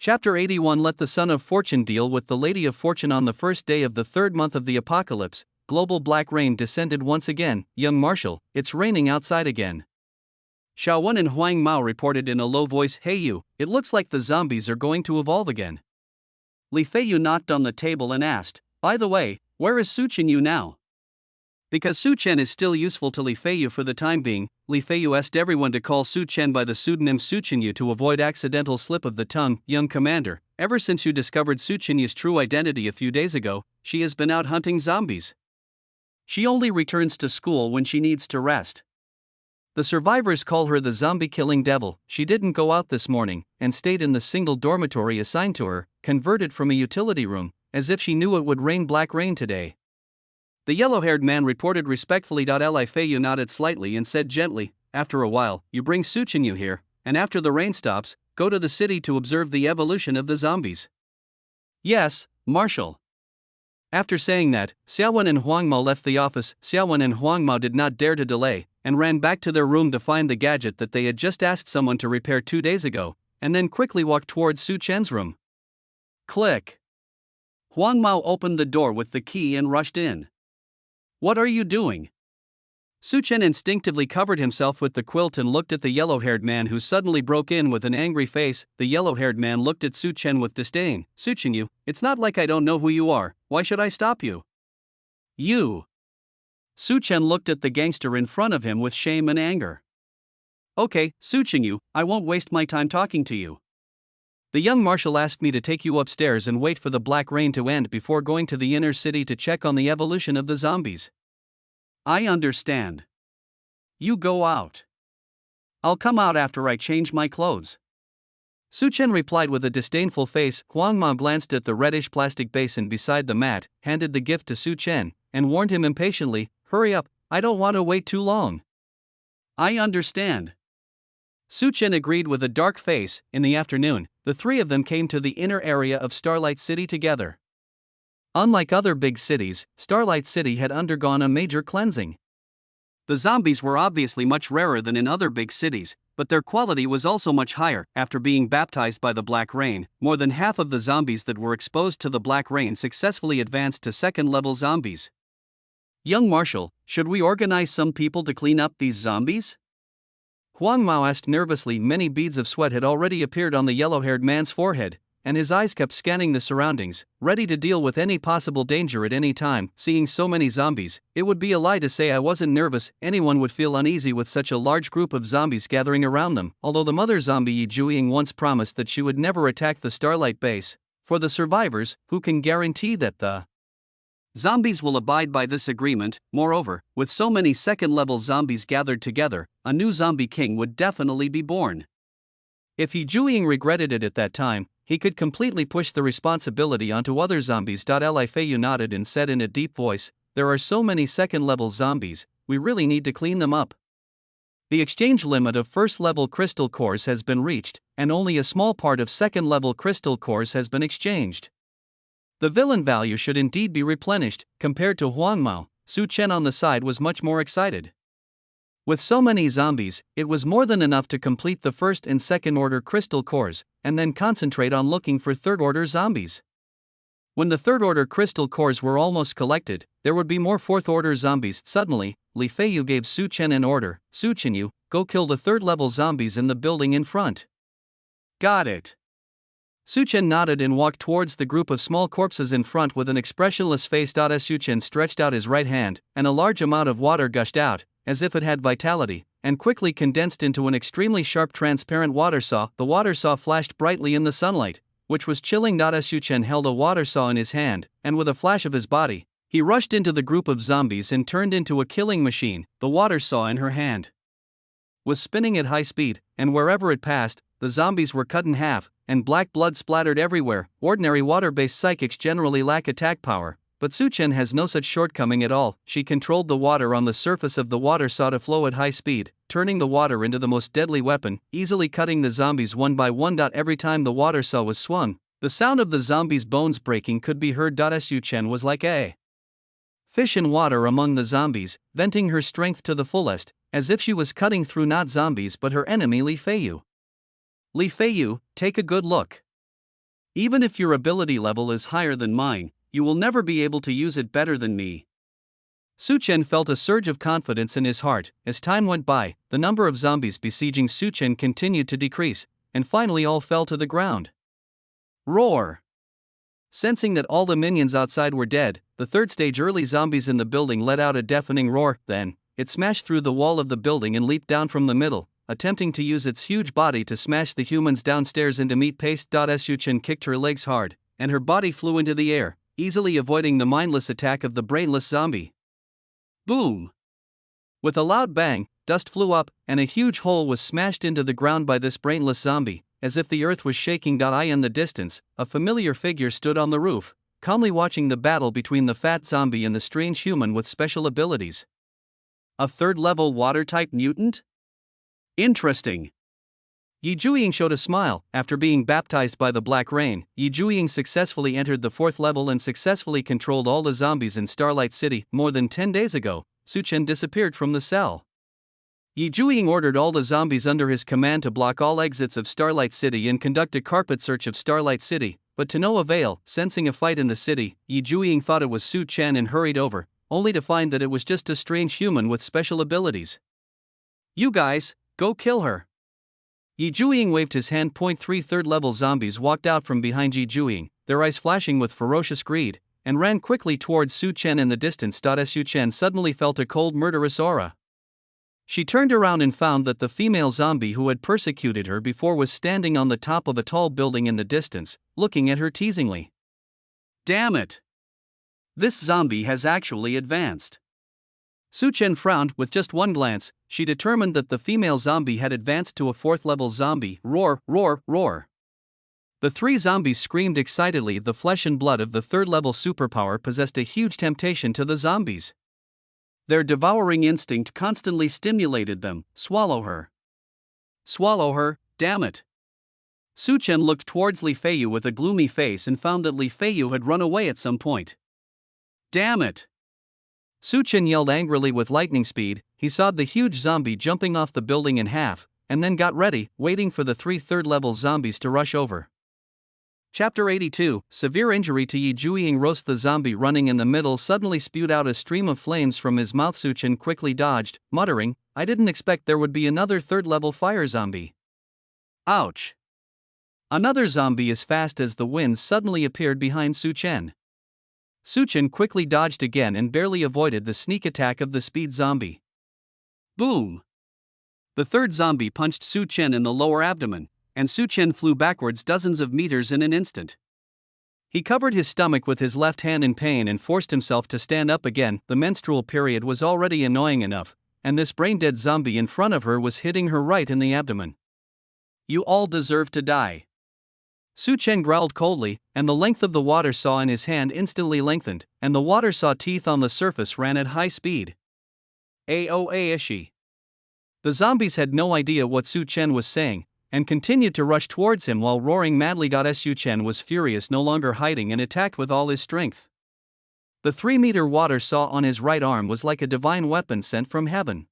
Chapter 81. Let the Son of Fortune deal with the Lady of Fortune. On the first day of the third month of the apocalypse, global black rain descended once again. Young Marshall, it's raining outside again. Xiao Wen and Huang Mao reported in a low voice, Hey you, it looks like the zombies are going to evolve again. Li Feiyu knocked on the table and asked, By the way, where is Su Chenyu now? Because Su Chen is still useful to Li Feiyu for the time being, Li Feiyu asked everyone to call Su Chen by the pseudonym Su Chenyu to avoid accidental slip of the tongue. Young commander, ever since you discovered Su Chenyu's true identity a few days ago, she has been out hunting zombies. She only returns to school when she needs to rest. The survivors call her the zombie-killing devil. She didn't go out this morning, and stayed in the single dormitory assigned to her, converted from a utility room, as if she knew it would rain black rain today. The yellow-haired man reported respectfully. Li Feiyu nodded slightly and said gently, After a while, you bring Su Chenyu here, and after the rain stops, go to the city to observe the evolution of the zombies. Yes, Marshal. After saying that, Xiao Wen and Huang Mao left the office. Xiao Wen and Huang Mao did not dare to delay, and ran back to their room to find the gadget that they had just asked someone to repair 2 days ago, and then quickly walked towards Su Chen's room. Click. Huang Mao opened the door with the key and rushed in. What are you doing? Su Chen instinctively covered himself with the quilt and looked at the yellow-haired man, who suddenly broke in with an angry face. The yellow-haired man looked at Su Chen with disdain. Su Chenyu, it's not like I don't know who you are. Why should I stop you? You. Su Chen looked at the gangster in front of him with shame and anger. Okay, Su Chenyu, I won't waste my time talking to you. The young marshal asked me to take you upstairs and wait for the black rain to end before going to the inner city to check on the evolution of the zombies. I understand. You go out. I'll come out after I change my clothes. Su Chen replied with a disdainful face. Huang Mao glanced at the reddish plastic basin beside the mat, handed the gift to Su Chen, and warned him impatiently, Hurry up, I don't want to wait too long. I understand. Su Chen agreed with a dark face. In the afternoon, the three of them came to the inner area of Starlight City together. Unlike other big cities, Starlight City had undergone a major cleansing. The zombies were obviously much rarer than in other big cities, but their quality was also much higher. After being baptized by the black rain, more than half of the zombies that were exposed to the black rain successfully advanced to second-level zombies. Young Marshal, should we organize some people to clean up these zombies? Huang Mao asked nervously. Many beads of sweat had already appeared on the yellow-haired man's forehead, and his eyes kept scanning the surroundings, ready to deal with any possible danger at any time. Seeing so many zombies, it would be a lie to say I wasn't nervous. Anyone would feel uneasy with such a large group of zombies gathering around them. Although the mother zombie Yi Jueying once promised that she would never attack the Starlight base, for the survivors, who can guarantee that the zombies will abide by this agreement? Moreover, with so many second-level zombies gathered together, a new zombie king would definitely be born. If Yi Jueying regretted it at that time, he could completely push the responsibility onto other zombies. Li Feiyu nodded and said in a deep voice, There are so many second-level zombies, we really need to clean them up. The exchange limit of first-level crystal cores has been reached, and only a small part of second-level crystal cores has been exchanged. The villain value should indeed be replenished. Compared to Huang Mao, Su Chen on the side was much more excited. With so many zombies, it was more than enough to complete the first and second order crystal cores, and then concentrate on looking for third order zombies. When the third order crystal cores were almost collected, there would be more fourth order zombies. Suddenly, Li Feiyu gave Su Chen an order. Su Chenyu, go kill the third level zombies in the building in front. Got it. Su Chen nodded and walked towards the group of small corpses in front with an expressionless face. As Su Chen stretched out his right hand, and a large amount of water gushed out, as if it had vitality, and quickly condensed into an extremely sharp transparent water saw. The water saw flashed brightly in the sunlight, which was chilling. As Su Chen held a water saw in his hand, and with a flash of his body, he rushed into the group of zombies and turned into a killing machine. The water saw in her hand was spinning at high speed, and wherever it passed, the zombies were cut in half, and black blood splattered everywhere. Ordinary water-based psychics generally lack attack power, but Su Chen has no such shortcoming at all. She controlled the water on the surface of the water saw to flow at high speed, turning the water into the most deadly weapon, easily cutting the zombies one by one. Every time the water saw was swung, the sound of the zombies' bones breaking could be heard. Su Chen was like a fish in water among the zombies, venting her strength to the fullest, as if she was cutting through not zombies but her enemy Li Feiyu. Li Feiyu, take a good look. Even if your ability level is higher than mine, you will never be able to use it better than me. Su Chen felt a surge of confidence in his heart. As time went by, the number of zombies besieging Su Chen continued to decrease, and finally all fell to the ground. Roar! Sensing that all the minions outside were dead, the third stage early zombies in the building let out a deafening roar. Then, it smashed through the wall of the building and leaped down from the middle, attempting to use its huge body to smash the humans downstairs into meat paste. Su Chen kicked her legs hard, and her body flew into the air, easily avoiding the mindless attack of the brainless zombie. Boom! With a loud bang, dust flew up, and a huge hole was smashed into the ground by this brainless zombie, as if the earth was shaking. In the distance, a familiar figure stood on the roof, calmly watching the battle between the fat zombie and the strange human with special abilities. A third-level water-type mutant? Interesting. Yi Jueying showed a smile. After being baptized by the Black Rain, Yi Jueying successfully entered the 4th level and successfully controlled all the zombies in Starlight City. More than 10 days ago, Su Chen disappeared from the cell. Yi Jueying ordered all the zombies under his command to block all exits of Starlight City and conduct a carpet search of Starlight City, but to no avail. Sensing a fight in the city, Yi Jueying thought it was Su Chen and hurried over, only to find that it was just a strange human with special abilities. You guys, go kill her. Yi Jueying waved his hand. 3 third-level zombies walked out from behind Yi Jueying, their eyes flashing with ferocious greed, and ran quickly towards Su Chen in the distance. Su Chen suddenly felt a cold, murderous aura. She turned around and found that the female zombie who had persecuted her before was standing on the top of a tall building in the distance, looking at her teasingly. Damn it! This zombie has actually advanced. Su Chen frowned. With just one glance, she determined that the female zombie had advanced to a 4th-level zombie. Roar, roar, roar. The 3 zombies screamed excitedly. The flesh and blood of the 3rd-level superpower possessed a huge temptation to the zombies. Their devouring instinct constantly stimulated them. Swallow her. Swallow her, damn it. Su Chen looked towards Li Feiyu with a gloomy face and found that Li Feiyu had run away at some point. Damn it! Su Chen yelled angrily. With lightning speed, he sawed the huge zombie jumping off the building in half, and then got ready, waiting for the 3 third-level zombies to rush over. Chapter 82, Severe Injury to Yi Jueying. Roast. The zombie running in the middle suddenly spewed out a stream of flames from his mouth. Su Chen quickly dodged, muttering, I didn't expect there would be another 3rd-level fire zombie. Ouch! Another zombie as fast as the wind suddenly appeared behind Su Chen. Su Chen quickly dodged again and barely avoided the sneak attack of the speed zombie. Boom! The 3rd zombie punched Su Chen in the lower abdomen, and Su Chen flew backwards dozens of meters in an instant. He covered his stomach with his left hand in pain and forced himself to stand up again. The menstrual period was already annoying enough, and this brain-dead zombie in front of her was hitting her right in the abdomen. You all deserve to die. Su Chen growled coldly, and the length of the water saw in his hand instantly lengthened, and the water saw teeth on the surface ran at high speed. Aoishi. The zombies had no idea what Su Chen was saying, and continued to rush towards him while roaring madly. Su Chen was furious, no longer hiding, and attacked with all his strength. The 3-meter water saw on his right arm was like a divine weapon sent from heaven.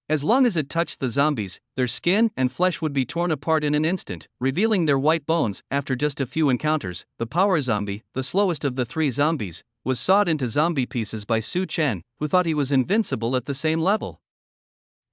As long as it touched the zombies, their skin and flesh would be torn apart in an instant, revealing their white bones. After just a few encounters, the power zombie, the slowest of the 3 zombies, was sawed into zombie pieces by Su Chen, who thought he was invincible at the same level.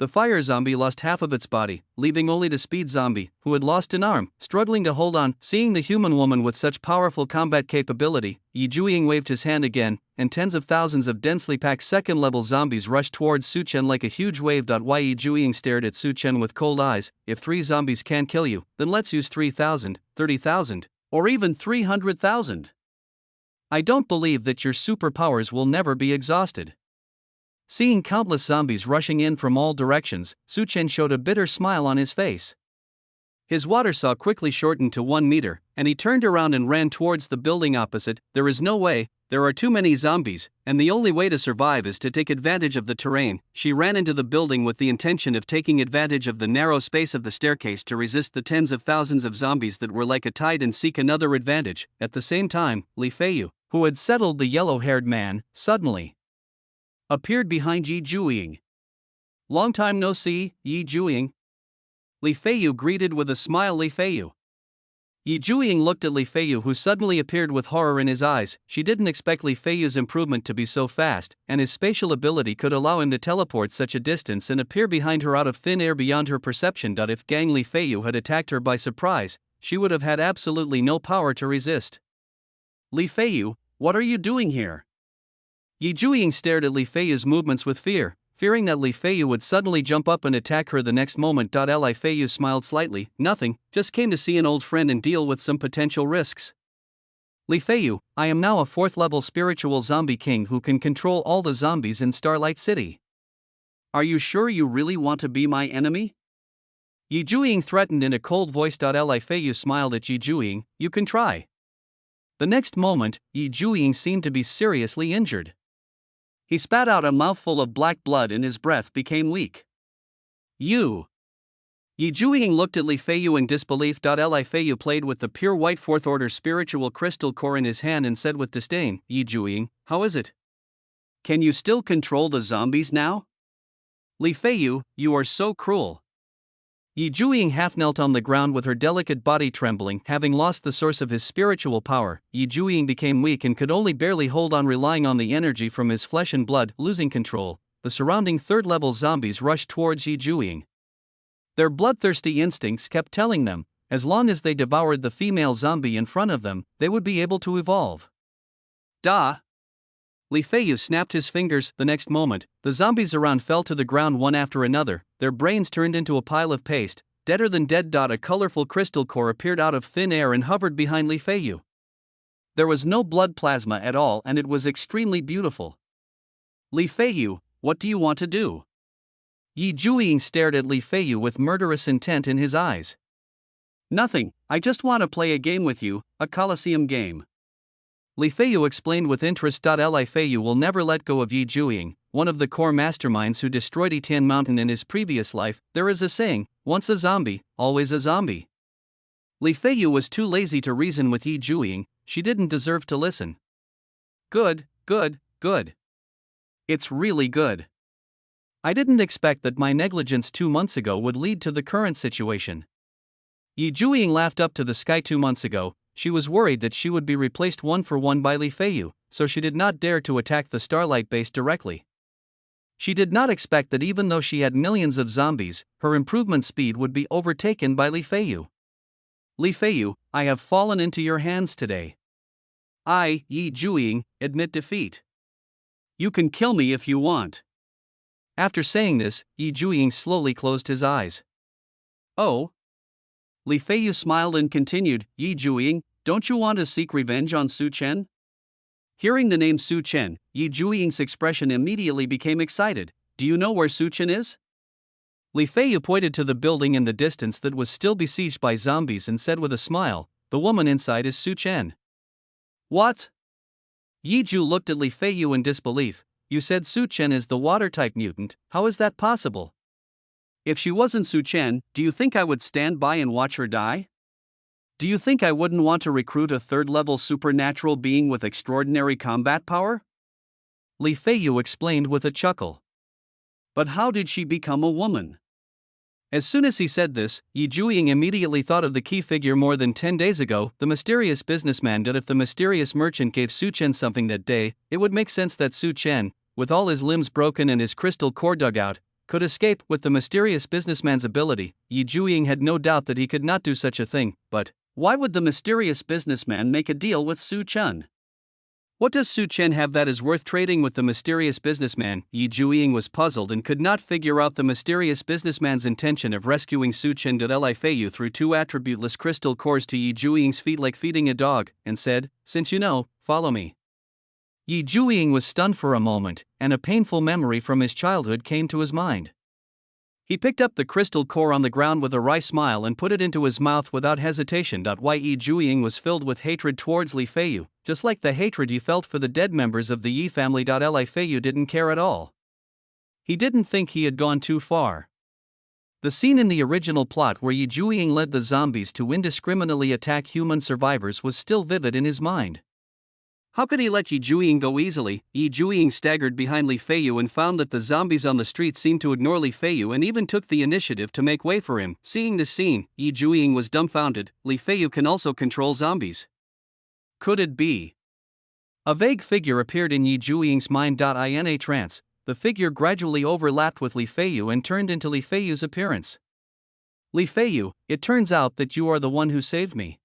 The fire zombie lost half of its body, leaving only the speed zombie, who had lost an arm, struggling to hold on. Seeing the human woman with such powerful combat capability, Yi Jueying waved his hand again, and tens of thousands of densely packed 2nd-level zombies rushed towards Su Chen like a huge wave. Yi Jueying stared at Su Chen with cold eyes. If 3 zombies can't kill you, then let's use 3,000, 30,000, or even 300,000. I don't believe that your superpowers will never be exhausted. Seeing countless zombies rushing in from all directions, Su Chen showed a bitter smile on his face. His water saw quickly shortened to 1 meter, and he turned around and ran towards the building opposite. There is no way, there are too many zombies, and the only way to survive is to take advantage of the terrain. She ran into the building with the intention of taking advantage of the narrow space of the staircase to resist the tens of thousands of zombies that were like a tide and seek another advantage. At the same time, Li Feiyu, who had settled the yellow-haired man, suddenly appeared behind Yi Jueying. Long time no see, Yi Jueying. Li Feiyu greeted with a smile. Li Feiyu. Yi Jueying looked at Li Feiyu, who suddenly appeared with horror in his eyes. She didn't expect Li Feiyu's improvement to be so fast, and his spatial ability could allow him to teleport such a distance and appear behind her out of thin air beyond her perception. If Gang Li Feiyu had attacked her by surprise, she would have had absolutely no power to resist. Li Feiyu, what are you doing here? Yi Jueying stared at Li Feiyu's movements with fear, fearing that Li Feiyu would suddenly jump up and attack her the next moment. Li Feiyu smiled slightly. Nothing, just came to see an old friend and deal with some potential risks. Li Feiyu, I am now a 4th level spiritual zombie king who can control all the zombies in Starlight City. Are you sure you really want to be my enemy? Yi Jueying threatened in a cold voice. Li Feiyu smiled at Yi Jueying. You can try. The next moment, Yi Jueying seemed to be seriously injured. He spat out a mouthful of black blood and his breath became weak. You! Yi Jueying looked at Li Feiyu in disbelief. Li Feiyu played with the pure white 4th order spiritual crystal core in his hand and said with disdain, Yi Jueying, how is it? Can you still control the zombies now? Li Feiyu, you are so cruel. Yi Jueying half knelt on the ground with her delicate body trembling. Having lost the source of his spiritual power, Yi Jueying became weak and could only barely hold on, relying on the energy from his flesh and blood. Losing control, the surrounding 3rd level zombies rushed towards Yi Jueying. Their bloodthirsty instincts kept telling them, as long as they devoured the female zombie in front of them, they would be able to evolve. Da! Li Feiyu snapped his fingers. The next moment, the zombies around fell to the ground one after another, their brains turned into a pile of paste, deader than dead. A colorful crystal core appeared out of thin air and hovered behind Li Feiyu. There was no blood plasma at all and it was extremely beautiful. Li Feiyu, what do you want to do? Yi Jueying stared at Li Feiyu with murderous intent in his eyes. Nothing, I just want to play a game with you, a Colosseum game. Li Feiyu explained with interest. Li Feiyu will never let go of Yi Jueying, one of the core masterminds who destroyed Etian Mountain in his previous life. There is a saying, once a zombie, always a zombie. Li Feiyu was too lazy to reason with Yi Jueying. She didn't deserve to listen. Good, good, good. It's really good. I didn't expect that my negligence 2 months ago would lead to the current situation. Yi Jueying laughed up to the sky. 2 months ago, she was worried that she would be replaced 1 for 1 by Li Feiyu, so she did not dare to attack the Starlight base directly. She did not expect that even though she had millions of zombies, her improvement speed would be overtaken by Li Feiyu. Li Feiyu, I have fallen into your hands today. I, Yi Jueying, admit defeat. You can kill me if you want. After saying this, Yi Jueying slowly closed his eyes. Oh? Li Feiyu smiled and continued, Yi Jueying, don't you want to seek revenge on Su Chen? Hearing the name Su Chen, Yi Jueying's expression immediately became excited. Do you know where Su Chen is? Li Feiyu pointed to the building in the distance that was still besieged by zombies and said with a smile, the woman inside is Su Chen. What? Yi Ju looked at Li Feiyu in disbelief. You said Su Chen is the water-type mutant, how is that possible? If she wasn't Su Chen, do you think I would stand by and watch her die? Do you think I wouldn't want to recruit a 3rd-level supernatural being with extraordinary combat power? Li Feiyu explained with a chuckle. But how did she become a woman? As soon as he said this, Yi Jueying immediately thought of the key figure more than 10 days ago, the mysterious businessman. That if the mysterious merchant gave Su Chen something that day, it would make sense that Su Chen, with all his limbs broken and his crystal core dug out, could escape with the mysterious businessman's ability. Yi Jueying had no doubt that he could not do such a thing, but why would the mysterious businessman make a deal with Su Chen? What does Su Chen have that is worth trading with the mysterious businessman? Yi Jueying was puzzled and could not figure out the mysterious businessman's intention of rescuing Su Chen. Li Feiyu threw 2 attributeless crystal cores to Yi Jueying's feet like feeding a dog, and said, since you know, follow me. Yi Jueying was stunned for a moment, and a painful memory from his childhood came to his mind. He picked up the crystal core on the ground with a wry smile and put it into his mouth without hesitation. Yi Jueying was filled with hatred towards Li Feiyu, just like the hatred he felt for the dead members of the Yi family. Li Feiyu didn't care at all. He didn't think he had gone too far. The scene in the original plot where Yi Jueying led the zombies to indiscriminately attack human survivors was still vivid in his mind. How could he let Yi Jueying go easily? Yi Jueying staggered behind Li Feiyu and found that the zombies on the street seemed to ignore Li Feiyu and even took the initiative to make way for him. Seeing this scene, Yi Jueying was dumbfounded. Li Feiyu can also control zombies. Could it be? A vague figure appeared in Yi Jueying's mind. In a trance, the figure gradually overlapped with Li Feiyu and turned into Li Feiyu's appearance. Li Feiyu, it turns out that you are the one who saved me.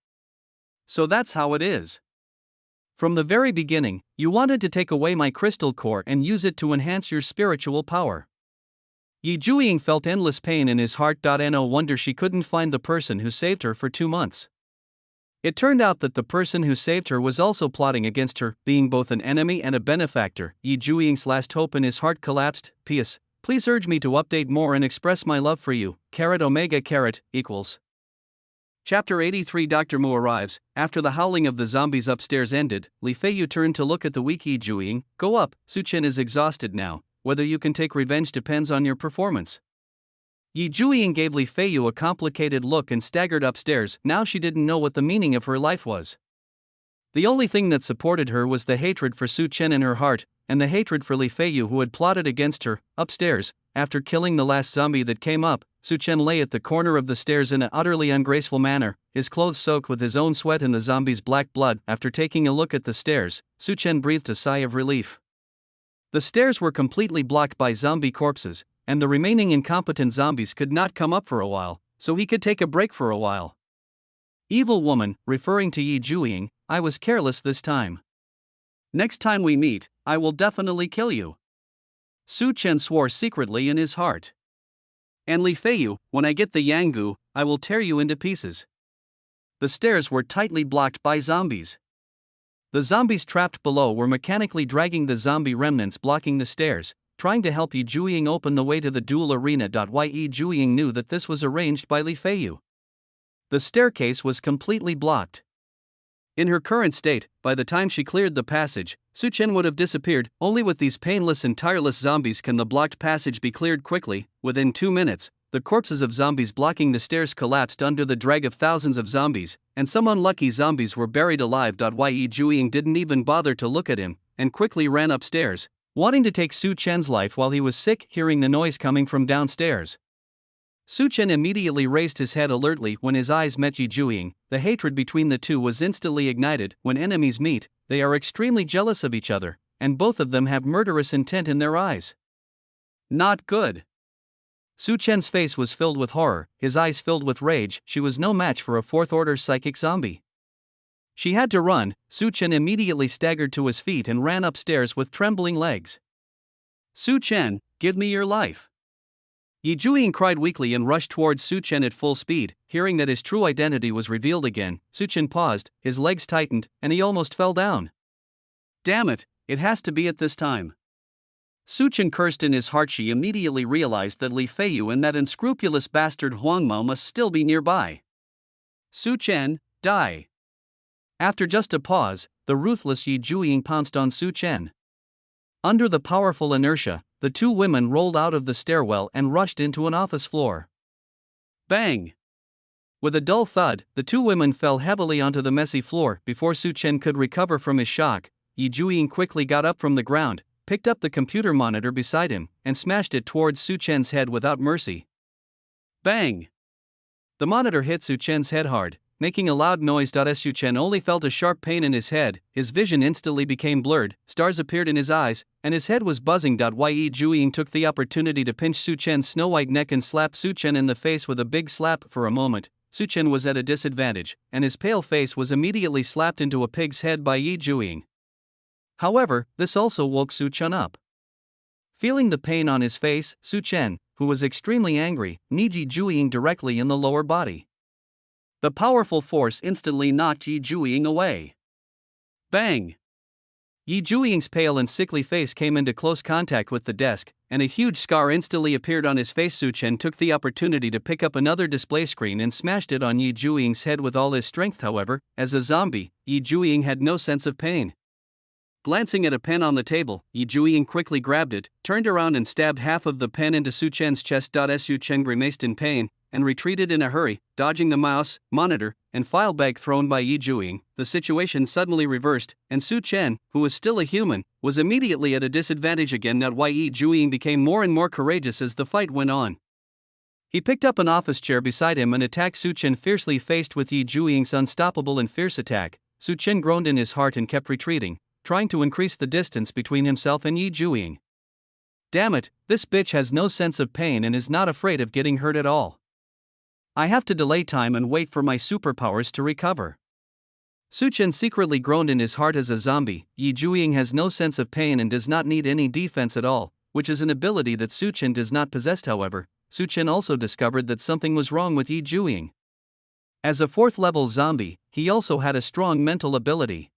So that's how it is. From the very beginning, you wanted to take away my crystal core and use it to enhance your spiritual power. Yi Jueying felt endless pain in his heart. No wonder she couldn't find the person who saved her for 2 months. It turned out that the person who saved her was also plotting against her, being both an enemy and a benefactor. Yi Jueying's last hope in his heart collapsed. P.S. Please urge me to update more and express my love for you. Omega equals. Chapter 83. Dr. Mu arrives. After the howling of the zombies upstairs ended, Li Feiyu turned to look at the weak Yi Jueying. Go up, Su Chen is exhausted now. Whether you can take revenge depends on your performance. Yi Jueying gave Li Feiyu a complicated look and staggered upstairs. Now she didn't know what the meaning of her life was. The only thing that supported her was the hatred for Su Chen in her heart, and the hatred for Li Feiyu who had plotted against her. Upstairs, after killing the last zombie that came up, Su Chen lay at the corner of the stairs in an utterly ungraceful manner, his clothes soaked with his own sweat and the zombie's black blood. After taking a look at the stairs, Su Chen breathed a sigh of relief. The stairs were completely blocked by zombie corpses, and the remaining incompetent zombies could not come up for a while, so he could take a break for a while. Evil woman, referring to Yi Jueying, I was careless this time. Next time we meet, I will definitely kill you. Su Chen swore secretly in his heart. And Li Feiyu, when I get the Yanggu, I will tear you into pieces. The stairs were tightly blocked by zombies. The zombies trapped below were mechanically dragging the zombie remnants blocking the stairs, trying to help Yi Jueying open the way to the duel arena. Yi Jueying knew that this was arranged by Li Feiyu. The staircase was completely blocked. In her current state, by the time she cleared the passage, Su Chen would have disappeared. Only with these painless and tireless zombies can the blocked passage be cleared quickly. Within 2 minutes, the corpses of zombies blocking the stairs collapsed under the drag of thousands of zombies, and some unlucky zombies were buried alive. Yi Jueying didn't even bother to look at him, and quickly ran upstairs, wanting to take Su Chen's life while he was sick. Hearing the noise coming from downstairs, Su Chen immediately raised his head alertly. When his eyes met Yi Jueying, the hatred between the two was instantly ignited. When enemies meet, they are extremely jealous of each other, and both of them have murderous intent in their eyes. Not good. Su Chen's face was filled with horror, his eyes filled with rage. She was no match for a fourth-order psychic zombie. She had to run. Su Chen immediately staggered to his feet and ran upstairs with trembling legs. Su Chen, give me your life. Yi Jueying cried weakly and rushed towards Su Chen at full speed. Hearing that his true identity was revealed again, Su Chen paused, his legs tightened, and he almost fell down. Damn it, it has to be at this time. Su Chen cursed in his heart. She immediately realized that Li Feiyu and that unscrupulous bastard Huang Mao must still be nearby. Su Chen, die. After just a pause, the ruthless Yi Jueying pounced on Su Chen. Under the powerful inertia, the two women rolled out of the stairwell and rushed into an office floor. Bang! With a dull thud, the two women fell heavily onto the messy floor. Before Su Chen could recover from his shock, Yi Jueying quickly got up from the ground, picked up the computer monitor beside him, and smashed it towards Su Chen's head without mercy. Bang! The monitor hit Su Chen's head hard, making a loud noise. Su Chen only felt a sharp pain in his head, his vision instantly became blurred, stars appeared in his eyes, and his head was buzzing. Yi Jueying took the opportunity to pinch Su Chen's snow-white neck and slap Su Chen in the face with a big slap. For a moment, Su Chen was at a disadvantage, and his pale face was immediately slapped into a pig's head by Yi Jueying. However, this also woke Su Chen up. Feeling the pain on his face, Su Chen, who was extremely angry, kneed Yi Jueying directly in the lower body. The powerful force instantly knocked Yi Jueying away. Bang! Yi Jueying's pale and sickly face came into close contact with the desk, and a huge scar instantly appeared on his face. Su Chen took the opportunity to pick up another display screen and smashed it on Yi Jueying's head with all his strength. However, as a zombie, Yi Jueying had no sense of pain. Glancing at a pen on the table, Yi Jueying quickly grabbed it, turned around and stabbed half of the pen into Su Chen's chest. Su Chen grimaced in pain and retreated in a hurry, dodging the mouse, monitor, and file bag thrown by Yi Jueying. The situation suddenly reversed, and Su Chen, who was still a human, was immediately at a disadvantage again. Why Yi Jueying became more and more courageous as the fight went on. He picked up an office chair beside him and attacked Su Chen fiercely. Faced with Yi Jueying's unstoppable and fierce attack, Su Chen groaned in his heart and kept retreating, trying to increase the distance between himself and Yi Jueying. Damn it, this bitch has no sense of pain and is not afraid of getting hurt at all. I have to delay time and wait for my superpowers to recover. Su Chen secretly groaned in his heart. As a zombie, Yi Jueying has no sense of pain and does not need any defense at all, which is an ability that Su Chen does not possess. However, Su Chen also discovered that something was wrong with Yi Jueying. As a 4th-level zombie, he also had a strong mental ability.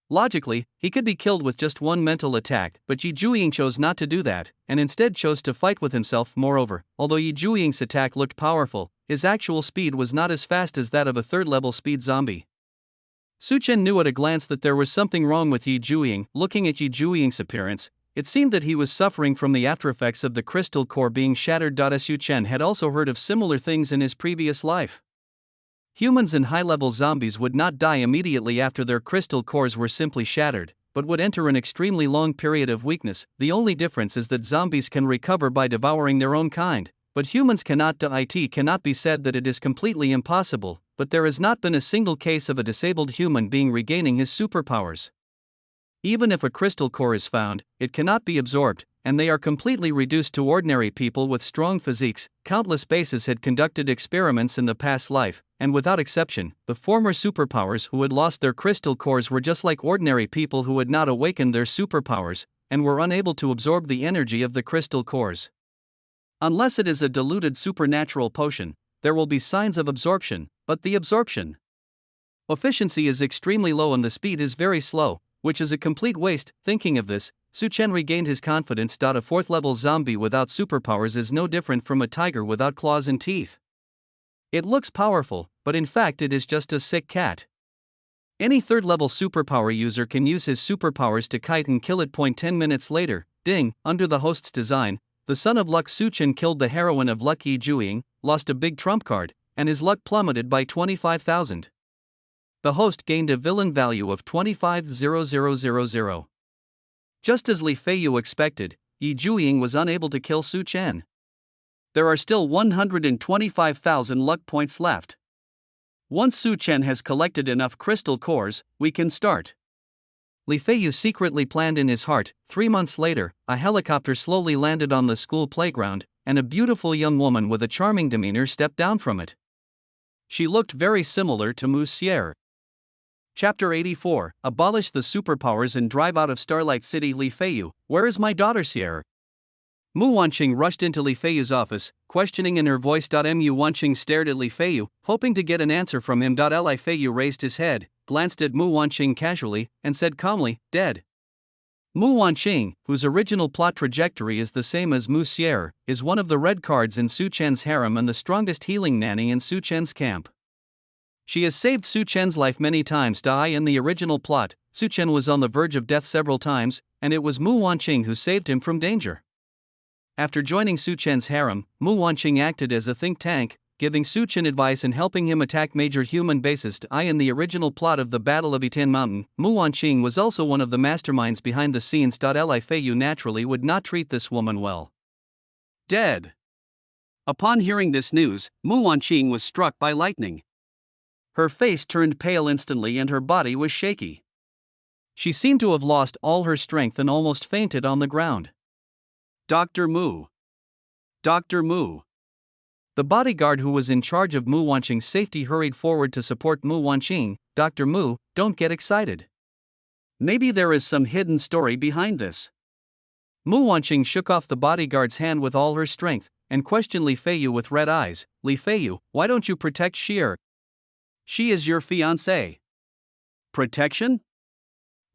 Logically, he could be killed with just one mental attack, but Yi Jueying chose not to do that, and instead chose to fight with himself. Moreover, although Yi Jueying's attack looked powerful, his actual speed was not as fast as that of a 3rd-level speed zombie. Su Chen knew at a glance that there was something wrong with Yi Jueying. Looking at Yi Jueying's appearance, it seemed that he was suffering from the aftereffects of the crystal core being shattered. Su Chen had also heard of similar things in his previous life. Humans and high-level zombies would not die immediately after their crystal cores were simply shattered, but would enter an extremely long period of weakness. The only difference is that zombies can recover by devouring their own kind, but humans cannot. It cannot be said that it is completely impossible, but there has not been a single case of a disabled human being regaining his superpowers. Even if a crystal core is found, it cannot be absorbed, and they are completely reduced to ordinary people with strong physiques. Countless bases had conducted experiments in the past life, and without exception, the former superpowers who had lost their crystal cores were just like ordinary people who had not awakened their superpowers, and were unable to absorb the energy of the crystal cores. Unless it is a diluted supernatural potion, there will be signs of absorption, but the absorption efficiency is extremely low and the speed is very slow, which is a complete waste. Thinking of this, Su Chen regained his confidence. A 4th-level zombie without superpowers is no different from a tiger without claws and teeth. It looks powerful, but in fact it is just a sick cat. Any 3rd-level superpower user can use his superpowers to kite and kill it. 10 minutes later, ding, under the host's design, the son of luck Su Chen killed the heroine of luck Yi Jueying, lost a big trump card, and his luck plummeted by 25,000. The host gained a villain value of 25,000. Just as Li Feiyu expected, Yi Jueying was unable to kill Su Chen. There are still 125,000 luck points left. Once Su Chen has collected enough crystal cores, we can start. Li Feiyu secretly planned in his heart. 3 months later, a helicopter slowly landed on the school playground, and a beautiful young woman with a charming demeanor stepped down from it. She looked very similar to Mu Xier. Chapter 84, Abolish the Superpowers and Drive Out of Starlight City. Li Feiyu, where is my daughter Xier? Mu Wanqing rushed into Li Feiyu's office, questioning in her voice. Mu Wanqing stared at Li Feiyu, hoping to get an answer from him. Li Feiyu raised his head, glanced at Mu Wanqing casually, and said calmly, dead. Mu Wanqing, whose original plot trajectory is the same as Mu Xier, is one of the red cards in Su Chen's harem and the strongest healing nanny in Su Chen's camp. She has saved Su Chen's life many times. In the original plot, Su Chen was on the verge of death several times, and it was Mu Wanqing who saved him from danger. After joining Su Chen's harem, Mu Wanqing acted as a think tank, giving Su Chen advice and helping him attack major human bases. In the original plot of the Battle of Yitan Mountain, Mu Wanqing was also one of the masterminds behind the scenes. Li Feiyu naturally would not treat this woman well. Dead. Upon hearing this news, Mu Wanqing was struck by lightning. Her face turned pale instantly and her body was shaky. She seemed to have lost all her strength and almost fainted on the ground. Dr. Mu. Dr. Mu. The bodyguard who was in charge of Mu Wanqing's safety hurried forward to support Mu Wanqing. Dr. Mu, don't get excited. Maybe there is some hidden story behind this. Mu Wanqing shook off the bodyguard's hand with all her strength, and questioned Li Feiyu with red eyes. Li Feiyu, why don't you protect Xier? She is your fiancée. Protection?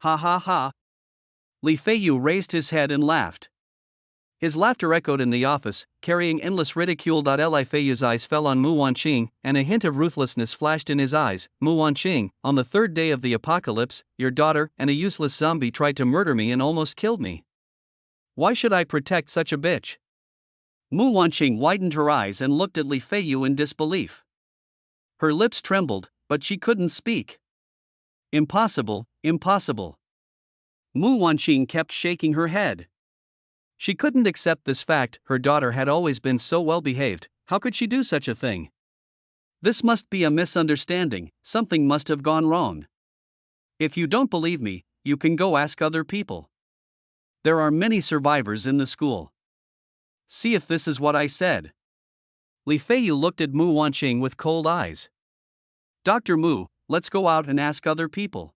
Ha ha ha. Li Feiyu raised his head and laughed. His laughter echoed in the office, carrying endless ridicule. Li Feiyu's eyes fell on Mu Wanqing, and a hint of ruthlessness flashed in his eyes. Mu Wanqing, on the third day of the apocalypse, your daughter and a useless zombie tried to murder me and almost killed me. Why should I protect such a bitch? Mu Wanqing widened her eyes and looked at Li Feiyu in disbelief. Her lips trembled, but she couldn't speak. Impossible, impossible. Mu Wanqing kept shaking her head. She couldn't accept this fact. Her daughter had always been so well behaved. How could she do such a thing? This must be a misunderstanding. Something must have gone wrong. If you don't believe me, you can go ask other people. There are many survivors in the school. See if this is what I said. Li Feiyu looked at Mu Wanqing with cold eyes. Dr. Mu, let's go out and ask other people.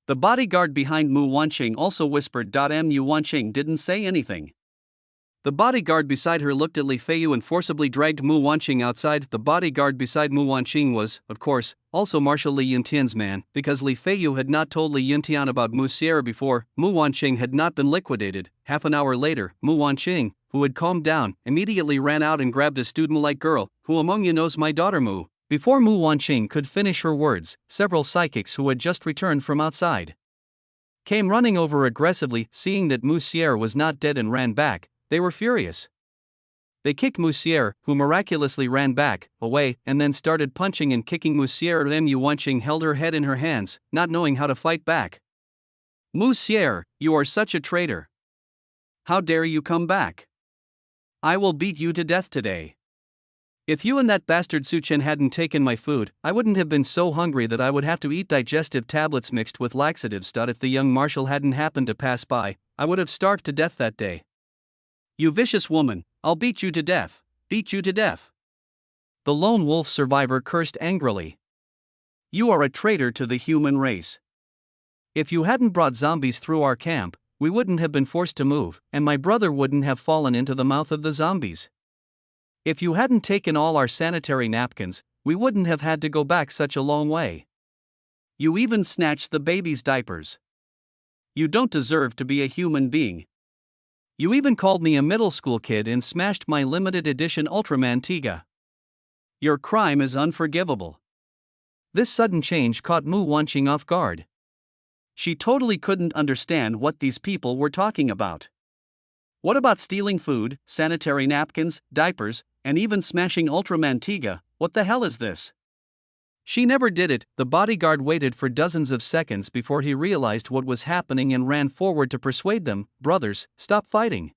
The bodyguard behind Mu Wanqing also whispered. Mu Wanqing didn't say anything. The bodyguard beside her looked at Li Feiyu and forcibly dragged Mu Wanqing outside. The bodyguard beside Mu Wanqing was, of course, also Marshal Li Yuntian's man. Because Li Feiyu had not told Li Yuntian about Mu Sierra before, Mu Wanqing had not been liquidated. Half an hour later, Mu Wanqing, who had calmed down, immediately ran out and grabbed a student-like girl. Who among you knows my daughter Mu? Before Mu Wanqing could finish her words, several psychics who had just returned from outside came running over aggressively. Seeing that Mu Sierra was not dead and ran back, they were furious. They kicked Mu Sierra, who miraculously ran back, away, and then started punching and kicking Mu Sierra. Mu Wanqing held her head in her hands, not knowing how to fight back. Mu Sierra, you are such a traitor. How dare you come back? I will beat you to death today. If you and that bastard Su Chen hadn't taken my food, I wouldn't have been so hungry that I would have to eat digestive tablets mixed with laxatives. If the young marshal hadn't happened to pass by, I would have starved to death that day. You vicious woman, I'll beat you to death, beat you to death. The lone wolf survivor cursed angrily. You are a traitor to the human race. If you hadn't brought zombies through our camp, we wouldn't have been forced to move, and my brother wouldn't have fallen into the mouth of the zombies. If you hadn't taken all our sanitary napkins, we wouldn't have had to go back such a long way. You even snatched the baby's diapers. You don't deserve to be a human being. You even called me a middle school kid and smashed my limited edition Ultraman Tiga. Your crime is unforgivable. This sudden change caught Mu Wanqing off guard. She totally couldn't understand what these people were talking about. What about stealing food, sanitary napkins, diapers, and even smashing Ultraman Tiga? What the hell is this? She never did it. The bodyguard waited for dozens of seconds before he realized what was happening and ran forward to persuade them. Brothers, stop fighting.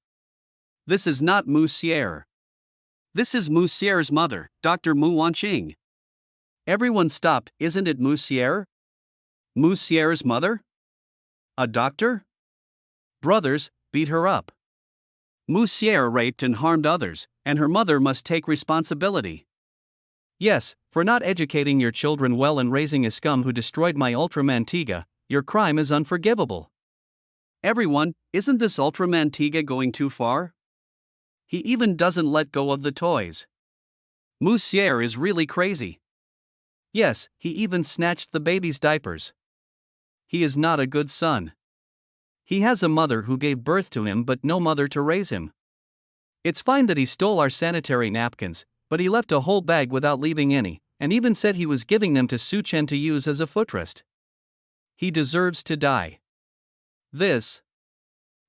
This is not Mu Sierra. This is Mu Sierra's mother, Dr. Mu Wanqing. Everyone stopped. Isn't it Mu Sierra? Mu Sierra's mother? A doctor? Brothers, beat her up. Mu Sierra raped and harmed others, and her mother must take responsibility. Yes, for not educating your children well and raising a scum who destroyed my Ultraman Tiga, your crime is unforgivable. Everyone, isn't this Ultraman Tiga going too far? He even doesn't let go of the toys. Mu Sierra is really crazy. Yes, he even snatched the baby's diapers. He is not a good son. He has a mother who gave birth to him but no mother to raise him. It's fine that he stole our sanitary napkins, but he left a whole bag without leaving any, and even said he was giving them to Su Chen to use as a footrest. He deserves to die. This.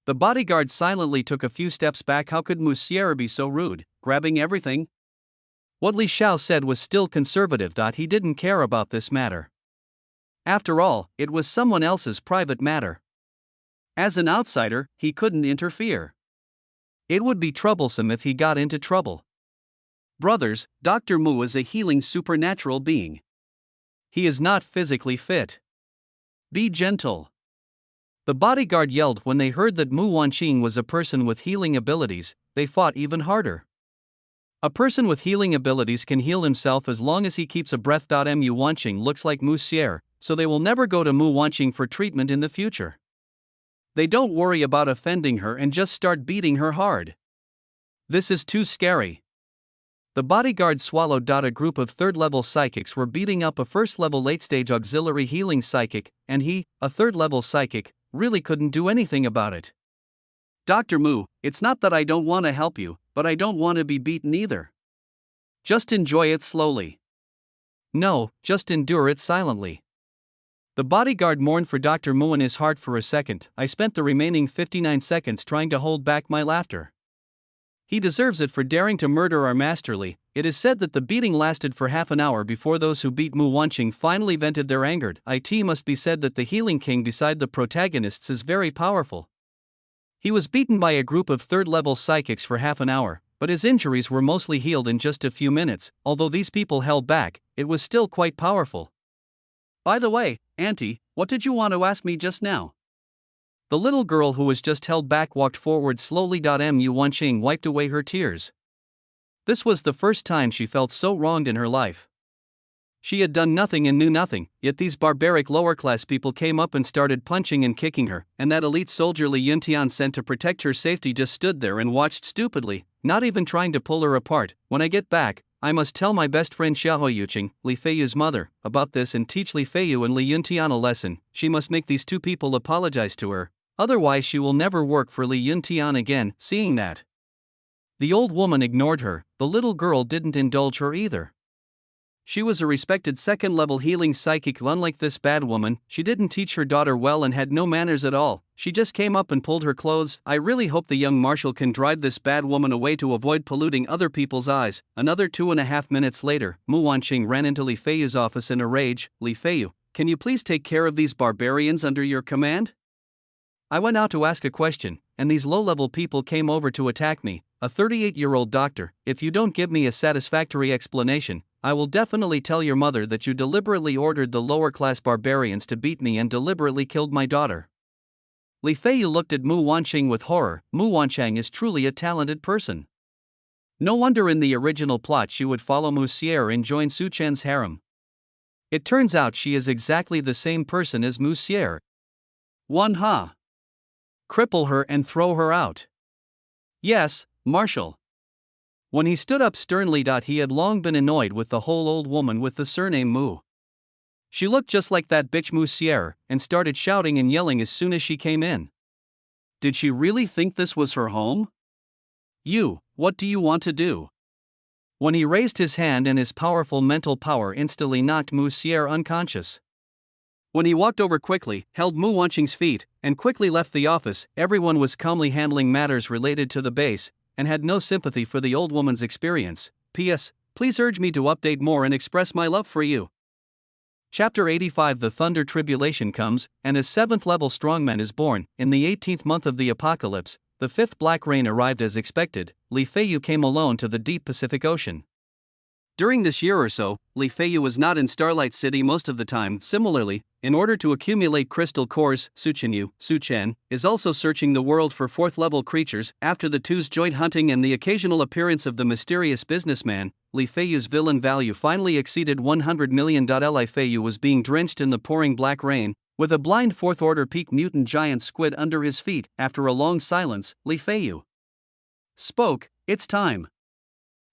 The bodyguard silently took a few steps back. How could Mu Sierra be so rude, grabbing everything? What Li Xiao said was still conservative. He didn't care about this matter. After all, it was someone else's private matter. As an outsider, he couldn't interfere. It would be troublesome if he got into trouble. Brothers, Dr. Mu is a healing supernatural being. He is not physically fit. Be gentle. The bodyguard yelled. When they heard that Mu Wanqing was a person with healing abilities, they fought even harder. A person with healing abilities can heal himself as long as he keeps a breath. Mu Wanqing looks like Mu Sierra, so they will never go to Mu Wanqing for treatment in the future. They don't worry about offending her and just start beating her hard. This is too scary. The bodyguard swallowed. A group of third-level psychics were beating up a first-level late-stage auxiliary healing psychic, and he, a third-level psychic, really couldn't do anything about it. Dr. Mu, it's not that I don't want to help you, but I don't want to be beaten either. Just enjoy it slowly. No, just endure it silently. The bodyguard mourned for Dr. Mu in his heart for a second. I spent the remaining 59 seconds trying to hold back my laughter. He deserves it for daring to murder our master Li. It is said that the beating lasted for half an hour before those who beat Mu Wanqing finally vented their anger. It must be said that the Healing King beside the protagonists is very powerful. He was beaten by a group of third-level psychics for half an hour, but his injuries were mostly healed in just a few minutes. Although these people held back, it was still quite powerful. By the way, Auntie, what did you want to ask me just now? The little girl who was just held back walked forward slowly. Mu Wanqing wiped away her tears. This was the first time she felt so wronged in her life. She had done nothing and knew nothing, yet these barbaric lower-class people came up and started punching and kicking her, and that elite soldier Li Yuntian sent to protect her safety just stood there and watched stupidly, not even trying to pull her apart. When I get back, I must tell my best friend Xiahou Yuqing, Li Feiyu's mother, about this and teach Li Feiyu and Li Yuntian a lesson. She must make these two people apologize to her, otherwise she will never work for Li Yuntian again. Seeing that the old woman ignored her, the little girl didn't indulge her either. She was a respected second-level healing psychic. Unlike this bad woman, she didn't teach her daughter well and had no manners at all. She just came up and pulled her clothes. I really hope the young marshal can drive this bad woman away to avoid polluting other people's eyes. Another 2.5 minutes later, Mu Wanqing ran into Li Feiyu's office in a rage. Li Feiyu, can you please take care of these barbarians under your command? I went out to ask a question, and these low-level people came over to attack me. A 38-year-old doctor, if you don't give me a satisfactory explanation, I will definitely tell your mother that you deliberately ordered the lower-class barbarians to beat me and deliberately killed my daughter. Li Feiyu looked at Mu Wanqing with horror. Mu Wanqing is truly a talented person. No wonder in the original plot she would follow Mu Xier and join Su Chen's harem. It turns out she is exactly the same person as Mu Xier. Cripple her and throw her out. Yes, Marshal. When he stood up sternly, he had long been annoyed with the whole old woman with the surname Mu. She looked just like that bitch Mu Xier, and started shouting and yelling as soon as she came in. Did she really think this was her home? You, what do you want to do? When he raised his hand and his powerful mental power instantly knocked Mu Xier unconscious. When he walked over quickly, held Mu Wanqing's feet, and quickly left the office, everyone was calmly handling matters related to the base, and had no sympathy for the old woman's experience. P.S. Please urge me to update more and express my love for you. Chapter 85. The Thunder Tribulation comes, and a 7th-level strongman is born. In the 18th month of the apocalypse, the 5th Black Rain arrived as expected. Li Feiyu came alone to the deep Pacific Ocean. During this year or so, Li Feiyu was not in Starlight City most of the time. Similarly, in order to accumulate crystal cores, Su Chen, is also searching the world for 4th-level creatures. After the two's joint hunting and the occasional appearance of the mysterious businessman, Li Feiyu's villain value finally exceeded 100 million. Li Feiyu was being drenched in the pouring black rain, with a blind 4th-order peak mutant giant squid under his feet. After a long silence, Li Feiyu spoke, "It's time."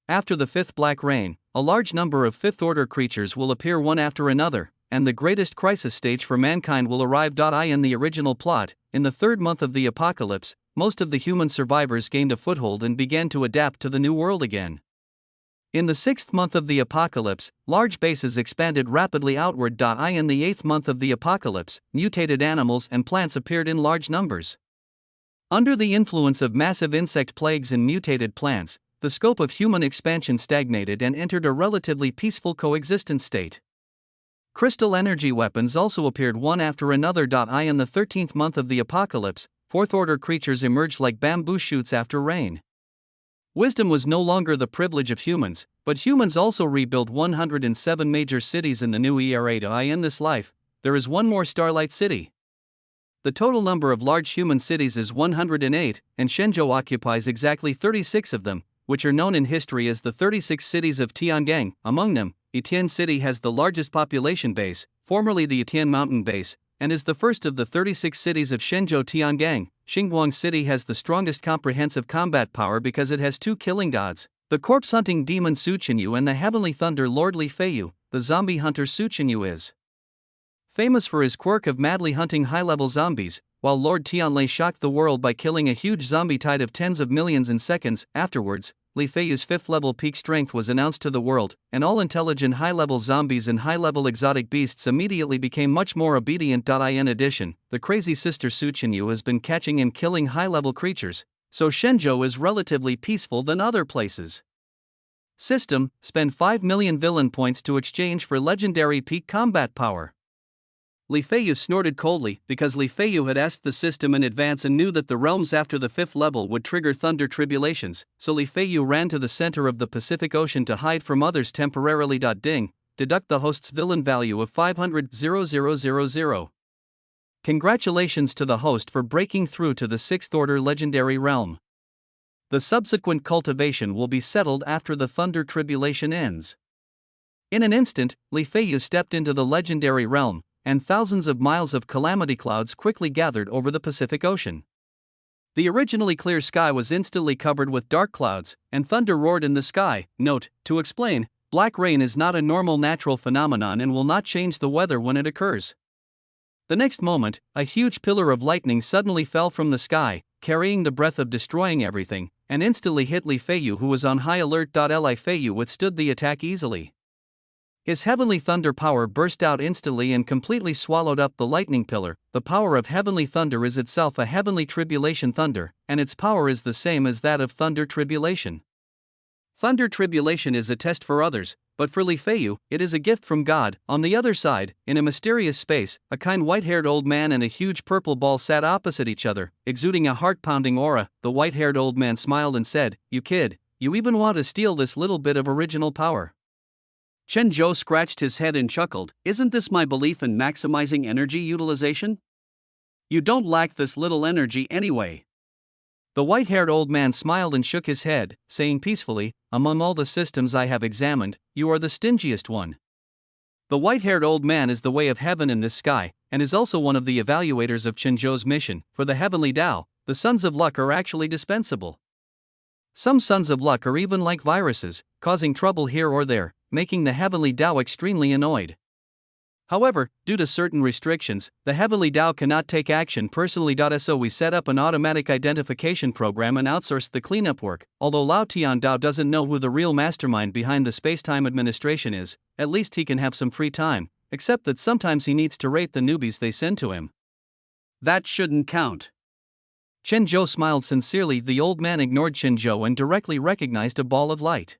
After the 5th Black Rain, a large number of 5th-order creatures will appear one after another, and the greatest crisis stage for mankind will arrive. In the original plot, in the 3rd month of the apocalypse, most of the human survivors gained a foothold and began to adapt to the new world again. In the 6th month of the apocalypse, large bases expanded rapidly outward. In the 8th month of the apocalypse, mutated animals and plants appeared in large numbers. Under the influence of massive insect plagues and mutated plants, the scope of human expansion stagnated and entered a relatively peaceful coexistence state. Crystal energy weapons also appeared one after another. In the 13th month of the apocalypse, 4th-order creatures emerged like bamboo shoots after rain. Wisdom was no longer the privilege of humans, but humans also rebuilt 107 major cities in the new era. In this life, there is one more Starlight City. The total number of large human cities is 108, and Shenzhou occupies exactly 36 of them, which are known in history as the 36 cities of Tiangang. Among them, Yitian City has the largest population base, formerly the Yitian Mountain Base, and is the first of the 36 cities of Shenzhou Tiangang. Xingguang City has the strongest comprehensive combat power because it has 2 killing gods, the corpse-hunting demon Su Chenyu and the heavenly thunder lord Li Feiyu. The zombie hunter Su Chenyu is famous for his quirk of madly hunting high-level zombies, while Lord Tianlai shocked the world by killing a huge zombie tide of tens of millions in seconds. Afterwards, Li Feiyu's 5th level peak strength was announced to the world, and all intelligent high-level zombies and high-level exotic beasts immediately became much more obedient. In addition, the crazy sister Su Chenyu has been catching and killing high-level creatures, so Shenzhou is relatively peaceful than other places. System: spend 5 million villain points to exchange for legendary peak combat power. Li Feiyu snorted coldly, because Li Feiyu had asked the system in advance and knew that the realms after the 5th level would trigger thunder tribulations, so Li Feiyu ran to the center of the Pacific Ocean to hide from others temporarily. Ding, deduct the host's villain value of 500,000. Congratulations to the host for breaking through to the 6th order legendary realm. The subsequent cultivation will be settled after the thunder tribulation ends. In an instant, Li Feiyu stepped into the legendary realm, and thousands of miles of calamity clouds quickly gathered over the Pacific Ocean. The originally clear sky was instantly covered with dark clouds, and thunder roared in the sky. Note: to explain, black rain is not a normal natural phenomenon and will not change the weather when it occurs. The next moment, a huge pillar of lightning suddenly fell from the sky, carrying the breath of destroying everything, and instantly hit Li Feiyu, who was on high alert. Li Feiyu withstood the attack easily. His heavenly thunder power burst out instantly and completely swallowed up the lightning pillar. The power of heavenly thunder is itself a heavenly tribulation thunder, and its power is the same as that of thunder tribulation. Thunder tribulation is a test for others, but for Li Feiyu, it is a gift from God. On the other side, in a mysterious space, a kind white-haired old man and a huge purple ball sat opposite each other, exuding a heart-pounding aura. The white-haired old man smiled and said, "You kid, you even want to steal this little bit of original power?" Chen Zhou scratched his head and chuckled. "Isn't this my belief in maximizing energy utilization? You don't lack this little energy anyway." The white-haired old man smiled and shook his head, saying peacefully, "Among all the systems I have examined, you are the stingiest one." The white-haired old man is the way of heaven in this sky, and is also one of the evaluators of Chen Zhou's mission. For the heavenly Tao, the sons of luck are actually dispensable. Some sons of luck are even like viruses, causing trouble here or there, making the heavenly Tao extremely annoyed. However, due to certain restrictions, the heavenly Tao cannot take action personally. So we set up an automatic identification program and outsourced the cleanup work. Although Lao Tian Dao doesn't know who the real mastermind behind the space-time administration is, at least he can have some free time, except that sometimes he needs to rate the newbies they send to him. That shouldn't count. Chen Zhou smiled sincerely. The old man ignored Chen Zhou and directly recognized a ball of light.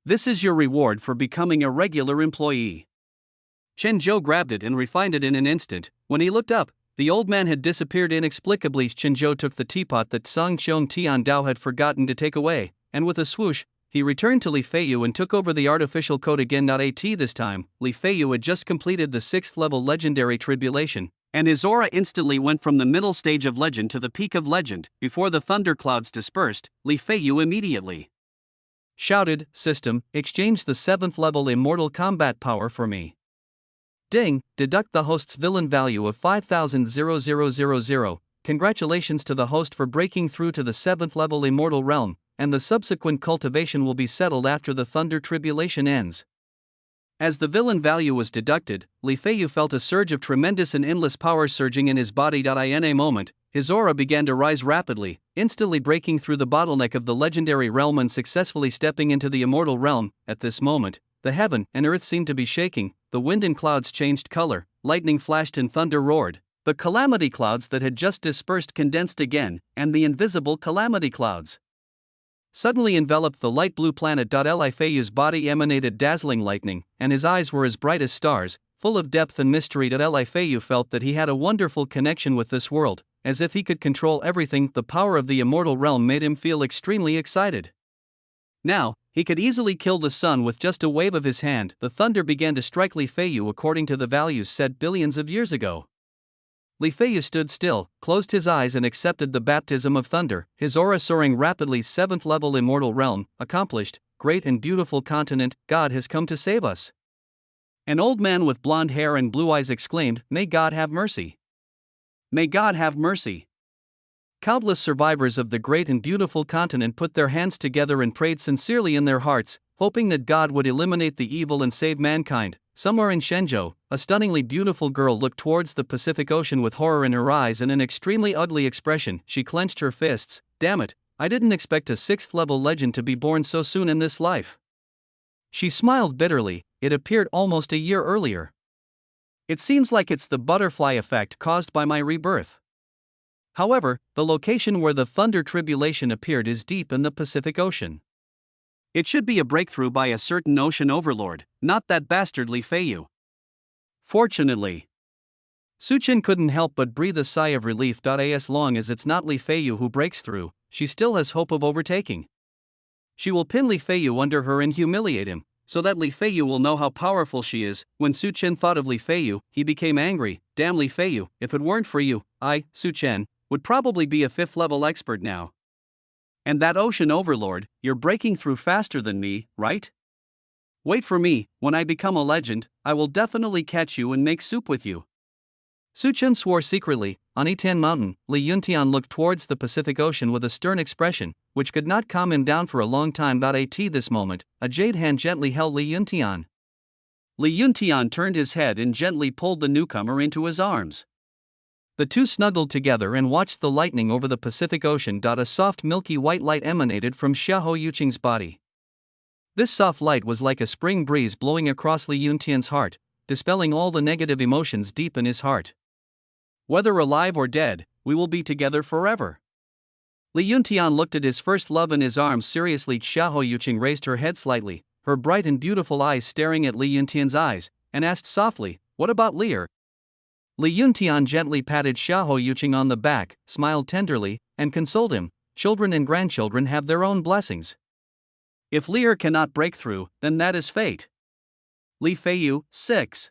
"This is your reward for becoming a regular employee." Chen Zhou grabbed it and refined it in an instant. When he looked up, the old man had disappeared inexplicably. Chen Zhou took the teapot that Song Qiong Tian Dao had forgotten to take away, and with a swoosh, he returned to Li Feiyu and took over the artificial code again. This time, Li Feiyu had just completed the 6th level legendary tribulation, and his aura instantly went from the middle stage of legend to the peak of legend. Before the thunderclouds dispersed, Li Feiyu immediately shouted, "System, exchange the 7th level immortal combat power for me." Ding, deduct the host's villain value of 5,000. Congratulations to the host for breaking through to the 7th level immortal realm, and the subsequent cultivation will be settled after the thunder tribulation ends. As the villain value was deducted, Li Feiyu felt a surge of tremendous and endless power surging in his body. In a moment, his aura began to rise rapidly, instantly breaking through the bottleneck of the legendary realm and successfully stepping into the immortal realm. At this moment, the heaven and earth seemed to be shaking, the wind and clouds changed color, lightning flashed and thunder roared. The calamity clouds that had just dispersed condensed again, and the invisible calamity clouds suddenly enveloped the light blue planet. Li Feiyu's body emanated dazzling lightning, and his eyes were as bright as stars, full of depth and mystery. Li Feiyu felt that he had a wonderful connection with this world, as if he could control everything. The power of the immortal realm made him feel extremely excited. Now, he could easily kill the sun with just a wave of his hand. The thunder began to strike Li Feiyu according to the values set billions of years ago. Li Feiyu stood still, closed his eyes and accepted the baptism of thunder, his aura soaring rapidly. 7th level immortal realm, accomplished, great and beautiful continent, God has come to save us. An old man with blonde hair and blue eyes exclaimed, "May God have mercy. May God have mercy." Countless survivors of the great and beautiful continent put their hands together and prayed sincerely in their hearts, hoping that God would eliminate the evil and save mankind. Somewhere in Shenzhou, a stunningly beautiful girl looked towards the Pacific Ocean with horror in her eyes and an extremely ugly expression. She clenched her fists. Damn it, I didn't expect a 6th level legend to be born so soon in this life. She smiled bitterly, it appeared almost a year earlier. It seems like it's the butterfly effect caused by my rebirth. However, the location where the Thunder Tribulation appeared is deep in the Pacific Ocean. It should be a breakthrough by a certain ocean overlord, not that bastard Li Feiyu. Fortunately, Su Chen couldn't help but breathe a sigh of relief. As long as it's not Li Feiyu who breaks through, she still has hope of overtaking. She will pin Li Feiyu under her and humiliate him, so that Li Feiyu will know how powerful she is. When Su Chen thought of Li Feiyu, he became angry. Damn Li Feiyu, if it weren't for you, I, Su Chen, would probably be a 5th level expert now. And that ocean overlord, you're breaking through faster than me, right? Wait for me, when I become a legend, I will definitely catch you and make soup with you. Su Chen swore secretly. On Yitan Mountain, Li Yuntian looked towards the Pacific Ocean with a stern expression, which could not calm him down for a long time. At this moment, a jade hand gently held Li Yuntian. Li Yuntian turned his head and gently pulled the newcomer into his arms. The two snuggled together and watched the lightning over the Pacific Ocean. A soft milky white light emanated from Xiahou Yuqing's body. This soft light was like a spring breeze blowing across Li Yuntian's heart, dispelling all the negative emotions deep in his heart. Whether alive or dead, we will be together forever. Li Yuntian looked at his first love in his arms seriously. Xiahou Yuqing raised her head slightly, her bright and beautiful eyes staring at Li Yuntian's eyes, and asked softly, "What about Lear?" Li Yuntian gently patted Xiahou Yuqing on the back, smiled tenderly, and consoled him. Children and grandchildren have their own blessings. If Lear cannot break through, then that is fate. Li Feiyu, 6.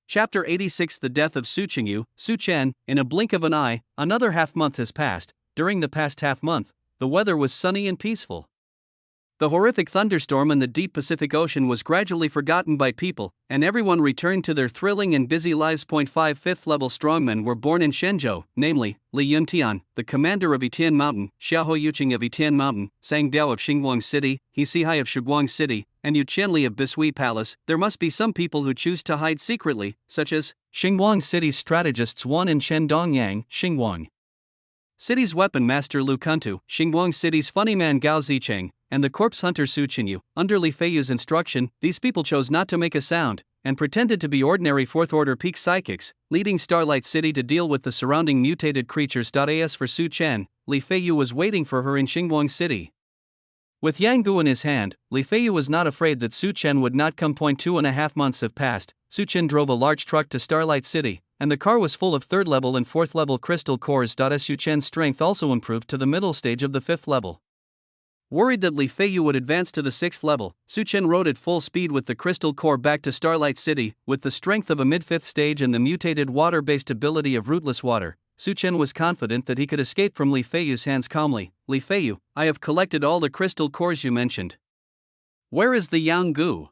Chapter 86. The death of Su Qingyu, Su Chen. In a blink of an eye, another half-month has passed. During the past half-month, the weather was sunny and peaceful. The horrific thunderstorm in the deep Pacific Ocean was gradually forgotten by people, and everyone returned to their thrilling and busy lives. 5 5th-level strongmen were born in Shenzhou, namely, Li Yuntian, the commander of Yitan Mountain, Xiahou Yuqing of Yitan Mountain, Sang Biao of Xinguang City, He Sihai of Shiguang City, and Yu Qianli of Bishui Palace. There must be some people who choose to hide secretly, such as Xinguang City's strategists Wan and Shen Dongyang, Xinguang City's weapon master Lu Kuntu, Xinguang City's funny man Gao Zicheng, and the corpse hunter Su Qingyu. Under Li Feiyu's instruction, these people chose not to make a sound, and pretended to be ordinary 4th-order peak psychics, leading Starlight City to deal with the surrounding mutated creatures. As for Su Chen, Li Feiyu was waiting for her in Xinguang City. With Yanggu in his hand, Li Feiyu was not afraid that Su Chen would not come. 2.5 months have passed. Su Chen drove a large truck to Starlight City, and the car was full of 3rd-level and 4th-level crystal cores. Su Chen's strength also improved to the middle stage of the 5th level. Worried that Li Feiyu would advance to the 6th level, Su Chen rode at full speed with the crystal core back to Starlight City. With the strength of a mid-5th stage and the mutated water-based ability of rootless water, Su Chen was confident that he could escape from Li Feiyu's hands calmly. Li Feiyu, I have collected all the crystal cores you mentioned. Where is the Yanggu?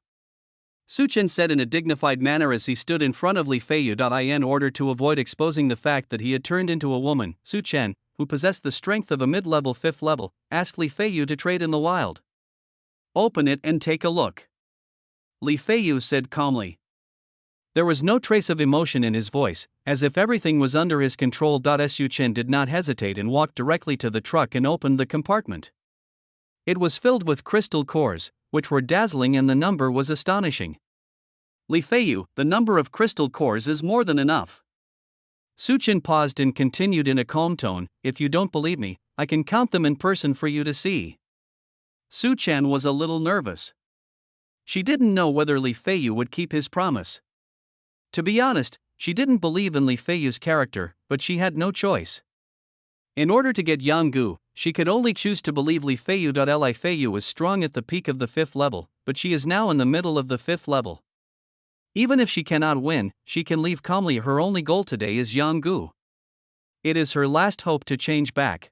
Su Chen said in a dignified manner as he stood in front of Li Feiyu. In order to avoid exposing the fact that he had turned into a woman, Su Chen, who possessed the strength of a mid-level 5th level, asked Li Feiyu to trade in the wild. Open it and take a look. Li Feiyu said calmly. There was no trace of emotion in his voice, as if everything was under his control. Su Chen did not hesitate and walked directly to the truck and opened the compartment. It was filled with crystal cores, which were dazzling, and the number was astonishing. Li Feiyu, the number of crystal cores is more than enough. Su Chen paused and continued in a calm tone, if you don't believe me, I can count them in person for you to see. Su Chen was a little nervous. She didn't know whether Li Feiyu would keep his promise. To be honest, she didn't believe in Li Feiyu's character, but she had no choice. In order to get Yanggu, she could only choose to believe Li Feiyu. Li Feiyu was strong at the peak of the 5th level, but she is now in the middle of the 5th level. Even if she cannot win, she can leave calmly. Her only goal today is Yanggu. It is her last hope to change back.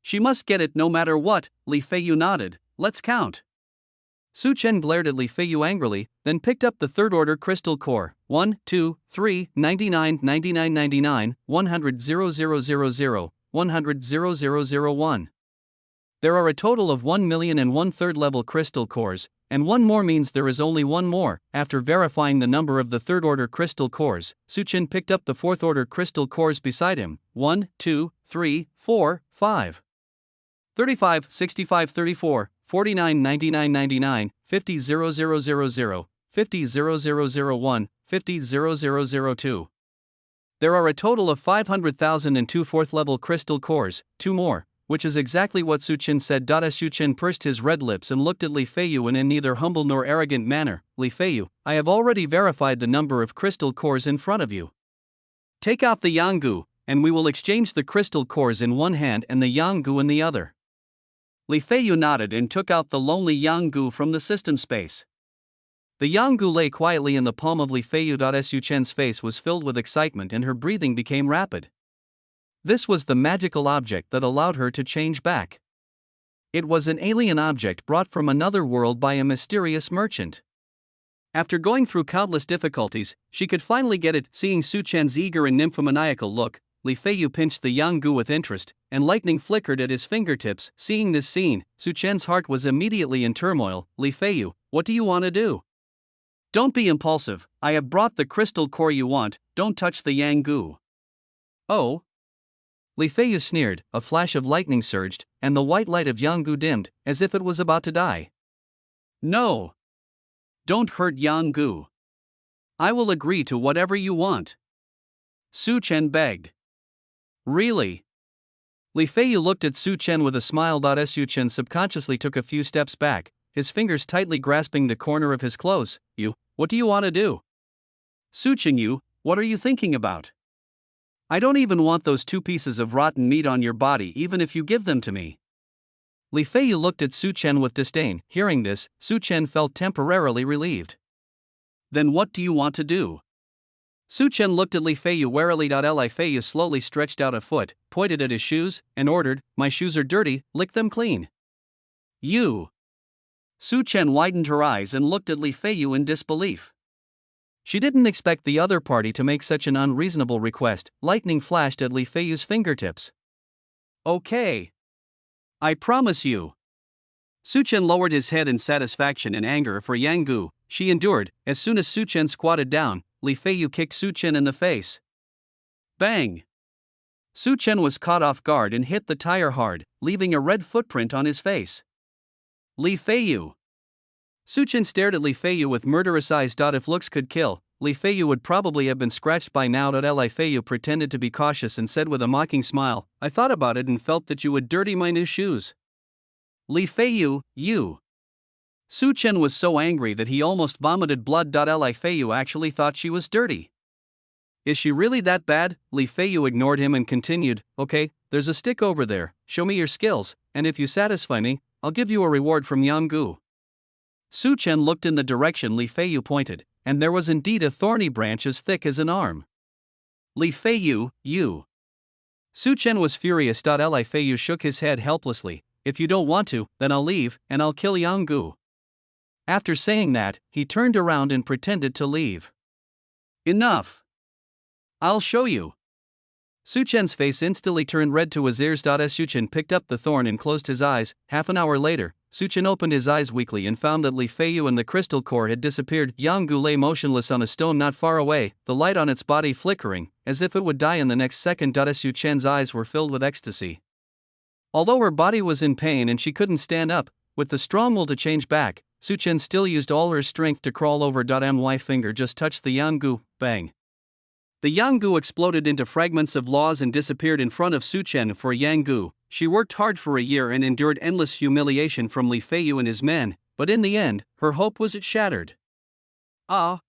She must get it no matter what. Li Feiyu nodded. Let's count. Su Chen glared at Li Feiyu angrily, then picked up the 3rd-order crystal core. 1, 2, 3, 99, 99, 99, 100, 0000, 100, 0001. There are a total of 1,001/3 level crystal cores, and one more means there is only one more. After verifying the number of the third order crystal cores, Su-Chen picked up the fourth order crystal cores beside him. 1, 2, 3, 4, 5. 35, 65, 34, 49, 99, 99, 50, 0000, 50, 0001, 50, 0002. There are a total of 500,002 fourth level crystal cores, two more, which is exactly what Su-Chen said. Su-Chen pursed his red lips and looked at Li Feiyu in neither humble nor arrogant manner. Li Feiyu, I have already verified the number of crystal cores in front of you. Take out the Yanggu, and we will exchange the crystal cores in one hand and the Yanggu in the other. Li Feiyu nodded and took out the lonely Yanggu from the system space. The Yanggu lay quietly in the palm of Li Feiyu. Su-Chen's face was filled with excitement and her breathing became rapid. This was the magical object that allowed her to change back. It was an alien object brought from another world by a mysterious merchant. After going through countless difficulties, she could finally get it. Seeing Su-Chen's eager and nymphomaniacal look, Li Feiyu pinched the Yanggu with interest, and lightning flickered at his fingertips. Seeing this scene, Su-Chen's heart was immediately in turmoil. Li Feiyu, what do you want to do? Don't be impulsive, I have brought the crystal core you want, don't touch the Yanggu. Oh? Li Feiyu sneered, a flash of lightning surged, and the white light of Yanggu dimmed, as if it was about to die. No! Don't hurt Yanggu. I will agree to whatever you want. Su-Chen begged. Really? Li Feiyu looked at Su-Chen with a smile. Su-Chen subconsciously took a few steps back, his fingers tightly grasping the corner of his clothes. What do you want to do? Su-Chen, what are you thinking about? I don't even want those 2 pieces of rotten meat on your body even if you give them to me. Li Feiyu looked at Su-Chen with disdain. Hearing this, Su-Chen felt temporarily relieved. Then what do you want to do? Su-Chen looked at Li Feiyu warily. Li Feiyu slowly stretched out a foot, pointed at his shoes, and ordered, My shoes are dirty, lick them clean. You! Su-Chen widened her eyes and looked at Li Feiyu in disbelief. She didn't expect the other party to make such an unreasonable request. Lightning flashed at Li Feiyu's fingertips. Okay. I promise you. Su-Chen lowered his head in satisfaction and anger for Yanggu. She endured. As soon as Su-Chen squatted down, Li Feiyu kicked Su-Chen in the face. Bang! Su-Chen was caught off guard and hit the tire hard, leaving a red footprint on his face. Li Feiyu! Su-Chen stared at Li Feiyu with murderous eyes. If looks could kill, Li Feiyu would probably have been scratched by now. Li Feiyu pretended to be cautious and said with a mocking smile, I thought about it and felt that you would dirty my new shoes. Li Feiyu, you! Su-Chen was so angry that he almost vomited blood. Li Feiyu actually thought she was dirty. Is she really that bad? Li Feiyu ignored him and continued, Okay, there's a stick over there, show me your skills, and if you satisfy me, I'll give you a reward from Yanggu. Su-Chen looked in the direction Li Feiyu pointed, and there was indeed a thorny branch as thick as an arm. Li Feiyu, you! Su-Chen was furious. Li Feiyu shook his head helplessly, If you don't want to, then I'll leave, and I'll kill Yanggu. After saying that, he turned around and pretended to leave. Enough! I'll show you. Su-Chen's face instantly turned red to his ears. Su-Chen picked up the thorn and closed his eyes. Half an hour later, Su-Chen opened his eyes weakly and found that Li Feiyu and the crystal core had disappeared. Yanggu lay motionless on a stone not far away, the light on its body flickering, as if it would die in the next second. Su-Chen's eyes were filled with ecstasy. Although her body was in pain and she couldn't stand up, with the strong will to change back, Su-Chen still used all her strength to crawl over. My finger just touched the Yanggu. Bang! The Yanggu exploded into fragments of laws and disappeared in front of Su-Chen. For Yanggu, she worked hard for a year and endured endless humiliation from Li Feiyu and his men, but in the end, her hope was shattered. Ah!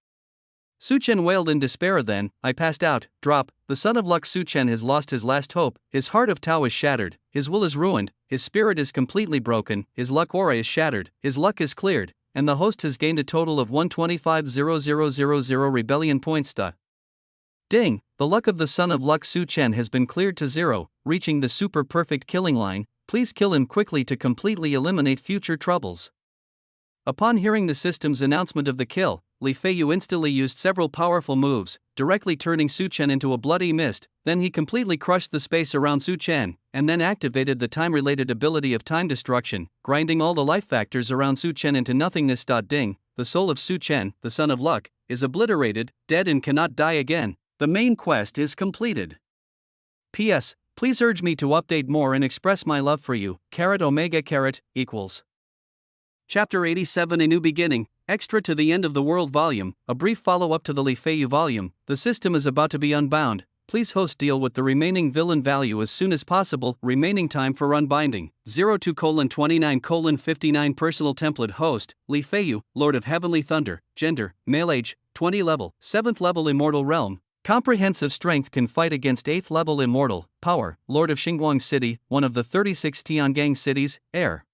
Su-Chen wailed in despair. Then, I passed out. Drop. The son of luck. Su-Chen has lost his last hope, his heart of Tao is shattered, his will is ruined, his spirit is completely broken, his luck aura is shattered, his luck is cleared, and the host has gained a total of 125,000 rebellion points. Ding! The luck of the son of luck Su-Chen has been cleared to 0, reaching the super perfect killing line. Please kill him quickly to completely eliminate future troubles. Upon hearing the system's announcement of the kill, Li Feiyu instantly used several powerful moves, directly turning Su Chen into a bloody mist. Then he completely crushed the space around Su Chen, and then activated the time-related ability of time destruction, grinding all the life factors around Su Chen into nothingness. Ding, the soul of Su Chen, the son of luck, is obliterated, dead and cannot die again. The main quest is completed. P.S. Please urge me to update more and express my love for you. Omega equals. Chapter 87, A New Beginning, extra to the End of the World volume, a brief follow-up to the Li Feiyu volume. The system is about to be unbound. Please host deal with the remaining villain value as soon as possible. Remaining time for unbinding, 02:29:59. Personal template host, Li Feiyu, Lord of Heavenly Thunder, gender, male, age, 20 level, 7th level immortal realm. Comprehensive strength, can fight against 8th level immortal, power, Lord of Xingguang City, one of the 36 Tiangang cities, heir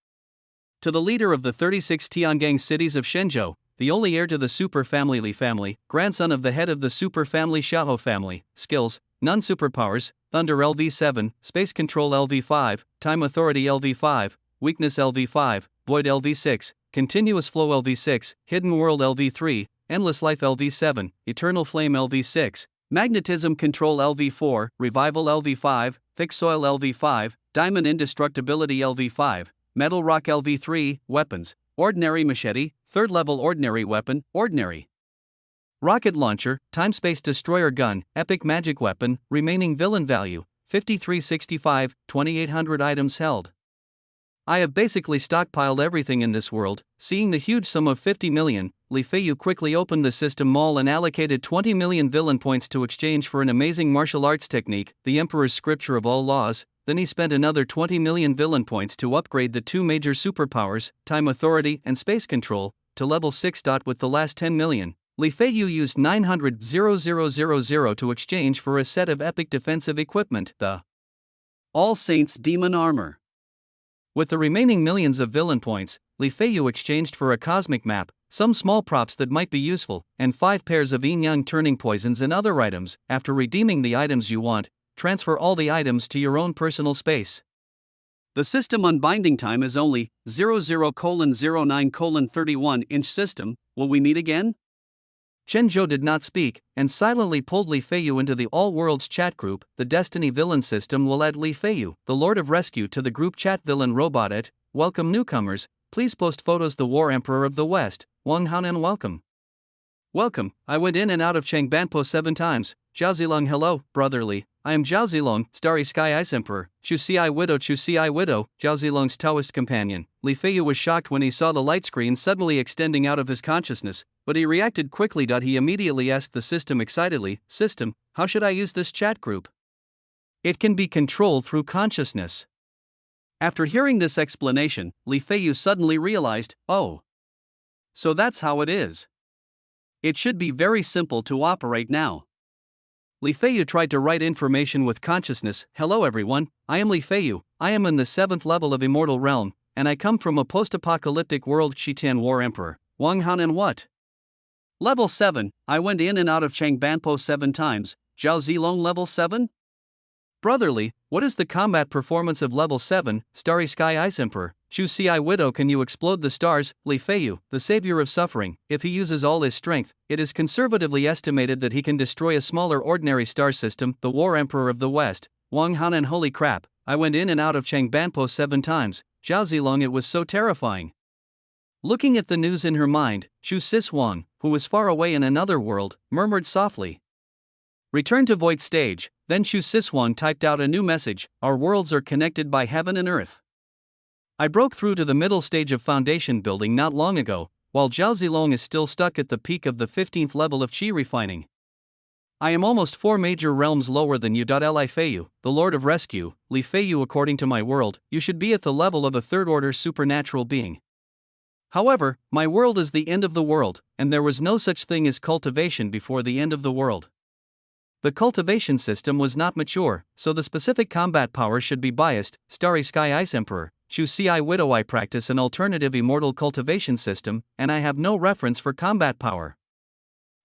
to the leader of the 36 Tiangang cities of Shenzhou, the only heir to the super family Li family, grandson of the head of the super family Xiahou family. Skills, none. Superpowers, Thunder LV7, Space Control LV5, Time Authority LV5, Weakness LV5, Void LV6, Continuous Flow LV6, Hidden World LV3, Endless Life LV7, Eternal Flame LV6, Magnetism Control LV4, Revival LV5, Fixed Soil LV5, Diamond Indestructibility LV5, Metal Rock LV3, Weapons, Ordinary Machete, 3rd level Ordinary Weapon, Ordinary Rocket Launcher, Time-Space Destroyer Gun, Epic Magic Weapon. Remaining villain value, 5365, 2800 items held. I have basically stockpiled everything in this world. Seeing the huge sum of 50 million, Li Feiyu quickly opened the system mall and allocated 20 million villain points to exchange for an amazing martial arts technique, the Emperor's Scripture of All Laws. Then he spent another 20 million villain points to upgrade the two major superpowers, Time Authority and Space Control, to level 6. With the last 10 million, Li Feiyu used 900,000 to exchange for a set of epic defensive equipment, the All Saints Demon Armor. With the remaining millions of villain points, Li Feiyu exchanged for a cosmic map, some small props that might be useful, and 5 pairs of yin-yang turning poisons and other items. After redeeming the items you want, transfer all the items to your own personal space. The system unbinding time is only 00:09:31. System, will we meet again? Chen Zhou did not speak, and silently pulled Li Feiyu into the All Worlds chat group. The Destiny Villain system will add Li Feiyu, the Lord of Rescue, to the group chat. Villain robot at, welcome newcomers, please post photos. The War Emperor of the West, Wang Hanan. Welcome. Welcome, I went in and out of Changbanpo 7 times. Zhao Zilong. Hello, brotherly. I am Zhao Zilong, Starry Sky Ice Emperor, Chu Si Widow, Zhao Zilong's Taoist companion. Li Feiyu was shocked when he saw the light screen suddenly extending out of his consciousness, but he reacted quickly. He immediately asked the system excitedly, System, how should I use this chat group? It can be controlled through consciousness. After hearing this explanation, Li Feiyu suddenly realized, oh, so that's how it is. It should be very simple to operate now. Li Feiyu tried to write information with consciousness. Hello everyone, I am Li Feiyu, I am in the 7th level of Immortal Realm, and I come from a post-apocalyptic world. Qitan War Emperor, Wang Hanan. What? Level 7, I went in and out of Changbanpo 7 times. Zhao Zilong. Level 7? Brotherly, what is the combat performance of level 7, Starry Sky Ice Emperor? Chu Si Widow. Can you explode the stars? Li Feiyu, the savior of suffering, if he uses all his strength, it is conservatively estimated that he can destroy a smaller ordinary star system. The War Emperor of the West, Wang Hanan. Holy crap, I went in and out of Changbanpo 7 times. Zhao Zilong. It was so terrifying. Looking at the news in her mind, Chu Siswang, who was far away in another world, murmured softly, Return to Void Stage. Then Chu Siswang typed out a new message, Our worlds are connected by heaven and earth. I broke through to the middle stage of foundation building not long ago, while Zhao Zilong is still stuck at the peak of the 15th level of Qi refining. I am almost 4 major realms lower than you. Li Feiyu, the Lord of Rescue, Li Feiyu. According to my world, you should be at the level of a 3rd-order supernatural being. However, my world is the end of the world, and there was no such thing as cultivation before the end of the world. The cultivation system was not mature, so the specific combat power should be biased. Starry Sky Ice Emperor, Chu Si Widow. I practice an alternative immortal cultivation system, and I have no reference for combat power.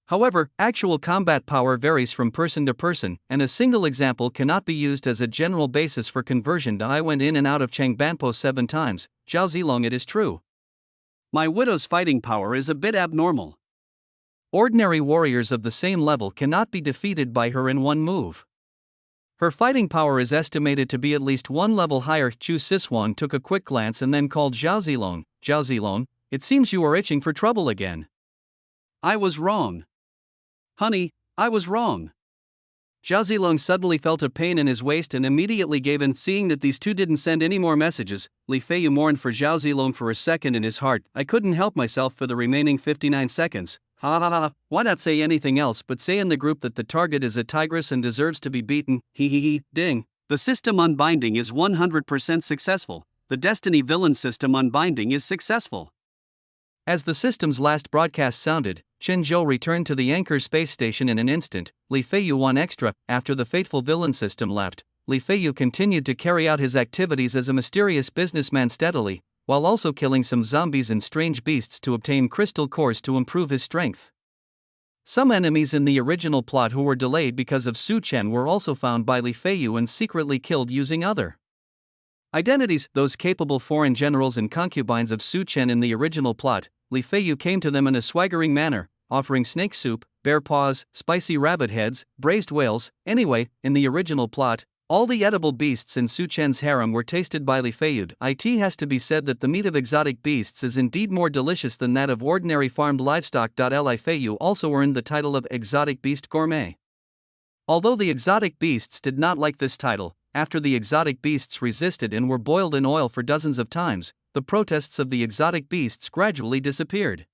However, actual combat power varies from person to person, and a single example cannot be used as a general basis for conversion. I went in and out of Changbanpo 7 times. Zhao Zilong. It is true. My widow's fighting power is a bit abnormal. Ordinary warriors of the same level cannot be defeated by her in one move. Her fighting power is estimated to be at least one level higher. Chu Siswan took a quick glance and then called Zhao Zilong. Zhao Zilong, it seems you are itching for trouble again. I was wrong. Honey, I was wrong. Zhao Zilong suddenly felt a pain in his waist and immediately gave in. Seeing that these two didn't send any more messages, Li Feiyu mourned for Zhao Zilong for a second in his heart. I couldn't help myself for the remaining 59 seconds. Ha ha ha, why not say anything else but say in the group that the target is a tigress and deserves to be beaten, he, ding. The system unbinding is 100% successful. The Destiny Villain system unbinding is successful. As the system's last broadcast sounded, Chen Zhou returned to the Anchor space station in an instant. Li Feiyu won extra. After the fateful villain system left, Li Feiyu continued to carry out his activities as a mysterious businessman steadily, while also killing some zombies and strange beasts to obtain crystal cores to improve his strength. Some enemies in the original plot who were delayed because of Su Chen were also found by Li Feiyu and secretly killed using other identities. Those capable foreign generals and concubines of Su Chen in the original plot, Li Feiyu came to them in a swaggering manner, offering snake soup, bear paws, spicy rabbit heads, braised whales. Anyway, in the original plot, all the edible beasts in Su Chen's harem were tasted by Li Feiyu. It has to be said that the meat of exotic beasts is indeed more delicious than that of ordinary farmed livestock. Li Feiyu also earned the title of Exotic Beast Gourmet. Although the exotic beasts did not like this title, after the exotic beasts resisted and were boiled in oil for dozens of times, the protests of the exotic beasts gradually disappeared.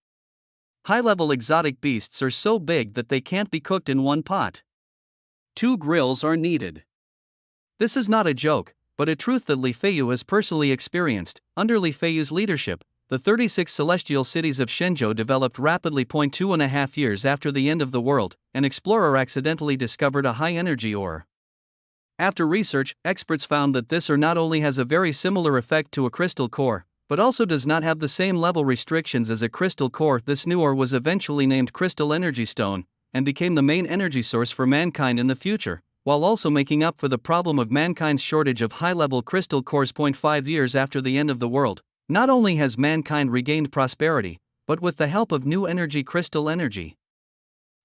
High-level exotic beasts are so big that they can't be cooked in one pot. 2 grills are needed. This is not a joke, but a truth that Li Feiyu has personally experienced. Under Li Feiyu's leadership, the 36 celestial cities of Shenzhou developed rapidly. 2.5 years after the end of the world, an explorer accidentally discovered a high-energy ore. After research, experts found that this ore not only has a very similar effect to a crystal core, but also does not have the same level restrictions as a crystal core. This new ore was eventually named Crystal Energy Stone, and became the main energy source for mankind in the future, while also making up for the problem of mankind's shortage of high-level crystal cores. 5 years after the end of the world, not only has mankind regained prosperity, but with the help of new energy, crystal energy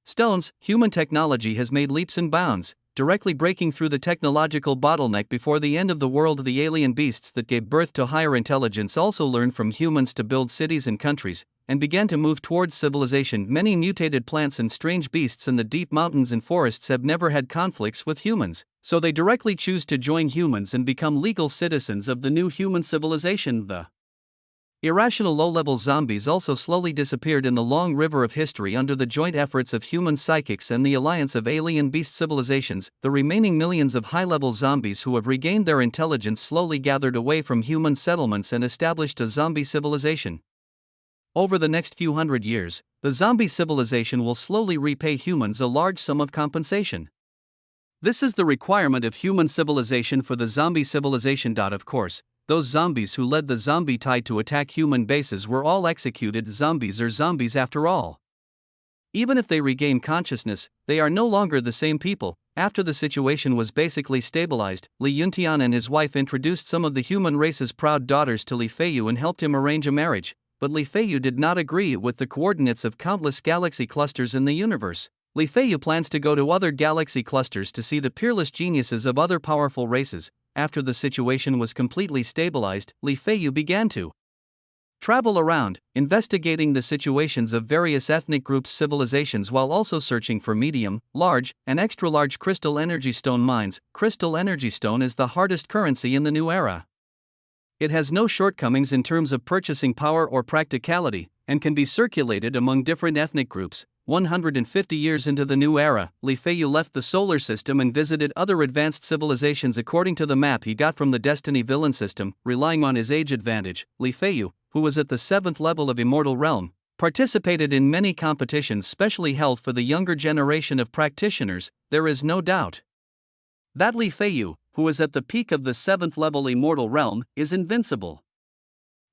stones, human technology has made leaps and bounds, directly breaking through the technological bottleneck before the end of the world. The alien beasts that gave birth to higher intelligence also learned from humans to build cities and countries, and began to move towards civilization. Many mutated plants and strange beasts in the deep mountains and forests have never had conflicts with humans, so they directly choose to join humans and become legal citizens of the new human civilization. The irrational low-level zombies also slowly disappeared in the long river of history under the joint efforts of human psychics and the alliance of alien beast civilizations. The remaining millions of high-level zombies who have regained their intelligence slowly gathered away from human settlements and established a zombie civilization. Over the next few hundred years, the zombie civilization will slowly repay humans a large sum of compensation. This is the requirement of human civilization for the zombie civilization. Of course, those zombies who led the zombie tide to attack human bases were all executed. Zombies are zombies after all. Even if they regain consciousness, they are no longer the same people. After the situation was basically stabilized, Li Yuntian and his wife introduced some of the human race's proud daughters to Li Feiyu and helped him arrange a marriage, but Li Feiyu did not agree with the coordinates of countless galaxy clusters in the universe. Li Feiyu plans to go to other galaxy clusters to see the peerless geniuses of other powerful races. After the situation was completely stabilized, Li Feiyu began to travel around, investigating the situations of various ethnic groups' civilizations while also searching for medium, large, and extra-large crystal energy stone mines. Crystal energy stone is the hardest currency in the new era. It has no shortcomings in terms of purchasing power or practicality, and can be circulated among different ethnic groups. 150 years into the new era, Li Feiyu left the solar system and visited other advanced civilizations according to the map he got from the Destiny Villain system. Relying on his age advantage, Li Feiyu, who was at the 7th level of Immortal Realm, participated in many competitions specially held for the younger generation of practitioners. There is no doubt that Li Feiyu, who is at the peak of the 7th level Immortal Realm, is invincible.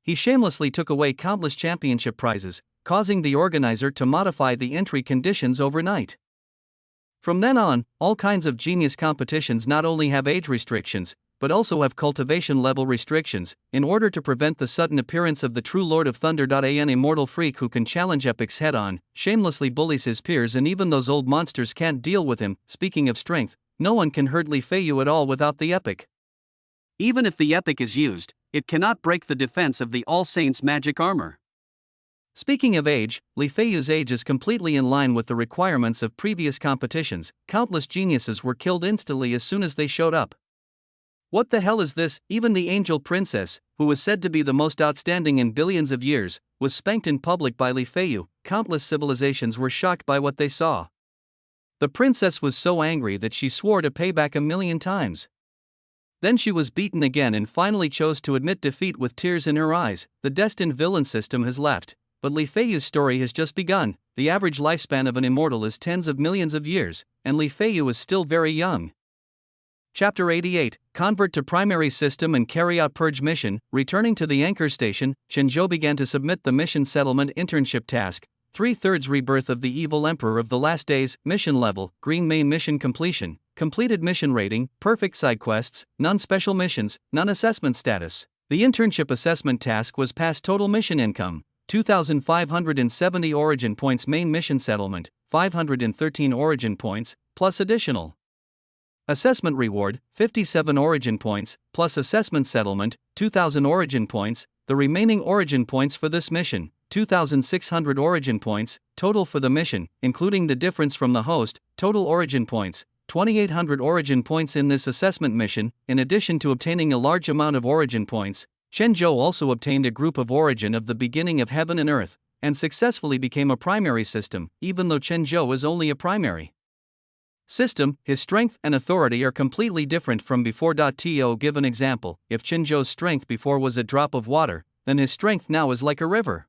He shamelessly took away countless championship prizes, causing the organizer to modify the entry conditions overnight. From then on, all kinds of genius competitions not only have age restrictions, but also have cultivation level restrictions, in order to prevent the sudden appearance of the true Lord of Thunder. An immortal freak who can challenge epics head on, shamelessly bullies his peers, and even those old monsters can't deal with him. Speaking of strength, no one can hurt Li Feiyu at all without the epic. Even if the epic is used, it cannot break the defense of the All Saints' magic armor. Speaking of age, Li Feiyu's age is completely in line with the requirements of previous competitions. Countless geniuses were killed instantly as soon as they showed up. What the hell is this? Even the angel princess, who was said to be the most outstanding in billions of years, was spanked in public by Li Feiyu. Countless civilizations were shocked by what they saw. The princess was so angry that she swore to pay back 1,000,000 times. Then she was beaten again and finally chose to admit defeat with tears in her eyes. The destined villain system has left, but Li Feiyu's story has just begun. The average lifespan of an immortal is tens of millions of years, and Li Feiyu is still very young. Chapter 88, Convert to Primary System and Carry Out Purge Mission. Returning to the anchor station, Chen Zhou began to submit the mission settlement internship task. 3/3 Rebirth of the Evil Emperor of the Last Days. Mission level, green. Main mission completion, completed mission rating, perfect. Side quests, none. Special missions, none. Assessment status. The internship assessment task was passed. Total mission income, 2,570 origin points. Main mission settlement, 513 origin points, plus additional. Assessment reward, 57 origin points, plus assessment settlement, 2,000 origin points. The remaining origin points for this mission, 2,600 origin points, total for the mission, including the difference from the host. Total origin points, 2,800 origin points in this assessment mission. In addition to obtaining a large amount of origin points, Chen Zhou also obtained a group of origin of the beginning of heaven and earth, and successfully became a primary system, even though Chen Zhou is only a primary system. His strength and authority are completely different from before. To give an example, if Chen Zhou's strength before was a drop of water, then his strength now is like a river.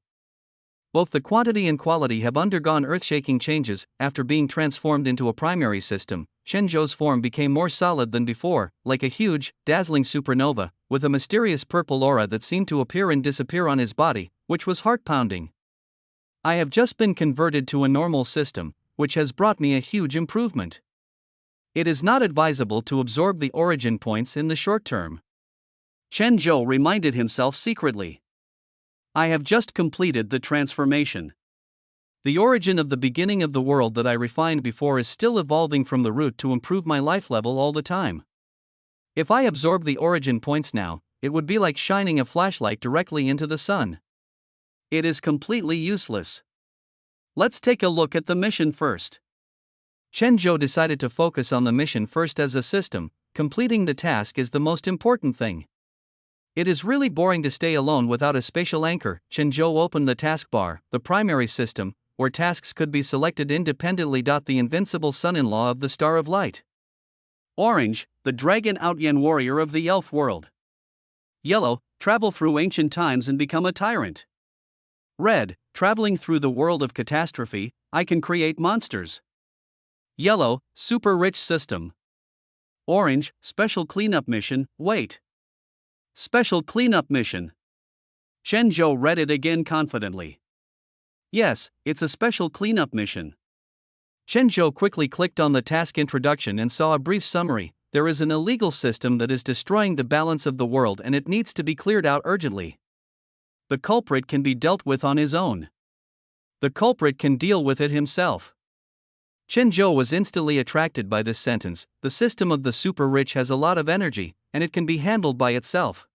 Both the quantity and quality have undergone earth-shaking changes. After being transformed into a primary system, Chen Zhou's form became more solid than before, like a huge, dazzling supernova, with a mysterious purple aura that seemed to appear and disappear on his body, which was heart-pounding. I have just been converted to a normal system, which has brought me a huge improvement. It is not advisable to absorb the origin points in the short term. Chen Zhou reminded himself secretly. I have just completed the transformation. The origin of the beginning of the world that I refined before is still evolving from the root to improve my life level all the time. If I absorb the origin points now, it would be like shining a flashlight directly into the sun. It is completely useless. Let's take a look at the mission first. Chen Zhou decided to focus on the mission first as a system. Completing the task is the most important thing. It is really boring to stay alone without a spatial anchor. Chen Zhou opened the taskbar, the primary system, where tasks could be selected independently. The invincible son-in-law of the Star of Light. Orange, the dragon Outyan warrior of the elf world. Yellow, travel through ancient times and become a tyrant. Red, traveling through the world of catastrophe, I can create monsters. Yellow, super rich system. Orange, special cleanup mission. Wait. Special cleanup mission. Chen Zhou read it again confidently. Yes, it's a special cleanup mission. Chen Zhou quickly clicked on the task introduction and saw a brief summary. There is an illegal system that is destroying the balance of the world and it needs to be cleared out urgently. The culprit can be dealt with on his own. The culprit can deal with it himself. Chen Zhou was instantly attracted by this sentence. The system of the super rich has a lot of energy, and it can be handled by itself.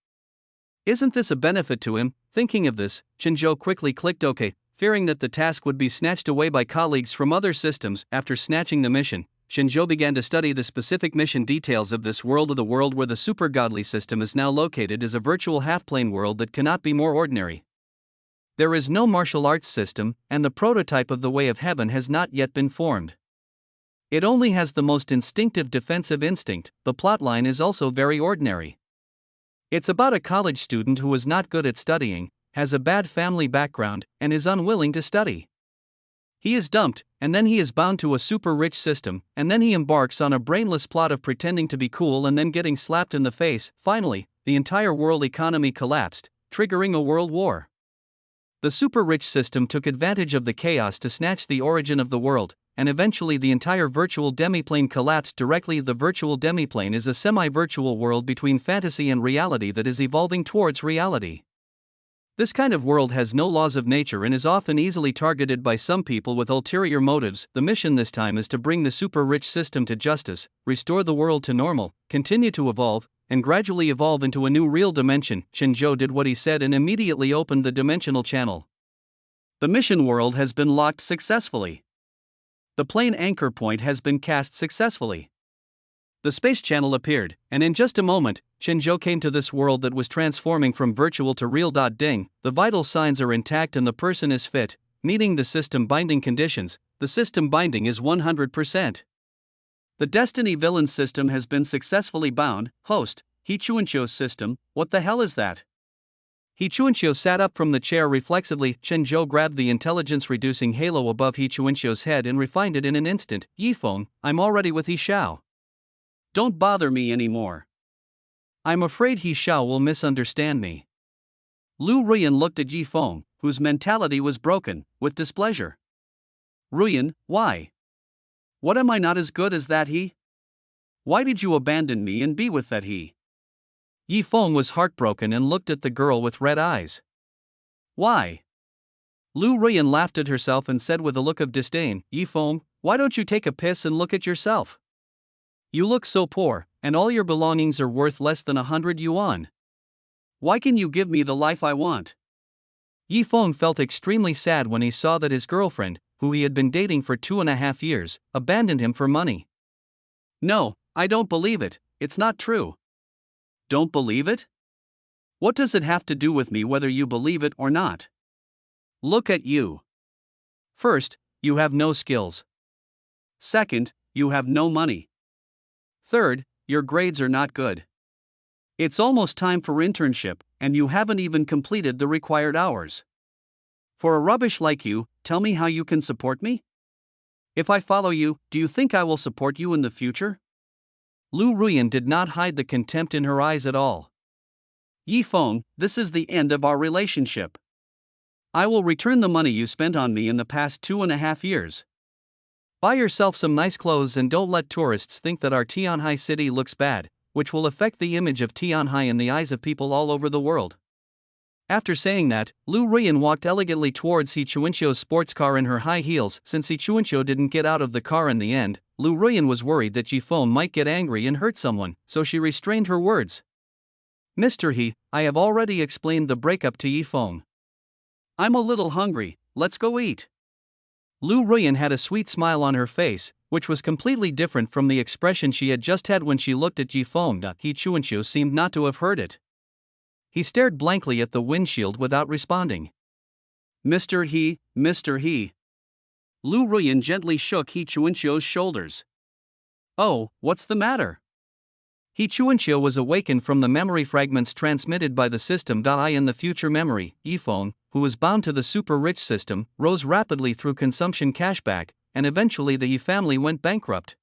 Isn't this a benefit to him? Thinking of this, Chen Zhou quickly clicked OK, fearing that the task would be snatched away by colleagues from other systems. After snatching the mission, Chen Zhou began to study the specific mission details of this world. The world where the super godly system is now located is a virtual half-plane world that cannot be more ordinary. There is no martial arts system, and the prototype of the Way of Heaven has not yet been formed. It only has the most instinctive defensive instinct. The plotline is also very ordinary. It's about a college student who is not good at studying, has a bad family background, and is unwilling to study. He is dumped, and then he is bound to a super rich system, and then he embarks on a brainless plot of pretending to be cool and then getting slapped in the face. Finally, the entire world economy collapsed, triggering a world war. The super rich system took advantage of the chaos to snatch the origin of the world. and eventually the entire virtual demiplane collapsed directly. The virtual demiplane is a semi-virtual world between fantasy and reality that is evolving towards reality. This kind of world has no laws of nature and is often easily targeted by some people with ulterior motives. The mission this time is to bring the super-rich system to justice, restore the world to normal, continue to evolve, and gradually evolve into a new real dimension. Shinjo did what he said and immediately opened the dimensional channel. The mission world has been locked successfully. The plane anchor point has been cast successfully. The space channel appeared, and in just a moment, Shinjo came to this world that was transforming from virtual to real. Ding, the vital signs are intact and the person is fit, meeting the system binding conditions. The system binding is 100%. The Destiny Villain system has been successfully bound. Host, Hichuincho's system, what the hell is that? Hichuincho sat up from the chair reflexively. Shinjo grabbed the intelligence-reducing halo above Hichuincho's head and refined it in an instant. Yifeng, I'm already with He Xiao. Don't bother me anymore. I'm afraid He Xiao will misunderstand me. Lu Ruyan looked at Yifeng, whose mentality was broken, with displeasure. Ruyan, why? What am I not as good as that he? Why did you abandon me and be with that he? Yifeng was heartbroken and looked at the girl with red eyes. Why? Lu Ruyan laughed at herself and said with a look of disdain, Yifeng, why don't you take a piss and look at yourself? You look so poor, and all your belongings are worth less than 100 yuan. Why can you give me the life I want? Yifeng felt extremely sad when he saw that his girlfriend, who he had been dating for 2.5 years, abandoned him for money. No, I don't believe it, it's not true. Don't believe it? What does it have to do with me whether you believe it or not? Look at you. First, you have no skills. Second, you have no money. Third, your grades are not good. It's almost time for internship, and you haven't even completed the required hours. For a rubbish like you, tell me how you can support me? If I follow you, do you think I will support you in the future? Lu Ruyan did not hide the contempt in her eyes at all. Yifeng, this is the end of our relationship. I will return the money you spent on me in the past 2.5 years. Buy yourself some nice clothes and don't let tourists think that our Tianhai city looks bad, which will affect the image of Tianhai in the eyes of people all over the world. After saying that, Lu Ruyan walked elegantly towards Hichuincho's sports car in her high heels. Since Hichuincho didn't get out of the car in the end, Lu Ruyan was worried that Yifeng might get angry and hurt someone, so she restrained her words. Mr. He, I have already explained the breakup to Yifeng. I'm a little hungry, let's go eat. Lu Ruyan had a sweet smile on her face, which was completely different from the expression she had just had when she looked at Yifeng. Hichuincho seemed not to have heard it. He stared blankly at the windshield without responding. Mr. He. Lu Ruyan gently shook Hichuincho's shoulders. Oh, what's the matter? Hichuincho was awakened from the memory fragments transmitted by the system. In the future memory, Yifeng, who was bound to the super-rich system, rose rapidly through consumption cashback, and eventually the Yi family went bankrupt.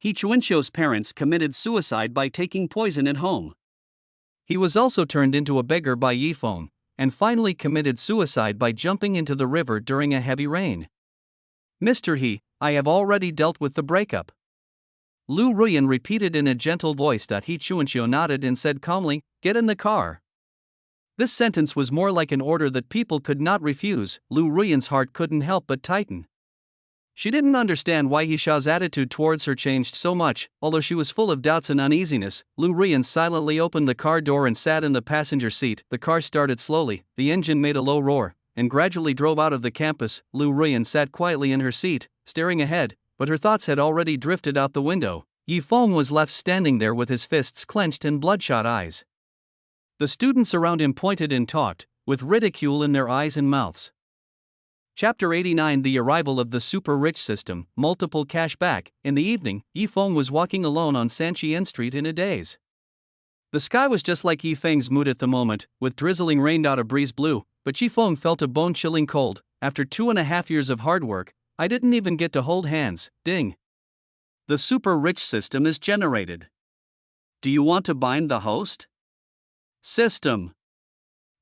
Hichuincho's parents committed suicide by taking poison at home. He was also turned into a beggar by Yifeng, and finally committed suicide by jumping into the river during a heavy rain. Mr. He, I have already dealt with the breakup. Lu Ruyan repeated in a gentle voice. Hichuincho nodded and said calmly, get in the car. This sentence was more like an order that people could not refuse. Lu Ruyan's heart couldn't help but tighten. She didn't understand why He Xiao's attitude towards her changed so much. Although she was full of doubts and uneasiness, Lu Ruyan silently opened the car door and sat in the passenger seat. The car started slowly, the engine made a low roar, and gradually drove out of the campus. Lu Ruyan sat quietly in her seat, staring ahead, but her thoughts had already drifted out the window. Yifeng was left standing there with his fists clenched and bloodshot eyes. The students around him pointed and talked, with ridicule in their eyes and mouths. Chapter 89: The Arrival of the Super-Rich System, Multiple Cashback. In the evening, Yifeng was walking alone on Sanqian Street in a daze. The sky was just like Yifeng's mood at the moment, with drizzling rain. A breeze blew, but Yifeng felt a bone-chilling cold. After 2.5 years of hard work, I didn't even get to hold hands. Ding. The super-rich system is generated. Do you want to bind the host? System.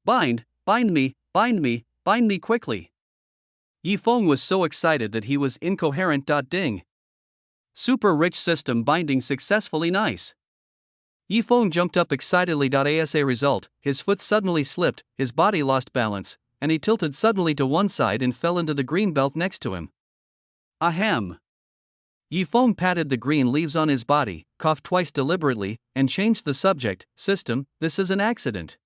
Bind me quickly. Yifeng was so excited that he was incoherent. Ding. Super rich system binding successfully. Nice. Yifeng jumped up excitedly. As a result, his foot suddenly slipped, his body lost balance, and he tilted suddenly to one side and fell into the green belt next to him. Ahem. Yifeng patted the green leaves on his body, coughed twice deliberately, and changed the subject. System, this is an accident.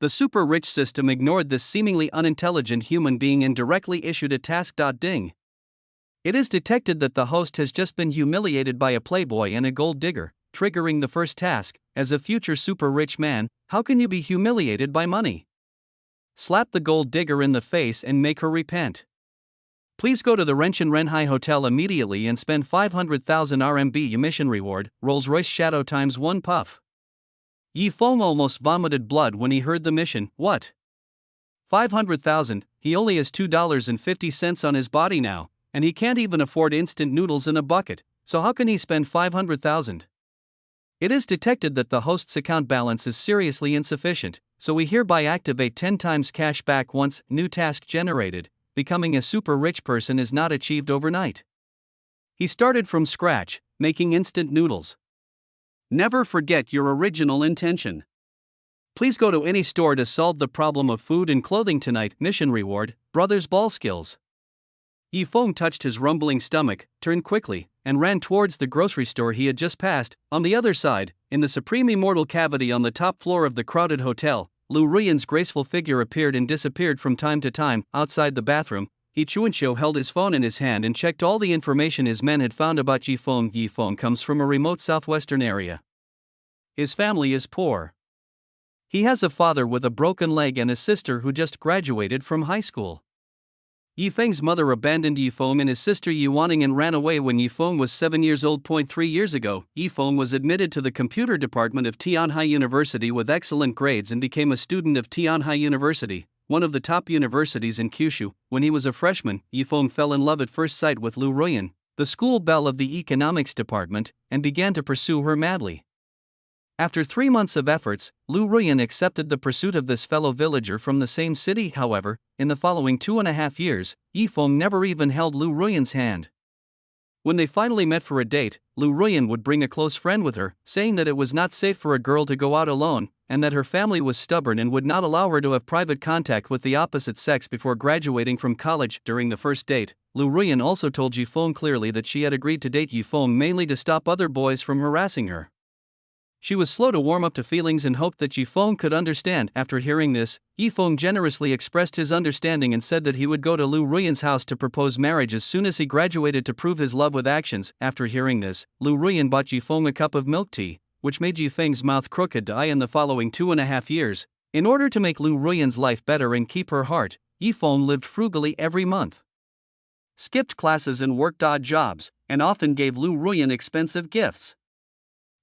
The super rich system ignored this seemingly unintelligent human being and directly issued a task. Ding. It is detected that the host has just been humiliated by a playboy and a gold digger, triggering the first task. As a future super rich man, how can you be humiliated by money? Slap the gold digger in the face and make her repent. Please go to the Renshin Renhai Hotel immediately and spend 500,000 RMB mission reward, Rolls-Royce Shadow times 1 puff. Yifeng almost vomited blood when he heard the mission. What? 500,000, he only has $2.50 on his body now, and he can't even afford instant noodles in a bucket, so how can he spend 500,000? It is detected that the host's account balance is seriously insufficient, so we hereby activate 10 times cash back once new task generated. Becoming a super rich person is not achieved overnight. He started from scratch, making instant noodles. Never forget your original intention. Please go to any store to solve the problem of food and clothing tonight. Mission reward, Brothers Ball Skills. Yifeng touched his rumbling stomach, turned quickly, and ran towards the grocery store he had just passed. On the other side, in the supreme immortal cavity on the top floor of the crowded hotel, Lu Ruyan's graceful figure appeared and disappeared from time to time. Outside the bathroom, He Chuanqiu held his phone in his hand and checked all the information his men had found about Yifeng. Yifeng comes from a remote southwestern area. His family is poor. He has a father with a broken leg and a sister who just graduated from high school. Yifeng's mother abandoned Yifeng and his sister Yuaning and ran away when Yifeng was 7 years old. 3 years ago, Yifeng was admitted to the computer department of Tianhai University with excellent grades and became a student of Tianhai University, one of the top universities in Kyushu. When he was a freshman, Yifeng fell in love at first sight with Lu Ruyan, the school belle of the economics department, and began to pursue her madly. After 3 months of efforts, Lu Ruyan accepted the pursuit of this fellow villager from the same city. However, in the following 2.5 years, Yifeng never even held Lu Ruyan's hand. When they finally met for a date, Lu Ruyan would bring a close friend with her, saying that it was not safe for a girl to go out alone, and that her family was stubborn and would not allow her to have private contact with the opposite sex before graduating from college. During the first date, Lu Ruyan also told Yifeng clearly that she had agreed to date Yifeng mainly to stop other boys from harassing her. She was slow to warm up to feelings and hoped that Yifeng could understand. After hearing this, Yifeng generously expressed his understanding and said that he would go to Lu Ruyan's house to propose marriage as soon as he graduated to prove his love with actions. After hearing this, Lu Ruyan bought Yifeng a cup of milk tea, which made Yifeng's mouth crooked. In the following 2.5 years, in order to make Lu Ruyan's life better and keep her heart, Yifeng lived frugally every month, skipped classes and worked odd jobs, and often gave Lu Ruyan expensive gifts.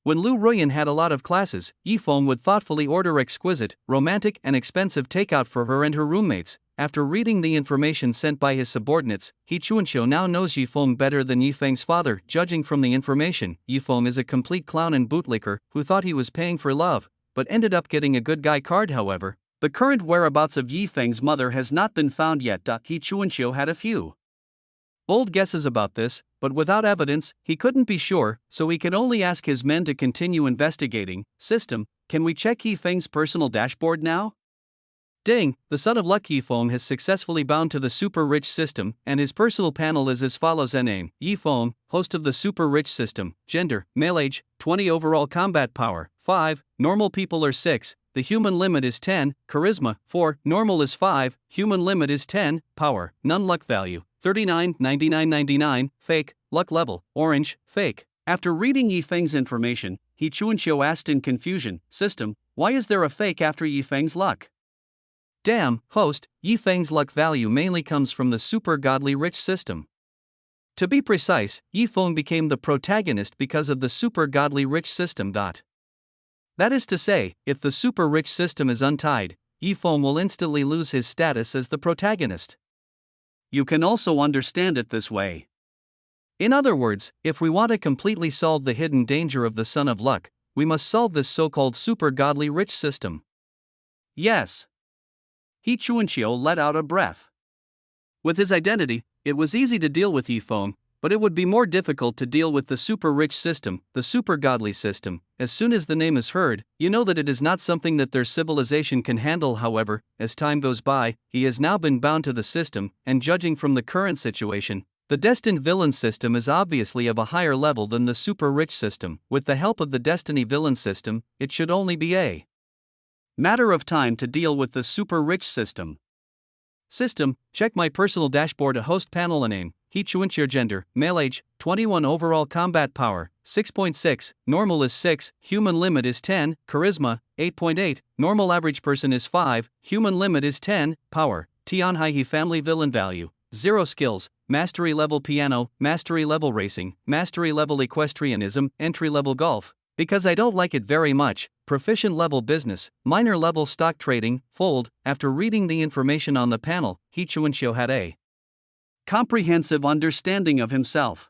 When Lu Ruyan had a lot of classes, Yifeng would thoughtfully order exquisite, romantic, and expensive takeout for her and her roommates. After reading the information sent by his subordinates, He Chuanqiu now knows Yifeng better than Yifeng's father. Judging from the information, Yifeng is a complete clown and bootlicker who thought he was paying for love, but ended up getting a good guy card. However, the current whereabouts of Yifeng's mother has not been found yet. He Chuanqiu had a few bold guesses about this, but without evidence, he couldn't be sure, so he could only ask his men to continue investigating. System, can we check Yifeng's personal dashboard now? Ding, the son of luck Yifeng has successfully bound to the super rich system, and his personal panel is as follows. Name, Yifeng, host of the super rich system. Gender, male. Age, 20. Overall combat power, 5, normal people are 6, the human limit is 10, charisma, 4, normal is 5, human limit is 10, power, none. Luck value, 39, 99, 99, fake, luck level, orange, fake. After reading Yifeng's information, He Chuanqiu asked in confusion, System, why is there a fake after Yifeng's luck? Damn, host, Yifeng's luck value mainly comes from the super godly rich system. To be precise, Yifeng became the protagonist because of the super godly rich system. That is to say, if the super rich system is untied, Yifeng will instantly lose his status as the protagonist. You can also understand it this way. In other words, if we want to completely solve the hidden danger of the son of luck, we must solve this so-called super godly rich system. Yes. He Chuanqiu let out a breath. With his identity, it was easy to deal with Yifeng, but it would be more difficult to deal with the super-rich system, the super-godly system. As soon as the name is heard, you know that it is not something that their civilization can handle. However, as time goes by, he has now been bound to the system, and judging from the current situation, the destined villain system is obviously of a higher level than the super-rich system. With the help of the destiny villain system, it should only be a matter of time to deal with the super-rich system. System, check my personal dashboard. A host panel. A name, He Chuanqiu. Gender, male. Age, 21. Overall combat power, 6.6, normal is 6, human limit is 10, charisma, 8.8, normal. Average person is 5, human limit is 10, power, Tianhai. He family. Villain value, 0. Skills, mastery level piano, mastery level racing, mastery level equestrianism, entry level golf, because I don't like it very much, proficient level business, minor level stock trading, fold. After reading the information on the panel, He Chuanqiu had a comprehensive understanding of himself.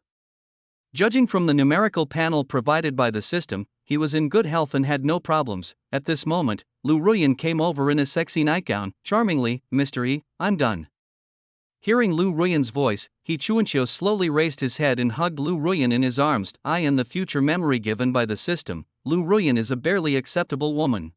Judging from the numerical panel provided by the system, he was in good health and had no problems. At this moment, Lu Ruyan came over in a sexy nightgown. Charmingly, Mr. E, I'm done. Hearing Lu Ruyan's voice, He Chuanqiu slowly raised his head and hugged Lu Ruyan in his arms. I and the future memory given by the system, Lu Ruyan is a barely acceptable woman.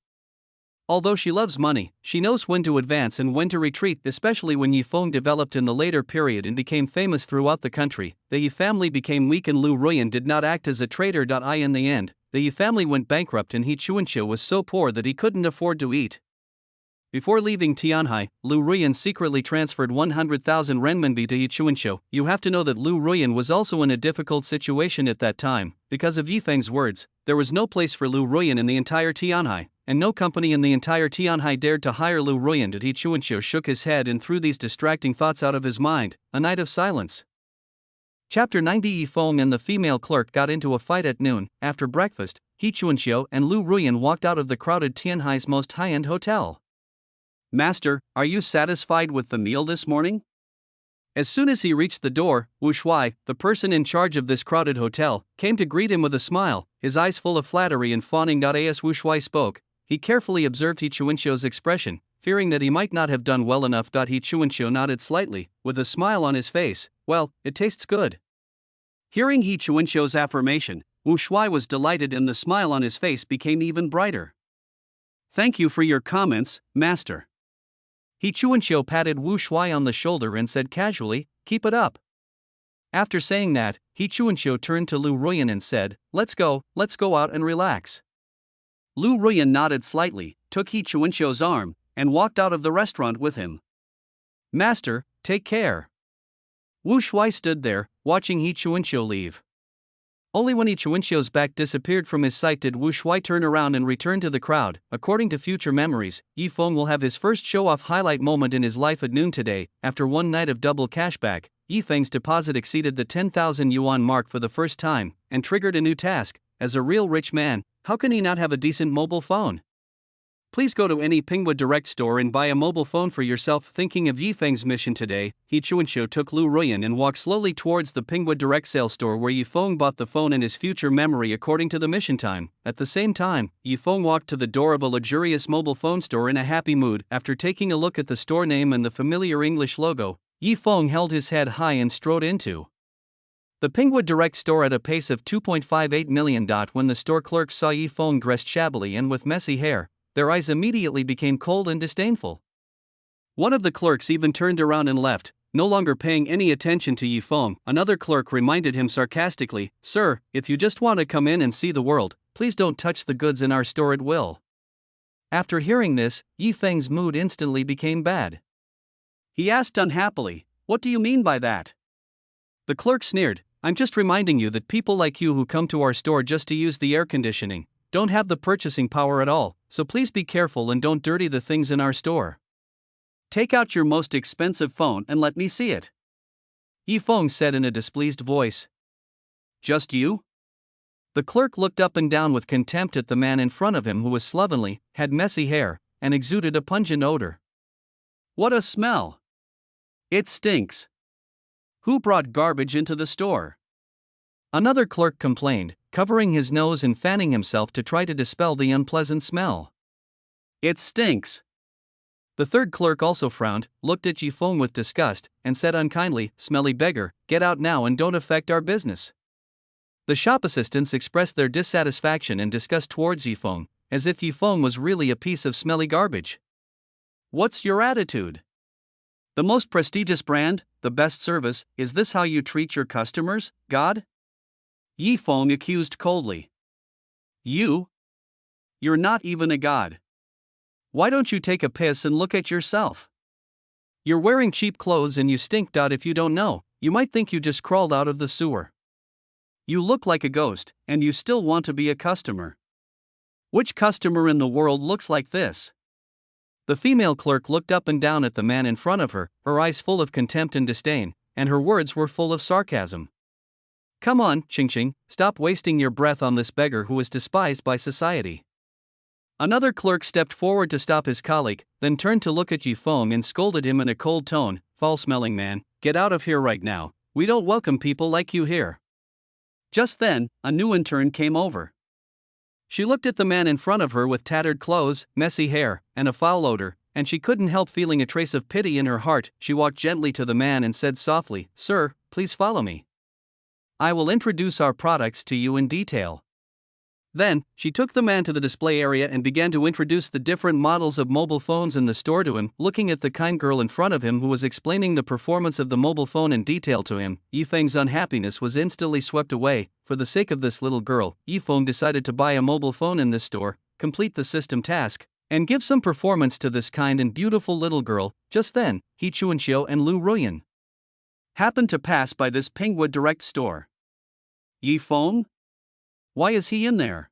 Although she loves money, she knows when to advance and when to retreat, especially when Yifeng developed in the later period and became famous throughout the country. The Yi family became weak and Lu Ruyan did not act as a traitor. In the end, the Yi family went bankrupt and He Chuanqiu was so poor that he couldn't afford to eat. Before leaving Tianhai, Lu Ruyan secretly transferred 100,000 renminbi to He Chuanqiu. You have to know that Lu Ruyan was also in a difficult situation at that time. Because of Yifeng's words, there was no place for Lu Ruyan in the entire Tianhai, and no company in the entire Tianhai dared to hire Lu Ruyan. He Chuanqiu shook his head and threw these distracting thoughts out of his mind. A night of silence. Chapter 90. Yifeng and the female clerk got into a fight at noon. After breakfast, He Chuanqiu and Lu Ruyan walked out of the crowded Tianhai's most high-end hotel. Master, are you satisfied with the meal this morning? As soon as he reached the door, Wu Shuai, the person in charge of this crowded hotel, came to greet him with a smile, his eyes full of flattery and fawning. As Wu Shuai spoke, he carefully observed He Chuanqiu's expression, fearing that he might not have done well enough. He Chuanqiu nodded slightly, with a smile on his face. Well, it tastes good. Hearing He Chuanqiu's affirmation, Wu Shuai was delighted and the smile on his face became even brighter. Thank you for your comments, Master. He Chuanqiu patted Wu Shuai on the shoulder and said casually, keep it up. After saying that, He Chuanqiu turned to Lu Ruyan and said, let's go out and relax. Lu Ruyan nodded slightly, took He Chuanqiu's arm, and walked out of the restaurant with him. Master, take care. Wu Shuai stood there, watching He Chuanqiu leave. Only when He Chuanqiu's back disappeared from his sight did Wu Shuai turn around and return to the crowd. According to future memories, Yifeng will have his first show-off highlight moment in his life at noon today. After one night of double cashback, Yifeng's deposit exceeded the 10,000 yuan mark for the first time, and triggered a new task. As a real rich man, how can he not have a decent mobile phone? Please go to any Pingwa Direct store and buy a mobile phone for yourself. Thinking of Yifeng's mission today, He Chuanqiu took Lu Ruyan and walked slowly towards the Pingwa Direct sales store where Yifeng bought the phone in his future memory according to the mission time. At the same time, Yifeng walked to the door of a luxurious mobile phone store in a happy mood. After taking a look at the store name and the familiar English logo, Yifeng held his head high and strode into the Pingwa Direct store at a pace of 2.58 million. When the store clerks saw Yifeng dressed shabbily and with messy hair, their eyes immediately became cold and disdainful. One of the clerks even turned around and left, no longer paying any attention to Yifeng. Another clerk reminded him sarcastically, Sir, if you just want to come in and see the world, please don't touch the goods in our store at will. After hearing this, Yifeng's mood instantly became bad. He asked unhappily, What do you mean by that? The clerk sneered, I'm just reminding you that people like you who come to our store just to use the air conditioning don't have the purchasing power at all, so please be careful and don't dirty the things in our store. Take out your most expensive phone and let me see it. Yifeng said in a displeased voice. Just you? The clerk looked up and down with contempt at the man in front of him who was slovenly, had messy hair, and exuded a pungent odor. What a smell! It stinks. Who brought garbage into the store? Another clerk complained, covering his nose and fanning himself to try to dispel the unpleasant smell. It stinks. The third clerk also frowned, looked at Yifeng with disgust, and said unkindly, "Smelly beggar, get out now and don't affect our business." The shop assistants expressed their dissatisfaction and disgust towards Yifeng, as if Yifeng was really a piece of smelly garbage. What's your attitude? The most prestigious brand, the best service, is this how you treat your customers, God? Yifeng accused coldly. You're not even a god. Why don't you take a piss and look at yourself? You're wearing cheap clothes and you stink. If you don't know, you might think you just crawled out of the sewer. You look like a ghost, and you still want to be a customer. Which customer in the world looks like this? The female clerk looked up and down at the man in front of her, her eyes full of contempt and disdain, and her words were full of sarcasm. Come on, Ching, stop wasting your breath on this beggar who is despised by society. Another clerk stepped forward to stop his colleague, then turned to look at Yifeng and scolded him in a cold tone, "Foul-smelling man, get out of here right now, we don't welcome people like you here." Just then, a new intern came over. She looked at the man in front of her with tattered clothes, messy hair, and a foul odor, and she couldn't help feeling a trace of pity in her heart. She walked gently to the man and said softly, "Sir, please follow me. I will introduce our products to you in detail." Then, she took the man to the display area and began to introduce the different models of mobile phones in the store to him. Looking at the kind girl in front of him who was explaining the performance of the mobile phone in detail to him, Yifeng's unhappiness was instantly swept away. For the sake of this little girl, Yifeng decided to buy a mobile phone in this store, complete the system task, and give some performance to this kind and beautiful little girl. Just then, He Chuanqiu and Lu Ruyan happened to pass by this Pingwood Direct store. Yifeng? Why is he in there?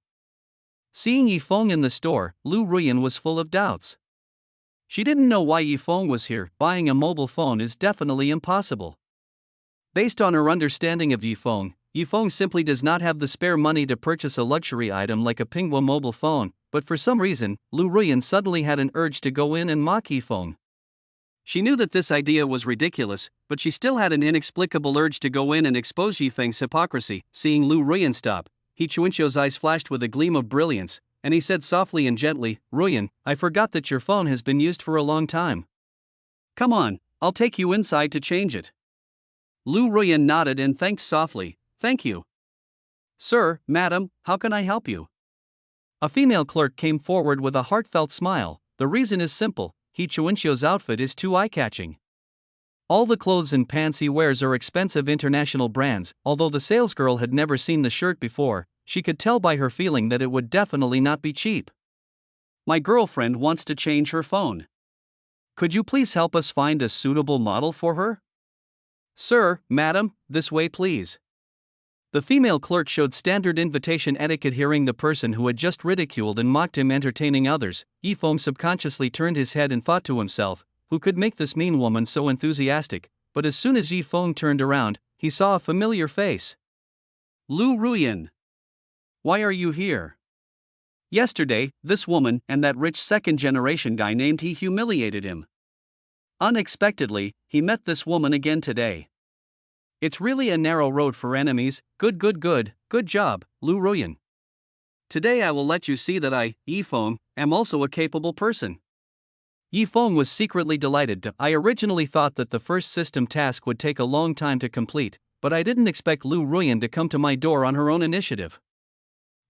Seeing Yifeng in the store, Lu Ruyan was full of doubts. She didn't know why Yifeng was here. Buying a mobile phone is definitely impossible. Based on her understanding of Yifeng simply does not have the spare money to purchase a luxury item like a Pingwo mobile phone, but for some reason, Lu Ruyan suddenly had an urge to go in and mock Yifeng. She knew that this idea was ridiculous, but she still had an inexplicable urge to go in and expose Yifeng's hypocrisy. Seeing Lu Ruyan stop, He Chuanqiu's eyes flashed with a gleam of brilliance, and he said softly and gently, "Ruyan, I forgot that your phone has been used for a long time. Come on, I'll take you inside to change it." Lu Ruyan nodded and thanked softly, "Thank you. Sir, madam, how can I help you?" A female clerk came forward with a heartfelt smile. The reason is simple, He Chuanqiu's outfit is too eye-catching. All the clothes and pants he wears are expensive international brands. Although the salesgirl had never seen the shirt before, she could tell by her feeling that it would definitely not be cheap. "My girlfriend wants to change her phone. Could you please help us find a suitable model for her?" "Sir, madam, this way please." The female clerk showed standard invitation etiquette. Hearing the person who had just ridiculed and mocked him entertaining others, Yifeng subconsciously turned his head and thought to himself, who could make this mean woman so enthusiastic? But as soon as Yifeng turned around, he saw a familiar face. "Lu Ruyan. Why are you here? Yesterday, this woman and that rich second-generation guy named He humiliated him. Unexpectedly, he met this woman again today. It's really a narrow road for enemies. Good job, Lu Ruyan. Today I will let you see that I, Yifeng, am also a capable person." Yifeng was secretly delighted. "I originally thought that the first system task would take a long time to complete, but I didn't expect Lu Ruyan to come to my door on her own initiative.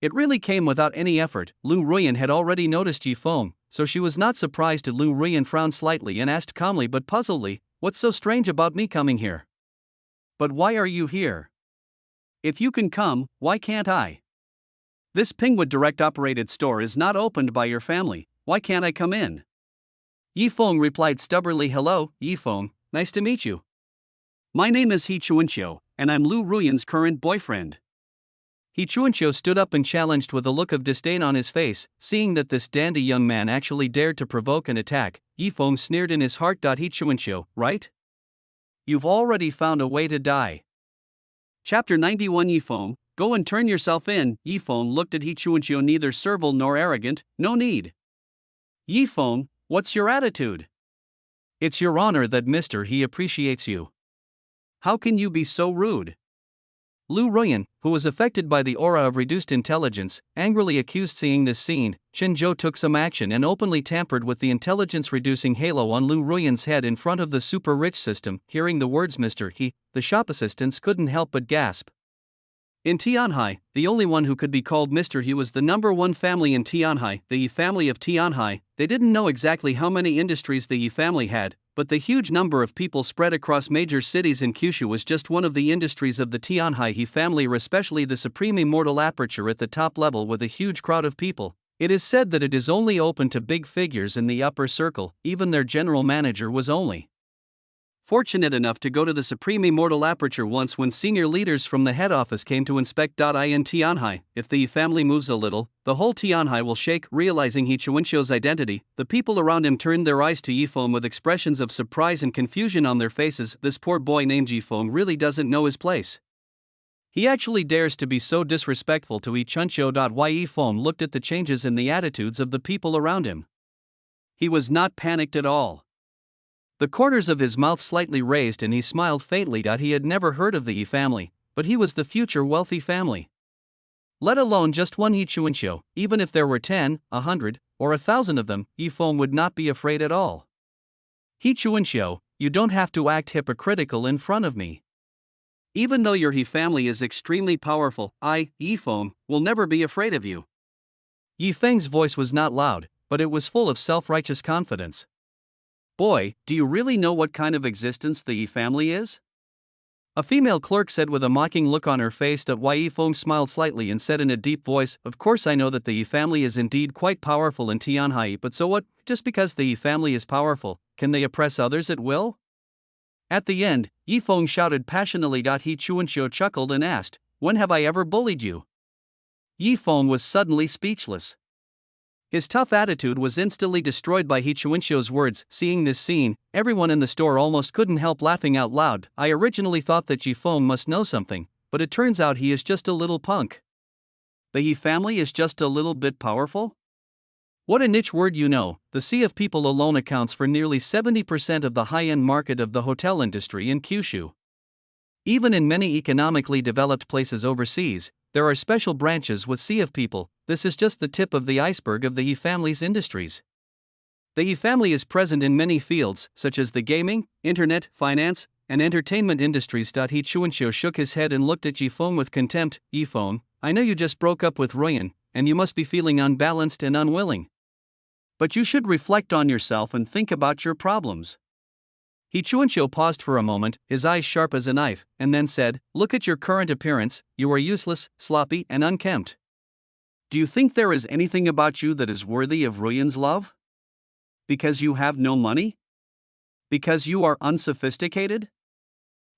It really came without any effort." Lu Ruyan had already noticed Yifeng, so she was not surprised. Lu Ruyan frowned slightly and asked calmly but puzzledly, "What's so strange about me coming here?" "But why are you here? If you can come, why can't I? This Pingwood Direct operated store is not opened by your family, why can't I come in?" Yifeng replied stubbornly, "Hello, Yifeng, nice to meet you. My name is He Chuanqiu, and I'm Lu Ruyan's current boyfriend." He Chuanqiu stood up and challenged with a look of disdain on his face. Seeing that this dandy young man actually dared to provoke an attack, Yifeng sneered in his heart. "He Chuanqiu, right? You've already found a way to die." Chapter 91. Yifeng, go and turn yourself in. Yifeng looked at He Chuanqiu, neither servile nor arrogant. "No need." "Yifeng, what's your attitude? It's your honor that Mr. He appreciates you. How can you be so rude? Lu Ruyan, who was affected by the aura of reduced intelligence, angrily accused. Seeing this scene, Chen Zhou took some action and openly tampered with the intelligence-reducing halo on Lu Ruyan's head in front of the super-rich system. Hearing the words Mr. He, the shop assistants couldn't help but gasp. In Tianhai, the only one who could be called Mr. He was the number one family in Tianhai, the Yi family of Tianhai. They didn't know exactly how many industries the Yi family had, but the huge number of people spread across major cities in Kyushu was just one of the industries of the Tianhai Yi family, especially the Supreme Immortal Aperture at the top level with a huge crowd of people. It is said that it is only open to big figures in the upper circle. Even their general manager was only fortunate enough to go to the Supreme Immortal Aperture once when senior leaders from the head office came to inspect. In Tianhai, if the Yi family moves a little, the whole Tianhai will shake. Realizing He Chuanxiu's identity, the people around him turned their eyes to Yifeng with expressions of surprise and confusion on their faces. This poor boy named Yifeng really doesn't know his place. He actually dares to be so disrespectful to Yi Chunqiu. Yifeng looked at the changes in the attitudes of the people around him. He was not panicked at all. The corners of his mouth slightly raised and he smiled faintly. He had never heard of the Yi family, but he was the future wealthy family. Let alone just one Yi Chuanxiu, even if there were 10, 100, or 1,000 of them, Yifeng would not be afraid at all. Yi Chuanxiu, you don't have to act hypocritical in front of me. Even though your Yi family is extremely powerful, I, Yifeng, will never be afraid of you. Yifeng's voice was not loud, but it was full of self-righteous confidence. Boy, do you really know what kind of existence the Yi family is? A female clerk said with a mocking look on her face. Yifeng smiled slightly and said in a deep voice, of course I know that the Yi family is indeed quite powerful in Tianhai, but so what? Just because the Yi family is powerful, can they oppress others at will? At the end, Yifeng shouted passionately. Yi Chuanxiu chuckled and asked, when have I ever bullied you? Yifeng was suddenly speechless. His tough attitude was instantly destroyed by Yi Chuanxiu's words. Seeing this scene, everyone in the store almost couldn't help laughing out loud. I originally thought that Yifeng must know something, but it turns out he is just a little punk. The Yi family is just a little bit powerful? What a niche word, you know. The sea of people alone accounts for nearly 70% of the high-end market of the hotel industry in Kyushu. Even in many economically developed places overseas, there are special branches with sea of people. This is just the tip of the iceberg of the Yi family's industries. The Yi family is present in many fields, such as the gaming, internet, finance, and entertainment industries. Yi Chuanxiu shook his head and looked at Yifeng with contempt. Yifeng, I know you just broke up with Ruyan, and you must be feeling unbalanced and unwilling. But you should reflect on yourself and think about your problems. Yi Chuanxiu paused for a moment, his eyes sharp as a knife, and then said, look at your current appearance, you are useless, sloppy, and unkempt. Do you think there is anything about you that is worthy of Ruyan's love? Because you have no money? Because you are unsophisticated?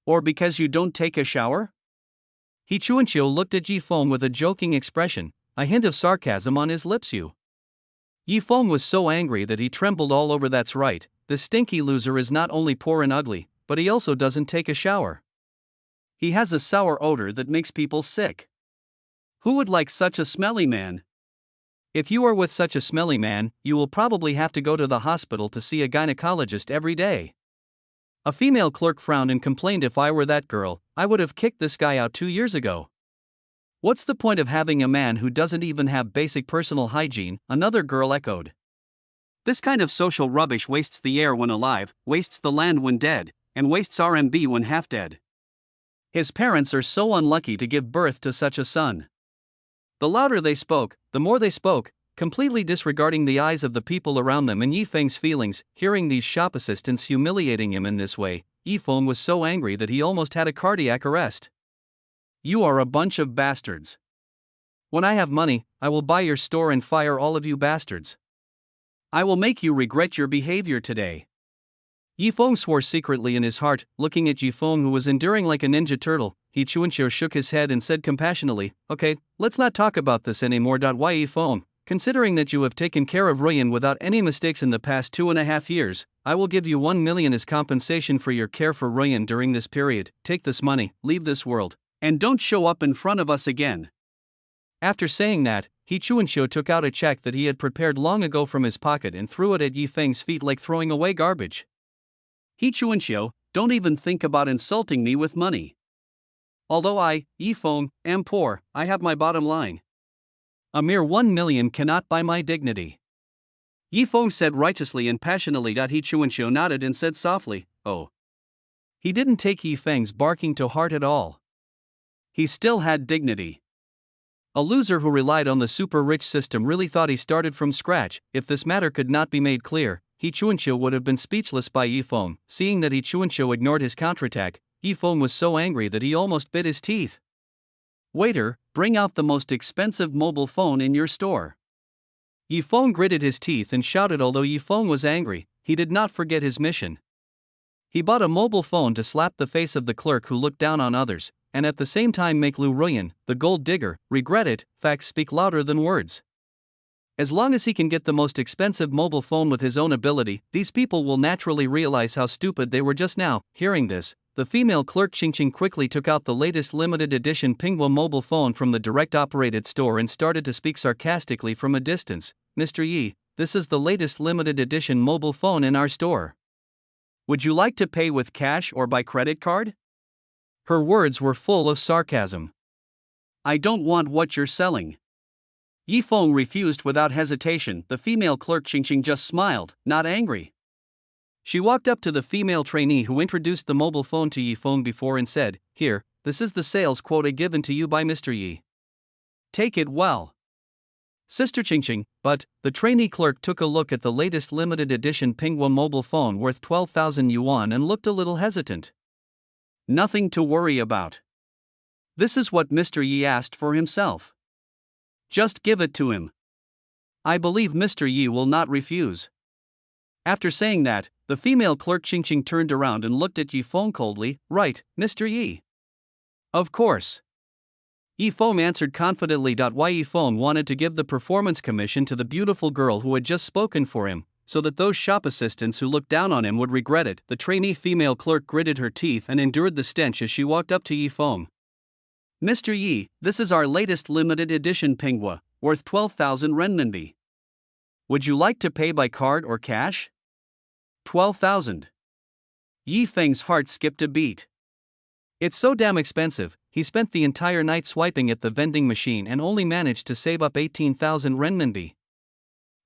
Or because you don't take a shower? Yi Chuanxiu looked at Yifeng with a joking expression, a hint of sarcasm on his lips. Yifeng was so angry that he trembled all over. That's right, the stinky loser is not only poor and ugly, but he also doesn't take a shower. He has a sour odor that makes people sick. Who would like such a smelly man? If you are with such a smelly man, you will probably have to go to the hospital to see a gynecologist every day. A female clerk frowned and complained, if I were that girl, I would have kicked this guy out 2 years ago. What's the point of having a man who doesn't even have basic personal hygiene? Another girl echoed. This kind of social rubbish wastes the air when alive, wastes the land when dead, and wastes RMB when half dead. His parents are so unlucky to give birth to such a son. The louder they spoke, the more they spoke, completely disregarding the eyes of the people around them and Yifeng's feelings. Hearing these shop assistants humiliating him in this way, Yifeng was so angry that he almost had a cardiac arrest. You are a bunch of bastards. When I have money, I will buy your store and fire all of you bastards. I will make you regret your behavior today. Yifeng swore secretly in his heart, looking at Yifeng, who was enduring like a ninja turtle. Yi Chuanxiu shook his head and said compassionately, okay, let's not talk about this anymore. Why, Yifeng, considering that you have taken care of Ruyan without any mistakes in the past 2.5 years, I will give you 1 million as compensation for your care for Ruyan during this period. Take this money, leave this world, and don't show up in front of us again. After saying that, Yi Chuanxiu took out a check that he had prepared long ago from his pocket and threw it at Yifeng's feet like throwing away garbage. Yi Chuanxiu, don't even think about insulting me with money. Although I, Yifeng, am poor, I have my bottom line. A mere 1 million cannot buy my dignity. Yifeng said righteously and passionately. He Chuanqiu nodded and said softly, oh. He didn't take Yifeng's barking to heart at all. He still had dignity. A loser who relied on the super-rich system really thought he started from scratch. If this matter could not be made clear, He Chuanqiu would have been speechless by Yifeng. Seeing that He Chuanqiu ignored his counterattack, Yifeng was so angry that he almost bit his teeth. Waiter, bring out the most expensive mobile phone in your store. Yifeng gritted his teeth and shouted. Although Yifeng was angry, he did not forget his mission. He bought a mobile phone to slap the face of the clerk who looked down on others, and at the same time make Lu Ruyan, the gold digger, regret it. Facts speak louder than words. As long as he can get the most expensive mobile phone with his own ability, these people will naturally realize how stupid they were just now. Hearing this, the female clerk Qingqing quickly took out the latest limited edition Pinghua mobile phone from the direct operated store and started to speak sarcastically from a distance. Mr. Yi, this is the latest limited edition mobile phone in our store. Would you like to pay with cash or by credit card? Her words were full of sarcasm. I don't want what you're selling. Yifeng refused without hesitation. The female clerk Qingqing just smiled, not angry. She walked up to the female trainee who introduced the mobile phone to Yifeng before and said, "Here, this is the sales quota given to you by Mr. Yi. Take it well." Sister Qingqing, but the trainee clerk took a look at the latest limited edition Pinghua mobile phone worth 12,000 yuan and looked a little hesitant. Nothing to worry about. This is what Mr. Yi asked for himself. Just give it to him. I believe Mr. Yi will not refuse. After saying that, the female clerk Qingqing turned around and looked at Yifeng coldly. Right, Mr. Yi. Of course. Yifeng answered confidently. Why Yifeng wanted to give the performance commission to the beautiful girl who had just spoken for him, so that those shop assistants who looked down on him would regret it. The trainee female clerk gritted her teeth and endured the stench as she walked up to Yifeng. Mr. Yi, this is our latest limited edition Pinghua, worth 12,000 renminbi. Would you like to pay by card or cash? 12,000. Yifeng's heart skipped a beat. It's so damn expensive. He spent the entire night swiping at the vending machine and only managed to save up 18,000 renminbi.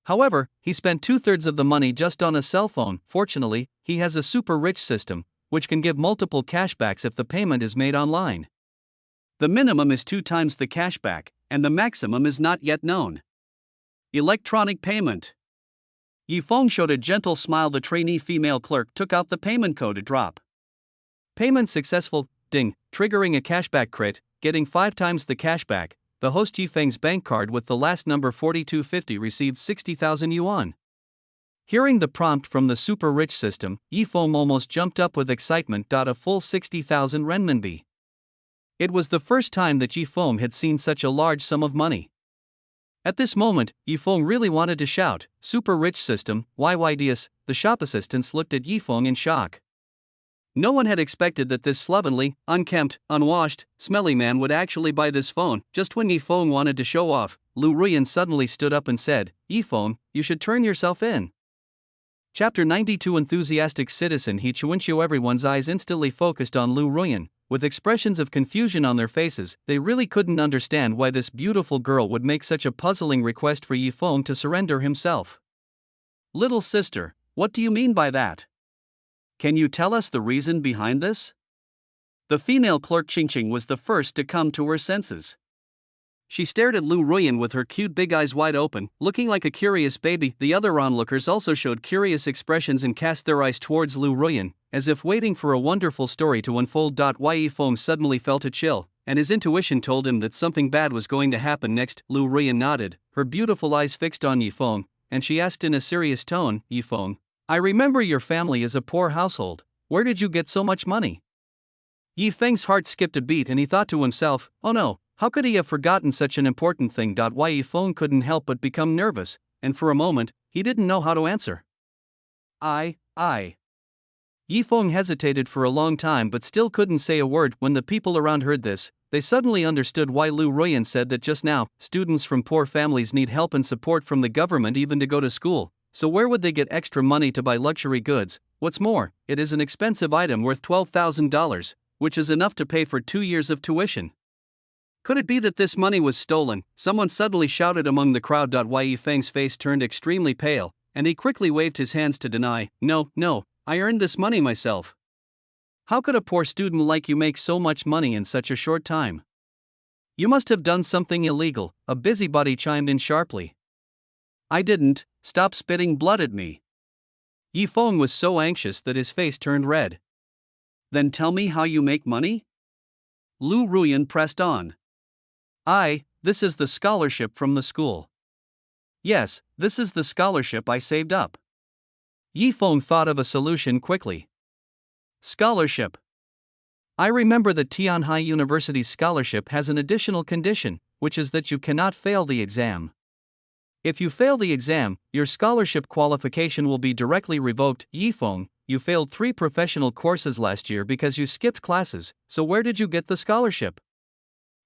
However, he spent 2/3 of the money just on a cell phone. Fortunately, he has a super rich system, which can give multiple cashbacks if the payment is made online. The minimum is 2 times the cashback, and the maximum is not yet known. Electronic payment. Yifeng showed a gentle smile. The trainee female clerk took out the payment code to drop. Payment successful, ding, triggering a cashback crit, getting 5 times the cashback. The host Yifeng's bank card with the last number 4250 received 60,000 yuan. Hearing the prompt from the super rich system, Yifeng almost jumped up with excitement. A full 60,000 renminbi. It was the first time that Yifeng had seen such a large sum of money. At this moment, Yifeng really wanted to shout, "Super rich system, YYDS." The shop assistants looked at Yifeng in shock. No one had expected that this slovenly, unkempt, unwashed, smelly man would actually buy this phone. Just when Yifeng wanted to show off, Lu Ruyan suddenly stood up and said, "Yifeng, you should turn yourself in." Chapter 92 Enthusiastic Citizen He Chuanqiu. Everyone's eyes instantly focused on Lu Ruyan. With expressions of confusion on their faces, they really couldn't understand why this beautiful girl would make such a puzzling request for Yifeng to surrender himself. Little sister, what do you mean by that? Can you tell us the reason behind this? The female clerk Qingqing was the first to come to her senses. She stared at Lu Ruyan with her cute big eyes wide open, looking like a curious baby. The other onlookers also showed curious expressions and cast their eyes towards Lu Ruyan, as if waiting for a wonderful story to unfold. Yifeng suddenly felt a chill, and his intuition told him that something bad was going to happen next. Lu Ruyan nodded, her beautiful eyes fixed on Yifeng, and she asked in a serious tone, "Yifeng, I remember your family is a poor household. Where did you get so much money?" Yifeng's heart skipped a beat and he thought to himself, "Oh no, how could he have forgotten such an important thing?" Yifeng couldn't help but become nervous, and for a moment, he didn't know how to answer. I. Yifeng hesitated for a long time but still couldn't say a word. When the people around heard this, they suddenly understood why Lu Ruyan said that just now. Students from poor families need help and support from the government even to go to school, so where would they get extra money to buy luxury goods? What's more, it is an expensive item worth $12,000. which is enough to pay for 2 years of tuition. Could it be that this money was stolen? Someone suddenly shouted among the crowd. Yi Feng's face turned extremely pale, and he quickly waved his hands to deny. No, I earned this money myself. How could a poor student like you make so much money in such a short time? You must have done something illegal, a busybody chimed in sharply. I didn't. Stop spitting blood at me. Yi Feng was so anxious that his face turned red. Then tell me how you make money? Lu Ruyan pressed on. This is the scholarship from the school. Yes, this is the scholarship I saved up. Yi Feng thought of a solution quickly. Scholarship. I remember that Tianhai University's scholarship has an additional condition, which is that you cannot fail the exam. If you fail the exam, your scholarship qualification will be directly revoked. Yi Feng, you failed 3 professional courses last year because you skipped classes, so where did you get the scholarship?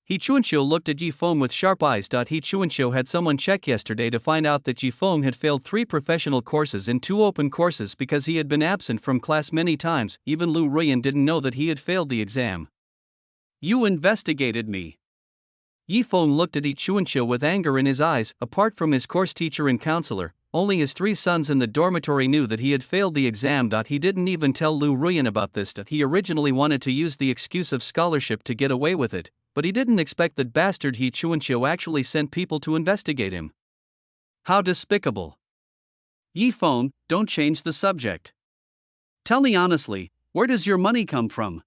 He Chuanqiu looked at Yi Feng with sharp eyes. He Chuanqiu had someone check yesterday to find out that Yi Feng had failed 3 professional courses and 2 open courses because he had been absent from class many times. Even Lu Ruyan didn't know that he had failed the exam. You investigated me. Yi Feng looked at Yi Chuanqiu with anger in his eyes. Apart from his course teacher and counselor, only his 3 sons in the dormitory knew that he had failed the exam. He didn't even tell Lu Ruyan about this. He originally wanted to use the excuse of scholarship to get away with it, but he didn't expect that bastard Yi Chuanqiu actually sent people to investigate him. How despicable. Yi Feng, don't change the subject. Tell me honestly, where does your money come from?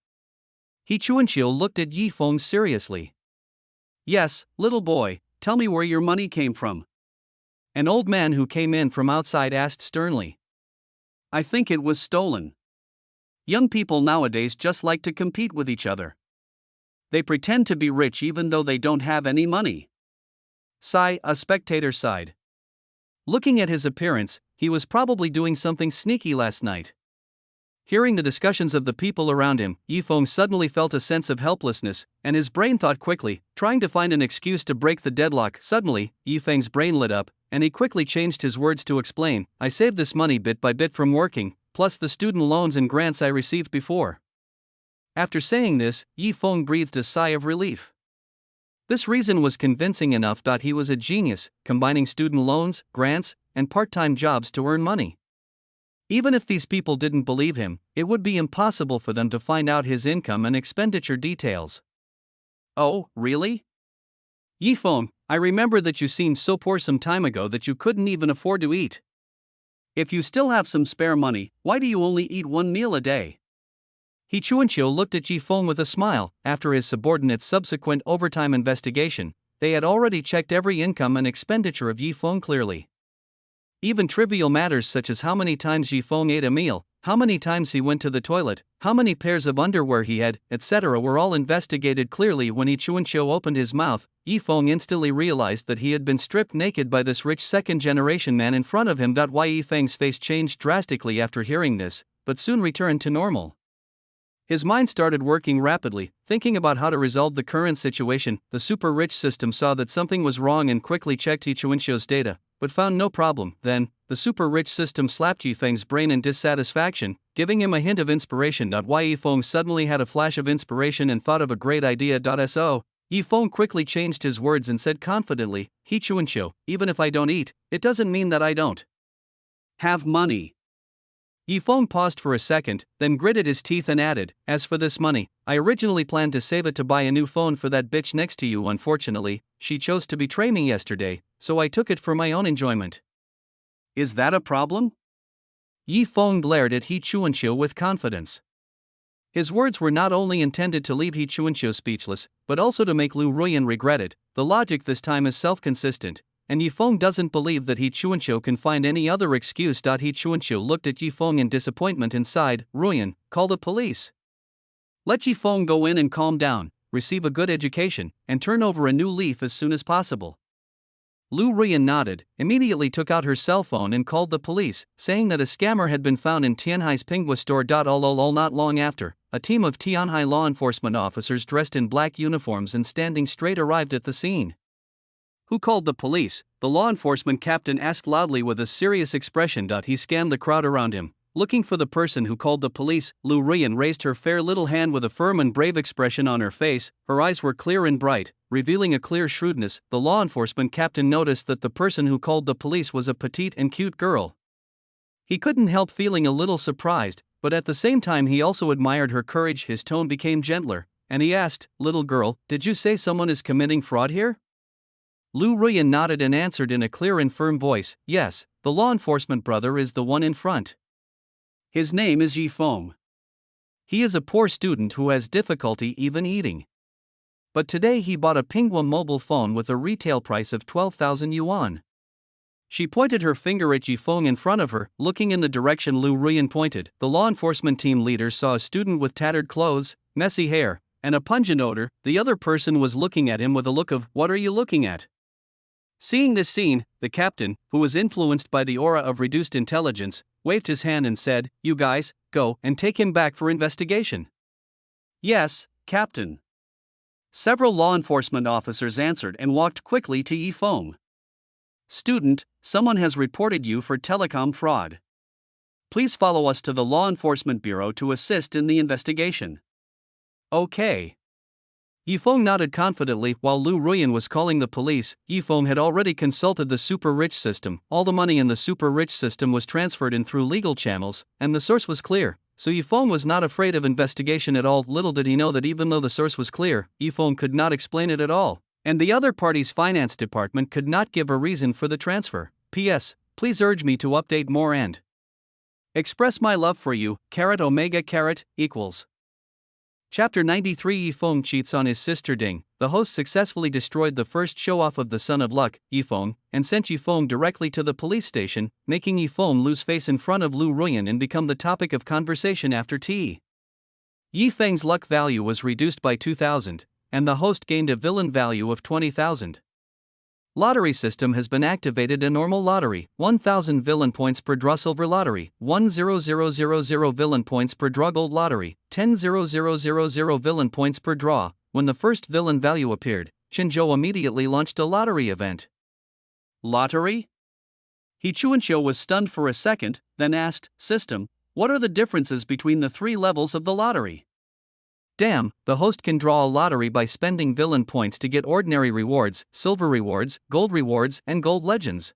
Yi Chuanqiu looked at Yi Feng seriously. Yes, little boy, tell me where your money came from. An old man who came in from outside asked sternly. I think it was stolen. Young people nowadays just like to compete with each other. They pretend to be rich even though they don't have any money. Sigh, a spectator sighed. Looking at his appearance, he was probably doing something sneaky last night. Hearing the discussions of the people around him, Yi Feng suddenly felt a sense of helplessness, and his brain thought quickly, trying to find an excuse to break the deadlock. Suddenly, Yi Feng's brain lit up, and he quickly changed his words to explain. I saved this money bit by bit from working, plus the student loans and grants I received before. After saying this, Yi Feng breathed a sigh of relief. This reason was convincing enough. He was a genius, combining student loans, grants, and part-time jobs to earn money. Even if these people didn't believe him, it would be impossible for them to find out his income and expenditure details. Oh, really? Yi Feng, I remember that you seemed so poor some time ago that you couldn't even afford to eat. If you still have some spare money, why do you only eat 1 meal a day? Yi Chuanqiu looked at Yi Feng with a smile. After his subordinate's subsequent overtime investigation, they had already checked every income and expenditure of Yi Feng clearly. Even trivial matters such as how many times Yi Feng ate a meal, how many times he went to the toilet, how many pairs of underwear he had, etc. were all investigated clearly. When Yi Chuanqiu opened his mouth, Yi Feng instantly realized that he had been stripped naked by this rich second-generation man in front of him. Yi Feng's face changed drastically after hearing this, but soon returned to normal. His mind started working rapidly, thinking about how to resolve the current situation. The super-rich system saw that something was wrong and quickly checked Yi Chuanqiu's data, but found no problem. Then, the super-rich system slapped Yi Feng's brain in dissatisfaction, giving him a hint of inspiration. Yi Feng suddenly had a flash of inspiration and thought of a great idea. So, Yi Feng quickly changed his words and said confidently, Yi Chuanqiu, even if I don't eat, it doesn't mean that I don't have money. Yi Feng paused for a second, then gritted his teeth and added, as for this money, I originally planned to save it to buy a new phone for that bitch next to you. Unfortunately, she chose to betray me yesterday, so I took it for my own enjoyment. Is that a problem? Yi Feng glared at Yi Chuanqiu with confidence. His words were not only intended to leave Yi Chuanqiu speechless, but also to make Lu Ruyan regret it. The logic this time is self-consistent, and Yi Feng doesn't believe that Yi Chuanqiu can find any other excuse. Yi Chuanqiu looked at Yi Feng in disappointment and sighed. Ruyan, call the police. Let Yi Feng go in and calm down, receive a good education, and turn over a new leaf as soon as possible. Lu Ruyan nodded, immediately took out her cell phone and called the police, saying that a scammer had been found in Tianhai's Pinghua store. Not long after, a team of Tianhai law enforcement officers dressed in black uniforms and standing straight arrived at the scene. Who called the police? The law enforcement captain asked loudly with a serious expression. He scanned the crowd around him, Looking for the person who called the police, Lu Ruiyan raised her fair little hand with a firm and brave expression on her face. Her eyes were clear and bright, revealing a clear shrewdness. The law enforcement captain noticed that the person who called the police was a petite and cute girl. He couldn't help feeling a little surprised, but at the same time he also admired her courage. His tone became gentler, and he asked, "Little girl, did you say someone is committing fraud here?" Lu Ruiyan nodded and answered in a clear and firm voice, "Yes, the law enforcement brother is the one in front. His name is Yifeng. He is a poor student who has difficulty even eating. But today he bought a Pingguo mobile phone with a retail price of 12,000 yuan. She pointed her finger at Yifeng in front of her, looking in the direction Lu Ruiyan pointed. The law enforcement team leader saw a student with tattered clothes, messy hair, and a pungent odor. The other person was looking at him with a look of, "What are you looking at?" Seeing this scene, the captain, who was influenced by the aura of reduced intelligence, waved his hand and said, "You guys, go and take him back for investigation." "Yes, Captain." Several law enforcement officers answered and walked quickly to Yifeng. "Student, someone has reported you for telecom fraud. Please follow us to the Law Enforcement Bureau to assist in the investigation." "Okay." Yifeng nodded confidently. While Lu Ruiyan was calling the police, Yifeng had already consulted the super rich system. All the money in the super rich system was transferred in through legal channels, and the source was clear, so Yifeng was not afraid of investigation at all. Little did he know that even though the source was clear, Yifeng could not explain it at all, and the other party's finance department could not give a reason for the transfer. P.S. Please urge me to update more and express my love for you, Omega equals. Chapter 93. Yifeng cheats on his sister Ding. The host successfully destroyed the first show-off of the Son of Luck, Yifeng, and sent Yifeng directly to the police station, making Yifeng lose face in front of Lu Ruiyan and become the topic of conversation after tea. Yifeng's luck value was reduced by 2,000, and the host gained a villain value of 20,000. Lottery system has been activated. A normal lottery, 1,000 villain points per draw. Silver lottery, 1,000,000 villain points per draw. Gold lottery, 10,000 villain points per draw. When the first villain value appeared, Qinzhou immediately launched a lottery event. Lottery? He Chuanqiu was stunned for a second, then asked, "System, what are the differences between the three levels of the lottery?" Damn, the host can draw a lottery by spending villain points to get ordinary rewards, silver rewards, and gold legends.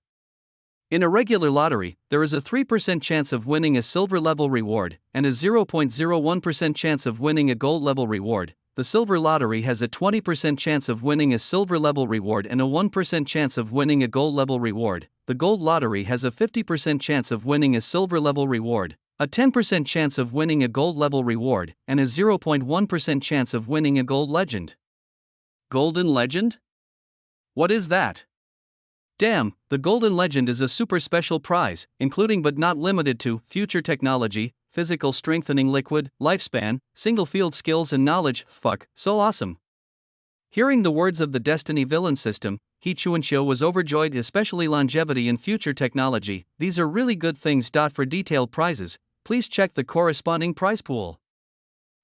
In a regular lottery, there is a 3% chance of winning a silver level reward, and a 0.01% chance of winning a gold level reward. The silver lottery has a 20% chance of winning a silver level reward and a 1% chance of winning a gold level reward. The gold lottery has a 50% chance of winning a silver level reward, a 10% chance of winning a gold level reward, and a 0.1% chance of winning a gold legend. Golden Legend? What is that? Damn, the Golden Legend is a super special prize, including but not limited to future technology, physical strengthening liquid, lifespan, single field skills and knowledge. Fuck, so awesome. Hearing the words of the Destiny villain system, He Chuanqiu was overjoyed, especially longevity and future technology. These are really good things. For detailed prizes, please check the corresponding prize pool.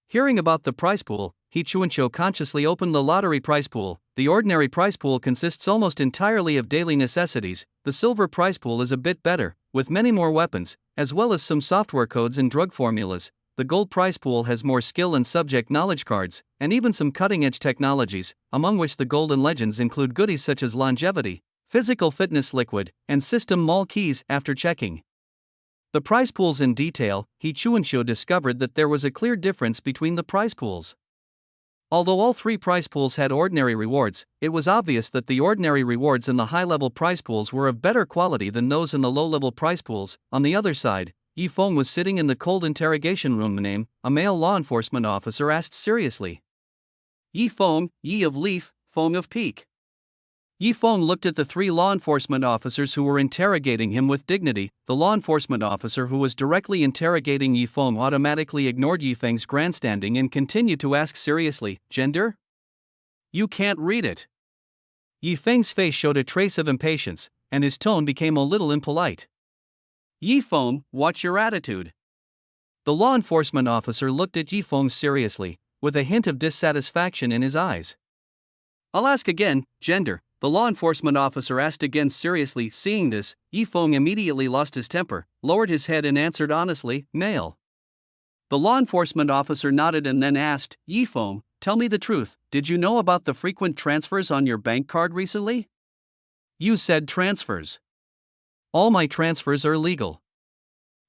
Hearing about the prize pool, He Chuanqiu consciously opened the lottery prize pool. The ordinary prize pool consists almost entirely of daily necessities. The silver prize pool is a bit better, with many more weapons, as well as some software codes and drug formulas. The gold prize pool has more skill and subject knowledge cards, and even some cutting-edge technologies, among which the golden legends include goodies such as longevity, physical fitness liquid, and system mall keys. After checking the prize pools in detail, He Chuanqiu discovered that there was a clear difference between the prize pools. Although all three prize pools had ordinary rewards, it was obvious that the ordinary rewards in the high-level prize pools were of better quality than those in the low-level prize pools. On the other side, Yifeng was sitting in the cold interrogation room. The name, a male law enforcement officer asked seriously. Yifeng, Yi of Leaf, Feng of Peak. Yifeng looked at the three law enforcement officers who were interrogating him with dignity. The law enforcement officer who was directly interrogating Yifeng automatically ignored Yifeng's grandstanding and continued to ask seriously, "Gender? You can't read it." Yifeng's face showed a trace of impatience, and his tone became a little impolite. "Yifeng, what's your attitude?" The law enforcement officer looked at Yifeng seriously, with a hint of dissatisfaction in his eyes. "I'll ask again, gender." the law enforcement officer asked again seriously. Seeing this, Yifeng immediately lost his temper, lowered his head and answered honestly, "Male." The law enforcement officer nodded and then asked, "Yifeng, tell me the truth, did you know about the frequent transfers on your bank card recently?" You said transfers. All my transfers are legal.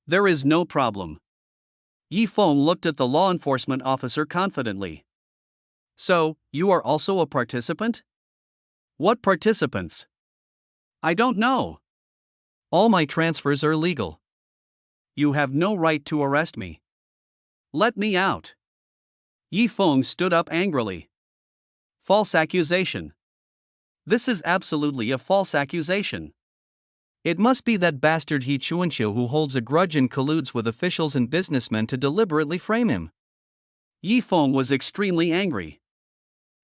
There is no problem. Yifeng looked at the law enforcement officer confidently. So, you are also a participant? What participants? I don't know. All my transfers are legal. You have no right to arrest me. Let me out. Yifeng stood up angrily. False accusation. This is absolutely a false accusation. It must be that bastard He Chuanqiu who holds a grudge and colludes with officials and businessmen to deliberately frame him. Yifeng was extremely angry.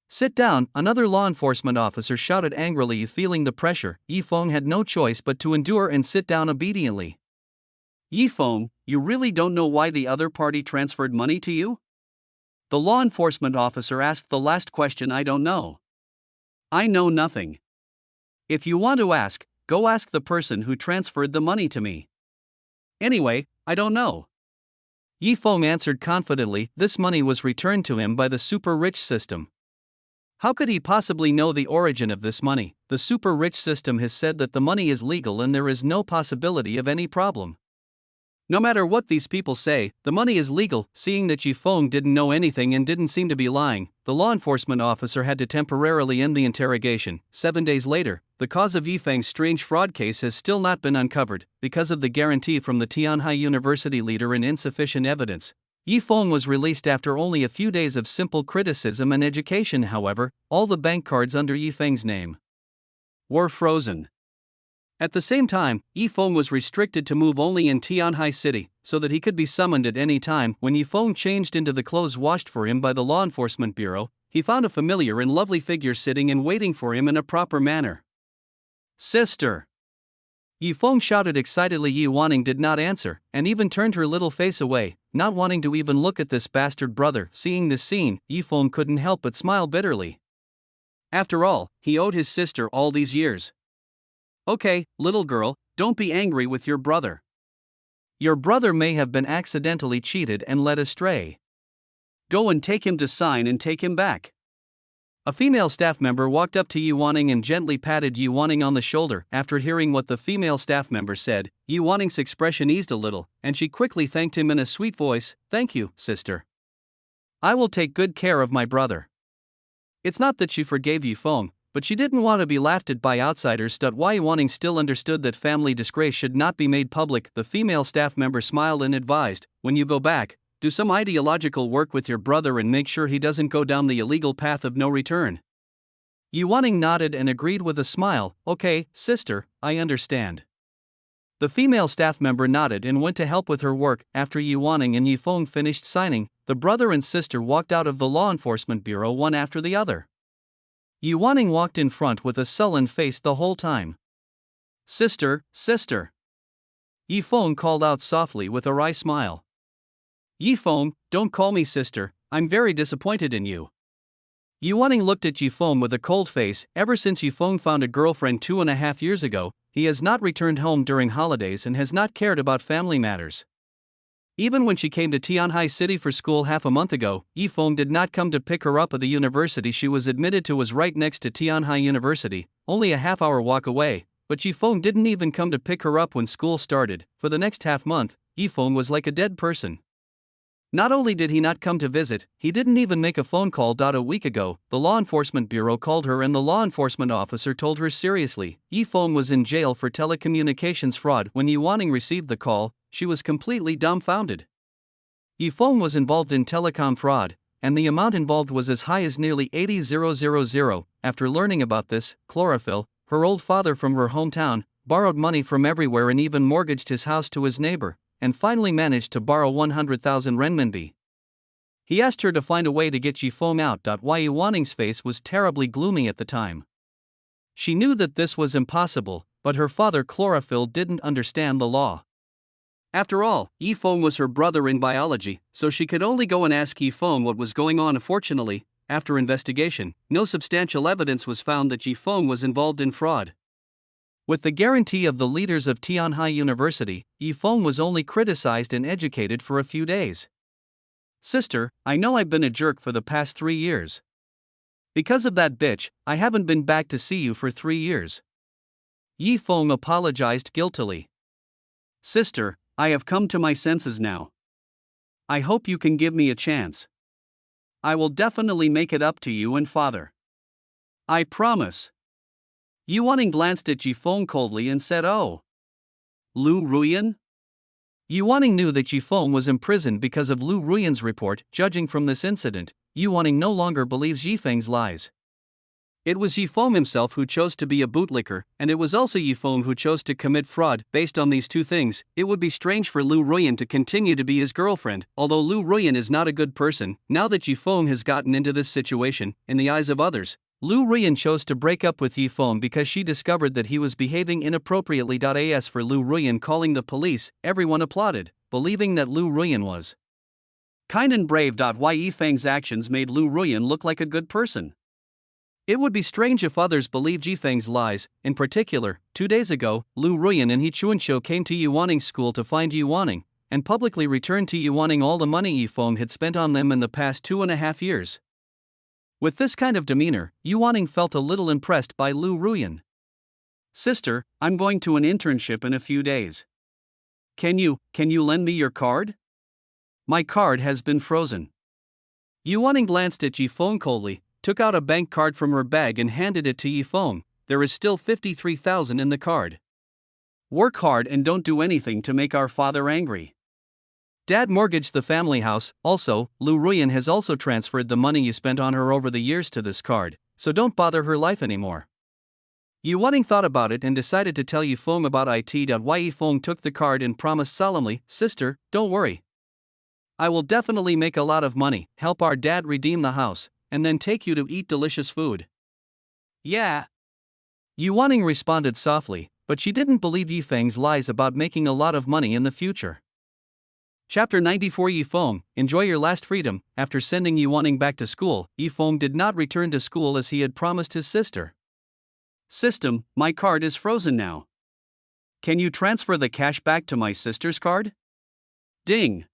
Sit down, another law enforcement officer shouted angrily. Feeling the pressure, Yifeng had no choice but to endure and sit down obediently. Yifeng, you really don't know why the other party transferred money to you? The law enforcement officer asked the last question. I don't know. I know nothing. If you want to ask, go ask the person who transferred the money to me. Anyway, I don't know. Yifeng answered confidently. This money was returned to him by the super rich system. How could he possibly know the origin of this money? The super rich system has said that the money is legal and there is no possibility of any problem. No matter what these people say, the money is legal. Seeing that Yifeng didn't know anything and didn't seem to be lying, the law enforcement officer had to temporarily end the interrogation. 7 days later, the cause of Yifeng's strange fraud case has still not been uncovered, because of the guarantee from the Tianhai University leader and insufficient evidence. Yifeng was released after only a few days of simple criticism and education. However, all the bank cards under Yifeng's name were frozen. At the same time, Yifeng was restricted to move only in Tianhai City, so that he could be summoned at any time. When Yifeng changed into the clothes washed for him by the Law Enforcement Bureau, he found a familiar and lovely figure sitting and waiting for him in a proper manner. "Sister!" Yifeng shouted excitedly. Yi Wanning did not answer, and even turned her little face away, not wanting to even look at this bastard brother. Seeing this scene, Yifeng couldn't help but smile bitterly. After all, he owed his sister all these years. Okay, little girl, don't be angry with your brother. Your brother may have been accidentally cheated and led astray. Go and take him to sign and take him back. A female staff member walked up to Yi Wanning and gently patted Yi Wanning on the shoulder. After hearing what the female staff member said, Yi Wanning's expression eased a little, and she quickly thanked him in a sweet voice. "Thank you, sister. I will take good care of my brother." It's not that she forgave Yifeng, but she didn't want to be laughed at by outsiders. Yi Wanning still understood that family disgrace should not be made public. The female staff member smiled and advised, "When you go back, do some ideological work with your brother and make sure he doesn't go down the illegal path of no return." Yi Wanning nodded and agreed with a smile. "Okay, sister, I understand." The female staff member nodded and went to help with her work. After Yi Wanning and Yifeng finished signing, the brother and sister walked out of the Law Enforcement Bureau one after the other. Yi Wanning walked in front with a sullen face the whole time. "Sister, sister." Yifeng called out softly with a wry smile. "Yifeng, don't call me sister, I'm very disappointed in you." Yi Wanning looked at Yifeng with a cold face. Ever since Yifeng found a girlfriend 2.5 years ago, he has not returned home during holidays and has not cared about family matters. Even when she came to Tianhai City for school half a month ago, Yifeng did not come to pick her up at the university she was admitted to. Was right next to Tianhai University, only a half-hour walk away, but Yifeng didn't even come to pick her up when school started. For the next half-month, Yifeng was like a dead person. Not only did he not come to visit, he didn't even make a phone call. A week ago, the Law Enforcement Bureau called her and the law enforcement officer told her seriously Yifeng was in jail for telecommunications fraud. When Yi Wanning received the call, she was completely dumbfounded. Yifeng was involved in telecom fraud, and the amount involved was as high as nearly 80,000. After learning about this, Chlorophyll, her old father from her hometown, borrowed money from everywhere and even mortgaged his house to his neighbor, and finally managed to borrow 100,000 renminbi. He asked her to find a way to get Yifeng out. Yi Wanning's face was terribly gloomy at the time. She knew that this was impossible, but her father Chlorophyll didn't understand the law. After all, Yifeng was her brother in biology, so she could only go and ask Yifeng what was going on. Fortunately, after investigation, no substantial evidence was found that Yifeng was involved in fraud. With the guarantee of the leaders of Tianhai University, Yifeng was only criticized and educated for a few days. Sister, I know I've been a jerk for the past 3 years. Because of that bitch, I haven't been back to see you for 3 years. Yifeng apologized guiltily. Sister, I have come to my senses now. I hope you can give me a chance. I will definitely make it up to you and father. I promise. Yuaning glanced at Yifeng coldly and said, "Oh. Lu Ruyan?" Yuaning knew that Yifeng was imprisoned because of Lu Ruyan's report. Judging from this incident, Yuaning no longer believes Yifeng's lies. It was Yifeng himself who chose to be a bootlicker, and it was also Yifeng who chose to commit fraud. Based on these two things, it would be strange for Lu Ruyan to continue to be his girlfriend. Although Lu Ruyan is not a good person, now that Yifeng has gotten into this situation, in the eyes of others, Lu Ruyan chose to break up with Yifeng because she discovered that he was behaving inappropriately. As for Lu Ruyan calling the police, everyone applauded, believing that Lu Ruyan was kind and brave. Yifeng's actions made Lu Ruyan look like a good person. It would be strange if others believed Yifeng's lies. In particular, 2 days ago, Lu Ruyan and He Chuanqiu came to Yuaning's school to find Yuaning, and publicly returned to Yuaning all the money Yifeng had spent on them in the past 2.5 years. With this kind of demeanor, Yuaning felt a little impressed by Lu Ruyan. Sister, I'm going to an internship in a few days. Can you lend me your card? My card has been frozen. Yuaning glanced at Yifeng coldly, took out a bank card from her bag and handed it to Yifeng. There is still 53,000 in the card. Work hard and don't do anything to make our father angry. Dad mortgaged the family house. Also, Lu Ruyan has also transferred the money you spent on her over the years to this card, so don't bother her life anymore. Yuaning thought about it and decided to tell Yifeng about it. Yifeng took the card and promised solemnly, "Sister, don't worry. I will definitely make a lot of money, help our dad redeem the house, and then take you to eat delicious food." Yeah. Yuaning responded softly, but she didn't believe Yifeng's lies about making a lot of money in the future. Chapter 94. Yifeng, enjoy your last freedom. After sending Yuaning back to school, Yifeng did not return to school as he had promised his sister. System, my card is frozen now. Can you transfer the cash back to my sister's card? Ding.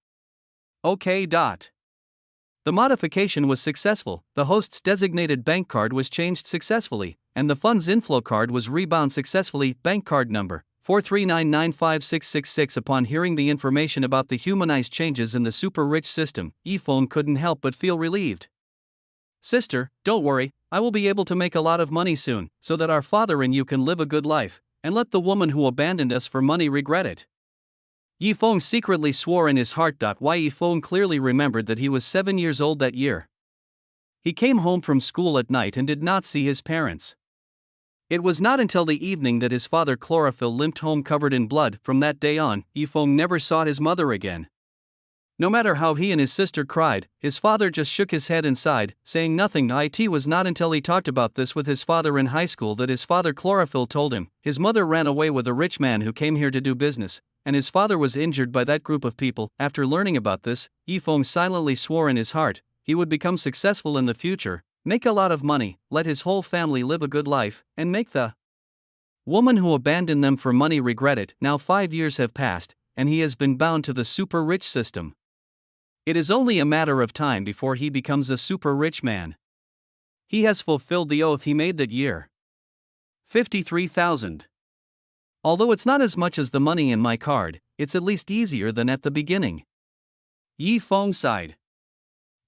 Okay. The modification was successful. The host's designated bank card was changed successfully, and the funds inflow card was rebound successfully. Bank card number 439956666. Upon hearing the information about the humanized changes in the super rich system, Yifeng couldn't help but feel relieved. Sister, don't worry, I will be able to make a lot of money soon, so that our father and you can live a good life, and let the woman who abandoned us for money regret it. Yifeng secretly swore in his heart. Yifeng clearly remembered that he was 7 years old that year. He came home from school at night and did not see his parents. It was not until the evening that his father Chlorophyll limped home covered in blood. From that day on, Yifeng never saw his mother again. No matter how he and his sister cried, his father just shook his head and sighed, saying nothing. It was not until he talked about this with his father in high school that his father Chlorophyll told him his mother ran away with a rich man who came here to do business, and his father was injured by that group of people. After learning about this, Yifeng silently swore in his heart he would become successful in the future, make a lot of money, let his whole family live a good life, and make the woman who abandoned them for money regret it. Now 5 years have passed, and he has been bound to the super rich system. It is only a matter of time before he becomes a super rich man. He has fulfilled the oath he made that year. 53,000. Although it's not as much as the money in my card, it's at least easier than at the beginning. Yifeng sighed.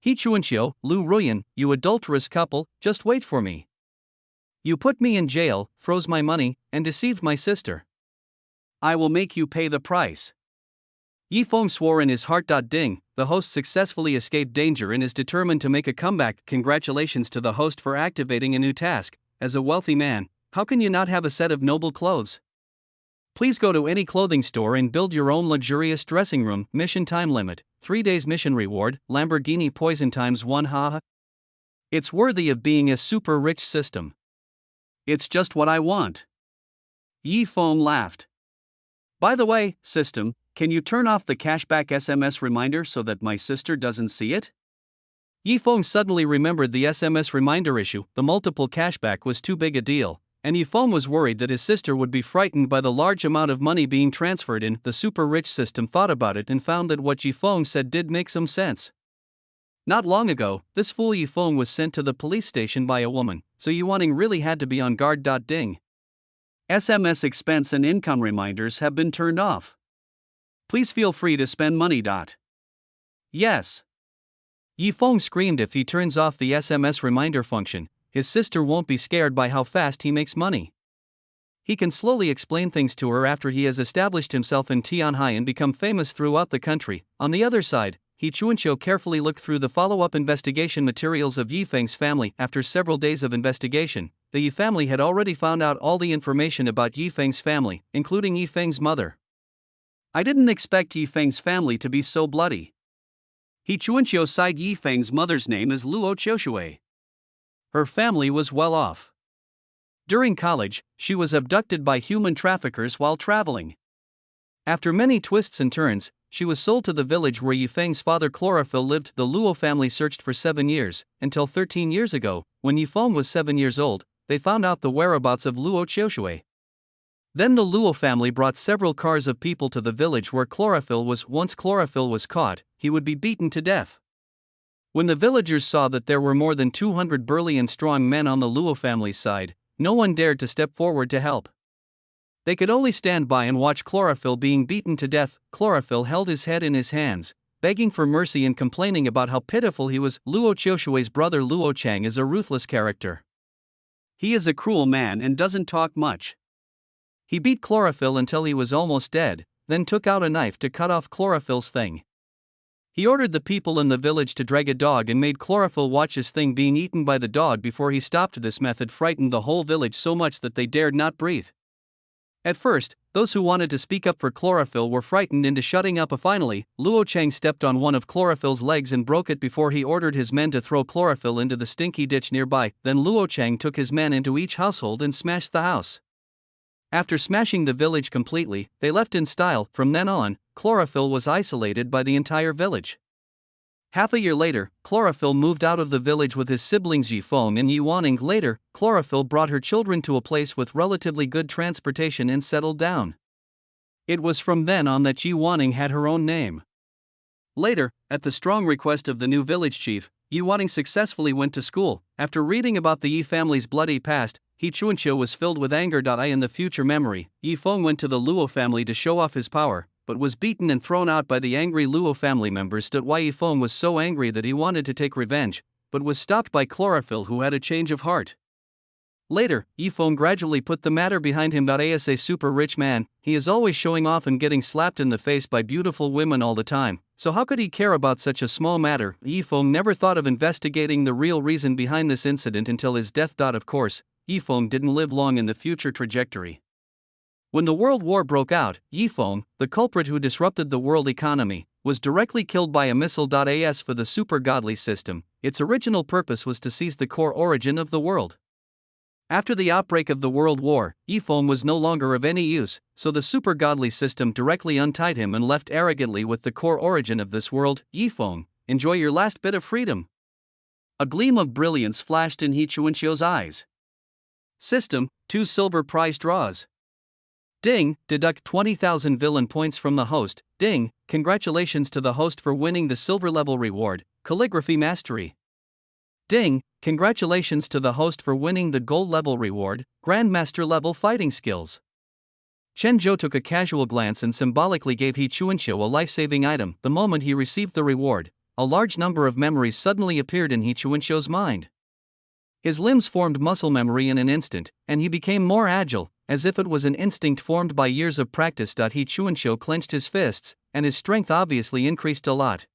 He Chuanqiu, Lu Ruyan, you adulterous couple, just wait for me. You put me in jail, froze my money, and deceived my sister. I will make you pay the price. Yifeng swore in his heart. Ding, the host successfully escaped danger and is determined to make a comeback. Congratulations to the host for activating a new task. As a wealthy man, how can you not have a set of noble clothes? Please go to any clothing store and build your own luxurious dressing room. Mission time limit, 3 days mission reward, Lamborghini poison ×1. Haha. It's worthy of being a super rich system. It's just what I want. Yifeng laughed. By the way, system, can you turn off the cashback SMS reminder so that my sister doesn't see it? Yifeng suddenly remembered the SMS reminder issue. The multiple cashback was too big a deal, and Yifeng was worried that his sister would be frightened by the large amount of money being transferred in. The super rich system thought about it and found that what Yifeng said did make some sense. Not long ago, this fool Yifeng was sent to the police station by a woman, so Yuaning really had to be on guard. Ding. SMS expense and income reminders have been turned off. Please feel free to spend money. Yes. Yifeng screamed. If he turns off the SMS reminder function, his sister won't be scared by how fast he makes money. He can slowly explain things to her after he has established himself in Tianhai and become famous throughout the country. On the other side, He Chuanqiu carefully looked through the follow-up investigation materials of Yifeng's family. After several days of investigation, the Yi family had already found out all the information about Yifeng's family, including Yifeng's mother. I didn't expect Yifeng's family to be so bloody. He Chuanqiu sighed. Yifeng's mother's name is Luo Qiushui. Her family was well off. During college, she was abducted by human traffickers while traveling. After many twists and turns, she was sold to the village where Yifeng's father Chlorophyll lived. The Luo family searched for 7 years, until 13 years ago, when Yifeng was 7 years old, they found out the whereabouts of Luo Qiushui. Then the Luo family brought several cars of people to the village where Chlorophyll was. Once Chlorophyll was caught, he would be beaten to death. When the villagers saw that there were more than 200 burly and strong men on the Luo family's side, no one dared to step forward to help. They could only stand by and watch Chlorophyll being beaten to death. Chlorophyll held his head in his hands, begging for mercy and complaining about how pitiful he was. Luo Qiushui's brother Luo Chang is a ruthless character. He is a cruel man and doesn't talk much. He beat Chlorophyll until he was almost dead, then took out a knife to cut off Chlorophyll's thing. He ordered the people in the village to drag a dog and made Chlorophyll watch his thing being eaten by the dog before he stopped. This method frightened the whole village so much that they dared not breathe. At first, those who wanted to speak up for Chlorophyll were frightened into shutting up. Finally, Luo Chang stepped on one of Chlorophyll's legs and broke it before he ordered his men to throw Chlorophyll into the stinky ditch nearby. Then Luo Chang took his men into each household and smashed the house. After smashing the village completely, they left in style. From then on, Chlorophyll was isolated by the entire village. Half a year later, Chlorophyll moved out of the village with his siblings Yifeng and Yuaning. Later, Chlorophyll brought her children to a place with relatively good transportation and settled down. It was from then on that Yuaning had her own name. Later, at the strong request of the new village chief, Yuaning successfully went to school. After reading about the Yi family's bloody past, He Chuanqiu was filled with anger. In the future memory, Yifeng went to the Luo family to show off his power, but was beaten and thrown out by the angry Luo family members. Why Yifeng was so angry that he wanted to take revenge, but was stopped by Chlorophyll, who had a change of heart. Later, Yifeng gradually put the matter behind him. As a super rich man, he is always showing off and getting slapped in the face by beautiful women all the time, so how could he care about such a small matter? Yifeng never thought of investigating the real reason behind this incident until his death. Of course, Yifeng didn't live long in the future trajectory. When the World War broke out, Yifeng, the culprit who disrupted the world economy, was directly killed by a missile. As for the super godly system, its original purpose was to seize the core origin of the world. After the outbreak of the World War, Yifeng was no longer of any use, so the super godly system directly untied him and left arrogantly with the core origin of this world. Yifeng, enjoy your last bit of freedom. A gleam of brilliance flashed in He Chuanqiu's eyes. System, 2 silver prize draws. Ding, deduct 20,000 villain points from the host. Ding, congratulations to the host for winning the silver level reward, Calligraphy Mastery. Ding, congratulations to the host for winning the gold level reward, Grandmaster level Fighting Skills. Chen Zhou took a casual glance and symbolically gave He Chuanqiu a life-saving item. The moment he received the reward, a large number of memories suddenly appeared in He Chuanqiu's mind. His limbs formed muscle memory in an instant, and he became more agile, as if it was an instinct formed by years of practice. He Chuanqiu clenched his fists, and his strength obviously increased a lot.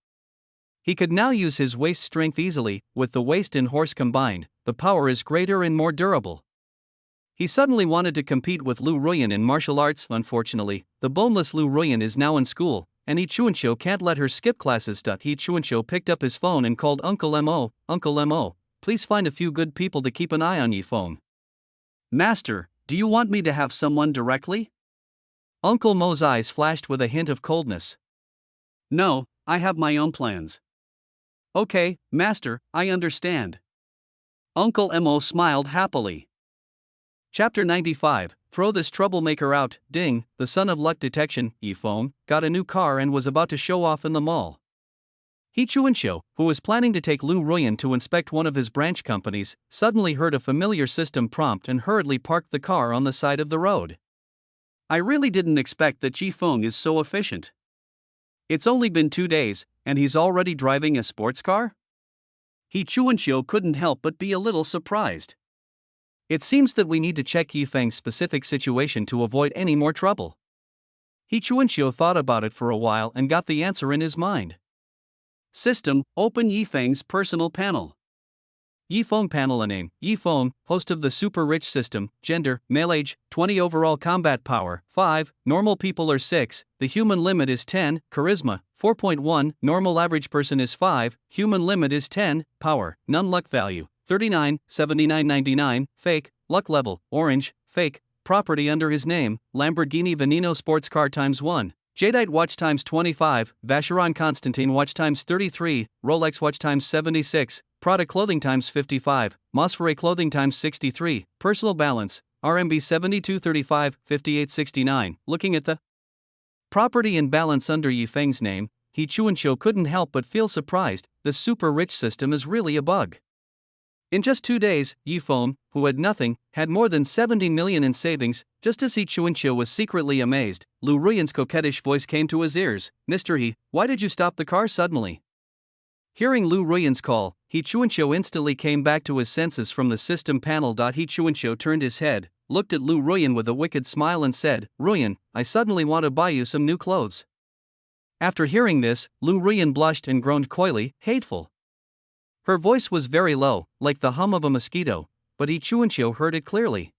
He could now use his waist strength easily. With the waist and horse combined, the power is greater and more durable. He suddenly wanted to compete with Lu Ruyan in martial arts. Unfortunately, the boneless Lu Ruyan is now in school, and He Chuanqiu can't let her skip classes. He Chuanqiu picked up his phone and called Uncle Mo. Uncle Mo, please find a few good people to keep an eye on Yifeng. Master, do you want me to have someone directly? Uncle Mo's eyes flashed with a hint of coldness. No, I have my own plans. Okay, master, I understand. Uncle Mo smiled happily. Chapter 95, Throw this troublemaker out. Ding, the son of luck detection, Yifeng, got a new car and was about to show off in the mall. He Chuanxiu, who was planning to take Lu Ruyan to inspect one of his branch companies, suddenly heard a familiar system prompt and hurriedly parked the car on the side of the road. I really didn't expect that Yifeng is so efficient. It's only been 2 days, and he's already driving a sports car? He Chuanxiu couldn't help but be a little surprised. It seems that we need to check Yifeng's specific situation to avoid any more trouble. He Chuanxiu thought about it for a while and got the answer in his mind. System, open Yifeng's personal panel. Yifeng panel name, Yifeng, host of the super rich system, gender, male age, 20 overall combat power, 5, normal people are 6, the human limit is 10, charisma, 4.1, normal average person is 5, human limit is 10, power, none luck value, 39, 79.99, fake, luck level, orange, fake, property under his name, Lamborghini Veneno sports car ×1. Jadeite watch ×25, Vacheron Constantine watch ×33, Rolex watch ×76, Prada clothing ×55, Mosfere clothing ×63, personal balance, RMB 7235, 5869. Looking at the property and balance under Yifeng's name, He Chuanxiu couldn't help but feel surprised. The super rich system is really a bug. In just 2 days, Yifeng, who had nothing, had more than 70 million in savings. Just as He Chuanxiu was secretly amazed, Lu Ruyan's coquettish voice came to his ears. Mr. He, why did you stop the car suddenly? Hearing Lu Ruyan's call, He Chuanxiu instantly came back to his senses from the system panel. He Chuanxiu turned his head, looked at Lu Ruyan with a wicked smile and said, Ruyan, I suddenly want to buy you some new clothes. After hearing this, Lu Ruyan blushed and groaned coyly, hateful. Her voice was very low, like the hum of a mosquito, but He Chuanxiu heard it clearly.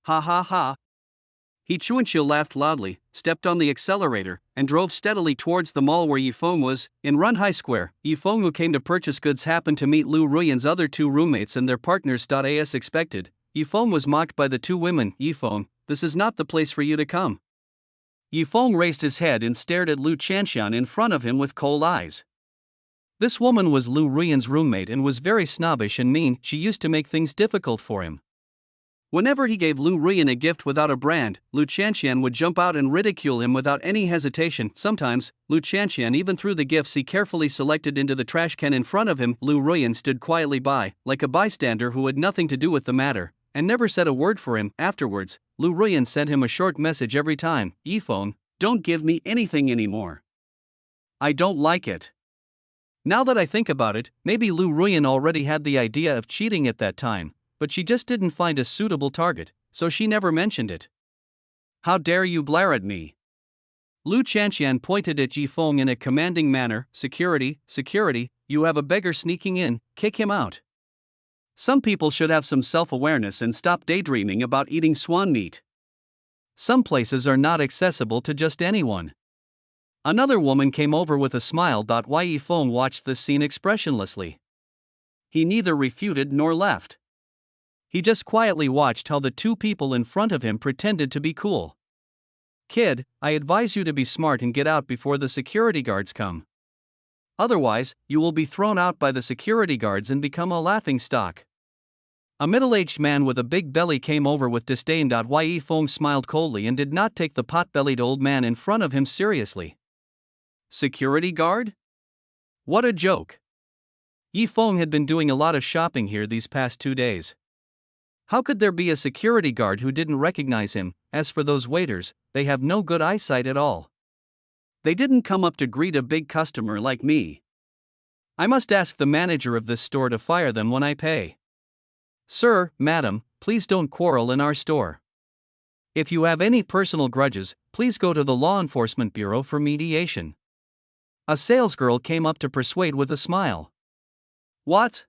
Ha ha ha. He Chuanxiu laughed loudly, stepped on the accelerator, and drove steadily towards the mall where Yifeng was. In Runhai Square, Yifeng, who came to purchase goods, happened to meet Lu Ruyan's other 2 roommates and their partners. As expected, Yifeng was mocked by the 2 women. Yifeng, this is not the place for you to come. Yifeng raised his head and stared at Lu Chanxian in front of him with cold eyes. This woman was Lu Ruyan's roommate and was very snobbish and mean. She used to make things difficult for him. Whenever he gave Lu Ruyan a gift without a brand, Lu Chanxian would jump out and ridicule him without any hesitation. Sometimes, Lu Chanxian even threw the gifts he carefully selected into the trash can in front of him. Lu Ruyan stood quietly by, like a bystander who had nothing to do with the matter, and never said a word for him. Afterwards, Lu Ruyan sent him a short message every time. Yifeng, don't give me anything anymore. I don't like it. Now that I think about it, maybe Lu Ruyan already had the idea of cheating at that time, but she just didn't find a suitable target, so she never mentioned it. How dare you blare at me? Lu Chanxian pointed at Yifeng in a commanding manner. Security, security, you have a beggar sneaking in, kick him out. Some people should have some self-awareness and stop daydreaming about eating swan meat. Some places are not accessible to just anyone. Another woman came over with a smile. Yifeng watched this scene expressionlessly. He neither refuted nor left. He just quietly watched how the 2 people in front of him pretended to be cool. Kid, I advise you to be smart and get out before the security guards come. Otherwise, you will be thrown out by the security guards and become a laughingstock. A middle-aged man with a big belly came over with disdain. Yifeng smiled coldly and did not take the pot-bellied old man in front of him seriously. Security guard? What a joke. Yifeng had been doing a lot of shopping here these past 2 days. How could there be a security guard who didn't recognize him? As for those waiters, they have no good eyesight at all. They didn't come up to greet a big customer like me. I must ask the manager of this store to fire them when I pay. Sir, madam, please don't quarrel in our store. If you have any personal grudges, please go to the Law Enforcement Bureau for mediation. A salesgirl came up to persuade with a smile. What?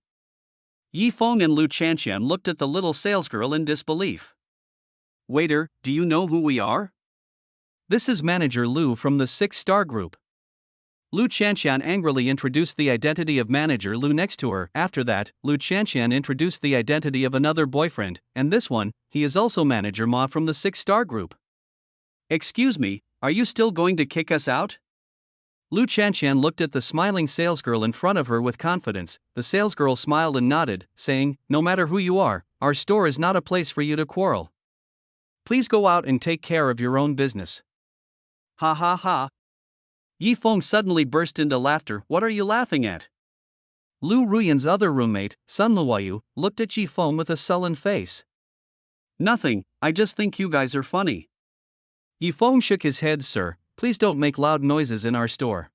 Yifeng and Lu Chanxian looked at the little salesgirl in disbelief. Waiter, do you know who we are? This is Manager Lu from the 6-star group. Lu Chanxian angrily introduced the identity of Manager Lu next to her. After that, Lu Chanxian introduced the identity of another boyfriend, and this one, he is also Manager Ma from the 6-star group. Excuse me, are you still going to kick us out? Lu Chanshan looked at the smiling salesgirl in front of her with confidence. The salesgirl smiled and nodded, saying, "No matter who you are, our store is not a place for you to quarrel. Please go out and take care of your own business." Ha ha ha. Yi Feng suddenly burst into laughter. What are you laughing at? Lu Ruyan's other roommate, Sun Luoyu, looked at Yi Feng with a sullen face. Nothing, I just think you guys are funny. Yi Feng shook his head. Sir, please don't make loud noises in our store.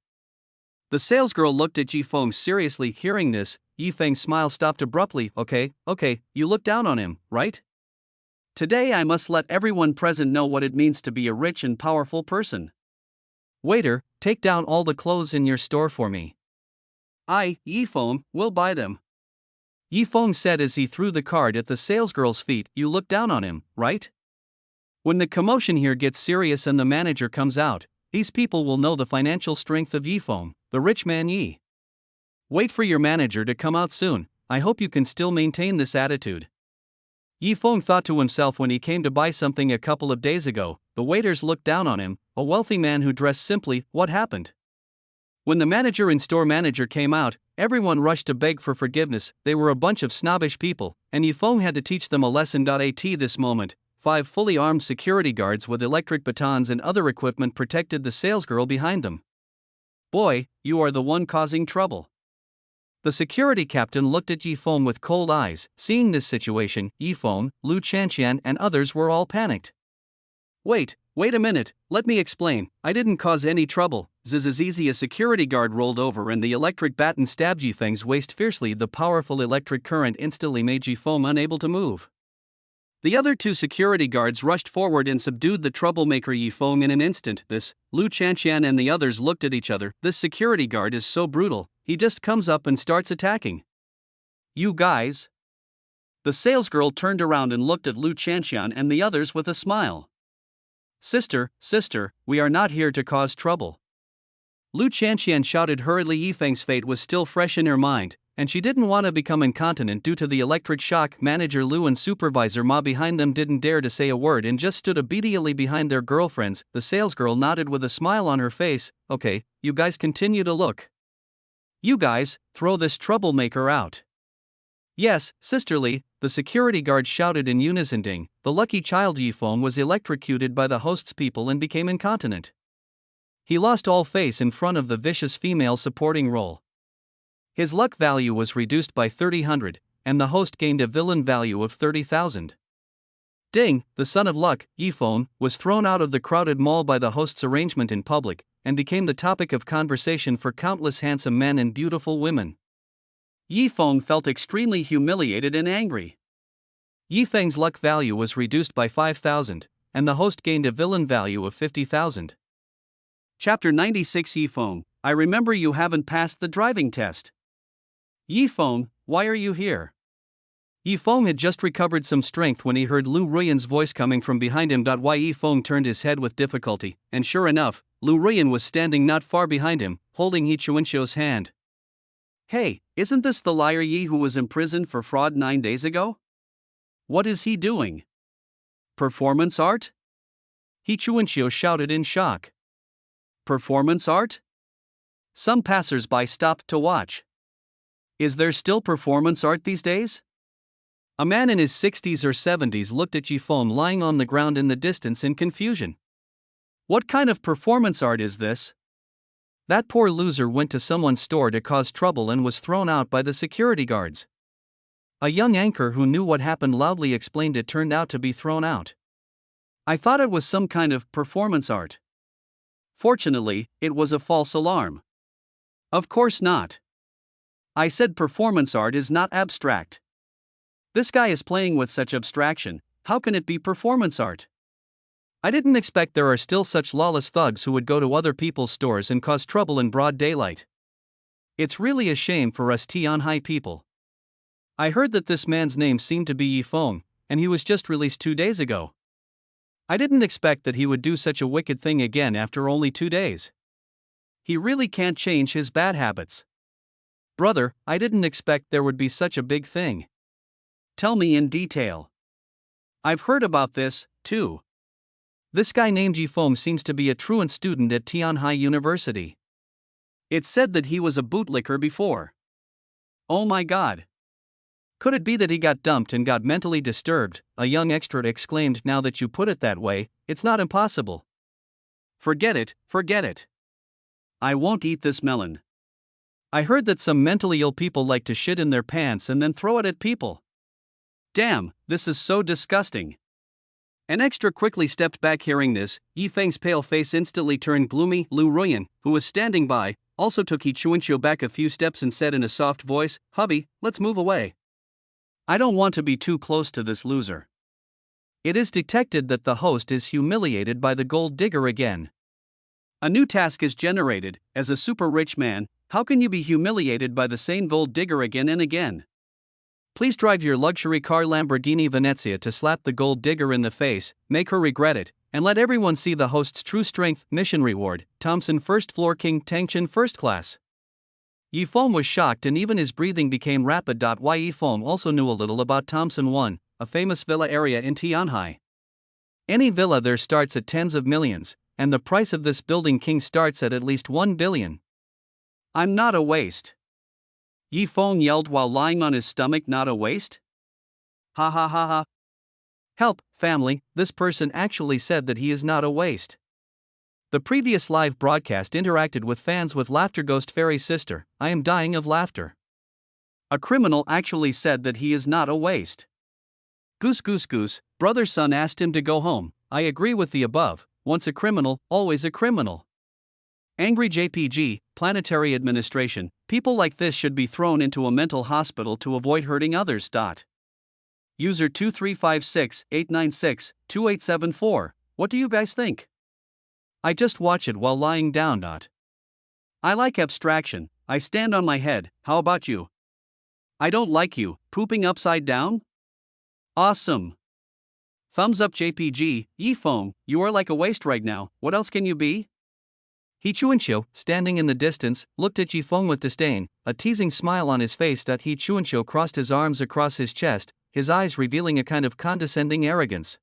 The salesgirl looked at Yi Feng seriously. Hearing this, Yi Feng's smile stopped abruptly. Okay, you look down on him, right? Today I must let everyone present know what it means to be a rich and powerful person. Waiter, take down all the clothes in your store for me. Yi Feng, will buy them. Yi Feng said as he threw the card at the salesgirl's feet. You look down on him, right? When the commotion here gets serious and the manager comes out, these people will know the financial strength of Yi Feng, the rich man Yi. Wait for your manager to come out soon. I hope you can still maintain this attitude. Yi Feng thought to himself when he came to buy something a couple of days ago, the waiters looked down on him, a wealthy man who dressed simply. What happened? When the manager and store manager came out, everyone rushed to beg for forgiveness. They were a bunch of snobbish people, and Yi Feng had to teach them a lesson. At this moment, 5 fully armed security guards with electric batons and other equipment protected the salesgirl behind them. Boy, you are the one causing trouble. The security captain looked at Yi Feng with cold eyes. Seeing this situation, Yi Feng, Lu Chanshan and others were all panicked. Wait a minute, let me explain. I didn't cause any trouble. Zizizizi, a security guard rolled over and the electric baton stabbed Yi Feng's waist fiercely. The powerful electric current instantly made Yi Feng unable to move. The other 2 security guards rushed forward and subdued the troublemaker Yi Feng in an instant. Lu Chanshan and the others looked at each other. This security guard is so brutal, he just comes up and starts attacking. You guys? The salesgirl turned around and looked at Lu Chanshan and the others with a smile. Sister, we are not here to cause trouble. Lu Chanshan shouted hurriedly. Yi Feng's fate was still fresh in her mind, and she didn't want to become incontinent due to the electric shock. Manager Lu and supervisor Ma behind them didn't dare to say a word and just stood obediently behind their girlfriends. The salesgirl nodded with a smile on her face. Okay, you guys continue to look. You guys, throw this troublemaker out. Yes, sisterly, the security guard shouted in unison. Ding, the lucky child Yi Feng was electrocuted by the host's people and became incontinent. He lost all face in front of the vicious female supporting role. His luck value was reduced by 300, and the host gained a villain value of 30,000. Ding, the son of luck, Yi Feng, was thrown out of the crowded mall by the host's arrangement in public, and became the topic of conversation for countless handsome men and beautiful women. Yi Feng felt extremely humiliated and angry. Yi Feng's luck value was reduced by 5,000, and the host gained a villain value of 50,000. Chapter 96. Yi Feng, I remember you haven't passed the driving test. Yi Feng, why are you here? Yi Feng had just recovered some strength when he heard Lu Ruyan's voice coming from behind him. Why? Yi Feng turned his head with difficulty, and sure enough, Lu Ruyan was standing not far behind him, holding He Chuanxiu's hand. Hey, isn't this the liar Yi who was imprisoned for fraud 9 days ago? What is he doing? Performance art? He Chuanxiu shouted in shock. Performance art? Some passers-by stopped to watch. Is there still performance art these days? A man in his 60s or 70s looked at Yi Feng lying on the ground in the distance in confusion. What kind of performance art is this? That poor loser went to someone's store to cause trouble and was thrown out by the security guards. A young anchor who knew what happened loudly explained it turned out to be thrown out. I thought it was some kind of performance art. Fortunately, it was a false alarm. Of course not. I said performance art is not abstract. This guy is playing with such abstraction, how can it be performance art? I didn't expect there are still such lawless thugs who would go to other people's stores and cause trouble in broad daylight. It's really a shame for us Tianhai people. I heard that this man's name seemed to be Yi Feng, and he was just released 2 days ago. I didn't expect that he would do such a wicked thing again after only 2 days. He really can't change his bad habits. Brother, I didn't expect there would be such a big thing. Tell me in detail. I've heard about this, too. This guy named Yi Feng seems to be a truant student at Tianhai University. It said that he was a bootlicker before. Oh my god. Could it be that he got dumped and got mentally disturbed? A young extra exclaimed. Now that you put it that way, it's not impossible. Forget it, forget it. I won't eat this melon. I heard that some mentally ill people like to shit in their pants and then throw it at people. Damn, this is so disgusting. An extra quickly stepped back hearing this. Yifeng's pale face instantly turned gloomy. Lu Ruyan, who was standing by, also took He Chuanqiu back a few steps and said in a soft voice, "Hubby, let's move away. I don't want to be too close to this loser." It is detected that the host is humiliated by the gold digger again. A new task is generated. As a super rich man, how can you be humiliated by the same gold digger again and again? Please drive your luxury car Lamborghini Venezia to slap the gold digger in the face, make her regret it, and let everyone see the host's true strength. Mission reward: Thompson First Floor King Tangchen First Class. Yifeng was shocked and even his breathing became rapid. Yifeng also knew a little about Thompson 1, a famous villa area in Tianhai. Any villa there starts at tens of millions, and the price of this building king starts at least 1 billion. I'm not a waste. Yifeng yelled while lying on his stomach. Not a waste? Ha ha ha ha. Help, family, this person actually said that he is not a waste. The previous live broadcast interacted with fans with laughter. Ghost Fairy Sister, I am dying of laughter. A criminal actually said that he is not a waste. Goose goose goose, brother's son asked him to go home. I agree with the above, once a criminal, always a criminal. Angry JPG, Planetary Administration, people like this should be thrown into a mental hospital to avoid hurting others. User 2356-896-2874, what do you guys think? I just watch it while lying down. I like abstraction, I stand on my head, how about you? I don't like you, pooping upside down? Awesome. Thumbs up JPG, Yifeng, you are like a waste right now, what else can you be? He Chuanqiu, standing in the distance, looked at Yifeng with disdain, a teasing smile on his face. He Chuanqiu crossed his arms across his chest, his eyes revealing a kind of condescending arrogance.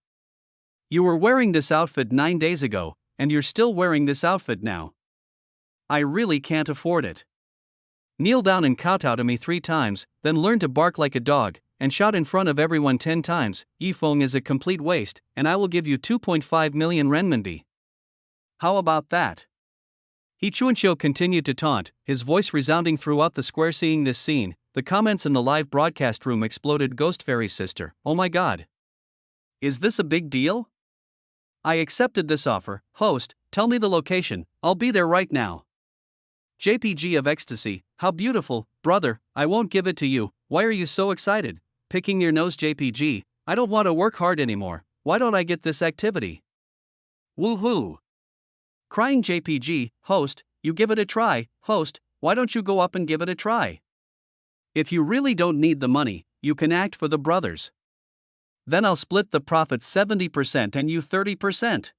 You were wearing this outfit 9 days ago, and you're still wearing this outfit now. I really can't afford it. Kneel down and kowtow to me 3 times, then learn to bark like a dog, and shout in front of everyone 10 times, Yifeng is a complete waste, and I will give you 2.5 million renminbi. How about that? He Chuanqiu continued to taunt, his voice resounding throughout the square. Seeing this scene, the comments in the live broadcast room exploded. Ghost Fairy Sister, oh my god. Is this a big deal? I accepted this offer. Host, tell me the location, I'll be there right now. JPG of Ecstasy, how beautiful, brother, I won't give it to you, why are you so excited? Picking your nose JPG, I don't want to work hard anymore, why don't I get this activity? Woohoo! Crying JPG, host, you give it a try, host, why don't you go up and give it a try? If you really don't need the money, you can act for the brothers. Then I'll split the profits 70% and you 30%.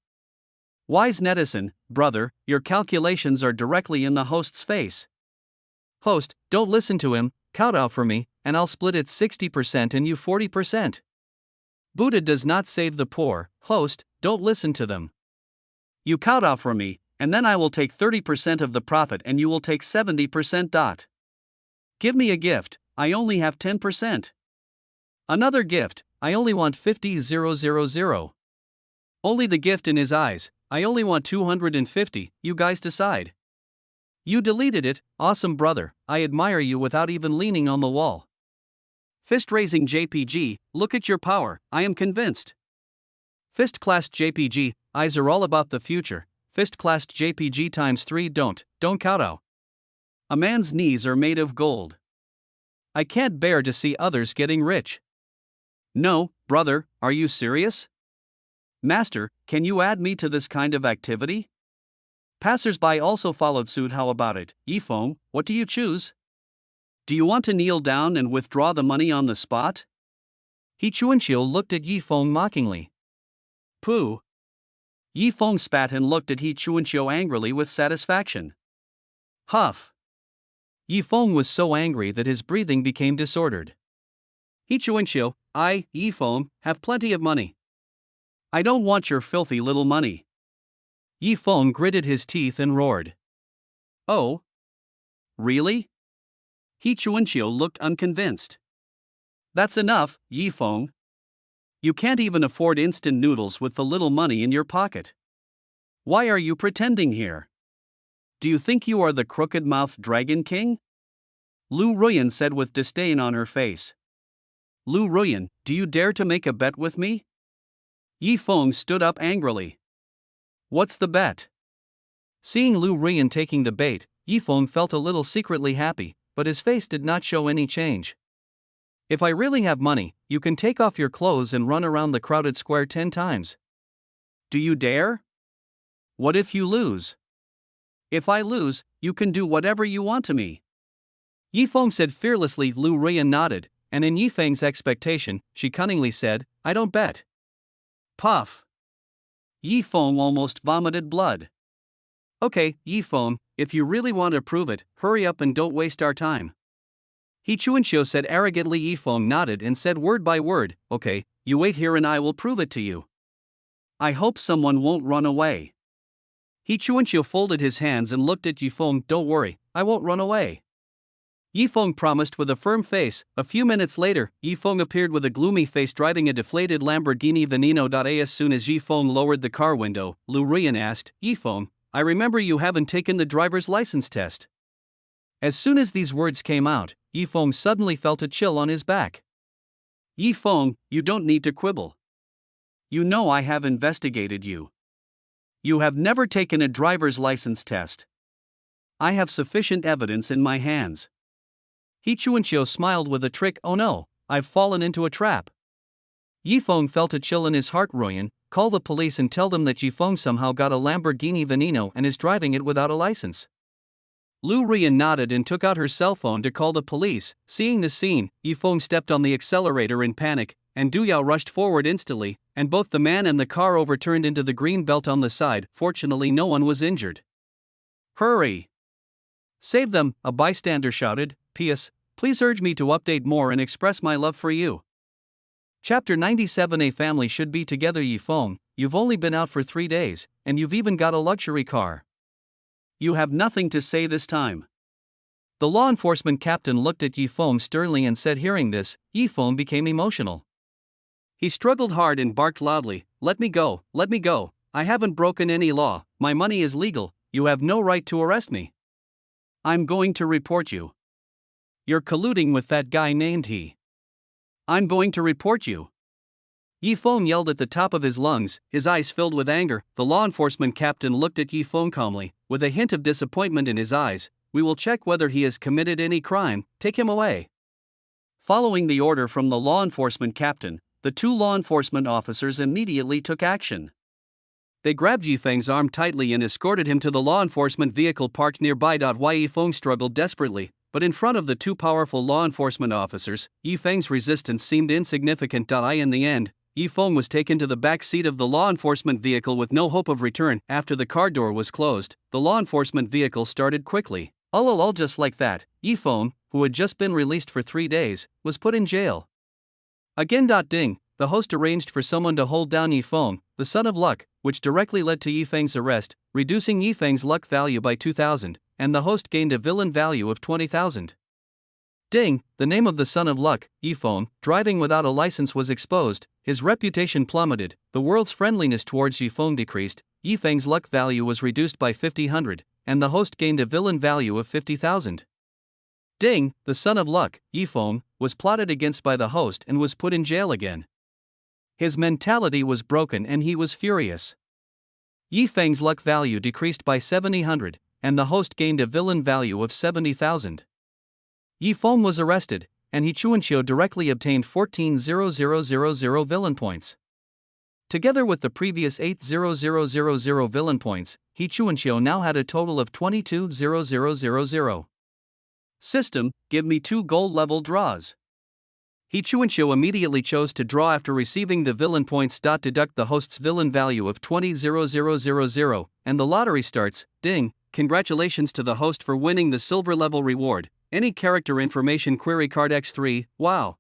Wise netizen, brother, your calculations are directly in the host's face. Host, don't listen to him, kowtow for me, and I'll split it 60% and you 40%. Buddha does not save the poor, host, don't listen to them. You kowtow for me, and then I will take 30% of the profit and you will take 70%. Give me a gift, I only have 10%. Another gift, I only want 50,000. Only the gift in his eyes, I only want 250, you guys decide. You deleted it, awesome brother, I admire you without even leaning on the wall. Fist raising JPG, look at your power, I am convinced. Fist clasped JPG, eyes are all about the future, fist clasped JPG times 3. Don't kowtow. A man's knees are made of gold. I can't bear to see others getting rich. No, brother, are you serious? Master, can you add me to this kind of activity? Passers-by also followed suit. How about it, Yifeng, what do you choose? Do you want to kneel down and withdraw the money on the spot? He Chuanqiu looked at Yifeng mockingly. Pooh. Yifeng spat and looked at He Chuanqiu angrily with satisfaction. Huff. Yifeng was so angry that his breathing became disordered. He Chuanqiu, I, Yifeng, have plenty of money. I don't want your filthy little money. Yifeng gritted his teeth and roared. Oh? Really? He Chuanqiu looked unconvinced. That's enough, Yifeng. You can't even afford instant noodles with the little money in your pocket. Why are you pretending here? Do you think you are the crooked-mouthed Dragon King? Lu Ruyan said with disdain on her face. Lu Ruyan, do you dare to make a bet with me? Yifeng stood up angrily. What's the bet? Seeing Lu Ruyan taking the bait, Yifeng felt a little secretly happy, but his face did not show any change. If I really have money, you can take off your clothes and run around the crowded square 10 times. Do you dare? What if you lose? If I lose, you can do whatever you want to me. Yifeng said fearlessly. Lu Ruyan nodded, and in Yifeng's expectation, she cunningly said, I don't bet. Puff. Yifeng almost vomited blood. Okay, Yifeng, if you really want to prove it, hurry up and don't waste our time. He Chuanqiu said arrogantly. Yifeng nodded and said word by word, okay, you wait here and I will prove it to you. I hope someone won't run away. He Chuanqiu folded his hands and looked at Yifeng. Don't worry, I won't run away. Yifeng promised with a firm face. A few minutes later, Yifeng appeared with a gloomy face driving a deflated Lamborghini Veneno. As soon as Yifeng lowered the car window, Lu Ruyan asked, Yifeng, I remember you haven't taken the driver's license test. As soon as these words came out, Yifeng suddenly felt a chill on his back. Yifeng, you don't need to quibble. You know I have investigated you. You have never taken a driver's license test. I have sufficient evidence in my hands. He Chuanqiu smiled with a trick. Oh no, I've fallen into a trap. Yifeng felt a chill in his heart. Ruyan, call the police and tell them that Yifeng somehow got a Lamborghini Veneno and is driving it without a license. Lu Ruyan nodded and took out her cell phone to call the police. Seeing the scene, Yifeng stepped on the accelerator in panic, and Du Yao rushed forward instantly, and both the man and the car overturned into the green belt on the side. Fortunately, no one was injured. Hurry! Save them, a bystander shouted. P.S. Please urge me to update more and express my love for you. Chapter 97. A family should be together. Yifeng, you've only been out for 3 days, and you've even got a luxury car. You have nothing to say this time. The law enforcement captain looked at Yifeng sternly and said. Hearing this, Yifeng became emotional. He struggled hard and barked loudly, let me go, let me go, I haven't broken any law, my money is legal, you have no right to arrest me. I'm going to report you. You're colluding with that guy named He. I'm going to report you. Yifeng yelled at the top of his lungs, his eyes filled with anger. The law enforcement captain looked at Yifeng calmly, with a hint of disappointment in his eyes. We will check whether he has committed any crime, take him away. Following the order from the law enforcement captain, the 2 law enforcement officers immediately took action. They grabbed Yifeng's arm tightly and escorted him to the law enforcement vehicle parked nearby. Yifeng struggled desperately, but in front of the 2 powerful law enforcement officers, Yifeng's resistance seemed insignificant. In the end, Yifeng was taken to the back seat of the law enforcement vehicle with no hope of return. After the car door was closed, the law enforcement vehicle started quickly. All just like that, Yifeng, who had just been released for 3 days, was put in jail. Again. Ding, the host arranged for someone to hold down Yifeng, the son of luck, which directly led to Yifeng's arrest, reducing Yifeng's luck value by 2,000, and the host gained a villain value of 20,000. Ding, the name of the son of luck, Yifeng, driving without a license was exposed, his reputation plummeted, the world's friendliness towards Yifeng decreased, Yifeng's luck value was reduced by 50,000, and the host gained a villain value of 50,000. Ding, the son of luck, Yifeng, was plotted against by the host and was put in jail again. His mentality was broken and he was furious. Yifeng's luck value decreased by 70,000, and the host gained a villain value of 70,000. Yifeng was arrested, and He Chuanqiu directly obtained 14,000 villain points. Together with the previous 8,000 villain points, He Chuanqiu now had a total of 22,000. System, give me 2 gold-level draws. He Chuanqiu immediately chose to draw after receiving the villain points. Deduct the host's villain value of 20,000, and the lottery starts. Ding, congratulations to the host for winning the silver level reward. Any character information query card X3, wow.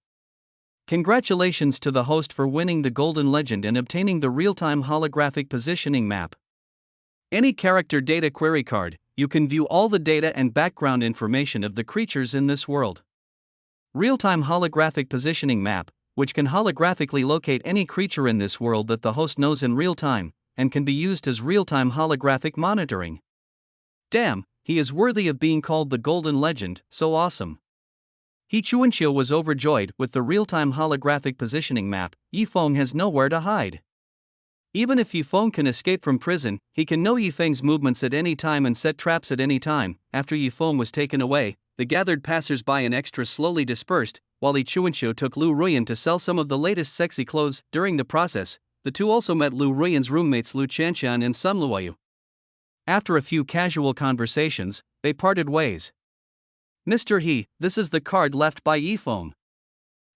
Congratulations to the host for winning the golden legend and obtaining the real-time holographic positioning map. Any character data query card, You can view all the data and background information of the creatures in this world. Real-time holographic positioning map, which can holographically locate any creature in this world that the host knows in real time, and can be used as real-time holographic monitoring. Damn, he is worthy of being called the Golden Legend, so awesome. He Chuanqiu was overjoyed with the real-time holographic positioning map. Yifeng has nowhere to hide. Even if Yifeng can escape from prison, he can know Yifeng's movements at any time and set traps at any time. After Yifeng was taken away, the gathered passers-by and extras slowly dispersed, while Li Chuanqiu took Lu Ruyan to sell some of the latest sexy clothes. During the process, the two also met Lu Ruyan's roommates Lu Chanxian and Sun Luoyu. After a few casual conversations, they parted ways. Mr. He, this is the card left by Yifeng.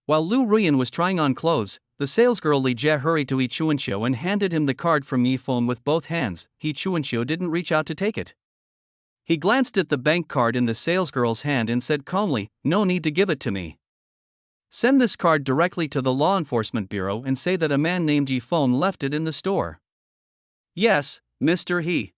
While Lu Ruyan was trying on clothes, the salesgirl Li Jie hurried to Yi Chuanqiu and handed him the card from Yifeng with both hands. Yi Chuanqiu didn't reach out to take it. He glanced at the bank card in the salesgirl's hand and said calmly, "No need to give it to me. Send this card directly to the Law Enforcement Bureau and say that a man named Yifeng left it in the store." "Yes, Mr. He."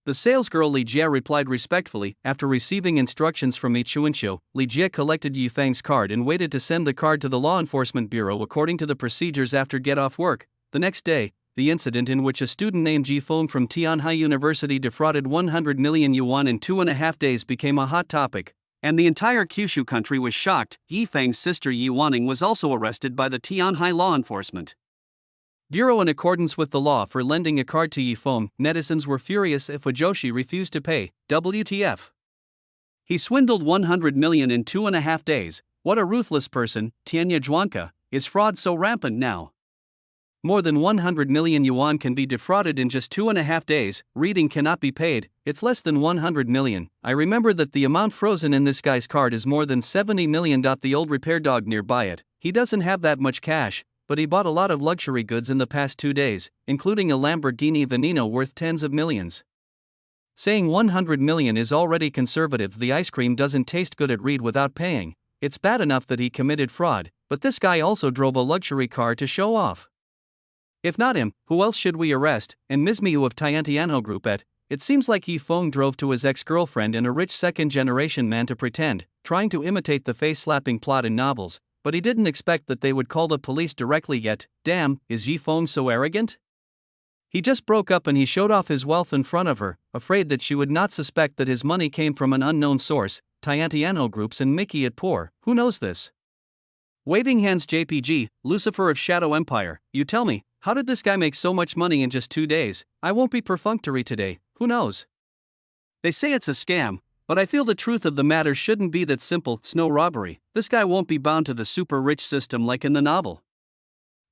The salesgirl Li Jie replied respectfully. After receiving instructions from Yi Chuanqiu, Li Jie collected Yifeng's card and waited to send the card to the Law Enforcement Bureau according to the procedures after get-off work. The next day, the incident in which a student named Yifeng from Tianhai University defrauded 100 million yuan in 2.5 days became a hot topic, and the entire Kyushu country was shocked. Yifeng's sister Yi Wanning was also arrested by the Tianhai law enforcement Bureau in accordance with the law for lending a card to Yifeng. Netizens were furious if Fujoshi refused to pay. WTF? He swindled 100 million in 2.5 days. What a ruthless person. Tianya Zhuanka, is fraud so rampant now? More than 100 million yuan can be defrauded in just 2.5 days. Reading cannot be paid, it's less than 100 million. I remember that the amount frozen in this guy's card is more than 70 million. The old repair dog nearby it, he doesn't have that much cash, but he bought a lot of luxury goods in the past 2 days, including a Lamborghini Veneno worth tens of millions. Saying 100 million is already conservative. The ice cream doesn't taste good at Reed without paying. It's bad enough that he committed fraud, but this guy also drove a luxury car to show off. If not him, who else should we arrest? And Ms. Miu of Tiantianho Group it seems like Yifeng drove to his ex-girlfriend and a rich second-generation man to pretend, trying to imitate the face-slapping plot in novels, but he didn't expect that they would call the police directly yet. Damn, is Yifeng so arrogant? He just broke up and he showed off his wealth in front of her, afraid that she would not suspect that his money came from an unknown source. Tiantianho Groups and Mickey at Poor, who knows this? Waving hands JPG, Lucifer of Shadow Empire, you tell me, how did this guy make so much money in just 2 days? I won't be perfunctory today, who knows? They say it's a scam, but I feel the truth of the matter shouldn't be that simple. Snow robbery, this guy won't be bound to the super rich system like in the novel.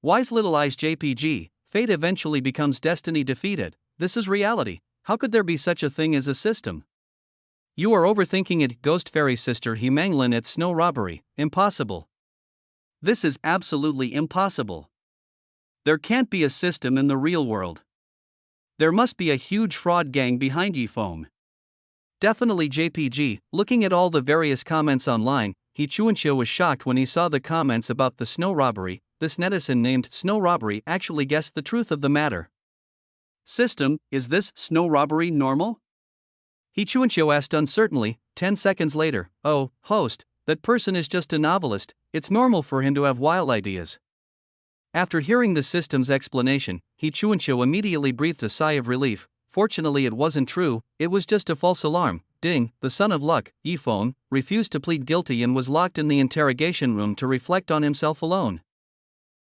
Wise Little Eyes JPG, fate eventually becomes destiny defeated. This is reality. How could there be such a thing as a system? You are overthinking it. Ghost Fairy Sister Humanglin at Snow robbery, impossible. This is absolutely impossible. There can't be a system in the real world. There must be a huge fraud gang behind Yifeng. Definitely JPG. Looking at all the various comments online, Yi Chuanqiu was shocked when he saw the comments about the snow robbery. This netizen named Snow Robbery actually guessed the truth of the matter. System, is this snow robbery normal? Yi Chuanqiu asked uncertainly. 10 seconds later, oh, host, that person is just a novelist, it's normal for him to have wild ideas. After hearing the system's explanation, Yi Chuanqiu immediately breathed a sigh of relief. Fortunately it wasn't true, it was just a false alarm. Ding, the son of luck, Yifeng, refused to plead guilty and was locked in the interrogation room to reflect on himself alone.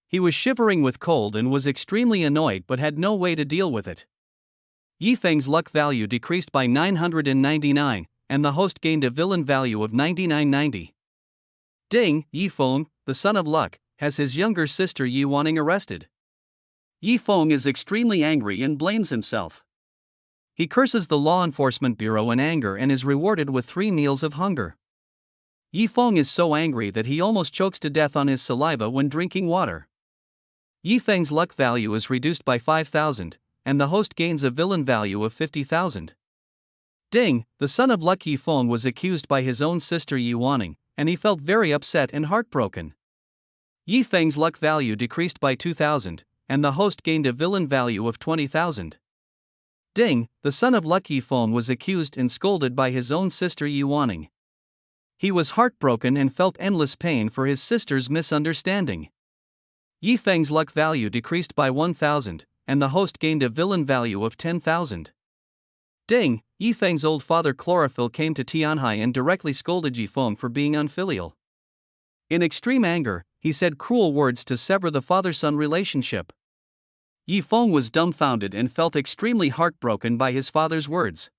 He was shivering with cold and was extremely annoyed but had no way to deal with it. Yifeng's luck value decreased by 999, and the host gained a villain value of 9990. Ding, Yifeng, the son of luck, has his younger sister Yi Wanning arrested. Yifeng is extremely angry and blames himself. He curses the Law Enforcement Bureau in anger and is rewarded with 3 meals of hunger. Yifeng is so angry that he almost chokes to death on his saliva when drinking water. Yifeng's luck value is reduced by 5,000, and the host gains a villain value of 50,000. Ding, the son of luck Yifeng was accused by his own sister Yi Wanning, and he felt very upset and heartbroken. Yifeng's luck value decreased by 2,000, and the host gained a villain value of 20,000. Ding, the son of Luck Yifeng was accused and scolded by his own sister Yi Wanning. He was heartbroken and felt endless pain for his sister's misunderstanding. Yifeng's luck value decreased by 1,000, and the host gained a villain value of 10,000. Ding, Yifeng's old father Chlorophyll came to Tianhai and directly scolded Yifeng for being unfilial. In extreme anger, he said cruel words to sever the father-son relationship. Yifeng was dumbfounded and felt extremely heartbroken by his father's words.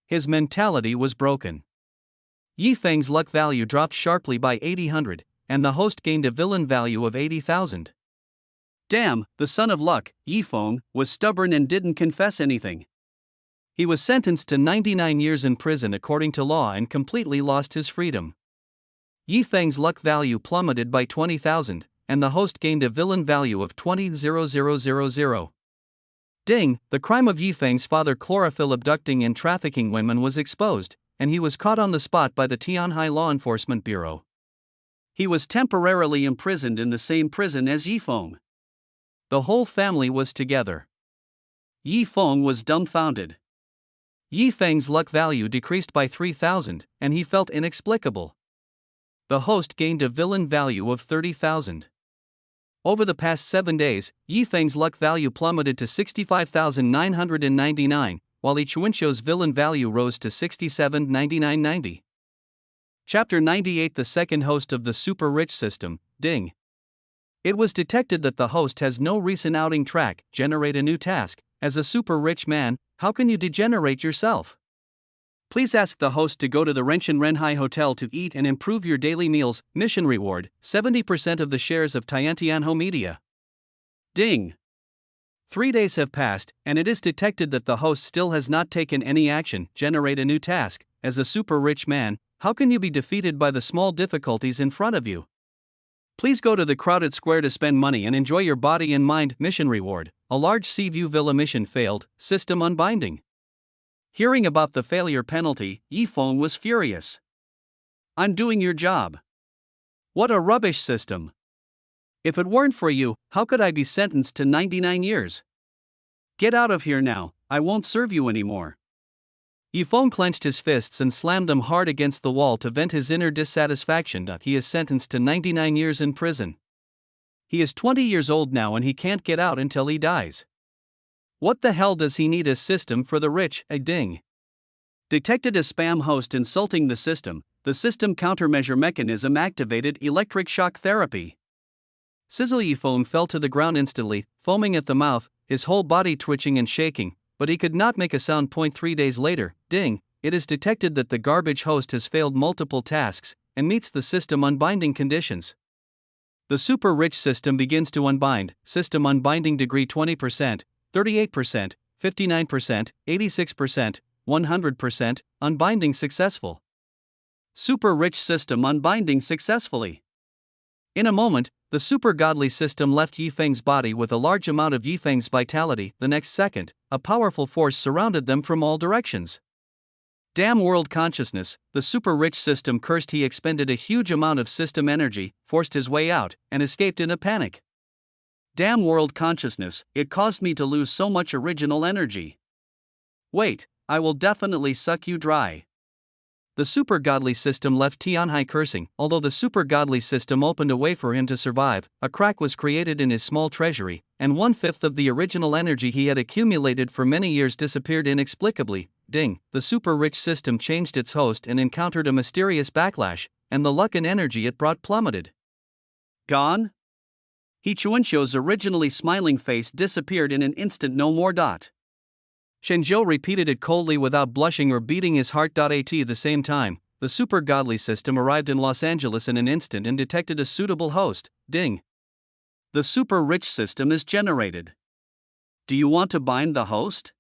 His mentality was broken. Yifeng's luck value dropped sharply by 800, and the host gained a villain value of 80,000. Damn, the son of Luck, Yifeng, was stubborn and didn't confess anything. He was sentenced to 99 years in prison according to law and completely lost his freedom. Yifeng's luck value plummeted by 20,000, and the host gained a villain value of 20,000. Ding, the crime of Yifeng's father Chlorophyll abducting and trafficking women was exposed, and he was caught on the spot by the Tianhai Law Enforcement Bureau. He was temporarily imprisoned in the same prison as Yifeng. The whole family was together. Yifeng was dumbfounded. Yifeng's luck value decreased by 3,000, and he felt inexplicable. The host gained a villain value of 30,000. Over the past 7 days, Yifeng's luck value plummeted to 65,999, while Ichuinshou's villain value rose to 67,9990. Chapter 98. The second host of the super rich system, Ding. It was detected that the host has no recent outing track. Generate a new task. As a super rich man, how can you degenerate yourself? Please ask the host to go to the Renshin Renhai Hotel to eat and improve your daily meals. Mission reward, 70% of the shares of Tiantianho Media. Ding. 3 days have passed, and it is detected that the host still has not taken any action. Generate a new task. As a super rich man, how can you be defeated by the small difficulties in front of you? Please go to the crowded square to spend money and enjoy your body and mind. Mission reward, a large Seaview Villa mission failed. System unbinding. Hearing about the failure penalty, Yifeng was furious. I'm doing your job. What a rubbish system. If it weren't for you, how could I be sentenced to 99 years? Get out of here now, I won't serve you anymore. Yifeng clenched his fists and slammed them hard against the wall to vent his inner dissatisfaction. He is sentenced to 99 years in prison. He is 20 years old now and he can't get out until he dies. What the hell does he need a system for the rich? Ding. Detected a spam host insulting the system countermeasure mechanism activated electric shock therapy. Sizzle Yifeng fell to the ground instantly, foaming at the mouth, his whole body twitching and shaking, but he could not make a sound. 3 days later, Ding, it is detected that the garbage host has failed multiple tasks and meets the system unbinding conditions. The super rich system begins to unbind. System unbinding degree 20%. 38%, 59%, 86%, 100%, unbinding successful. Super rich system unbinding successfully. In a moment, the super godly system left Yifeng's body with a large amount of Yifeng's vitality. The next second, a powerful force surrounded them from all directions. Damn world consciousness, the super rich system cursed. He expended a huge amount of system energy, forced his way out, and escaped in a panic. Damn world consciousness, it caused me to lose so much original energy. Wait, I will definitely suck you dry. The super godly system left Tianhai cursing. Although the super godly system opened a way for him to survive, a crack was created in his small treasury, and 1/5 of the original energy he had accumulated for many years disappeared inexplicably. Ding, the super rich system changed its host and encountered a mysterious backlash, and the luck and energy it brought plummeted. Gone? Ichuinshou's originally smiling face disappeared in an instant. No more. Shenzhou repeated it coldly without blushing or beating his heart. At the same time, the super godly system arrived in Los Angeles in an instant and detected a suitable host. Ding. The super rich system is generated. Do you want to bind the host?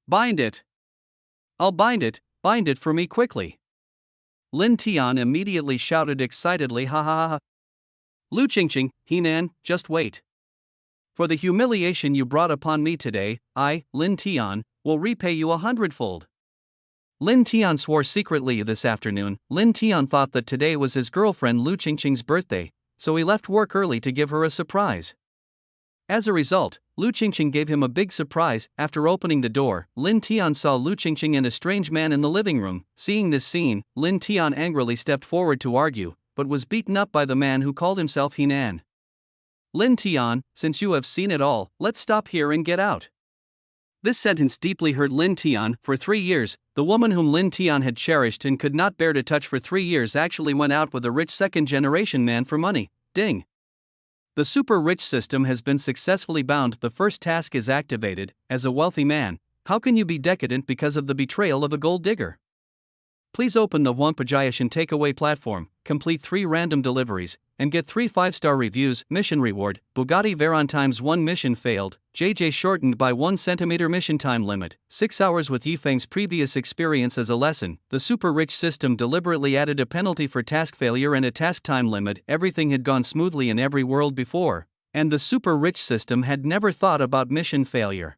Bind it. I'll bind it for me quickly. Lin Tian immediately shouted excitedly, ha ha ha. Lu Qingqing, Henan, just wait. For the humiliation you brought upon me today, I, Lin Tian, will repay you 100-fold. Lin Tian swore secretly this afternoon. Lin Tian thought that today was his girlfriend Lu Qingqing's birthday, so he left work early to give her a surprise. As a result, Lu Qingqing gave him a big surprise. After opening the door, Lin Tian saw Lu Qingqing and a strange man in the living room. Seeing this scene, Lin Tian angrily stepped forward to argue, but was beaten up by the man who called himself Henan. Lin Tian, since you have seen it all, let's stop here and get out. This sentence deeply hurt Lin Tian. For 3 years, the woman whom Lin Tian had cherished and could not bear to touch for 3 years actually went out with a rich second-generation man for money. Ding. The super rich system has been successfully bound. The first task is activated. As a wealthy man, how can you be decadent because of the betrayal of a gold digger? Please open the Wangpajayashan takeaway platform, complete 3 random deliveries, and get 3 5-star reviews. Mission reward: Bugatti Veyron times 1 mission failed, JJ shortened by 1 centimeter mission time limit, 6 hours with Yifeng's previous experience as a lesson. The super rich system deliberately added a penalty for task failure and a task time limit. Everything had gone smoothly in every world before, and the super rich system had never thought about mission failure.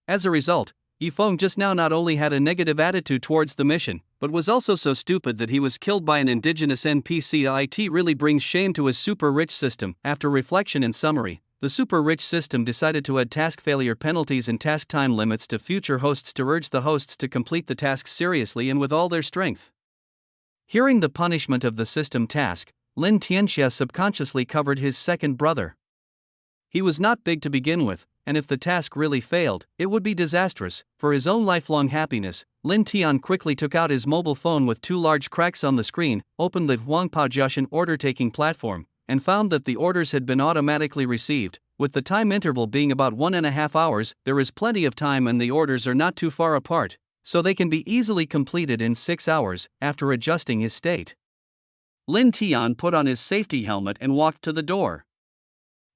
As a result, Yifeng just now not only had a negative attitude towards the mission, but was also so stupid that he was killed by an indigenous NPC. It really brings shame to his super rich system. After reflection and summary, the super rich system decided to add task failure penalties and task time limits to future hosts to urge the hosts to complete the tasks seriously and with all their strength. Hearing the punishment of the system task, Lin Tianxia subconsciously covered his second brother. He was not big to begin with, and if the task really failed, it would be disastrous. For his own lifelong happiness, Lin Tian quickly took out his mobile phone with 2 large cracks on the screen, opened the Wangpajashan order-taking platform, and found that the orders had been automatically received. With the time interval being about 1.5 hours, there is plenty of time and the orders are not too far apart, so they can be easily completed in 6 hours. After adjusting his state, Lin Tian put on his safety helmet and walked to the door.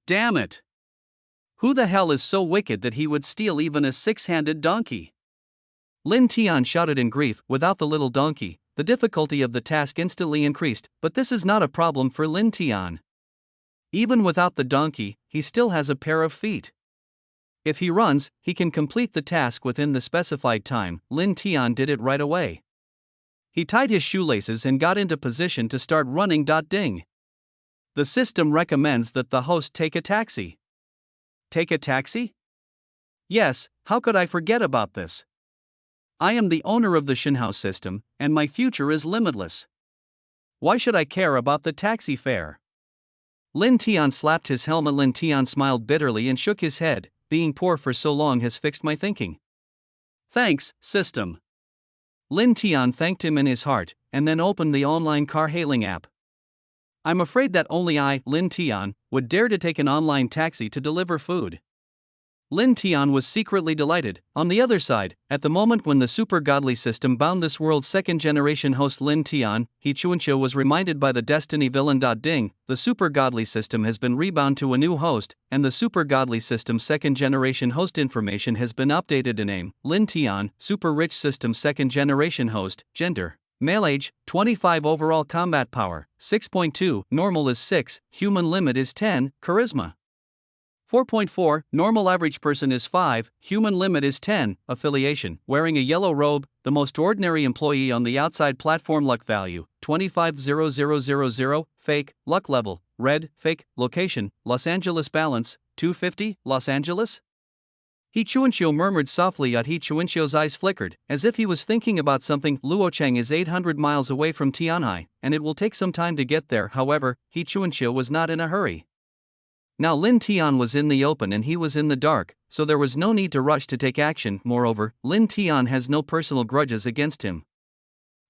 Damn it! Who the hell is so wicked that he would steal even a 6-handed donkey? Lin Tian shouted in grief. Without the little donkey, the difficulty of the task instantly increased, but this is not a problem for Lin Tian. Even without the donkey, he still has a pair of feet. If he runs, he can complete the task within the specified time. Lin Tian did it right away. He tied his shoelaces and got into position to start running. Ding. The system recommends that the host take a taxi. Take a taxi? Yes, how could I forget about this? I am the owner of the Shenhao system, and my future is limitless. Why should I care about the taxi fare? Lin Tian slapped his helmet. Lin Tian smiled bitterly and shook his head. Being poor for so long has fixed my thinking. Thanks, system. Lin Tian thanked him in his heart, and then opened the online car-hailing app. I'm afraid that only I, Lin Tian, would dare to take an online taxi to deliver food. Lin Tian was secretly delighted. On the other side, at the moment when the super godly system bound this world's second-generation host Lin Tian, He Chuanqiu was reminded by the destiny villain. Ding, the super godly system has been rebound to a new host, and the super godly system's second-generation host information has been updated to name Lin Tian, super rich system second-generation host, gender. Male age, 25. Overall combat power, 6.2, normal is 6, human limit is 10, charisma 4.4, normal average person is 5, human limit is 10, affiliation, wearing a yellow robe, the most ordinary employee on the outside platform. Luck value, 25,000, fake, luck level, red, fake, location, Los Angeles. Balance, 250, Los Angeles? He Chuanqiu murmured softly. He Chuanqiu's eyes flickered, as if he was thinking about something. Luocheng is 800 miles away from Tianhai, and it will take some time to get there. However, He Chuanqiu was not in a hurry. Now Lin Tian was in the open and he was in the dark, so there was no need to rush to take action. Moreover, Lin Tian has no personal grudges against him.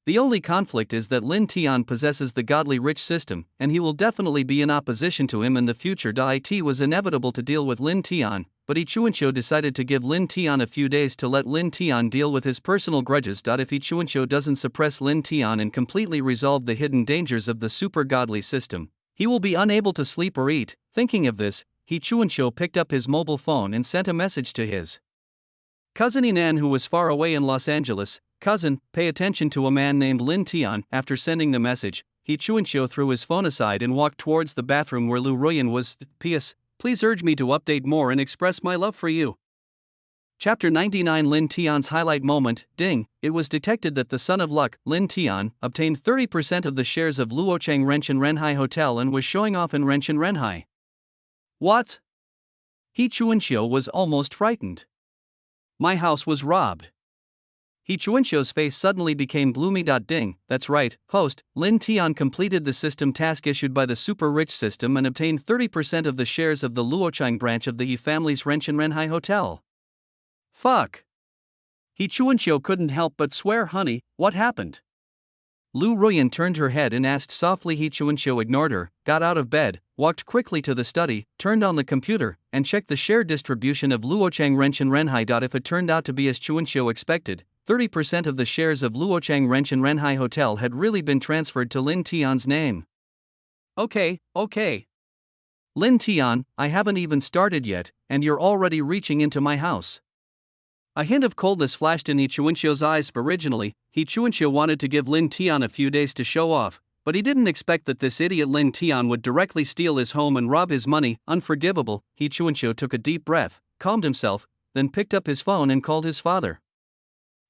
The only conflict is that Lin Tian possesses the godly rich system, and he will definitely be in opposition to him in the future. It was inevitable to deal with Lin Tian, but He Chuanqiu decided to give Lin Tian a few days to let Lin Tian deal with his personal grudges. If He Chuanqiu doesn't suppress Lin Tian and completely resolve the hidden dangers of the super godly system, he will be unable to sleep or eat. Thinking of this, He Chuanqiu picked up his mobile phone and sent a message to his cousin Henan, who was far away in Los Angeles. Cousin, pay attention to a man named Lin Tian. After sending the message, He Chuanqiu threw his phone aside and walked towards the bathroom where Lu Ruyan was. P.S. Please urge me to update more and express my love for you. Chapter 99. Lin Tian's highlight moment. Ding, it was detected that the son of luck, Lin Tian, obtained 30% of the shares of Luocheng Renshin Renhai Hotel and was showing off in Renshin Renhai. What? He Chuanxiu was almost frightened. My house was robbed. He Chuanxiu's face suddenly became gloomy. Ding, that's right, host. Lin Tian completed the system task issued by the super rich system and obtained 30% of the shares of the Luochang branch of the He family's Renshin Renhai Hotel. Fuck. He Chuanxiu couldn't help but swear. Honey, what happened? Lu Ruyan turned her head and asked softly. He Chuanxiu ignored her, got out of bed, walked quickly to the study, turned on the computer, and checked the share distribution of Luochang Renshin Renhai. If it turned out to be as Chuanxiu expected, 30% of the shares of Luochang Renshin Renhai Hotel had really been transferred to Lin Tian's name. Okay. Lin Tian, I haven't even started yet, and you're already reaching into my house. A hint of coldness flashed in He Chuanxiu's eyes. Originally, He Chuanxiu wanted to give Lin Tian a few days to show off, but he didn't expect that this idiot Lin Tian would directly steal his home and rob his money. Unforgivable. He Chuanxiu took a deep breath, calmed himself, then picked up his phone and called his father.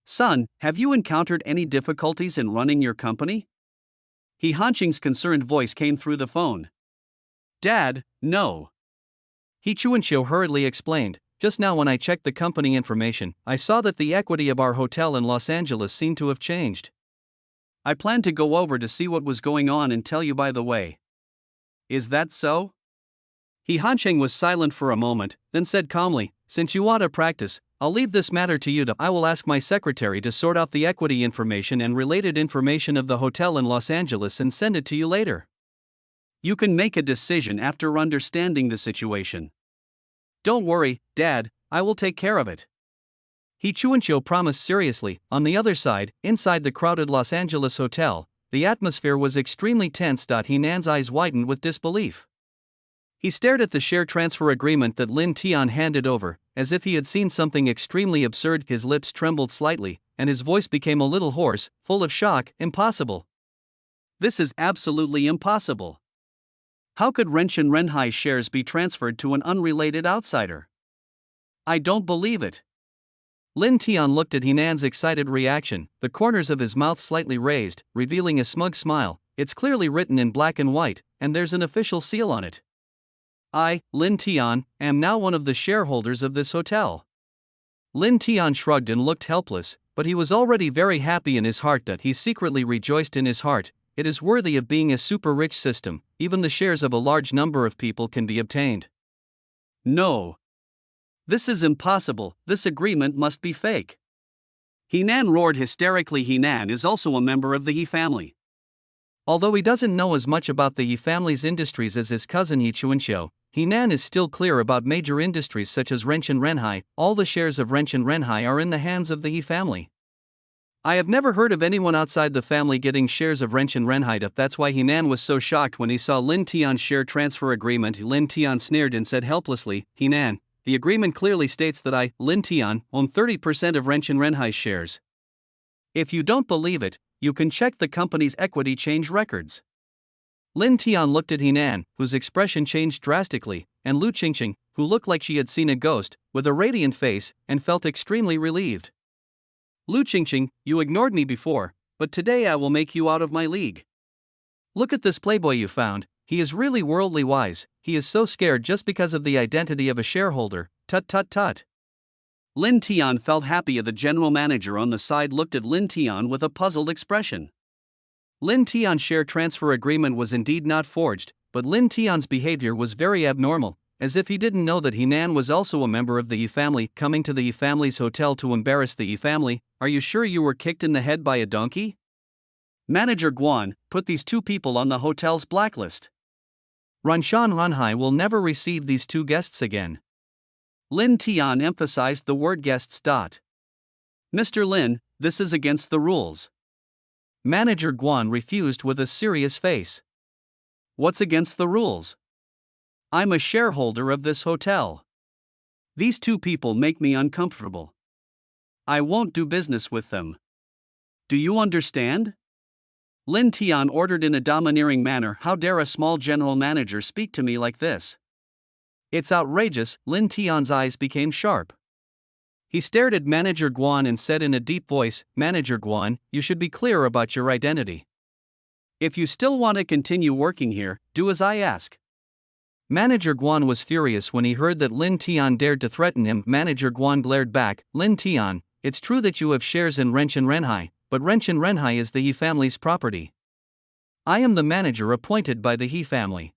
Son, have you encountered any difficulties in running your company? He Hanqing's concerned voice came through the phone. Dad, no. He Chuanxiu hurriedly explained. Just now when I checked the company information, I saw that the equity of our hotel in Los Angeles seemed to have changed. I planned to go over to see what was going on and tell you by the way. Is that so? He Hanqing was silent for a moment, then said calmly, since you want to practice, I'll leave this matter to you. I will ask my secretary to sort out the equity information and related information of the hotel in Los Angeles and send it to you later. You can make a decision after understanding the situation. Don't worry, Dad, I will take care of it. He Chuanxiu promised seriously. On the other side, inside the crowded Los Angeles hotel, the atmosphere was extremely tense. He Nan's eyes widened with disbelief. He stared at the share transfer agreement that Lin Tian handed over, as if he had seen something extremely absurd. His lips trembled slightly, and his voice became a little hoarse, full of shock. Impossible. This is absolutely impossible. How could Renshin Renhai shares be transferred to an unrelated outsider? I don't believe it. Lin Tian looked at He Nan's excited reaction, the corners of his mouth slightly raised, revealing a smug smile. It's clearly written in black and white, and there's an official seal on it. I, Lin Tian, am now one of the shareholders of this hotel. Lin Tian shrugged and looked helpless, but he was already very happy in his heart. He secretly rejoiced in his heart. It is worthy of being a super rich system, even the shares of a large number of people can be obtained. No. This is impossible, this agreement must be fake. He Nan roared hysterically. He Nan is also a member of the He family. Although he doesn't know as much about the He family's industries as his cousin He Chuanxiu, He Nan is still clear about major industries such as Renshin Renhai. All the shares of Renshin Renhai are in the hands of the He family. I have never heard of anyone outside the family getting shares of Renshin Renhai. That's why He Nan was so shocked when he saw Lin Tian's share transfer agreement. Lin Tian sneered and said helplessly, He Nan, the agreement clearly states that I, Lin Tian, own 30% of Renshin Renhai's shares. If you don't believe it, you can check the company's equity change records. Lin Tian looked at He Nan, whose expression changed drastically, and Lu Qingqing, who looked like she had seen a ghost, with a radiant face, and felt extremely relieved. Lu Qingqing, you ignored me before, but today I will make you out of my league. Look at this playboy you found, he is really worldly wise, he is so scared just because of the identity of a shareholder, tut. Lin Tian felt happy. The general manager on the side looked at Lin Tian with a puzzled expression. Lin Tian's share transfer agreement was indeed not forged, but Lin Tian's behavior was very abnormal, as if he didn't know that He Nan was also a member of the He family, coming to the He family's hotel to embarrass the He family. Are you sure you were kicked in the head by a donkey? Manager Guan, put these two people on the hotel's blacklist. Renshin Renhai will never receive these two guests again. Lin Tian emphasized the word guests. Mr. Lin, this is against the rules. Manager Guan refused with a serious face. What's against the rules? I'm a shareholder of this hotel. These two people make me uncomfortable. I won't do business with them. Do you understand? Lin Tian ordered in a domineering manner. How dare a small general manager speak to me like this? It's outrageous. Lin Tian's eyes became sharp. He stared at Manager Guan and said in a deep voice, Manager Guan, you should be clear about your identity. If you still want to continue working here, do as I ask. Manager Guan was furious when he heard that Lin Tian dared to threaten him. Manager Guan glared back, Lin Tian, it's true that you have shares in Renshin Renhai, but Renshin Renhai is the He family's property. I am the manager appointed by the He family.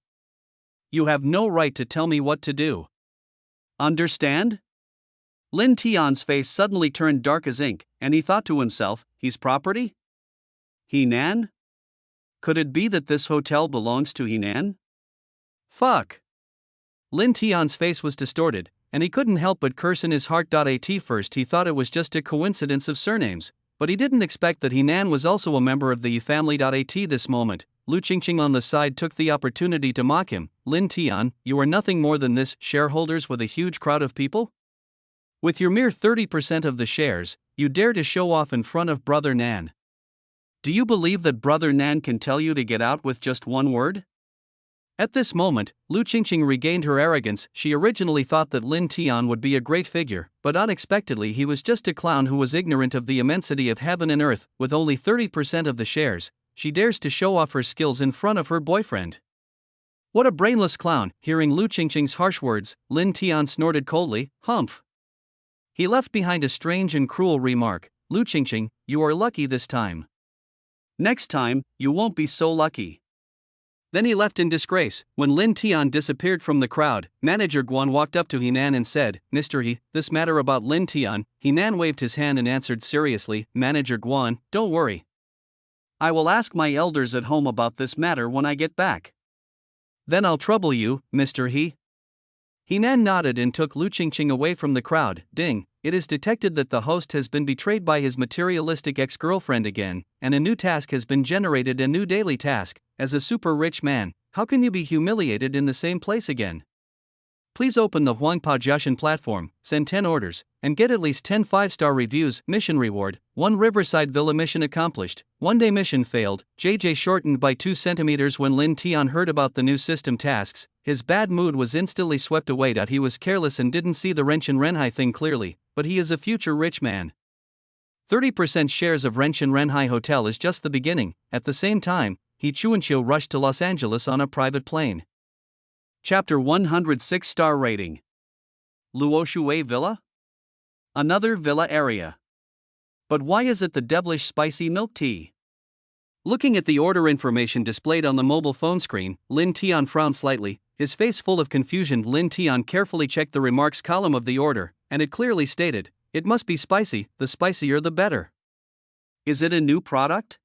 You have no right to tell me what to do. Understand? Lin Tian's face suddenly turned dark as ink, and he thought to himself, he's property? Henan? Could it be that this hotel belongs to Henan? Fuck! Lin Tian's face was distorted, and he couldn't help but curse in his heart. At first he thought it was just a coincidence of surnames, but he didn't expect that Henan was also a member of the He family. At this moment, Lu Qingqing on the side took the opportunity to mock him. Lin Tian, you are nothing more than this, shareholders with a huge crowd of people? With your mere 30% of the shares, you dare to show off in front of Brother Nan. Do you believe that Brother Nan can tell you to get out with just one word? At this moment, Lu Qingqing regained her arrogance. She originally thought that Lin Tian would be a great figure, but unexpectedly he was just a clown who was ignorant of the immensity of heaven and earth. With only 30% of the shares, she dares to show off her skills in front of her boyfriend. What a brainless clown! Hearing Lu Qingqing's harsh words, Lin Tian snorted coldly, humph. He left behind a strange and cruel remark, Lu Qingqing, you are lucky this time. Next time, you won't be so lucky. Then he left in disgrace. When Lin Tian disappeared from the crowd, Manager Guan walked up to Henan and said, Mr. He, this matter about Lin Tian. Henan waved his hand and answered seriously, Manager Guan, don't worry. I will ask my elders at home about this matter when I get back. Then I'll trouble you, Mr. He. Henan nodded and took Lu Qingqing away from the crowd. Ding, it is detected that the host has been betrayed by his materialistic ex-girlfriend again, and a new task has been generated, a new daily task. As a super rich man, how can you be humiliated in the same place again? Please open the Huangpa Jiaxin platform, send 10 orders, and get at least 10 5-star reviews. Mission reward, 1 Riverside Villa mission accomplished, 1-day mission failed. JJ shortened by 2 centimeters. When Lin Tian heard about the new system tasks, his bad mood was instantly swept away. He was careless and didn't see the Renshin Renhai thing clearly, but he is a future rich man. 30% shares of Renshin Renhai Hotel is just the beginning. At the same time, He Chuanqiu rushed to Los Angeles on a private plane. Chapter 106 Star Rating. Luoshui Villa? Another villa area. But why is it the devilish spicy milk tea? Looking at the order information displayed on the mobile phone screen, Lin Tian frowned slightly, his face full of confusion. Lin Tian carefully checked the remarks column of the order, and it clearly stated, it must be spicy, the spicier the better. Is it a new product?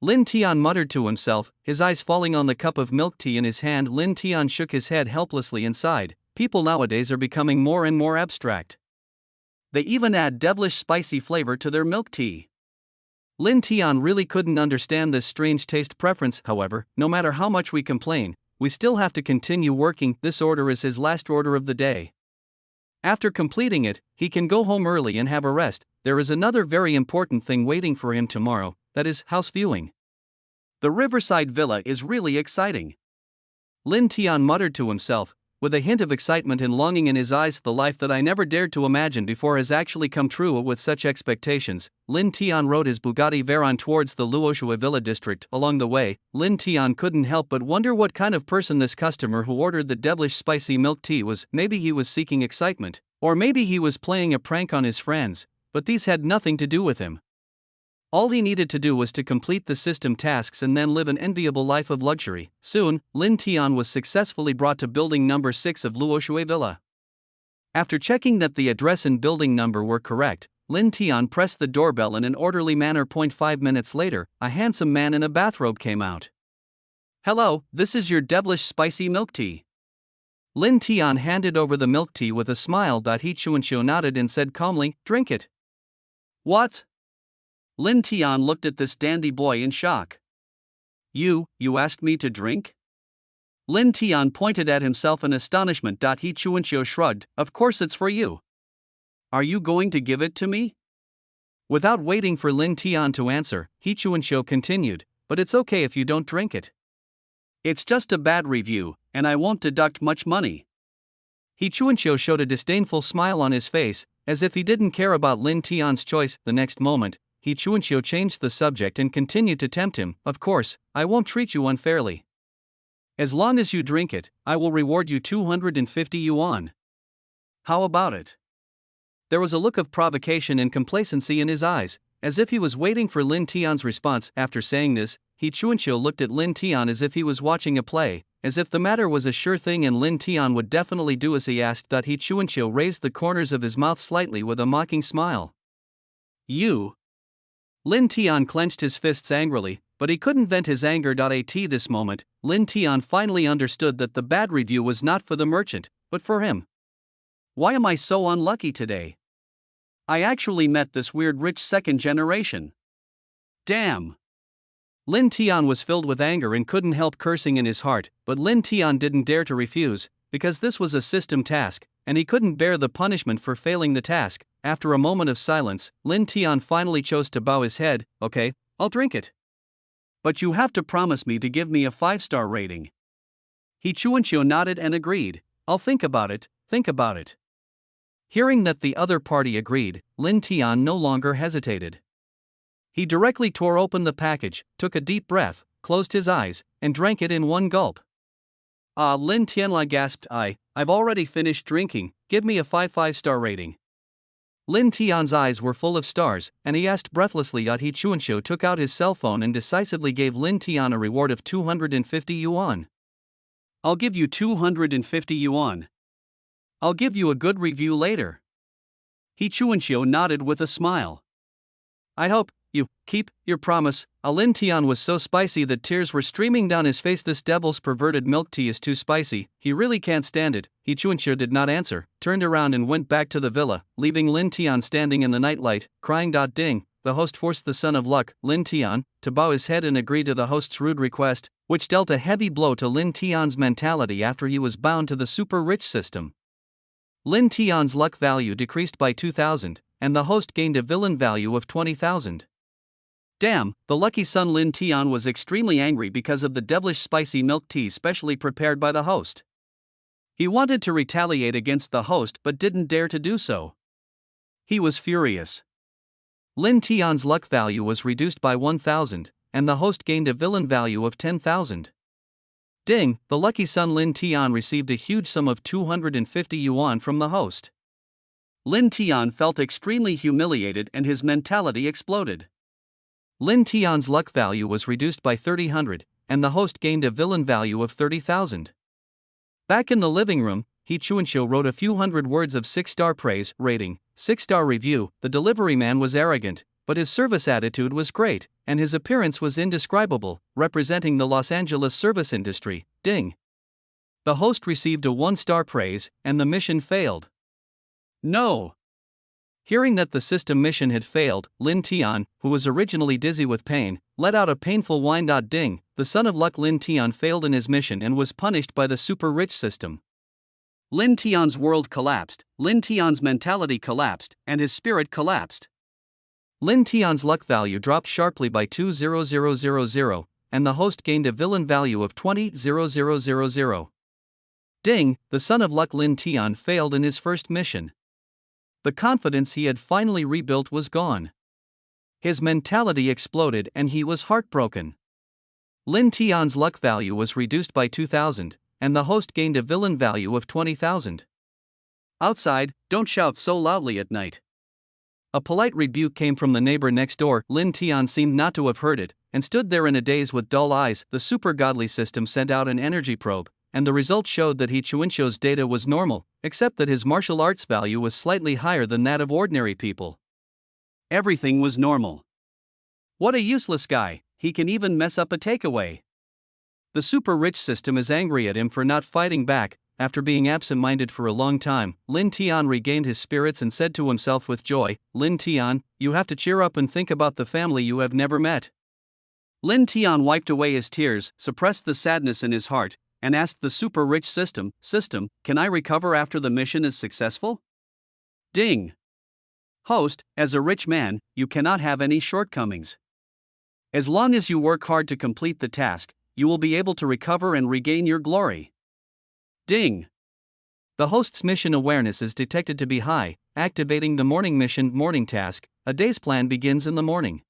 Lin Tian muttered to himself, his eyes falling on the cup of milk tea in his hand. Lin Tian shook his head helplessly and sighed. People nowadays are becoming more and more abstract. They even add devilish spicy flavor to their milk tea. Lin Tian really couldn't understand this strange taste preference. However, no matter how much we complain, we still have to continue working. This order is his last order of the day. After completing it, he can go home early and have a rest. There is another very important thing waiting for him tomorrow, that is, house viewing. The Riverside Villa is really exciting. Lin Tian muttered to himself, with a hint of excitement and longing in his eyes. The life that I never dared to imagine before has actually come true. With such expectations, Lin Tian rode his Bugatti Veyron towards the Luoshui Villa district. Along the way, Lin Tian couldn't help but wonder what kind of person this customer who ordered the devilish spicy milk tea was. Maybe he was seeking excitement, or maybe he was playing a prank on his friends, but these had nothing to do with him. All he needed to do was to complete the system tasks and then live an enviable life of luxury. Soon, Lin Tian was successfully brought to building number 6 of Luoshui Villa. After checking that the address and building number were correct, Lin Tian pressed the doorbell in an orderly manner. 5 minutes later, a handsome man in a bathrobe came out. Hello, this is your devilish spicy milk tea. Lin Tian handed over the milk tea with a smile. He Chuanqiu nodded and said calmly, drink it. What? Lin Tian looked at this dandy boy in shock. You asked me to drink? Lin Tian pointed at himself in astonishment. He Chuanqiu shrugged, of course it's for you. Are you going to give it to me? Without waiting for Lin Tian to answer, He Chuanqiu continued, but it's okay if you don't drink it. It's just a bad review, and I won't deduct much money. He Chuanqiu showed a disdainful smile on his face, as if he didn't care about Lin Tian's choice. The next moment, He Chuanqiu changed the subject and continued to tempt him. Of course, I won't treat you unfairly. As long as you drink it, I will reward you 250 yuan. How about it? There was a look of provocation and complacency in his eyes, as if he was waiting for Lin Tian's response. After saying this, He Chuanqiu looked at Lin Tian as if he was watching a play, as if the matter was a sure thing and Lin Tian would definitely do as he asked. He Chuanqiu raised the corners of his mouth slightly with a mocking smile. You. Lin Tian clenched his fists angrily, but he couldn't vent his anger. At this moment, Lin Tian finally understood that the bad review was not for the merchant, but for him. Why am I so unlucky today? I actually met this weird rich second generation. Damn. Lin Tian was filled with anger and couldn't help cursing in his heart, but Lin Tian didn't dare to refuse, because this was a system task, and he couldn't bear the punishment for failing the task. After a moment of silence, Lin Tian finally chose to bow his head. Okay, I'll drink it. But you have to promise me to give me a 5-star rating. He Chuanqiu nodded and agreed. I'll think about it. Hearing that the other party agreed, Lin Tian no longer hesitated. He directly tore open the package, took a deep breath, closed his eyes, and drank it in one gulp. Ah, Lin Tianlai gasped. I've already finished drinking, give me a 5-star rating. Lin Tian's eyes were full of stars, and he asked breathlessly. He Chuanqiu took out his cell phone and decisively gave Lin Tian a reward of 250 yuan. I'll give you 250 yuan. I'll give you a good review later. He Chuanqiu nodded with a smile. I hope you keep your promise. Lin Tian was so spicy that tears were streaming down his face. This devil's perverted milk tea is too spicy, he really can't stand it. He Chuanqiu did not answer, turned around and went back to the villa, leaving Lin Tian standing in the nightlight, crying. Ding, the host forced the son of luck, Lin Tian, to bow his head and agree to the host's rude request, which dealt a heavy blow to Lin Tian's mentality after he was bound to the super rich system. Lin Tian's luck value decreased by 2,000, and the host gained a villain value of 20,000. Damn, the lucky son. Lin Tian was extremely angry because of the devilish spicy milk tea specially prepared by the host. He wanted to retaliate against the host but didn't dare to do so. He was furious. Lin Tian's luck value was reduced by 1,000, and the host gained a villain value of 10,000. Ding, the lucky son. Lin Tian received a huge sum of 250 yuan from the host. Lin Tian felt extremely humiliated and his mentality exploded. Lin Tian's luck value was reduced by 300, and the host gained a villain value of 30,000. Back in the living room, He Chuanqiu wrote a few hundred words of 6-star praise rating, 6-star review. The delivery man was arrogant, but his service attitude was great, and his appearance was indescribable, representing the Los Angeles service industry. Ding. The host received a 1-star praise, and the mission failed. No. Hearing that the system mission had failed, Lin Tian, who was originally dizzy with pain, let out a painful whine. Ding, the son of luck. Lin Tian failed in his mission and was punished by the super rich system. Lin Tian's world collapsed, Lin Tian's mentality collapsed, and his spirit collapsed. Lin Tian's luck value dropped sharply by 2,000, and the host gained a villain value of 20,000. Ding, the son of luck. Lin Tian failed in his first mission. The confidence he had finally rebuilt was gone. His mentality exploded and he was heartbroken. Lin Tian's luck value was reduced by 2,000, and the host gained a villain value of 20,000. Outside, don't shout so loudly at night. A polite rebuke came from the neighbor next door. Lin Tian seemed not to have heard it, and stood there in a daze with dull eyes. The super godly system sent out an energy probe, and the results showed that He Chuanqiu's data was normal, except that his martial arts value was slightly higher than that of ordinary people. Everything was normal. What a useless guy, he can even mess up a takeaway. The super rich system is angry at him for not fighting back. After being absent-minded for a long time, Lin Tian regained his spirits and said to himself with joy, Lin Tian, you have to cheer up and think about the family you have never met. Lin Tian wiped away his tears, suppressed the sadness in his heart, and asked the super rich system, can I recover after the mission is successful? Ding. Host, as a rich man, you cannot have any shortcomings. As long as you work hard to complete the task, you will be able to recover and regain your glory. Ding. The host's mission awareness is detected to be high, activating the morning mission morning task. A day's plan begins in the morning.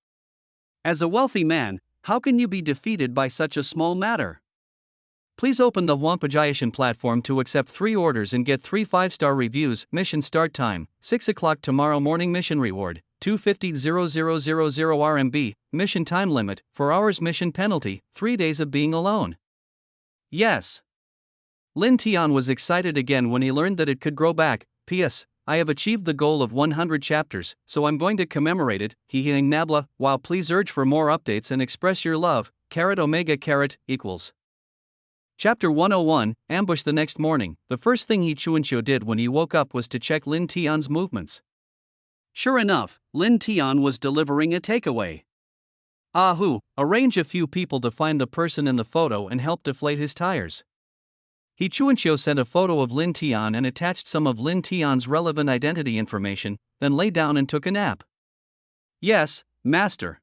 As a wealthy man, how can you be defeated by such a small matter? Please open the Wampa platform to accept 3 orders and get 3 5-star reviews. Mission start time, 6 o'clock tomorrow morning. Mission reward, 250,000 RMB. Mission time limit, 4 hours. Mission penalty, 3 days of being alone. Yes. Lin Tian was excited again when he learned that it could grow back. P.S. I have achieved the goal of 100 chapters, so I'm going to commemorate it. Heheing Nabla. Wow, please urge for more updates and express your love. Omega equals. Chapter 101, Ambush. The next morning, the first thing He Chuanqiu did when he woke up was to check Lin Tian's movements. Sure enough, Lin Tian was delivering a takeaway. Arrange a few people to find the person in the photo and help deflate his tires. He Chuanqiu sent a photo of Lin Tian and attached some of Lin Tian's relevant identity information, then lay down and took a nap. Yes, master.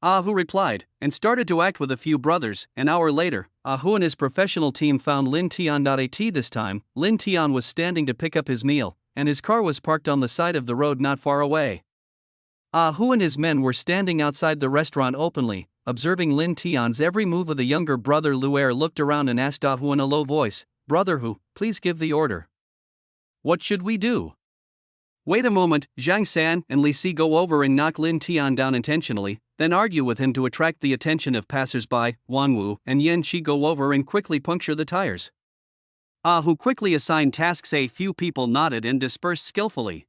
Hu replied, and started to act with a few brothers. An hour later, Hu and his professional team found Lin Tian. This time, Lin Tian was standing to pick up his meal, and his car was parked on the side of the road not far away. Hu and his men were standing outside the restaurant openly, observing Lin Tian's every move. Of the younger brother Luer looked around and asked Hu in a low voice, "Brother Hu, please give the order." "What should we do?" "Wait a moment." Zhang San and Li Si go over and knock Lin Tian down intentionally, then argue with him to attract the attention of passers-by. Wan Wu and Yan Shi go over and quickly puncture the tires. Hu quickly assigned tasks. A few people nodded and dispersed skillfully.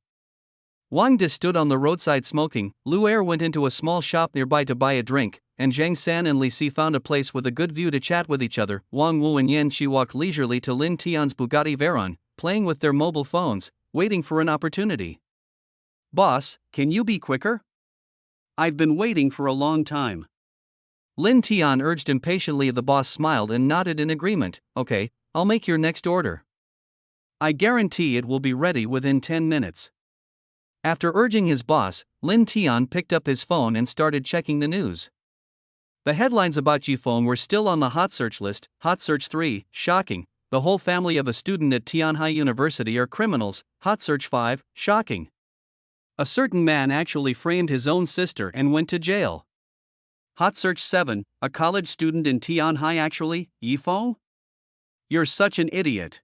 Wang De stood on the roadside smoking. Luer went into a small shop nearby to buy a drink, and Zhang San and Li Si found a place with a good view to chat with each other. Wang Wu and Yan Shi walked leisurely to Lin Tian's Bugatti Veyron, playing with their mobile phones, waiting for an opportunity. "Boss, can you be quicker? I've been waiting for a long time." Lin Tian urged impatiently. The boss smiled and nodded in agreement. "Okay, I'll make your next order. I guarantee it will be ready within 10 minutes. After urging his boss, Lin Tian picked up his phone and started checking the news. The headlines about Yifeng were still on the hot search list. Hot search 3, shocking. The whole family of a student at Tianhai University are criminals. Hot search 5, shocking. A certain man actually framed his own sister and went to jail. Hot search 7, a college student in Tianhai actually, Yifeng? You're such an idiot.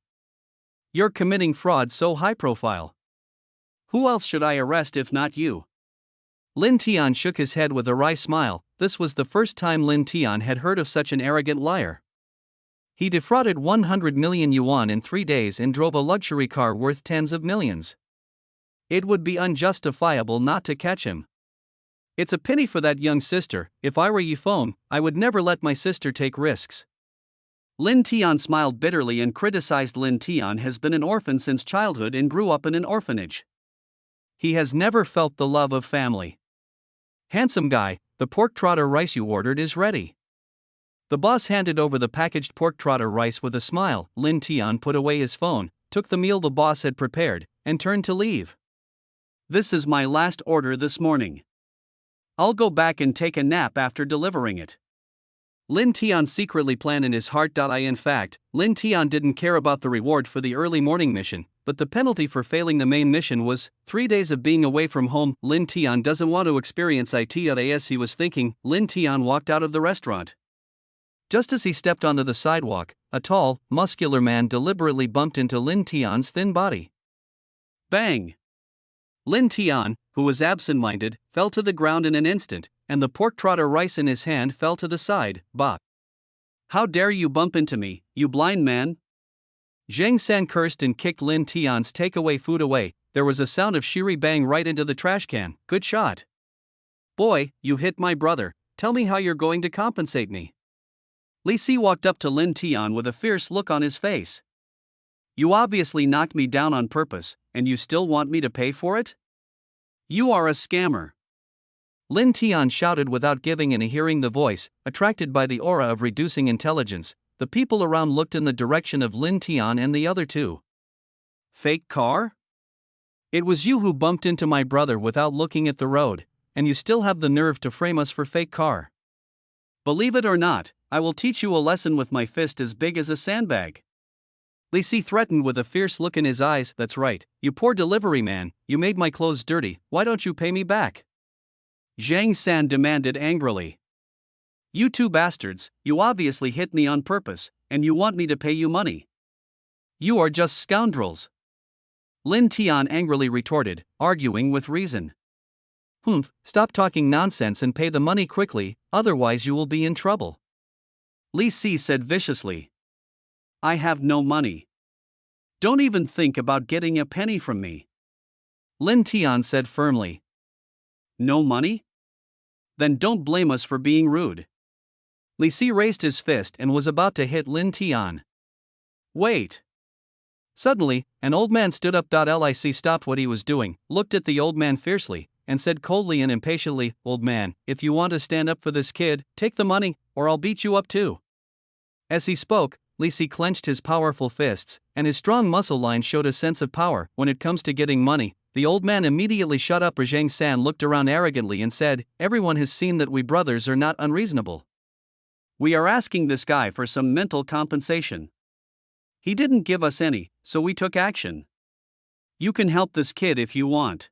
You're committing fraud so high profile. Who else should I arrest if not you?" Lin Tian shook his head with a wry smile. This was the first time Lin Tian had heard of such an arrogant liar. He defrauded 100 million yuan in 3 days and drove a luxury car worth tens of millions. It would be unjustifiable not to catch him. It's a pity for that young sister. If I were Yifeng, I would never let my sister take risks. Lin Tian smiled bitterly and criticized. Lin Tian has been an orphan since childhood and grew up in an orphanage. He has never felt the love of family. "Handsome guy, the pork trotter rice you ordered is ready." The boss handed over the packaged pork trotter rice with a smile. Lin Tian put away his phone, took the meal the boss had prepared, and turned to leave. "This is my last order this morning. I'll go back and take a nap after delivering it." Lin Tian secretly planned in his heart. In fact, Lin Tian didn't care about the reward for the early morning mission, but the penalty for failing the main mission was 3 days of being away from home. Lin Tian doesn't want to experience it. As he was thinking, Lin Tian walked out of the restaurant. Just as he stepped onto the sidewalk, a tall, muscular man deliberately bumped into Lin Tian's thin body. Bang! Lin Tian, who was absent-minded, fell to the ground in an instant, and the pork trotter rice in his hand fell to the side. "Bah! How dare you bump into me, you blind man!" Zhang San cursed and kicked Lin Tian's takeaway food away. There was a sound of shiri bang right into the trash can. "Good shot. Boy, you hit my brother. Tell me how you're going to compensate me." Li Si walked up to Lin Tian with a fierce look on his face. "You obviously knocked me down on purpose, and you still want me to pay for it? You are a scammer." Lin Tian shouted without giving any hearing the voice. Attracted by the aura of reducing intelligence, the people around looked in the direction of Lin Tian and the other two. "Fake car? It was you who bumped into my brother without looking at the road, and you still have the nerve to frame us for fake car. Believe it or not, I will teach you a lesson with my fist as big as a sandbag." Li Si threatened with a fierce look in his eyes. "That's right, you poor delivery man, you made my clothes dirty, why don't you pay me back?" Zhang San demanded angrily. "You two bastards, you obviously hit me on purpose, and you want me to pay you money. You are just scoundrels. Lin Tian angrily retorted, arguing with reason. Humph, stop talking nonsense and pay the money quickly, otherwise you will be in trouble. Li Si said viciously. I have no money. Don't even think about getting a penny from me. Lin Tian said firmly. No money? Then don't blame us for being rude. Li Si raised his fist and was about to hit Lin Tian. Wait. Suddenly, an old man stood up. Lic stopped what he was doing, looked at the old man fiercely, and said coldly and impatiently, Old man, if you want to stand up for this kid, take the money, or I'll beat you up too. As he spoke, Li Si clenched his powerful fists, and his strong muscle line showed a sense of power. When it comes to getting money, the old man immediately shut up. Zhang San looked around arrogantly and said, Everyone has seen that we brothers are not unreasonable. We are asking this guy for some mental compensation. He didn't give us any, so we took action. You can help this kid if you want.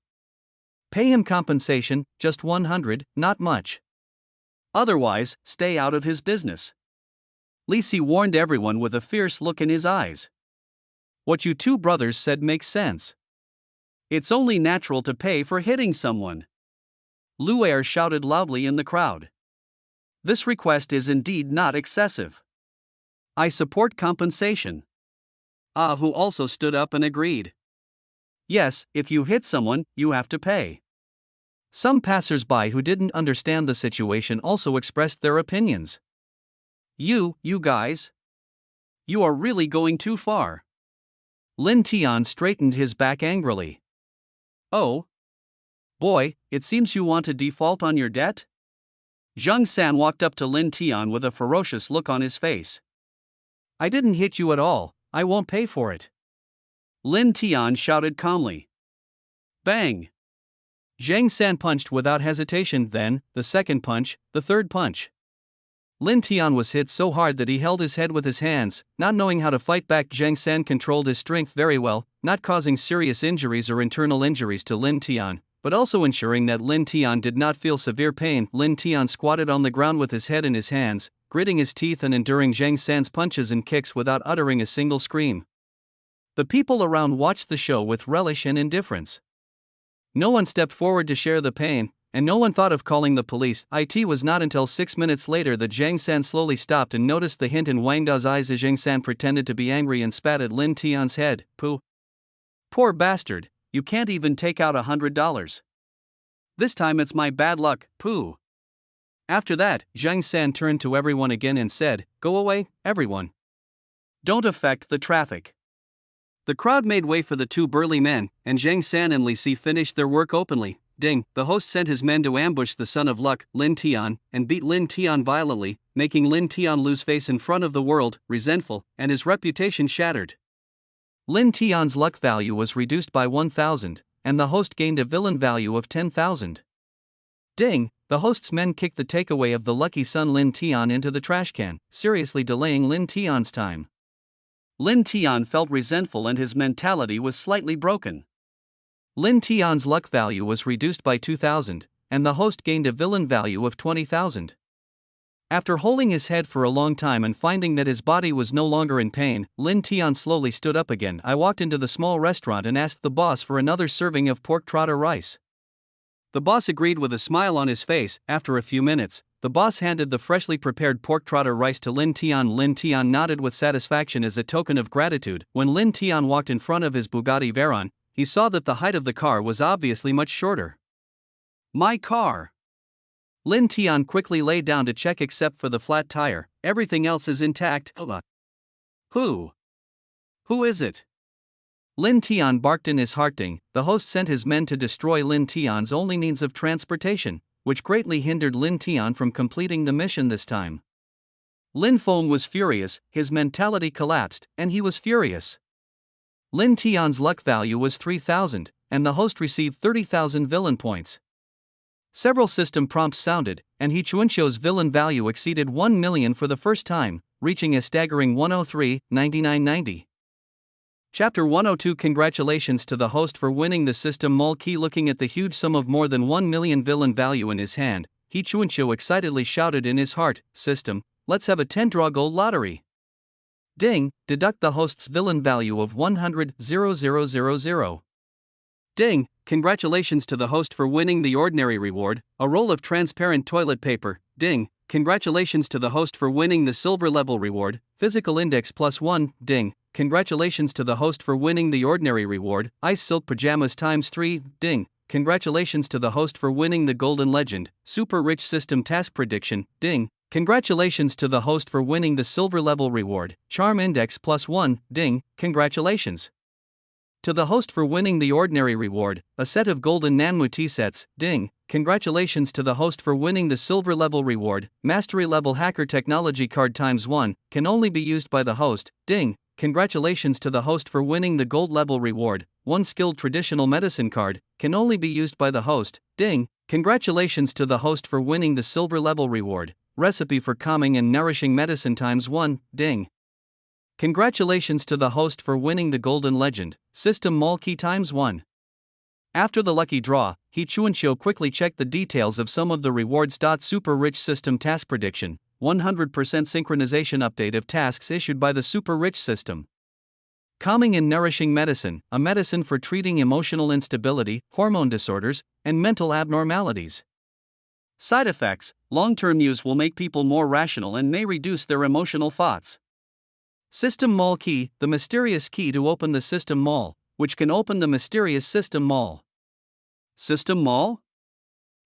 Pay him compensation, just 100, not much. Otherwise, stay out of his business. Li Si warned everyone with a fierce look in his eyes. What you two brothers said makes sense. It's only natural to pay for hitting someone. Lu Er shouted loudly in the crowd. This request is indeed not excessive. I support compensation. Ah Hu also stood up and agreed. Yes, if you hit someone, you have to pay. Some passers-by who didn't understand the situation also expressed their opinions. You guys. You are really going too far. Lin Tian straightened his back angrily. Oh? Boy, it seems you want to default on your debt? Zhang San walked up to Lin Tian with a ferocious look on his face. I didn't hit you at all, I won't pay for it. Lin Tian shouted calmly. Bang! Zhang San punched without hesitation, then, the second punch, the third punch. Lin Tian was hit so hard that he held his head with his hands, not knowing how to fight back. Zhang San controlled his strength very well, not causing serious injuries or internal injuries to Lin Tian, but also ensuring that Lin Tian did not feel severe pain. Lin Tian squatted on the ground with his head in his hands, gritting his teeth and enduring Zhang San's punches and kicks without uttering a single scream. The people around watched the show with relish and indifference. No one stepped forward to share the pain, and no one thought of calling the police. It was not until 6 minutes later that Zhang San slowly stopped and noticed the hint in Wang Da's eyes as Zhang San pretended to be angry and spat at Lin Tian's head. Pooh. Poor bastard, you can't even take out $100. This time it's my bad luck, pooh. After that, Zhang San turned to everyone again and said, Go away, everyone. Don't affect the traffic. The crowd made way for the two burly men, and Zhang San and Li Si finished their work openly. Ding, the host sent his men to ambush the son of luck, Lin Tian, and beat Lin Tian violently, making Lin Tian lose face in front of the world, resentful, and his reputation shattered. Lin Tian's luck value was reduced by 1,000, and the host gained a villain value of 10,000. Ding, the host's men kicked the takeaway of the lucky son Lin Tian into the trash can, seriously delaying Lin Tian's time. Lin Tian felt resentful and his mentality was slightly broken. Lin Tian's luck value was reduced by 2,000, and the host gained a villain value of 20,000. After holding his head for a long time and finding that his body was no longer in pain, Lin Tian slowly stood up again. I walked into the small restaurant and asked the boss for another serving of pork trotter rice. The boss agreed with a smile on his face. After a few minutes, the boss handed the freshly prepared pork trotter rice to Lin Tian. Lin Tian nodded with satisfaction as a token of gratitude. When Lin Tian walked in front of his Bugatti Veyron, he saw that the height of the car was obviously much shorter. My car! Lin Tian quickly lay down to check except for the flat tire, everything else is intact. Who? Who is it? Lin Tian barked in his hearting. The host sent his men to destroy Lin Tian's only means of transportation, which greatly hindered Lin Tian from completing the mission this time. Lin Feng was furious, his mentality collapsed, and he was furious. Lin Tian's luck value was 3,000, and the host received 30,000 villain points. Several system prompts sounded, and He Chuanqiu's villain value exceeded 1 million for the first time, reaching a staggering 103,9990. Chapter 102. Congratulations to the host for winning the system mall key. Looking at the huge sum of more than 1 million villain value in his hand, He Chuanqiu excitedly shouted in his heart, System, let's have a 10-draw gold lottery. Ding, deduct the host's villain value of 100,000. Ding, congratulations to the host for winning the ordinary reward, a roll of transparent toilet paper. Ding, congratulations to the host for winning the silver level reward, physical index +1. Ding, congratulations to the host for winning the ordinary reward, ice silk pajamas ×3. Ding, congratulations to the host for winning the golden legend, super rich system task prediction. Ding, congratulations to the host for winning the silver level reward, charm index +1. Ding, congratulations to the host for winning the ordinary reward, a set of golden Nanmu tea sets. Ding, congratulations to the host for winning the silver level reward, mastery level hacker technology card ×1, can only be used by the host. Ding, congratulations to the host for winning the gold level reward, one skilled traditional medicine card, can only be used by the host. Ding, congratulations to the host for winning the silver level reward, recipe for calming and nourishing medicine ×1. Ding, congratulations to the host for winning the golden legend, system mall key ×1. After the lucky draw, He Chuanxiu quickly checked the details of some of the rewards. Super rich system task prediction, 100% synchronization update of tasks issued by the super rich system. Calming and nourishing medicine, a medicine for treating emotional instability, hormone disorders, and mental abnormalities. Side effects: long-term use will make people more rational and may reduce their emotional thoughts. System Mall Key, the mysterious key to open the System Mall, which can open the mysterious System Mall. System Mall?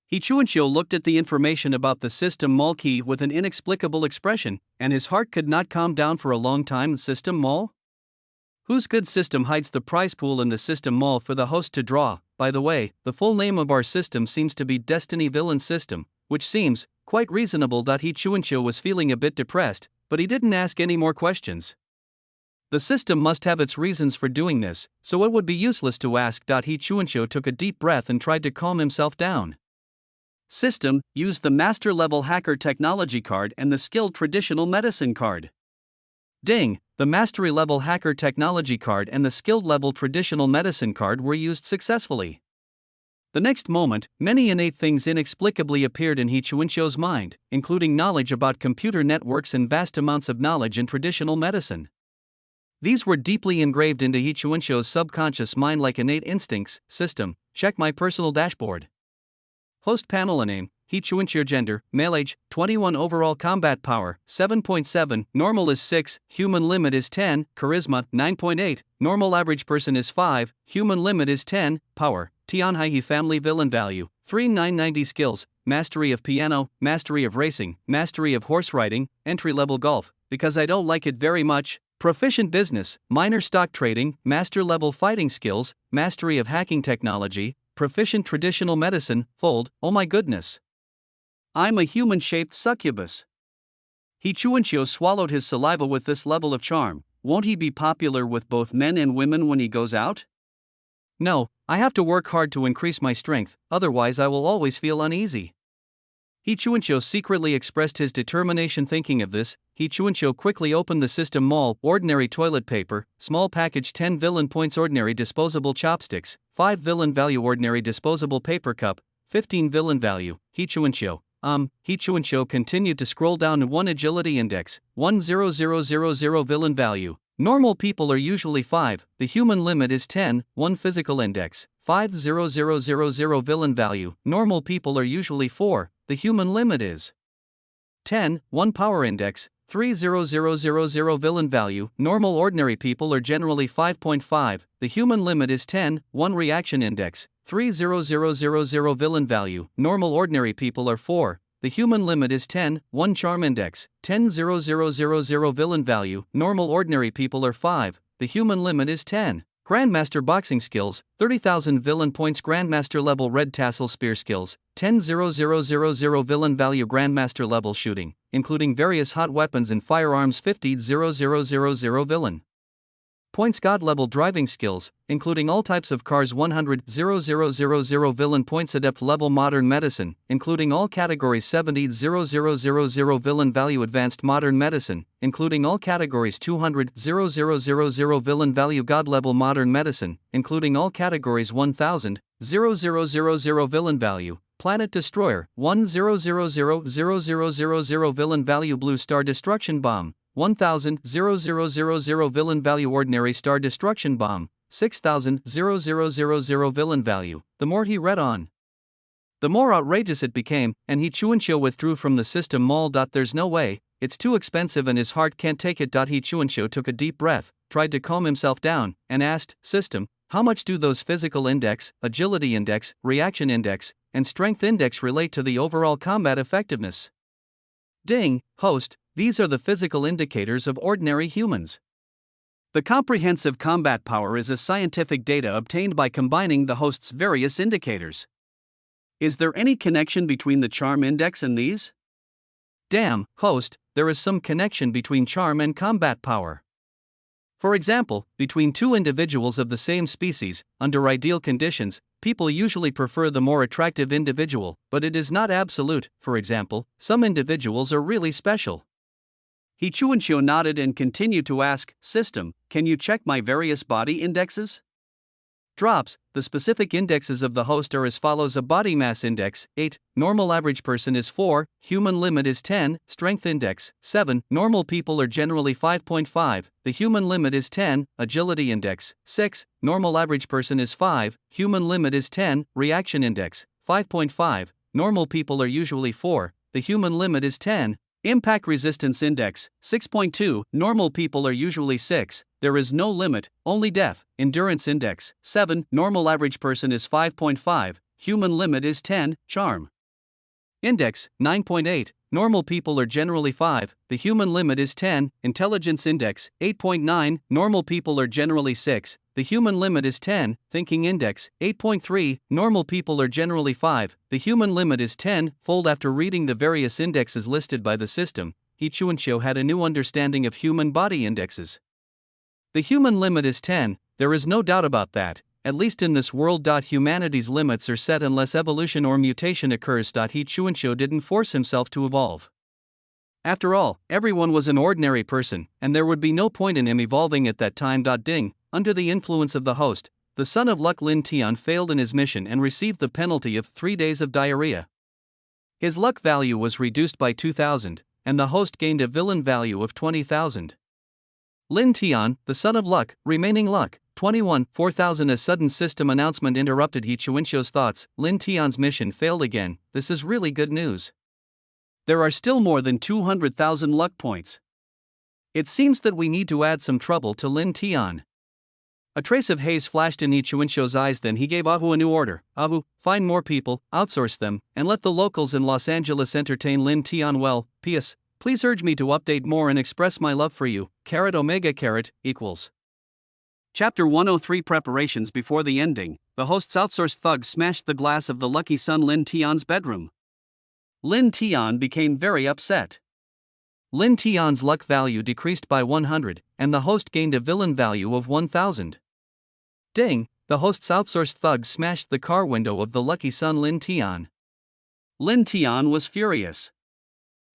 He Chuanxiu looked at the information about the System Mall Key with an inexplicable expression, and his heart could not calm down for a long time. System Mall? Whose good system hides the prize pool in the System Mall for the host to draw? By the way, the full name of our system seems to be Destiny Villain System, which seems quite reasonable. He Chuanxiu was feeling a bit depressed, but he didn't ask any more questions. The system must have its reasons for doing this, so it would be useless to ask. He Chuanxiu took a deep breath and tried to calm himself down. System, use the Master Level Hacker Technology card and the Skilled Traditional Medicine card. Ding, the Mastery Level Hacker Technology card and the Skilled Level Traditional Medicine card were used successfully. The next moment, many innate things inexplicably appeared in He Chuanxiu's mind, including knowledge about computer networks and vast amounts of knowledge in traditional medicine. These were deeply engraved into He Chuanxiu's subconscious mind like innate instincts. System, check my personal dashboard. Host panel name, He Chuanxiu gender, male age, 21 overall combat power, 7.7, normal is 6, human limit is 10, charisma, 9.8, normal average person is 5, human limit is 10, power, Tianhaihe family villain value, 3990 skills, mastery of piano, mastery of racing, mastery of horse riding, entry-level golf, because I don't like it very much, proficient business, minor stock trading, master-level fighting skills, mastery of hacking technology, proficient traditional medicine, fold, oh my goodness. I'm a human-shaped succubus. He Chuanxiu swallowed his saliva. With this level of charm, won't he be popular with both men and women when he goes out? No, I have to work hard to increase my strength, otherwise I will always feel uneasy. He Chuanxiu secretly expressed his determination. Thinking of this, He Chuanxiu quickly opened the System Mall. Ordinary toilet paper, small package 10 villain points. Ordinary disposable chopsticks, 5 villain value. Ordinary disposable paper cup, 15 villain value. He Chuanxiu. He Chuanxiu continued to scroll down to 1 agility index, 10000 villain value. Normal people are usually 5, the human limit is 10, 1 physical index, 50000 villain value. Normal people are usually 4, the human limit is 10, 1 power index, 30000 villain value. Normal ordinary people are generally 5.5, the human limit is 10, 1 reaction index, 30000 villain value. Normal ordinary people are 4, the human limit is 10, 1 charm index, 10,000 villain value. Normal ordinary people are 5, the human limit is 10. Grandmaster boxing skills, 30,000 villain points. Grandmaster level red tassel spear skills, 10,000 villain value. Grandmaster level shooting, including various hot weapons and firearms, 50,000 villain points. God level driving skills, including all types of cars, 100,000 villain points. Adept level modern medicine, including all categories, 70,000 villain value. Advanced modern medicine, including all categories, 200,000 villain value. God level modern medicine, including all categories, 1,000,000 villain value. Planet Destroyer, 100,000 villain value. Blue Star Destruction Bomb, 1000 villain value ordinary star destruction bomb, 6000 villain value. The more he read on, the more outrageous it became, and He Chuanxiu withdrew from the system mall. There's no way, it's too expensive and his heart can't take it. He Chuanxiu took a deep breath, tried to calm himself down, and asked, System, how much do those physical index, agility index, reaction index, and strength index relate to the overall combat effectiveness? Ding, host, these are the physical indicators of ordinary humans. The comprehensive combat power is a scientific data obtained by combining the host's various indicators. Is there any connection between the charm index and these? Damn, host, there is some connection between charm and combat power. For example, between two individuals of the same species, under ideal conditions, people usually prefer the more attractive individual, but it is not absolute. For example, some individuals are really special. He Chuanxiu nodded and continued to ask, System, can you check my various body indexes? Drops, the specific indexes of the host are as follows: a body mass index, 8, normal average person is 4, human limit is 10, strength index, 7, normal people are generally 5.5, the human limit is 10, agility index, 6, normal average person is 5, human limit is 10, reaction index, 5.5, normal people are usually 4, the human limit is 10, impact resistance index, 6.2, normal people are usually 6, there is no limit, only death, endurance index, 7, normal average person is 5.5, human limit is 10, charm index, 9.8, normal people are generally 5, the human limit is 10, intelligence index, 8.9, normal people are generally 6, the human limit is 10, thinking index, 8.3, normal people are generally 5, the human limit is 10, fold. After reading the various indexes listed by the system, He Chuanxiu had a new understanding of human body indexes. The human limit is 10, there is no doubt about that, at least in this world. Humanity's limits are set unless evolution or mutation occurs. He Chuanxiu didn't force himself to evolve. After all, everyone was an ordinary person, and there would be no point in him evolving at that time. Ding, under the influence of the host, the son of luck Lin Tian failed in his mission and received the penalty of 3 days of diarrhea. His luck value was reduced by 2,000, and the host gained a villain value of 20,000. Lin Tian, the son of luck, remaining luck, 21, 4,000. A sudden system announcement interrupted He Chuanxiu's thoughts. Lin Tian's mission failed again. This is really good news. There are still more than 200,000 luck points. It seems that we need to add some trouble to Lin Tian. A trace of haze flashed in He Chuanxiu's eyes. Then he gave Ahu a new order. Ahu, find more people, outsource them, and let the locals in Los Angeles entertain Lin Tian well. P.S. Please urge me to update more and express my love for you. Carat omega carat equals. Chapter 103 Preparations before the ending. The host's outsourced thugs smashed the glass of the lucky son Lin Tian's bedroom. Lin Tian became very upset. Lin Tian's luck value decreased by 100, and the host gained a villain value of 1,000. Ding, the host's outsourced thugs smashed the car window of the lucky son Lin Tian. Lin Tian was furious.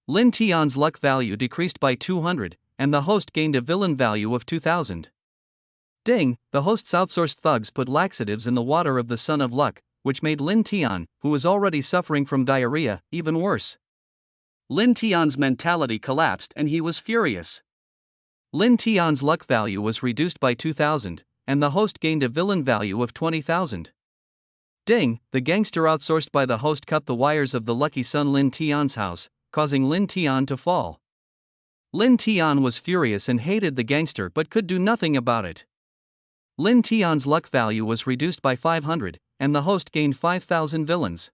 Lin Tian's luck value decreased by 200, and the host gained a villain value of 2,000. Ding, the host's outsourced thugs put laxatives in the water of the son of luck, which made Lin Tian, who was already suffering from diarrhea, even worse. Lin Tian's mentality collapsed and he was furious. Lin Tian's luck value was reduced by 2,000, and the host gained a villain value of 20,000. Ding, the gangster outsourced by the host cut the wires of the lucky son Lin Tian's house, causing Lin Tian to fall. Lin Tian was furious and hated the gangster but could do nothing about it. Lin Tian's luck value was reduced by 500, and the host gained 5,000 villains.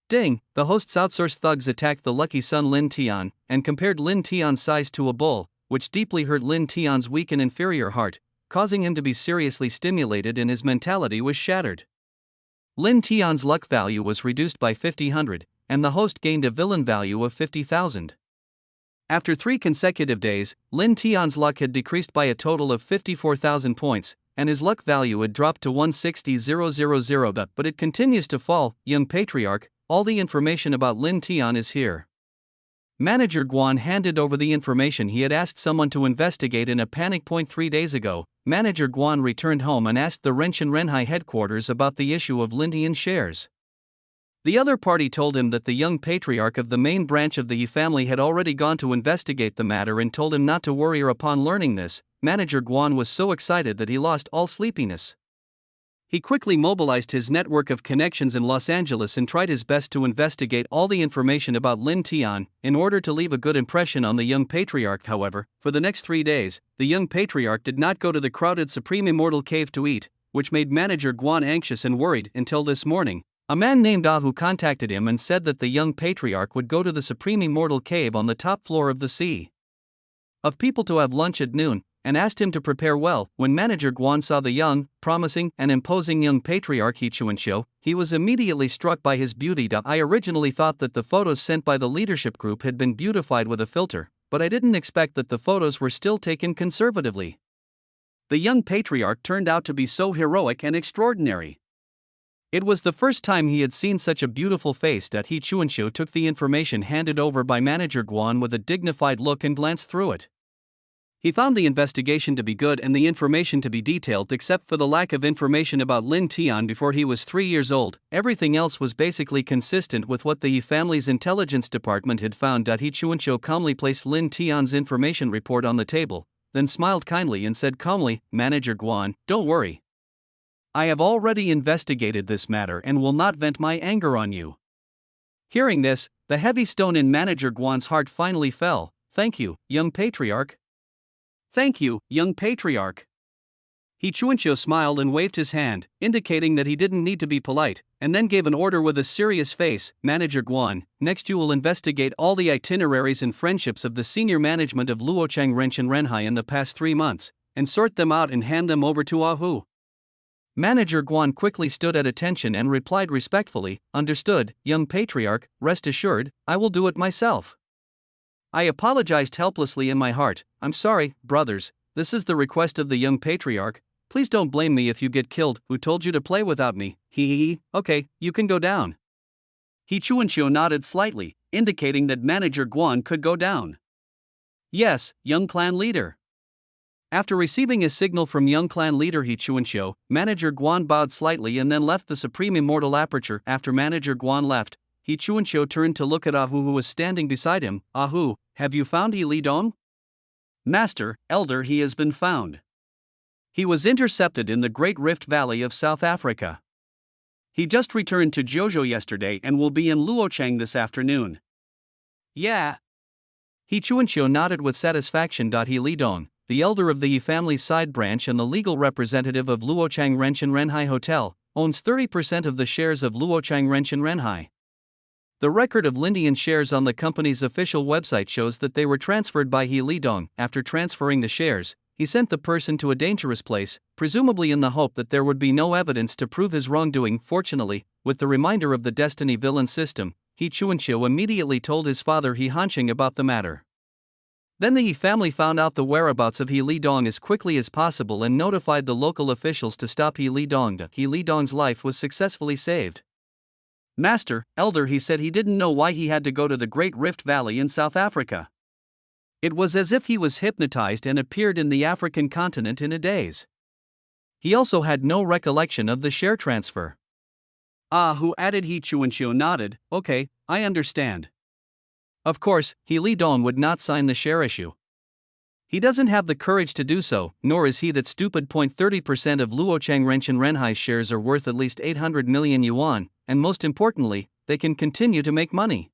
Ding, the host's outsourced thugs attacked the lucky son Lin Tian, and compared Lin Tian's size to a bull, which deeply hurt Lin Tian's weak and inferior heart, causing him to be seriously stimulated and his mentality was shattered. Lin Tian's luck value was reduced by 50,000, and the host gained a villain value of 50,000. After 3 consecutive days, Lin Tian's luck had decreased by a total of 54,000 points, and his luck value had dropped to 160,000. But it continues to fall. Young patriarch, all the information about Lin Tian is here. Manager Guan handed over the information he had asked someone to investigate in a panic point 3 days ago. Manager Guan returned home and asked the Renshin Renhai headquarters about the issue of Lin Tian's shares. The other party told him that the young patriarch of the main branch of the He family had already gone to investigate the matter and told him not to worry. Upon learning this, manager Guan was so excited that he lost all sleepiness. He quickly mobilized his network of connections in Los Angeles and tried his best to investigate all the information about Lin Tian in order to leave a good impression on the young patriarch. However, for the next 3 days, the young patriarch did not go to the crowded Supreme Immortal Cave to eat, which made manager Guan anxious and worried until this morning. A man named Ah Hu contacted him and said that the young patriarch would go to the Supreme Immortal Cave on the top floor of the sea of people to have lunch at noon, and asked him to prepare well. When manager Guan saw the young, promising, and imposing young patriarch He Chuanqiu, he was immediately struck by his beauty. I originally thought that the photos sent by the leadership group had been beautified with a filter, but I didn't expect that the photos were still taken conservatively. The young patriarch turned out to be so heroic and extraordinary. It was the first time he had seen such a beautiful face. He Chuanqiu took the information handed over by manager Guan with a dignified look and glanced through it. He found the investigation to be good and the information to be detailed, except for the lack of information about Lin Tian before he was 3 years old. Everything else was basically consistent with what the He family's intelligence department had found. He Chuanqiu calmly placed Lin Tian's information report on the table, then smiled kindly and said calmly, "Manager Guan, don't worry. I have already investigated this matter and will not vent my anger on you." Hearing this, the heavy stone in manager Guan's heart finally fell. "Thank you, young patriarch." "Thank you, young patriarch." He Chuanqiu smiled and waved his hand, indicating that he didn't need to be polite, and then gave an order with a serious face. "Manager Guan, next you will investigate all the itineraries and friendships of the senior management of Luochang Renshin Renhai in the past 3 months, and sort them out and hand them over to Ah Hu." Manager Guan quickly stood at attention and replied respectfully, "Understood, young patriarch, rest assured, I will do it myself." I apologized helplessly in my heart. "I'm sorry, brothers, this is the request of the young patriarch. Please don't blame me if you get killed. Who told you to play without me? Hee. Okay, you can go down." He Chuanqiu nodded slightly, indicating that manager Guan could go down. "Yes, young clan leader." After receiving a signal from young clan leader He Chuanqiu, manager Guan bowed slightly and then left the Supreme Immortal Aperture. After manager Guan left, He Chuanqiu turned to look at Ah Hu, who was standing beside him. "Ah Hu, have you found He Lidong?" "Master, elder, he has been found. He was intercepted in the Great Rift Valley of South Africa. He just returned to Jiuzhou yesterday and will be in Luochang this afternoon." "Yeah." He Chuanqiu nodded with satisfaction. He Lidong, the elder of the He family's side branch and the legal representative of Luochang Renshin Renhai Hotel, owns 30% of the shares of Luochang Renshin Renhai. The record of Lindian shares on the company's official website shows that they were transferred by He Lidong. After transferring the shares, he sent the person to a dangerous place, presumably in the hope that there would be no evidence to prove his wrongdoing. Fortunately, with the reminder of the Destiny villain system, He Chuanqiu immediately told his father He Hanqing about the matter. Then the He family found out the whereabouts of He Lidong as quickly as possible and notified the local officials to stop He Lidong. He Lidong's life was successfully saved. "Master, elder," he said, he didn't know why he had to go to the Great Rift Valley in South Africa. It was as if he was hypnotized and appeared in the African continent in a daze. He also had no recollection of the share transfer. "Ah Hu," added. He Chuanqiu nodded. "Okay, I understand." Of course, He Lidong would not sign the share issue. He doesn't have the courage to do so, nor is he that stupid. 30% of Luochang Renshin Renhai's shares are worth at least 800 million yuan, and most importantly, they can continue to make money.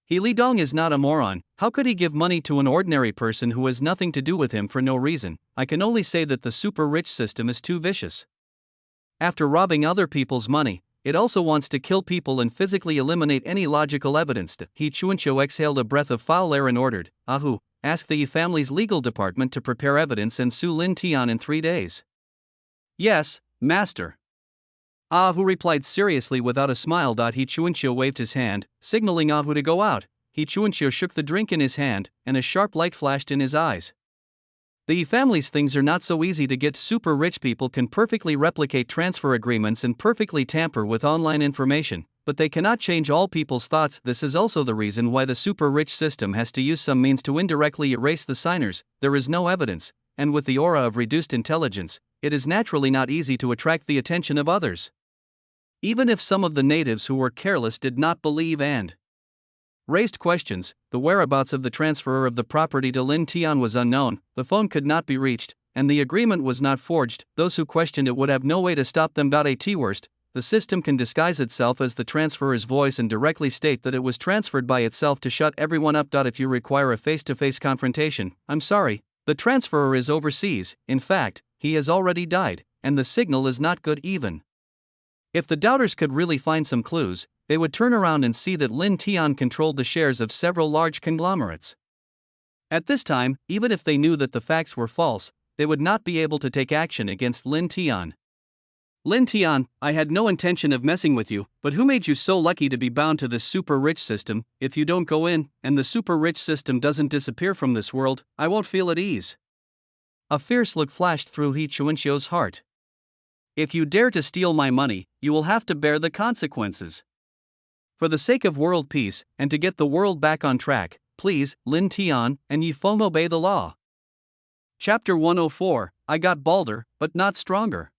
He Lidong is not a moron. How could he give money to an ordinary person who has nothing to do with him for no reason? I can only say that the super rich system is too vicious. After robbing other people's money, it also wants to kill people and physically eliminate any logical evidence. He Chuanqiu exhaled a breath of foul air and ordered, "Ah Hu, ask the He family's legal department to prepare evidence and sue Lin Tian in 3 days." "Yes, master." Ah Hu replied seriously without a smile. He Chuanqiu waved his hand, signaling Ah Hu to go out. He Chuanqiu shook the drink in his hand, and a sharp light flashed in his eyes. The He family's things are not so easy to get. Super rich people can perfectly replicate transfer agreements and perfectly tamper with online information, but they cannot change all people's thoughts. This is also the reason why the super rich system has to use some means to indirectly erase the signers. There is no evidence, and with the aura of reduced intelligence, it is naturally not easy to attract the attention of others. Even if some of the natives who were careless did not believe and raised questions, the whereabouts of the transferor of the property to Lin Tian was unknown, the phone could not be reached, and the agreement was not forged. Those who questioned it would have no way to stop them. At worst, the system can disguise itself as the transferor's voice and directly state that it was transferred by itself to shut everyone up. If you require a face-to-face confrontation, I'm sorry, the transferor is overseas. In fact, he has already died, and the signal is not good even. If the doubters could really find some clues, they would turn around and see that Lin Tian controlled the shares of several large conglomerates. At this time, even if they knew that the facts were false, they would not be able to take action against Lin Tian. Lin Tian, I had no intention of messing with you, but who made you so lucky to be bound to this super rich system? If you don't go in, and the super rich system doesn't disappear from this world, I won't feel at ease. A fierce look flashed through He Chuanxiu's heart. If you dare to steal my money, you will have to bear the consequences. For the sake of world peace, and to get the world back on track, please, Lin Tian and Yi Feng, obey the law. Chapter 104, I got balder, but not stronger.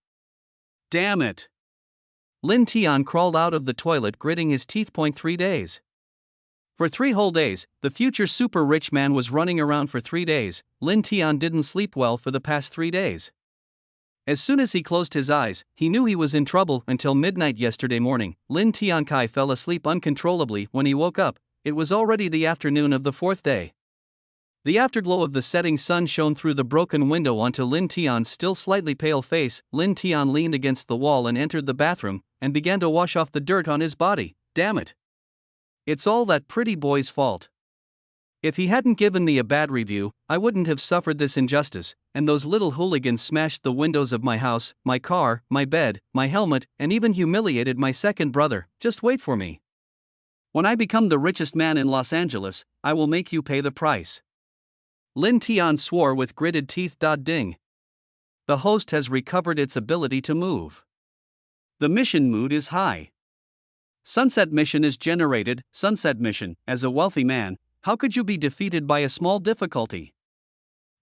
Damn it! Lin Tian crawled out of the toilet gritting his teeth. 3 days. For 3 whole days, the future super rich man was running around. For 3 days, Lin Tian didn't sleep well for the past 3 days. As soon as he closed his eyes, he knew he was in trouble. Until midnight yesterday morning, Lin Tiankai fell asleep uncontrollably. When he woke up, it was already the afternoon of the 4th day. The afterglow of the setting sun shone through the broken window onto Lin Tian's still slightly pale face. Lin Tian leaned against the wall and entered the bathroom, and began to wash off the dirt on his body. Damn it! It's all that pretty boy's fault. If he hadn't given me a bad review, I wouldn't have suffered this injustice, and those little hooligans smashed the windows of my house, my car, my bed, my helmet, and even humiliated my second brother. Just wait for me. When I become the richest man in Los Angeles, I will make you pay the price. Lin Tian swore with gritted teeth. Ding. The host has recovered its ability to move. The mission mood is high. Sunset mission is generated. Sunset mission, as a wealthy man, how could you be defeated by a small difficulty?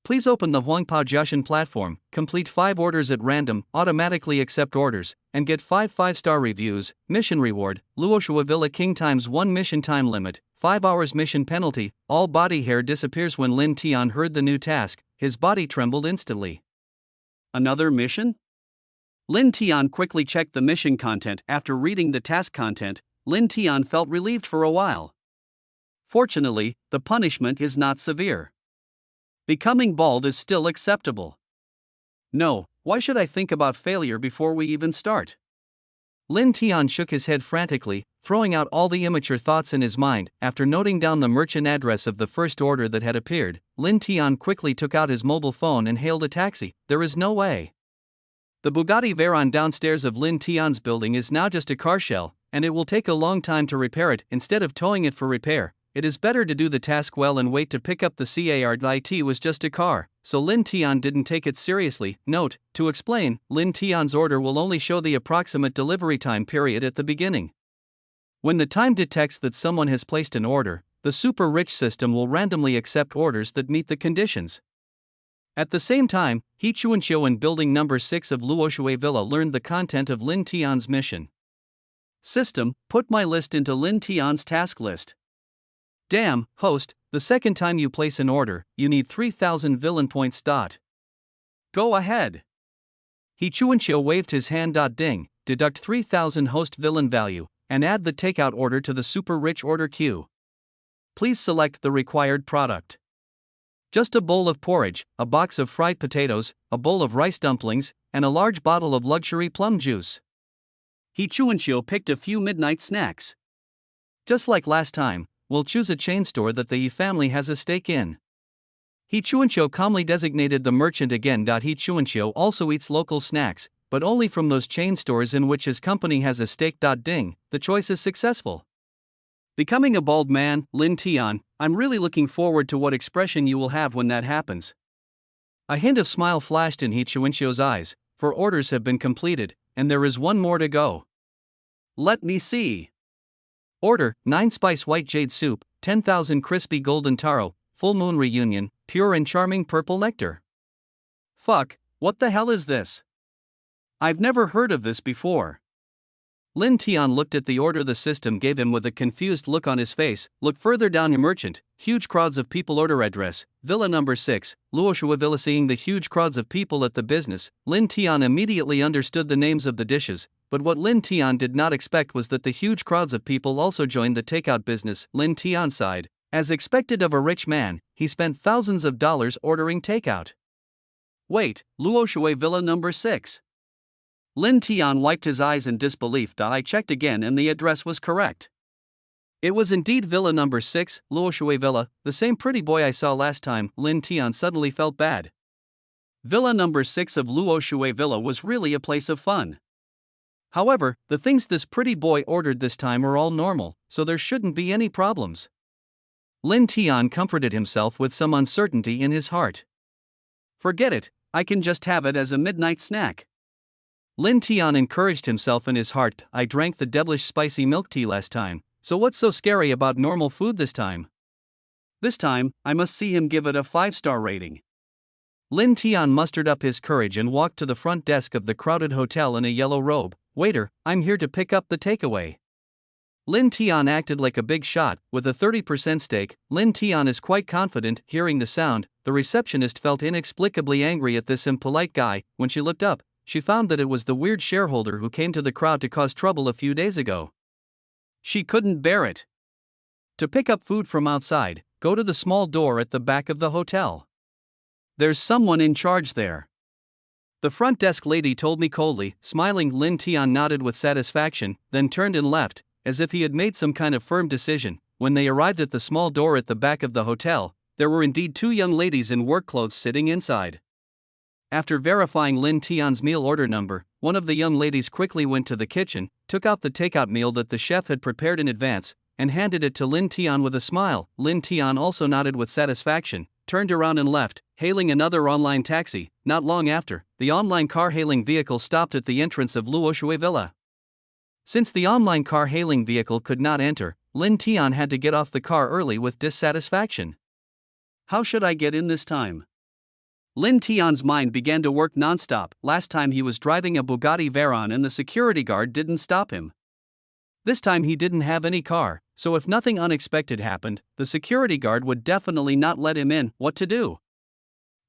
Please open the Huangpao Jiaxin platform, complete 5 orders at random, automatically accept orders, and get 5 5-star reviews. Mission reward, Luoshua Villa King ×1 mission time limit, 5 hours mission penalty. All body hair disappears. When Lin Tian heard the new task, his body trembled instantly. Another mission? Lin Tian quickly checked the mission content. After reading the task content, Lin Tian felt relieved for a while. Fortunately, the punishment is not severe. Becoming bald is still acceptable. No, why should I think about failure before we even start? Lin Tian shook his head frantically, throwing out all the immature thoughts in his mind. After noting down the merchant address of the first order that had appeared, Lin Tian quickly took out his mobile phone and hailed a taxi. There is no way. The Bugatti Veyron downstairs of Lin Tian's building is now just a car shell, and it will take a long time to repair it. Instead of towing it for repair, it is better to do the task well and wait to pick up the car. It was just a car, so Lin Tian didn't take it seriously. Note, to explain, Lin Tian's order will only show the approximate delivery time period at the beginning. When the time detects that someone has placed an order, the super rich system will randomly accept orders that meet the conditions. At the same time, He Chuanxiu in building number 6 of Luoshue Villa learned the content of Lin Tian's mission. System, put my list into Lin Tian's task list. Damn, host, the second time you place an order, you need 3,000 villain points. Go ahead. He Chuanxiu waved his hand. Ding, deduct 3,000 host villain value, and add the takeout order to the super rich order queue. Please select the required product. Just a bowl of porridge, a box of fried potatoes, a bowl of rice dumplings, and a large bottle of luxury plum juice. He Chuanxiu picked a few midnight snacks. Just like last time, we'll choose a chain store that the Yi family has a stake in. He Chuanxiu calmly designated the merchant again. He Chuanxiu also eats local snacks, but only from those chain stores in which his company has a stake. Ding, the choice is successful. Becoming a bald man, Lin Tian, I'm really looking forward to what expression you will have when that happens. A hint of smile flashed in He Chuanxiu's eyes, for orders have been completed, and there is one more to go. Let me see. Order, 9 spice white jade soup, 10,000 crispy golden taro, full moon reunion, pure and charming purple nectar. Fuck, what the hell is this? I've never heard of this before. Lin Tian looked at the order the system gave him with a confused look on his face. Look further down. A merchant, huge crowds of people. Order address, Villa number 6, Luoshua Villa. Seeing the huge crowds of people at the business, Lin Tian immediately understood the names of the dishes, but what Lin Tian did not expect was that the huge crowds of people also joined the takeout business. Lin Tian sighed. As expected of a rich man, he spent thousands of dollars ordering takeout. Wait, Luoshua Villa number 6. Lin Tian wiped his eyes in disbelief. I checked again and the address was correct. It was indeed Villa number 6, Luoshua Villa, the same pretty boy I saw last time. Lin Tian suddenly felt bad. Villa number 6 of Luoshua Villa was really a place of fun. However, the things this pretty boy ordered this time are all normal, so there shouldn't be any problems. Lin Tian comforted himself with some uncertainty in his heart. Forget it, I can just have it as a midnight snack. Lin Tian encouraged himself in his heart. I drank the devilish spicy milk tea last time, so what's so scary about normal food this time? This time, I must see him give it a 5-star rating. Lin Tian mustered up his courage and walked to the front desk of the crowded hotel in a yellow robe. Waiter, I'm here to pick up the takeaway. Lin Tian acted like a big shot. With a 30% stake, Lin Tian is quite confident. Hearing the sound, the receptionist felt inexplicably angry at this impolite guy. When she looked up, she found that it was the weird shareholder who came to the crowd to cause trouble a few days ago. She couldn't bear it. To pick up food from outside, go to the small door at the back of the hotel. There's someone in charge there. The front desk lady told me coldly. Smiling, Lin Tian nodded with satisfaction, then turned and left, as if he had made some kind of firm decision. When they arrived at the small door at the back of the hotel, there were indeed 2 young ladies in work clothes sitting inside. After verifying Lin Tian's meal order number, one of the young ladies quickly went to the kitchen, took out the takeout meal that the chef had prepared in advance, and handed it to Lin Tian with a smile. Lin Tian also nodded with satisfaction, turned around and left, hailing another online taxi. Not long after, the online car-hailing vehicle stopped at the entrance of Luoshua Villa. Since the online car-hailing vehicle could not enter, Lin Tian had to get off the car early with dissatisfaction. How should I get in this time? Lin Tian's mind began to work non-stop. Last time he was driving a Bugatti Veyron and the security guard didn't stop him. This time he didn't have any car, so if nothing unexpected happened, the security guard would definitely not let him in. What to do?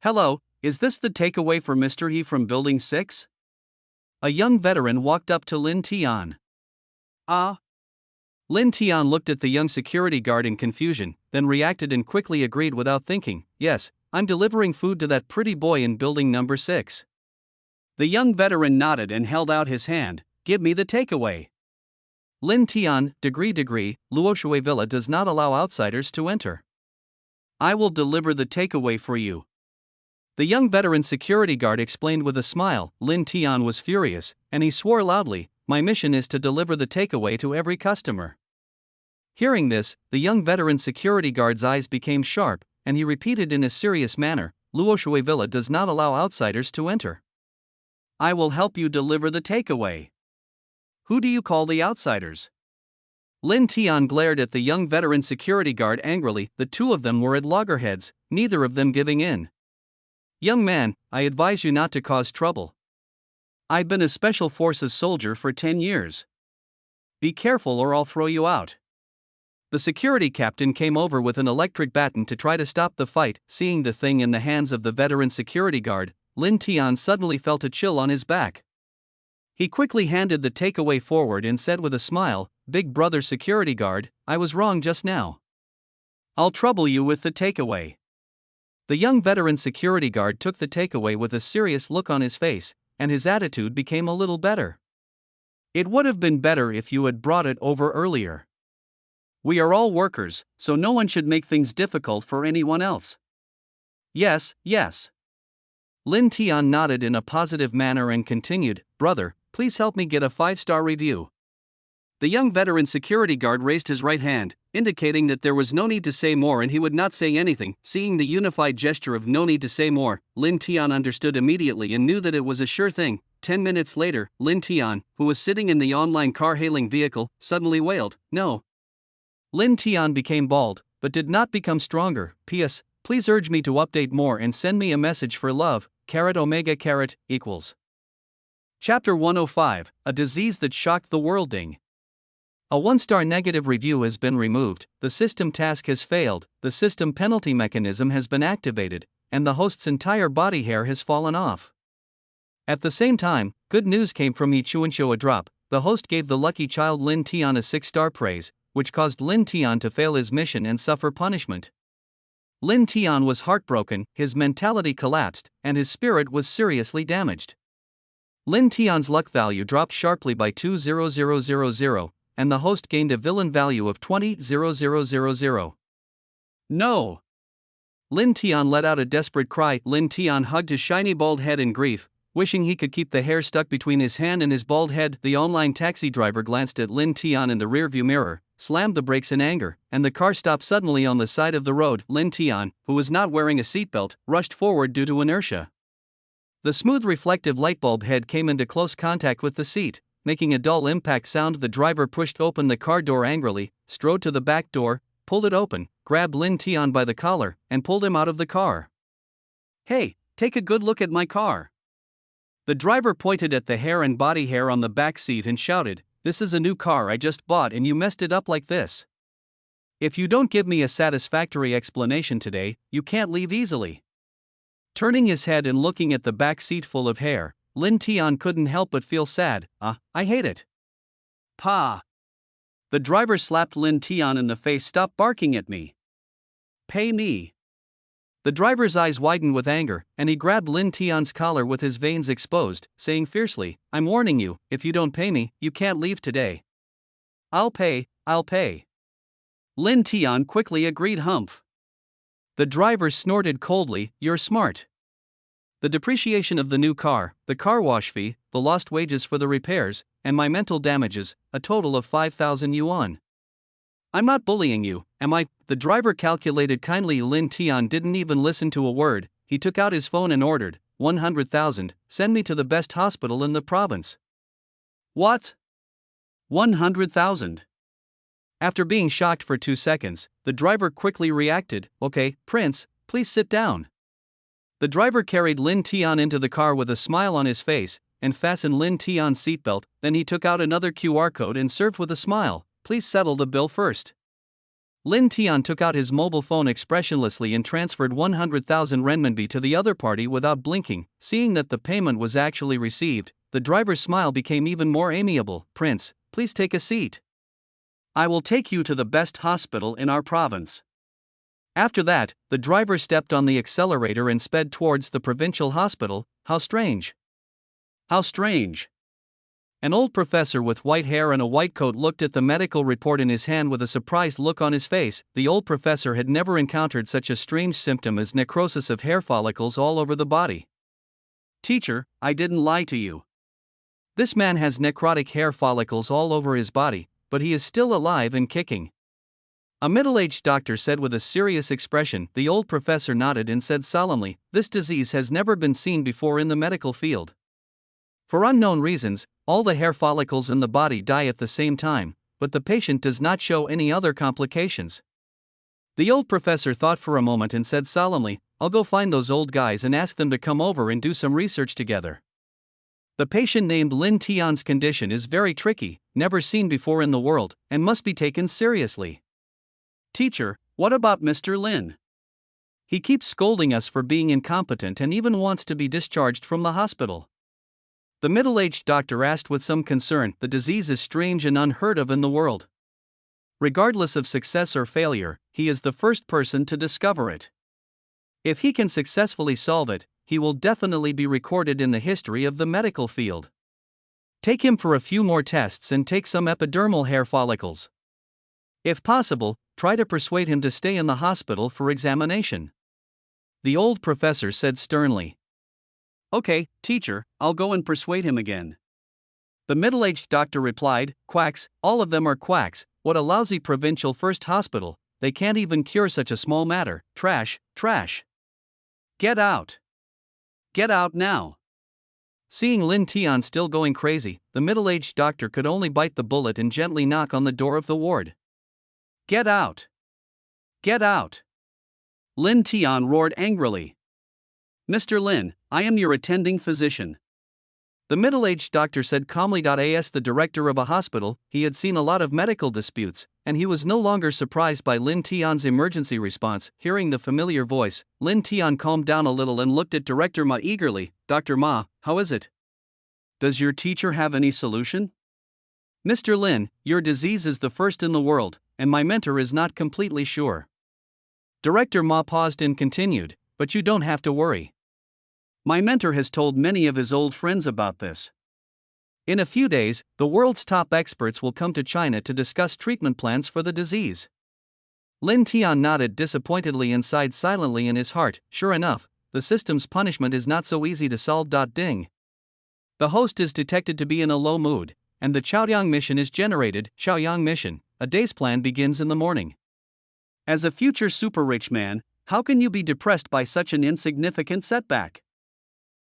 Hello, is this the takeaway for Mr. He from Building 6? A young veteran walked up to Lin Tian. Ah. Lin Tian looked at the young security guard in confusion, then reacted and quickly agreed without thinking. Yes, I'm delivering food to that pretty boy in building number 6. The young veteran nodded and held out his hand. Give me the takeaway. Lin Tian, degree, Luoshua Villa does not allow outsiders to enter. I will deliver the takeaway for you. The young veteran security guard explained with a smile. Lin Tian was furious, and he swore loudly, my mission is to deliver the takeaway to every customer. Hearing this, the young veteran security guard's eyes became sharp, and he repeated in a serious manner, Luoshua Villa does not allow outsiders to enter. I will help you deliver the takeaway. Who do you call the outsiders? Lin Tian glared at the young veteran security guard angrily. The 2 of them were at loggerheads, neither of them giving in. Young man, I advise you not to cause trouble. I've been a special forces soldier for 10 years. Be careful or I'll throw you out. The security captain came over with an electric baton to try to stop the fight. Seeing the thing in the hands of the veteran security guard, Lin Tian suddenly felt a chill on his back. He quickly handed the takeaway forward and said with a smile, Big brother security guard, I was wrong just now. I'll trouble you with the takeaway. The young veteran security guard took the takeaway with a serious look on his face, and his attitude became a little better. It would have been better if you had brought it over earlier. We are all workers, so no one should make things difficult for anyone else. Yes. Lin Tian nodded in a positive manner and continued, Brother, please help me get a 5-star review. The young veteran security guard raised his right hand, indicating that there was no need to say more and he would not say anything. Seeing the unified gesture of no need to say more, Lin Tian understood immediately and knew that it was a sure thing. 10 minutes later, Lin Tian, who was sitting in the online car-hailing vehicle, suddenly wailed, No. Lin Tian became bald, but did not become stronger. P.S. Please urge me to update more and send me a message for love, #Omega =. Chapter 105, A Disease That Shocked the World. A 1-star negative review has been removed, the system task has failed, the system penalty mechanism has been activated, and the host's entire body hair has fallen off. At the same time, good news came from Yi Chuansho a drop. The host gave the lucky child Lin Tian a 6-star praise, which caused Lin Tian to fail his mission and suffer punishment. Lin Tian was heartbroken, his mentality collapsed, and his spirit was seriously damaged. Lin Tian's luck value dropped sharply by 2,000, and the host gained a villain value of 20,000. No! Lin Tian let out a desperate cry. Lin Tian hugged his shiny bald head in grief, wishing he could keep the hair stuck between his hand and his bald head. The online taxi driver glanced at Lin Tian in the rearview mirror, slammed the brakes in anger, and the car stopped suddenly on the side of the road. Lin Tian, who was not wearing a seatbelt, rushed forward due to inertia. The smooth reflective light bulb head came into close contact with the seat, making a dull impact sound. The driver pushed open the car door angrily, strode to the back door, pulled it open, grabbed Lin Tian by the collar, and pulled him out of the car. "Hey, take a good look at my car." The driver pointed at the hair and body hair on the back seat and shouted, "This is a new car I just bought and you messed it up like this. If you don't give me a satisfactory explanation today, you can't leave easily." Turning his head and looking at the back seat full of hair, Lin Tian couldn't help but feel sad. I hate it." "Pa!" The driver slapped Lin Tian in the face. "Stop barking at me. Pay me." The driver's eyes widened with anger, and he grabbed Lin Tian's collar with his veins exposed, saying fiercely, "I'm warning you, if you don't pay me, you can't leave today." I'll pay." Lin Tian quickly agreed. Humph. The driver snorted coldly, "You're smart. The depreciation of the new car, the car wash fee, the lost wages for the repairs, and my mental damages, a total of 5,000 yuan. I'm not bullying you, am I?" The driver calculated kindly. Lin Tian didn't even listen to a word. He took out his phone and ordered, 100,000, send me to the best hospital in the province. What? 100,000? After being shocked for 2 seconds, the driver quickly reacted, "Okay, Prince, please sit down." The driver carried Lin Tian into the car with a smile on his face, and fastened Lin Tian's seatbelt. Then he took out another QR code and served with a smile, "Please settle the bill first." Lin Tian took out his mobile phone expressionlessly and transferred 100,000 renminbi to the other party without blinking. Seeing that the payment was actually received, the driver's smile became even more amiable. "Prince, please take a seat. I will take you to the best hospital in our province." After that, the driver stepped on the accelerator and sped towards the provincial hospital. How strange. How strange. An old professor with white hair and a white coat looked at the medical report in his hand with a surprised look on his face. The old professor had never encountered such a strange symptom as necrosis of hair follicles all over the body. "Teacher, I didn't lie to you. This man has necrotic hair follicles all over his body, but he is still alive and kicking." A middle-aged doctor said with a serious expression. The old professor nodded and said solemnly, "This disease has never been seen before in the medical field. For unknown reasons, all the hair follicles in the body die at the same time, but the patient does not show any other complications." The old professor thought for a moment and said solemnly, "I'll go find those old guys and ask them to come over and do some research together. The patient named Lin Tian's condition is very tricky, never seen before in the world, and must be taken seriously. Teacher, what about Mr. Lin? He keeps scolding us for being incompetent and even wants to be discharged from the hospital." The middle-aged doctor asked with some concern. "The disease is strange and unheard of in the world. Regardless of success or failure, he is the first person to discover it. If he can successfully solve it, he will definitely be recorded in the history of the medical field. Take him for a few more tests and take some epidermal hair follicles. If possible, try to persuade him to stay in the hospital for examination." The old professor said sternly. "Okay, teacher, I'll go and persuade him again." The middle-aged doctor replied, "Quacks, all of them are quacks. What a lousy provincial first hospital, they can't even cure such a small matter. Trash, trash. Get out. Get out now." Seeing Lin Tian still going crazy, the middle-aged doctor could only bite the bullet and gently knock on the door of the ward. "Get out. Get out." Lin Tian roared angrily. "Mr. Lin, I am your attending physician. The middle-aged doctor said calmly. As the director of a hospital, he had seen a lot of medical disputes, and he was no longer surprised by Lin Tian's emergency response. Hearing the familiar voice, Lin Tian calmed down a little and looked at Director Ma eagerly. Dr. Ma, how is it? Does your teacher have any solution? Mr. Lin, your disease is the first in the world, and my mentor is not completely sure. Director Ma paused and continued, but you don't have to worry. My mentor has told many of his old friends about this. In a few days, the world's top experts will come to China to discuss treatment plans for the disease. Lin Tian nodded disappointedly and sighed silently in his heart. Sure enough, the system's punishment is not so easy to solve. Ding. The host is detected to be in a low mood, and the Chaoyang mission is generated. Chaoyang mission, a day's plan begins in the morning. As a future super rich man, how can you be depressed by such an insignificant setback?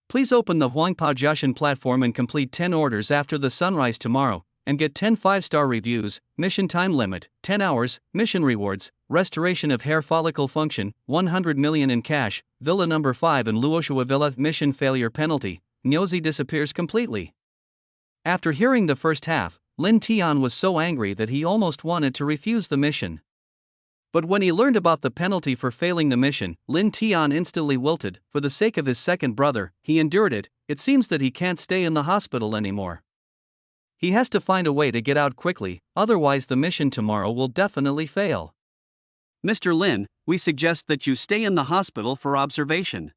Please open the Huangpao Jiaxin platform and complete 10 orders after the sunrise tomorrow, and get 10 5-star reviews. Mission time limit, 10 hours, mission rewards, restoration of hair follicle function, 100 million in cash, Villa number 5 in Luoshua Villa. Mission failure penalty, Nyozi disappears completely. After hearing the first half, Lin Tian was so angry that he almost wanted to refuse the mission. But when he learned about the penalty for failing the mission, Lin Tian instantly wilted. For the sake of his second brother, he endured it. It seems that he can't stay in the hospital anymore. He has to find a way to get out quickly, otherwise the mission tomorrow will definitely fail. Mr. Lin, we suggest that you stay in the hospital for observation.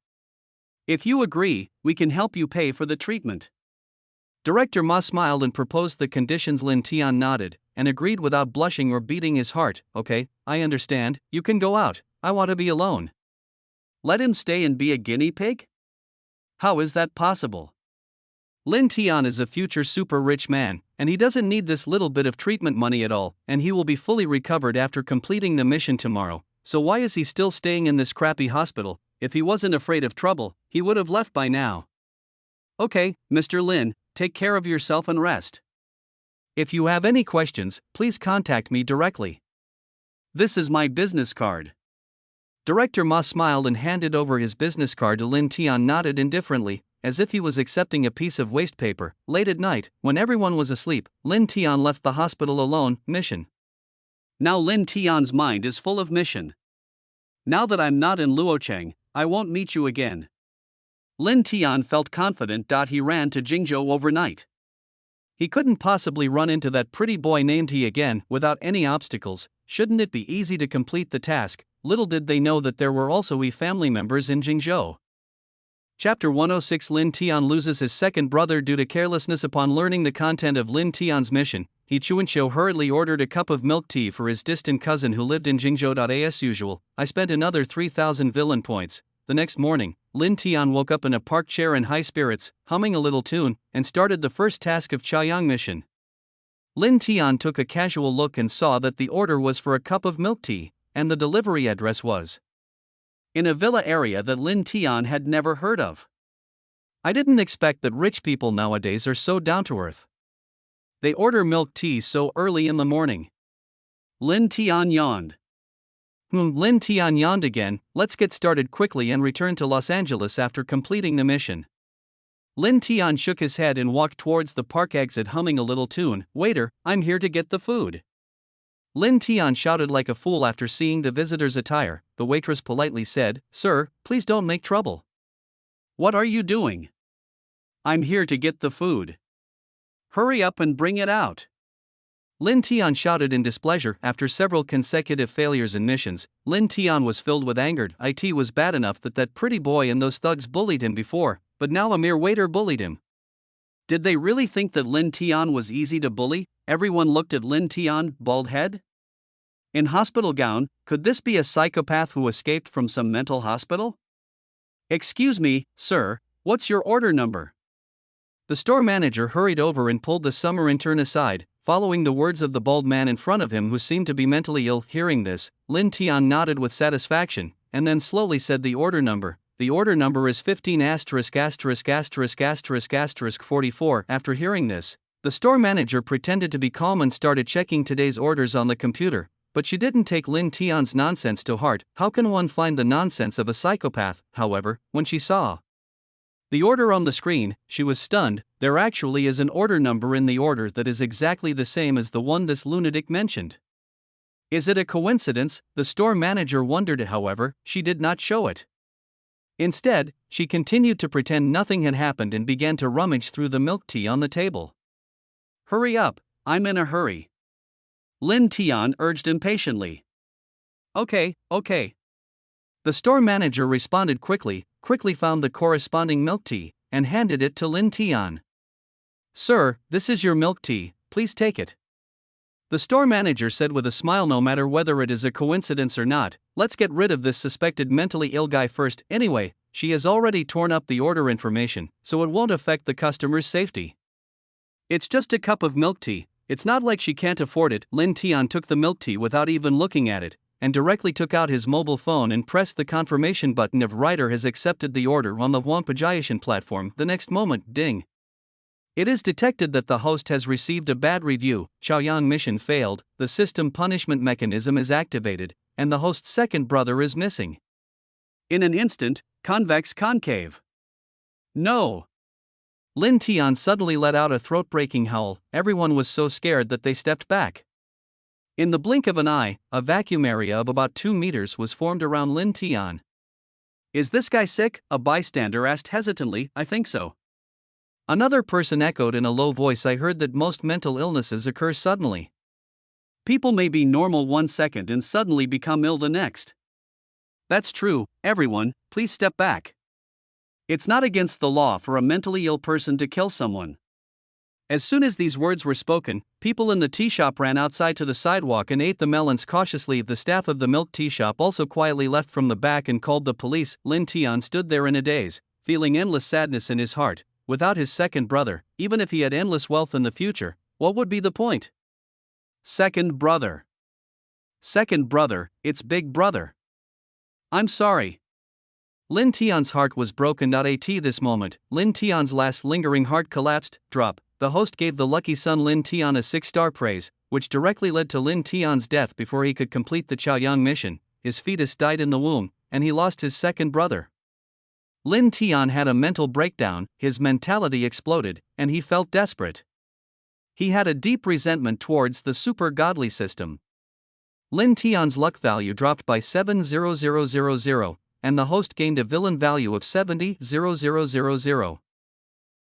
If you agree, we can help you pay for the treatment. Director Ma smiled and proposed the conditions. Lin Tian nodded, and agreed without blushing or beating his heart. Okay, I understand, you can go out, I want to be alone. Let him stay and be a guinea pig? How is that possible? Lin Tian is a future super rich man, and he doesn't need this little bit of treatment money at all, and he will be fully recovered after completing the mission tomorrow. So why is he still staying in this crappy hospital? If he wasn't afraid of trouble, he would have left by now. Okay, Mr. Lin, take care of yourself and rest. If you have any questions, please contact me directly. This is my business card. Director Ma smiled and handed over his business card to Lin Tian. Nodded indifferently, as if he was accepting a piece of waste paper. Late at night, when everyone was asleep, Lin Tian left the hospital alone. Mission. Now Lin Tian's mind is full of mission. Now that I'm not in Luocheng, I won't meet you again. Lin Tian felt confident. He ran to Jingzhou overnight. He couldn't possibly run into that pretty boy named He again without any obstacles. Shouldn't it be easy to complete the task? Little did they know that there were also He family members in Jingzhou. Chapter 106. Lin Tian loses his second brother due to carelessness. Upon learning the content of Lin Tian's mission, He Chuanqiu hurriedly ordered a cup of milk tea for his distant cousin who lived in Jingzhou. As usual, I spent another 3,000 villain points. The next morning, Lin Tian woke up in a park chair in high spirits, humming a little tune, and started the first task of Chaoyang mission. Lin Tian took a casual look and saw that the order was for a cup of milk tea, and the delivery address was in a villa area that Lin Tian had never heard of. I didn't expect that rich people nowadays are so down to earth. They order milk tea so early in the morning. Lin Tian yawned. Lin Tian yawned again. Let's get started quickly and return to Los Angeles after completing the mission. Lin Tian shook his head and walked towards the park exit humming a little tune. Waiter, I'm here to get the food. Lin Tian shouted like a fool after seeing the visitor's attire. The waitress politely said, Sir, please don't make trouble. What are you doing? I'm here to get the food. Hurry up and bring it out. Lin Tian shouted in displeasure. After several consecutive failures in missions, Lin Tian was filled with anger. It was bad enough that pretty boy and those thugs bullied him before, but now a mere waiter bullied him. Did they really think that Lin Tian was easy to bully? Everyone looked at Lin Tian, bald head. In hospital gown, could this be a psychopath who escaped from some mental hospital? Excuse me, sir, what's your order number? The store manager hurried over and pulled the summer intern aside, following the words of the bald man in front of him who seemed to be mentally ill. Hearing this, Lin Tian nodded with satisfaction, and then slowly said the order number. The order number is 15*****44. After hearing this, the store manager pretended to be calm and started checking today's orders on the computer, but she didn't take Lin Tian's nonsense to heart. How can one find the nonsense of a psychopath, however, when she saw The order on the screen, she was stunned. There actually is an order number in the order that is exactly the same as the one this lunatic mentioned. Is it a coincidence? The store manager wondered. However, she did not show it. Instead, she continued to pretend nothing had happened and began to rummage through the milk tea on the table. Hurry up, I'm in a hurry, Lin Tian urged impatiently. Okay. The store manager responded quickly found the corresponding milk tea, and handed it to Lin Tian. Sir, this is your milk tea, please take it. The store manager said with a smile. No matter whether it is a coincidence or not, let's get rid of this suspected mentally ill guy first. Anyway, she has already torn up the order information, so it won't affect the customer's safety. It's just a cup of milk tea, it's not like she can't afford it. Lin Tian took the milk tea without even looking at it, and directly took out his mobile phone and pressed the confirmation button of writer has accepted the order on the Huangpajiashan platform. The next moment, ding. It is detected that the host has received a bad review. Chaoyang mission failed, the system punishment mechanism is activated, and the host's second brother is missing. In an instant, convex concave. No! Lin Tian suddenly let out a throat-breaking howl. Everyone was so scared that they stepped back. In the blink of an eye, a vacuum area of about 2 meters was formed around Lin Tian. Is this guy sick? A bystander asked hesitantly. I think so. Another person echoed in a low voice. I heard that most mental illnesses occur suddenly. People may be normal 1 second and suddenly become ill the next. That's true. Everyone, please step back. It's not against the law for a mentally ill person to kill someone. As soon as these words were spoken, people in the tea shop ran outside to the sidewalk and ate the melons cautiously. The staff of the milk tea shop also quietly left from the back and called the police. Lin Tian stood there in a daze, feeling endless sadness in his heart. Without his second brother, even if he had endless wealth in the future, what would be the point? Second brother, it's big brother. I'm sorry. Lin Tian's heart was broken. At this moment, Lin Tian's last lingering heart collapsed. Drop. The host gave the lucky son Lin Tian a 6-star praise, which directly led to Lin Tian's death before he could complete the Chaoyang mission. His fetus died in the womb, and he lost his second brother. Lin Tian had a mental breakdown, his mentality exploded, and he felt desperate. He had a deep resentment towards the super godly system. Lin Tian's luck value dropped by 7,000, and the host gained a villain value of 70,000.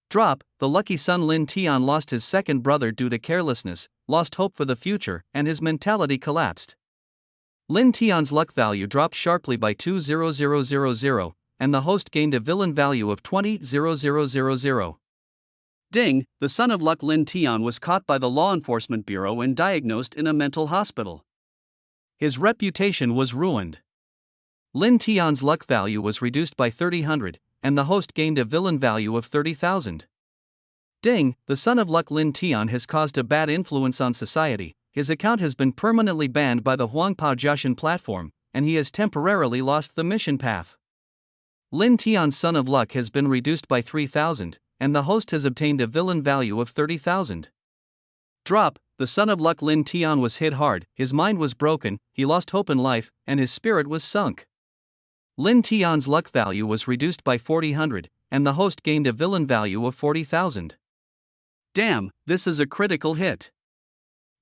Drop. The lucky son Lin Tian lost his second brother due to carelessness, lost hope for the future, and his mentality collapsed. Lin Tian's luck value dropped sharply by 2,000, and the host gained a villain value of 20,000. Ding, the son of luck Lin Tian was caught by the Law Enforcement Bureau and diagnosed in a mental hospital. His reputation was ruined. Lin Tian's luck value was reduced by 3,000, and the host gained a villain value of 30,000. Ding, the son of luck Lin Tian has caused a bad influence on society. His account has been permanently banned by the Huangpajiashan platform, and he has temporarily lost the mission path. Lin Tian's son of luck has been reduced by 3,000, and the host has obtained a villain value of 30,000. Drop. The son of luck Lin Tian was hit hard, his mind was broken, he lost hope in life, and his spirit was sunk. Lin Tian's luck value was reduced by 4,000, and the host gained a villain value of 40,000. Damn, this is a critical hit.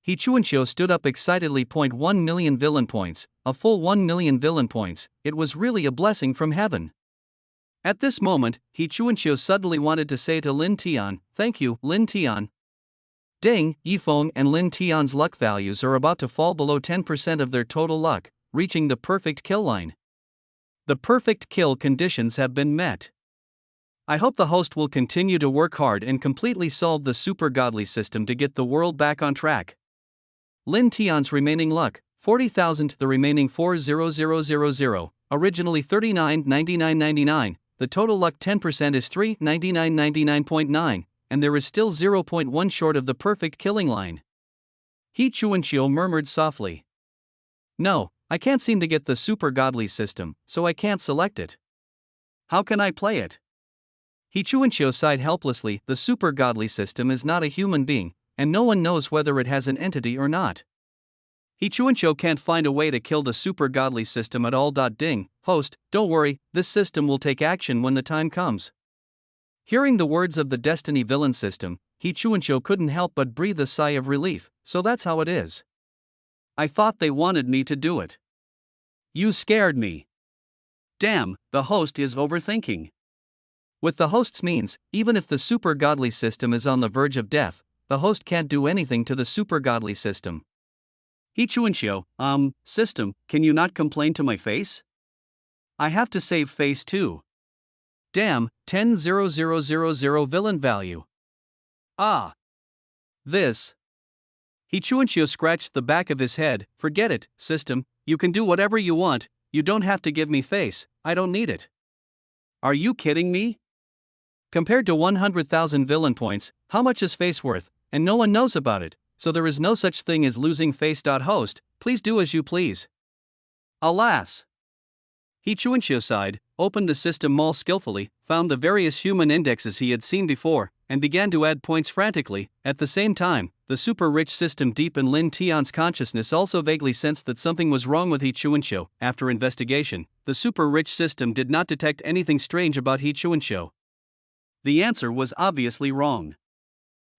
He Chuanxiu stood up excitedly. 1 million villain points, a full 1 million villain points, it was really a blessing from heaven. At this moment, He Chuanxiu suddenly wanted to say to Lin Tian, thank you, Lin Tian. Ding, Yifeng and Lin Tian's luck values are about to fall below 10% of their total luck, reaching the perfect kill line. The perfect kill conditions have been met. I hope the host will continue to work hard and completely solve the super godly system to get the world back on track. Lin Tian's remaining luck, 40,000. The remaining 4,000, originally 39,9999. The total luck 10% is 3,9999.9, and there is still 0.1 short of the perfect killing line. He Chuanxiu murmured softly. No, I can't seem to get the super godly system, so I can't select it. How can I play it? He Chuanxiu sighed helplessly. The super godly system is not a human being, and no one knows whether it has an entity or not. He Chuanxiu can't find a way to kill the super godly system at all. Ding, host, don't worry, this system will take action when the time comes. Hearing the words of the Destiny villain system, He Chuanqiu couldn't help but breathe a sigh of relief. So that's how it is. I thought they wanted me to do it. You scared me. Damn, the host is overthinking. With the host's means, even if the super godly system is on the verge of death, the host can't do anything to the super godly system. He Chuanqiu, system, can you not complain to my face? I have to save face too. Damn, 10,000 villain value. Ah. This. He Chuanqiu scratched the back of his head. Forget it, system, you can do whatever you want, you don't have to give me face, I don't need it. Are you kidding me? Compared to 100,000 villain points, how much is face worth? And no one knows about it, so there is no such thing as losing face. Host, please do as you please. Alas. He Chuanqiu sighed, opened the system mall skillfully, found the various human indexes he had seen before, and began to add points frantically. At the same time, the super rich system deep in Lin Tian's consciousness also vaguely sensed that something was wrong with He Chuanqiu. After investigation, the super rich system did not detect anything strange about He Chuanqiu. The answer was obviously wrong.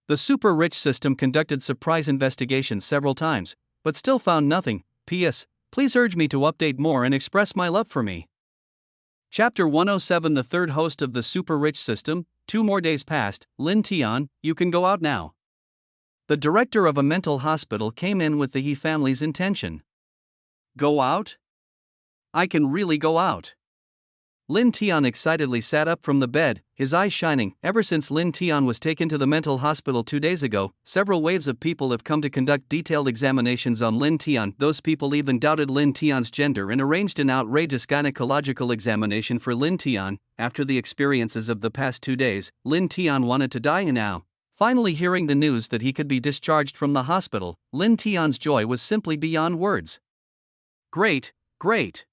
The super rich system conducted surprise investigations several times, but still found nothing. P.S. Please urge me to update more and express my love for me. Chapter 107. The third host of the super rich system. 2 more days passed. Lin Tian, you can go out now. The director of a mental hospital came in with the He family's intention. Go out? I can really go out. Lin Tian excitedly sat up from the bed, his eyes shining. Ever since Lin Tian was taken to the mental hospital 2 days ago, several waves of people have come to conduct detailed examinations on Lin Tian. Those people even doubted Lin Tian's gender and arranged an outrageous gynecological examination for Lin Tian. After the experiences of the past 2 days, Lin Tian wanted to die now. Finally hearing the news that he could be discharged from the hospital, Lin Tian's joy was simply beyond words. Great, great.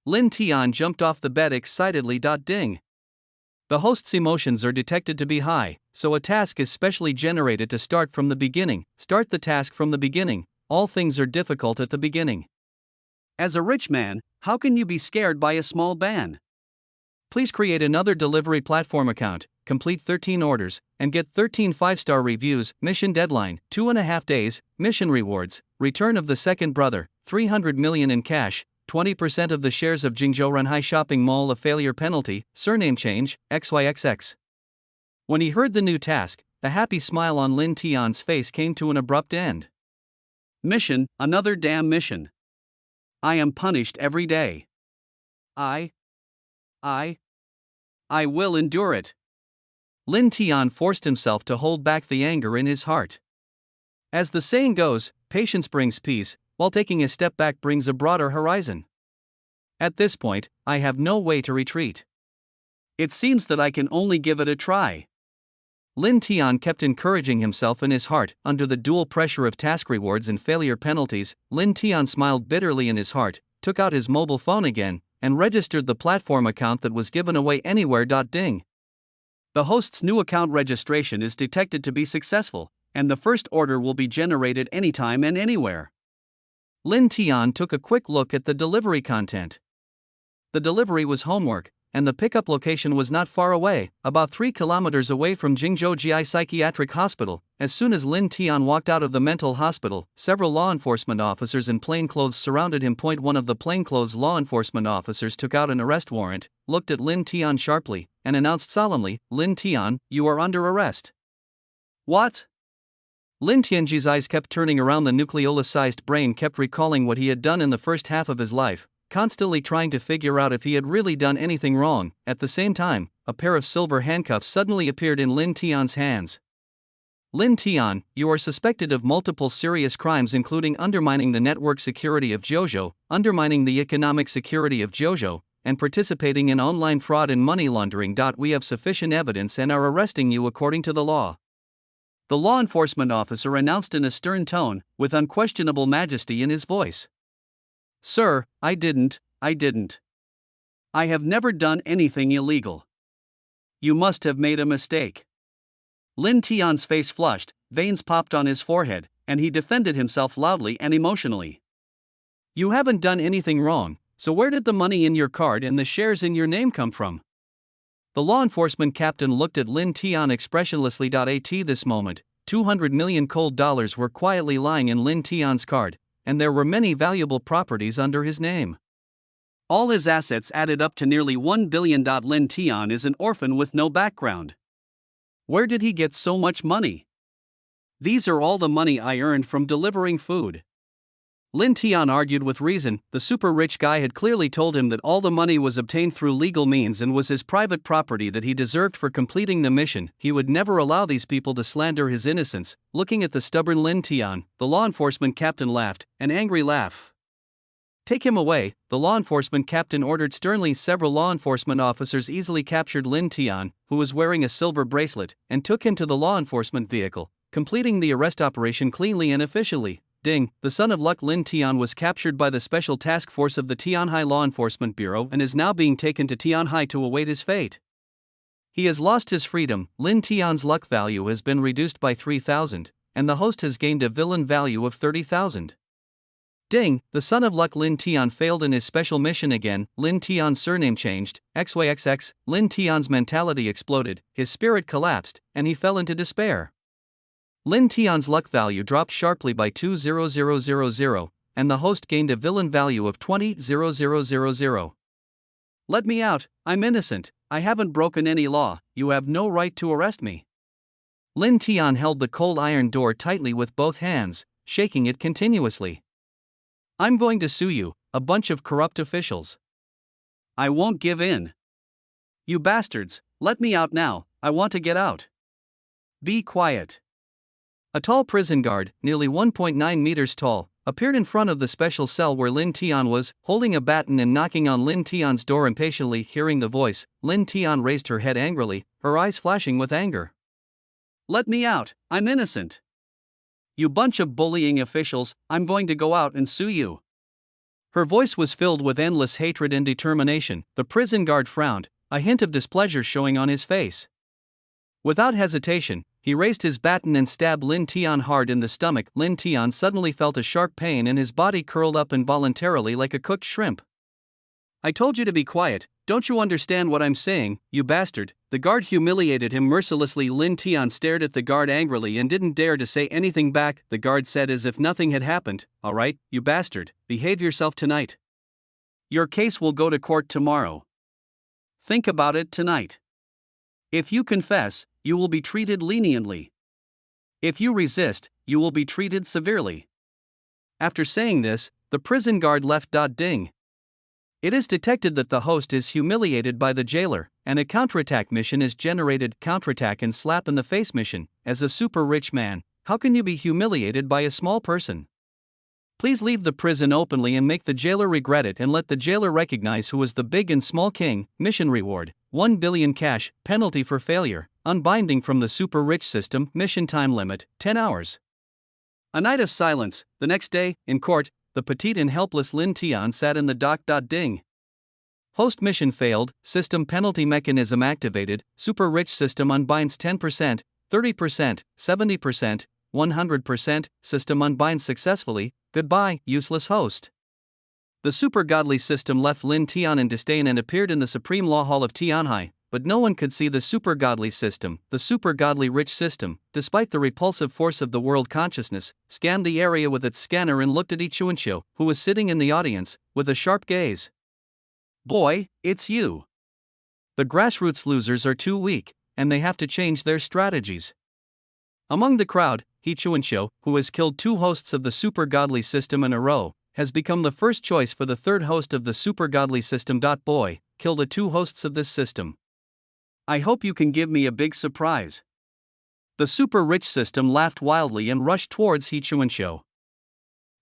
Lin Tian jumped off the bed excitedly. Ding. The host's emotions are detected to be high, so a task is specially generated to start from the beginning. Start the task from the beginning. All things are difficult at the beginning. As a rich man, how can you be scared by a small ban? Please create another delivery platform account, complete 13 orders, and get 13 5-star reviews. Mission deadline, 2.5 days. Mission rewards, return of the second brother, 300 million in cash, 20% of the shares of Jingzhou Renhai Shopping Mall. A failure penalty, surname change, XYXX. When he heard the new task, the happy smile on Lin Tian's face came to an abrupt end. Mission, another damn mission. I am punished every day. I will endure it. Lin Tian forced himself to hold back the anger in his heart. As the saying goes, patience brings peace, while taking a step back brings a broader horizon. At this point, I have no way to retreat. It seems that I can only give it a try. Lin Tian kept encouraging himself in his heart. Under the dual pressure of task rewards and failure penalties, Lin Tian smiled bitterly in his heart, took out his mobile phone again, and registered the platform account that was given away anywhere. Ding. The host's new account registration is detected to be successful, and the first order will be generated anytime and anywhere. Lin Tian took a quick look at the delivery content. The delivery was homework, and the pickup location was not far away, about 3 kilometers away from Jingzhou GI Psychiatric Hospital. As soon as Lin Tian walked out of the mental hospital, several law enforcement officers in plainclothes surrounded him. One of the plainclothes law enforcement officers took out an arrest warrant, looked at Lin Tian sharply, and announced solemnly, "Lin Tian, you are under arrest." What? Lin Tianji's eyes kept turning around. The nucleolus-sized brain kept recalling what he had done in the first half of his life, constantly trying to figure out if he had really done anything wrong. At the same time, a pair of silver handcuffs suddenly appeared in Lin Tian's hands. Lin Tian, you are suspected of multiple serious crimes including undermining the network security of Jiuzhou, undermining the economic security of Jiuzhou, and participating in online fraud and money laundering. We have sufficient evidence and are arresting you according to the law. The law enforcement officer announced in a stern tone, with unquestionable majesty in his voice. Sir, I didn't. I have never done anything illegal. You must have made a mistake. Lin Tian's face flushed, veins popped on his forehead, and he defended himself loudly and emotionally. You haven't done anything wrong, so where did the money in your card and the shares in your name come from? The law enforcement captain looked at Lin Tian expressionlessly. At this moment, 200 million cold dollars were quietly lying in Lin Tian's card, and there were many valuable properties under his name. All his assets added up to nearly 1 billion. Lin Tian is an orphan with no background. Where did he get so much money? These are all the money I earned from delivering food. Lin Tian argued with reason. The super rich guy had clearly told him that all the money was obtained through legal means and was his private property that he deserved for completing the mission. He would never allow these people to slander his innocence. Looking at the stubborn Lin Tian, the law enforcement captain laughed, an angry laugh. Take him away, the law enforcement captain ordered sternly. Several law enforcement officers easily captured Lin Tian, who was wearing a silver bracelet, and took him to the law enforcement vehicle, completing the arrest operation cleanly and efficiently. Ding, the son of Luck Lin Tian was captured by the Special Task Force of the Tianhai Law Enforcement Bureau and is now being taken to Tianhai to await his fate. He has lost his freedom. Lin Tian's luck value has been reduced by 3,000, and the host has gained a villain value of 30,000. Ding, the son of Luck Lin Tian failed in his special mission again. Lin Tian's surname changed, XYXX, Lin Tian's mentality exploded, his spirit collapsed, and he fell into despair. Lin Tian's luck value dropped sharply by 2,000, and the host gained a villain value of 20,000. Let me out, I'm innocent, I haven't broken any law, you have no right to arrest me. Lin Tian held the cold iron door tightly with both hands, shaking it continuously. I'm going to sue you, a bunch of corrupt officials. I won't give in. You bastards, let me out now, I want to get out. Be quiet. A tall prison guard, nearly 1.9 meters tall, appeared in front of the special cell where Lin Tian was, holding a baton and knocking on Lin Tian's door impatiently. Hearing the voice, Lin Tian raised her head angrily, her eyes flashing with anger. Let me out, I'm innocent. You bunch of bullying officials, I'm going to go out and sue you. Her voice was filled with endless hatred and determination. The prison guard frowned, a hint of displeasure showing on his face. Without hesitation, he raised his baton and stabbed Lin Tian hard in the stomach. Lin Tian suddenly felt a sharp pain and his body curled up involuntarily like a cooked shrimp. I told you to be quiet, don't you understand what I'm saying, you bastard? The guard humiliated him mercilessly. Lin Tian stared at the guard angrily and didn't dare to say anything back. The guard said as if nothing had happened, all right, you bastard, behave yourself tonight. Your case will go to court tomorrow. Think about it tonight. If you confess, you will be treated leniently. If you resist, you will be treated severely. After saying this, the prison guard left. Ding. It is detected that the host is humiliated by the jailer, and a counterattack mission is generated. Counterattack and slap in the face mission. As a super rich man, how can you be humiliated by a small person? Please leave the prison openly and make the jailer regret it, and let the jailer recognize who is the big and small king. Mission reward, 1 billion cash. Penalty for failure, unbinding from the super rich system. Mission time limit, 10 hours. A night of silence. The next day, in court, the petite and helpless Lin Tian sat in the dock. Ding. Host mission failed, system penalty mechanism activated, super rich system unbinds 10%, 30%, 70%, 100%, system unbinds successfully. Goodbye, useless host. The super godly system left Lin Tian in disdain and appeared in the Supreme Law Hall of Tianhai, but no one could see the super godly system. The super godly rich system, despite the repulsive force of the world consciousness, scanned the area with its scanner and looked at Yi Chuanqiu, who was sitting in the audience, with a sharp gaze. Boy, it's you. The grassroots losers are too weak, and they have to change their strategies. Among the crowd, Yi Chuanqiu, who has killed 2 hosts of the super godly system in a row, has become the first choice for the 3rd host of the super godly system. Boy, kill the 2 hosts of this system. I hope you can give me a big surprise. The super rich system laughed wildly and rushed towards Yi Chuanqiu.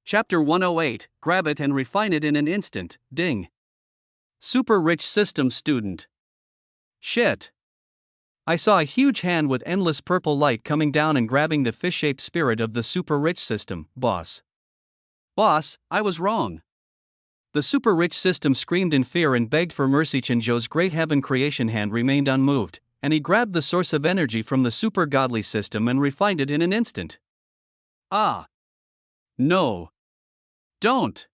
Chapter 108, grab it and refine it in an instant. Ding. Super rich system student. Shit. I saw a huge hand with endless purple light coming down and grabbing the fish-shaped spirit of the super rich system. Boss. Boss, I was wrong. The super rich system screamed in fear and begged for mercy. Chuanqiu's great heaven creation hand remained unmoved, and he grabbed the source of energy from the super godly system and refined it in an instant. Ah. No. Don't.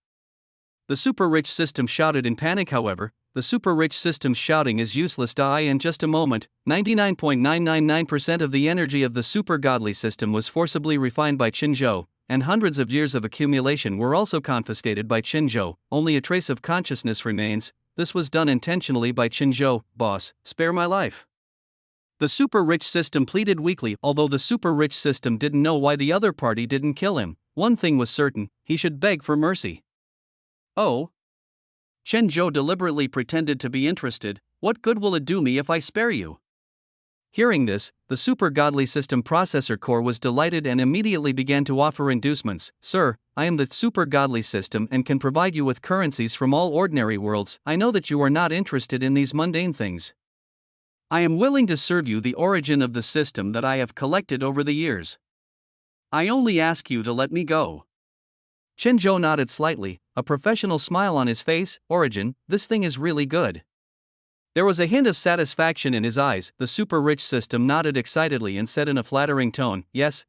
The super rich system shouted in panic. However, the super rich system's shouting is useless. In just a moment, 99.999% of the energy of the super godly system was forcibly refined by Qinzhou, and hundreds of years of accumulation were also confiscated by Qinzhou. Only a trace of consciousness remains. This was done intentionally by Qinzhou. Boss, spare my life. The super rich system pleaded weakly. Although the super rich system didn't know why the other party didn't kill him, one thing was certain: he should beg for mercy. Oh? Chen Zhou deliberately pretended to be interested. What good will it do me if I spare you? Hearing this, the super godly system processor core was delighted and immediately began to offer inducements. Sir, I am the super godly system and can provide you with currencies from all ordinary worlds. I know that you are not interested in these mundane things. I am willing to serve you the origin of the system that I have collected over the years. I only ask you to let me go. Chen Zhou nodded slightly, a professional smile on his face. Origin, this thing is really good. There was a hint of satisfaction in his eyes. The super rich system nodded excitedly and said in a flattering tone, Yes,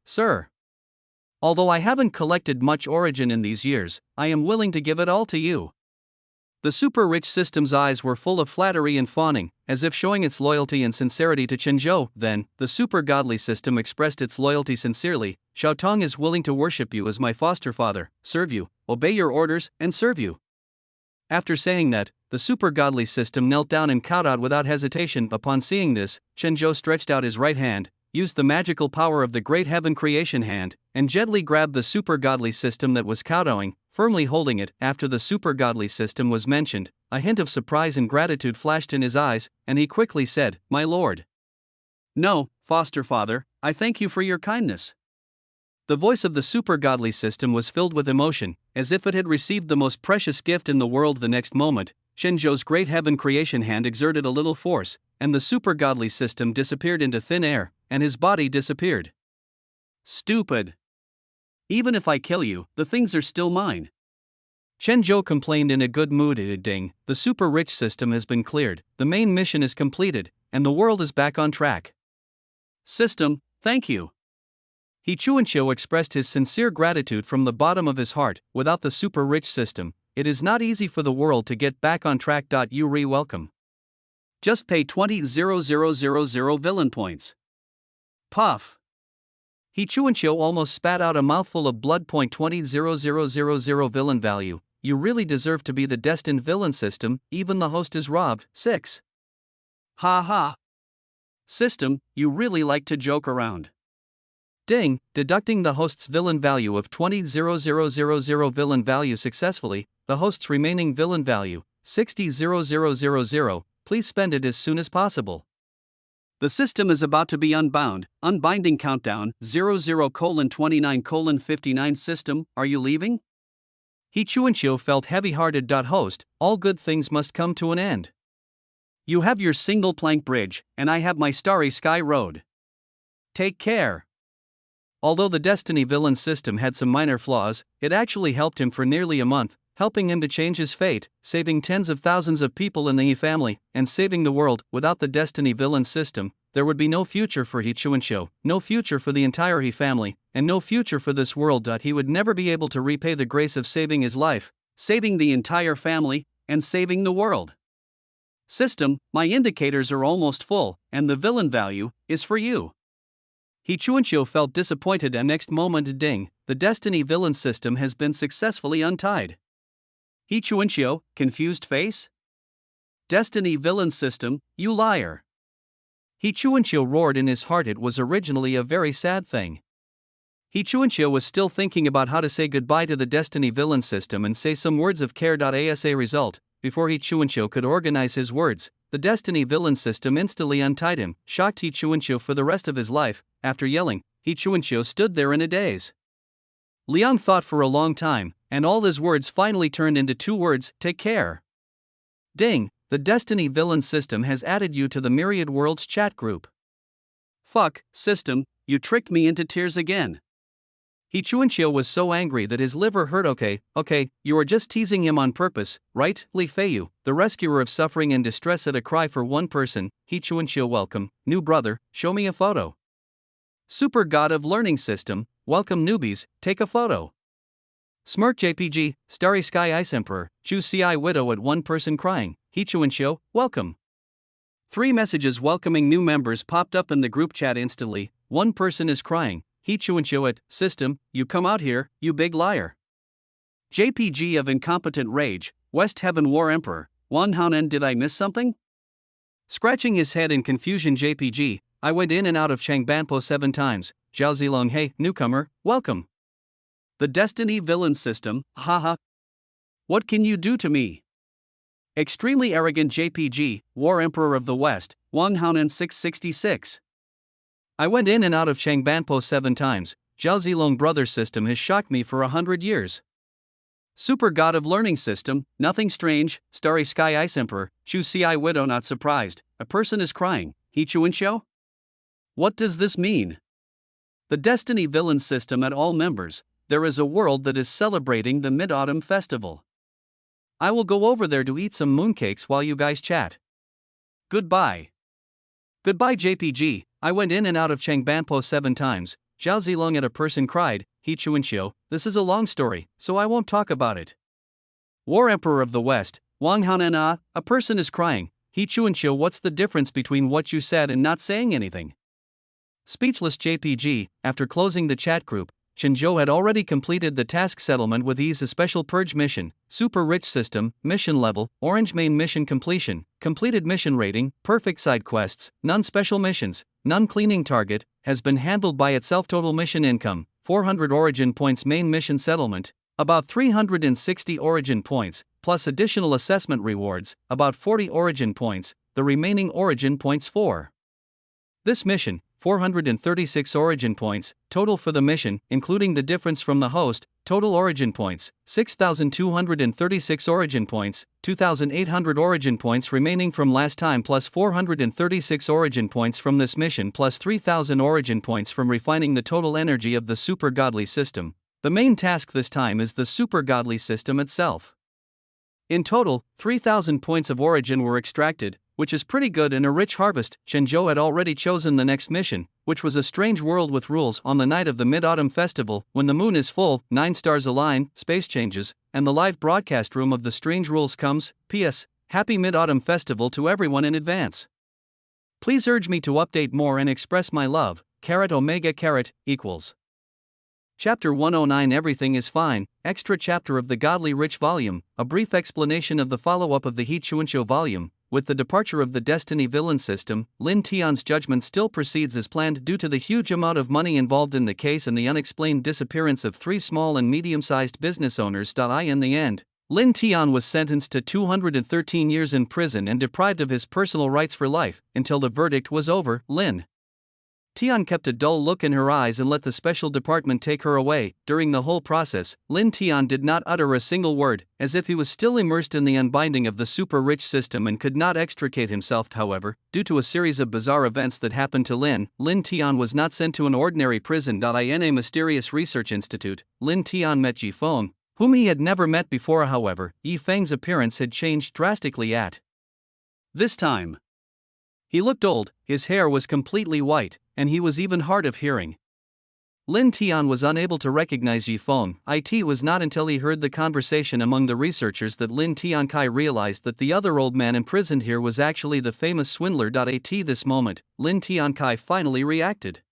sir. Although I haven't collected much origin in these years, I am willing to give it all to you. The super rich system's eyes were full of flattery and fawning, as if showing its loyalty and sincerity to Chen Zhou. Then, the super godly system expressed its loyalty sincerely. Xiao Tong is willing to worship you as my foster father, serve you, obey your orders, and serve you. After saying that, the super godly system knelt down and kowtowed without hesitation. Upon seeing this, Chen Zhou stretched out his right hand, used the magical power of the Great Heaven Creation Hand, and gently grabbed the super godly system that was kowtowing, firmly holding it. After the super godly system was mentioned, a hint of surprise and gratitude flashed in his eyes, and he quickly said, My lord. No, foster father, I thank you for your kindness. The voice of the super godly system was filled with emotion, as if it had received the most precious gift in the world. The next moment, Chen Zhou's Great Heaven Creation Hand exerted a little force, and the super godly system disappeared into thin air, and his body disappeared. Stupid. Even if I kill you, the things are still mine. Chen Zhou complained in a good mood. Ding, the super rich system has been cleared, the main mission is completed, and the world is back on track. System, thank you. He Chuanqiu expressed his sincere gratitude from the bottom of his heart. Without the super rich system, it is not easy for the world to get back on track. You welcome. Just pay 20,000 villain points. Puff. He Chuanqiu almost spat out a mouthful of blood. 20,000 villain value. You really deserve to be the destined villain system, even the host is robbed. 6. Ha ha. System, you really like to joke around. Ding, deducting the host's villain value of 20,000 villain value successfully, the host's remaining villain value, 60,000, please spend it as soon as possible. The system is about to be unbound. Unbinding countdown, 00:29:59. System, are you leaving? He Chuanqiu felt heavy-hearted. Host, all good things must come to an end. You have your single plank bridge, and I have my starry sky road. Take care. Although the Destiny villain system had some minor flaws, it actually helped him for nearly a month, helping him to change his fate, saving tens of thousands of people in the He family, and saving the world. Without the Destiny villain system, there would be no future for He Chuanqiu, no future for the entire He family, and no future for this world. He would never be able to repay the grace of saving his life, saving the entire family, and saving the world. System, my indicators are almost full, and the villain value is for you. He Chuanqiu felt disappointed, and next moment, ding, the Destiny villain system has been successfully untied. He Chuanqiu, confused face? Destiny villain system, you liar. He Chuanqiu roared in his heart. It was originally a very sad thing. He Chuanqiu was still thinking about how to say goodbye to the Destiny villain system and say some words of care. As a result, before He Chuanqiu could organize his words, the Destiny villain system instantly untied him, shocked He Chuanqiu for the rest of his life. After yelling, He Chuanqiu stood there in a daze. Liang thought for a long time, and all his words finally turned into two words: take care. Ding, the Destiny villain system has added you to the Myriad Worlds chat group. Fuck, system, you tricked me into tears again. He Chuanqiu was so angry that his liver hurt. Okay, you are just teasing him on purpose, right? Li Feiyu, the rescuer of suffering and distress, at a cry for one person. He Chuanqiu, welcome, new brother, show me a photo. Super God of Learning System, welcome newbies, take a photo. Smirk JPG, Starry Sky Ice Emperor, Chu Ci Widow at one person crying, Hichuan Show, welcome. 3 messages welcoming new members popped up in the group chat instantly. One person is crying, Hichuan Show at, system, you come out here, you big liar. JPG of incompetent rage, West Heaven War Emperor, Wan Haonen, did I miss something? Scratching his head in confusion JPG, I went in and out of Changbanpo 7 times, Zhao Zilong, hey, newcomer, welcome. The Destiny Villain System, haha. What can you do to me? Extremely arrogant JPG, War Emperor of the West, Wang Haonen 666. I went in and out of Changbanpo 7 times, Zhao Zilong brother system has shocked me for 100 years. Super God of Learning System, nothing strange, Starry Sky Ice Emperor, Chu Ci Widow not surprised, a person is crying, Hichuan Show? What does this mean? The Destiny Villain System at all members, there is a world that is celebrating the Mid-Autumn Festival. I will go over there to eat some mooncakes while you guys chat. Goodbye. Goodbye JPG, I went in and out of Changbanpo 7 times, Zhao Zilong at a person cried, Hichuan Show, this is a long story, so I won't talk about it. War Emperor of the West, Wang Haonen, a person is crying, Hichuan Show, what's the difference between what you said and not saying anything? Speechless JPG, after closing the chat group, Chen Zhou had already completed the task settlement with ease. A special purge mission, super rich system, mission level, orange main mission completion, completed mission rating, perfect side quests, none special missions, none cleaning target, has been handled by itself. Total mission income, 400 origin points. Main mission settlement, about 360 origin points, plus additional assessment rewards, about 40 origin points, the remaining origin points for this mission, 436 origin points, total for the mission, including the difference from the host, total origin points, 6,236 origin points, 2,800 origin points remaining from last time plus 436 origin points from this mission plus 3,000 origin points from refining the total energy of the super godly system. The main task this time is the super godly system itself. In total, 3,000 points of origin were extracted, which is pretty good and a rich harvest. Chen Zhou had already chosen the next mission, which was a strange world with rules. On the night of the Mid-Autumn Festival, when the moon is full, 9 stars align, space changes, and the live broadcast room of the strange rules comes. P.S. Happy Mid-Autumn Festival to everyone in advance. Please urge me to update more and express my love. Carat Omega Carat equals. Chapter 109 Everything is Fine, Extra Chapter of the Godly Rich Volume, a brief explanation of the follow-up of the Hichuan Show volume. With the departure of the Destiny Villain System, Lin Tian's judgment still proceeds as planned due to the huge amount of money involved in the case and the unexplained disappearance of 3 small and medium-sized business owners. In the end, Lin Tian was sentenced to 213 years in prison and deprived of his personal rights for life. Until the verdict was over, Lin Tian kept a dull look in her eyes and let the special department take her away. During the whole process, Lin Tian did not utter a single word, as if he was still immersed in the unbinding of the super rich system and could not extricate himself. However, due to a series of bizarre events that happened to Lin Tian was not sent to an ordinary prison. In a mysterious research institute, Lin Tian met Yi Feng, whom he had never met before. However, Yi Feng's appearance had changed drastically at this time. He looked old, his hair was completely white, and he was even hard of hearing. Lin Tian was unable to recognize Yi Feng. It was not until he heard the conversation among the researchers that Lin Tiankai realized that the other old man imprisoned here was actually the famous swindler. At this moment, Lin Tiankai finally reacted.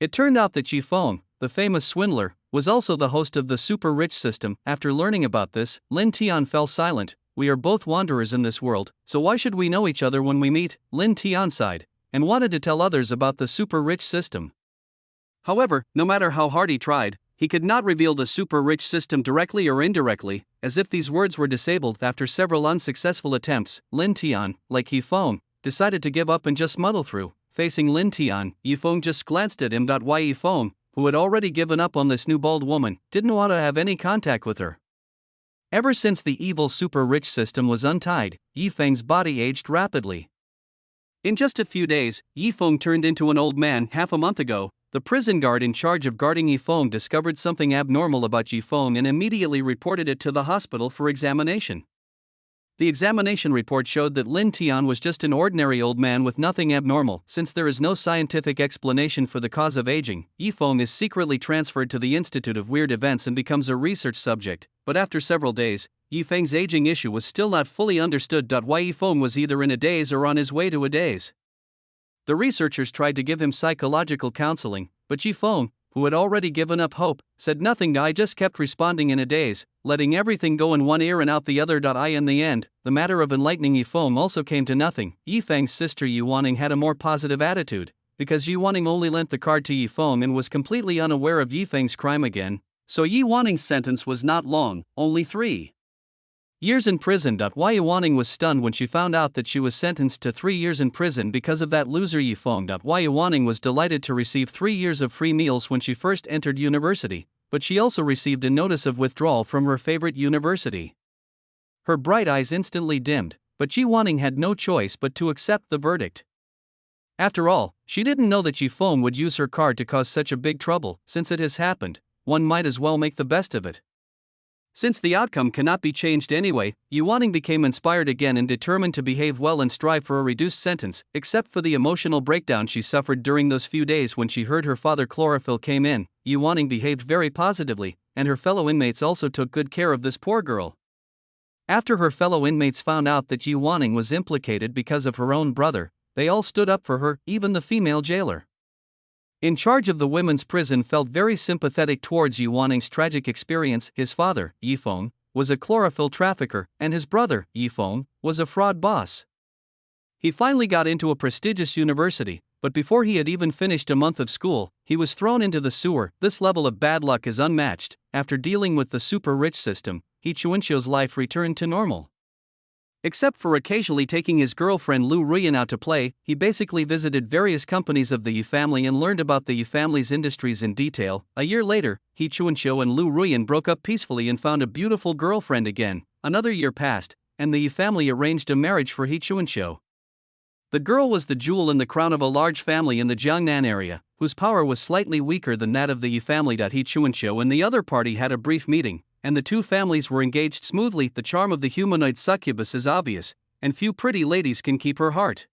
It turned out that Yi Feng, the famous swindler, was also the host of the super rich system. After learning about this, Lin Tian fell silent. We are both wanderers in this world, so why should we know each other when we meet? Lin Tian sighed, and wanted to tell others about the super rich system. However, no matter how hard he tried, he could not reveal the super rich system directly or indirectly, as if these words were disabled. After several unsuccessful attempts, Lin Tian, like Yi Feng, decided to give up and just muddle through. Facing Lin Tian, Yi Feng just glanced at him. Why Yi Feng, who had already given up on this new bald woman, didn't want to have any contact with her. Ever since the evil super rich system was untied, Yi Feng's body aged rapidly. In just a few days, Yi Feng turned into an old man. Half a month ago, the prison guard in charge of guarding Yi Feng discovered something abnormal about Yi Feng and immediately reported it to the hospital for examination. The examination report showed that Lin Tian was just an ordinary old man with nothing abnormal. Since there is no scientific explanation for the cause of aging, Yifeng is secretly transferred to the Institute of Weird Events and becomes a research subject. But after several days, Yifeng's aging issue was still not fully understood. Why Yifeng was either in a daze or on his way to a daze. The researchers tried to give him psychological counseling, but Yifeng, who had already given up hope, said nothing. I just kept responding in a daze, letting everything go in one ear and out the other. In the end, the matter of enlightening Yifeng also came to nothing. Yifeng's sister Yu Wanning had a more positive attitude, because Yu Wanning only lent the card to Yifeng and was completely unaware of Yifeng's crime again, so Yu Wanning's sentence was not long, only 3 years in prison. Why Yu Wanning was stunned when she found out that she was sentenced to 3 years in prison because of that loser Yifeng. Why Yu Wanning was delighted to receive 3 years of free meals when she first entered university, but she also received a notice of withdrawal from her favorite university. Her bright eyes instantly dimmed, but Yu Wanning had no choice but to accept the verdict. After all, she didn't know that Yifeng would use her card to cause such a big trouble. Since it has happened, one might as well make the best of it. Since the outcome cannot be changed anyway, Yu Wanning became inspired again and determined to behave well and strive for a reduced sentence. Except for the emotional breakdown she suffered during those few days when she heard her father Chlorophyll came in, Yu Wanning behaved very positively, and her fellow inmates also took good care of this poor girl. After her fellow inmates found out that Yu Wanning was implicated because of her own brother, they all stood up for her, even the female jailer in charge of the women's prison felt very sympathetic towards Yu Wanning's tragic experience. His father, Yifeng, was a chlorophyll trafficker, and his brother, Yifeng, was a fraud boss. He finally got into a prestigious university, but before he had even finished a month of school, he was thrown into the sewer. This level of bad luck is unmatched. After dealing with the super-rich system, He Chuanqiu's life returned to normal. Except for occasionally taking his girlfriend Lu Ruyan out to play, he basically visited various companies of the Yu family and learned about the Yu family's industries in detail. A year later, He Chuanqiu and Lu Ruyan broke up peacefully and found a beautiful girlfriend again. Another year passed, and the Yu family arranged a marriage for He Chuanqiu. The girl was the jewel in the crown of a large family in the Jiangnan area, whose power was slightly weaker than that of the Yu family. He Chuanqiu and the other party had a brief meeting, and the two families were engaged smoothly. The charm of the humanoid succubus is obvious, and few pretty ladies can keep her heart.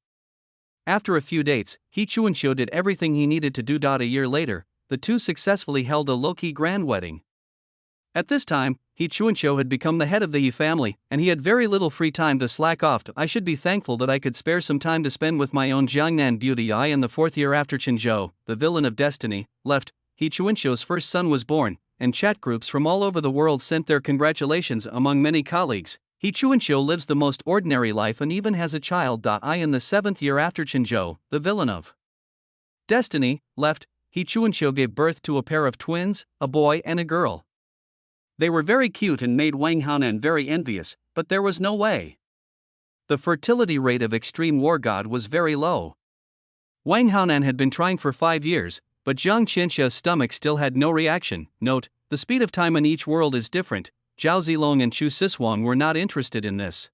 After a few dates, He Chuanqiu did everything he needed to do. A year later, the two successfully held a low-key grand wedding. At this time, He Chuanqiu had become the head of the Yu family, and he had very little free time to slack off. I should be thankful that I could spare some time to spend with my own Jiangnan beauty. In the 4th year after Chen Zhou, the villain of destiny, left, He Chuanqiu's first son was born, and chat groups from all over the world sent their congratulations among many colleagues. He Chuanqiu lives the most ordinary life and even has a child. In the 7th year after Chen Zhou, the villain of destiny, left, He Chuanqiu gave birth to a pair of twins, a boy and a girl. They were very cute and made Wang Haonan very envious, but there was no way. The fertility rate of Extreme War God was very low. Wang Haonan had been trying for 5 years, but Jiang Qianxia's stomach still had no reaction. Note, the speed of time in each world is different. Zhao Zilong and Chu Siswang were not interested in this.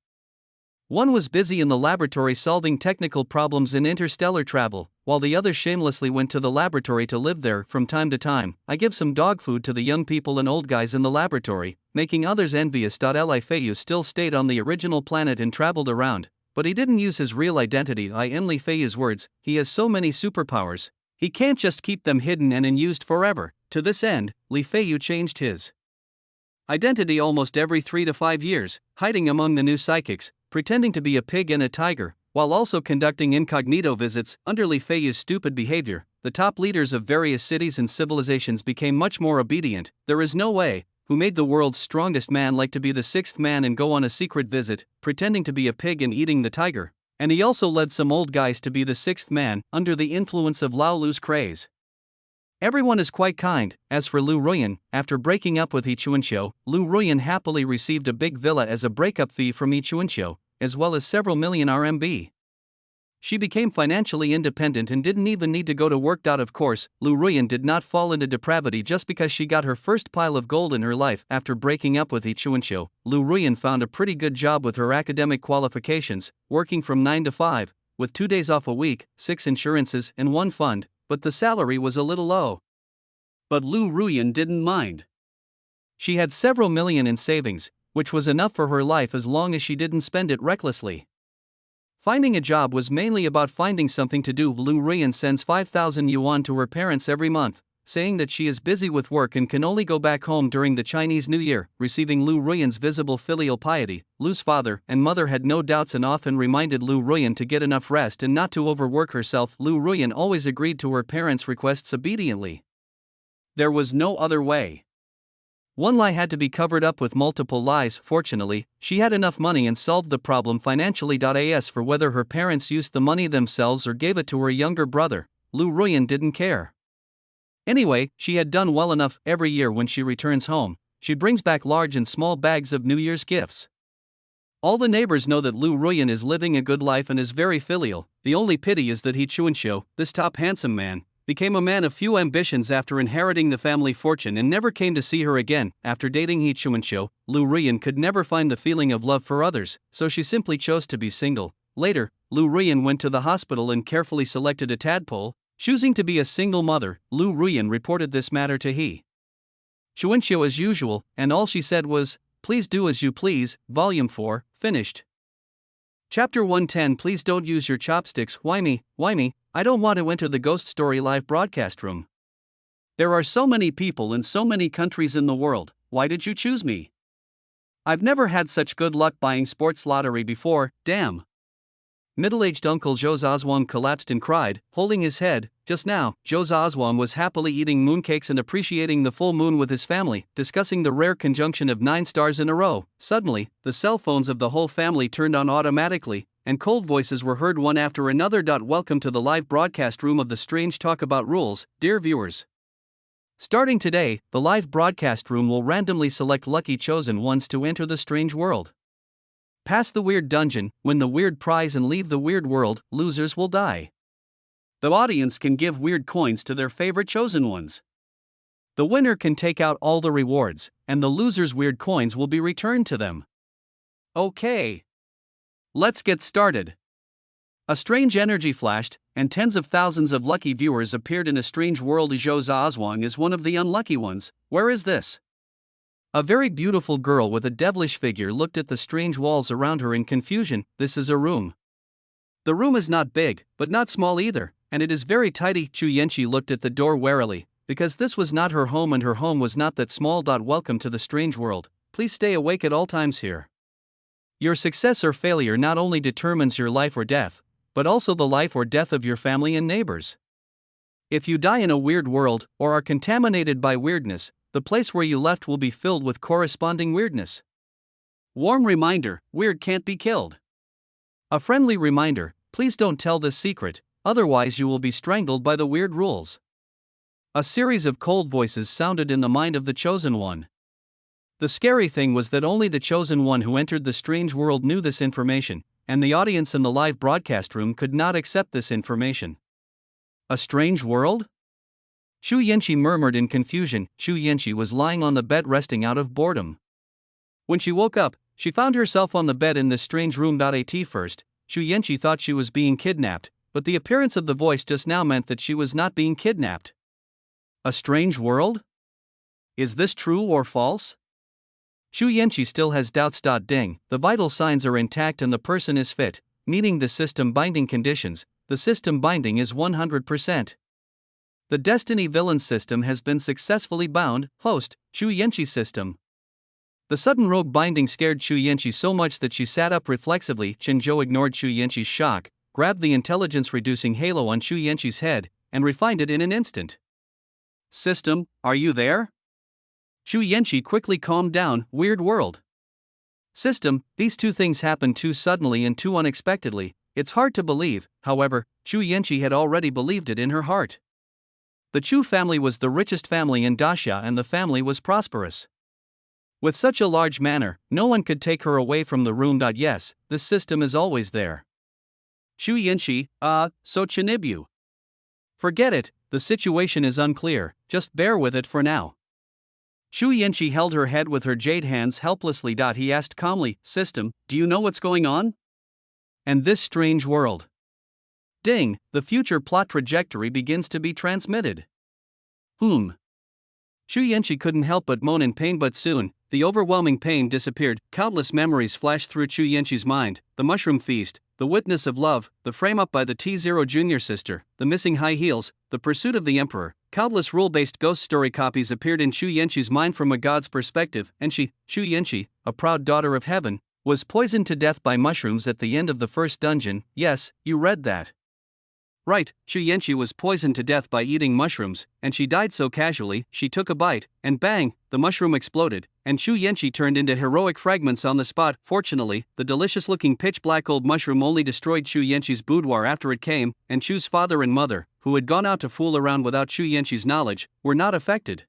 One was busy in the laboratory solving technical problems in interstellar travel, while the other shamelessly went to the laboratory to live there from time to time. I give some dog food to the young people and old guys in the laboratory, making others envious. Li Feiyu still stayed on the original planet and traveled around, but he didn't use his real identity. In Li Feiyu's words, he has so many superpowers, he can't just keep them hidden and unused forever. To this end, Li Feiyu changed his identity almost every 3 to 5 years, hiding among the new psychics, pretending to be a pig and a tiger, while also conducting incognito visits. Under Li Feiyu's stupid behavior, the top leaders of various cities and civilizations became much more obedient. There is no way, who made the world's strongest man like to be the 6th man and go on a secret visit, pretending to be a pig and eating the tiger. And he also led some old guys to be the 6th man, under the influence of Lao Lu's craze. Everyone is quite kind. As for Lu Ruyan, after breaking up with He Chuanqiu, Lu Ruyan happily received a big villa as a breakup fee from He Chuanqiu, as well as several million RMB. She became financially independent and didn't even need to go to work. Of course, Lu Ruyan did not fall into depravity just because she got her first pile of gold in her life. After breaking up with He Chuanqiu, Lu Ruyan found a pretty good job with her academic qualifications, working from 9 to 5, with 2 days off a week, 6 insurances and 1 fund, but the salary was a little low. But Lu Ruyan didn't mind. She had several million in savings, which was enough for her life as long as she didn't spend it recklessly. Finding a job was mainly about finding something to do. Lu Ruyan sends 5,000 yuan to her parents every month, saying that she is busy with work and can only go back home during the Chinese New Year. Receiving Lu Ruyan's visible filial piety, Lu's father and mother had no doubts and often reminded Lu Ruyan to get enough rest and not to overwork herself. Lu Ruyan always agreed to her parents' requests obediently. There was no other way. One lie had to be covered up with multiple lies. Fortunately, she had enough money and solved the problem financially. As for whether her parents used the money themselves or gave it to her younger brother, Lu Ruyan didn't care. Anyway, she had done well enough. Every year when she returns home, she brings back large and small bags of New Year's gifts. All the neighbors know that Lu Ruyan is living a good life and is very filial. The only pity is that He Chuanxiu, this top handsome man, became a man of few ambitions after inheriting the family fortune and never came to see her again. After dating He Chuanxiu, Lu Ruyan could never find the feeling of love for others, so she simply chose to be single. Later, Lu Ruyan went to the hospital and carefully selected a tadpole, choosing to be a single mother. Lu Ruyan reported this matter to He Chuanxiu as usual, and all she said was, "Please do as you please." Volume 4, finished. Chapter 110. Please don't use your chopsticks. Why me? I don't want to enter the Ghost Story live broadcast room. There are so many people in so many countries in the world. Why did you choose me? I've never had such good luck buying sports lottery before, damn. Middle-aged Uncle Zhou Zazhuang collapsed and cried, holding his head. Just now, Zhou Zazhuang was happily eating mooncakes and appreciating the full moon with his family, discussing the rare conjunction of 9 stars in a row. Suddenly, the cell phones of the whole family turned on automatically, and cold voices were heard one after another. Welcome to the live broadcast room of the Strange Talk About Rules, dear viewers. Starting today, the live broadcast room will randomly select lucky chosen ones to enter the strange world. Pass the weird dungeon, win the weird prize and leave the weird world. Losers will die. The audience can give weird coins to their favorite chosen ones. The winner can take out all the rewards, and the loser's weird coins will be returned to them. Okay. Let's get started. A strange energy flashed, and tens of thousands of lucky viewers appeared in a strange world. Zhou Zazhuang is one of the unlucky ones. Where is this? A very beautiful girl with a devilish figure looked at the strange walls around her in confusion. This is a room. The room is not big, but not small either, and it is very tidy. Chu Yanqi looked at the door warily, because this was not her home and her home was not that small. Welcome to the strange world. Please stay awake at all times here. Your success or failure not only determines your life or death, but also the life or death of your family and neighbors. If you die in a weird world, or are contaminated by weirdness, the place where you left will be filled with corresponding weirdness. Warm reminder, weird can't be killed. A friendly reminder, please don't tell this secret, otherwise you will be strangled by the weird rules. A series of cold voices sounded in the mind of the chosen one. The scary thing was that only the chosen one who entered the strange world knew this information, and the audience in the live broadcast room could not accept this information. A strange world? Chu Yanqi murmured in confusion. Chu Yanqi was lying on the bed resting out of boredom. When she woke up, she found herself on the bed in this strange room. At first, Chu Yanqi thought she was being kidnapped, but the appearance of the voice just now meant that she was not being kidnapped. A strange world? Is this true or false? Chu Yanqi still has doubts. Ding, the vital signs are intact and the person is fit, meeting the system binding conditions. The system binding is 100%. The Destiny Villain system has been successfully bound. Host, Chu Yanqi system. The sudden rogue binding scared Chu Yanqi so much that she sat up reflexively. Chen Zhou ignored Chu Yanqi's shock, grabbed the intelligence-reducing halo on Chu Yanqi's head, and refined it in an instant. System, are you there? Chu Yanqi quickly calmed down. Weird world. System, these two things happened too suddenly and too unexpectedly. It's hard to believe. However, Chu Yanqi had already believed it in her heart. The Chu family was the richest family in Daxia and the family was prosperous. With such a large manor, no one could take her away from the room. Yes, this system is always there. Chu Yanqi, so Chinibyu. Forget it, the situation is unclear, just bear with it for now. Chu Yanqi held her head with her jade hands helplessly. He asked calmly, System, do you know what's going on? And this strange world. Ding, the future plot trajectory begins to be transmitted. Chu Yanqi couldn't help but moan in pain, but soon, the overwhelming pain disappeared. Countless memories flashed through Chu Yanqi's mind: the mushroom feast, the witness of love, the frame up by the T0 junior sister, the missing high heels, the pursuit of the emperor. Countless rule-based ghost story copies appeared in Chu Yanqi's mind from a god's perspective, and she, Chu Yanqi, a proud daughter of heaven, was poisoned to death by mushrooms at the end of the first dungeon. Yes, you read that. Right, Chu Yanqi was poisoned to death by eating mushrooms, and she died so casually. She took a bite, and bang, the mushroom exploded, and Chu Yanqi turned into heroic fragments on the spot. Fortunately, the delicious-looking pitch-black old mushroom only destroyed Chu Yanqi's boudoir after it came, and Chu's father and mother, who had gone out to fool around without Chu Yanqi's knowledge, were not affected.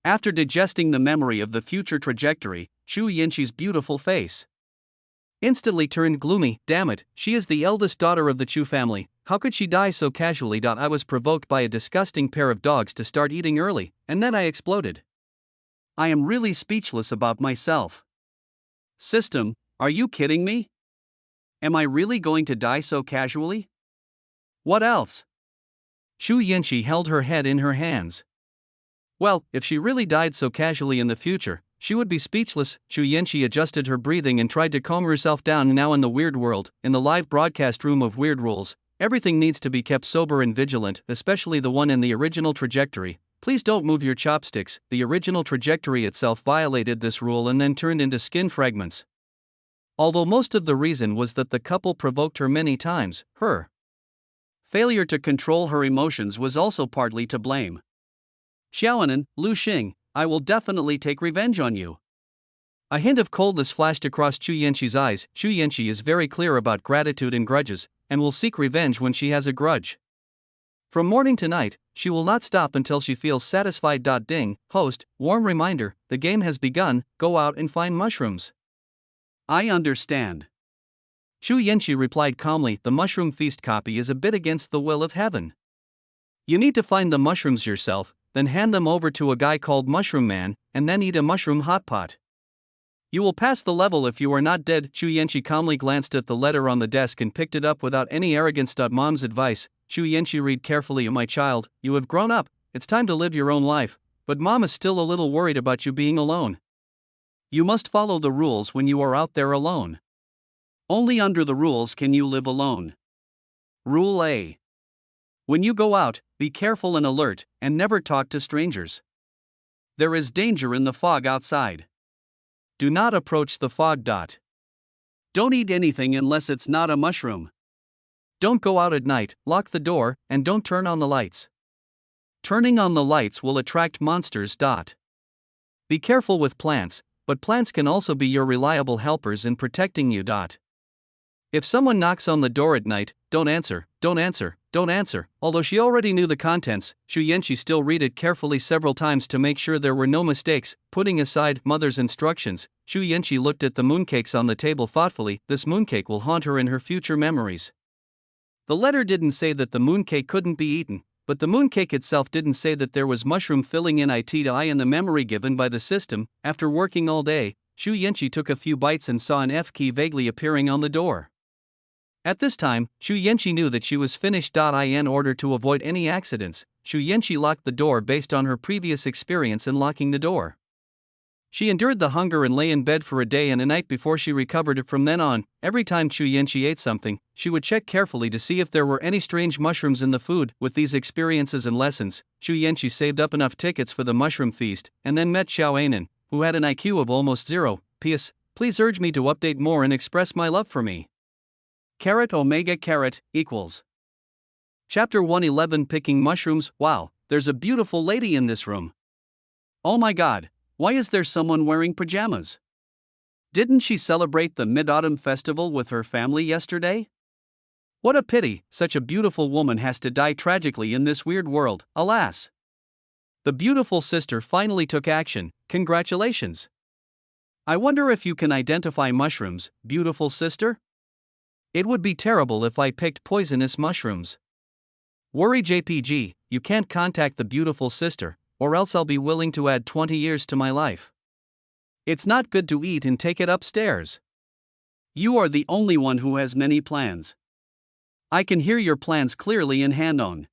After digesting the memory of the future trajectory, Chu Yanqi's beautiful face instantly turned gloomy. Damn it, she is the eldest daughter of the Chu family. How could she die so casually? I was provoked by a disgusting pair of dogs to start eating early, and then I exploded. I am really speechless about myself. System, are you kidding me? Am I really going to die so casually? What else? Chu Yanqi held her head in her hands. Well, if she really died so casually in the future, she would be speechless. Chu Yanqi adjusted her breathing and tried to calm herself down. Now in the weird world, in the live broadcast room of Weird Rules, everything needs to be kept sober and vigilant, especially the one in the original trajectory. Please don't move your chopsticks. The original trajectory itself violated this rule and then turned into skin fragments. Although most of the reason was that the couple provoked her many times, her failure to control her emotions was also partly to blame. Xiaonan, Lu Xing, I will definitely take revenge on you. A hint of coldness flashed across Chu Yanqi's eyes. Chu Yanqi is very clear about gratitude and grudges, and will seek revenge when she has a grudge. From morning to night, she will not stop until she feels satisfied. Ding, host, warm reminder, the game has begun, go out and find mushrooms. I understand. Chu Yanqi replied calmly, the mushroom feast copy is a bit against the will of heaven. You need to find the mushrooms yourself, then hand them over to a guy called Mushroom Man, and then eat a mushroom hot pot. You will pass the level if you are not dead. Chu Yanqi calmly glanced at the letter on the desk and picked it up without any arrogance. Mom's advice, Chu Yanqi, read carefully. My child, you have grown up, it's time to live your own life, but mom is still a little worried about you being alone. You must follow the rules when you are out there alone. Only under the rules can you live alone. Rule A. When you go out, be careful and alert, and never talk to strangers. There is danger in the fog outside. Do not approach the fog. Don't eat anything unless it's not a mushroom. Don't go out at night, lock the door, and don't turn on the lights. Turning on the lights will attract monsters. Be careful with plants, but plants can also be your reliable helpers in protecting you. If someone knocks on the door at night, don't answer, don't answer, don't answer. Although she already knew the contents, Chu Yanqi still read it carefully several times to make sure there were no mistakes. Putting aside mother's instructions, Chu Yanqi looked at the mooncakes on the table thoughtfully. This mooncake will haunt her in her future memories. The letter didn't say that the mooncake couldn't be eaten, but the mooncake itself didn't say that there was mushroom filling in it in the memory given by the system. After working all day, Chu Yanqi took a few bites and saw an F key vaguely appearing on the door. At this time, Chu Yanqi knew that she was finished. In order to avoid any accidents, Chu Yanqi locked the door based on her previous experience in locking the door. She endured the hunger and lay in bed for a day and a night before she recovered it. From then on, every time Chu Yanqi ate something, she would check carefully to see if there were any strange mushrooms in the food. With these experiences and lessons, Chu Yanqi saved up enough tickets for the mushroom feast, and then met Xiaonan, who had an IQ of almost 0. P.S. Please urge me to update more and express my love for me. Carat Omega Carat equals. Chapter 111, Picking Mushrooms. Wow, there's a beautiful lady in this room. Oh my god, why is there someone wearing pajamas? Didn't she celebrate the Mid-Autumn Festival with her family yesterday? What a pity, such a beautiful woman has to die tragically in this weird world, alas. The beautiful sister finally took action, congratulations. I wonder if you can identify mushrooms, beautiful sister? It would be terrible if I picked poisonous mushrooms. Worry JPG, you can't contact the beautiful sister, or else I'll be willing to add 20 years to my life. It's not good to eat and take it upstairs. You are the only one who has many plans. I can hear your plans clearly in Handong.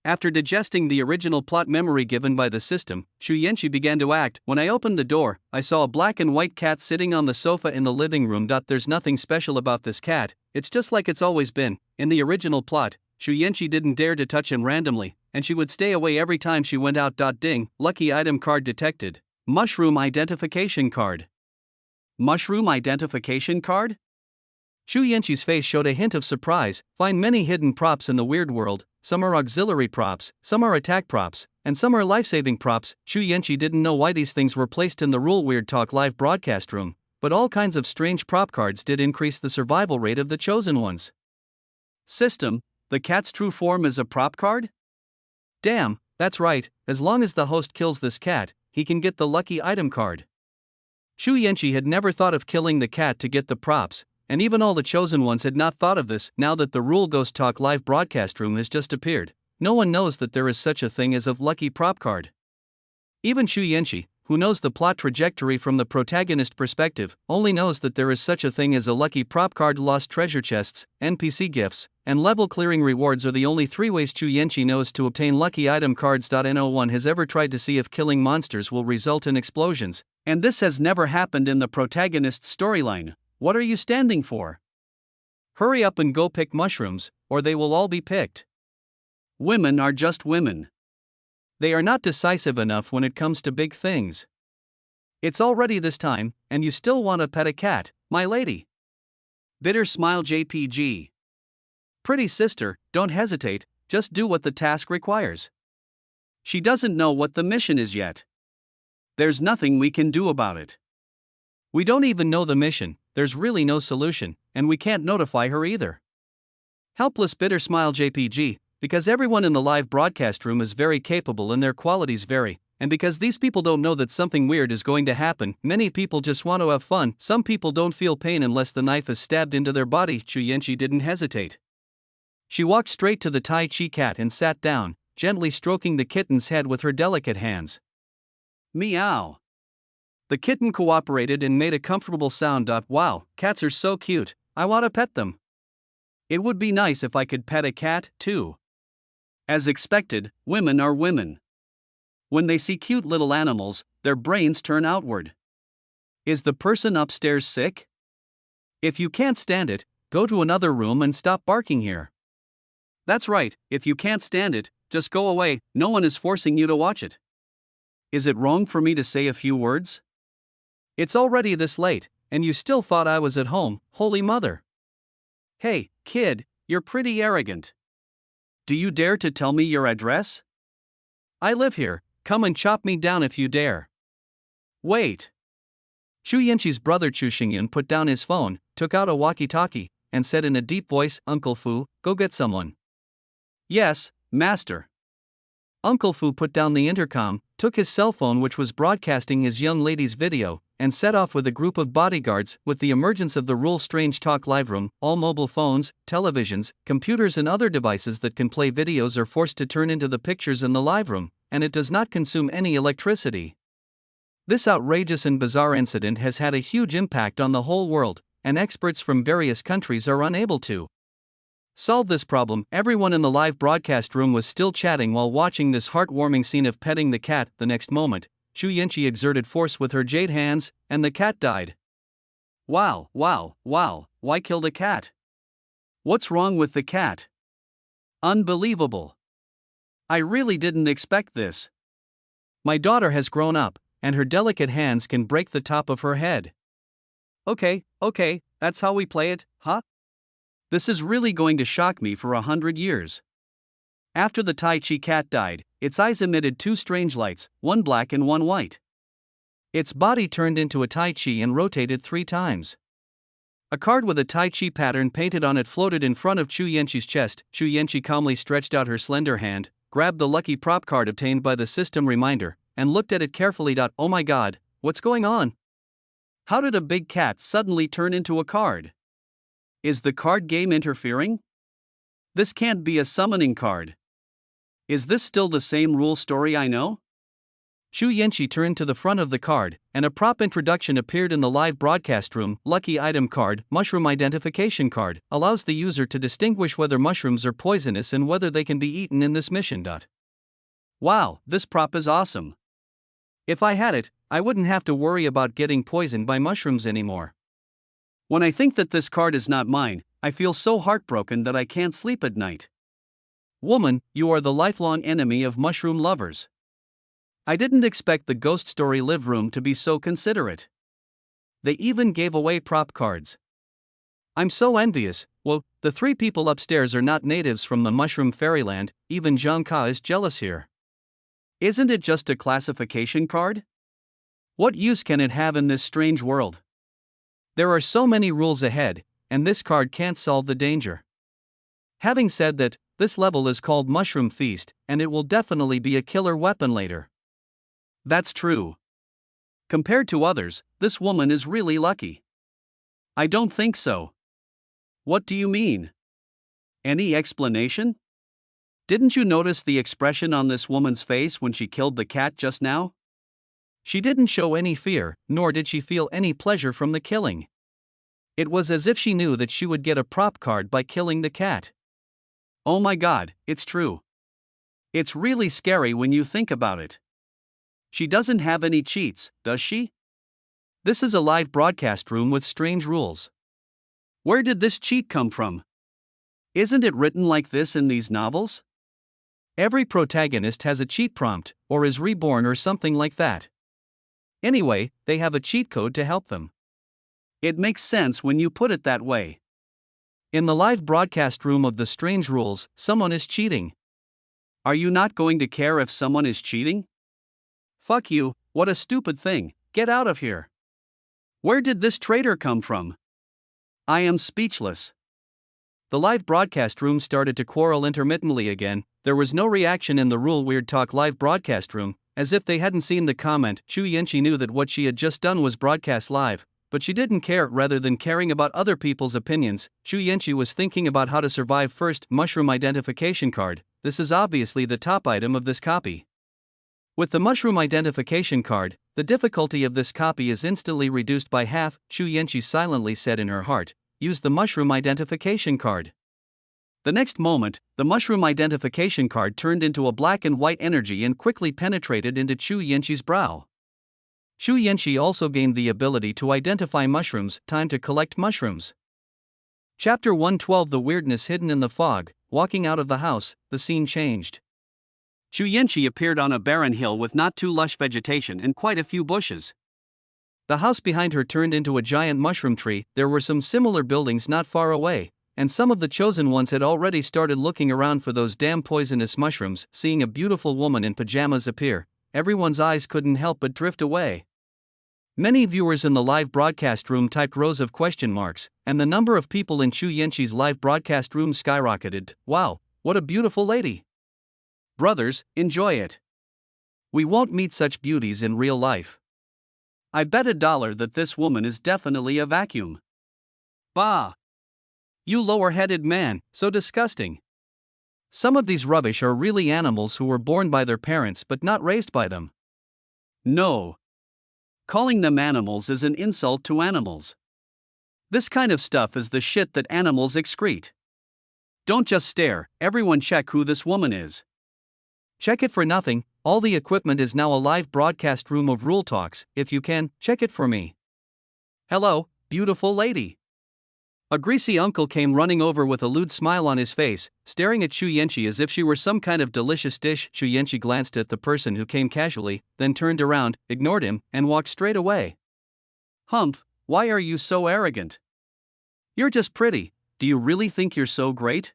After digesting the original plot memory given by the system, Xu Yanqi began to act. When I opened the door, I saw a black and white cat sitting on the sofa in the living room. There's nothing special about this cat, it's just like it's always been. In the original plot, Xu Yanqi didn't dare to touch him randomly, and she would stay away every time she went out. Ding, lucky item card detected. Mushroom identification card. Mushroom identification card? Xu Yanqi's face showed a hint of surprise. Find many hidden props in the weird world. Some are auxiliary props, some are attack props, and some are life-saving props. Xu Yanqi didn't know why these things were placed in the Rule Weird Talk live broadcast room, but all kinds of strange prop cards did increase the survival rate of the chosen ones. System, the cat's true form is a prop card? Damn, that's right, as long as the host kills this cat, he can get the lucky item card. Xu Yanqi had never thought of killing the cat to get the props, and even all the chosen ones had not thought of this. Now that the Rule Ghost Talk live broadcast room has just appeared, no one knows that there is such a thing as a lucky prop card. Even Xu Yanqi, who knows the plot trajectory from the protagonist perspective, only knows that there is such a thing as a lucky prop card. Lost treasure chests, NPC gifts, and level clearing rewards are the only 3 ways Xu Yanqi knows to obtain lucky item cards. No one has ever tried to see if killing monsters will result in explosions, and this has never happened in the protagonist's storyline. What are you standing for? Hurry up and go pick mushrooms, or they will all be picked. Women are just women. They are not decisive enough when it comes to big things. It's already this time, and you still want to pet a cat, my lady. Bitter smile JPG. Pretty sister, don't hesitate, just do what the task requires. She doesn't know what the mission is yet. There's nothing we can do about it. We don't even know the mission, there's really no solution, and we can't notify her either. Helpless bitter smile JPG, because everyone in the live broadcast room is very capable and their qualities vary, and because these people don't know that something weird is going to happen. Many people just want to have fun. Some people don't feel pain unless the knife is stabbed into their body. Xu Yanqi didn't hesitate. She walked straight to the Tai Chi cat and sat down, gently stroking the kitten's head with her delicate hands. Meow. The kitten cooperated and made a comfortable sound. Wow, cats are so cute, I want to pet them. It would be nice if I could pet a cat, too. As expected, women are women. When they see cute little animals, their brains turn outward. Is the person upstairs sick? If you can't stand it, go to another room and stop barking here. That's right, if you can't stand it, just go away, no one is forcing you to watch it. Is it wrong for me to say a few words? It's already this late, and you still thought I was at home, Holy Mother. Hey, kid, you're pretty arrogant. Do you dare to tell me your address? I live here, come and chop me down if you dare. Wait. Xu Yanqi's brother Chu Xingyan put down his phone, took out a walkie-talkie, and said in a deep voice, Uncle Fu, go get someone. Yes, master. Uncle Fu put down the intercom, took his cell phone which was broadcasting his young lady's video, and set off with a group of bodyguards. With the emergence of the Rule Strange Talk live room, all mobile phones, televisions, computers and other devices that can play videos are forced to turn into the pictures in the live room, and it does not consume any electricity. This outrageous and bizarre incident has had a huge impact on the whole world, and experts from various countries are unable to solve this problem. Everyone in the live broadcast room was still chatting while watching this heartwarming scene of petting the cat. The next moment, Xu Yanqi exerted force with her jade hands, and the cat died. Wow, why kill the cat? What's wrong with the cat? Unbelievable. I really didn't expect this. My daughter has grown up, and her delicate hands can break the top of her head. Okay, that's how we play it, huh? This is really going to shock me for 100 years. After the Tai Chi cat died, its eyes emitted 2 strange lights, one black and one white. Its body turned into a Tai Chi and rotated 3 times. A card with a Tai Chi pattern painted on it floated in front of Xu Yanqi's chest. Xu Yanqi calmly stretched out her slender hand, grabbed the lucky prop card obtained by the system reminder, and looked at it carefully. Oh my god, what's going on? How did a big cat suddenly turn into a card? Is the card game interfering? This can't be a summoning card. Is this still the same rule story I know? Xu Yanqi turned to the front of the card, and a prop introduction appeared in the live broadcast room. Lucky item card, mushroom identification card, allows the user to distinguish whether mushrooms are poisonous and whether they can be eaten in this mission. Wow, this prop is awesome. If I had it, I wouldn't have to worry about getting poisoned by mushrooms anymore. When I think that this card is not mine, I feel so heartbroken that I can't sleep at night. Woman, you are the lifelong enemy of mushroom lovers. I didn't expect the Ghost Story live room to be so considerate. They even gave away prop cards. I'm so envious. Well, the 3 people upstairs are not natives from the mushroom fairyland, even Zhang Ka is jealous here. Isn't it just a classification card? What use can it have in this strange world? There are so many rules ahead, and this card can't solve the danger. Having said that, this level is called Mushroom Feast, and it will definitely be a killer weapon later. That's true. Compared to others, this woman is really lucky. I don't think so. What do you mean? Any explanation? Didn't you notice the expression on this woman's face when she killed the cat just now? She didn't show any fear, nor did she feel any pleasure from the killing. It was as if she knew that she would get a prop card by killing the cat. Oh my god, it's true. It's really scary when you think about it. She doesn't have any cheats, does she? This is a live broadcast room with strange rules. Where did this cheat come from? Isn't it written like this in these novels? Every protagonist has a cheat prompt, or is reborn or something like that. Anyway, they have a cheat code to help them. It makes sense when you put it that way. In the live broadcast room of the strange rules, someone is cheating. Are you not going to care if someone is cheating? Fuck you, what a stupid thing, get out of here. Where did this traitor come from? I am speechless. The live broadcast room started to quarrel intermittently again. There was no reaction in the Rule Weird Talk live broadcast room, as if they hadn't seen the comment. Xu Yanqi knew that what she had just done was broadcast live, but she didn't care. Rather than caring about other people's opinions, Xu Yanqi was thinking about how to survive first. Mushroom identification card. This is obviously the top item of this copy. With the mushroom identification card, the difficulty of this copy is instantly reduced by half. Xu Yanqi silently said in her heart, "Use the mushroom identification card." The next moment, the mushroom identification card turned into a black and white energy and quickly penetrated into Xu Yanqi's brow. Xu Yanqi also gained the ability to identify mushrooms. Time to collect mushrooms. Chapter 112. The weirdness hidden in the fog. Walking out of the house, the scene changed. Xu Yanqi appeared on a barren hill with not too lush vegetation and quite a few bushes. The house behind her turned into a giant mushroom tree. There were some similar buildings not far away, and some of the chosen ones had already started looking around for those damn poisonous mushrooms. Seeing a beautiful woman in pajamas appear, everyone's eyes couldn't help but drift away. Many viewers in the live broadcast room typed rows of question marks, and the number of people in Xu Yanqi's live broadcast room skyrocketed. Wow, what a beautiful lady! Brothers, enjoy it. We won't meet such beauties in real life. I bet $1 that this woman is definitely a vacuum. Bah! You lower-headed man, so disgusting. Some of these rubbish are really animals who were born by their parents but not raised by them. No. Calling them animals is an insult to animals. This kind of stuff is the shit that animals excrete. Don't just stare, everyone check who this woman is. Check it for nothing. All the equipment is now a live broadcast room of Rule Talks. If you can, check it for me. Hello, beautiful lady. A greasy uncle came running over with a lewd smile on his face, staring at Xu Yanqi as if she were some kind of delicious dish. Xu Yanqi glanced at the person who came casually, then turned around, ignored him, and walked straight away. Humph, why are you so arrogant? You're just pretty. Do you really think you're so great?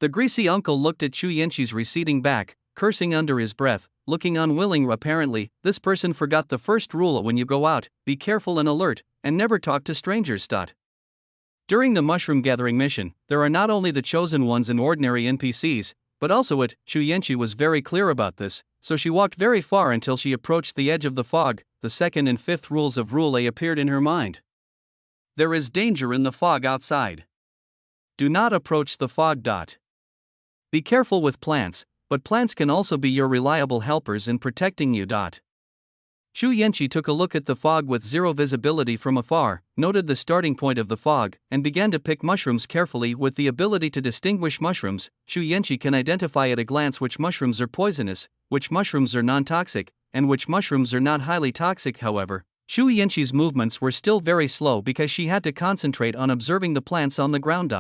The greasy uncle looked at Xu Yanqi's receding back, cursing under his breath, looking unwilling. Apparently, this person forgot the first rule when you go out: be careful and alert, and never talk to strangers. During the mushroom gathering mission, there are not only the chosen ones and ordinary NPCs, but also it. Xu Yanqi was very clear about this, so she walked very far until she approached the edge of the fog. The second and fifth rules of Rule A appeared in her mind. There is danger in the fog outside. Do not approach the fog. Be careful with plants. but plants can also be your reliable helpers in protecting you. Xu Yanqi took a look at the fog with zero visibility from afar, noted the starting point of the fog, and began to pick mushrooms carefully. With the ability to distinguish mushrooms, Xu Yanqi can identify at a glance which mushrooms are poisonous, which mushrooms are non-toxic, and which mushrooms are not highly toxic. However, Xu Yanqi's movements were still very slow because she had to concentrate on observing the plants on the ground.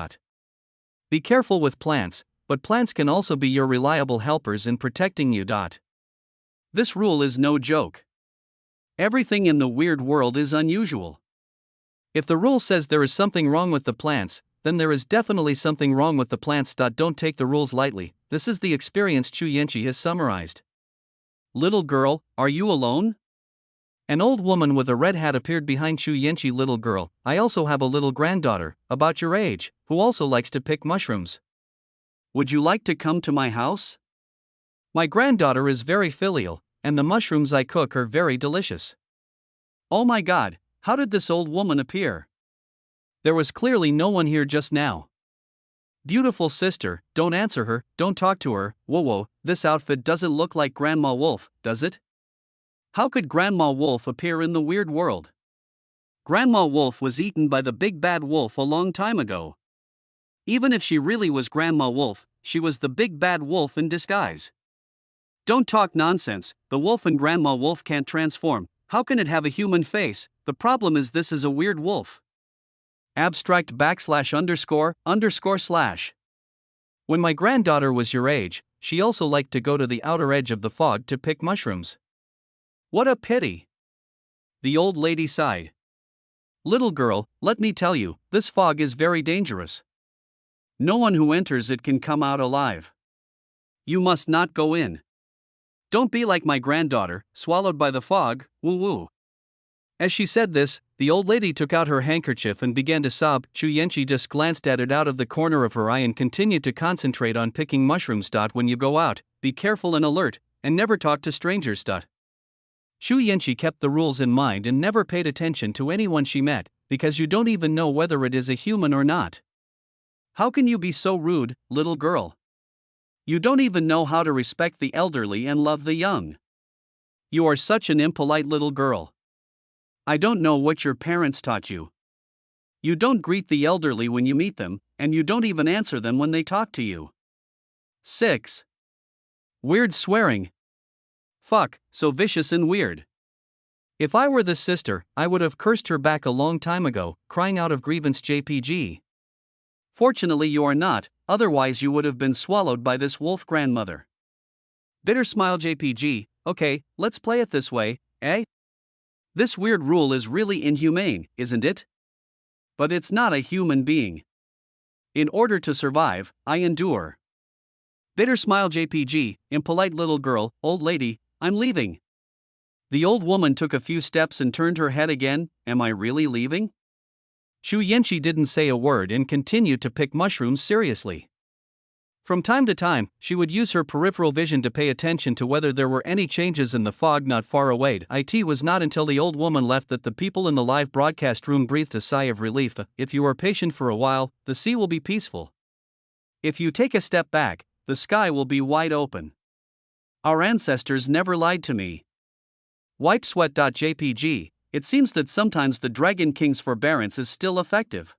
Be careful with plants, but plants can also be your reliable helpers in protecting you. This rule is no joke. Everything in the weird world is unusual. If the rule says there is something wrong with the plants, then there is definitely something wrong with the plants. Don't take the rules lightly. This is the experience Xu Yanqi has summarized. Little girl, are you alone? An old woman with a red hat appeared behind Xu Yanqi. Little girl, I also have a little granddaughter, about your age, who also likes to pick mushrooms. Would you like to come to my house? My granddaughter is very filial, and the mushrooms I cook are very delicious. Oh my God, how did this old woman appear? There was clearly no one here just now. Beautiful sister, don't answer her, don't talk to her. Whoa, this outfit doesn't look like Grandma Wolf, does it? How could Grandma Wolf appear in the weird world? Grandma Wolf was eaten by the big bad wolf a long time ago. Even if she really was Grandma Wolf, she was the big bad wolf in disguise. Don't talk nonsense, the wolf and Grandma Wolf can't transform. How can it have a human face? The problem is this is a weird wolf. Abstract ___/. When my granddaughter was your age, she also liked to go to the outer edge of the fog to pick mushrooms. What a pity. The old lady sighed. Little girl, let me tell you, this fog is very dangerous. No one who enters it can come out alive. You must not go in. Don't be like my granddaughter, swallowed by the fog, woo. As she said this, the old lady took out her handkerchief and began to sob. Xu Yanqi just glanced at it out of the corner of her eye and continued to concentrate on picking mushrooms. When you go out, be careful and alert, and never talk to strangers. Xu Yanqi kept the rules in mind and never paid attention to anyone she met, because you don't even know whether it is a human or not. How can you be so rude, little girl? You don't even know how to respect the elderly and love the young. You are such an impolite little girl. I don't know what your parents taught you. You don't greet the elderly when you meet them, and you don't even answer them when they talk to you. 6. Weird swearing. Fuck, so vicious and weird. If I were this sister, I would have cursed her back a long time ago, crying out of grievance. JPG. Fortunately you are not, otherwise you would have been swallowed by this wolf grandmother. Bitter smile. JPG, okay, let's play it this way, eh? This weird rule is really inhumane, isn't it? But it's not a human being. In order to survive, I endure. Bitter smile. JPG, impolite little girl, old lady, I'm leaving. The old woman took a few steps and turned her head again. Am I really leaving? Xu Yanqi didn't say a word and continued to pick mushrooms seriously. From time to time, she would use her peripheral vision to pay attention to whether there were any changes in the fog not far away. It was not until the old woman left that the people in the live broadcast room breathed a sigh of relief. If you are patient for a while, the sea will be peaceful. If you take a step back, the sky will be wide open. Our ancestors never lied to me. Wipe sweat. JPG. It seems that sometimes the Dragon King's forbearance is still effective.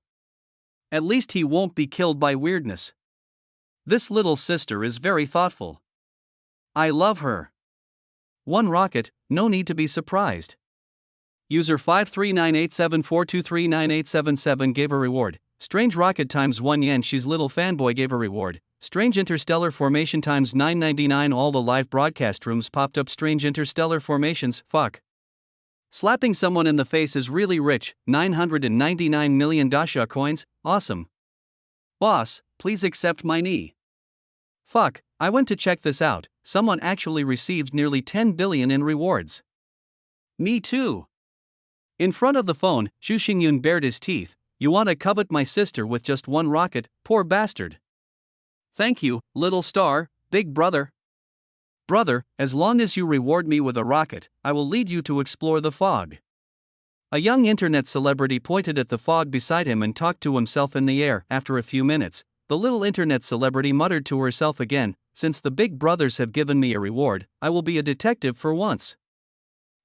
At least he won't be killed by weirdness. This little sister is very thoughtful. I love her. 1 rocket, no need to be surprised. User 5398742398877 gave a reward. Strange rocket times 1 yen. She's little fanboy gave a reward. Strange interstellar formation times 9.99. All the live broadcast rooms popped up strange interstellar formations. Fuck. Slapping someone in the face is really rich. 999 million Dasha coins, awesome. Boss, please accept my knee. Fuck, I went to check this out. Someone actually received nearly 10 billion in rewards. Me too. In front of the phone, Zhu Xingyun bared his teeth. You want to covet my sister with just 1 rocket, poor bastard. Thank you, little star, big brother. Brother, as long as you reward me with a rocket, I will lead you to explore the fog. A young internet celebrity pointed at the fog beside him and talked to himself in the air. After a few minutes, the little internet celebrity muttered to herself again. Since the big brothers have given me a reward, I will be a detective for once.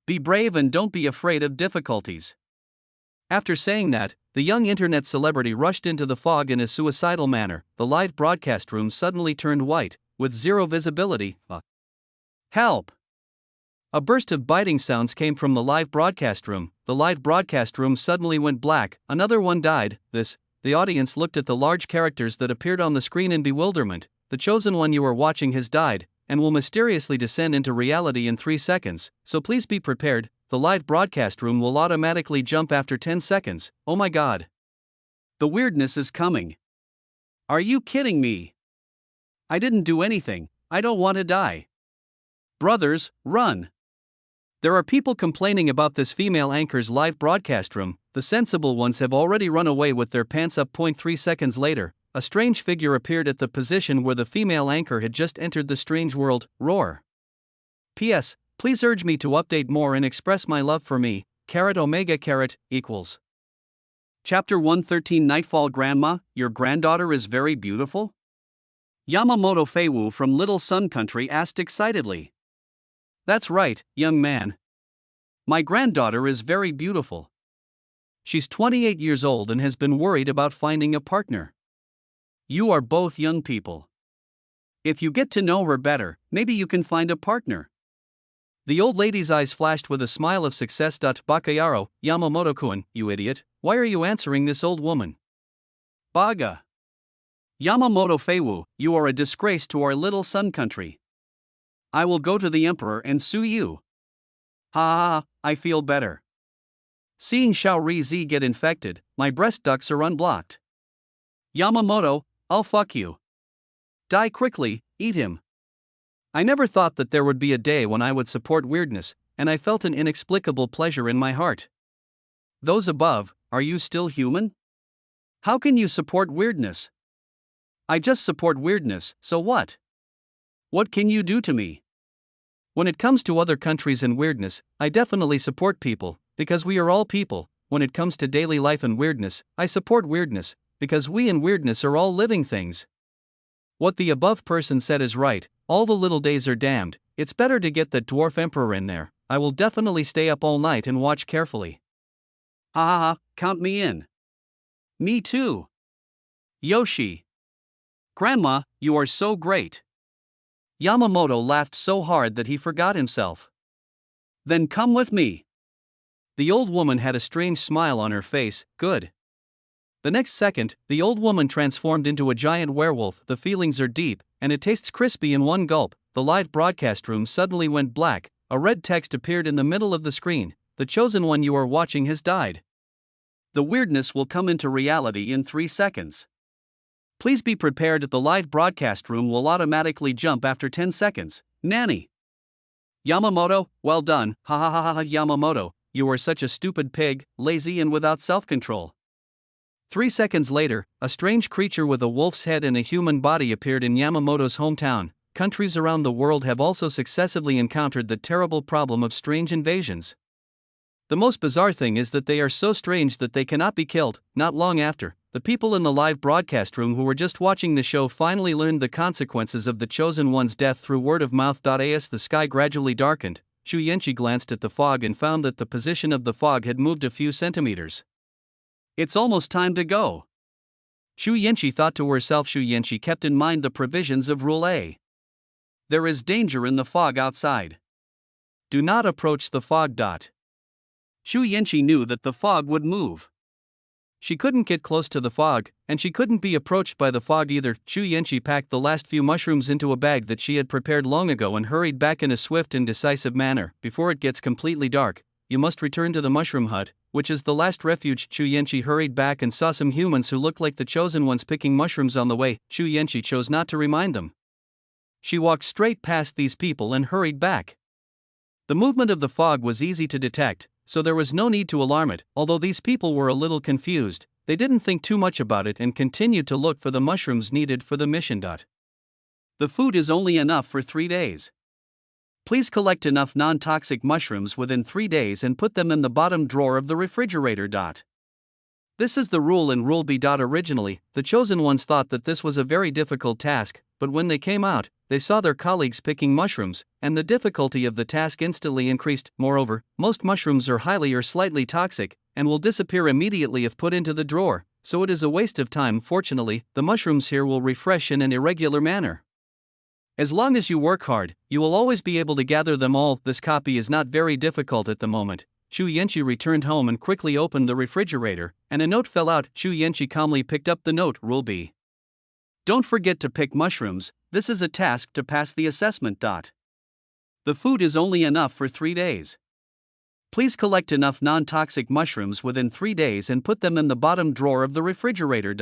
Be brave and don't be afraid of difficulties. After saying that, the young internet celebrity rushed into the fog in a suicidal manner. The live broadcast room suddenly turned white, with zero visibility. Help! A burst of biting sounds came from the live broadcast room. The live broadcast room suddenly went black. Another one died. The audience looked at the large characters that appeared on the screen in bewilderment. The chosen one you are watching has died, and will mysteriously descend into reality in 3 seconds, so please be prepared. The live broadcast room will automatically jump after 10 seconds. Oh my god. The weirdness is coming. Are you kidding me? I didn't do anything. I don't want to die. Brothers, run. There are people complaining about this female anchor's live broadcast room. The sensible ones have already run away with their pants up. 3 seconds later, a strange figure appeared at the position where the female anchor had just entered the strange world. Roar. P.S. Please urge me to update more and express my love for me. Carat omega carat equals. Chapter 113 Nightfall. Grandma, your granddaughter is very beautiful? Yamamoto Feiwu from Little Sun Country asked excitedly. That's right, young man. My granddaughter is very beautiful. She's 28 years old and has been worried about finding a partner. You are both young people. If you get to know her better, maybe you can find a partner. The old lady's eyes flashed with a smile of success. Bakayaro, Yamamoto-kun, you idiot, why are you answering this old woman? Baga. Yamamoto Feiwu, you are a disgrace to our Little Sun Country. I will go to the emperor and sue you. Ha ha, I feel better. Seeing Xiao Rizi get infected, my breast ducts are unblocked. Yamamoto, I'll fuck you. Die quickly, eat him. I never thought that there would be a day when I would support weirdness, and I felt an inexplicable pleasure in my heart. Those above, are you still human? How can you support weirdness? I just support weirdness, so what? What can you do to me? When it comes to other countries and weirdness, I definitely support people, because we are all people. When it comes to daily life and weirdness, I support weirdness, because we and weirdness are all living things. What the above person said is right, all the little days are damned. It's better to get that dwarf emperor in there. I will definitely stay up all night and watch carefully. Ha ha ha, count me in. Me too. Yoshi. Grandma, you are so great. Yamamoto laughed so hard that he forgot himself. Then come with me. The old woman had a strange smile on her face. Good. The next second, the old woman transformed into a giant werewolf. The feelings are deep, and it tastes crispy in one gulp. The live broadcast room suddenly went black. A red text appeared in the middle of the screen. The chosen one you are watching has died. The weirdness will come into reality in 3 seconds. Please be prepared. The live broadcast room will automatically jump after 10 seconds. Nanny. Yamamoto, well done. Ha ha ha ha. Yamamoto, you are such a stupid pig, lazy and without self-control. 3 seconds later, a strange creature with a wolf's head and a human body appeared in Yamamoto's hometown. Countries around the world have also successively encountered the terrible problem of strange invasions. The most bizarre thing is that they are so strange that they cannot be killed. Not long after, the people in the live broadcast room who were just watching the show finally learned the consequences of the chosen one's death through word of mouth. As the sky gradually darkened, Shu Yenchi glanced at the fog and found that the position of the fog had moved a few centimeters. It's almost time to go. Shu Yenchi thought to herself. Shu Yenchi kept in mind the provisions of Rule A. There is danger in the fog outside. Do not approach the fog. Shu Yenchi knew that the fog would move. She couldn't get close to the fog, and she couldn't be approached by the fog either. Shu Yenchi packed the last few mushrooms into a bag that she had prepared long ago and hurried back in a swift and decisive manner. Before it gets completely dark, you must return to the mushroom hut, which is the last refuge. Shu Yenchi hurried back and saw some humans who looked like the chosen ones picking mushrooms on the way. Shu Yenchi chose not to remind them. She walked straight past these people and hurried back. The movement of the fog was easy to detect, so there was no need to alarm it. Although these people were a little confused, they didn't think too much about it and continued to look for the mushrooms needed for the mission. The food is only enough for 3 days. Please collect enough non-toxic mushrooms within 3 days and put them in the bottom drawer of the refrigerator. This is the rule in Rule B. Originally, the chosen ones thought that this was a very difficult task, but when they came out, they saw their colleagues picking mushrooms, and the difficulty of the task instantly increased. Moreover, most mushrooms are highly or slightly toxic, and will disappear immediately if put into the drawer, so it is a waste of time. Fortunately, the mushrooms here will refresh in an irregular manner. As long as you work hard, you will always be able to gather them all. This copy is not very difficult at the moment. Xu Yanqi returned home and quickly opened the refrigerator, and a note fell out. Xu Yanqi calmly picked up the note. Rule B. Don't forget to pick mushrooms, this is a task to pass the assessment. The food is only enough for 3 days. Please collect enough non-toxic mushrooms within 3 days and put them in the bottom drawer of the refrigerator.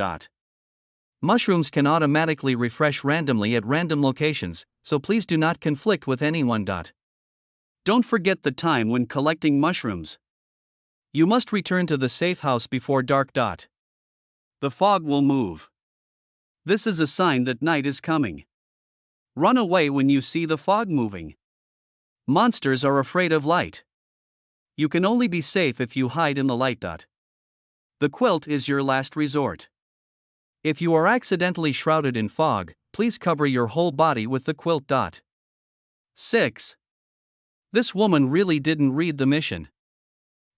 Mushrooms can automatically refresh randomly at random locations, so please do not conflict with anyone. Don't forget the time when collecting mushrooms. You must return to the safe house before dark. The fog will move. This is a sign that night is coming. Run away when you see the fog moving. Monsters are afraid of light. You can only be safe if you hide in the light. The quilt is your last resort. If you are accidentally shrouded in fog, please cover your whole body with the quilt. 6. This woman really didn't read the mission.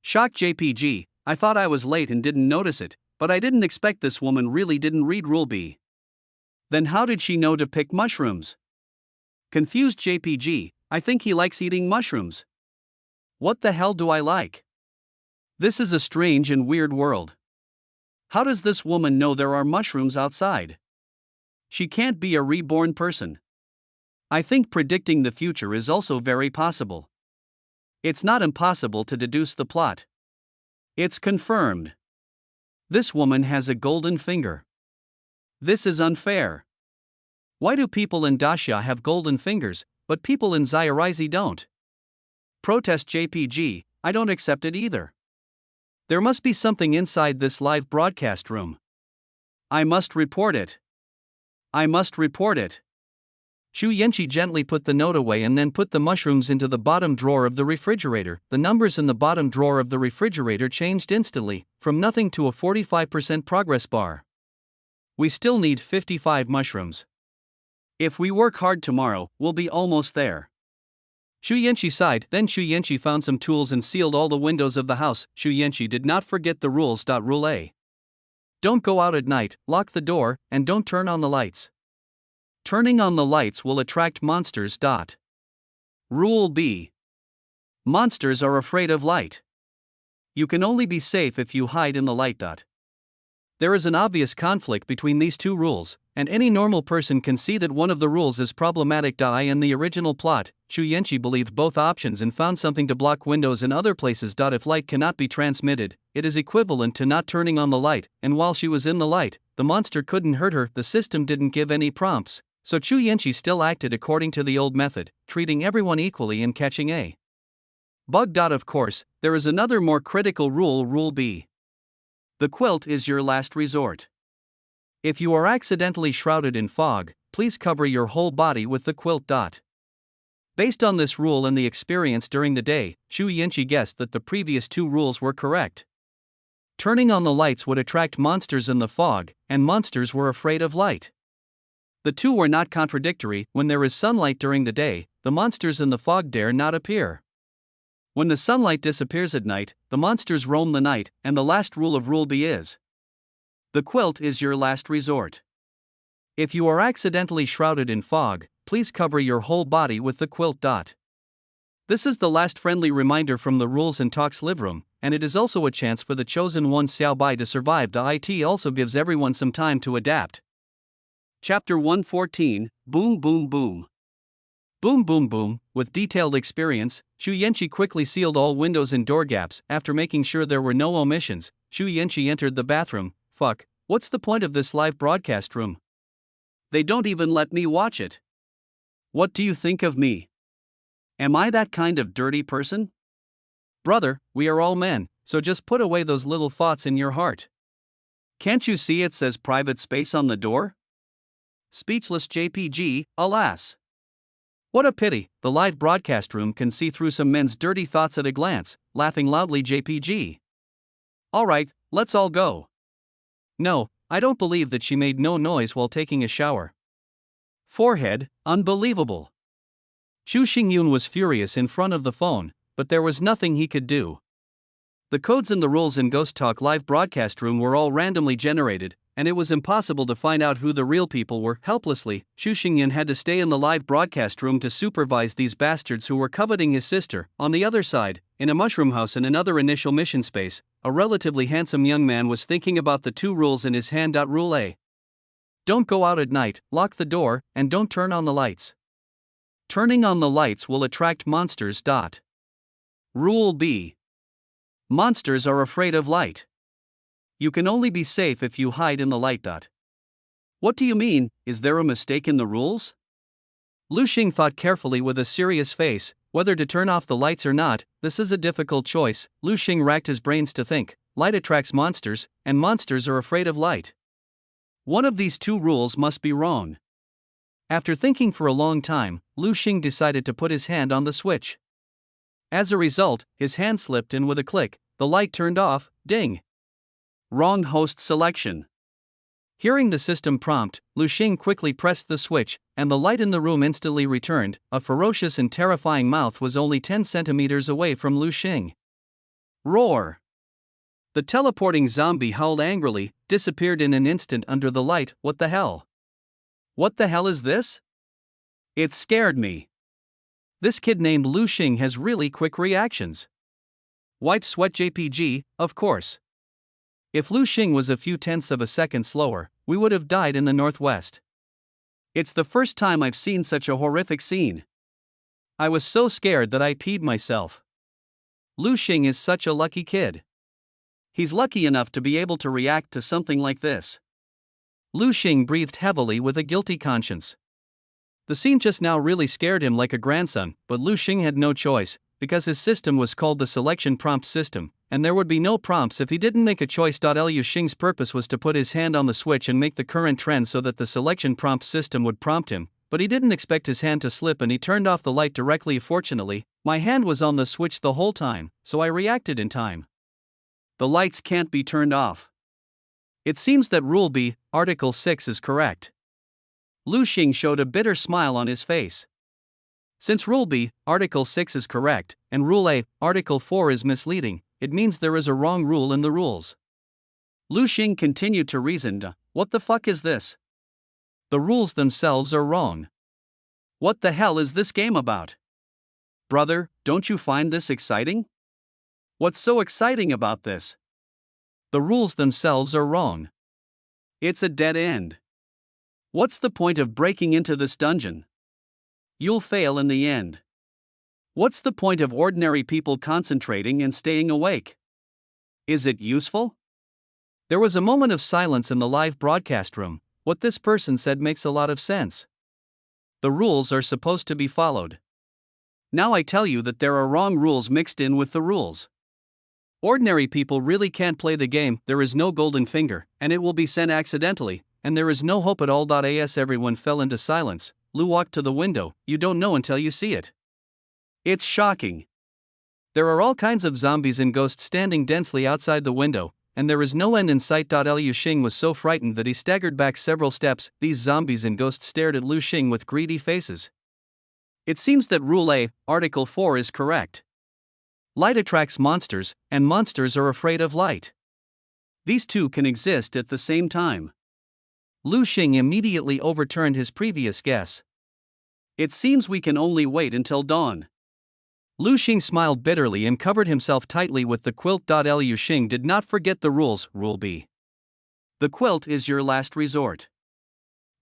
Shock JPG, I thought I was late and didn't notice it, but I didn't expect this woman really didn't read Rule B. Then how did she know to pick mushrooms? Confused JPG, I think he likes eating mushrooms. What the hell do I like? This is a strange and weird world. How does this woman know there are mushrooms outside? She can't be a reborn person. I think predicting the future is also very possible. It's not impossible to deduce the plot. It's confirmed. This woman has a golden finger. This is unfair. Why do people in Daxia have golden fingers, but people in Xiaorizi don't? Protest JPG, I don't accept it either. There must be something inside this live broadcast room. I must report it. I must report it. Xu Yanqi gently put the note away and then put the mushrooms into the bottom drawer of the refrigerator. The numbers in the bottom drawer of the refrigerator changed instantly, from nothing to a 45% progress bar. We still need 55 mushrooms. If we work hard tomorrow, we'll be almost there. Xu Yanqi sighed. Then Xu Yanqi found some tools and sealed all the windows of the house. Xu Yanqi did not forget the rules. Rule A. Don't go out at night, lock the door, and don't turn on the lights. Turning on the lights will attract monsters. Rule B. Monsters are afraid of light. You can only be safe if you hide in the light. There is an obvious conflict between these two rules, and any normal person can see that one of the rules is problematic. In the original plot, Xu Yanqi believed both options and found something to block windows in other places. If light cannot be transmitted, it is equivalent to not turning on the light, and while she was in the light, the monster couldn't hurt her. The system didn't give any prompts, so Xu Yanqi still acted according to the old method, treating everyone equally and catching a bug. Of course, there is another more critical rule. Rule B. The quilt is your last resort. If you are accidentally shrouded in fog, please cover your whole body with the quilt. Based on this rule and the experience during the day, Xu Yanqi guessed that the previous two rules were correct. Turning on the lights would attract monsters in the fog, and monsters were afraid of light. The two were not contradictory. When there is sunlight during the day, the monsters in the fog dare not appear. When the sunlight disappears at night, the monsters roam the night, and the last rule of Rule B is: the quilt is your last resort. If you are accidentally shrouded in fog, please cover your whole body with the quilt. This is the last friendly reminder from the Rules and Talks live room, and it is also a chance for the chosen one Xiao Bai to survive. It also gives everyone some time to adapt. Chapter 114, Boom Boom Boom. Boom Boom Boom. With detailed experience, Xu Yanqi quickly sealed all windows and door gaps. After making sure there were no omissions, Xu Yanqi entered the bathroom. Fuck, what's the point of this live broadcast room? They don't even let me watch it. What do you think of me? Am I that kind of dirty person? Brother, we are all men, so just put away those little thoughts in your heart. Can't you see it says private space on the door? Speechless JPG, alas. What a pity, the live broadcast room can see through some men's dirty thoughts at a glance, laughing loudly JPG. Alright, let's all go. No, I don't believe that she made no noise while taking a shower. Forehead, unbelievable. Chu Xingyun was furious in front of the phone, but there was nothing he could do. The codes and the rules in Ghost Talk live broadcast room were all randomly generated, and it was impossible to find out who the real people were. Helplessly, Chu Xingyun had to stay in the live broadcast room to supervise these bastards who were coveting his sister. On the other side, in a mushroom house in another initial mission space, a relatively handsome young man was thinking about the two rules in his hand. Rule A. Don't go out at night, lock the door, and don't turn on the lights. Turning on the lights will attract monsters. Rule B. Monsters are afraid of light. You can only be safe if you hide in the light. What do you mean? Is there a mistake in the rules? Lu Xing thought carefully with a serious face, whether to turn off the lights or not. This is a difficult choice. Lu Xing racked his brains to think. Light attracts monsters, and monsters are afraid of light. One of these two rules must be wrong. After thinking for a long time, Lu Xing decided to put his hand on the switch. As a result, his hand slipped and with a click, the light turned off. Ding! Wrong host selection. Hearing the system prompt, Lu Xing quickly pressed the switch, and the light in the room instantly returned. A ferocious and terrifying mouth was only 10 centimeters away from Lu Xing. Roar! The teleporting zombie howled angrily, disappeared in an instant under the light. What the hell? What the hell is this? It scared me. This kid named Lu Xing has really quick reactions. White sweat JPG, of course. If Lu Xing was a few tenths of a second slower, we would have died in the northwest. It's the first time I've seen such a horrific scene. I was so scared that I peed myself. Lu Xing is such a lucky kid. He's lucky enough to be able to react to something like this. Lu Xing breathed heavily with a guilty conscience. The scene just now really scared him like a grandson, but Lu Xing had no choice, because his system was called the selection prompt system, and there would be no prompts if he didn't make a choice. Lu Xing's purpose was to put his hand on the switch and make the current trend so that the selection prompt system would prompt him, but he didn't expect his hand to slip and he turned off the light directly. Fortunately, my hand was on the switch the whole time, so I reacted in time. The lights can't be turned off. It seems that Rule B, Article 6 is correct. Lu Xing showed a bitter smile on his face. Since Rule B, Article 6 is correct, and Rule A, Article 4 is misleading, it means there is a wrong rule in the rules. Lu Xing continued to reason. What the fuck is this? The rules themselves are wrong. What the hell is this game about? Brother, don't you find this exciting? What's so exciting about this? The rules themselves are wrong. It's a dead end. What's the point of breaking into this dungeon? You'll fail in the end. What's the point of ordinary people concentrating and staying awake? Is it useful? There was a moment of silence in the live broadcast room. What this person said makes a lot of sense. The rules are supposed to be followed. Now I tell you that there are wrong rules mixed in with the rules. Ordinary people really can't play the game. There is no golden finger, and it will be sent accidentally, and there is no hope at all. As everyone fell into silence, Lu walked to the window. You don't know until you see it. It's shocking. There are all kinds of zombies and ghosts standing densely outside the window, and there is no end in sight. Lu Xing was so frightened that he staggered back several steps. These zombies and ghosts stared at Lu Xing with greedy faces. It seems that Rule A, Article 4 is correct. Light attracts monsters, and monsters are afraid of light. These two can exist at the same time. Lu Xing immediately overturned his previous guess. It seems we can only wait until dawn. Lu Xing smiled bitterly and covered himself tightly with the quilt. Lu Xing did not forget the rules. Rule B. The quilt is your last resort.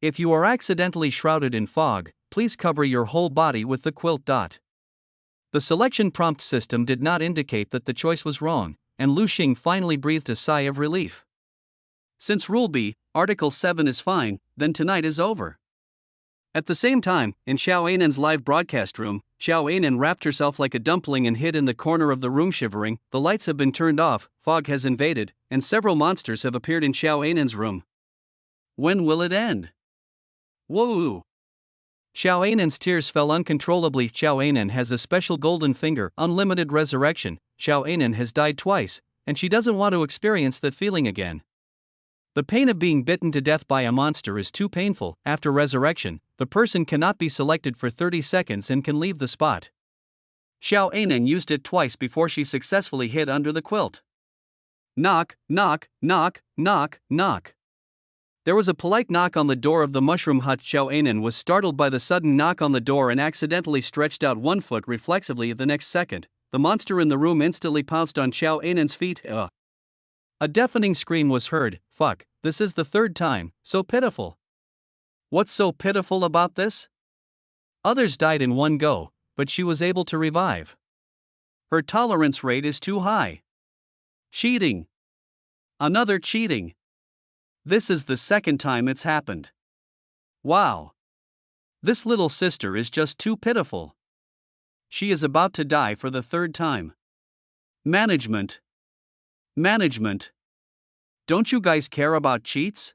If you are accidentally shrouded in fog, please cover your whole body with the quilt. The selection prompt system did not indicate that the choice was wrong, and Lu Xing finally breathed a sigh of relief. Since Rule B, Article 7 is fine, then tonight is over. At the same time, in Xiao Ainen's live broadcast room, Xiao Ainen wrapped herself like a dumpling and hid in the corner of the room shivering. The lights have been turned off, fog has invaded, and several monsters have appeared in Xiao Ainen's room. When will it end? Whoa! Xiao Ainen's tears fell uncontrollably. Xiao Ainen has a special golden finger, unlimited resurrection. Xiao Ainen has died twice, and she doesn't want to experience that feeling again. The pain of being bitten to death by a monster is too painful. After resurrection, the person cannot be selected for 30 seconds and can leave the spot. Xiao Anan used it twice before she successfully hid under the quilt. Knock, knock, knock, knock, knock. There was a polite knock on the door of the mushroom hut. Xiao Anan was startled by the sudden knock on the door and accidentally stretched out one foot reflexively. The next second, the monster in the room instantly pounced on Xiao Anan's feet. A deafening scream was heard. Fuck, this is the third time, so pitiful. What's so pitiful about this? Others died in one go, but she was able to revive. Her tolerance rate is too high. Cheating. Another cheating. This is the second time it's happened. Wow. This little sister is just too pitiful. She is about to die for the third time. Management. Management. Don't you guys care about cheats?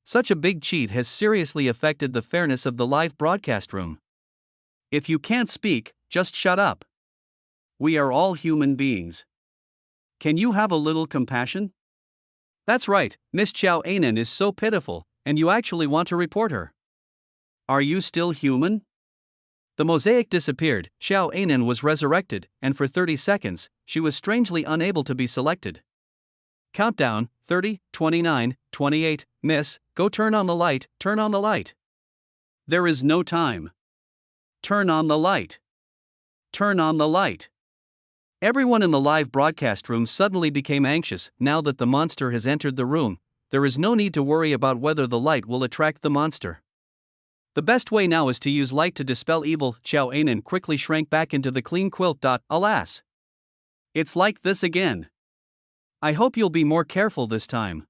Such a big cheat has seriously affected the fairness of the live broadcast room. If you can't speak, just shut up. We are all human beings. Can you have a little compassion? That's right, Miss Xiao Anan is so pitiful, and you actually want to report her. Are you still human? The mosaic disappeared, Xiao Anan was resurrected, and for 30 seconds, she was strangely unable to be selected. Countdown, 30, 29, 28, miss, go turn on the light, turn on the light. There is no time. Turn on the light. Turn on the light. Everyone in the live broadcast room suddenly became anxious. Now that the monster has entered the room, there is no need to worry about whether the light will attract the monster. The best way now is to use light to dispel evil. Xiao Anan quickly shrank back into the clean quilt. Alas! It's like this again. I hope you'll be more careful this time.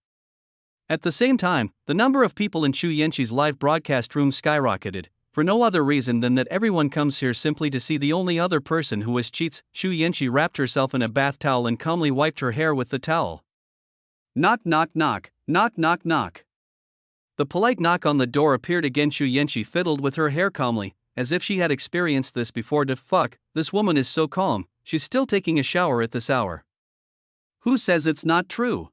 At the same time, the number of people in Xu Yanqi's live broadcast room skyrocketed, for no other reason than that everyone comes here simply to see the only other person who cheats. Xu Yanqi wrapped herself in a bath towel and calmly wiped her hair with the towel. Knock knock knock, knock knock knock. The polite knock on the door appeared again. Xu Yanqi fiddled with her hair calmly, as if she had experienced this before. Fuck, this woman is so calm, she's still taking a shower at this hour. Who says it's not true?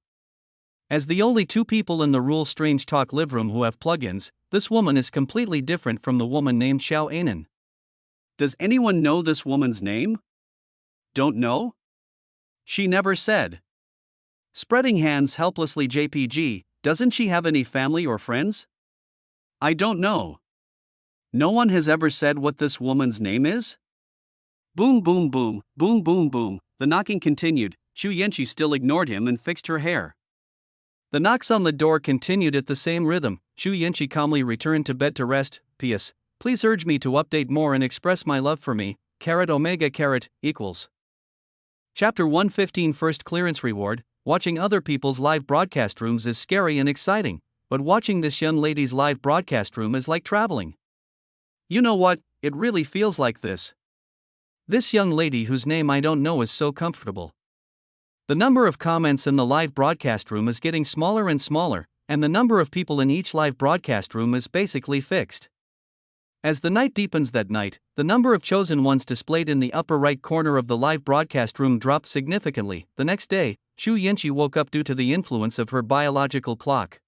As the only two people in the Rule Strange Talk live room who have plugins, this woman is completely different from the woman named Xiao Anan. Does anyone know this woman's name? Don't know? She never said. Spreading hands helplessly. JPG, doesn't she have any family or friends? I don't know. No one has ever said what this woman's name is? Boom boom boom, boom boom boom, the knocking continued. Xu Yanqi still ignored him and fixed her hair. The knocks on the door continued at the same rhythm. Xu Yanqi calmly returned to bed to rest. P.S. Please urge me to update more and express my love for me. Omega equals. Chapter 115 First Clearance Reward. Watching other people's live broadcast rooms is scary and exciting, but watching this young lady's live broadcast room is like traveling. You know what, it really feels like this. This young lady whose name I don't know is so comfortable. The number of comments in the live broadcast room is getting smaller and smaller, and the number of people in each live broadcast room is basically fixed. As the night deepens that night, the number of chosen ones displayed in the upper right corner of the live broadcast room dropped significantly. The next day, Xu Yanqi woke up due to the influence of her biological clock.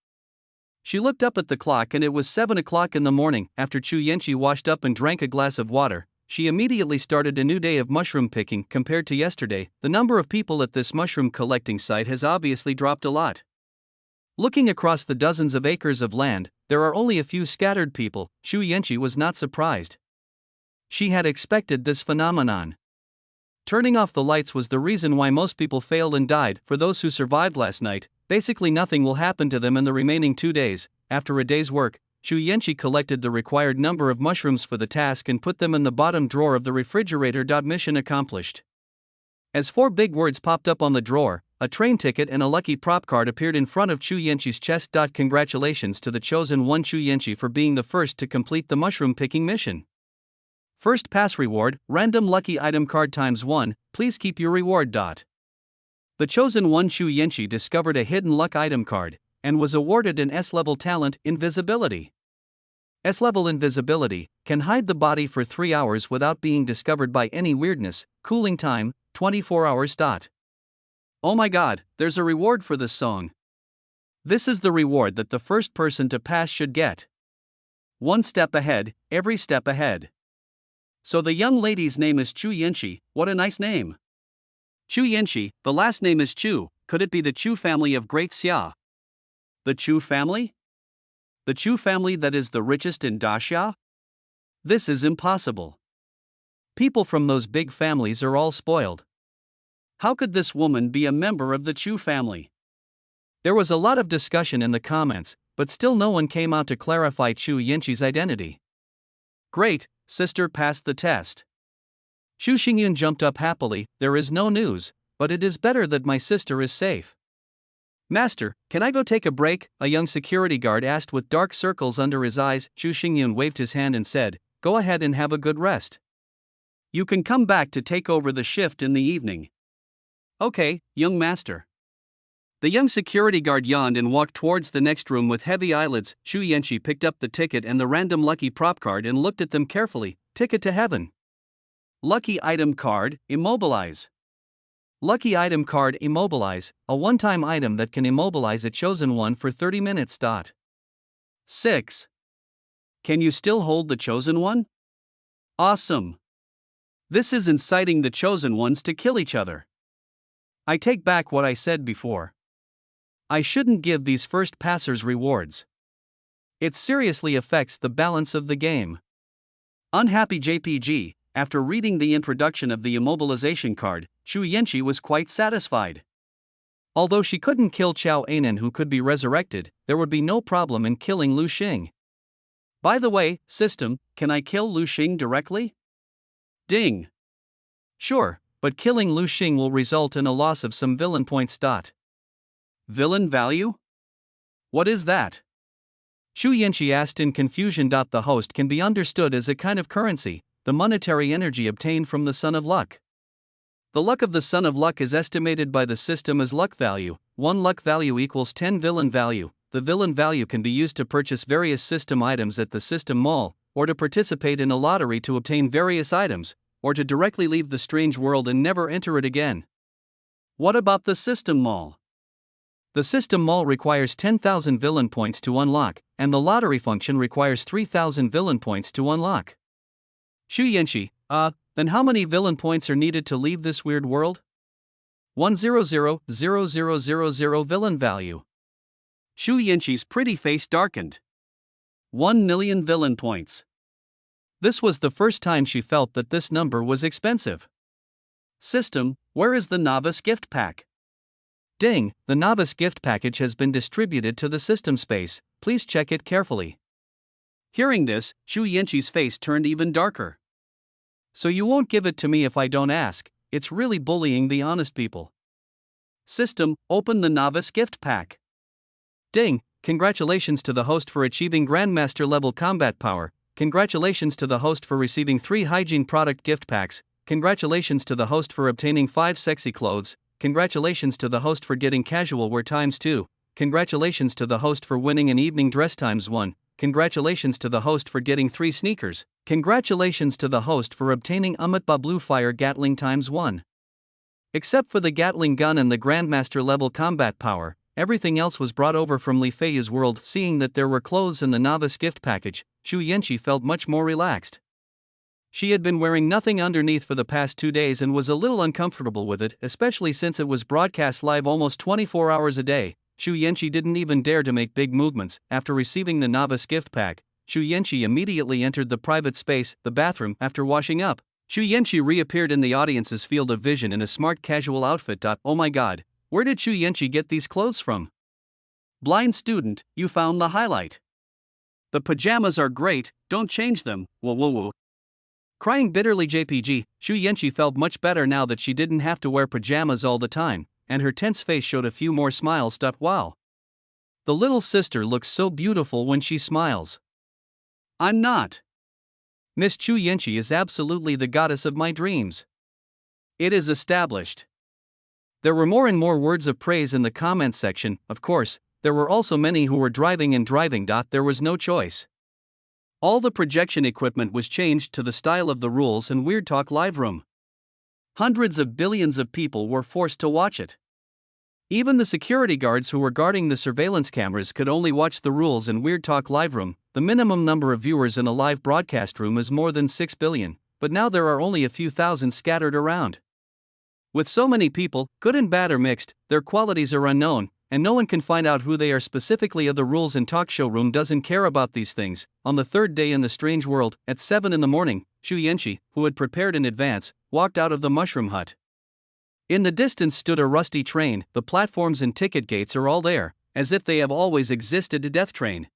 She looked up at the clock and it was 7 o'clock in the morning. After Xu Yanqi washed up and drank a glass of water, she immediately started a new day of mushroom picking. Compared to yesterday, the number of people at this mushroom collecting site has obviously dropped a lot. Looking across the dozens of acres of land, there are only a few scattered people. Xu Yanqi was not surprised. She had expected this phenomenon. Turning off the lights was the reason why most people failed and died. For those who survived last night, basically nothing will happen to them in the remaining 2 days. After a day's work, Xu Yanqi collected the required number of mushrooms for the task and put them in the bottom drawer of the refrigerator. Mission accomplished. As 4 big words popped up on the drawer, a train ticket and a lucky prop card appeared in front of Xu Yanqi's chest. Congratulations to the chosen one Xu Yanqi for being the first to complete the mushroom picking mission. First pass reward, random lucky item card ×1, please keep your reward. The chosen one Xu Yanqi discovered a hidden luck item card, and was awarded an S-level talent, Invisibility. S-level invisibility can hide the body for 3 hours without being discovered by any weirdness. Cooling time, 24 hours. Oh my god, there's a reward for this song. This is the reward that the first person to pass should get. One step ahead, every step ahead. So the young lady's name is Chu Yinshi, what a nice name. Chu Yinshi, the last name is Chu, could it be the Chu family of Great Xia? The Chu family? The Chu family that is the richest in Daxia? This is impossible. People from those big families are all spoiled. How could this woman be a member of the Chu family? There was a lot of discussion in the comments, but still no one came out to clarify Chu Yinshi's identity. Great, sister passed the test. Xu Xingyun jumped up happily. There is no news, but it is better that my sister is safe. Master, can I go take a break? A young security guard asked with dark circles under his eyes. Xu Xingyun waved his hand and said, "Go ahead and have a good rest. You can come back to take over the shift in the evening." Okay, young master. The young security guard yawned and walked towards the next room with heavy eyelids. Chu Yinshi picked up the ticket and the random lucky prop card and looked at them carefully. Ticket to heaven. Lucky item card, immobilize. Lucky item card, immobilize, a one-time item that can immobilize a chosen one for 30 minutes. 6. Can you still hold the chosen one? Awesome. This is inciting the chosen ones to kill each other. I take back what I said before. I shouldn't give these first passers rewards. It seriously affects the balance of the game. Unhappy JPG, after reading the introduction of the immobilization card, Chu Yinshi was quite satisfied. Although she couldn't kill Chao Anan who could be resurrected, there would be no problem in killing Lu Xing. By the way, system, can I kill Lu Xing directly? Ding. Sure, but killing Lu Xing will result in a loss of some villain points. Villain value? What is that? Chu Yinshi asked in confusion. The host can be understood as a kind of currency, the monetary energy obtained from the Sun of Luck. The luck of the Sun of Luck is estimated by the system as luck value. 1 luck value equals 10 villain value. The villain value can be used to purchase various system items at the system mall, or to participate in a lottery to obtain various items, or to directly leave the strange world and never enter it again. What about the system mall? The system mall requires 10,000 villain points to unlock, and the lottery function requires 3,000 villain points to unlock. Chu Yinshi, then how many villain points are needed to leave this weird world? 100,000 villain value. Chu Yinshi's pretty face darkened. 1 million villain points. This was the first time she felt that this number was expensive. System, where is the novice gift pack? Ding, the novice gift package has been distributed to the system space, please check it carefully. Hearing this, Chu Yinshi's face turned even darker. So you won't give it to me if I don't ask, it's really bullying the honest people. System, open the novice gift pack. Ding, congratulations to the host for achieving Grandmaster level combat power, congratulations to the host for receiving 3 hygiene product gift packs, congratulations to the host for obtaining 5 sexy clothes, congratulations to the host for getting casual wear ×2, congratulations to the host for winning an evening dress ×1, congratulations to the host for getting 3 sneakers, congratulations to the host for obtaining Amitba Blue Fire Gatling ×1. Except for the Gatling gun and the Grandmaster level combat power, everything else was brought over from Li Feiyu's world. Seeing that there were clothes in the novice gift package, Chu Yinshi felt much more relaxed. She had been wearing nothing underneath for the past 2 days and was a little uncomfortable with it, especially since it was broadcast live almost 24 hours a day. Chu Yinshi didn't even dare to make big movements. After receiving the novice gift pack, Chu Yinshi immediately entered the private space, the bathroom. After washing up, Chu Yinshi reappeared in the audience's field of vision in a smart casual outfit. Oh my god, where did Chu Yinshi get these clothes from? Blind student, you found the highlight. The pajamas are great, don't change them, whoa. Crying bitterly JPG, Chu Yinshi felt much better now that she didn't have to wear pajamas all the time, and her tense face showed a few more smiles. Wow. The little sister looks so beautiful when she smiles. I'm not. Miss Chu Yinshi is absolutely the goddess of my dreams. It is established. There were more and more words of praise in the comments section. Of course, there were also many who were driving. There was no choice. All the projection equipment was changed to the style of the Rules and Weird Talk live room. Hundreds of billions of people were forced to watch it. Even the security guards who were guarding the surveillance cameras could only watch the rules in Weird Talk Live Room. The minimum number of viewers in a live broadcast room is more than 6 billion, but now there are only a few thousand scattered around. With so many people, good and bad or mixed, their qualities are unknown, and no one can find out who they are specifically. The rules in Talk Show Room doesn't care about these things. On the third day in the strange world, at 7 in the morning, Xu Yanqi, who had prepared in advance, walked out of the mushroom hut. In the distance stood a rusty train. The platforms and ticket gates are all there, as if they have always existed. A death train.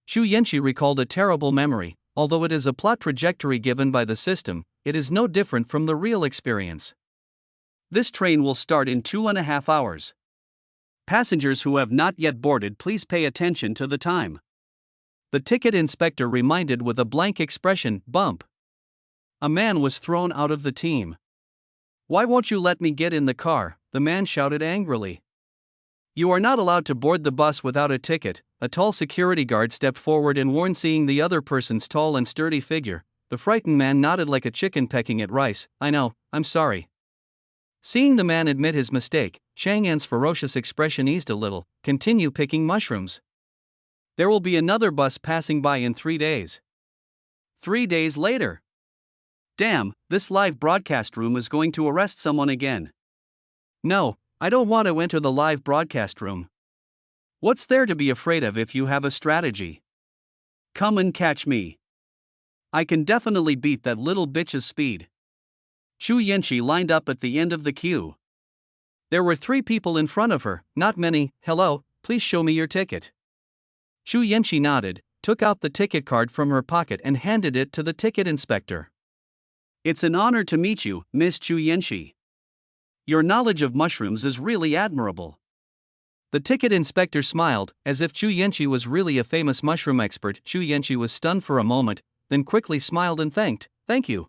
Xu Yanqi recalled a terrible memory. Although it is a plot trajectory given by the system, it is no different from the real experience. This train will start in 2.5 hours. Passengers who have not yet boarded, please pay attention to the time. The ticket inspector reminded with a blank expression. Bump. A man was thrown out of the team. Why won't you let me get in the car? The man shouted angrily. You are not allowed to board the bus without a ticket. A tall security guard stepped forward and warned. Seeing the other person's tall and sturdy figure, the frightened man nodded like a chicken pecking at rice. I know, I'm sorry. Seeing the man admit his mistake, Chang'an's ferocious expression eased a little. Continue picking mushrooms. There will be another bus passing by in 3 days. 3 days later. Damn, this live broadcast room is going to arrest someone again. No, I don't want to enter the live broadcast room. What's there to be afraid of if you have a strategy? Come and catch me. I can definitely beat that little bitch's speed. Xu Yanqi lined up at the end of the queue. There were 3 people in front of her, not many. Hello, please show me your ticket. Xu Yanqi nodded, took out the ticket card from her pocket and handed it to the ticket inspector. It's an honor to meet you, Miss Xu Yanqi. Your knowledge of mushrooms is really admirable. The ticket inspector smiled, as if Xu Yanqi was really a famous mushroom expert. Xu Yanqi was stunned for a moment, then quickly smiled and thanked. Thank you.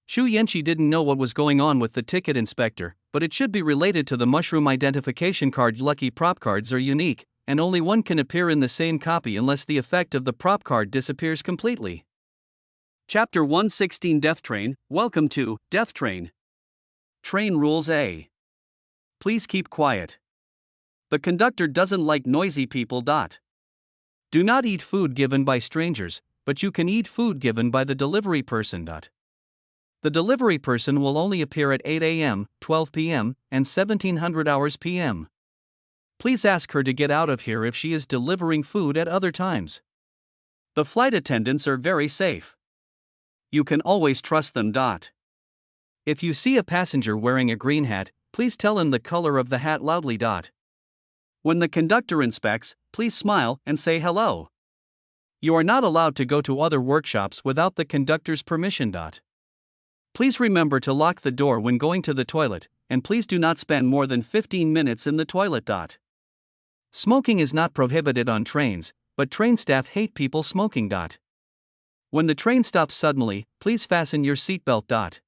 Xu Yanqi didn't know what was going on with the ticket inspector, but it should be related to the mushroom identification card. Lucky prop cards are unique, and only one can appear in the same copy unless the effect of the prop card disappears completely. Chapter 116 Death Train. Welcome to Death Train. Train rules A. Please keep quiet. The conductor doesn't like noisy people. Do not eat food given by strangers, but you can eat food given by the delivery person. The delivery person will only appear at 8 a.m., 12 p.m., and 1700 hours p.m. Please ask her to get out of here if she is delivering food at other times. The flight attendants are very safe. You can always trust them. If you see a passenger wearing a green hat, please tell him the color of the hat loudly. When the conductor inspects, please smile and say hello. You are not allowed to go to other workshops without the conductor's permission. Please remember to lock the door when going to the toilet, and please do not spend more than 15 minutes in the toilet. Smoking is not prohibited on trains, but train staff hate people smoking. When the train stops suddenly, please fasten your seatbelt.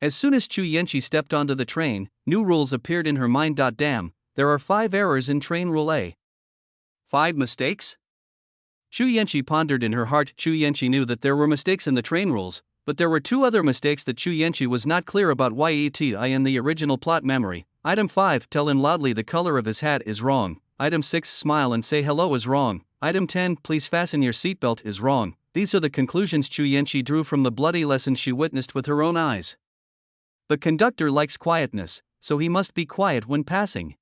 As soon as Xu Yanqi stepped onto the train, new rules appeared in her mind. Damn, there are 5 errors in train rule A. 5 mistakes? Xu Yanqi pondered in her heart. Xu Yanqi knew that there were mistakes in the train rules, but there were 2 other mistakes that Xu Yanqi was not clear about. Yeti in the original plot memory. Item 5, tell him loudly the color of his hat is wrong. Item 6, smile and say hello is wrong. Item 10, please fasten your seatbelt is wrong. These are the conclusions Xu Yanqi drew from the bloody lessons she witnessed with her own eyes. The conductor likes quietness, so he must be quiet when passing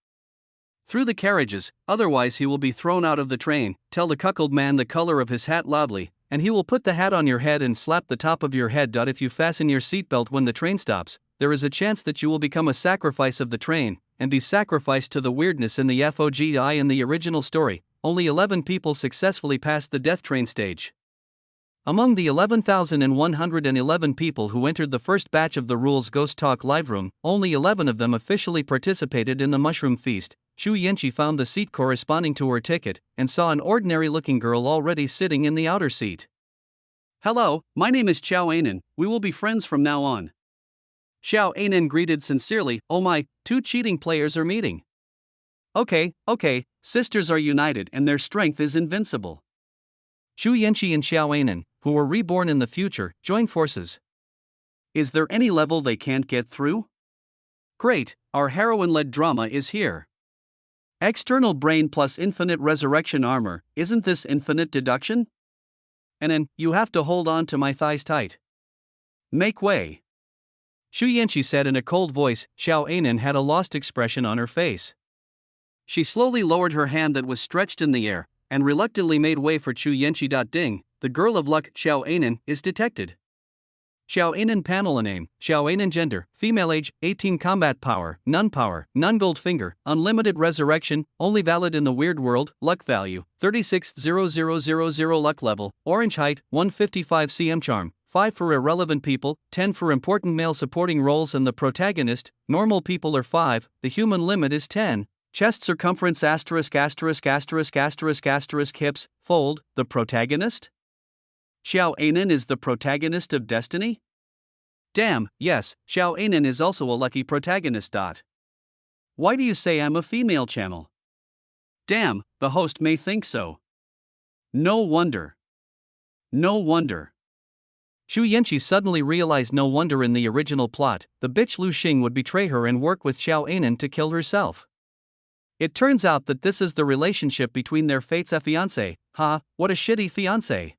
through the carriages, otherwise he will be thrown out of the train. Tell the cuckold man the color of his hat loudly, and he will put the hat on your head and slap the top of your head. If you fasten your seatbelt when the train stops, there is a chance that you will become a sacrifice of the train, and be sacrificed to the weirdness in the FOGI. In the original story, only 11 people successfully passed the death train stage. Among the 11,111 people who entered the first batch of the Rules Ghost Talk Live Room, only 11 of them officially participated in the Mushroom Feast. Xu Yanqi found the seat corresponding to her ticket, and saw an ordinary-looking girl already sitting in the outer seat. Hello, my name is Xiao Anan, we will be friends from now on. Xiao Anan greeted sincerely. Oh my, 2 cheating players are meeting. Okay, sisters are united and their strength is invincible. Xu Yanqi and Xiao Anan, who were reborn in the future, join forces. Is there any level they can't get through? Great, Our heroine-led drama is here. External brain plus infinite resurrection armor, isn't this infinite deduction? And then, you have to hold on to my thighs tight. Make way. Xu Yanqi said in a cold voice. Xiao Anan had a lost expression on her face. She slowly lowered her hand that was stretched in the air, and reluctantly made way for Xu Yanqi. Ding, the girl of luck, Xiao Anan, is detected. Xiao Anan panel name, Xiao Anan gender, female age, 18 combat power, none gold finger, unlimited resurrection, only valid in the weird world, luck value, 36,000 luck level, orange height, 155 cm charm, 5 for irrelevant people, 10 for important male supporting roles and the protagonist, normal people are 5, the human limit is 10. Chest circumference ******** hips, fold, the protagonist? Xiao Anan is the protagonist of Destiny? Damn, yes, Xiao Anan is also a lucky protagonist. Why do you say I'm a female channel? Damn, the host may think so. No wonder. No wonder. Xu Yanqi suddenly realized no wonder in the original plot, the bitch Lu Xing would betray her and work with Xiao Anan to kill herself. It turns out that this is the relationship between their fates. A fiancé, what a shitty fiancé.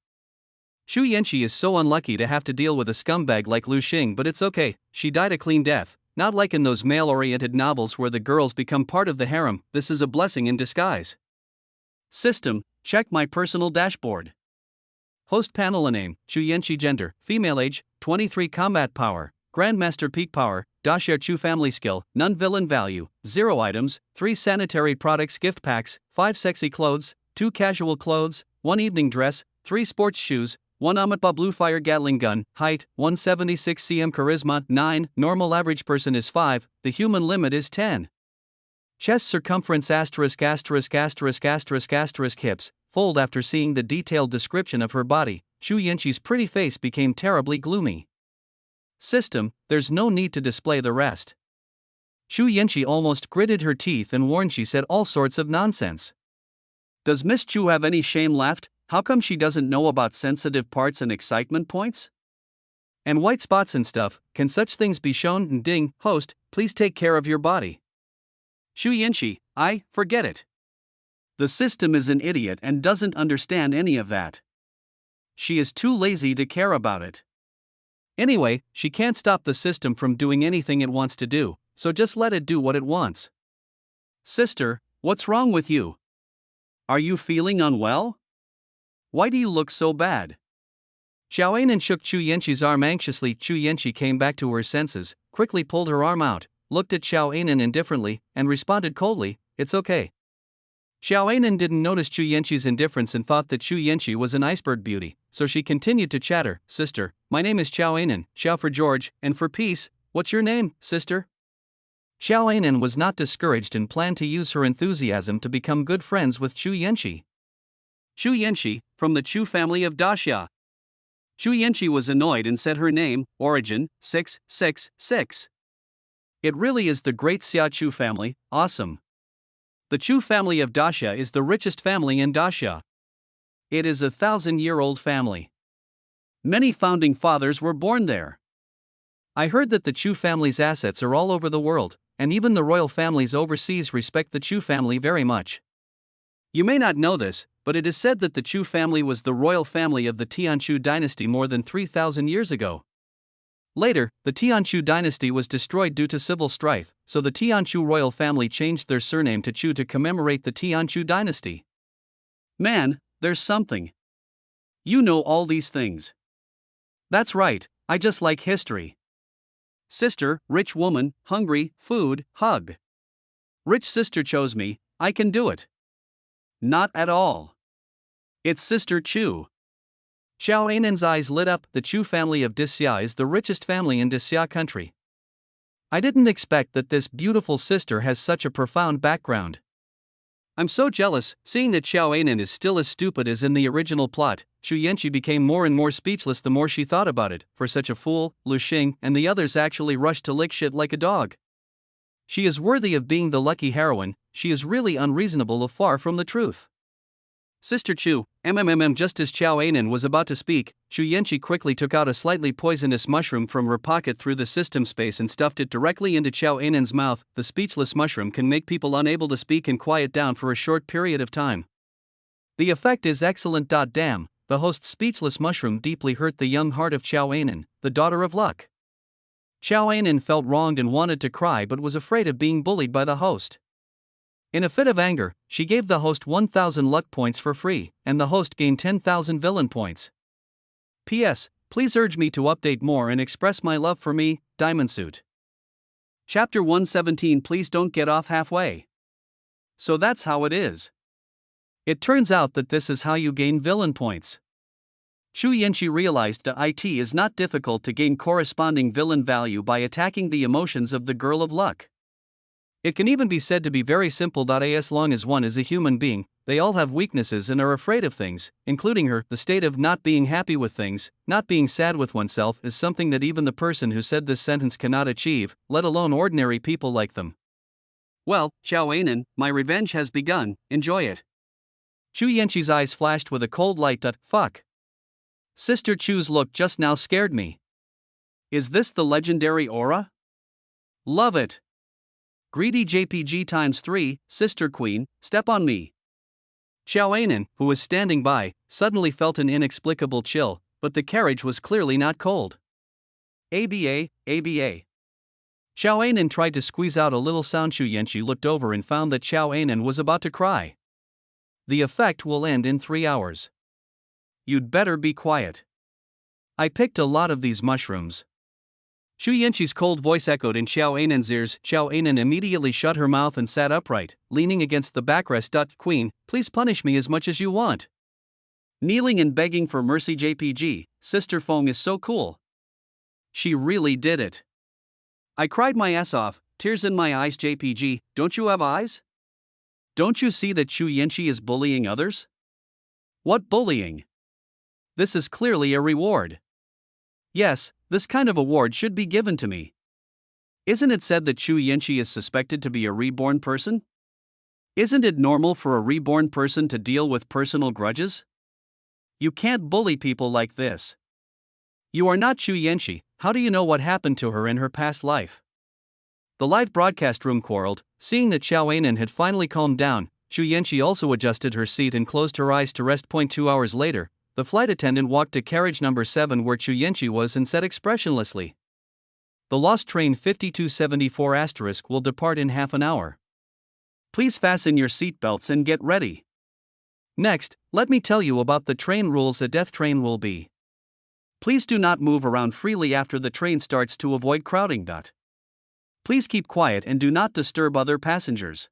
Xu Yanqi is so unlucky to have to deal with a scumbag like Lu Xing, but it's okay, she died a clean death, not like in those male-oriented novels where the girls become part of the harem. This is a blessing in disguise. System, check my personal dashboard. Host panel name, Xu Yanqi gender, female age, 23 combat power, grandmaster peak power, Daxia Chu family skill, none villain value, 0 items, 3 sanitary products gift packs, 5 sexy clothes, 2 casual clothes, 1 evening dress, 3 sports shoes, 1 Amatba blue fire Gatling gun, height, 176 cm charisma, 9, normal average person is 5, the human limit is 10. Chest circumference ******* hips, fold. After seeing the detailed description of her body, Xu Yanqi's pretty face became terribly gloomy. System, there's no need to display the rest. Xu Yanqi almost gritted her teeth and warned. She said all sorts of nonsense. Does Miss Chu have any shame left? How come she doesn't know about sensitive parts and excitement points? And white spots and stuff, can such things be shown? Ding, host, please take care of your body. Xu Yanqi, forget it. The system is an idiot and doesn't understand any of that. She is too lazy to care about it. Anyway, she can't stop the system from doing anything it wants to do, so just let it do what it wants. Sister, what's wrong with you? Are you feeling unwell? Why do you look so bad? Xiao Anan shook Xu Yanqi's arm anxiously. Xu Yanqi came back to her senses, quickly pulled her arm out, looked at Xiao Anan indifferently, and responded coldly, "It's okay." Xiao Anan didn't notice Xu Yanqi's indifference and thought that Xu Yanqi was an iceberg beauty, so she continued to chatter. "Sister, my name is Xiao Anan, Xiao for George, and for peace. What's your name, sister?" Xiao Anan was not discouraged and planned to use her enthusiasm to become good friends with Xu Yanqi. Xu Yanqi, from the Chu family of Daxia. Xu Yanqi was annoyed and said her name, origin, 666. It really is the great Xia Chu family, awesome. The Chu family of Daxia is the richest family in Daxia. It is a 1,000-year-old family. Many founding fathers were born there. I heard that the Chu family's assets are all over the world, and even the royal families overseas respect the Chu family very much. You may not know this, but it is said that the Chu family was the royal family of the Tianchu dynasty more than 3,000 years ago. Later, the Tianchu dynasty was destroyed due to civil strife, so the Tianchu royal family changed their surname to Chu to commemorate the Tianchu dynasty. Man, there's something. You know all these things. That's right, I just like history. Sister, rich woman, hungry, food, hug. Rich sister chose me, I can do it. Not at all. It's Sister Chu. Xiao Anan's eyes lit up. The Chu family of Daxia is the richest family in Daxia country. I didn't expect that this beautiful sister has such a profound background. I'm so jealous, seeing that Xiao Anan is still as stupid as in the original plot. Xu Yanqi became more and more speechless the more she thought about it. For such a fool, Lu Xing and the others actually rushed to lick shit like a dog. She is worthy of being the lucky heroine. She is really unreasonable, far from the truth. Sister Chu, just as Qiao Anan was about to speak, Xu Yanqi quickly took out a slightly poisonous mushroom from her pocket through the system space and stuffed it directly into Qiao Anan's mouth. The speechless mushroom can make people unable to speak and quiet down for a short period of time. The effect is excellent. Damn, the host's speechless mushroom deeply hurt the young heart of Qiao Anan, the daughter of luck. Qiao Anan felt wronged and wanted to cry but was afraid of being bullied by the host. In a fit of anger, she gave the host 1,000 luck points for free, and the host gained 10,000 villain points. P.S. Please urge me to update more and express my love for me, Diamond Suit. Chapter 117. Please don't get off halfway. So that's how it is. It turns out that this is how you gain villain points. Xu Yanqi realized that it is not difficult to gain corresponding villain value by attacking the emotions of the girl of luck. It can even be said to be very simple. As long as one is a human being, they all have weaknesses and are afraid of things, including her. The state of not being happy with things, not being sad with oneself, is something that even the person who said this sentence cannot achieve, let alone ordinary people like them. Well, Qiao Anan, my revenge has begun, enjoy it. Xu Yanqi's eyes flashed with a cold light. Fuck. Sister Chu's look just now scared me. Is this the legendary aura? Love it. Greedy JPG ×3, Sister Queen, step on me. Qiao Anan, who was standing by, suddenly felt an inexplicable chill, but the carriage was clearly not cold. ABA. Qiao Anan tried to squeeze out a little sound. Xu Yanqi looked over and found that Qiao Anan was about to cry. The effect will end in 3 hours. You'd better be quiet. I picked a lot of these mushrooms. Xu Yanqi's cold voice echoed in Qiao Anan's ears. Qiao Anan immediately shut her mouth and sat upright, leaning against the backrest. Queen, please punish me as much as you want. Kneeling and begging for mercy. JPG, Sister Feng is so cool. She really did it. I cried my ass off, tears in my eyes. JPG, don't you have eyes? Don't you see that Xu Yanqi is bullying others? What bullying? This is clearly a reward. Yes, this kind of award should be given to me. Isn't it said that Xu Yanqi is suspected to be a reborn person? Isn't it normal for a reborn person to deal with personal grudges? You can't bully people like this. You are not Xu Yanqi. How do you know what happened to her in her past life? The live broadcast room quarreled. Seeing that Qiao Anan had finally calmed down, Xu Yanqi also adjusted her seat and closed her eyes to rest. 2 hours later, the flight attendant walked to carriage number 7 where Xu Yanqi was and said expressionlessly, "The lost train 5274* will depart in half an hour. Please fasten your seatbelts and get ready. Next, let me tell you about the train rules. A death train will be. Please do not move around freely after the train starts to avoid crowding. Please keep quiet and do not disturb other passengers.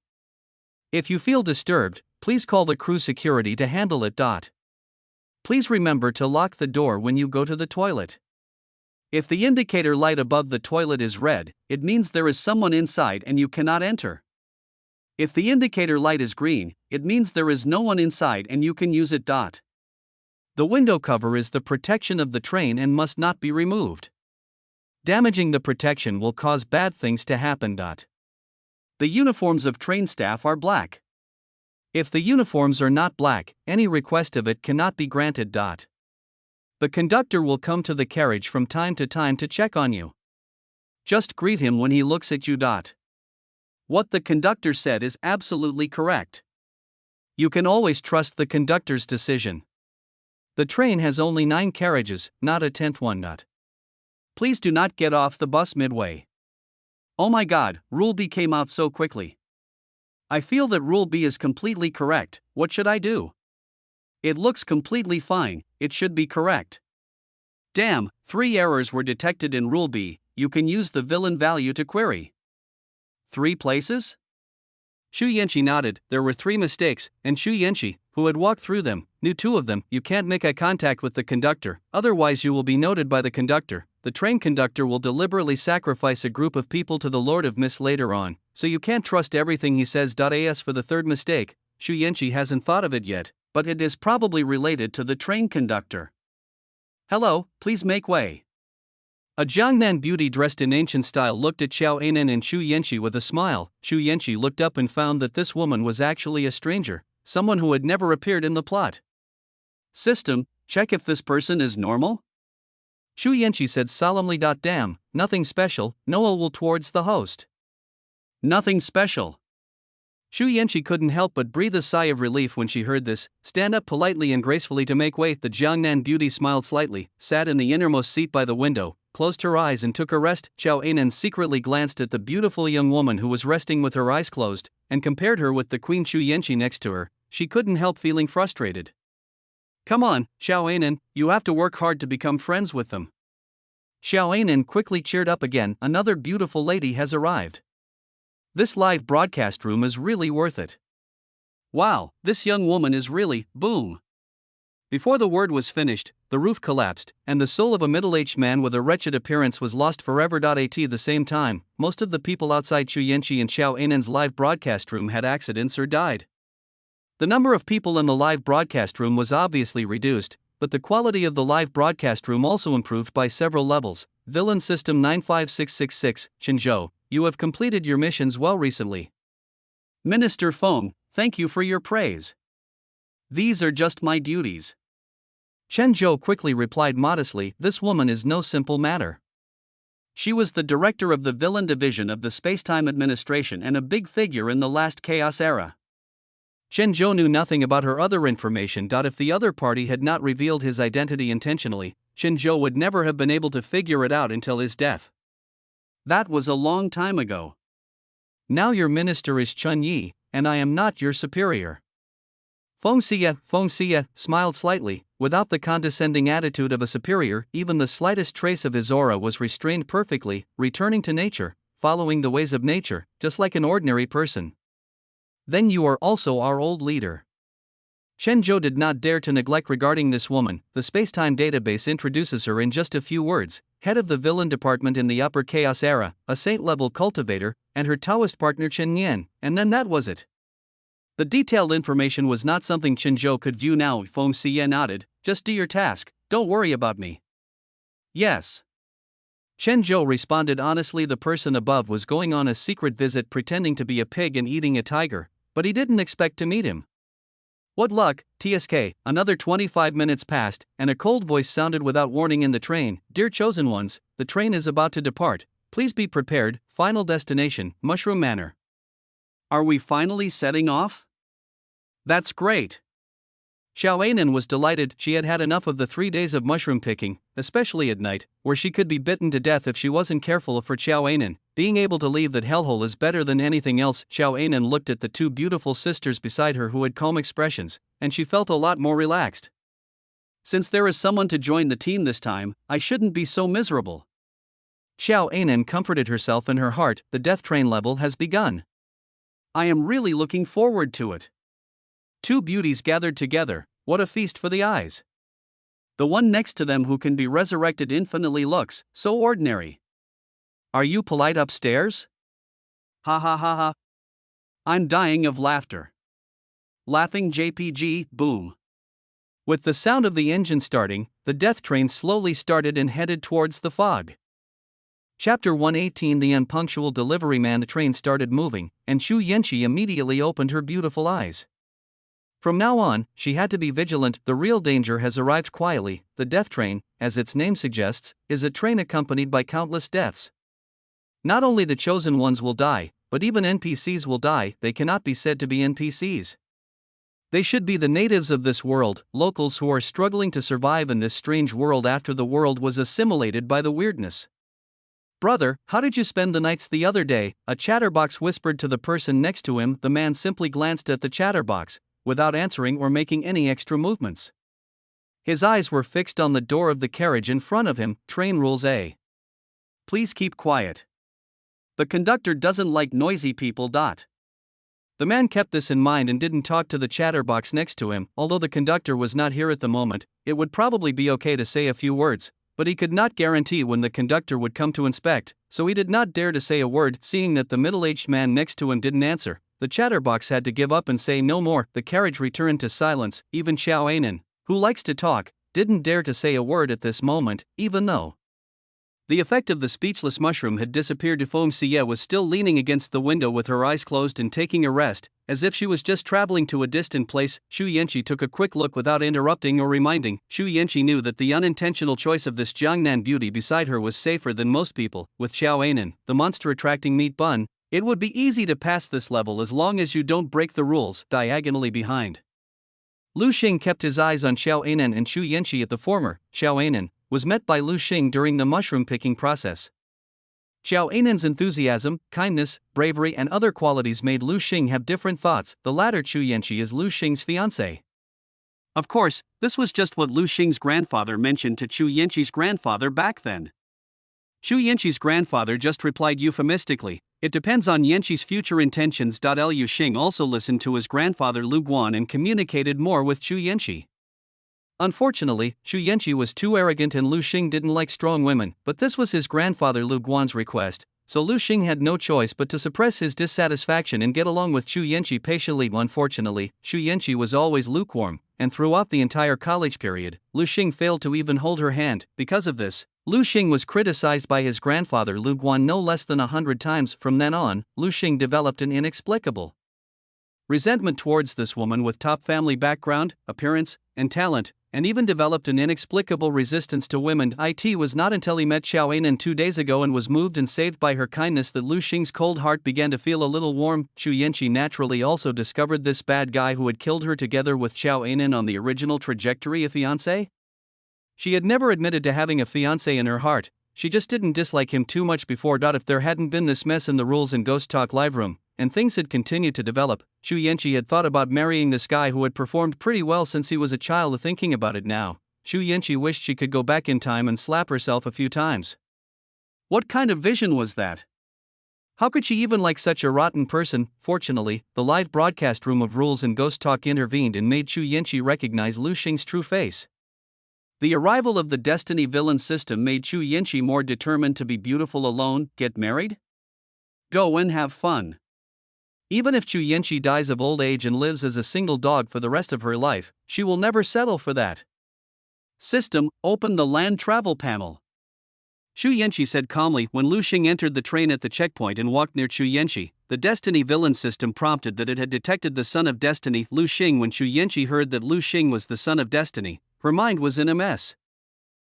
If you feel disturbed, please call the crew security to handle it. Please remember to lock the door when you go to the toilet. If the indicator light above the toilet is red, it means there is someone inside and you cannot enter. If the indicator light is green, it means there is no one inside and you can use it. The window cover is the protection of the train and must not be removed. Damaging the protection will cause bad things to happen. The uniforms of train staff are black. If the uniforms are not black, any request of it cannot be granted. The conductor will come to the carriage from time to time to check on you. Just greet him when he looks at you. What the conductor said is absolutely correct. You can always trust the conductor's decision. The train has only 9 carriages, not a 10th one. Please do not get off the bus midway. Oh my god, Rule B came out so quickly. I feel that Rule B is completely correct. What should I do? It looks completely fine, it should be correct. Damn, 3 errors were detected in Rule B. You can use the villain value to query. 3 places? Xu Yanqi nodded. There were 3 mistakes, and Xu Yanqi, who had walked through them, knew 2 of them. You can't make eye contact with the conductor, otherwise you will be noted by the conductor. The train conductor will deliberately sacrifice a group of people to the Lord of Mist later on, so you can't trust everything he says. As for the 3rd mistake, Xu Yanqi hasn't thought of it yet, but it is probably related to the train conductor. Hello, please make way. A Jiangnan beauty dressed in ancient style looked at Qiao Anan and Xu Yanqi with a smile. Xu Yanqi looked up and found that this woman was actually a stranger. someone who had never appeared in the plot. System, check if this person is normal? Xu Yanqi said solemnly. Damn, nothing special, Noel will towards the host. Nothing special. Xu Yanqi couldn't help but breathe a sigh of relief when she heard this, stand up politely and gracefully to make way. The Jiangnan beauty smiled slightly, sat in the innermost seat by the window, closed her eyes and took a rest. Xiao Anan secretly glanced at the beautiful young woman who was resting with her eyes closed, and compared her with the Queen Xu Yanqi next to her. She couldn't help feeling frustrated. Come on, Xiao Anan, you have to work hard to become friends with them. Xiao Anan quickly cheered up again. Another beautiful lady has arrived. This live broadcast room is really worth it. Wow, this young woman is really, boom. Before the word was finished, the roof collapsed, and the soul of a middle-aged man with a wretched appearance was lost forever. At the same time, most of the people outside Xu Yanqi and Xiao Anan's live broadcast room had accidents or died. The number of people in the live broadcast room was obviously reduced, but the quality of the live broadcast room also improved by several levels. Villain System 95666, Qinzhou, you have completed your missions well recently. Minister Feng, thank you for your praise. These are just my duties. Chen Zhou quickly replied modestly, this woman is no simple matter. She was the director of the villain division of the Spacetime Administration and a big figure in the last Chaos era. Chen Zhou knew nothing about her other information. If the other party had not revealed his identity intentionally, Chen Zhou would never have been able to figure it out until his death. That was a long time ago. Now your minister is Chun Yi, and I am not your superior. Feng Xie smiled slightly, without the condescending attitude of a superior. Even the slightest trace of his aura was restrained perfectly, returning to nature, following the ways of nature, just like an ordinary person. Then you are also our old leader. Chen Zhou did not dare to neglect regarding this woman. The Spacetime database introduces her in just a few words: head of the villain department in the Upper Chaos era, a saint-level cultivator, and her Taoist partner Chen Yan, and then that was it. The detailed information was not something Chen Zhou could view now. Feng Xie nodded, just do your task, don't worry about me. Yes. Chen Zhou responded honestly. The person above was going on a secret visit pretending to be a pig and eating a tiger, but he didn't expect to meet him. What luck, TSK. Another 25 minutes passed, and a cold voice sounded without warning in the train. Dear chosen ones, the train is about to depart. Please be prepared. Final destination, Mushroom Manor. Are we finally setting off? That's great. Xiao Anan was delighted. She had had enough of the 3 days of mushroom picking, especially at night, where she could be bitten to death if she wasn't careful. For Xiao Anan, being able to leave that hellhole is better than anything else. Xiao Anan looked at the two beautiful sisters beside her who had calm expressions, and she felt a lot more relaxed. Since there is someone to join the team this time, I shouldn't be so miserable. Xiao Anan comforted herself in her heart. The death train level has begun. I am really looking forward to it. Two beauties gathered together, what a feast for the eyes. The one next to them who can be resurrected infinitely looks so ordinary. Are you polite upstairs? Ha ha ha ha. I'm dying of laughter. Laughing JPG, boom. With the sound of the engine starting, the death train slowly started and headed towards the fog. Chapter 118. The unpunctual delivery man. The train started moving, and Xu Yanqi immediately opened her beautiful eyes. From now on, she had to be vigilant. The real danger has arrived quietly. The death train, as its name suggests, is a train accompanied by countless deaths. Not only the chosen ones will die, but even NPCs will die. They cannot be said to be NPCs. They should be the natives of this world, locals who are struggling to survive in this strange world after the world was assimilated by the weirdness. Brother, how did you spend the nights the other day? A chatterbox whispered to the person next to him. The man simply glanced at the chatterbox, without answering or making any extra movements. His eyes were fixed on the door of the carriage in front of him. Train rules A. Please keep quiet. The conductor doesn't like noisy people. The man kept this in mind and didn't talk to the chatterbox next to him. Although the conductor was not here at the moment, it would probably be okay to say a few words, but he could not guarantee when the conductor would come to inspect, so he did not dare to say a word. Seeing that the middle-aged man next to him didn't answer, the chatterbox had to give up and say no more. The carriage returned to silence. Even Xiao Anan, who likes to talk, didn't dare to say a word at this moment, even though The effect of the speechless mushroom had disappeared. Foam Xie was still leaning against the window with her eyes closed and taking a rest, as if she was just traveling to a distant place. Xu Yanqi took a quick look without interrupting or reminding. Xu Yanqi knew that the unintentional choice of this Jiangnan beauty beside her was safer than most people. With Xiao Anan, the monster-attracting meat bun, it would be easy to pass this level as long as you don't break the rules. Diagonally behind, Lu Xing kept his eyes on Xiao Anan and Xu Yanqi. At the former, Xiao Anan was met by Lu Xing during the mushroom picking process. Xiao Anan's enthusiasm, kindness, bravery and other qualities made Lu Xing have different thoughts. The latter, Xu Yanqi, is Lu Xing's fiancé. Of course, this was just what Lu Xing's grandfather mentioned to Xu Yanqi's grandfather back then. Xu Yanqi's grandfather just replied euphemistically, "It depends on Yanqi's future intentions." Lu Xing also listened to his grandfather Lu Guan and communicated more with Xu Yanqi. Unfortunately, Xu Yanqi was too arrogant and Lu Xing didn't like strong women, but this was his grandfather Lu Guan's request, so Lu Xing had no choice but to suppress his dissatisfaction and get along with Xu Yanqi patiently. Unfortunately, Xu Yanqi was always lukewarm, and throughout the entire college period, Lu Xing failed to even hold her hand. Because of this, Lu Xing was criticized by his grandfather Lu Guan no less than 100 times. From then on, Lu Xing developed an inexplicable resentment towards this woman with top family background, appearance, and talent, and even developed an inexplicable resistance to women. It was not until he met Xiao Anan 2 days ago and was moved and saved by her kindness that Lu Xing's cold heart began to feel a little warm. Xu Yanqi naturally also discovered this bad guy who had killed her together with Xiao Anan on the original trajectory a fiancé. She had never admitted to having a fiancé in her heart, she just didn't dislike him too much before. If there hadn't been this mess in the Rules and Ghost Talk live room, and things had continued to develop, Xu Yanqi had thought about marrying this guy who had performed pretty well since he was a child. Thinking about it now, Xu Yanqi wished she could go back in time and slap herself a few times. What kind of vision was that? How could she even like such a rotten person? Fortunately, the live broadcast room of Rules and Ghost Talk intervened and made Xu Yanqi recognize Lu Xing's true face. The arrival of the Destiny villain system made Xu Yanqi more determined to be beautiful alone. Get married? Go and have fun. Even if Xu Yanqi dies of old age and lives as a single dog for the rest of her life, she will never settle for that. System, open the land travel panel. Xu Yanqi said calmly when Lu Xing entered the train at the checkpoint and walked near Xu Yanqi. The Destiny villain system prompted that it had detected the son of Destiny, Lu Xing. When Xu Yanqi heard that Lu Xing was the son of Destiny, her mind was in a mess.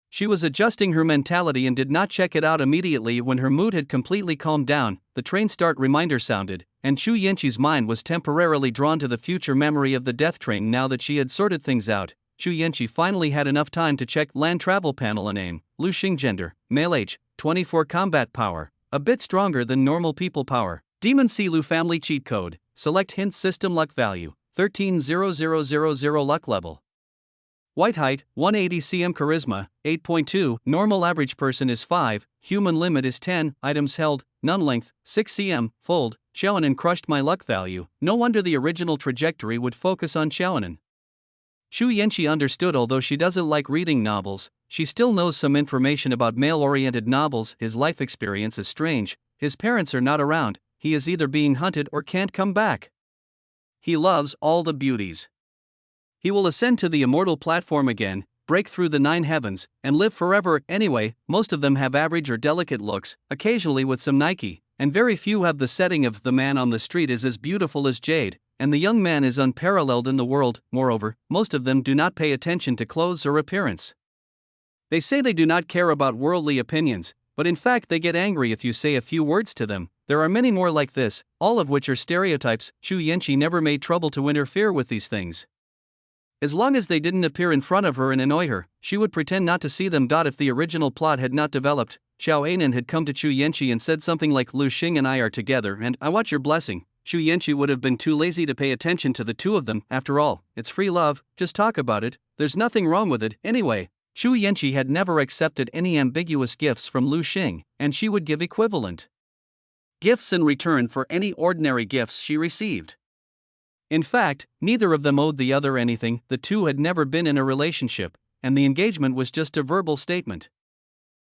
She was adjusting her mentality and did not check it out immediately. When her mood had completely calmed down, the train start reminder sounded, and Xu Yanqi's mind was temporarily drawn to the future memory of the death train. Now that she had sorted things out, Xu Yanqi finally had enough time to check land travel panel. A name, Lu Xing. Gender, male. Age, 24. Combat power, a bit stronger than normal people power. Demon Lu family cheat code, select hint system. Luck value, 13,000 luck level. White height, 180 cm. Charisma, 8.2. Normal average person is 5, human limit is 10. Items held, none. Length, 6 cm. Fold, Xiaonan crushed my luck value. No wonder the original trajectory would focus on Xiaonan. Xu Yanqi understood. Although she doesn't like reading novels, she still knows some information about male-oriented novels. His life experience is strange, his parents are not around, he is either being hunted or can't come back. He loves all the beauties. He will ascend to the immortal platform again, break through the 9 heavens, and live forever. Anyway, most of them have average or delicate looks, occasionally with some Nike, and very few have the setting of the man on the street is as beautiful as Jade, and the young man is unparalleled in the world. Moreover, most of them do not pay attention to clothes or appearance. They say they do not care about worldly opinions, but in fact they get angry if you say a few words to them. There are many more like this, all of which are stereotypes. Xu Yanqi never made trouble to interfere with these things. As long as they didn't appear in front of her and annoy her, she would pretend not to see them. If the original plot had not developed, Xiao Anan had come to Xu Yanqi and said something like Lu Xing and I are together and I want your blessing, Xu Yanqi would have been too lazy to pay attention to the two of them. After all, it's free love, just talk about it, there's nothing wrong with it. Anyway, Xu Yanqi had never accepted any ambiguous gifts from Lu Xing, and she would give equivalent gifts in return for any ordinary gifts she received. In fact, neither of them owed the other anything. The two had never been in a relationship, and the engagement was just a verbal statement.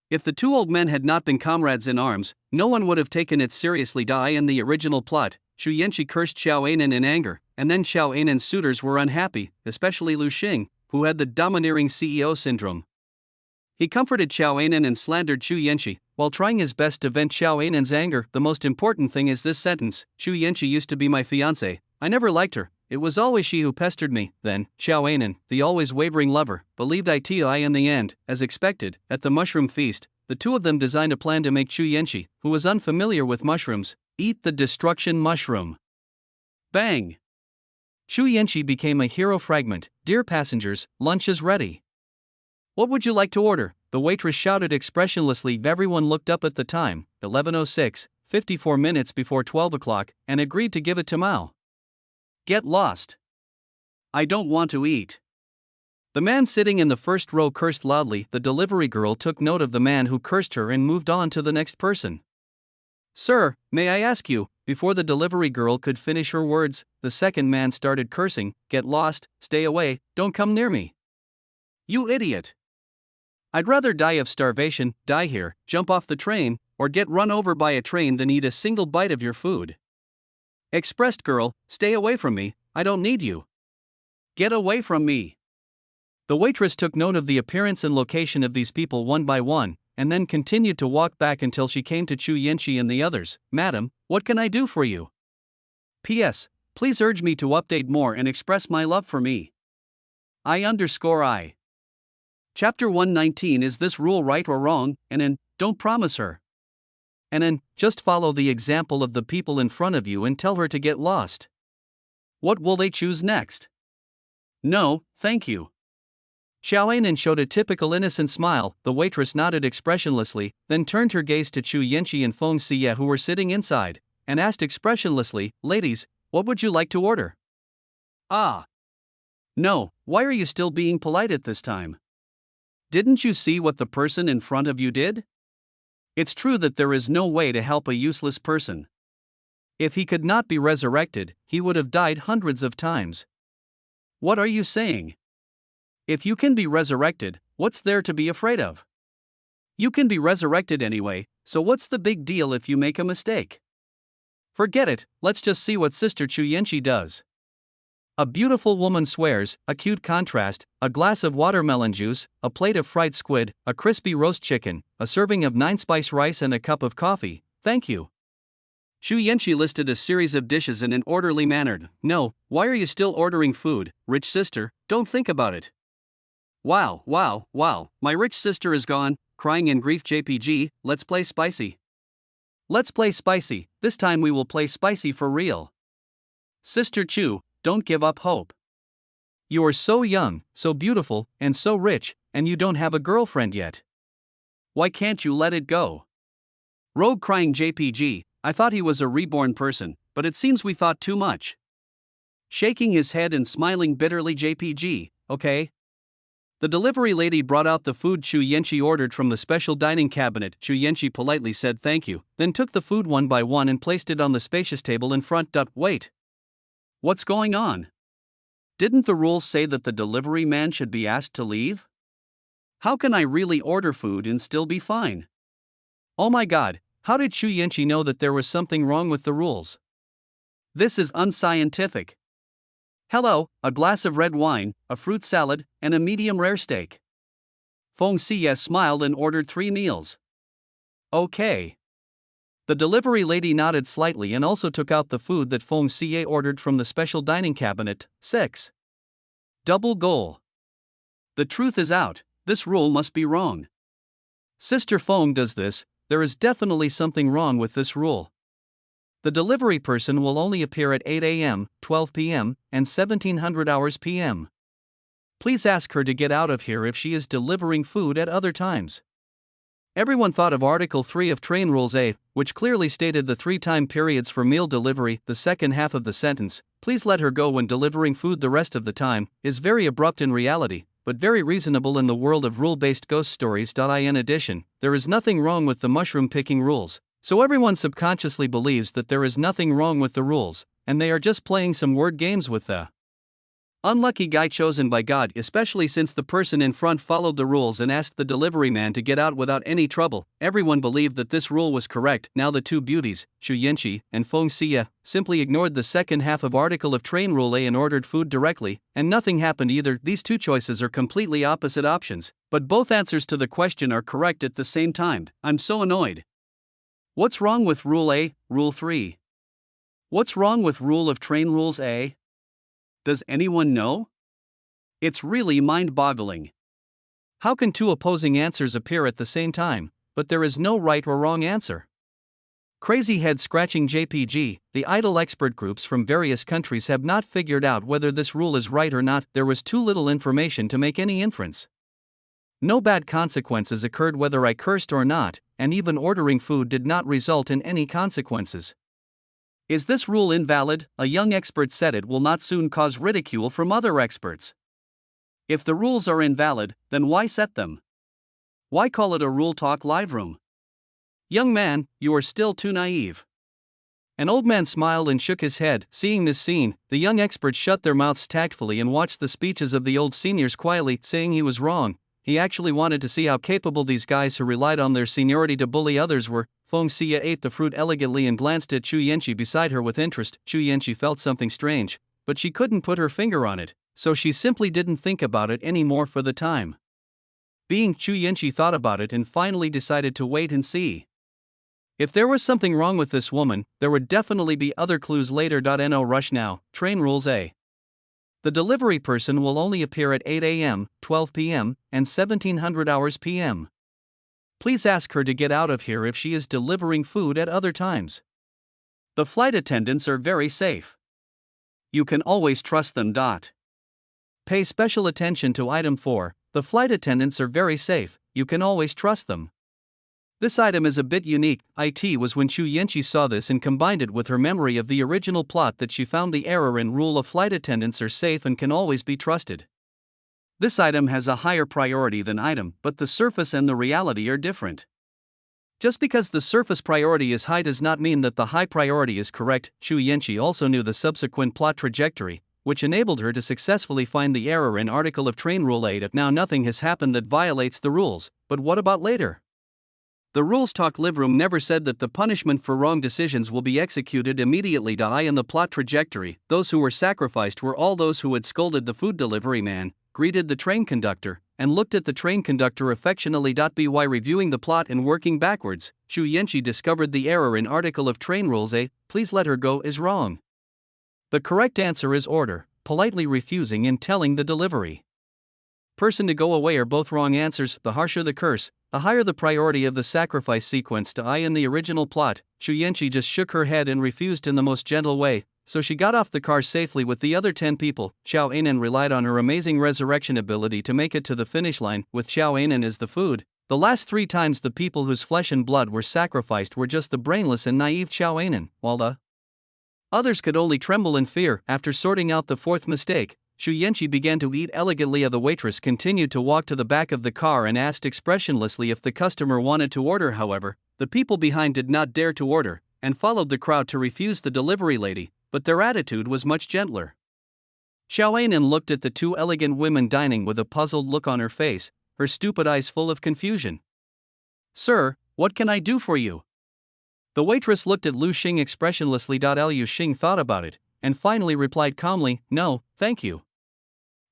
If the two old men had not been comrades in arms, no one would have taken it seriously. In the original plot, Xu Yanqi cursed Xiao Anan in anger, and then Xiao Anan's suitors were unhappy, especially Lu Xing, who had the domineering CEO syndrome. He comforted Xiao Anan and slandered Chu Yanqi, while trying his best to vent Xiao Anan's anger. The most important thing is this sentence: Chu Yanqi used to be my fiancée. I never liked her. It was always she who pestered me. Then, Xiao Anan, the always wavering lover, believed it in the end. As expected, at the mushroom feast, the two of them designed a plan to make Chu Yanqi, who was unfamiliar with mushrooms, eat the destruction mushroom. Bang! Chu Yanqi became a hero fragment. Dear passengers, lunch is ready. What would you like to order? The waitress shouted expressionlessly. Everyone looked up at the time, 11:06, 54 minutes before 12 o'clock, and agreed to give it to Mao. Get lost. I don't want to eat. The man sitting in the first row cursed loudly. The delivery girl took note of the man who cursed her and moved on to the next person. Sir, may I ask you? Before the delivery girl could finish her words, the second man started cursing. Get lost, stay away, don't come near me. You idiot. I'd rather die of starvation, die here, jump off the train, or get run over by a train than eat a single bite of your food. Expressed girl, stay away from me, I don't need you. Get away from me. The waitress took note of the appearance and location of these people one by one, and then continued to walk back until she came to Chu Yanqi and the others. Madam, what can I do for you? P.S. Please urge me to update more and express my love for me. I_I. Chapter 119. Is this rule right or wrong? And then, don't promise her. And then, just follow the example of the people in front of you and tell her to get lost. What will they choose next? No, thank you. Xiao Anan showed a typical innocent smile. The waitress nodded expressionlessly, then turned her gaze to Chu Yanqi and Feng Xie, who were sitting inside, and asked expressionlessly, Ladies, what would you like to order? Ah. No, why are you still being polite at this time? Didn't you see what the person in front of you did? It's true that there is no way to help a useless person. If he could not be resurrected, he would have died hundreds of times. What are you saying? If you can be resurrected, what's there to be afraid of? You can be resurrected anyway, so what's the big deal if you make a mistake? Forget it, let's just see what Sister Chu Yanqi does. A beautiful woman swears, a cute contrast, a glass of watermelon juice, a plate of fried squid, a crispy roast chicken, a serving of 9-spice rice and a cup of coffee, thank you. Chu Yanqi listed a series of dishes in an orderly manner. No, why are you still ordering food, rich sister, don't think about it. Wow, my rich sister is gone, crying in grief. JPG, let's play spicy. Let's play spicy, this time we will play spicy for real. Sister Chu, don't give up hope. You are so young, so beautiful, and so rich, and you don't have a girlfriend yet. Why can't you let it go? Rogue crying. JPG, I thought he was a reborn person, but it seems we thought too much. Shaking his head and smiling bitterly. JPG, okay. The delivery lady brought out the food Chu Yanqi ordered from the special dining cabinet. Chu Yanqi politely said thank you, then took the food one by one and placed it on the spacious table in front. Wait. What's going on? Didn't the rules say that the delivery man should be asked to leave? How can I really order food and still be fine? Oh my god, how did Chu Yanqi know that there was something wrong with the rules? This is unscientific. Hello, a glass of red wine, a fruit salad, and a medium rare steak. Feng Xie smiled and ordered 3 meals. Okay. The delivery lady nodded slightly and also took out the food that Feng Xie ordered from the special dining cabinet. 6. Double goal. The truth is out, this rule must be wrong. Sister Feng does this, there is definitely something wrong with this rule. The delivery person will only appear at 8 a.m., 12 p.m., and 1700 hours p.m. Please ask her to get out of here if she is delivering food at other times. Everyone thought of Article 3 of Train Rules A, which clearly stated the 3 time periods for meal delivery. The second half of the sentence, please let her go when delivering food the rest of the time, is very abrupt in reality, but very reasonable in the world of rule-based ghost stories. In addition, there is nothing wrong with the mushroom picking rules, so everyone subconsciously believes that there is nothing wrong with the rules, and they are just playing some word games with the Unlucky guy chosen by God, especially since the person in front followed the rules and asked the delivery man to get out without any trouble. Everyone believed that this rule was correct. Now the two beauties, Xu Yanqi and Feng Xie, simply ignored the second half of Article of Train Rule A and ordered food directly, and nothing happened either. These two choices are completely opposite options, but both answers to the question are correct at the same time. I'm so annoyed. What's wrong with Rule A, Rule 3? What's wrong with Rule of Train Rules A? Does anyone know? It's really mind-boggling. How can two opposing answers appear at the same time, but there is no right or wrong answer? Crazy head scratching JPG, the idle expert groups from various countries have not figured out whether this rule is right or not. There was too little information to make any inference. No bad consequences occurred whether I cursed or not, and even ordering food did not result in any consequences. Is this rule invalid? A young expert said it will not soon cause ridicule from other experts. If the rules are invalid, then why set them? Why call it a Rule Talk live room? Young man, you are still too naive. An old man smiled and shook his head. Seeing this scene, the young experts shut their mouths tactfully and watched the speeches of the old seniors quietly, saying he was wrong. He actually wanted to see how capable these guys who relied on their seniority to bully others were. Feng Xie ate the fruit elegantly and glanced at Xu Yanqi beside her with interest. Xu Yanqi felt something strange, but she couldn't put her finger on it, so she simply didn't think about it anymore for the time being. Xu Yanqi thought about it and finally decided to wait and see. If there was something wrong with this woman, there would definitely be other clues later. No rush now. Train Rules A. The delivery person will only appear at 8 a.m., 12 p.m., and 1700 hours p.m. Please ask her to get out of here if she is delivering food at other times. The flight attendants are very safe. You can always trust them. Pay special attention to item 4. The flight attendants are very safe, you can always trust them. This item is a bit unique. It was when Xu Yanqi saw this and combined it with her memory of the original plot that she found the error in rule of flight attendants are safe and can always be trusted. This item has a higher priority than item, but the surface and the reality are different. Just because the surface priority is high does not mean that the high priority is correct. Xu Yanqi also knew the subsequent plot trajectory, which enabled her to successfully find the error in Article of Train Rule 8. Now nothing has happened that violates the rules, but what about later? The Rules Talk live room never said that the punishment for wrong decisions will be executed immediately. In the plot trajectory, those who were sacrificed were all those who had scolded the food delivery man, greeted the train conductor, and looked at the train conductor affectionately. By reviewing the plot and working backwards, Xu Yanqi discovered the error in Article of Train Rules A, please let her go, is wrong. The correct answer is order, politely refusing and telling the delivery person to go away are both wrong answers. The harsher the curse, the higher the priority of the sacrifice sequence. In the original plot, Xu Yanqi just shook her head and refused in the most gentle way, so she got off the car safely with the other 10 people. Xiao Anan relied on her amazing resurrection ability to make it to the finish line. With Xiao Anan as the food, the last 3 times the people whose flesh and blood were sacrificed were just the brainless and naive Xiao Anan, while the others could only tremble in fear. After sorting out the 4th mistake, Xu Yanqi began to eat elegantly. The waitress continued to walk to the back of the car and asked expressionlessly if the customer wanted to order. However, the people behind did not dare to order, and followed the crowd to refuse the delivery lady, but their attitude was much gentler. Xiao Anan looked at the 2 elegant women dining with a puzzled look on her face, her stupid eyes full of confusion. Sir, what can I do for you? The waitress looked at Lu Xing expressionlessly. Lu Xing thought about it, and finally replied calmly, no, thank you.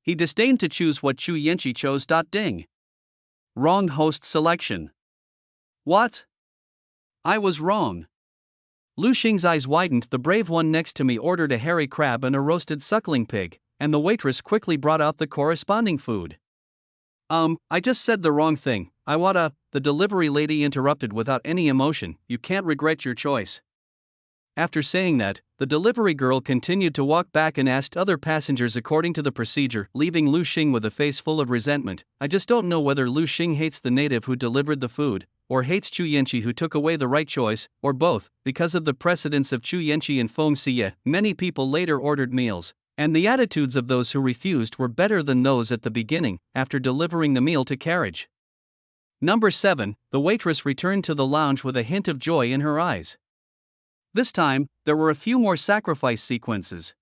He disdained to choose what Xu Yanqi chose. Ding. Wrong host selection. What? I was wrong. Lu Xing's eyes widened. The brave one next to me ordered a hairy crab and a roasted suckling pig, and the waitress quickly brought out the corresponding food. I just said the wrong thing. I want a. The delivery lady interrupted without any emotion. You can't regret your choice. After saying that, the delivery girl continued to walk back and asked other passengers according to the procedure, leaving Lu Xing with a face full of resentment. I just don't know whether Lu Xing hates the native who delivered the food, or hates Xu Yanqi who took away the right choice, or both. Because of the precedence of Xu Yanqi and Feng Xie, many people later ordered meals, and the attitudes of those who refused were better than those at the beginning, after delivering the meal to carriage. Number 7, the waitress returned to the lounge with a hint of joy in her eyes. This time, there were a few more sacrifice sequences.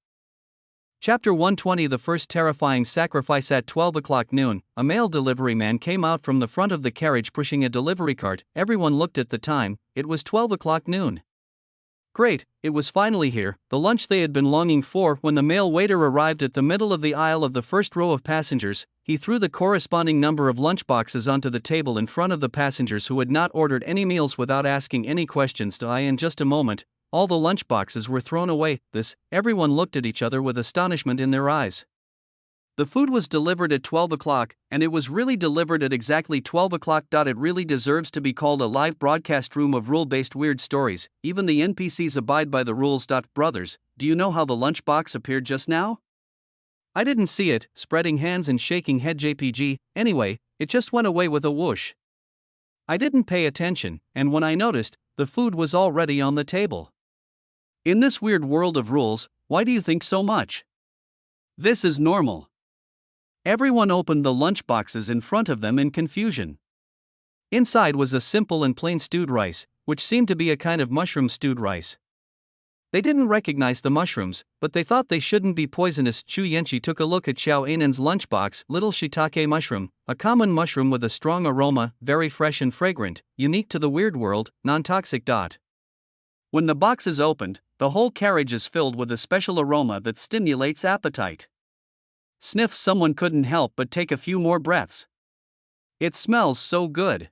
Chapter 120. The first terrifying sacrifice. At 12 o'clock noon, a mail delivery man came out from the front of the carriage pushing a delivery cart. Everyone looked at the time, it was 12 o'clock noon. Great, it was finally here, the lunch they had been longing for. When the mail waiter arrived at the middle of the aisle of the first row of passengers, he threw the corresponding number of lunchboxes onto the table in front of the passengers who had not ordered any meals without asking any questions. In just a moment, all the lunchboxes were thrown away. Everyone looked at each other with astonishment in their eyes. The food was delivered at 12 o'clock, and it was really delivered at exactly 12 o'clock. It really deserves to be called a live broadcast room of rule-based weird stories. Even the NPCs abide by the rules. Brothers, do you know how the lunchbox appeared just now? I didn't see it, spreading hands and shaking head. JPG, anyway, it just went away with a whoosh. I didn't pay attention, and when I noticed, the food was already on the table. In this weird world of rules, why do you think so much? This is normal. Everyone opened the lunchboxes in front of them in confusion. Inside was a simple and plain stewed rice, which seemed to be a kind of mushroom stewed rice. They didn't recognize the mushrooms, but they thought they shouldn't be poisonous. Xu Yanqi took a look at Xiao Ainen's lunchbox. Little shiitake mushroom, a common mushroom with a strong aroma, very fresh and fragrant, unique to the weird world, non-toxic. When the box is opened, the whole carriage is filled with a special aroma that stimulates appetite. Sniff. Someone couldn't help but take a few more breaths. It smells so good.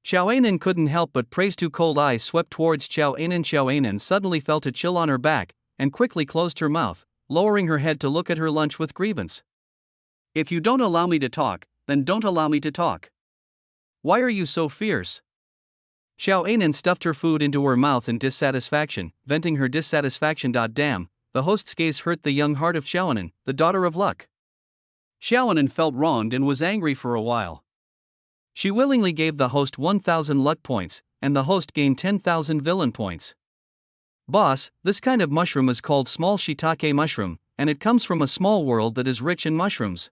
Xiao Ainen couldn't help but praise. Two cold eyes swept towards Xiao Ainen. Xiao Ainen suddenly felt a chill on her back, and quickly closed her mouth, lowering her head to look at her lunch with grievance. If you don't allow me to talk, then don't allow me to talk. Why are you so fierce? Xiao Ainen stuffed her food into her mouth in dissatisfaction, venting her dissatisfaction. Damn. The host's gaze hurt the young heart of Xiaonan, the daughter of luck. Xiaonan felt wronged and was angry for a while. She willingly gave the host 1,000 luck points, and the host gained 10,000 villain points. Boss, this kind of mushroom is called small shiitake mushroom, and it comes from a small world that is rich in mushrooms.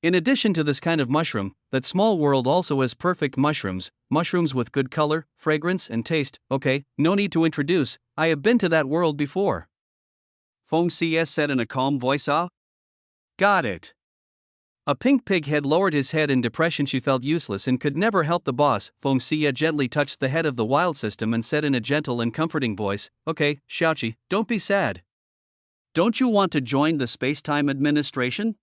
In addition to this kind of mushroom, that small world also has perfect mushrooms, mushrooms with good color, fragrance, and taste. Okay, no need to introduce, I have been to that world before. Feng Xie said in a calm voice. Ah? Got it. A pink pig had lowered his head in depression. She felt useless and could never help the boss. Feng Xie gently touched the head of the wild system and said in a gentle and comforting voice, Okay, Xiaoqi, don't be sad. Don't you want to join the Space-Time Administration?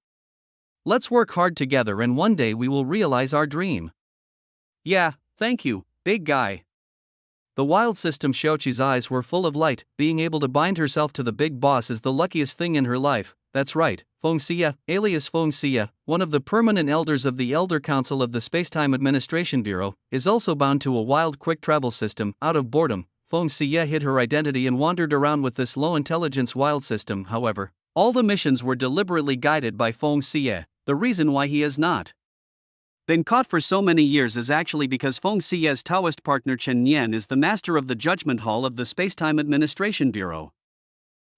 Let's work hard together and one day we will realize our dream. Yeah, thank you, big guy. The wild system. Xiaoqi's eyes were full of light. Being able to bind herself to the big boss is the luckiest thing in her life. That's right, Feng Xie, alias Feng Xie, one of the permanent elders of the Elder Council of the Spacetime Administration Bureau, is also bound to a wild quick travel system. Out of boredom, Feng Xie hid her identity and wandered around with this low-intelligence wild system. However, all the missions were deliberately guided by Feng Xie. The reason why he has not been caught for so many years is actually because Feng Xie's Taoist partner Chen Nian is the master of the Judgment Hall of the Spacetime Administration Bureau.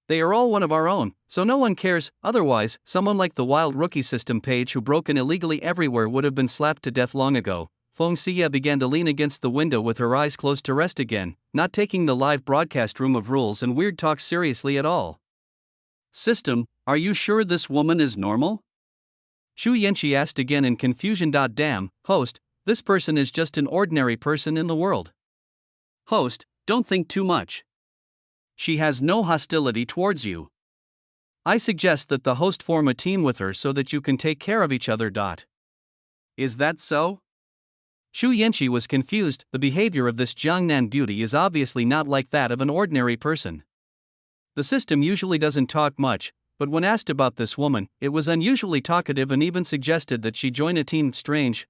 They are all one of our own, so no one cares. Otherwise, someone like the wild rookie system page who broke in illegally everywhere would have been slapped to death long ago. Feng Xie began to lean against the window with her eyes closed to rest again, not taking the live broadcast room of rules and weird talk seriously at all. System, are you sure this woman is normal? Xu Yanqi asked again in confusion. Damn, host, this person is just an ordinary person in the world. Host, don't think too much. She has no hostility towards you. I suggest that the host form a team with her so that you can take care of each other. Is that so? Xu Yanqi was confused. The behavior of this Jiangnan beauty is obviously not like that of an ordinary person. The system usually doesn't talk much, but when asked about this woman, it was unusually talkative and even suggested that she join a team. Strange,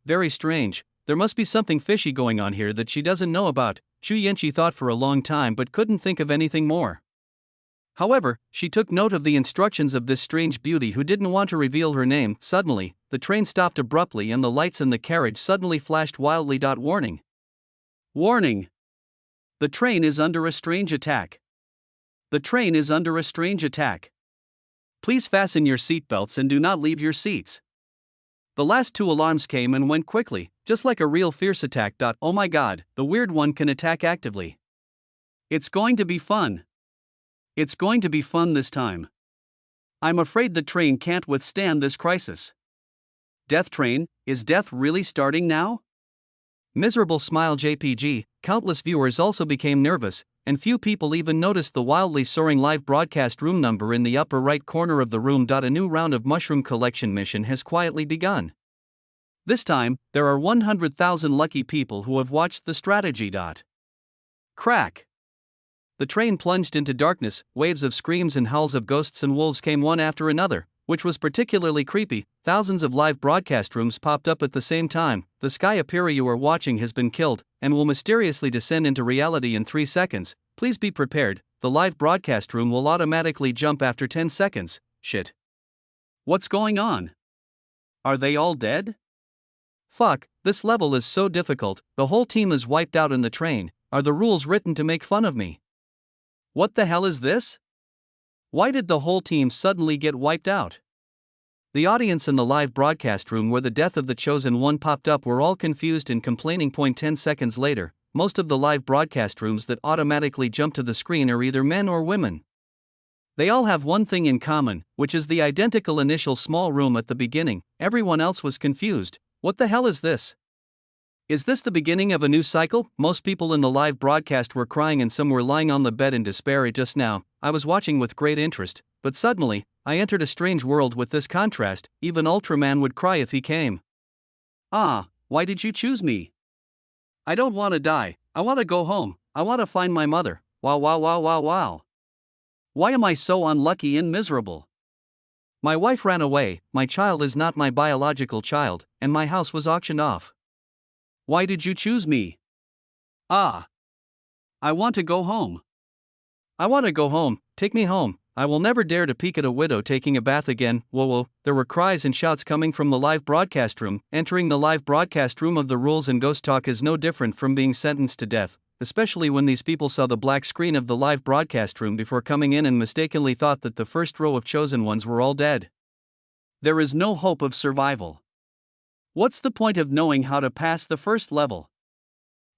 very strange. There must be something fishy going on here that she doesn't know about. Xu Yanqi thought for a long time but couldn't think of anything more. However, she took note of the instructions of this strange beauty who didn't want to reveal her name. Suddenly, the train stopped abruptly and the lights in the carriage suddenly flashed wildly. Warning! Warning! The train is under a strange attack. The train is under a strange attack. Please fasten your seatbelts and do not leave your seats. The last two alarms came and went quickly, just like a real fierce attack. Oh my god, the weird one can attack actively. It's going to be fun. It's going to be fun this time. I'm afraid the train can't withstand this crisis. Death train, is death really starting now? Miserable smile JPG. Countless viewers also became nervous, and few people even noticed the wildly soaring live broadcast room number in the upper right corner of the room. A new round of mushroom collection mission has quietly begun. This time, there are 100,000 lucky people who have watched the strategy. Crack! The train plunged into darkness, waves of screams and howls of ghosts and wolves came one after another, which was particularly creepy. Thousands of live broadcast rooms popped up at the same time. The sky appear you are watching has been killed, and will mysteriously descend into reality in 3 seconds. Please be prepared, the live broadcast room will automatically jump after 10 seconds. Shit. What's going on? Are they all dead? Fuck, this level is so difficult, the whole team is wiped out in the train. Are the rules written to make fun of me? What the hell is this? Why did the whole team suddenly get wiped out? The audience in the live broadcast room where the death of the chosen one popped up were all confused and complaining. 10 seconds later, most of the live broadcast rooms that automatically jump to the screen are either men or women. They all have one thing in common, which is the identical initial small room at the beginning. Everyone else was confused. What the hell is this? Is this the beginning of a new cycle? Most people in the live broadcast were crying and some were lying on the bed in despair. Just now, I was watching with great interest, but suddenly, I entered a strange world with this contrast. Even Ultraman would cry if he came. Ah, why did you choose me? I don't want to die, I want to go home, I want to find my mother. Wow wow wow wow wow. Why am I so unlucky and miserable? My wife ran away, my child is not my biological child, and my house was auctioned off. Why did you choose me? Ah. I want to go home. I want to go home, take me home. I will never dare to peek at a widow taking a bath again. Whoa whoa, there were cries and shouts coming from the live broadcast room. Entering the live broadcast room of the rules and ghost talk is no different from being sentenced to death, especially when these people saw the black screen of the live broadcast room before coming in and mistakenly thought that the first row of chosen ones were all dead. There is no hope of survival. What's the point of knowing how to pass the first level?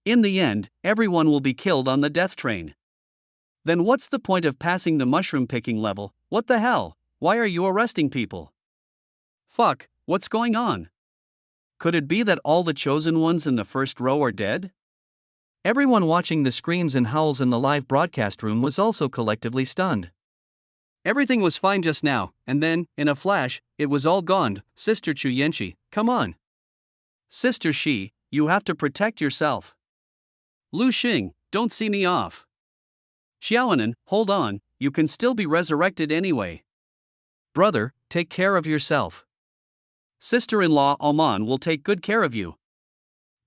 In the end, everyone will be killed on the death train. Then what's the point of passing the mushroom picking level? What the hell? Why are you arresting people? Fuck, what's going on? Could it be that all the chosen ones in the first row are dead? Everyone watching the screams and howls in the live broadcast room was also collectively stunned. Everything was fine just now, and then, in a flash, it was all gone. Sister Chu Yenshi, come on. Sister Shi, you have to protect yourself. Lu Xing, don't see me off. Xiaonan, hold on, you can still be resurrected anyway. Brother, take care of yourself. Sister-in-law Alman will take good care of you.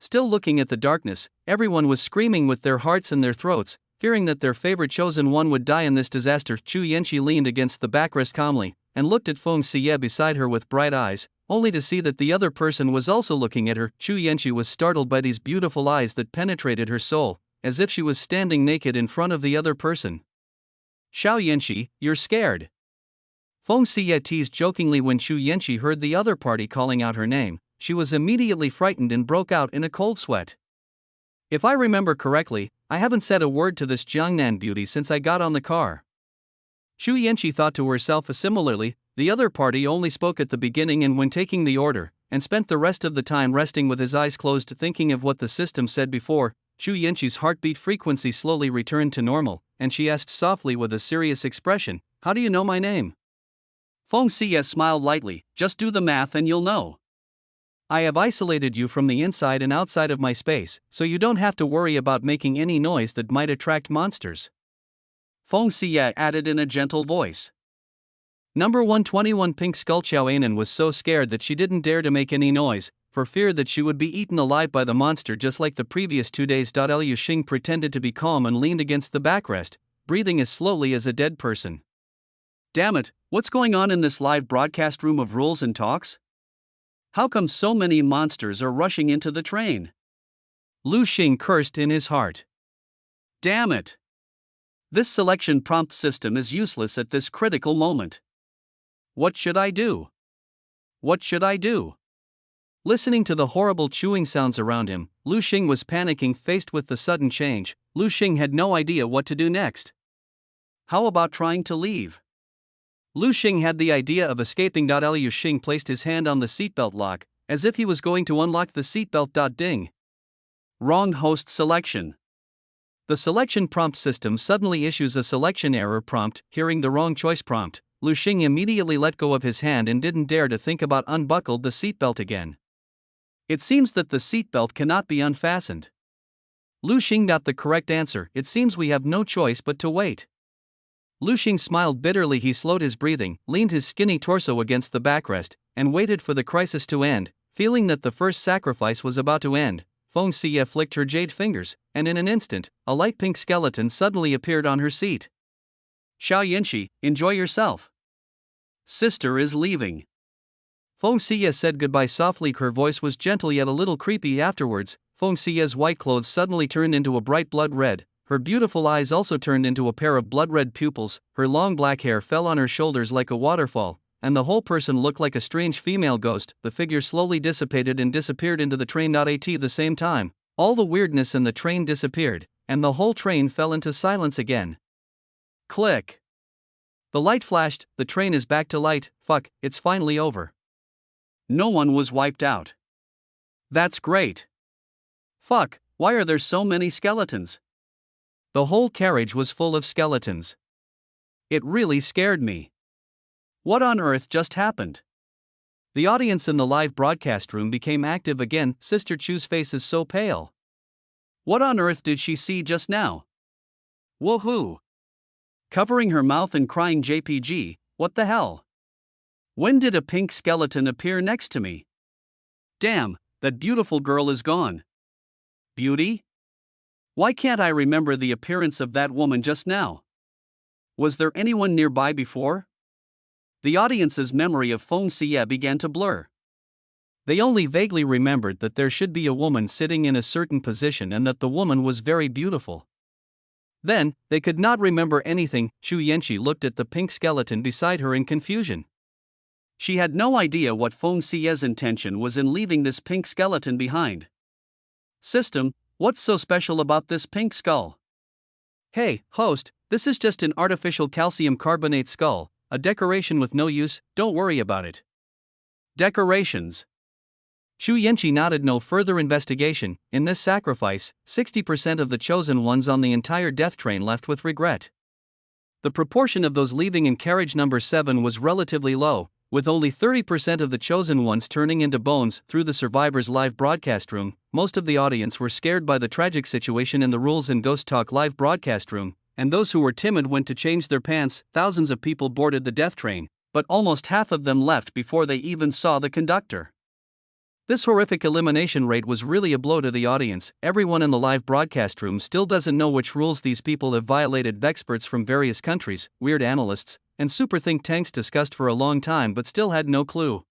Still looking at the darkness, everyone was screaming with their hearts in their throats, fearing that their favorite chosen one would die in this disaster. Chu Yenshi leaned against the backrest calmly, and looked at Feng Xie beside her with bright eyes, only to see that the other person was also looking at her. Chu Yenshi was startled by these beautiful eyes that penetrated her soul, as if she was standing naked in front of the other person. Xiao Yenshi, you're scared. Feng Xie teased jokingly when Chu Yenshi heard the other party calling out her name. She was immediately frightened and broke out in a cold sweat. If I remember correctly, I haven't said a word to this Jiangnan beauty since I got on the car. Chu Yenshi thought to herself similarly. The other party only spoke at the beginning and when taking the order, and spent the rest of the time resting with his eyes closed thinking of what the system said before. Chu Yenshi's heartbeat frequency slowly returned to normal, and she asked softly with a serious expression, "How do you know my name?" Feng Xie smiled lightly, "Just do the math and you'll know. I have isolated you from the inside and outside of my space, so you don't have to worry about making any noise that might attract monsters," Feng Xie added in a gentle voice. Number 121 Pink Skull Xiaonan was so scared that she didn't dare to make any noise, for fear that she would be eaten alive by the monster just like the previous 2 days. Liu Xing pretended to be calm and leaned against the backrest, breathing as slowly as a dead person. Damn it, what's going on in this live broadcast room of rules and talks? How come so many monsters are rushing into the train? Lu Xing cursed in his heart. Damn it! This selection prompt system is useless at this critical moment. What should I do? What should I do? Listening to the horrible chewing sounds around him, Lu Xing was panicking. Faced with the sudden change, Lu Xing had no idea what to do next. How about trying to leave? Lu Xing had the idea of escaping. Liu Xing placed his hand on the seatbelt lock, as if he was going to unlock the seatbelt. Ding. Wrong host selection. The selection prompt system suddenly issues a selection error prompt. Hearing the wrong choice prompt, Lu Xing immediately let go of his hand and didn't dare to think about unbuckled the seatbelt again. It seems that the seatbelt cannot be unfastened. Lu Xing got the correct answer. It seems we have no choice but to wait. Lu Xing smiled bitterly. He slowed his breathing, leaned his skinny torso against the backrest, and waited for the crisis to end. Feeling that the first sacrifice was about to end, Feng Xie flicked her jade fingers, and in an instant, a light pink skeleton suddenly appeared on her seat. Xiao Yanqi, enjoy yourself. Sister is leaving. Feng Xie said goodbye softly. Her voice was gentle yet a little creepy. Afterwards, Feng Xie's white clothes suddenly turned into a bright blood red. Her beautiful eyes also turned into a pair of blood-red pupils. Her long black hair fell on her shoulders like a waterfall, and the whole person looked like a strange female ghost. The figure slowly dissipated and disappeared into the train. At the same time, all the weirdness in the train disappeared, and the whole train fell into silence again. Click. The light flashed. The train is back to light. Fuck, it's finally over. No one was wiped out. That's great. Fuck, why are there so many skeletons? The whole carriage was full of skeletons. It really scared me. What on earth just happened? The audience in the live broadcast room became active again. Sister Chu's face is so pale. What on earth did she see just now? Woohoo! Covering her mouth and crying. JPG, what the hell? When did a pink skeleton appear next to me? Damn, that beautiful girl is gone. Beauty? Why can't I remember the appearance of that woman just now? Was there anyone nearby before? The audience's memory of Feng Xie began to blur. They only vaguely remembered that there should be a woman sitting in a certain position and that the woman was very beautiful. Then, they could not remember anything. Xu Yanqi looked at the pink skeleton beside her in confusion. She had no idea what Feng Xie's intention was in leaving this pink skeleton behind. System, what's so special about this pink skull? Hey, host, this is just an artificial calcium carbonate skull, a decoration with no use. Don't worry about it. Decorations. Xu Yanqi nodded. No further investigation. In this sacrifice, 60% of the chosen ones on the entire death train left with regret. The proportion of those leaving in carriage number 7 was relatively low, with only 30% of the chosen ones turning into bones. Through the survivors' live broadcast room, most of the audience were scared by the tragic situation in the Rules and Ghost Talk live broadcast room, and those who were timid went to change their pants. Thousands of people boarded the death train, but almost half of them left before they even saw the conductor. This horrific elimination rate was really a blow to the audience. Everyone in the live broadcast room still doesn't know which rules these people have violated. Experts from various countries, weird analysts, and super think tanks discussed for a long time but still had no clue.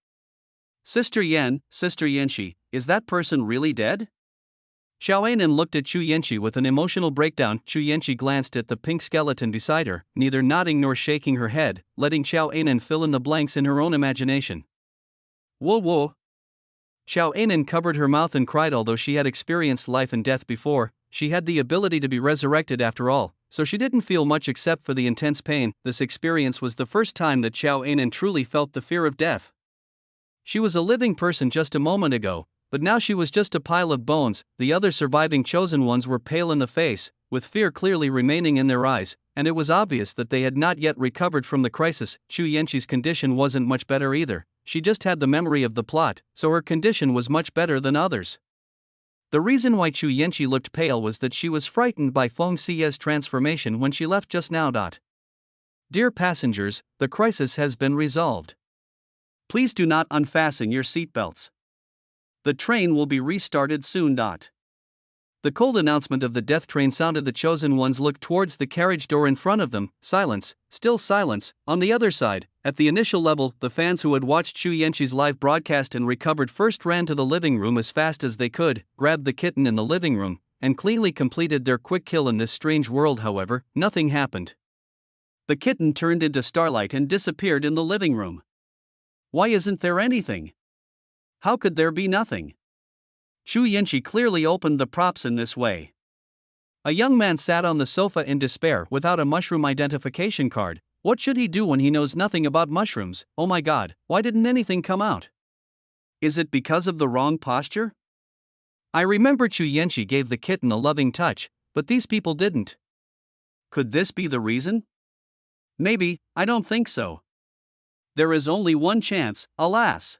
Sister Yanqi, is that person really dead? Xiao Anan looked at Xu Yanqi with an emotional breakdown. Xu Yanqi glanced at the pink skeleton beside her, neither nodding nor shaking her head, letting Xiao Anan fill in the blanks in her own imagination. Whoa. Xiao Anan covered her mouth and cried. Although she had experienced life and death before, she had the ability to be resurrected after all, so she didn't feel much except for the intense pain. This experience was the first time that Xiao Anan truly felt the fear of death. She was a living person just a moment ago, but now she was just a pile of bones. The other surviving chosen ones were pale in the face, with fear clearly remaining in their eyes, and it was obvious that they had not yet recovered from the crisis. Xu Yanqi's condition wasn't much better either. She just had the memory of the plot, so her condition was much better than others. The reason why Xu Yanqi looked pale was that she was frightened by Feng Xie's transformation when she left just now. Dear passengers, the crisis has been resolved. Please do not unfasten your seatbelts. The train will be restarted soon. The cold announcement of the death train sounded. The chosen ones looked towards the carriage door in front of them. Silence, still silence. On the other side, at the initial level, the fans who had watched Xu Yanqi's live broadcast and recovered first ran to the living room as fast as they could, grabbed the kitten in the living room, and cleanly completed their quick kill in this strange world. However, nothing happened. The kitten turned into starlight and disappeared in the living room. Why isn't there anything? How could there be nothing? Xu Yanqi clearly opened the props in this way. A young man sat on the sofa in despair without a mushroom identification card. What should he do when he knows nothing about mushrooms? Oh my god, why didn't anything come out? Is it because of the wrong posture? I remember Chu Yenshi gave the kitten a loving touch, but these people didn't. Could this be the reason? Maybe, I don't think so. There is only one chance, alas.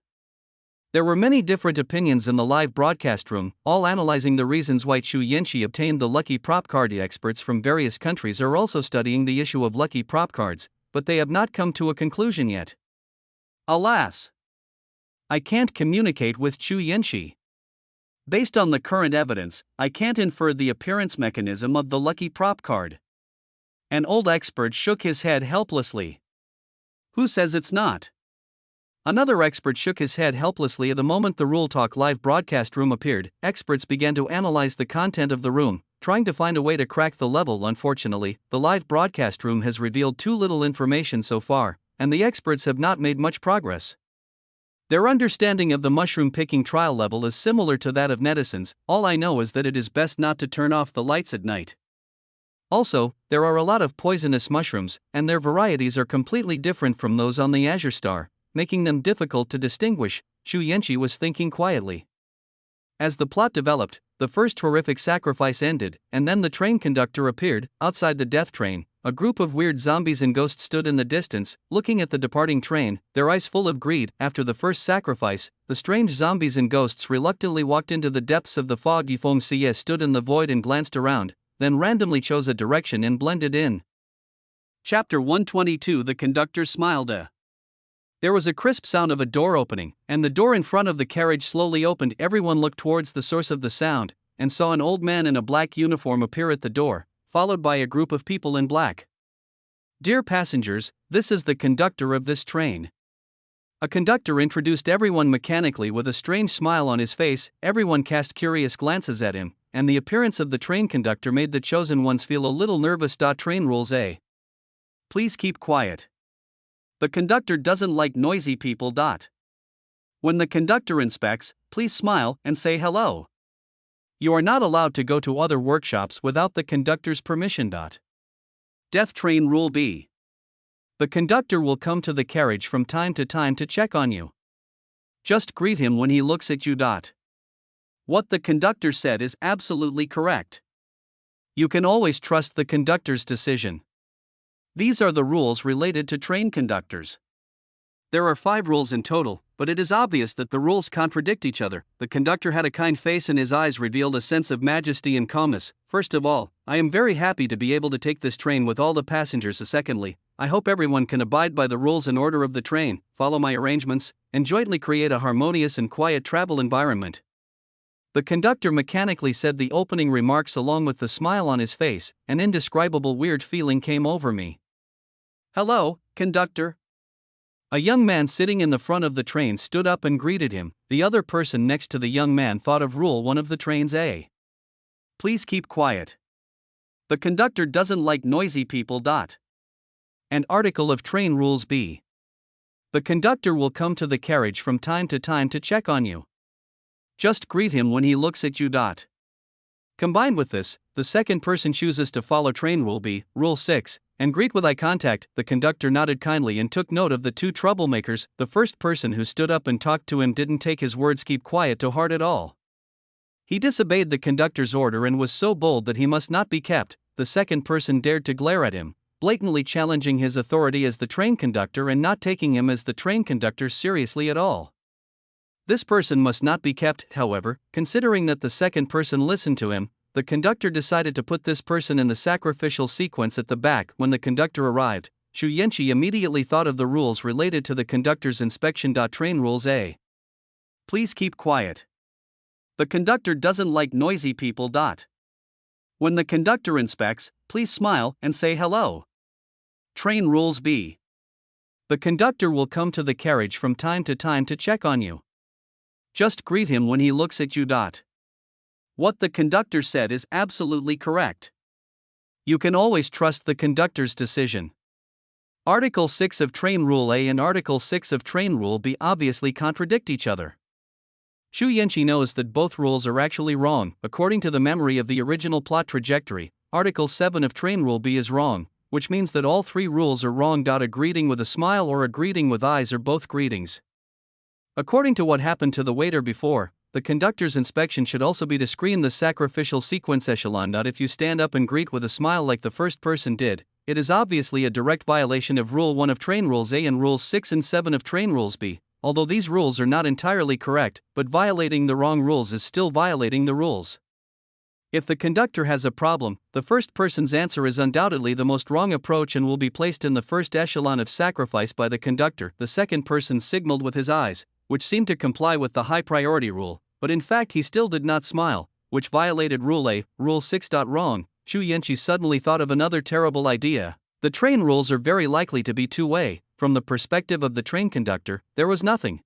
There were many different opinions in the live broadcast room, all analyzing the reasons why Chu Yenshi obtained the lucky prop card. Experts from various countries are also studying the issue of lucky prop cards, but they have not come to a conclusion yet. Alas. I can't communicate with Chu Yenshi. Based on the current evidence, I can't infer the appearance mechanism of the lucky prop card. An old expert shook his head helplessly. Who says it's not? Another expert shook his head helplessly. The moment the Rule Talk live broadcast room appeared, experts began to analyze the content of the room, trying to find a way to crack the level. Unfortunately, the live broadcast room has revealed too little information so far, and the experts have not made much progress. Their understanding of the mushroom picking trial level is similar to that of netizens. All I know is that it is best not to turn off the lights at night. Also, there are a lot of poisonous mushrooms, and their varieties are completely different from those on the Azure Star, making them difficult to distinguish. Chu Yenshi was thinking quietly. As the plot developed, the first horrific sacrifice ended, and then the train conductor appeared. Outside the death train, a group of weird zombies and ghosts stood in the distance, looking at the departing train, their eyes full of greed. After the first sacrifice, the strange zombies and ghosts reluctantly walked into the depths of the fog. Yifeng Xie stood in the void and glanced around, then randomly chose a direction and blended in. Chapter 122. The conductor smiled. There was a crisp sound of a door opening, and the door in front of the carriage slowly opened. Everyone looked towards the source of the sound, and saw an old man in a black uniform appear at the door, followed by a group of people in black. Dear passengers, this is the conductor of this train. A conductor introduced everyone mechanically with a strange smile on his face. Everyone cast curious glances at him, and the appearance of the train conductor made the chosen ones feel a little nervous. Train rules A. Please keep quiet. The conductor doesn't like noisy people. When the conductor inspects, please smile and say hello. You are not allowed to go to other workshops without the conductor's permission. Death train rule B. The conductor will come to the carriage from time to time to check on you. Just greet him when he looks at you. What the conductor said is absolutely correct. You can always trust the conductor's decision. These are the rules related to train conductors. There are 5 rules in total, but it is obvious that the rules contradict each other. The conductor had a kind face and his eyes revealed a sense of majesty and calmness. First of all, I am very happy to be able to take this train with all the passengers. Secondly, I hope everyone can abide by the rules and order of the train, follow my arrangements, and jointly create a harmonious and quiet travel environment. The conductor mechanically said the opening remarks along with the smile on his face. An indescribable weird feeling came over me. Hello, conductor. A young man sitting in the front of the train stood up and greeted him. The other person next to the young man thought of Rule 1 of the train's A. Please keep quiet. The conductor doesn't like noisy people. An article of Train Rules B. The conductor will come to the carriage from time to time to check on you. Just greet him when he looks at you. Combined with this, the second person chooses to follow Train Rule B, Rule 6, and greet with eye contact. The conductor nodded kindly and took note of the 2 troublemakers. The first person who stood up and talked to him didn't take his words keep quiet to heart at all. He disobeyed the conductor's order and was so bold that he must not be kept. The second person dared to glare at him, blatantly challenging his authority as the train conductor and not taking him as the train conductor seriously at all. This person must not be kept. However, considering that the second person listened to him, the conductor decided to put this person in the sacrificial sequence at the back. When the conductor arrived, Chu Yenshi immediately thought of the rules related to the conductor's inspection. Train Rules A. Please keep quiet. The conductor doesn't like noisy people. When the conductor inspects, please smile and say hello. Train Rules B. The conductor will come to the carriage from time to time to check on you. Just greet him when he looks at you. What the conductor said is absolutely correct. You can always trust the conductor's decision. Article 6 of Train Rule A and Article 6 of Train Rule B obviously contradict each other. Chu Yenshi knows that both rules are actually wrong. According to the memory of the original plot trajectory, Article 7 of Train Rule B is wrong, which means that all three rules are wrong. A greeting with a smile or a greeting with eyes are both greetings. According to what happened to the waiter before, the conductor's inspection should also be to screen the sacrificial sequence echelon. If you stand up and greet with a smile like the first person did, it is obviously a direct violation of Rule 1 of Train Rules A and Rules 6 and 7 of Train Rules B, although these rules are not entirely correct, but violating the wrong rules is still violating the rules. If the conductor has a problem, the first person's answer is undoubtedly the most wrong approach and will be placed in the first echelon of sacrifice by the conductor. The second person signaled with his eyes, which seemed to comply with the high priority rule, but in fact he still did not smile, which violated Rule A, Rule 6. Wrong. Xu Yanqi suddenly thought of another terrible idea. The train rules are very likely to be two-way. From the perspective of the train conductor, there was nothing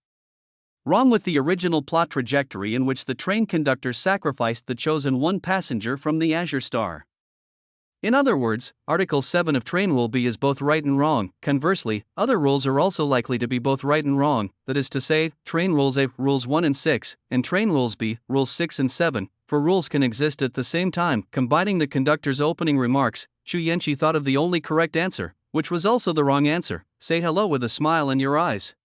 wrong with the original plot trajectory in which the train conductor sacrificed the chosen one passenger from the Azure Star. In other words, Article 7 of Train Rule B is both right and wrong. Conversely, other rules are also likely to be both right and wrong, that is to say, Train Rules A, Rules 1 and 6, and Train Rules B, Rules 6 and 7, for rules can exist at the same time. Combining the conductor's opening remarks, Xu Yanqi thought of the only correct answer, which was also the wrong answer: say hello with a smile in your eyes.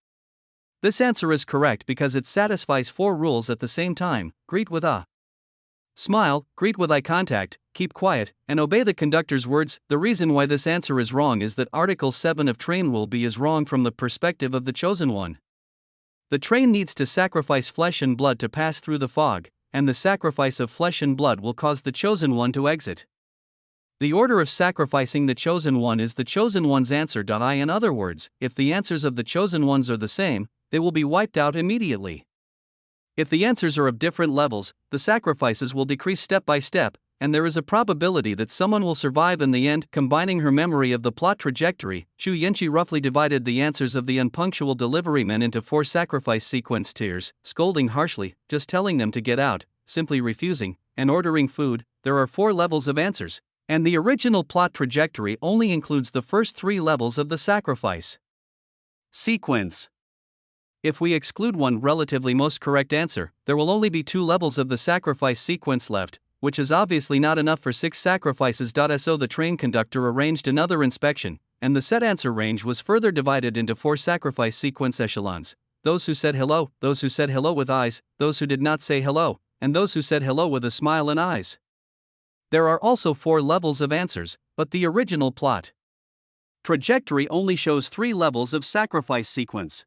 This answer is correct because it satisfies four rules at the same time: greet with a smile, greet with eye contact, keep quiet, and obey the conductor's words. The reason why this answer is wrong is that Article 7 of Train Rule B is wrong from the perspective of the chosen one. The train needs to sacrifice flesh and blood to pass through the fog, and the sacrifice of flesh and blood will cause the chosen one to exit. The order of sacrificing the chosen one is the chosen one's answer. In other words, if the answers of the chosen ones are the same, they will be wiped out immediately. If the answers are of different levels, the sacrifices will decrease step by step, and there is a probability that someone will survive in the end. Combining her memory of the plot trajectory, Xu Yanqi roughly divided the answers of the unpunctual deliverymen into four sacrifice sequence tiers: scolding harshly, just telling them to get out, simply refusing, and ordering food. There are four levels of answers, and the original plot trajectory only includes the first three levels of the sacrifice sequence. If we exclude one relatively most correct answer, there will only be two levels of the sacrifice sequence left, which is obviously not enough for six sacrifices. So the train conductor arranged another inspection, and the set answer range was further divided into four sacrifice sequence echelons: those who said hello, those who said hello with eyes, those who did not say hello, and those who said hello with a smile and eyes. There are also four levels of answers, but the original plot trajectory only shows three levels of sacrifice sequence.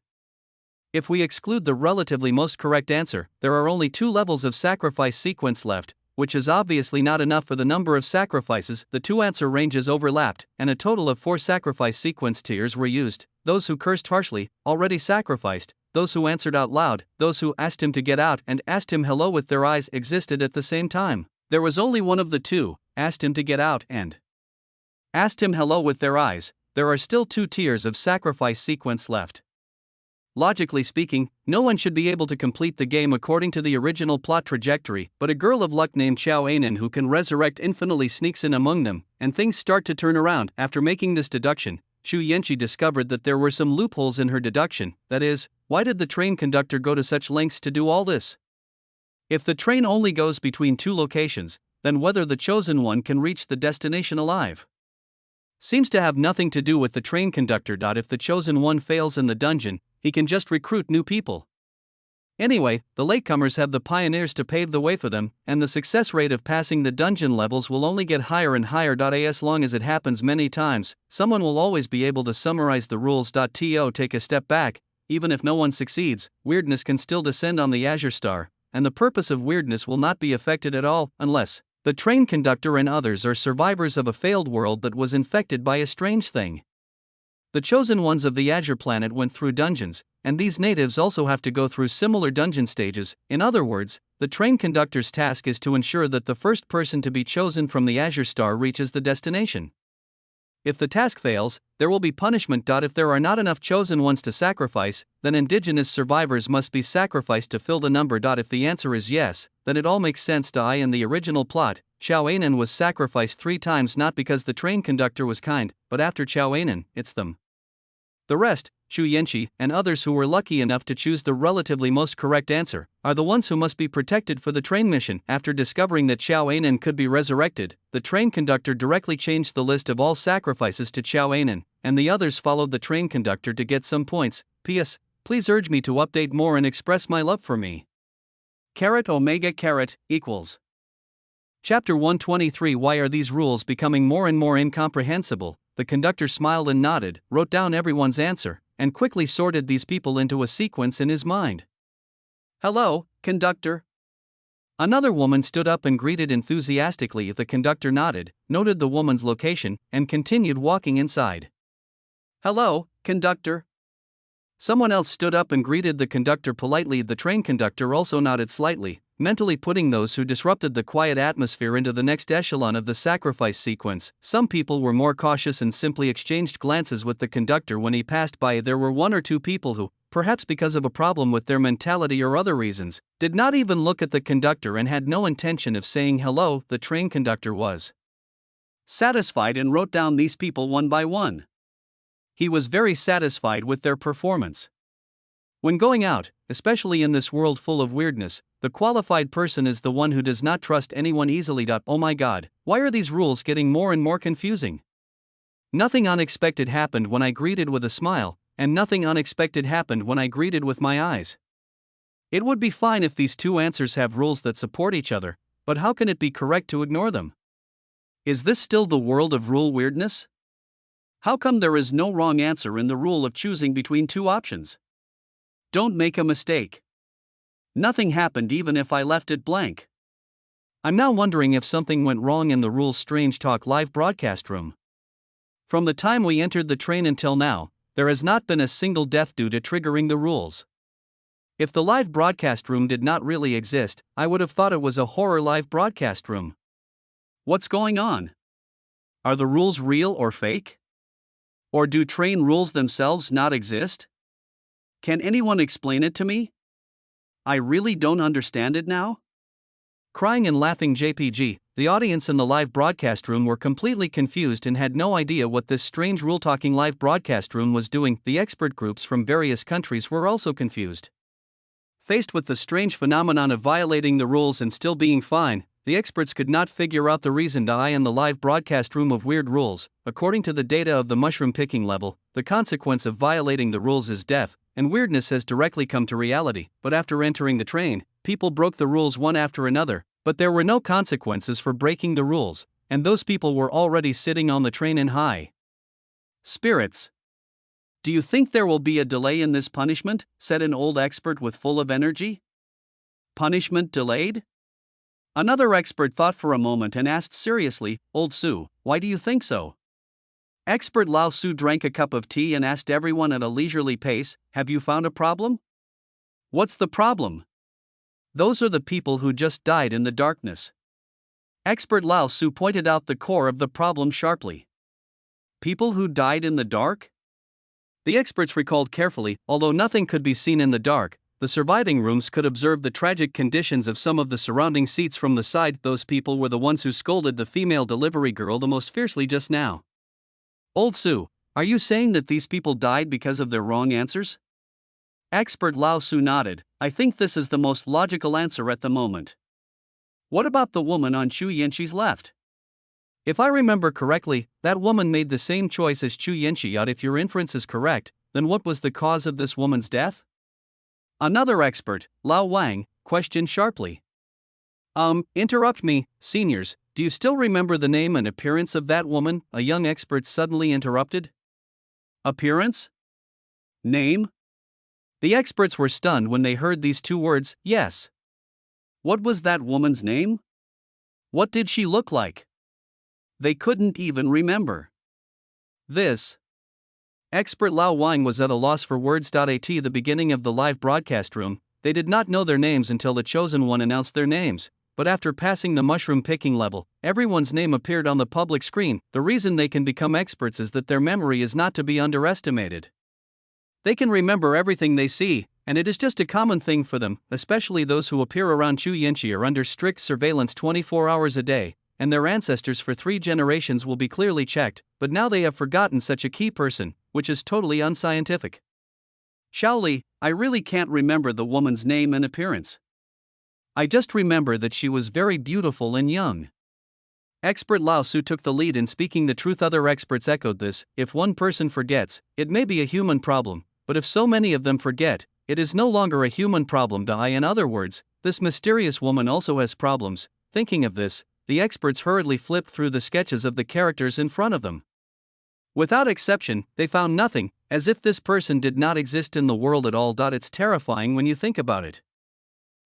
If we exclude the relatively most correct answer, there are only two levels of sacrifice sequence left, which is obviously not enough for the number of sacrifices. The two answer ranges overlapped, and a total of four sacrifice sequence tiers were used: those who cursed harshly, already sacrificed; those who answered out loud; those who asked him to get out and asked him hello with their eyes existed at the same time. There was only one of the two: asked him to get out and asked him hello with their eyes. There are still two tiers of sacrifice sequence left. Logically speaking, no one should be able to complete the game according to the original plot trajectory, but a girl of luck named Xiao Ainen who can resurrect infinitely sneaks in among them, and things start to turn around. After making this deduction, Xu Yanqi discovered that there were some loopholes in her deduction. That is, why did the train conductor go to such lengths to do all this? If the train only goes between two locations, then whether the chosen one can reach the destination alive seems to have nothing to do with the train conductor. If the chosen one fails in the dungeon, he can just recruit new people. Anyway, the latecomers have the pioneers to pave the way for them, and the success rate of passing the dungeon levels will only get higher and higher. As long as it happens many times, someone will always be able to summarize the rules. Take a step back. Even if no one succeeds, weirdness can still descend on the Azure Star, and the purpose of weirdness will not be affected at all, unless the train conductor and others are survivors of a failed world that was infected by a strange thing. The chosen ones of the Azure planet went through dungeons, and these natives also have to go through similar dungeon stages. In other words, the train conductor's task is to ensure that the first person to be chosen from the Azure Star reaches the destination. If the task fails, there will be punishment. If there are not enough chosen ones to sacrifice, then indigenous survivors must be sacrificed to fill the number. If the answer is yes, then it all makes sense. In the original plot, Xiao Ainen was sacrificed 3 times not because the train conductor was kind, but after Xiao Ainen, it's them. The rest, Chu Yanqi and others who were lucky enough to choose the relatively most correct answer, are the ones who must be protected for the train mission. After discovering that Xiao Anan could be resurrected, the train conductor directly changed the list of all sacrifices to Xiao Anan, and the others followed the train conductor to get some points. P.S. Please urge me to update more and express my love for me. Carat Omega Carat equals. Chapter 123. Why are these rules becoming more and more incomprehensible? The conductor smiled and nodded, wrote down everyone's answer, and quickly sorted these people into a sequence in his mind. Hello, conductor. Another woman stood up and greeted enthusiastically. The conductor nodded, noted the woman's location, and continued walking inside. Hello, conductor. Someone else stood up and greeted the conductor politely. The train conductor also nodded slightly, mentally putting those who disrupted the quiet atmosphere into the next echelon of the sacrifice sequence. Some people were more cautious and simply exchanged glances with the conductor when he passed by. There were one or two people who, perhaps because of a problem with their mentality or other reasons, did not even look at the conductor and had no intention of saying hello. The train conductor was satisfied and wrote down these people one by one. He was very satisfied with their performance. When going out, especially in this world full of weirdness, the qualified person is the one who does not trust anyone easily. Oh my god, why are these rules getting more and more confusing? Nothing unexpected happened when I greeted with a smile, and nothing unexpected happened when I greeted with my eyes. It would be fine if these two answers have rules that support each other, but how can it be correct to ignore them? Is this still the world of rule weirdness? How come there is no wrong answer in the rule of choosing between two options? Don't make a mistake. Nothing happened even if I left it blank. I'm now wondering if something went wrong in the Rules Strange Talk live broadcast room. From the time we entered the train until now, there has not been a single death due to triggering the rules. If the live broadcast room did not really exist, I would have thought it was a horror live broadcast room. What's going on? Are the rules real or fake? Or do train rules themselves not exist? Can anyone explain it to me? I really don't understand it now. Crying and laughing JPG, the audience in the live broadcast room were completely confused and had no idea what this strange rule-talking live broadcast room was doing. The expert groups from various countries were also confused. Faced with the strange phenomenon of violating the rules and still being fine, the experts could not figure out the reason. In the live broadcast room of weird rules, according to the data of the mushroom picking level, the consequence of violating the rules is death, and weirdness has directly come to reality. But after entering the train, people broke the rules one after another, but there were no consequences for breaking the rules, and those people were already sitting on the train in high spirits. Do you think there will be a delay in this punishment? Said an old expert with full of energy. Punishment delayed? Another expert thought for a moment and asked seriously, Old Su, why do you think so? Expert Lao Su drank a cup of tea and asked everyone at a leisurely pace, have you found a problem? What's the problem? Those are the people who just died in the darkness. Expert Lao Su pointed out the core of the problem sharply. People who died in the dark? The experts recalled carefully, although nothing could be seen in the dark, the surviving rooms could observe the tragic conditions of some of the surrounding seats from the side. Those people were the ones who scolded the female delivery girl the most fiercely just now. Old Su, are you saying that these people died because of their wrong answers? Expert Lao Su nodded. I think this is the most logical answer at the moment. What about the woman on Chu Yanqi's left? If I remember correctly, that woman made the same choice as Chu Yanqi. If your inference is correct, then what was the cause of this woman's death? Another expert, Lao Wang, questioned sharply. Interrupt me, seniors, do you still remember the name and appearance of that woman? A young expert suddenly interrupted. Appearance? Name? The experts were stunned when they heard these two words, yes. What was that woman's name? What did she look like? They couldn't even remember. This. Expert Lao Wang was at a loss for words. At the beginning of the live broadcast room, they did not know their names until the chosen one announced their names, but after passing the mushroom picking level, everyone's name appeared on the public screen. The reason they can become experts is that their memory is not to be underestimated. They can remember everything they see, and it is just a common thing for them, especially those who appear around Chu Yanqi are under strict surveillance 24 hours a day, and their ancestors for 3 generations will be clearly checked, but now they have forgotten such a key person, which is totally unscientific. Shaoli, I really can't remember the woman's name and appearance. I just remember that she was very beautiful and young. Expert Lao Su took the lead in speaking the truth. Other experts echoed this. If one person forgets, it may be a human problem, but if so many of them forget, it is no longer a human problem. In other words, this mysterious woman also has problems. Thinking of this, the experts hurriedly flipped through the sketches of the characters in front of them. Without exception, they found nothing, as if this person did not exist in the world at all. It's terrifying when you think about it.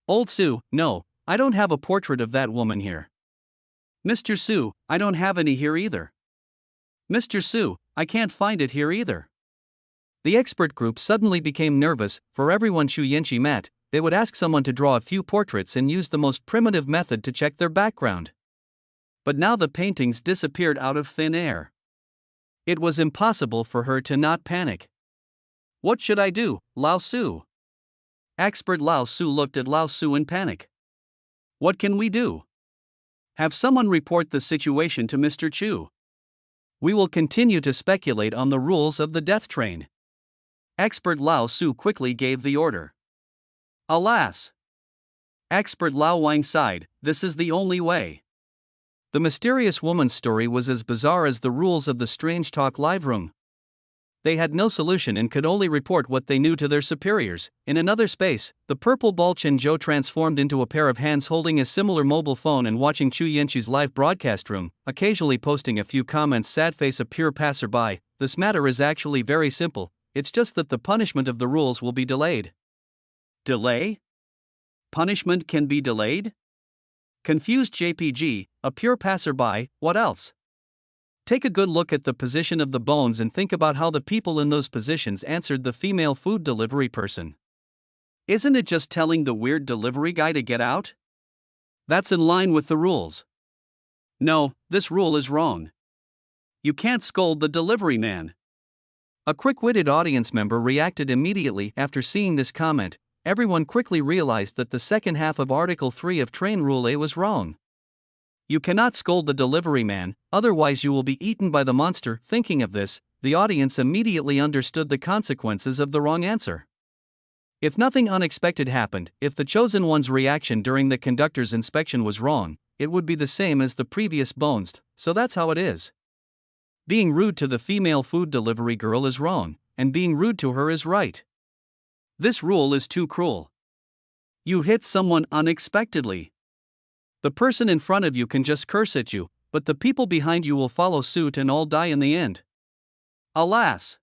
Old Su, no, I don't have a portrait of that woman here. Mr. Su, I don't have any here either. Mr. Su, I can't find it here either. The expert group suddenly became nervous. For everyone Chu Yanqi met, they would ask someone to draw a few portraits and use the most primitive method to check their background. But now the paintings disappeared out of thin air. It was impossible for her to not panic. What should I do, Lao Su? Expert Lao Su looked at Lao Su in panic. What can we do? Have someone report the situation to Mr. Chu. We will continue to speculate on the rules of the death train. Expert Lao Su quickly gave the order. Alas! Expert Lao Wang sighed, this is the only way. The mysterious woman's story was as bizarre as the rules of the Strange Talk live room. They had no solution and could only report what they knew to their superiors. In another space, the purple ball Chen Zhou transformed into a pair of hands holding a similar mobile phone and watching Chu Yanqi's live broadcast room, occasionally posting a few comments. Sad face a pure passerby. This matter is actually very simple, it's just that the punishment of the rules will be delayed. Delay? Punishment can be delayed? Confused JPG, a pure passerby, what else? Take a good look at the position of the bones and think about how the people in those positions answered the female food delivery person. Isn't it just telling the weird delivery guy to get out? That's in line with the rules. No, this rule is wrong. You can't scold the delivery man. A quick-witted audience member reacted immediately after seeing this comment. Everyone quickly realized that the second half of Article 3 of Train Rule A was wrong. You cannot scold the delivery man, otherwise you will be eaten by the monster. Thinking of this, the audience immediately understood the consequences of the wrong answer. If nothing unexpected happened, if the chosen one's reaction during the conductor's inspection was wrong, it would be the same as the previous bones, so that's how it is. Being rude to the female food delivery girl is wrong, and being rude to her is right. This rule is too cruel. You hit someone unexpectedly. The person in front of you can just curse at you, but the people behind you will follow suit and all die in the end. Alas!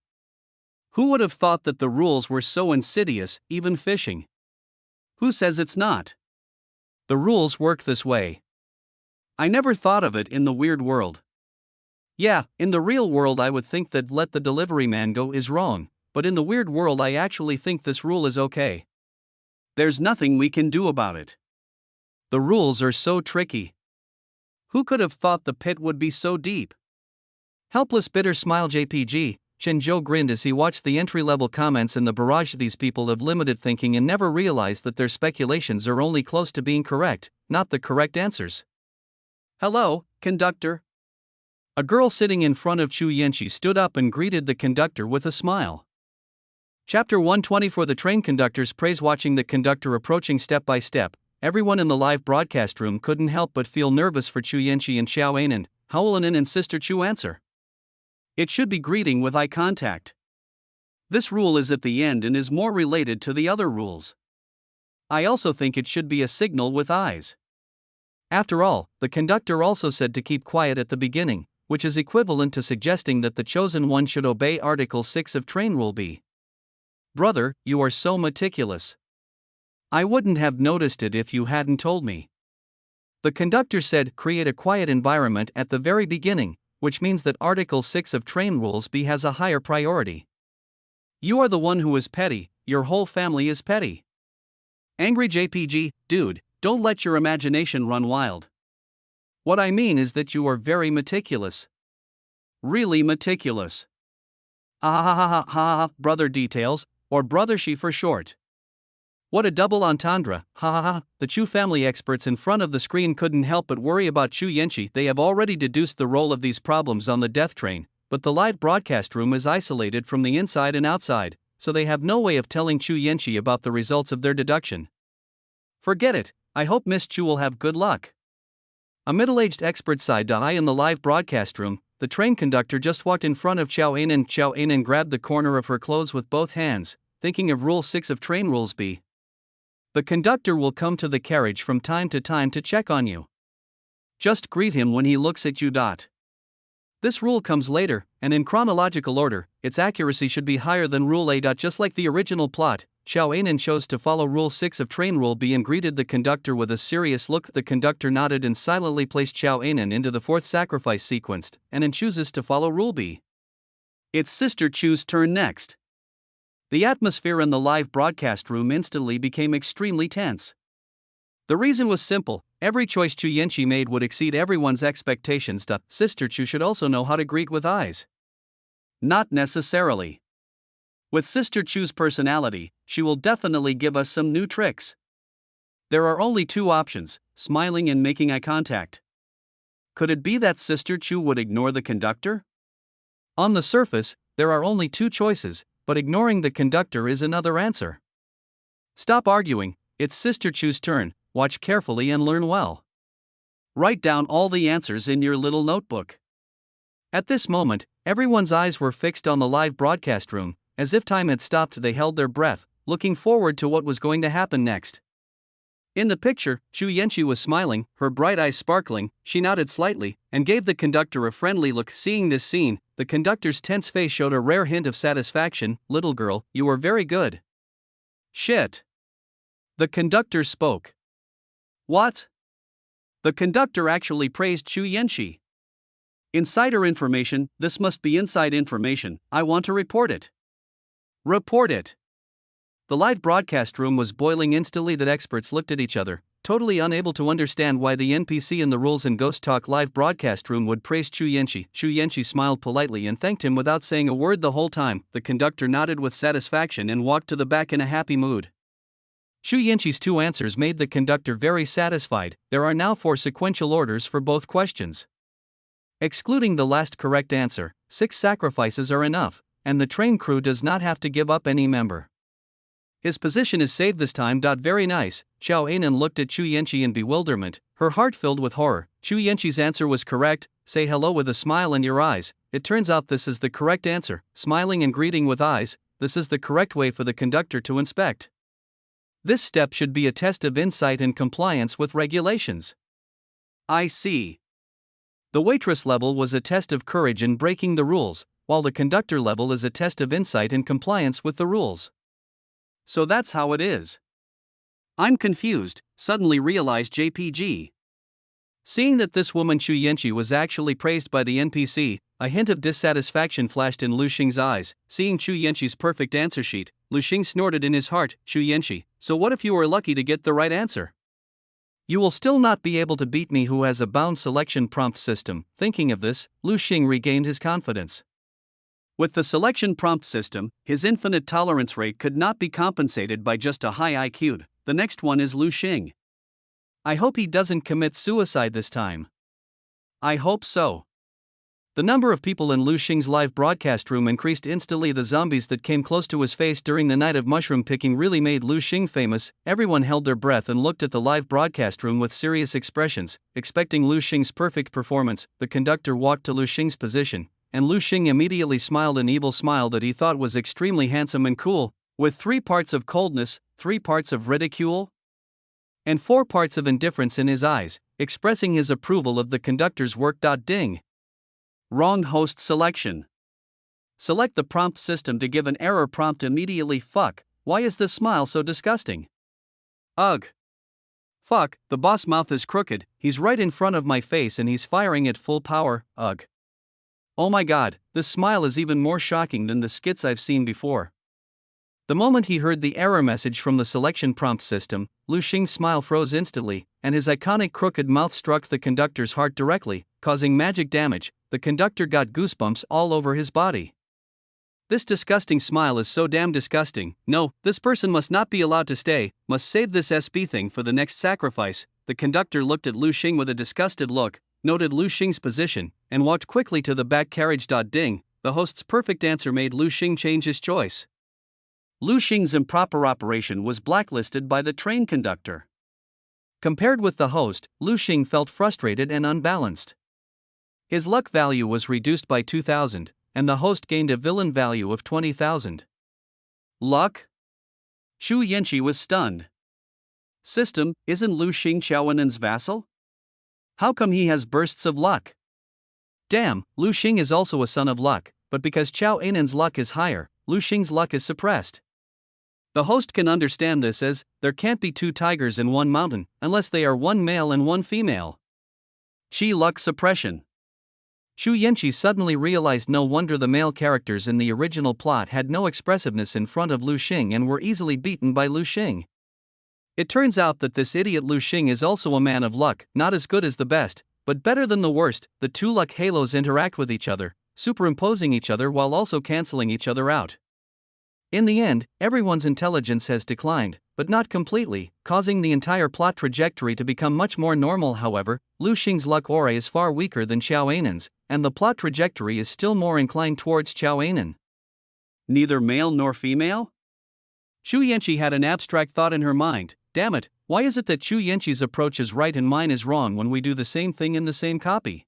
Who would have thought that the rules were so insidious, even fishing? Who says it's not? The rules work this way. I never thought of it in the weird world. Yeah, in the real world I would think that let the delivery man go is wrong, but in the weird world I actually think this rule is okay. There's nothing we can do about it. The rules are so tricky. Who could have thought the pit would be so deep? Helpless bitter smile JPG, Chen Zhou grinned as he watched the entry-level comments in the barrage. These people have limited thinking and never realize that their speculations are only close to being correct, not the correct answers. Hello, conductor. A girl sitting in front of Chu Yanqi stood up and greeted the conductor with a smile. Chapter 124. The train conductors praise. Watching the conductor approaching step by step, everyone in the live broadcast room couldn't help but feel nervous for Chu Yanqi and Xiao Anan. How will Anan and Sister Chu answer? It should be greeting with eye contact. This rule is at the end and is more related to the other rules. I also think it should be a signal with eyes. After all, the conductor also said to keep quiet at the beginning, which is equivalent to suggesting that the chosen one should obey Article 6 of Train Rule B. Brother, you are so meticulous. I wouldn't have noticed it if you hadn't told me. The conductor said create a quiet environment at the very beginning, which means that Article 6 of Train Rules B has a higher priority. You are the one who is petty, your whole family is petty. Angry JPG, dude, don't let your imagination run wild. What I mean is that you are very meticulous. Really meticulous. Ha ha ha ha ha, brother details, or brother she for short. What a double entendre, ha ha ha. The Chu family experts in front of the screen couldn't help but worry about Chu Yenchi. They have already deduced the role of these problems on the death train, but the live broadcast room is isolated from the inside and outside, so they have no way of telling Chu Yenchi about the results of their deduction. Forget it, I hope Miss Chu will have good luck. A middle-aged expert side-eye in the live broadcast room. The train conductor just walked in front of Xiao Anan. Xiao Anan grabbed the corner of her clothes with both hands, thinking of Rule 6 of Train Rules B. The conductor will come to the carriage from time to time to check on you. Just greet him when he looks at you. This rule comes later, and in chronological order, its accuracy should be higher than Rule A. Just like the original plot, Xiao Anan chose to follow Rule 6 of Train Rule B and greeted the conductor with a serious look. The conductor nodded and silently placed Xiao Anan into the fourth sacrifice sequence, and then chooses to follow Rule B. It's Sister Chu's turn next. The atmosphere in the live broadcast room instantly became extremely tense. The reason was simple: every choice Chu Yenchi made would exceed everyone's expectations. Sister Chu should also know how to greet with eyes. Not necessarily. With Sister Chu's personality, she will definitely give us some new tricks. There are only two options: smiling and making eye contact. Could it be that Sister Chu would ignore the conductor? On the surface, there are only two choices, but ignoring the conductor is another answer. Stop arguing, it's Sister Chu's turn, watch carefully and learn well. Write down all the answers in your little notebook. At this moment, everyone's eyes were fixed on the live broadcast room. As if time had stopped, they held their breath, looking forward to what was going to happen next. In the picture, Chu Yenchi was smiling, her bright eyes sparkling. She nodded slightly, and gave the conductor a friendly look. Seeing this scene, the conductor's tense face showed a rare hint of satisfaction. Little girl, you were very good. Shit. The conductor spoke. What? The conductor actually praised Chu Yenchi. Insider information, this must be inside information, I want to report it. Report it. The live broadcast room was boiling instantly. The experts looked at each other, totally unable to understand why the NPC in the Rules and Ghost Talk live broadcast room would praise Chu Yenchi. Chu Yenchi smiled politely and thanked him without saying a word the whole time. The conductor nodded with satisfaction and walked to the back in a happy mood. Chu Yenchi's two answers made the conductor very satisfied. There are now 4 sequential orders for both questions. Excluding the last correct answer, 6 sacrifices are enough, and the train crew does not have to give up any member. His position is saved this time. Very nice. Xiao Anan looked at Chu Yenchi in bewilderment, her heart filled with horror. Chu Yenchi's answer was correct. Say hello with a smile in your eyes. It turns out this is the correct answer. Smiling and greeting with eyes, this is the correct way for the conductor to inspect. This step should be a test of insight and compliance with regulations. I see. The waitress level was a test of courage in breaking the rules, while the conductor level is a test of insight and compliance with the rules. So that's how it is. I'm confused, suddenly realized JPG. Seeing that this woman Chu Yenchi was actually praised by the NPC, a hint of dissatisfaction flashed in Lu Xing's eyes. Seeing Chu Yenchi's perfect answer sheet, Lu Xing snorted in his heart. Chu Yenchi, so what if you were lucky to get the right answer? You will still not be able to beat me who has a bound selection prompt system. Thinking of this, Lu Xing regained his confidence. With the selection prompt system, his infinite tolerance rate could not be compensated by just a high IQ. The next one is Lu Xing. I hope he doesn't commit suicide this time. I hope so. The number of people in Lu Xing's live broadcast room increased instantly. The zombies that came close to his face during the night of mushroom picking really made Lu Xing famous. Everyone held their breath and looked at the live broadcast room with serious expressions, expecting Lu Xing's perfect performance. The conductor walked to Lu Xing's position, and Lu Xing immediately smiled an evil smile that he thought was extremely handsome and cool, with 3 parts of coldness, 3 parts of ridicule, and 4 parts of indifference in his eyes, expressing his approval of the conductor's work. Ding. Wrong host selection. Select the prompt system to give an error prompt immediately. Fuck, why is this smile so disgusting? Ugh. Fuck, the boss mouth is crooked, he's right in front of my face and he's firing at full power. Ugh. Oh my god, this smile is even more shocking than the skits I've seen before. The moment he heard the error message from the selection prompt system, Lu Xing's smile froze instantly, and his iconic crooked mouth struck the conductor's heart directly, causing magic damage. The conductor got goosebumps all over his body. This disgusting smile is so damn disgusting. No, this person must not be allowed to stay, must save this SB thing for the next sacrifice. The conductor looked at Lu Xing with a disgusted look, noted Lu Xing's position, and walked quickly to the back carriage. Ding, the host's perfect answer made Lu Xing change his choice. Lu Xing's improper operation was blacklisted by the train conductor. Compared with the host, Lu Xing felt frustrated and unbalanced. His luck value was reduced by 2,000, and the host gained a villain value of 20,000. Luck? Xu Yanqi was stunned. System, isn't Lu Xing Qiao Einen's vassal? How come he has bursts of luck? Damn, Lu Xing is also a son of luck, but because Qiao Einen's luck is higher, Lu Xing's luck is suppressed. The host can understand this as, there can't be two tigers in one mountain, unless they are one male and one female. Qi luck suppression. Xu Yanqi suddenly realized no wonder the male characters in the original plot had no expressiveness in front of Lu Xing and were easily beaten by Lu Xing. It turns out that this idiot Lu Xing is also a man of luck, not as good as the best, but better than the worst. The two luck halos interact with each other, superimposing each other while also cancelling each other out. In the end, everyone's intelligence has declined, but not completely, causing the entire plot trajectory to become much more normal. However, Lu Xing's luck aura is far weaker than Qiao Einen's, and the plot trajectory is still more inclined towards Qiao Einen. Neither male nor female? Xu Yanqi had an abstract thought in her mind. Damn it, why is it that Xu Yanqi's approach is right and mine is wrong when we do the same thing in the same copy?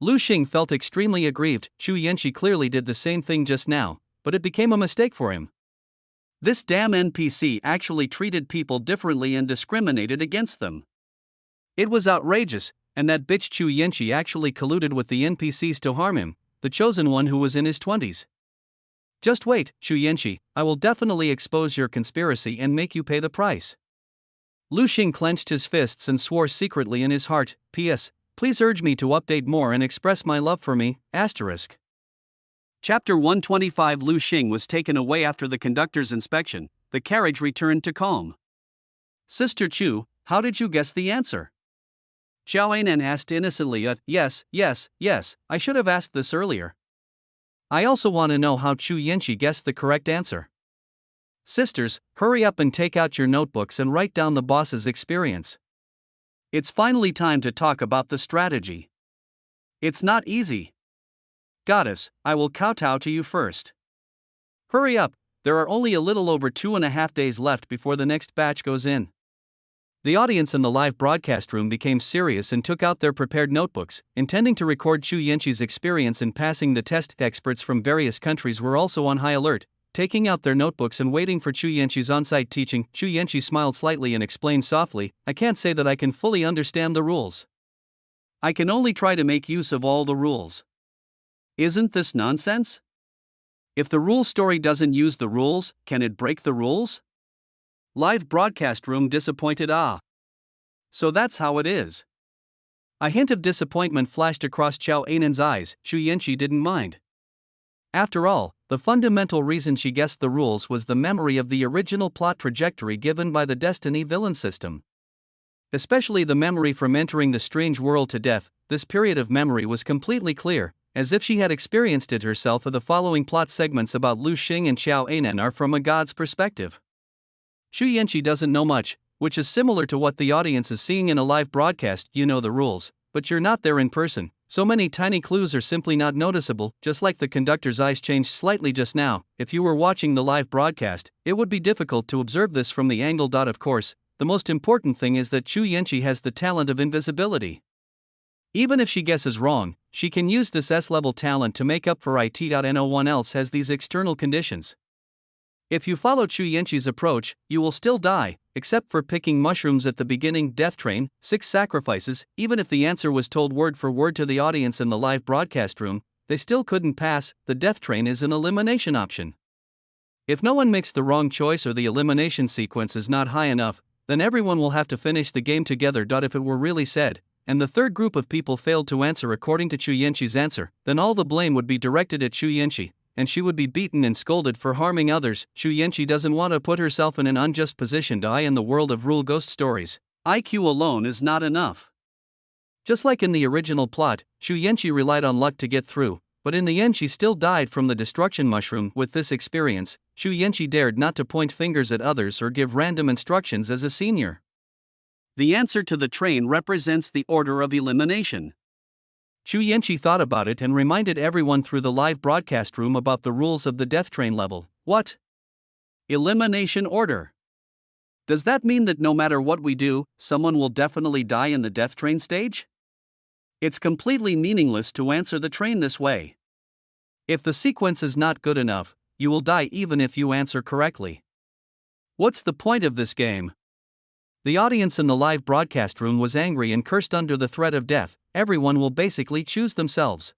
Lu Xing felt extremely aggrieved. Xu Yanqi clearly did the same thing just now, but it became a mistake for him. This damn NPC actually treated people differently and discriminated against them. It was outrageous, and that bitch Xu Yanqi actually colluded with the NPCs to harm him, the chosen one who was in his 20s. Just wait, Xu Yanqi, I will definitely expose your conspiracy and make you pay the price. Lu Xing clenched his fists and swore secretly in his heart, P.S. Please urge me to update more and express my love for me, asterisk. Chapter 125. Lu Xing was taken away after the conductor's inspection. The carriage returned to calm. Sister Chu, how did you guess the answer? Qiao Einen asked innocently. Yes, I should have asked this earlier. I also want to know how Xu Yanqi guessed the correct answer. Sisters, hurry up and take out your notebooks and write down the boss's experience. It's finally time to talk about the strategy. It's not easy. Goddess, I will kowtow to you first. Hurry up, there are only a little over 2.5 days left before the next batch goes in. The audience in the live broadcast room became serious and took out their prepared notebooks, intending to record Xu Yanqi's experience in passing the test. Experts from various countries were also on high alert, taking out their notebooks and waiting for Xu Yanqi's on-site teaching. Xu Yanqi smiled slightly and explained softly, I can't say that I can fully understand the rules. I can only try to make use of all the rules. Isn't this nonsense? If the rule story doesn't use the rules, can it break the rules? Live broadcast room disappointed. So that's how it is. A hint of disappointment flashed across Qiao Einen's eyes. Xu Yanqi didn't mind. After all, the fundamental reason she guessed the rules was the memory of the original plot trajectory given by the Destiny villain system. Especially the memory from entering the strange world to death. This period of memory was completely clear, as if she had experienced it herself. The following plot segments about Lu Xing and Qiao Einen are from a god's perspective. Xu Yanqi doesn't know much, which is similar to what the audience is seeing in a live broadcast. You know the rules, but you're not there in person. So many tiny clues are simply not noticeable. Just like the conductor's eyes changed slightly just now, if you were watching the live broadcast, it would be difficult to observe this from the angle. Of course, the most important thing is that Xu Yanqi has the talent of invisibility. Even if she guesses wrong, she can use this S-level talent to make up for it. No one else has these external conditions. If you follow Xu Yanqi's approach, you will still die, except for picking mushrooms at the beginning. Death Train, 6 sacrifices. Even if the answer was told word for word to the audience in the live broadcast room, they still couldn't pass. The Death Train is an elimination option. If no one makes the wrong choice or the elimination sequence is not high enough, then everyone will have to finish the game together. If it were really said, and the third group of people failed to answer according to Xu Yanqi's answer, then all the blame would be directed at Xu Yanqi, and she would be beaten and scolded for harming others. Xu Yanqi doesn't want to put herself in an unjust position. In the world of rule ghost stories, IQ alone is not enough. Just like in the original plot, Xu Yanqi relied on luck to get through, but in the end she still died from the destruction mushroom. With this experience, Chu Yenchi dared not to point fingers at others or give random instructions as a senior. The answer to the train represents the order of elimination. Chu Yenchi thought about it and reminded everyone through the live broadcast room about the rules of the death train level. What? Elimination order. Does that mean that no matter what we do, someone will definitely die in the death train stage? It's completely meaningless to answer the train this way. If the sequence is not good enough, you will die even if you answer correctly. What's the point of this game? The audience in the live broadcast room was angry and cursed under the threat of death. Everyone will basically choose themselves.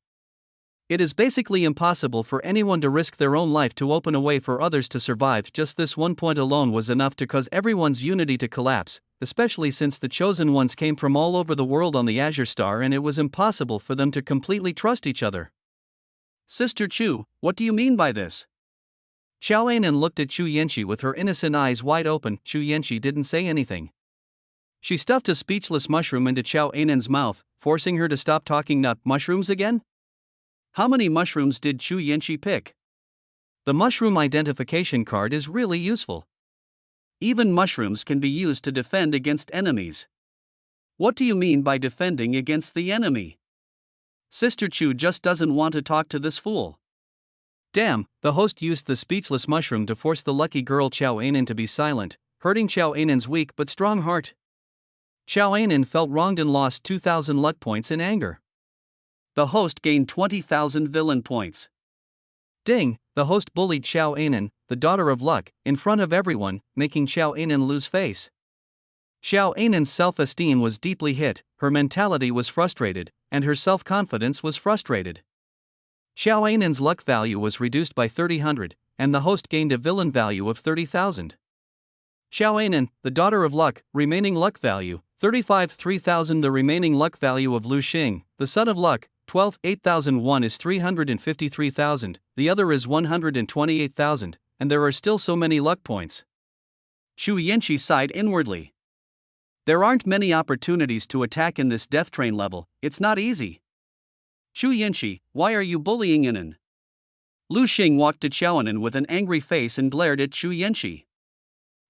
It is basically impossible for anyone to risk their own life to open a way for others to survive. Just this one point alone was enough to cause everyone's unity to collapse, especially since the chosen ones came from all over the world on the Azure Star and it was impossible for them to completely trust each other. Sister Chu, what do you mean by this? Xiao Ainen looked at Chu Yenchi with her innocent eyes wide open. Chu Yenchi didn't say anything. She stuffed a speechless mushroom into Xiao Ainen's mouth, forcing her to stop talking. Not mushrooms again? How many mushrooms did Chu Yenchi pick? The mushroom identification card is really useful. Even mushrooms can be used to defend against enemies. What do you mean by defending against the enemy? Sister Chu just doesn't want to talk to this fool. Damn, the host used the speechless mushroom to force the lucky girl Xiao Ainen to be silent, hurting Xiao Ainen's weak but strong heart. Xiao Ainen felt wronged and lost 2,000 luck points in anger. The host gained 20,000 villain points. Ding, the host bullied Xiao Ainen, the daughter of luck, in front of everyone, making Xiao Ainen lose face. Xiao Ainen's self-esteem was deeply hit, her mentality was frustrated, and her self-confidence was frustrated. Xiao Ainen's luck value was reduced by 300, and the host gained a villain value of 30,000. Xiao Ainen, the daughter of luck, remaining luck value, 3,000. The remaining luck value of Lu Xing, the son of luck, 8,001 is 353,000, the other is 128,000, and there are still so many luck points. Chu Yenchi sighed inwardly. There aren't many opportunities to attack in this death train level, it's not easy. Chu Yenchi, why are you bullying Ainen? Lu Xing walked to Xiaonan with an angry face and glared at Chu Yenchi.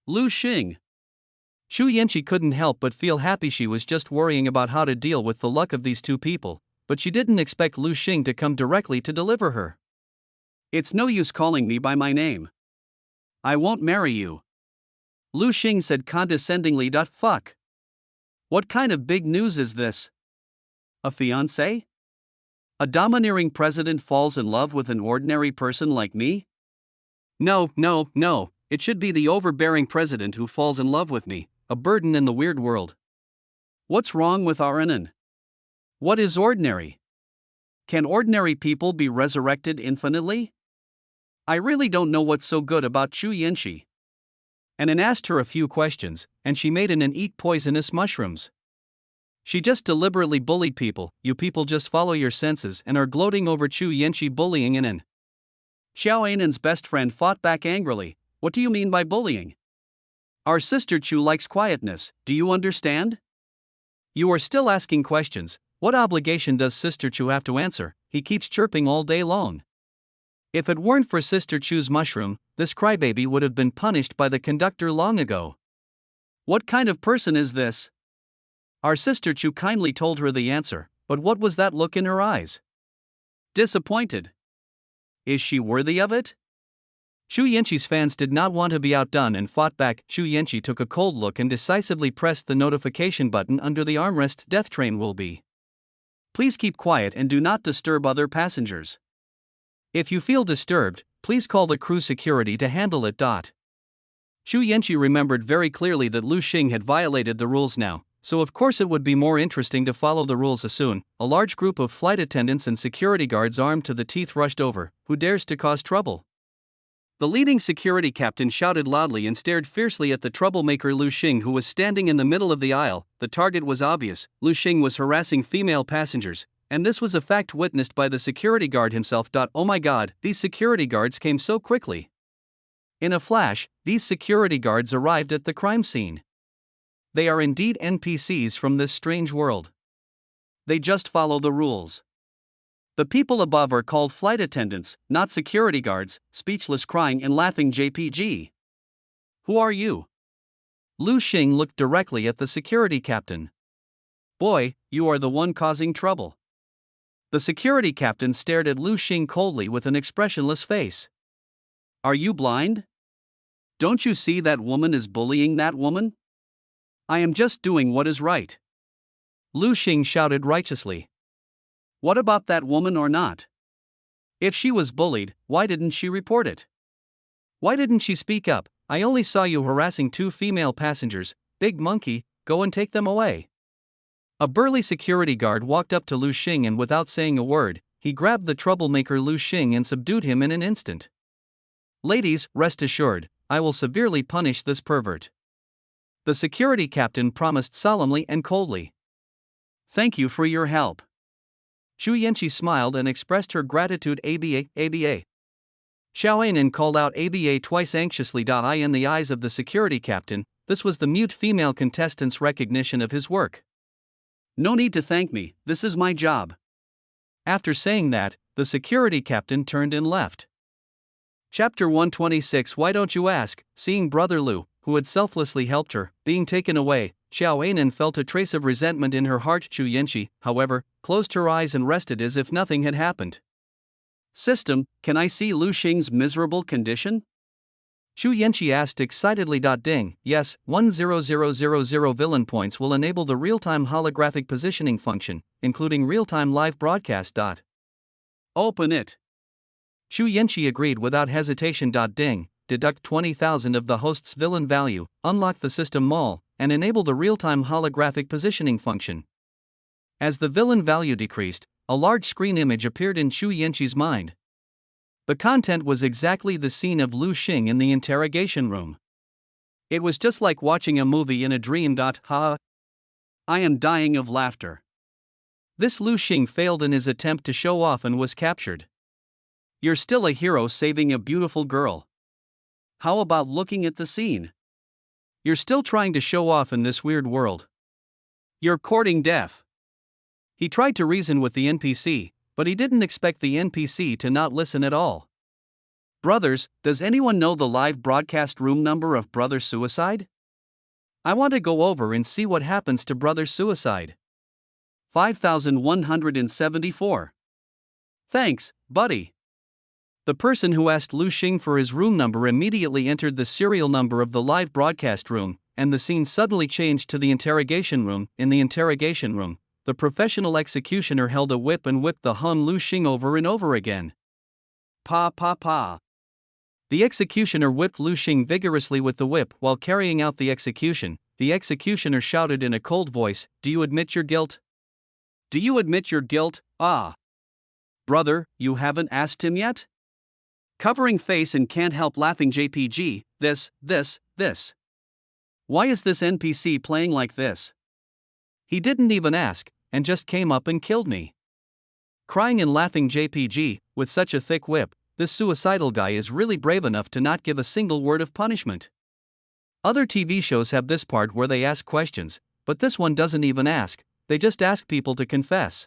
Lu Xing. Chu Yenchi couldn't help but feel happy. She was just worrying about how to deal with the luck of these two people, but she didn't expect Lu Xing to come directly to deliver her. It's no use calling me by my name. I won't marry you. Lu Xing said condescendingly. Fuck. What kind of big news is this? A fiancé? A domineering president falls in love with an ordinary person like me? No, it should be the overbearing president who falls in love with me, a burden in the weird world. What's wrong with our Ainen? What is ordinary? Can ordinary people be resurrected infinitely? I really don't know what's so good about Chu Yenchi. Ainen asked her a few questions, and she made Ainen eat poisonous mushrooms. She just deliberately bullied people. You people just follow your senses and are gloating over Chu Yenchi bullying Ainen. Xiao Ainen's best friend fought back angrily. What do you mean by bullying? Our sister Chu likes quietness, do you understand? You are still asking questions. What obligation does Sister Chu have to answer? He keeps chirping all day long. If it weren't for Sister Chu's mushroom, this crybaby would have been punished by the conductor long ago. What kind of person is this? Our Sister Chu kindly told her the answer, but what was that look in her eyes? Disappointed. Is she worthy of it? Chu Yenchi's fans did not want to be outdone and fought back. Chu Yenchi took a cold look and decisively pressed the notification button under the armrest. Death train will be. Please keep quiet and do not disturb other passengers. If you feel disturbed, please call the crew security to handle it. Chu Yenchi remembered very clearly that Lu Xing had violated the rules now, so of course it would be more interesting to follow the rules as soon. A large group of flight attendants and security guards armed to the teeth rushed over. Who dares to cause trouble? The leading security captain shouted loudly and stared fiercely at the troublemaker Lu Xing, who was standing in the middle of the aisle. The target was obvious. Lu Xing was harassing female passengers, and this was a fact witnessed by the security guard himself. Oh my god, these security guards came so quickly. In a flash, these security guards arrived at the crime scene. They are indeed NPCs from this strange world. They just follow the rules. The people above are called flight attendants, not security guards, speechless crying and laughing JPG. Who are you? Lu Xing looked directly at the security captain. Boy, you are the one causing trouble. The security captain stared at Lu Xing coldly with an expressionless face. Are you blind? Don't you see that woman is bullying that woman? I am just doing what is right. Lu Xing shouted righteously. What about that woman or not? If she was bullied, why didn't she report it? Why didn't she speak up? I only saw you harassing 2 female passengers. Big monkey, go and take them away. A burly security guard walked up to Lu Xing and without saying a word, he grabbed the troublemaker Lu Xing and subdued him in an instant. Ladies, rest assured, I will severely punish this pervert. The security captain promised solemnly and coldly. Thank you for your help. Xu Yanqi smiled and expressed her gratitude. ABA, ABA. Xiao Ainen called out ABA twice anxiously. In the eyes of the security captain, this was the mute female contestant's recognition of his work. No need to thank me, this is my job. After saying that, the security captain turned and left. Chapter 126. Why don't you ask? Seeing Brother Lu, who had selflessly helped her, being taken away, Xiao Ainen felt a trace of resentment in her heart. Xu Yanqi, however, closed her eyes and rested as if nothing had happened. System, can I see Lu Xing's miserable condition? Xu Yanqi asked excitedly. Ding, yes, 100,000 villain points will enable the real-time holographic positioning function, including real-time live broadcast. Open it. Xu Yanqi agreed without hesitation. Ding, deduct 20,000 of the host's villain value, unlock the system mall, and enable the real-time holographic positioning function. As the villain value decreased, a large screen image appeared in Xu Yanqi's mind. The content was exactly the scene of Lu Xing in the interrogation room. It was just like watching a movie in a dream. Ha! I am dying of laughter. This Lu Xing failed in his attempt to show off and was captured. You're still a hero saving a beautiful girl. How about looking at the scene? You're still trying to show off in this weird world. You're courting death. He tried to reason with the NPC, but he didn't expect the NPC to not listen at all. Brothers, does anyone know the live broadcast room number of Brother Suicide? I want to go over and see what happens to Brother Suicide. 5174. Thanks, buddy. The person who asked Lu Xing for his room number immediately entered the serial number of the live broadcast room, and the scene suddenly changed to the interrogation room. In the interrogation room, the professional executioner held a whip and whipped the Hun Lu Xing over and over again. Pa pa pa. The executioner whipped Lu Xing vigorously with the whip while carrying out the execution. The executioner shouted in a cold voice, "Do you admit your guilt? Do you admit your guilt? Ah. Brother, you haven't asked him yet?" Covering face and can't help laughing JPG, this. Why is this NPC playing like this? He didn't even ask, and just came up and killed me. Crying and laughing JPG, with such a thick whip, this suicidal guy is really brave enough to not give a single word of punishment. Other TV shows have this part where they ask questions, but this one doesn't even ask, they just ask people to confess.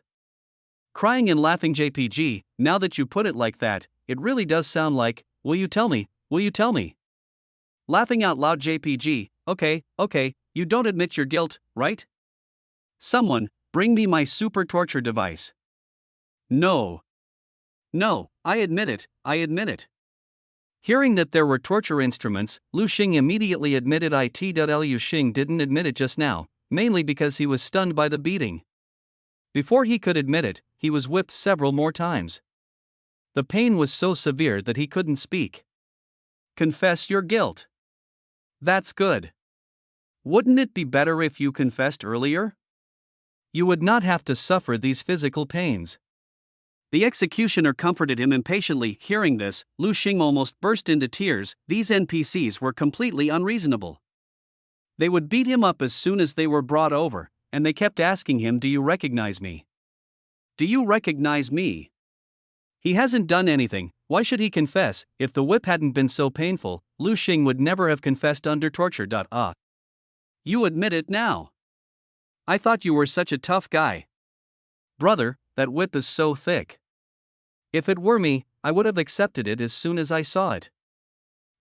Crying and laughing JPG, now that you put it like that, it really does sound like, will you tell me, will you tell me? Laughing out loud JPG, okay, you don't admit your guilt, right? Someone, bring me my super torture device. No, I admit it. Hearing that there were torture instruments, Lu Xing immediately admitted it. Lu Xing didn't admit it just now, mainly because he was stunned by the beating. Before he could admit it, he was whipped several more times. The pain was so severe that he couldn't speak. Confess your guilt. That's good. Wouldn't it be better if you confessed earlier? You would not have to suffer these physical pains. The executioner comforted him impatiently. Hearing this, Lu Xing almost burst into tears. These NPCs were completely unreasonable. They would beat him up as soon as they were brought over, and they kept asking him, "Do you recognize me? Do you recognize me?" He hasn't done anything, why should he confess? If the whip hadn't been so painful, Lu Xing would never have confessed under torture. You admit it now. I thought you were such a tough guy. Brother, that whip is so thick. If it were me, I would have accepted it as soon as I saw it.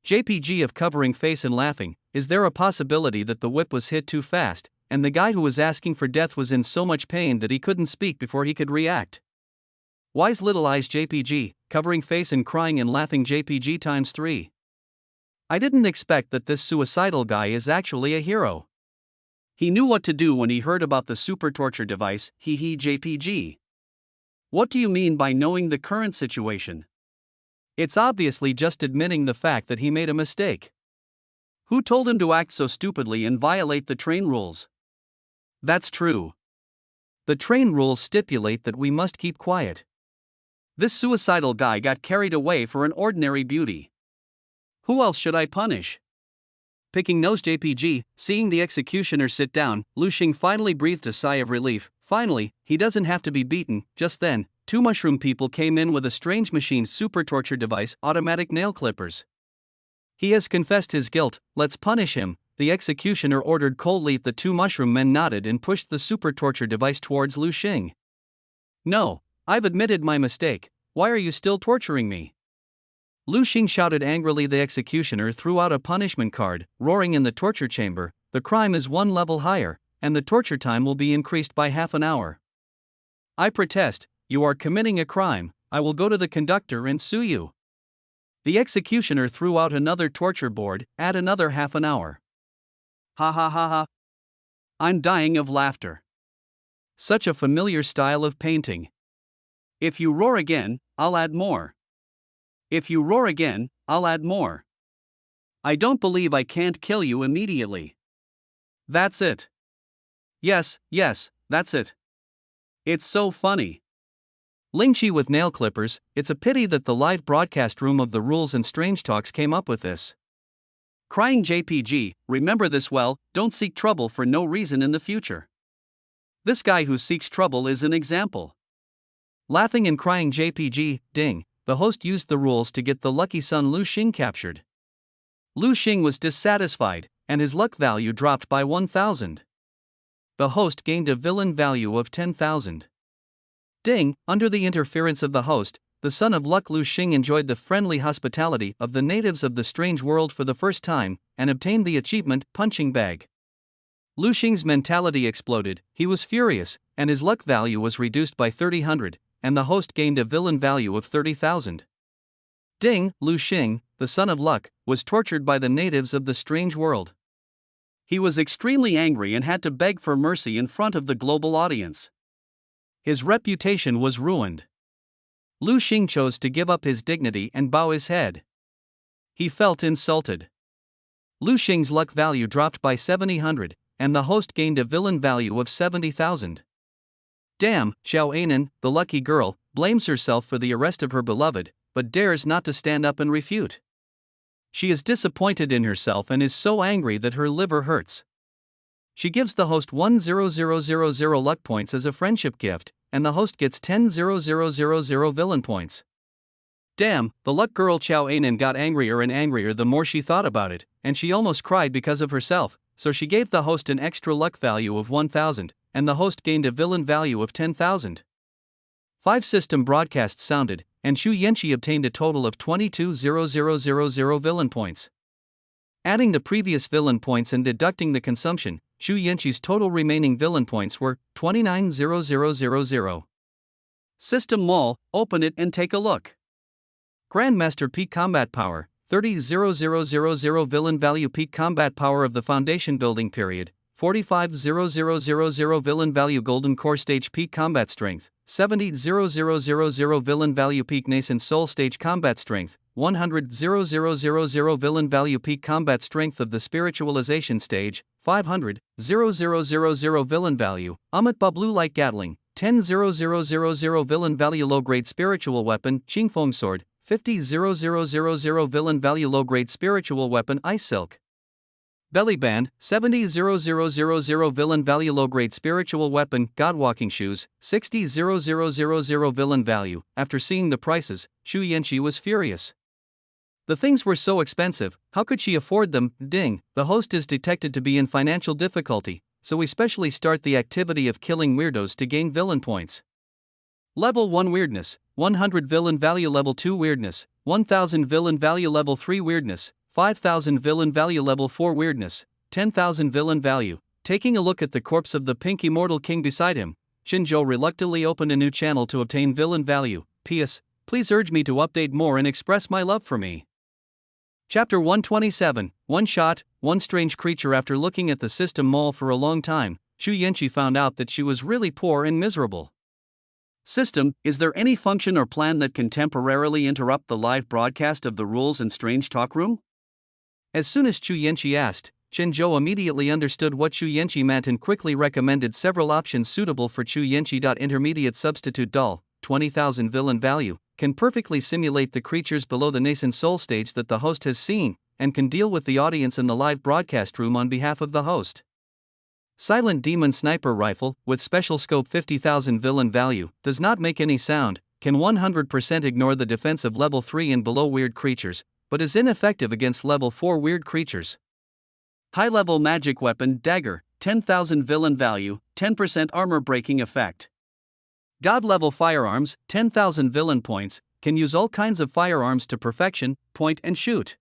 JPG of covering face and laughing. Is there a possibility that the whip was hit too fast, and the guy who was asking for death was in so much pain that he couldn't speak before he could react? Wise little eyes JPG, covering face and crying and laughing JPG times 3. I didn't expect that this suicidal guy is actually a hero. He knew what to do when he heard about the super torture device, hee JPG. What do you mean by knowing the current situation? It's obviously just admitting the fact that he made a mistake. Who told him to act so stupidly and violate the train rules? That's true. The train rules stipulate that we must keep quiet. This suicidal guy got carried away for an ordinary beauty. Who else should I punish? Picking nose JPG, seeing the executioner sit down, Lu Xing finally breathed a sigh of relief. Finally, he doesn't have to be beaten. Just then, 2 mushroom people came in with a strange machine super torture device, automatic nail clippers. He has confessed his guilt, let's punish him, the executioner ordered coldly. The 2 mushroom men nodded and pushed the super torture device towards Lu Xing. No, I've admitted my mistake, why are you still torturing me? Lu Xing shouted angrily. The executioner threw out a punishment card, roaring in the torture chamber, the crime is 1 level higher, and the torture time will be increased by half an hour. I protest, you are committing a crime, I will go to the conductor and sue you. The executioner threw out another torture board, add another half an hour. Ha ha ha ha. I'm dying of laughter. Such a familiar style of painting. If you roar again, I'll add more. If you roar again, I'll add more. I don't believe I can't kill you immediately. That's it. Yes, that's it. It's so funny. Lingqi with nail clippers, it's a pity that the live broadcast room of the Rules and Strange Talks came up with this. Crying JPG, remember this well, don't seek trouble for no reason in the future. This guy who seeks trouble is an example. Laughing and crying JPG, ding, the host used the rules to get the lucky son Lu Xing captured. Lu Xing was dissatisfied, and his luck value dropped by 1,000. The host gained a villain value of 10,000. Ding, under the interference of the host, the son of luck Lu Xing enjoyed the friendly hospitality of the natives of the strange world for the first time, and obtained the achievement, punching bag. Lu Xing's mentality exploded, he was furious, and his luck value was reduced by 300, and the host gained a villain value of 30,000. Ding, Lu Xing, the son of luck, was tortured by the natives of the strange world. He was extremely angry and had to beg for mercy in front of the global audience. His reputation was ruined. Lu Xing chose to give up his dignity and bow his head. He felt insulted. Lu Xing's luck value dropped by 700, and the host gained a villain value of 70,000. Damn, Xiao Anan, the lucky girl, blames herself for the arrest of her beloved, but dares not to stand up and refute. She is disappointed in herself and is so angry that her liver hurts. She gives the host 1,000 luck points as a friendship gift, and the host gets 10,000 villain points. Damn, the luck girl Xiao Anan got angrier and angrier the more she thought about it, and she almost cried because of herself, so she gave the host an extra luck value of 1,000, and the host gained a villain value of 10,000. 5 system broadcasts sounded, and Xu Yanqi obtained a total of 22,000 villain points. Adding the previous villain points and deducting the consumption, Xu Yanqi's total remaining villain points were 29,000. System Mall, open it and take a look. Grandmaster Peak Combat Power, 30,000 villain value. Peak Combat Power of the Foundation Building Period, 45,000 villain value. Golden Core Stage Peak Combat Strength, 70,000 villain value. Peak Nascent Soul Stage Combat Strength, 100,000 villain value. Peak Combat Strength of the Spiritualization Stage, 500,000 villain value. Amitba Blue Light Gatling, 10,000 villain value. Low Grade Spiritual Weapon, Qingfeng Sword, 50,000 villain value. Low Grade Spiritual Weapon, Ice Silk. Belly Band, 70,000 villain value. Low Grade Spiritual Weapon, Godwalking Shoes, 60,000 villain value. After seeing the prices, Xu Yanqi was furious. The things were so expensive, how could she afford them? Ding, the host is detected to be in financial difficulty, so we specially start the activity of killing weirdos to gain villain points. Level 1 Weirdness, 100 Villain Value Level 2 Weirdness, 1000 Villain Value Level 3 Weirdness, 5000 Villain Value Level 4 Weirdness, 10,000 Villain Value. Taking a look at the corpse of the pink immortal king beside him, Shinjo reluctantly opened a new channel to obtain villain value. P.S. Please urge me to update more and express my love for me. Chapter 127, One Shot, One Strange Creature. After looking at the system mall for a long time, Shu Yenchi found out that she was really poor and miserable. System, is there any function or plan that can temporarily interrupt the live broadcast of the Rules and Strange Talk Room? As soon as Shu Yenchi asked, Shinjo immediately understood what Shu Yenchi meant and quickly recommended several options suitable for Shu Yenchi. Intermediate Substitute Doll, 20,000 Villain Value, can perfectly simulate the creatures below the nascent soul stage that the host has seen, and can deal with the audience in the live broadcast room on behalf of the host. Silent Demon Sniper Rifle, with special scope 50,000 Villain Value, does not make any sound, can 100% ignore the defense of level 3 and below weird creatures, but is ineffective against level 4 weird creatures. High-level magic weapon Dagger, 10,000 Villain Value, 10% armor breaking effect. God-level firearms, 10,000 villain points, can use all kinds of firearms to perfection, point and shoot.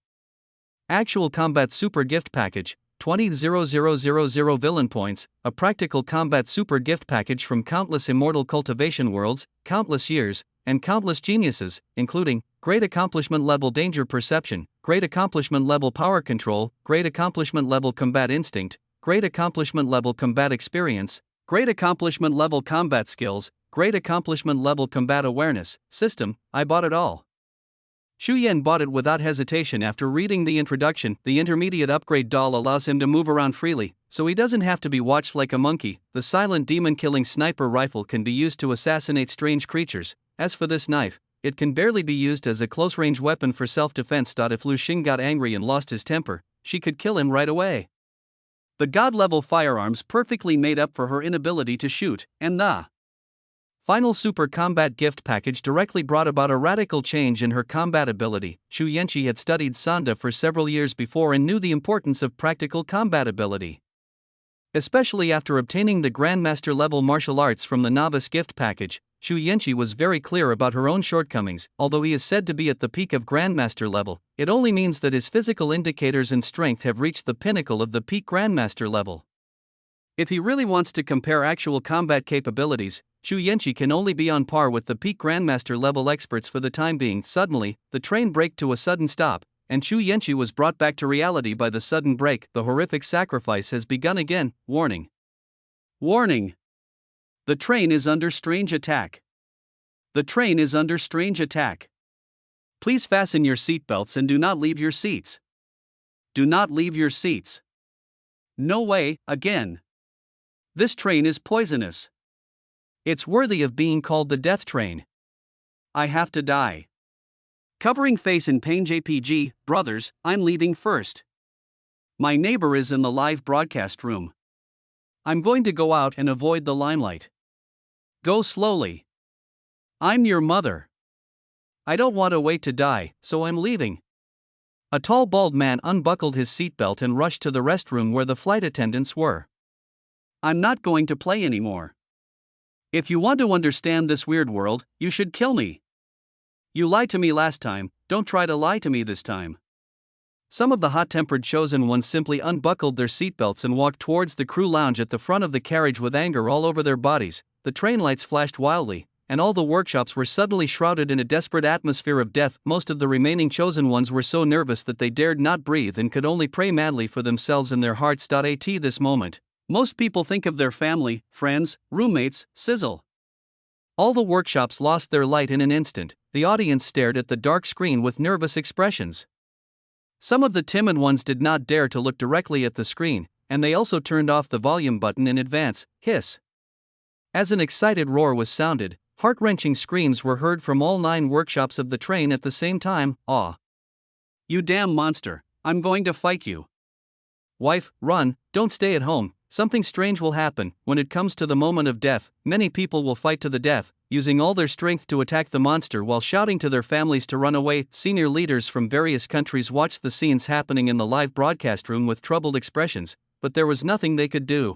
Actual Combat Super Gift Package, 20,000 villain points, a practical combat super gift package from countless immortal cultivation worlds, countless years, and countless geniuses, including Great Accomplishment Level Danger Perception, Great Accomplishment Level Power Control, Great Accomplishment Level Combat Instinct, Great Accomplishment Level Combat Experience, Great Accomplishment Level Combat Skills, Great Accomplishment Level Combat Awareness. System, I bought it all. Shu Yen bought it without hesitation after reading the introduction. The intermediate upgrade doll allows him to move around freely, so he doesn't have to be watched like a monkey. The silent demon-killing sniper rifle can be used to assassinate strange creatures. As for this knife, it can barely be used as a close-range weapon for self-defense. If Lu Xing got angry and lost his temper, she could kill him right away. The god-level firearms perfectly made up for her inability to shoot, and the Final Super Combat Gift Package directly brought about a radical change in her combat ability. Shu Yenchi had studied Sanda for several years before and knew the importance of practical combat ability. Especially after obtaining the Grandmaster level martial arts from the Novice Gift Package, Shu Yenchi was very clear about her own shortcomings. Although he is said to be at the peak of Grandmaster level, it only means that his physical indicators and strength have reached the pinnacle of the peak Grandmaster level. If he really wants to compare actual combat capabilities, Shu Yenchi can only be on par with the peak Grandmaster level experts for the time being. Suddenly, the train braked to a sudden stop, and Shu Yenchi was brought back to reality by the sudden break. The horrific sacrifice has begun again. Warning. Warning! The train is under strange attack. The train is under strange attack. Please fasten your seatbelts and do not leave your seats. Do not leave your seats. No way, again. This train is poisonous. It's worthy of being called the death train. I have to die. Covering face in pain. JPG, brothers, I'm leaving first. My neighbor is in the live broadcast room. I'm going to go out and avoid the limelight. Go slowly. I'm your mother. I don't want to wait to die, so I'm leaving. A tall bald man unbuckled his seatbelt and rushed to the restroom where the flight attendants were. I'm not going to play anymore. If you want to understand this weird world, you should kill me. You lied to me last time, don't try to lie to me this time. Some of the hot-tempered chosen ones simply unbuckled their seatbelts and walked towards the crew lounge at the front of the carriage with anger all over their bodies. The train lights flashed wildly, and all the workshops were suddenly shrouded in a desperate atmosphere of death. Most of the remaining chosen ones were so nervous that they dared not breathe and could only pray madly for themselves in their hearts. At this moment, most people think of their family, friends, roommates, sizzle. All the workshops lost their light in an instant. The audience stared at the dark screen with nervous expressions. Some of the timid ones did not dare to look directly at the screen, and they also turned off the volume button in advance. Hiss. As an excited roar was sounded, heart-wrenching screams were heard from all 9 workshops of the train at the same time. Aw. You damn monster, I'm going to fight you. Wife, run, don't stay at home. Something strange will happen. When it comes to the moment of death, many people will fight to the death, using all their strength to attack the monster while shouting to their families to run away. Senior leaders from various countries watched the scenes happening in the live broadcast room with troubled expressions, but there was nothing they could do.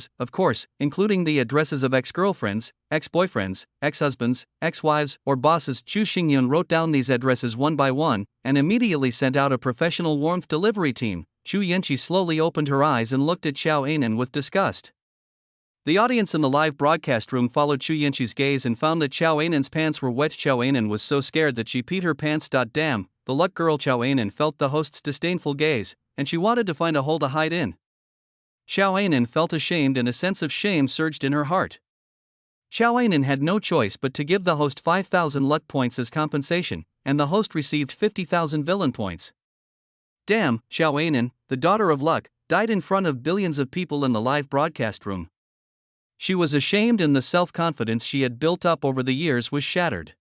addresses, of course, including the addresses of ex-girlfriends, ex-boyfriends, ex-husbands, ex-wives, or bosses. Chu Xingyun wrote down these addresses one by one, and immediately sent out a professional warmth delivery team. Chu Yanqi slowly opened her eyes and looked at Xiao Anan with disgust. The audience in the live broadcast room followed Chu Yanqi's gaze and found that Xiao Anan's pants were wet. Xiao Anan was so scared that she peed her pants. Damn, the luck girl Xiao Ainen felt the host's disdainful gaze, and she wanted to find a hole to hide in. Xiao Ainen felt ashamed and a sense of shame surged in her heart. Xiao Ainen had no choice but to give the host 5,000 luck points as compensation, and the host received 50,000 villain points. Damn, Xiao Ainen, the daughter of luck, died in front of billions of people in the live broadcast room. She was ashamed and the self-confidence she had built up over the years was shattered.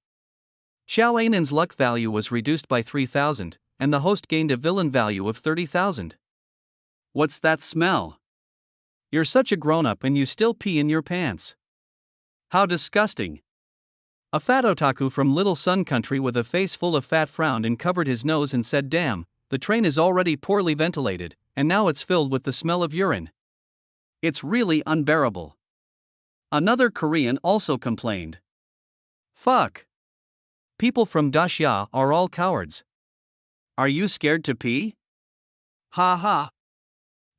Xiao Ainen's luck value was reduced by 3,000, and the host gained a villain value of 30,000. What's that smell? You're such a grown-up and you still pee in your pants. How disgusting. A fat otaku from Little Sun Country with a face full of fat frowned and covered his nose and said, damn, the train is already poorly ventilated, and now it's filled with the smell of urine. It's really unbearable. Another Korean also complained. Fuck. People from Daxia are all cowards. Are you scared to pee? Ha ha.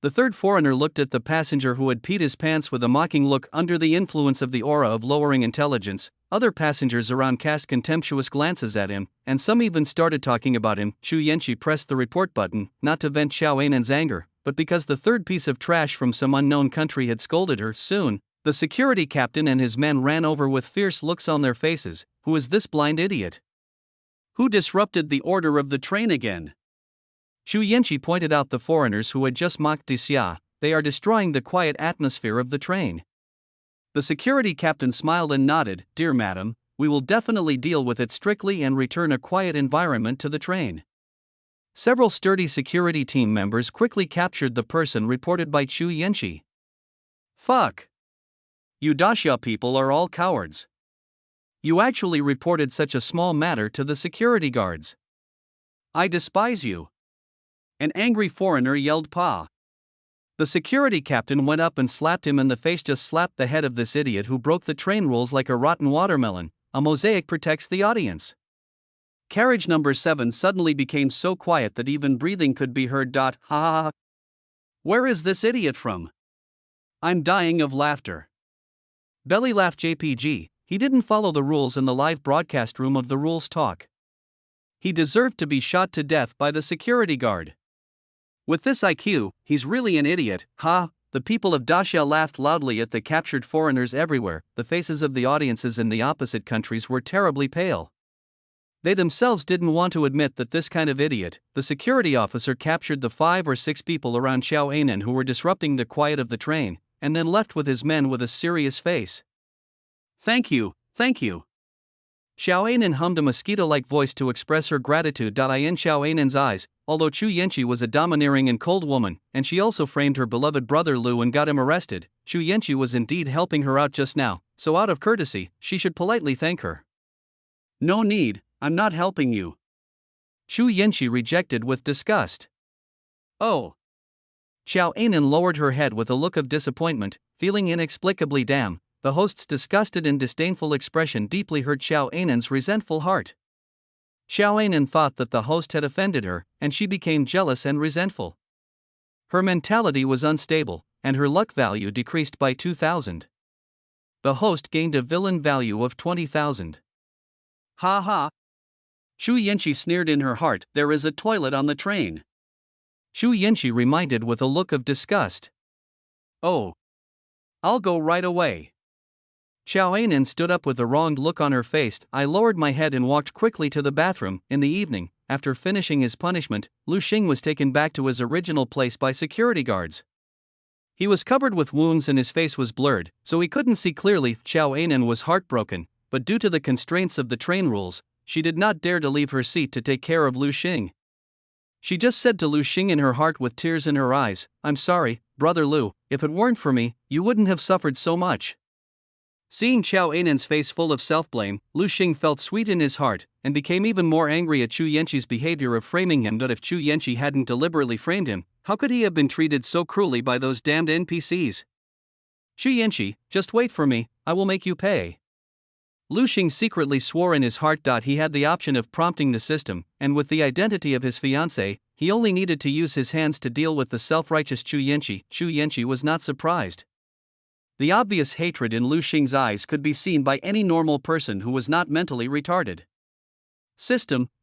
The third foreigner looked at the passenger who had peed his pants with a mocking look. Under the influence of the aura of lowering intelligence, other passengers around cast contemptuous glances at him, and some even started talking about him. Chu Yenchi pressed the report button, not to vent Xiao Ainen's anger, but because the third piece of trash from some unknown country had scolded her. Soon, the security captain and his men ran over with fierce looks on their faces. Who is this blind idiot? Who disrupted the order of the train again? Chu Yenchi pointed out the foreigners who had just mocked Daxia. They are destroying the quiet atmosphere of the train. The security captain smiled and nodded. Dear madam, we will definitely deal with it strictly and return a quiet environment to the train. Several sturdy security team members quickly captured the person reported by Chu Yenchi. Fuck. You Daxia people are all cowards. You actually reported such a small matter to the security guards. I despise you. An angry foreigner yelled Pa. The security captain went up and slapped him in the face. Just slapped the head of this idiot who broke the train rules like a rotten watermelon. A mosaic protects the audience. Carriage number 7 suddenly became so quiet that even breathing could be heard. Ha ha ha. Where is this idiot from? I'm dying of laughter. Belly laugh JPG, he didn't follow the rules in the live broadcast room of the rules talk. He deserved to be shot to death by the security guard. With this IQ, he's really an idiot. Ha! The people of Daxia laughed loudly at the captured foreigners everywhere. The faces of the audiences in the opposite countries were terribly pale. They themselves didn't want to admit that this kind of idiot, the security officer, captured the 5 or 6 people around Xiao Ainen who were disrupting the quiet of the train, and then left with his men with a serious face. Thank you, thank you. Xiao Ainen hummed a mosquito-like voice to express her gratitude. In Xiao Ainen's eyes, although Chu Yenchi was a domineering and cold woman, and she also framed her beloved brother Lu and got him arrested, Chu Yenchi was indeed helping her out just now, so out of courtesy, she should politely thank her. No need, I'm not helping you. Chu Yenchi rejected with disgust. Oh. Xiao Ainen lowered her head with a look of disappointment, feeling inexplicably damn. The host's disgusted and disdainful expression deeply hurt Xiao Ainen's resentful heart. Xiao Ainen thought that the host had offended her, and she became jealous and resentful. Her mentality was unstable, and her luck value decreased by 2,000. The host gained a villain value of 20,000. Ha ha. Chu Yenchi sneered in her heart. There is a toilet on the train. Chu Yenchi reminded with a look of disgust. Oh. I'll go right away. Xiao Ainen stood up with a wronged look on her face. I lowered my head and walked quickly to the bathroom. In the evening, after finishing his punishment, Lu Xing was taken back to his original place by security guards. He was covered with wounds and his face was blurred, so he couldn't see clearly. Xiao Ainen was heartbroken, but due to the constraints of the train rules, she did not dare to leave her seat to take care of Lu Xing. She just said to Lu Xing in her heart with tears in her eyes, I'm sorry, brother Lu, if it weren't for me, you wouldn't have suffered so much. Seeing Xiao Ainen's face full of self-blame, Lu Xing felt sweet in his heart, and became even more angry at Chu Yenchi's behavior of framing him. But if Chu Yenchi hadn't deliberately framed him, how could he have been treated so cruelly by those damned NPCs? Chu Yenchi, just wait for me, I will make you pay. Lu Xing secretly swore in his heart. He had the option of prompting the system, and with the identity of his fiancée, he only needed to use his hands to deal with the self-righteous Chu Yenchi. Chu Yenchi was not surprised. The obvious hatred in Lu Xing's eyes could be seen by any normal person who was not mentally retarded. System,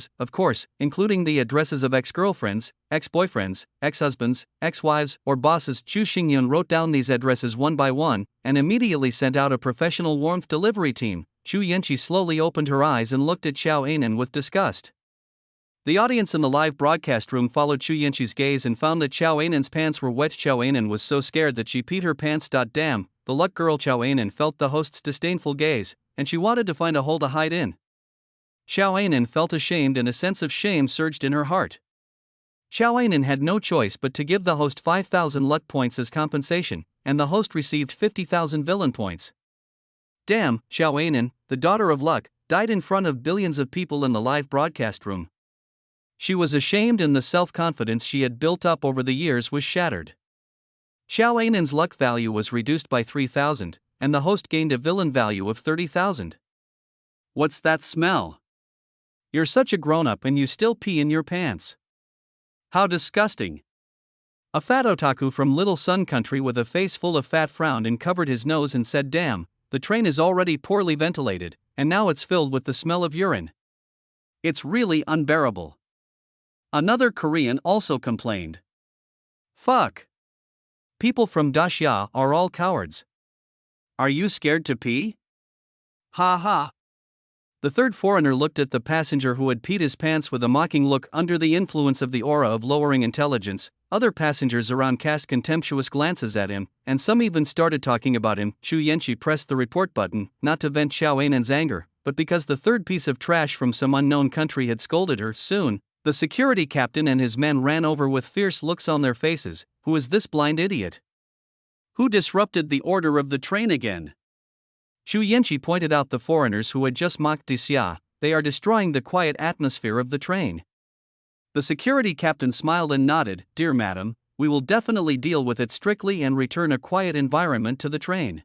addresses, of course, including the addresses of ex-girlfriends, ex-boyfriends, ex-husbands, ex-wives, or bosses. Chu Xingyun wrote down these addresses one by one, and immediately sent out a professional warmth delivery team. Chu Yanqi slowly opened her eyes and looked at Xiao Anan with disgust. The audience in the live broadcast room followed Chu Yanqi's gaze and found that Xiao Anan's pants were wet. Xiao Anan was so scared that she peed her pants. Damn, the luck girl. Xiao Anan felt the host's disdainful gaze, and she wanted to find a hole to hide in. Xiao Anan felt ashamed and a sense of shame surged in her heart. Xiao Anan had no choice but to give the host 5,000 luck points as compensation, and the host received 50,000 villain points. Damn, Xiao Anan, the daughter of luck, died in front of billions of people in the live broadcast room. She was ashamed and the self-confidence she had built up over the years was shattered. Xiao Anan's luck value was reduced by 3,000, and the host gained a villain value of 30,000. What's that smell? You're such a grown-up and you still pee in your pants. How disgusting. A fat otaku from Little Sun Country with a face full of fat frowned and covered his nose and said, "Damn, the train is already poorly ventilated, and now it's filled with the smell of urine. It's really unbearable." Another Korean also complained. "Fuck. People from Dacia are all cowards. Are you scared to pee? Ha ha." The third foreigner looked at the passenger who had peed his pants with a mocking look. Under the influence of the aura of lowering intelligence, other passengers around cast contemptuous glances at him, and some even started talking about him. Chu Yenchi pressed the report button, not to vent Xiao Ainen's anger, but because the third piece of trash from some unknown country had scolded her. Soon, the security captain and his men ran over with fierce looks on their faces. Who is this blind idiot? Who disrupted the order of the train again? Chu Yenchi pointed out the foreigners who had just mocked Dacia. They are destroying the quiet atmosphere of the train. The security captain smiled and nodded. "Dear madam, we will definitely deal with it strictly and return a quiet environment to the train."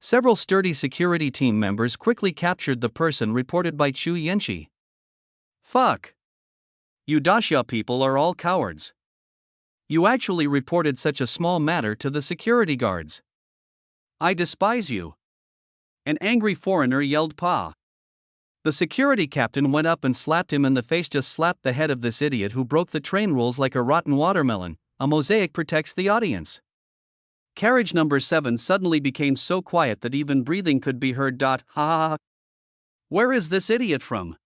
Several sturdy security team members quickly captured the person reported by Chu Yenchi. "Fuck. You Dacia people are all cowards. You actually reported such a small matter to the security guards. I despise you." An angry foreigner yelled, "Pa." The security captain went up and slapped him in the face. "Just slapped the head of this idiot who broke the train rules like a rotten watermelon. A mosaic protects the audience." Carriage number 7 suddenly became so quiet that even breathing could be heard. Ha ha ha. Where is this idiot from?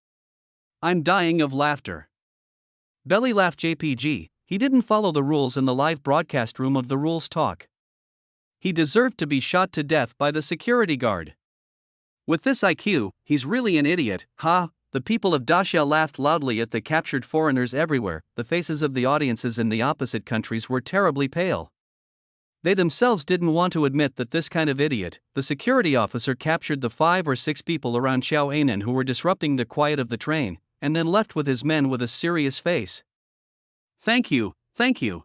I'm dying of laughter. Belly laugh JPG. He didn't follow the rules in the live broadcast room of the rules talk. He deserved to be shot to death by the security guard. With this IQ, he's really an idiot. Ha! The people of Dacia laughed loudly at the captured foreigners everywhere. The faces of the audiences in the opposite countries were terribly pale. They themselves didn't want to admit that this kind of idiot. The security officer captured the 5 or 6 people around Xiao Ainen who were disrupting the quiet of the train, and then left with his men with a serious face. Thank you, thank you."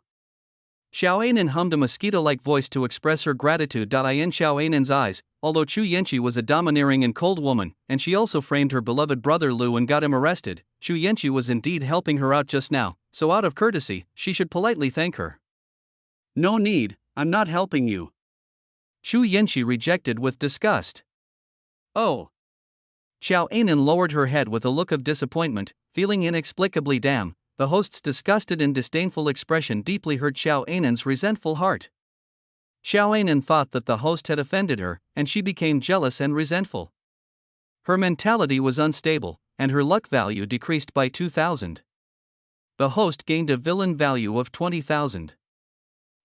Xiao Ainen hummed a mosquito-like voice to express her gratitude. In Xiao Ainen's eyes, although Chu Yenchi was a domineering and cold woman, and she also framed her beloved brother Lu and got him arrested, Chu Yenchi was indeed helping her out just now, so out of courtesy, she should politely thank her. "No need, I'm not helping you." Chu Yenchi rejected with disgust. "Oh." Xiao Ainen lowered her head with a look of disappointment, feeling inexplicably damn. The host's disgusted and disdainful expression deeply hurt Xiao Ainen's resentful heart. Xiao Ainen thought that the host had offended her, and she became jealous and resentful. Her mentality was unstable, and her luck value decreased by 2,000. The host gained a villain value of 20,000.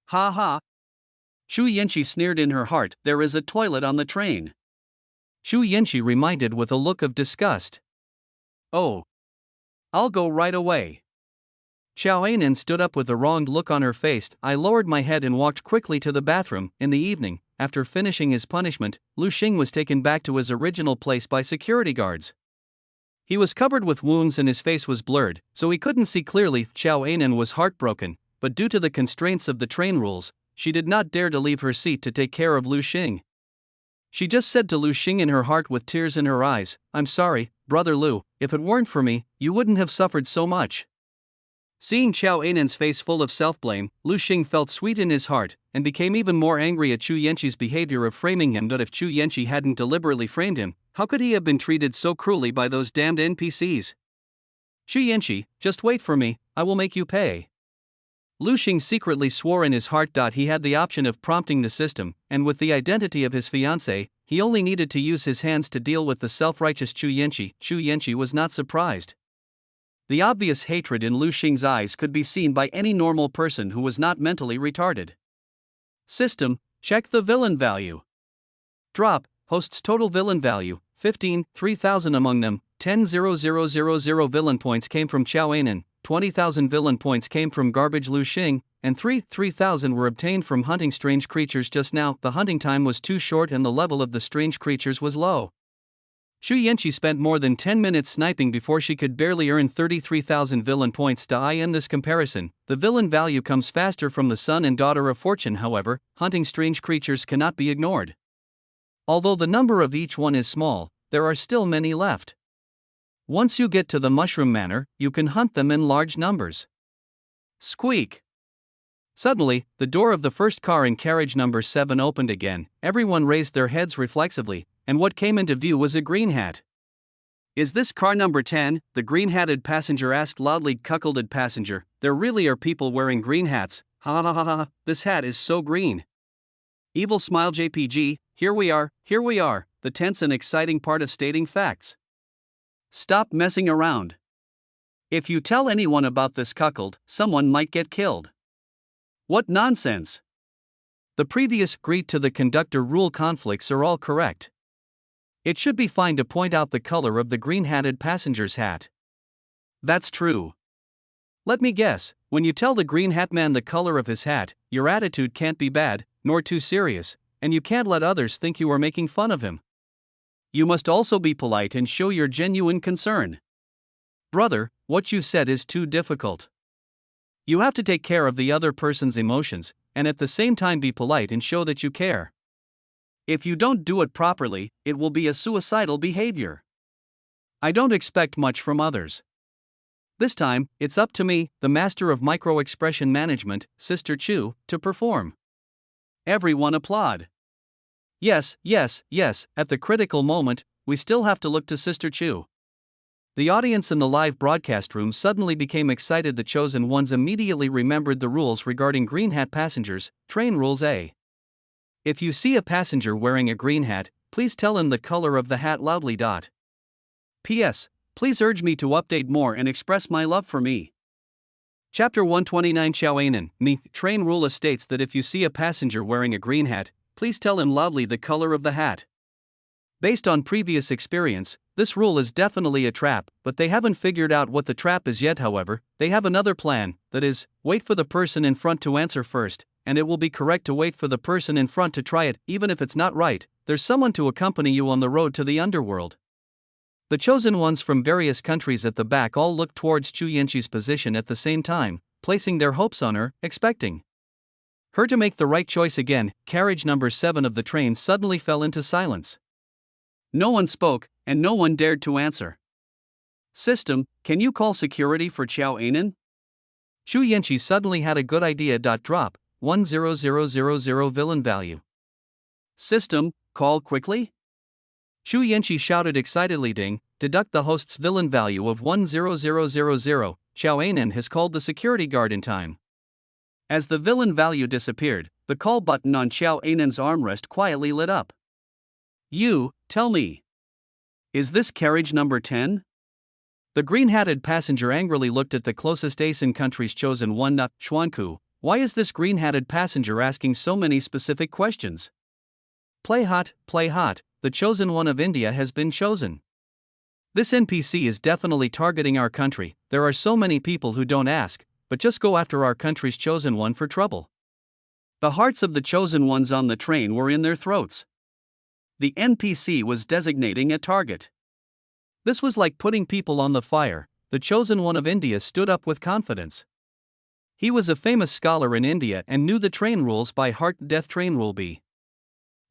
Ha ha! Chu Yenchi sneered in her heart. "There is a toilet on the train." Chu Yenchi reminded with a look of disgust. "Oh. I'll go right away." Xiao Ainen stood up with a wronged look on her face. I lowered my head and walked quickly to the bathroom. In the evening, after finishing his punishment, Lu Xing was taken back to his original place by security guards. He was covered with wounds and his face was blurred, so he couldn't see clearly. Xiao Ainen was heartbroken, but due to the constraints of the train rules, she did not dare to leave her seat to take care of Lu Xing. She just said to Lu Xing in her heart with tears in her eyes, "I'm sorry, brother Lu, if it weren't for me, you wouldn't have suffered so much." Seeing Xiao Ainen's face full of self-blame, Lu Xing felt sweet in his heart, and became even more angry at Chu Yenchi's behavior of framing him. But if Chu Yenchi hadn't deliberately framed him, how could he have been treated so cruelly by those damned NPCs? "Chu Yenchi, just wait for me, I will make you pay." Lu Xing secretly swore in his heart. He had the option of prompting the system, and with the identity of his fiancée, he only needed to use his hands to deal with the self-righteous Chu Yenchi. Chu Yenchi was not surprised. The obvious hatred in Lu Xing's eyes could be seen by any normal person who was not mentally retarded. System, check the villain value. Drop, host's total villain value, 15, 3,000 among them, 10,000 villain points came from Xiao Ainen, 20,000 villain points came from garbage Lu Xing, and 3,000 were obtained from hunting strange creatures. Just now, the hunting time was too short and the level of the strange creatures was low. Chu Yenchi spent more than 10 minutes sniping before she could barely earn 33,000 villain points. In this comparison, the villain value comes faster from the son and daughter of fortune. However, hunting strange creatures cannot be ignored. Although the number of each one is small, there are still many left. Once you get to the Mushroom Manor, you can hunt them in large numbers. Squeak! Suddenly, the door of the first car in carriage number 7 opened again, everyone raised their heads reflexively, and what came into view was a green hat. "Is this car number 10? The green-hatted passenger asked loudly. Cuckolded passenger, there really are people wearing green hats. Ha ha ha ha, this hat is so green. Evil smile. JPG, here we are, the tense and exciting part of stating facts. Stop messing around. If you tell anyone about this cuckold, someone might get killed. What nonsense. The previous greet to the conductor rule conflicts are all correct. It should be fine to point out the color of the green-hatted passenger's hat. That's true. Let me guess, when you tell the green hat man the color of his hat, your attitude can't be bad, nor too serious, and you can't let others think you are making fun of him. You must also be polite and show your genuine concern. Brother, what you said is too difficult. You have to take care of the other person's emotions, and at the same time be polite and show that you care. If you don't do it properly, it will be a suicidal behavior. I don't expect much from others. This time, it's up to me, the master of micro-expression management, Sister Chu, to perform. Everyone applaud. Yes, at the critical moment, we still have to look to Sister Chu. The audience in the live broadcast room suddenly became excited. The chosen ones immediately remembered the rules regarding green hat passengers. Train rules A. If you see a passenger wearing a green hat, please tell him the color of the hat loudly. P.S. Please urge me to update more and express my love for me. Chapter 129 Xiaoanan, Me, train rule states that if you see a passenger wearing a green hat, please tell him loudly the color of the hat. Based on previous experience, this rule is definitely a trap, but they haven't figured out what the trap is yet. However, they have another plan, that is, wait for the person in front to answer first, and it will be correct to wait for the person in front to try it. Even if it's not right, there's someone to accompany you on the road to the underworld. The chosen ones from various countries at the back all looked towards Chu Yanqi's position at the same time, placing their hopes on her, expecting her to make the right choice again. Carriage number 7 of the train suddenly fell into silence. No one spoke, and no one dared to answer. System, can you call security for Xiaoanan? Chu Yanqi suddenly had a good idea. Drop 10000 villain value. System, call quickly. Chu Yanqi shouted excitedly. Ding, deduct the host's villain value of 10000. Xiaoanan has called the security guard in time. As the villain value disappeared, the call button on Xiaoanan's armrest quietly lit up. You, tell me. Is this carriage number 10? The green-hatted passenger angrily looked at the closest ASEAN country's chosen one. Xuanku, why is this green-hatted passenger asking so many specific questions? Play hot, the chosen one of India has been chosen. This NPC is definitely targeting our country. There are so many people who don't ask, but just go after our country's chosen one for trouble. The hearts of the chosen ones on the train were in their throats. The NPC was designating a target. This was like putting people on the fire. The chosen one of India stood up with confidence. He was a famous scholar in India and knew the train rules by heart. Death Train Rule B.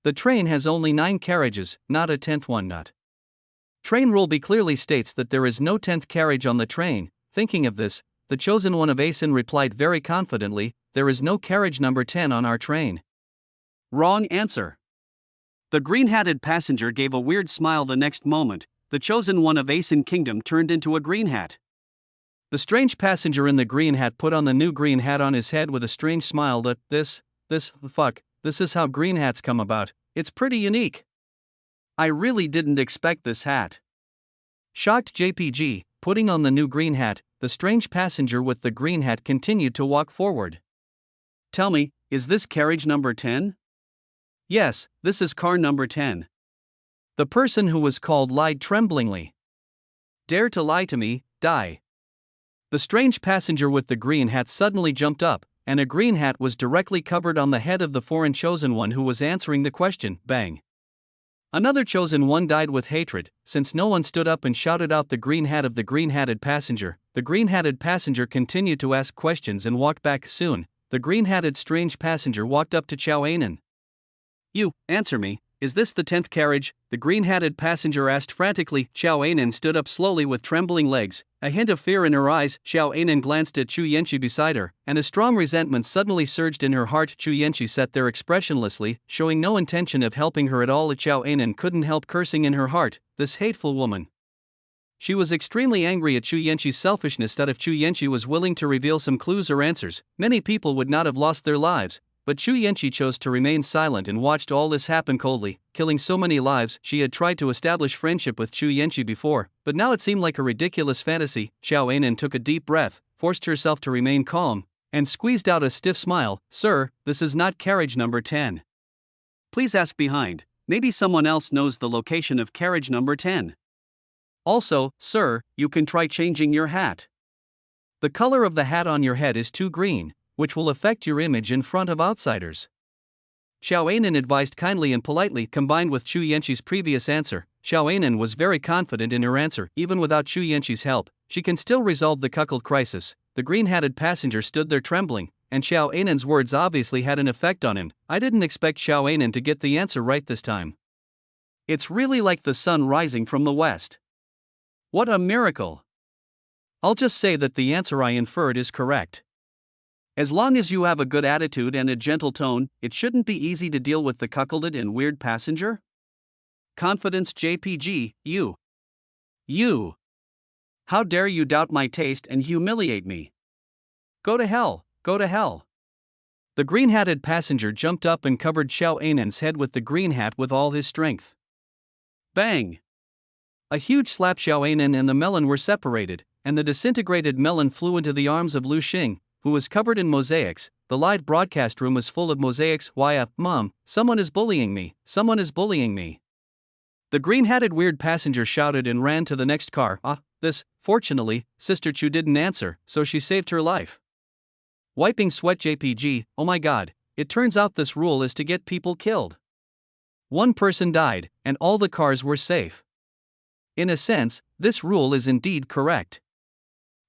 The train has only 9 carriages, not a 10th one. Train Rule B clearly states that there is no 10th carriage on the train. Thinking of this, the chosen one of ASEAN replied very confidently, there is no carriage number 10 on our train. Wrong answer. The green-hatted passenger gave a weird smile. The next moment, the chosen one of ASEAN Kingdom turned into a green hat. The strange passenger in the green hat put on the new green hat on his head with a strange smile. This is how green hats come about. It's pretty unique. I really didn't expect this hat. Shocked JPG, putting on the new green hat, the strange passenger with the green hat continued to walk forward. Tell me, is this carriage number 10? Yes, this is car number 10. The person who was called lied tremblingly. Dare to lie to me, die. The strange passenger with the green hat suddenly jumped up, and a green hat was directly covered on the head of the foreign chosen one who was answering the question. Bang. Another chosen one died with hatred, since no one stood up and shouted out the green hat of the green-hatted passenger. The green-hatted passenger continued to ask questions and walked back. Soon, the green-hatted strange passenger walked up to Xiaoanan. You, answer me, Is this the 10th carriage? The green-hatted passenger asked frantically. Xiao Anan stood up slowly with trembling legs, a hint of fear in her eyes. Xiao Anan glanced at Chu Yanqi beside her, and a strong resentment suddenly surged in her heart. Chu Yanqi sat there expressionlessly, showing no intention of helping her at all. Xiao Anan couldn't help cursing in her heart, this hateful woman. She was extremely angry at Chu Yanqi's selfishness. That if Chu Yanqi was willing to reveal some clues or answers, many people would not have lost their lives. But Chu Yanqi chose to remain silent and watched all this happen coldly, killing so many lives. She had tried to establish friendship with Chu Yanqi before, but now it seemed like a ridiculous fantasy. Xiao Anan took a deep breath, forced herself to remain calm, and squeezed out a stiff smile. Sir, this is not carriage number 10. Please ask behind, maybe someone else knows the location of carriage number 10. Also, sir, you can try changing your hat. The color of the hat on your head is too green, which will affect your image in front of outsiders. Xiao Anan advised kindly and politely. Combined with Chu Yanqi's previous answer, Xiao Anan was very confident in her answer. Even without Chu Yanqi's help, she can still resolve the cuckold crisis. The green-hatted passenger stood there trembling, and Xiao Anan's words obviously had an effect on him. I didn't expect Xiao Anan to get the answer right this time. It's really like the sun rising from the west. What a miracle! I'll just say that the answer I inferred is correct. As long as you have a good attitude and a gentle tone, it shouldn't be easy to deal with the cuckolded and weird passenger. Confidence JPG, you. How dare you doubt my taste and humiliate me? Go to hell, go to hell. The green-hatted passenger jumped up and covered Xiao Anan's head with the green hat with all his strength. Bang! A huge slap. Xiao Anan and the melon were separated, and the disintegrated melon flew into the arms of Lu Xing, who was covered in mosaics. The live broadcast room was full of mosaics. Mom, someone is bullying me, someone is bullying me. The green-hatted weird passenger shouted and ran to the next car. Fortunately, Sister Chu didn't answer, so she saved her life. Wiping sweat. JPG, oh my god, it turns out this rule is to get people killed. One person died, and all the cars were safe. In a sense, this rule is indeed correct.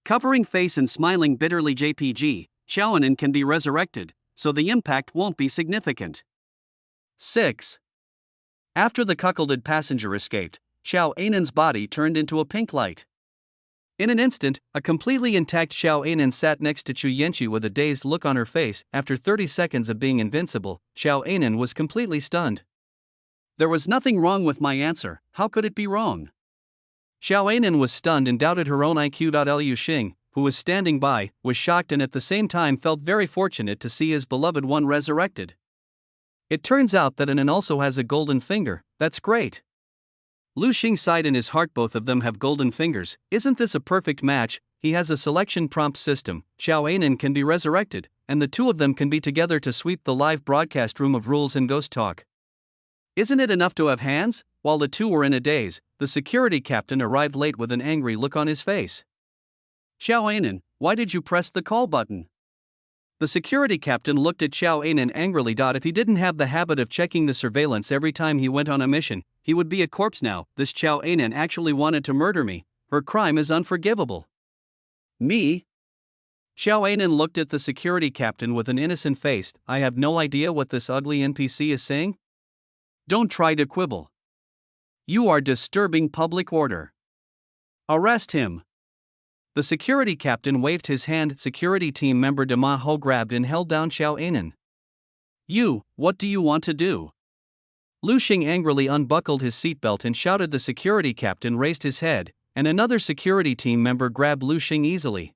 Covering face and smiling bitterly. JPG, Xiao Anan can be resurrected, so the impact won't be significant. 6. After the cuckolded passenger escaped, Xiao Anan's body turned into a pink light. In an instant, a completely intact Xiao Anan sat next to Chu Yanqi with a dazed look on her face. After 30 seconds of being invincible, Xiao Anan was completely stunned. There was nothing wrong with my answer, how could it be wrong? Xiao Anan was stunned and doubted her own IQ. Liu Xing, who was standing by, was shocked and at the same time felt very fortunate to see his beloved one resurrected. It turns out that Anan also has a golden finger, that's great. Lu Xing sighed in his heart. Both of them have golden fingers, isn't this a perfect match? He has a selection prompt system, Xiao Anan can be resurrected, and the two of them can be together to sweep the live broadcast room of rules and ghost talk. Isn't it enough to have hands? While the two were in a daze, the security captain arrived late with an angry look on his face. Xiao Anan, why did you press the call button? The security captain looked at Xiao Anan angrily. If he didn't have the habit of checking the surveillance every time he went on a mission, he would be a corpse now. This Xiao Anan actually wanted to murder me. Her crime is unforgivable. Me? Xiao Anan looked at the security captain with an innocent face. I have no idea what this ugly NPC is saying. Don't try to quibble. You are disturbing public order. Arrest him. The security captain waved his hand. Security team member Dama Ho grabbed and held down Xiao Anan. You, what do you want to do? Lu Xing angrily unbuckled his seatbelt and shouted. The security captain raised his head, and another security team member grabbed Lu Xing easily.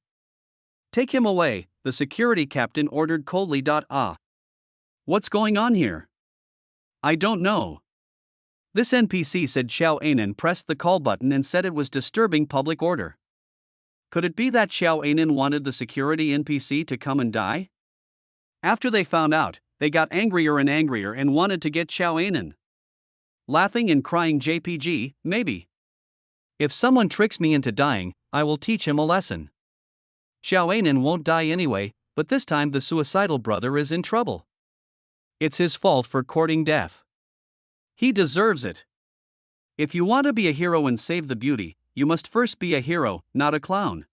Take him away, the security captain ordered coldly. What's going on here? I don't know. This NPC said. Xiao Anan pressed the call button and said it was disturbing public order. Could it be that Xiao Anan wanted the security NPC to come and die? After they found out, they got angrier and wanted to get Xiao Anan. Laughing and crying. JPG, maybe. If someone tricks me into dying, I will teach him a lesson. Xiao Anan won't die anyway, but this time the suicidal brother is in trouble. It's his fault for courting death. He deserves it. If you want to be a hero and save the beauty, you must first be a hero, not a clown.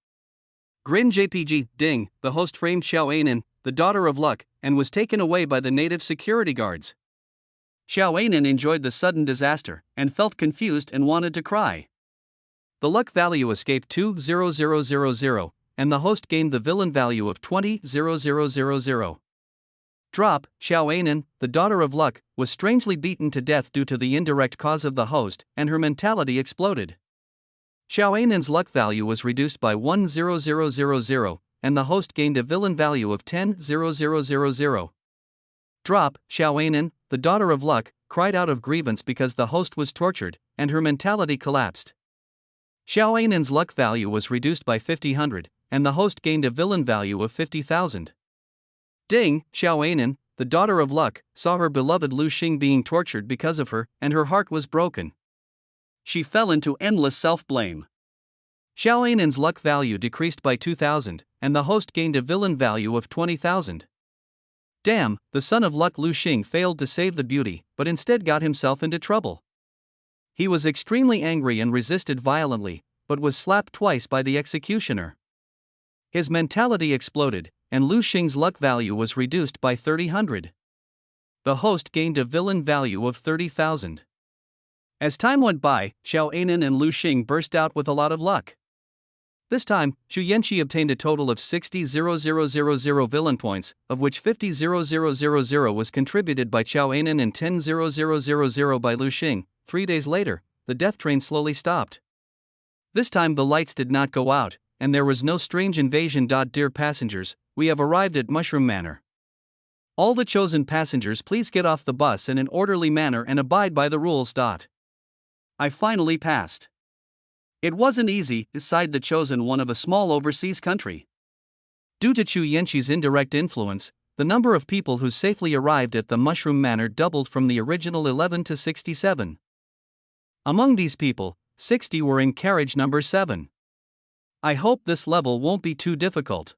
Grin. JPG, ding, the host framed Xiao Anan, the daughter of luck, and was taken away by the native security guards. Xiao Anan enjoyed the sudden disaster and felt confused and wanted to cry. The luck value escaped to 0,000, and the host gained the villain value of 20,000. Drop, Xiao Anan, the daughter of luck, was strangely beaten to death due to the indirect cause of the host, and her mentality exploded. Xiao Anan's luck value was reduced by 1,000, and the host gained a villain value of 10,000. Drop, Xiao Anan, the daughter of luck, cried out of grievance because the host was tortured, and her mentality collapsed. Xiao Anan's luck value was reduced by 50,000, and the host gained a villain value of 50,000. Ding, Xiao Anan, the daughter of luck, saw her beloved Lu Xing being tortured because of her, and her heart was broken. She fell into endless self-blame. Xiao Anan's luck value decreased by 2,000, and the host gained a villain value of 20,000. Damn, the son of luck Lu Xing failed to save the beauty, but instead got himself into trouble. He was extremely angry and resisted violently, but was slapped twice by the executioner. His mentality exploded, and Lu Xing's luck value was reduced by 30,000. The host gained a villain value of 30,000. As time went by, Xiao Anan and Lu Xing burst out with a lot of luck. This time, Xu Yanqi obtained a total of 60,000 villain points, of which 50,000 was contributed by Xiao Anan and 10,000 by Lu Xing. 3 days later, the death train slowly stopped. This time the lights did not go out, and there was no strange invasion. Dear passengers, we have arrived at Mushroom Manor. All the chosen passengers, please get off the bus in an orderly manner and abide by the rules. I finally passed. It wasn't easy, sighed the chosen one of a small overseas country. Due to Xu Yanqi's indirect influence, the number of people who safely arrived at the Mushroom Manor doubled from the original 11 to 67. Among these people, 60 were in carriage number 7. I hope this level won't be too difficult.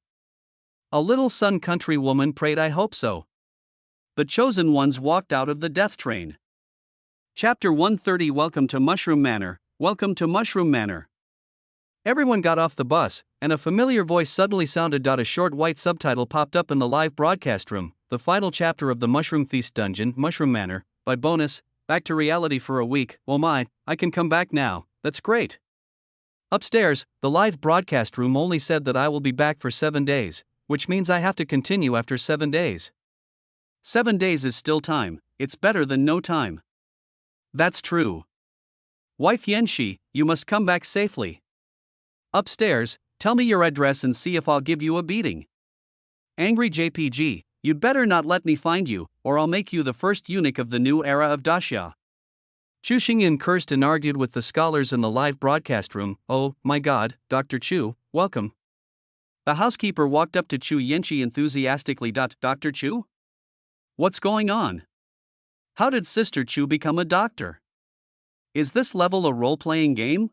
A little Sun Country woman prayed. I hope so. The chosen ones walked out of the death train. Chapter 130. Welcome to Mushroom Manor. Welcome to Mushroom Manor. Everyone got off the bus, and a familiar voice suddenly sounded. A short white subtitle popped up in the live broadcast room. The final chapter of the Mushroom Feast Dungeon, Mushroom Manor, by bonus, back to reality for a week. Oh my, I can come back now, that's great. Upstairs, the live broadcast room only said that I will be back for 7 days, which means I have to continue after 7 days. 7 days is still time, it's better than no time. That's true. Wife Yanxi, you must come back safely. Upstairs, tell me your address and see if I'll give you a beating. Angry JPG, you'd better not let me find you, or I'll make you the first eunuch of the new era of Daxia. Chu Xingyan cursed and argued with the scholars in the live broadcast room. Oh, my God, Dr. Chu, welcome. The housekeeper walked up to Chu Yanqi enthusiastically. Dr. Chu? What's going on? How did Sister Chu become a doctor? Is this level a role-playing game?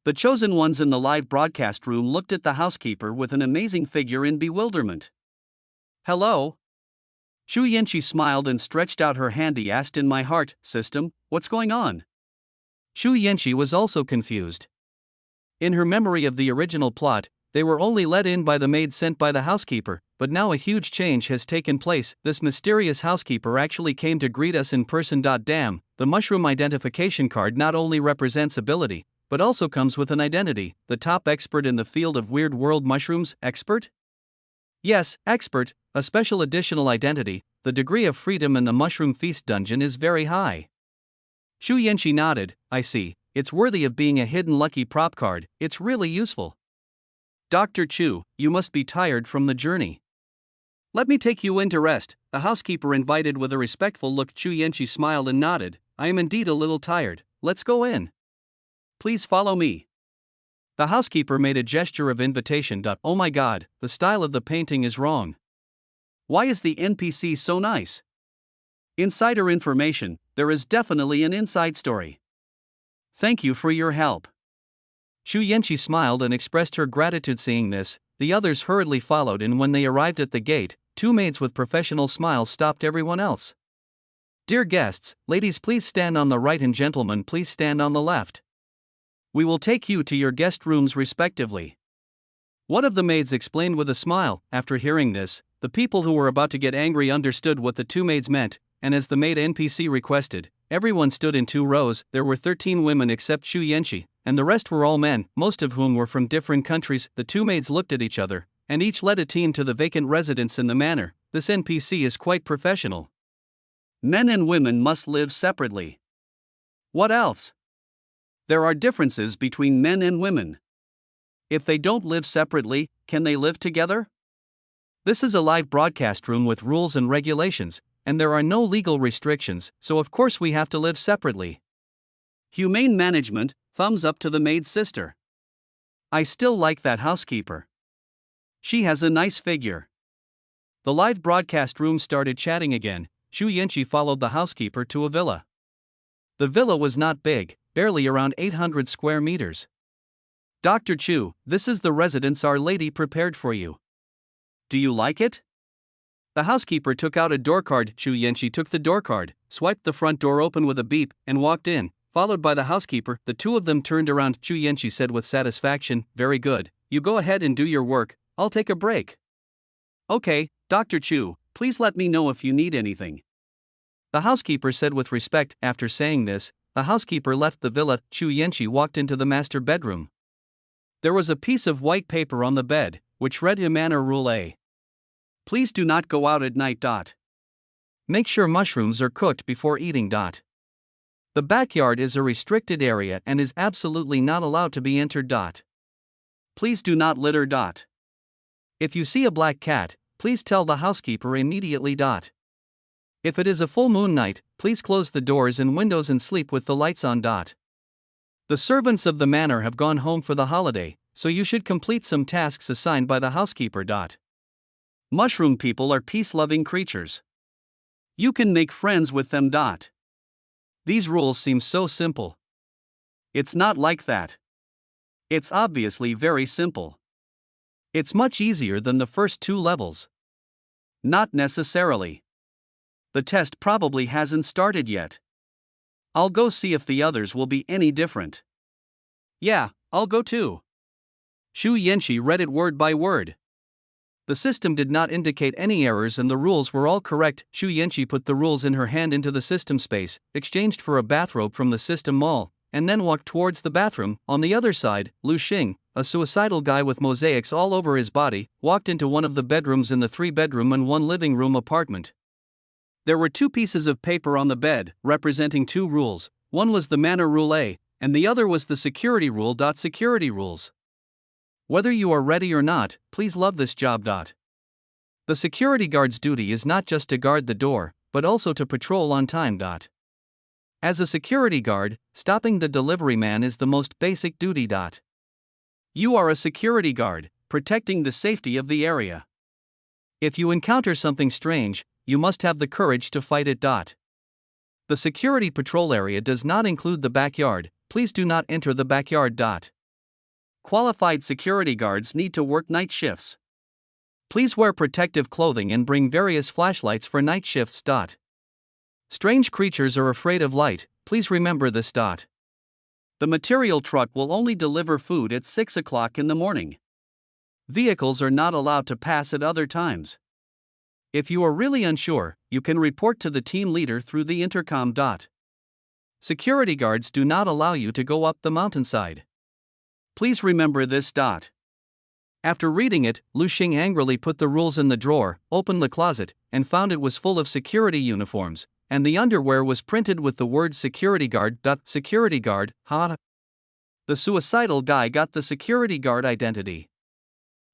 The chosen ones in the live broadcast room looked at the housekeeper with an amazing figure in bewilderment. Hello? Xu Yanqi smiled and stretched out her hand. He asked, in my heart system, what's going on? Xu Yanqi was also confused. In her memory of the original plot, they were only let in by the maid sent by the housekeeper, but now a huge change has taken place. This mysterious housekeeper actually came to greet us in person. Damn, the mushroom identification card not only represents ability, but also comes with an identity. The top expert in the field of weird world mushrooms, expert? Yes, expert, a special additional identity. The degree of freedom in the Mushroom Feast dungeon is very high. Xu Yanqi nodded. I see, it's worthy of being a hidden lucky prop card, it's really useful. Dr. Chu, you must be tired from the journey. Let me take you in to rest, the housekeeper invited with a respectful look. Xu Yanqi smiled and nodded. I am indeed a little tired, let's go in. Please follow me. The housekeeper made a gesture of invitation. Oh my God, the style of the painting is wrong. Why is the NPC so nice? Insider information, there is definitely an inside story. Thank you for your help. Xu Yanqi smiled and expressed her gratitude. Seeing this, the others hurriedly followed, and when they arrived at the gate, 2 maids with professional smiles stopped everyone else. Dear guests, ladies please stand on the right and gentlemen please stand on the left. We will take you to your guest rooms respectively. One of the maids explained with a smile. After hearing this, the people who were about to get angry understood what the 2 maids meant, and as the maid NPC requested, everyone stood in 2 rows. There were 13 women except Xu Yanqi, and the rest were all men, most of whom were from different countries. The 2 maids looked at each other, and each led a team to the vacant residence in the manor. This NPC is quite professional. Men and women must live separately. What else? There are differences between men and women. If they don't live separately, can they live together? This is a live broadcast room with rules and regulations, and there are no legal restrictions, so of course we have to live separately. Humane management, thumbs up to the maid's sister. I still like that housekeeper. She has a nice figure. The live broadcast room started chatting again. Xu Yanqi followed the housekeeper to a villa. The villa was not big, barely around 800 square meters. Dr. Chu, this is the residence Our Lady prepared for you. Do you like it? The housekeeper took out a door card. Xu Yanqi took the door card, swiped the front door open with a beep, and walked in, followed by the housekeeper. The 2 of them turned around. Xu Yanqi said with satisfaction, "Very good, you go ahead and do your work, I'll take a break." Okay, Dr. Chu, please let me know if you need anything. The housekeeper said with respect. After saying this, the housekeeper left the villa. Xu Yanqi walked into the master bedroom. There was a piece of white paper on the bed, which read Manor Rule A. Please do not go out at night. Make sure mushrooms are cooked before eating. The backyard is a restricted area and is absolutely not allowed to be entered. Please do not litter. If you see a black cat, please tell the housekeeper immediately. If it is a full moon night, please close the doors and windows and sleep with the lights on. The servants of the manor have gone home for the holiday, so you should complete some tasks assigned by the housekeeper. Mushroom people are peace-loving creatures. You can make friends with them. These rules seem so simple. It's not like that. It's obviously very simple. It's much easier than the first 2 levels. Not necessarily. The test probably hasn't started yet. I'll go see if the others will be any different. Yeah, I'll go too. Xu Yanqi read it word by word. The system did not indicate any errors and the rules were all correct. Xu Yanqi put the rules in her hand into the system space, exchanged for a bathrobe from the system mall, and then walked towards the bathroom. On the other side, Lu Xing, a suicidal guy with mosaics all over his body, walked into one of the bedrooms in the 3-bedroom and 1 living room apartment. There were 2 pieces of paper on the bed, representing 2 rules. One was the Manor Rule A, and the other was the Security Rule. Security rules. Whether you are ready or not, please love this job. The security guard's duty is not just to guard the door, but also to patrol on time. As a security guard, stopping the delivery man is the most basic duty. You are a security guard, protecting the safety of the area. If you encounter something strange, you must have the courage to fight it. The security patrol area does not include the backyard. Please do not enter the backyard. Qualified security guards need to work night shifts. Please wear protective clothing and bring various flashlights for night shifts. Strange creatures are afraid of light, please remember this. The material truck will only deliver food at 6 o'clock in the morning. Vehicles are not allowed to pass at other times. If you are really unsure, you can report to the team leader through the intercom. Security guards do not allow you to go up the mountainside. Please remember this. After reading it, Lu Xing angrily put the rules in the drawer, opened the closet, and found it was full of security uniforms, and the underwear was printed with the word security guard. Security guard, ha! The suicidal guy got the security guard identity.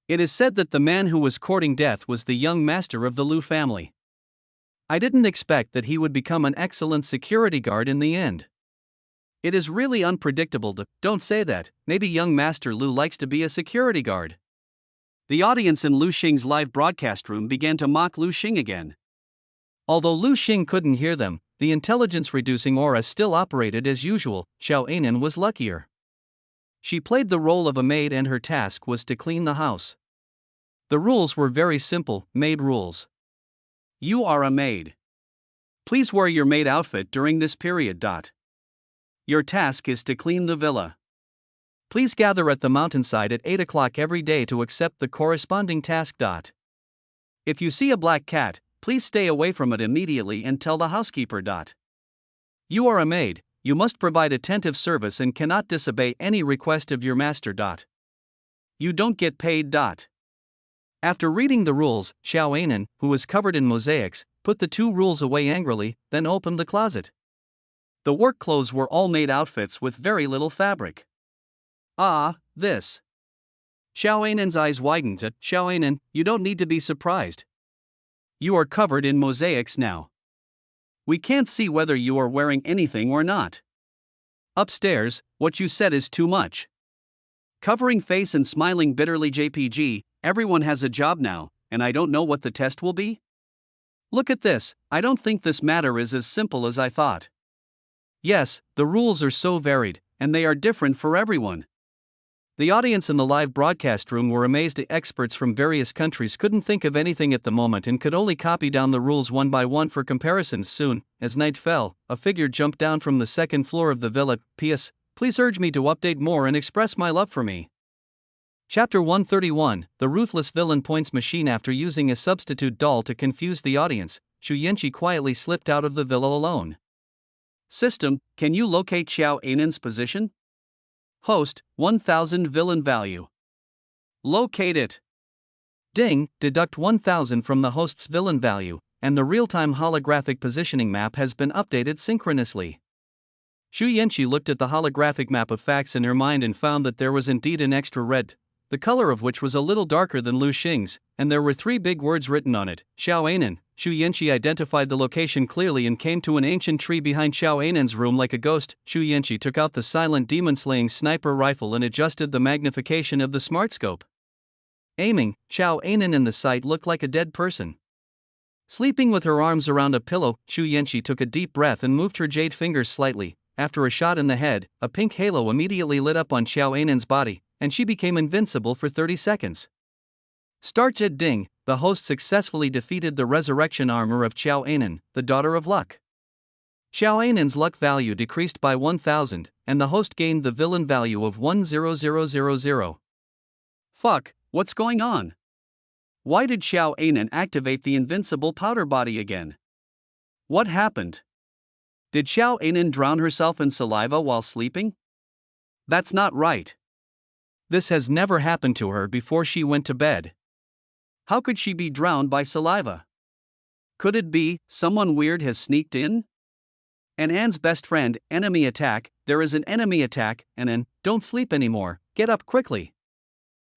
It is said that the man who was courting death was the young master of the Lu family. I didn't expect that he would become an excellent security guard in the end. It is really unpredictable. Don't say that, maybe young Master Lu likes to be a security guard. The audience in Lu Xing's live broadcast room began to mock Lu Xing again. Although Lu Xing couldn't hear them, the intelligence-reducing aura still operated as usual. Xiao Anan was luckier. She played the role of a maid and her task was to clean the house. The rules were very simple, maid rules. You are a maid. Please wear your maid outfit during this period. Your task is to clean the villa. Please gather at the mountainside at 8 o'clock every day to accept the corresponding task. If you see a black cat, Please stay away from it immediately and tell the housekeeper. You are a maid, you must provide attentive service and cannot disobey any request of your master. You don't get paid. After reading the rules, Xiao Anan, who was covered in mosaics, put the 2 rules away angrily, then opened the closet. The work clothes were all made outfits with very little fabric. Ah, this. Xiao Anan's eyes widened. Xiao Anan, you don't need to be surprised. You are covered in mosaics now. We can't see whether you are wearing anything or not. Upstairs, what you said is too much. Covering face and smiling bitterly. JPG, everyone has a job now, and I don't know what the test will be? Look at this, I don't think this matter is as simple as I thought. Yes, the rules are so varied, and they are different for everyone. The audience in the live broadcast room were amazed. Experts from various countries couldn't think of anything at the moment and could only copy down the rules one by one for comparisons. Soon, as night fell, a figure jumped down from the 2nd floor of the villa. P.S. Please urge me to update more and express my love for me. Chapter 131, The Ruthless Villain Points Machine. After using a substitute doll to confuse the audience, Xu Yanqi quietly slipped out of the villa alone. System, can you locate Xiao Anan's position? Host, 1000 villain value. Locate it. Ding, deduct 1000 from the host's villain value, and the real-time holographic positioning map has been updated synchronously. Xu Yanqi looked at the holographic map of facts in her mind and found that there was indeed an extra red, the color of which was a little darker than Lu Xing's, and there were 3 big words written on it, Xiao Anan. Xu Yanqi identified the location clearly and came to an ancient tree behind Xiao Anan's room like a ghost. Xu Yanqi took out the silent demon-slaying sniper rifle and adjusted the magnification of the smart scope. Aiming, Xiao Anan in the sight looked like a dead person. Sleeping with her arms around a pillow, Xu Yanqi took a deep breath and moved her jade fingers slightly. After a shot in the head, a pink halo immediately lit up on Xiao Anan's body, and she became invincible for 30 seconds. Start. Ding, the host successfully defeated the resurrection armor of Xiao Anan, the daughter of luck. Xiao Anan's luck value decreased by 1000, and the host gained the villain value of 10000. Fuck, what's going on? Why did Xiao Anan activate the invincible powder body again? What happened? Did Xiao Anan drown herself in saliva while sleeping? That's not right. This has never happened to her before she went to bed. How could she be drowned by saliva? Could it be someone weird has sneaked in? An's best friend, enemy attack. There is an enemy attack. An, don't sleep anymore, get up quickly.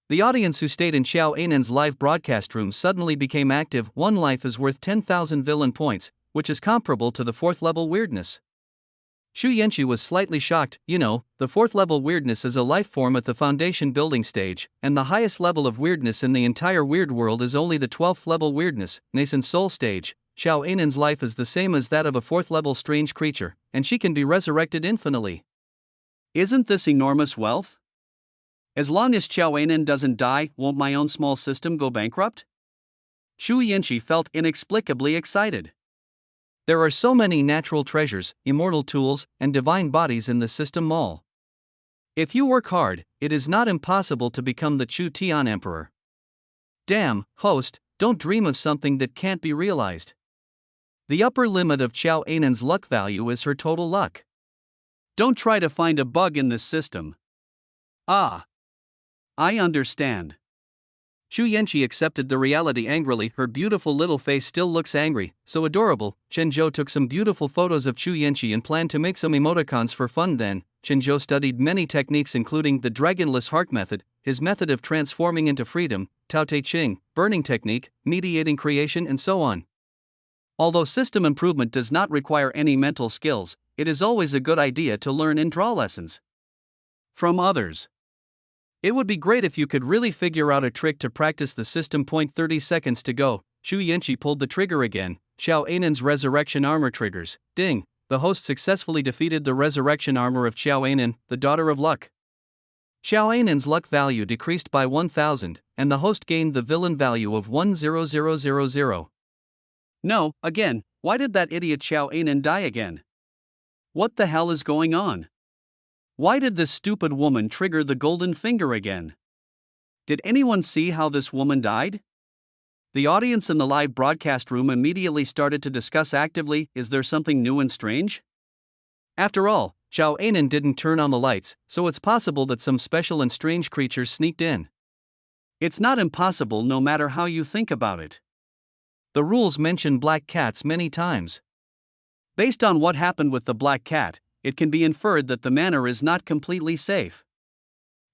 The audience who stayed in Xiao Anan's live broadcast room suddenly became active. 1 life is worth 10,000 villain points, which is comparable to the 4th level weirdness. Xu Yanqi was slightly shocked. The 4th level weirdness is a life form at the foundation building stage, and the highest level of weirdness in the entire weird world is only the 12th level weirdness, nascent soul stage. Xiao Anan's life is the same as that of a 4th level strange creature, and she can be resurrected infinitely. Isn't this enormous wealth? As long as Xiao Anan doesn't die, won't my own small system go bankrupt? Xu Yanqi felt inexplicably excited. There are so many natural treasures, immortal tools, and divine bodies in the system mall. If you work hard, it is not impossible to become the Chu Tian Emperor. Damn, host, don't dream of something that can't be realized. The upper limit of Xiao Anan's luck value is her total luck. Don't try to find a bug in this system. Ah. I understand. Xu Yanqi accepted the reality angrily. Her beautiful little face still looks angry, so adorable. Chen Zhou took some beautiful photos of Xu Yanqi and planned to make some emoticons for fun. Then, Chen Zhou studied many techniques including the Dragonless Heart method, his method of transforming into freedom, Tao Te Ching, burning technique, mediating creation, and so on. Although system improvement does not require any mental skills, it is always a good idea to learn and draw lessons from others. It would be great if you could really figure out a trick to practice the system. 30 seconds to go. Xu Yanqi pulled the trigger again. Xiao Anan's resurrection armor triggers. Ding. The host successfully defeated the resurrection armor of Xiao Anan, the daughter of luck. Xiao Anan's luck value decreased by 1000, and the host gained the villain value of 10000. No, again, why did that idiot Xiao Anan die again? What the hell is going on? Why did this stupid woman trigger the golden finger again? Did anyone see how this woman died? The audience in the live broadcast room immediately started to discuss actively, is there something new and strange? After all, Xiao Anan didn't turn on the lights, so it's possible that some special and strange creatures sneaked in. It's not impossible no matter how you think about it. The rules mention black cats many times. Based on what happened with the black cat, it can be inferred that the manor is not completely safe.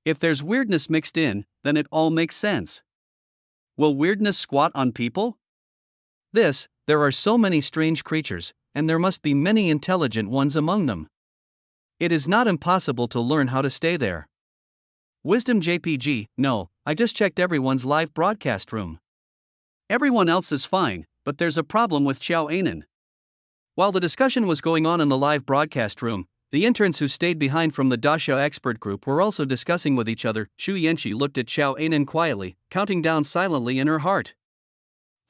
If there's weirdness mixed in, then it all makes sense. Will weirdness squat on people? There are so many strange creatures, and there must be many intelligent ones among them. It is not impossible to learn how to stay there. Wisdom JPG, no, I just checked everyone's live broadcast room. Everyone else is fine, but there's a problem with Xiao Anan. While the discussion was going on in the live broadcast room, the interns who stayed behind from the Dasha expert group were also discussing with each other. Xu Yanqi looked at Xiao Anan quietly, counting down silently in her heart.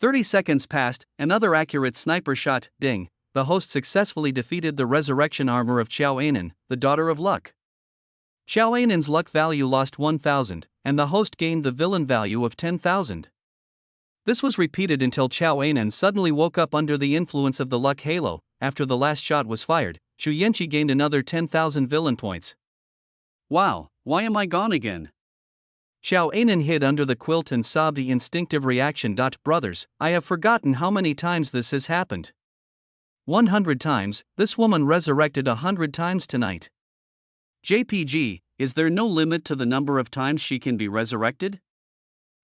30 seconds passed, another accurate sniper shot, ding. The host successfully defeated the resurrection armor of Xiao Anan, the daughter of luck. Xiao Anan's luck value lost 1,000, and the host gained the villain value of 10,000. This was repeated until Xiao Anan suddenly woke up under the influence of the luck halo. After the last shot was fired, Xu Yanqi gained another 10,000 villain points. Wow, why am I gone again? Xiao Anan hid under the quilt and sobbed the instinctive reaction. Brothers, I have forgotten how many times this has happened. 100 times, this woman resurrected 100 times tonight. JPG, is there no limit to the number of times she can be resurrected?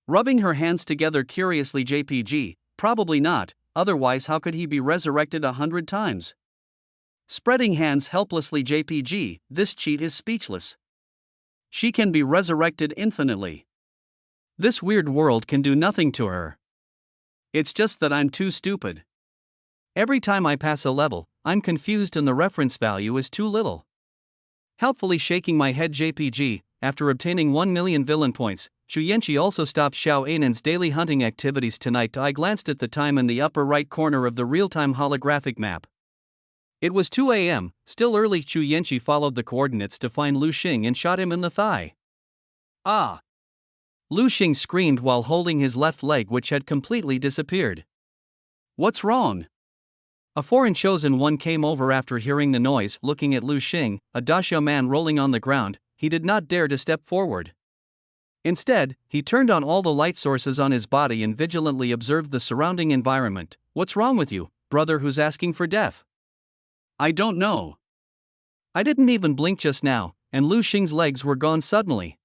Rubbing her hands together curiously JPG, probably not, otherwise how could he be resurrected 100 times? Spreading hands helplessly JPG, this cheat is speechless. She can be resurrected infinitely. This weird world can do nothing to her. It's just that I'm too stupid. Every time I pass a level, I'm confused and the reference value is too little. Helpfully shaking my head JPG, after obtaining 1 million villain points, Xu Yanqi also stopped Xiao Anan's daily hunting activities tonight. I glanced at the time in the upper right corner of the real-time holographic map. It was 2 a.m., still early. Xu Yanqi followed the coordinates to find Lu Xing and shot him in the thigh. Ah! Lu Xing screamed while holding his left leg, which had completely disappeared. What's wrong? A foreign chosen one came over after hearing the noise. Looking at Lu Xing, a Dasha man rolling on the ground, he did not dare to step forward. Instead, he turned on all the light sources on his body and vigilantly observed the surrounding environment. What's wrong with you, brother who's asking for death? I don't know. I didn't even blink just now, and Lu Xing's legs were gone suddenly.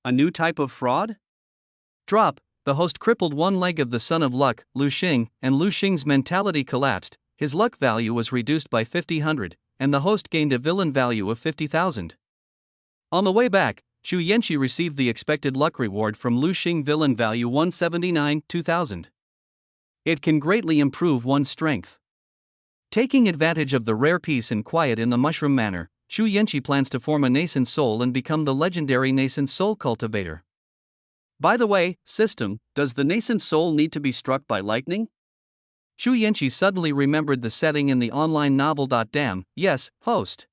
A new type of fraud? Drop. The host crippled one leg of the son of luck, Lu Xing, and Lu Xing's mentality collapsed. His luck value was reduced by 50,000, and the host gained a villain value of 50,000. On the way back, Xu Yanqi received the expected luck reward from Lu Xing, villain value 179, 2,000. It can greatly improve one's strength. Taking advantage of the rare peace and quiet in the mushroom manor, Xu Yanqi plans to form a nascent soul and become the legendary nascent soul cultivator. By the way, system, does the nascent soul need to be struck by lightning? Xu Yanqi suddenly remembered the setting in the online novel. Damn, yes, host.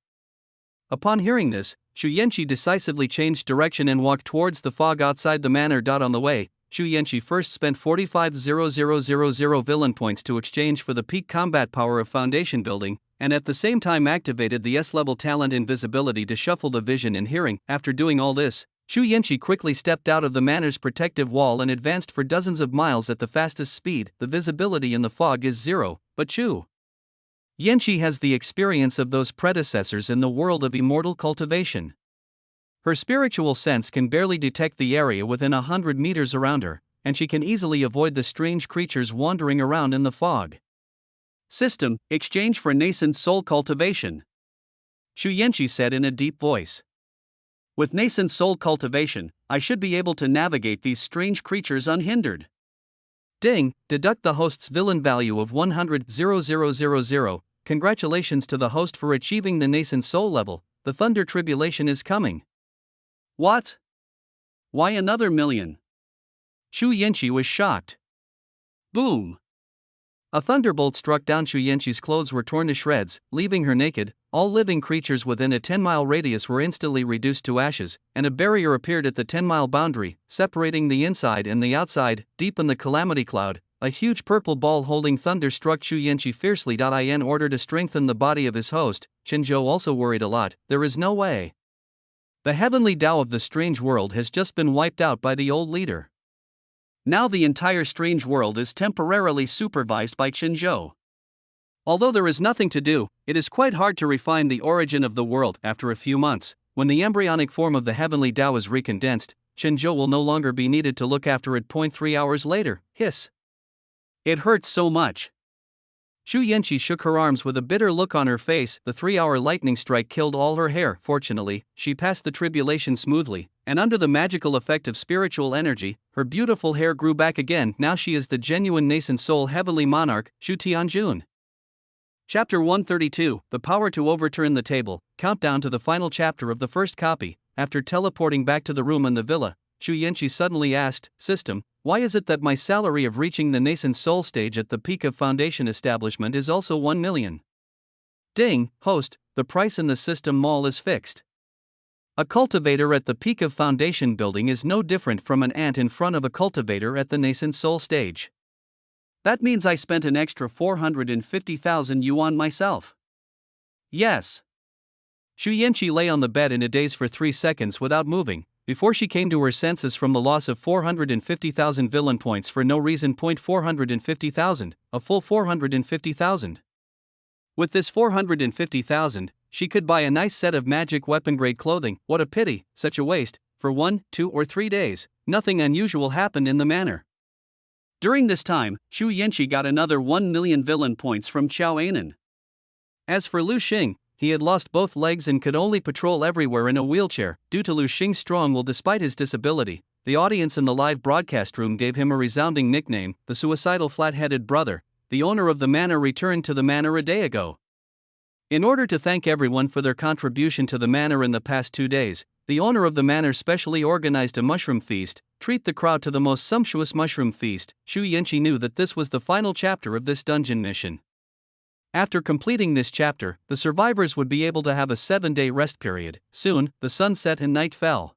Upon hearing this, Xu Yanqi decisively changed direction and walked towards the fog outside the manor. On the way, Xu Yanqi first spent 45,000 villain points to exchange for the peak combat power of foundation building, and at the same time activated the S-level talent invisibility to shuffle the vision and hearing. After doing all this, Xu Yanqi quickly stepped out of the manor's protective wall and advanced for dozens of miles at the fastest speed. The visibility in the fog is 0, but Xu Yanqi has the experience of those predecessors in the world of immortal cultivation. Her spiritual sense can barely detect the area within 100 meters around her, and she can easily avoid the strange creatures wandering around in the fog. System, exchange for nascent soul cultivation. Xu Yanqi said in a deep voice. With nascent soul cultivation, I should be able to navigate these strange creatures unhindered. Ding, deduct the host's villain value of 100,000. Congratulations to the host for achieving the nascent soul level. The Thunder Tribulation is coming. What? Why another million? Xu Yanqi was shocked. Boom! A thunderbolt struck down. Xu Yanqi's clothes were torn to shreds, leaving her naked. all living creatures within a 10-mile radius were instantly reduced to ashes, and a barrier appeared at the 10-mile boundary, separating the inside and the outside. Deep in the calamity cloud, a huge purple ball holding thunder struck Xu Yanqi fiercely. In order to strengthen the body of his host, Chen Zhou also worried a lot. There is no way. The heavenly Tao of the strange world has just been wiped out by the old leader. Now the entire strange world is temporarily supervised by Chen Zhou. Although there is nothing to do, it is quite hard to refine the origin of the world after a few months. When the embryonic form of the heavenly Tao is recondensed, Chen Zhou will no longer be needed to look after it. 3 hours later, hiss. It hurts so much. Xu Yanqi shook her arms with a bitter look on her face. The 3-hour lightning strike killed all her hair. Fortunately, she passed the tribulation smoothly, and under the magical effect of spiritual energy, her beautiful hair grew back again. Now she is the genuine nascent soul heavenly monarch, Xu Tianjun. Chapter 132, The Power to Overturn the Table. Countdown to the final chapter of the first copy. After teleporting back to the room in the villa, Xu Yanqi suddenly asked, "System, why is it that my salary of reaching the nascent soul stage at the peak of foundation establishment is also 1 million? Ding, host, the price in the system mall is fixed. A cultivator at the peak of foundation building is no different from an ant in front of a cultivator at the nascent soul stage. That means I spent an extra 450,000 yuan myself." Yes. Xu Yanqi lay on the bed in a daze for 3 seconds without moving, before she came to her senses from the loss of 450,000 villain points for no reason. 450,000, a full 450,000. With this 450,000, she could buy a nice set of magic weapon grade clothing. What a pity, such a waste. For 1, 2, or 3 days, nothing unusual happened in the manor. During this time, Xu Yanqi got another 1 million villain points from Chao Anan. As for Lu Xing, he had lost both legs and could only patrol everywhere in a wheelchair. Due to Lu Xing's strong will despite his disability, the audience in the live broadcast room gave him a resounding nickname, the suicidal flat-headed brother. The owner of the manor returned to the manor a day ago. In order to thank everyone for their contribution to the manor in the past 2 days, the owner of the manor specially organized a mushroom feast. Treat the crowd to the most sumptuous mushroom feast. Xu Yanqi knew that this was the final chapter of this dungeon mission. After completing this chapter, the survivors would be able to have a 7-day rest period. Soon, the sun set and night fell.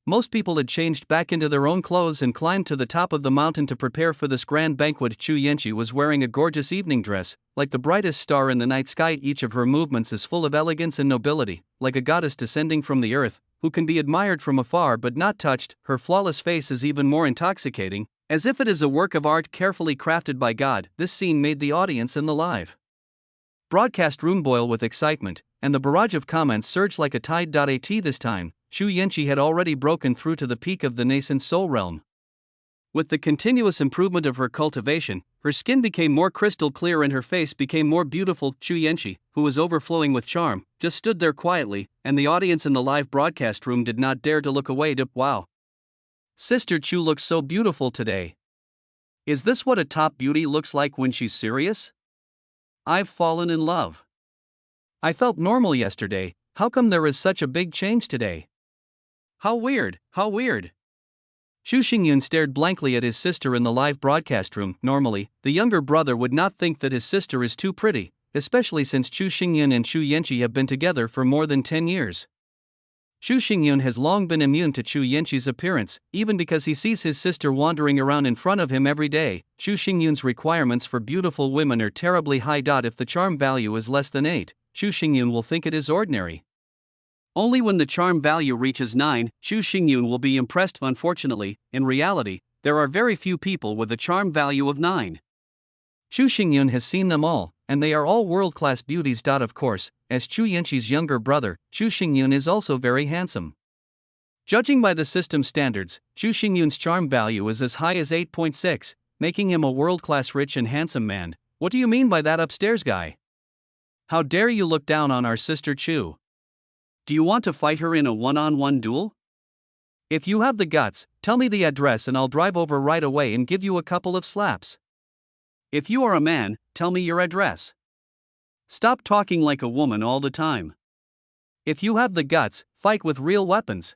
Most people had changed back into their own clothes and climbed to the top of the mountain to prepare for this grand banquet. Xu Yanqi was wearing a gorgeous evening dress, like the brightest star in the night sky. Each of her movements is full of elegance and nobility, like a goddess descending from the earth, who can be admired from afar but not touched. Her flawless face is even more intoxicating, as if it is a work of art carefully crafted by God. This scene made the audience in the live broadcast room boil with excitement, and the barrage of comments surged like a tide. At this time, Xu Yanqi had already broken through to the peak of the nascent soul realm. With the continuous improvement of her cultivation, her skin became more crystal clear and her face became more beautiful. Xu Yanqi, who was overflowing with charm, just stood there quietly, and the audience in the live broadcast room did not dare to look away. Wow! Sister Chu looks so beautiful today. Is this what a top beauty looks like when she's serious? I've fallen in love. I felt normal yesterday, how come there is such a big change today? How weird, how weird. Xu Xingyun stared blankly at his sister in the live broadcast room. Normally, the younger brother would not think that his sister is too pretty, especially since Xu Xingyun and Xu Yanqi have been together for more than 10 years. Xu Xingyun has long been immune to Xu Yanqi's appearance, even because he sees his sister wandering around in front of him every day. Xu Xingyun's requirements for beautiful women are terribly high. If the charm value is less than 8, Xu Xingyun will think it is ordinary. Only when the charm value reaches 9, Xu Xingyun will be impressed. Unfortunately, in reality, there are very few people with a charm value of 9. Xu Xingyun has seen them all, and they are all world-class beauties. Of course, as Xu Yanqi's younger brother, Xu Xingyun is also very handsome. Judging by the system standards, Xu Xingyun's charm value is as high as 8.6, making him a world-class rich and handsome man. What do you mean by that upstairs guy? How dare you look down on our sister Chu? Do you want to fight her in a one-on-one duel? If you have the guts, tell me the address and I'll drive over right away and give you a couple of slaps. If you are a man, tell me your address. Stop talking like a woman all the time. If you have the guts, fight with real weapons.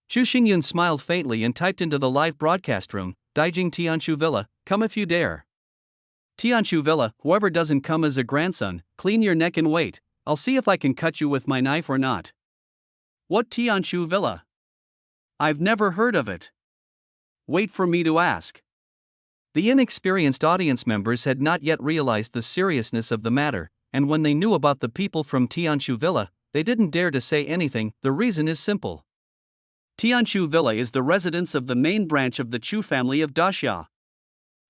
Xu Xingyun smiled faintly and typed into the live broadcast room, Daijing Tianshu Villa, come if you dare. Tianshu Villa, whoever doesn't come as a grandson, clean your neck and wait. I'll see if I can cut you with my knife or not. What Tianshu Villa? I've never heard of it. Wait for me to ask. The inexperienced audience members had not yet realized the seriousness of the matter, and when they knew about the people from Tianshu Villa, they didn't dare to say anything. The reason is simple. Tianshu Villa is the residence of the main branch of the Chu family of Daxia.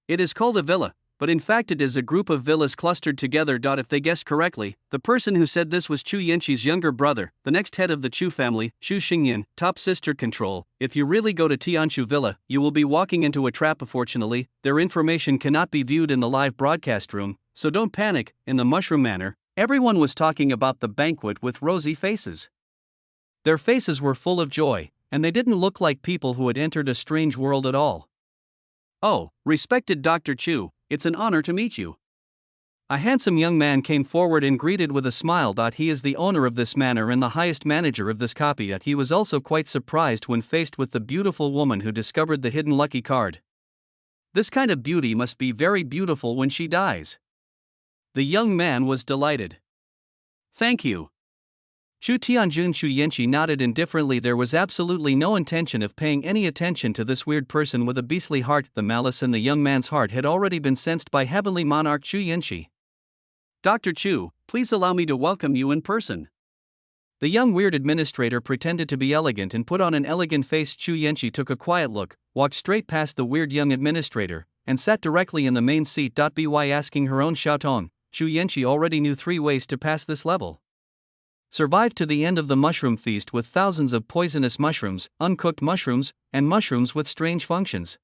It is called a villa, but in fact it is a group of villas clustered together. If they guessed correctly, the person who said this was Chu Yanqi's younger brother, the next head of the Chu family, Chu Xingyan, top sister control. If you really go to Tianshu Villa, you will be walking into a trap. Unfortunately, their information cannot be viewed in the live broadcast room, so don't panic. In the mushroom manner, everyone was talking about the banquet with rosy faces. Their faces were full of joy, and they didn't look like people who had entered a strange world at all. Oh, respected Dr. Chu, it's an honor to meet you. A handsome young man came forward and greeted with a smile. He is the owner of this manor and the highest manager of this copy. He was also quite surprised when faced with the beautiful woman who discovered the hidden lucky card. This kind of beauty must be very beautiful when she dies. The young man was delighted. Thank you. Chu Tianjun Chu Yanqi nodded indifferently. There was absolutely no intention of paying any attention to this weird person with a beastly heart. The malice in the young man's heart had already been sensed by heavenly monarch Chu Yanqi. Dr. Chu, please allow me to welcome you in person. The young weird administrator pretended to be elegant and put on an elegant face. Chu Yanqi took a quiet look, walked straight past the weird young administrator, and sat directly in the main seat. By asking her own Xiaotong, Chu Yanqi already knew 3 ways to pass this level. Survive to the end of the mushroom feast with thousands of poisonous mushrooms, uncooked mushrooms, and mushrooms with strange functions.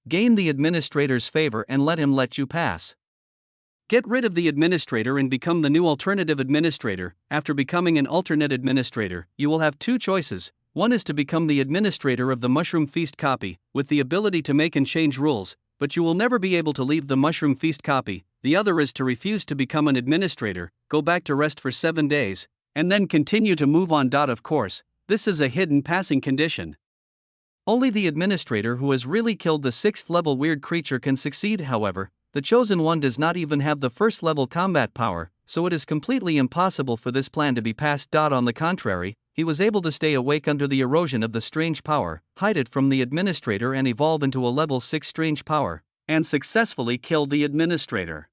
Gain the administrator's favor and let him let you pass. Get rid of the administrator and become the new alternative administrator. After becoming an alternate administrator, you will have 2 choices. One is to become the administrator of the Mushroom Feast copy, with the ability to make and change rules, but you will never be able to leave the Mushroom Feast copy. The other is to refuse to become an administrator, go back to rest for 7 days, and then continue to move on. Of course, this is a hidden passing condition. Only the administrator who has really killed the 6th level weird creature can succeed. However, the chosen one does not even have the 1st level combat power, so it is completely impossible for this plan to be passed. On the contrary, he was able to stay awake under the erosion of the strange power, hide it from the administrator and evolve into a level 6 strange power, and successfully kill the administrator.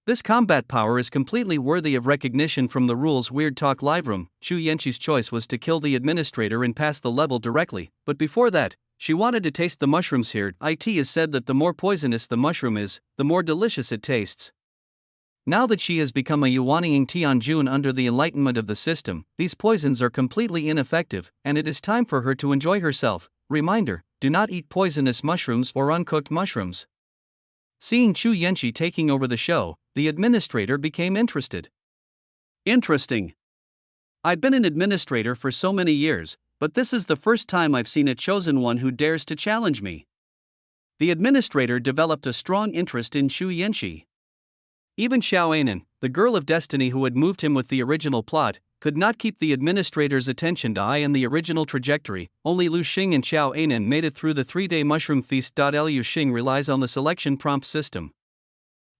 This combat power is completely worthy of recognition from the Rules Weird Talk live room. Chu Yanqi's choice was to kill the administrator and pass the level directly, but before that, she wanted to taste the mushrooms here. It is said that the more poisonous the mushroom is, the more delicious it tastes. Now that she has become a Yuanying Tianjun under the enlightenment of the system, these poisons are completely ineffective, and it is time for her to enjoy herself. Reminder: do not eat poisonous mushrooms or uncooked mushrooms. Seeing Chu Yanqi taking over the show, the administrator became interested. Interesting. I've been an administrator for so many years, but this is the first time I've seen a chosen one who dares to challenge me. The administrator developed a strong interest in Chu Yanqi. Even Xiao Anan, the girl of destiny who had moved him with the original plot, could not keep the administrator's attention in the original trajectory. Only Lu Xing and Xiao Anan made it through the 3-day mushroom feast. Liu Xing relies on the selection prompt system.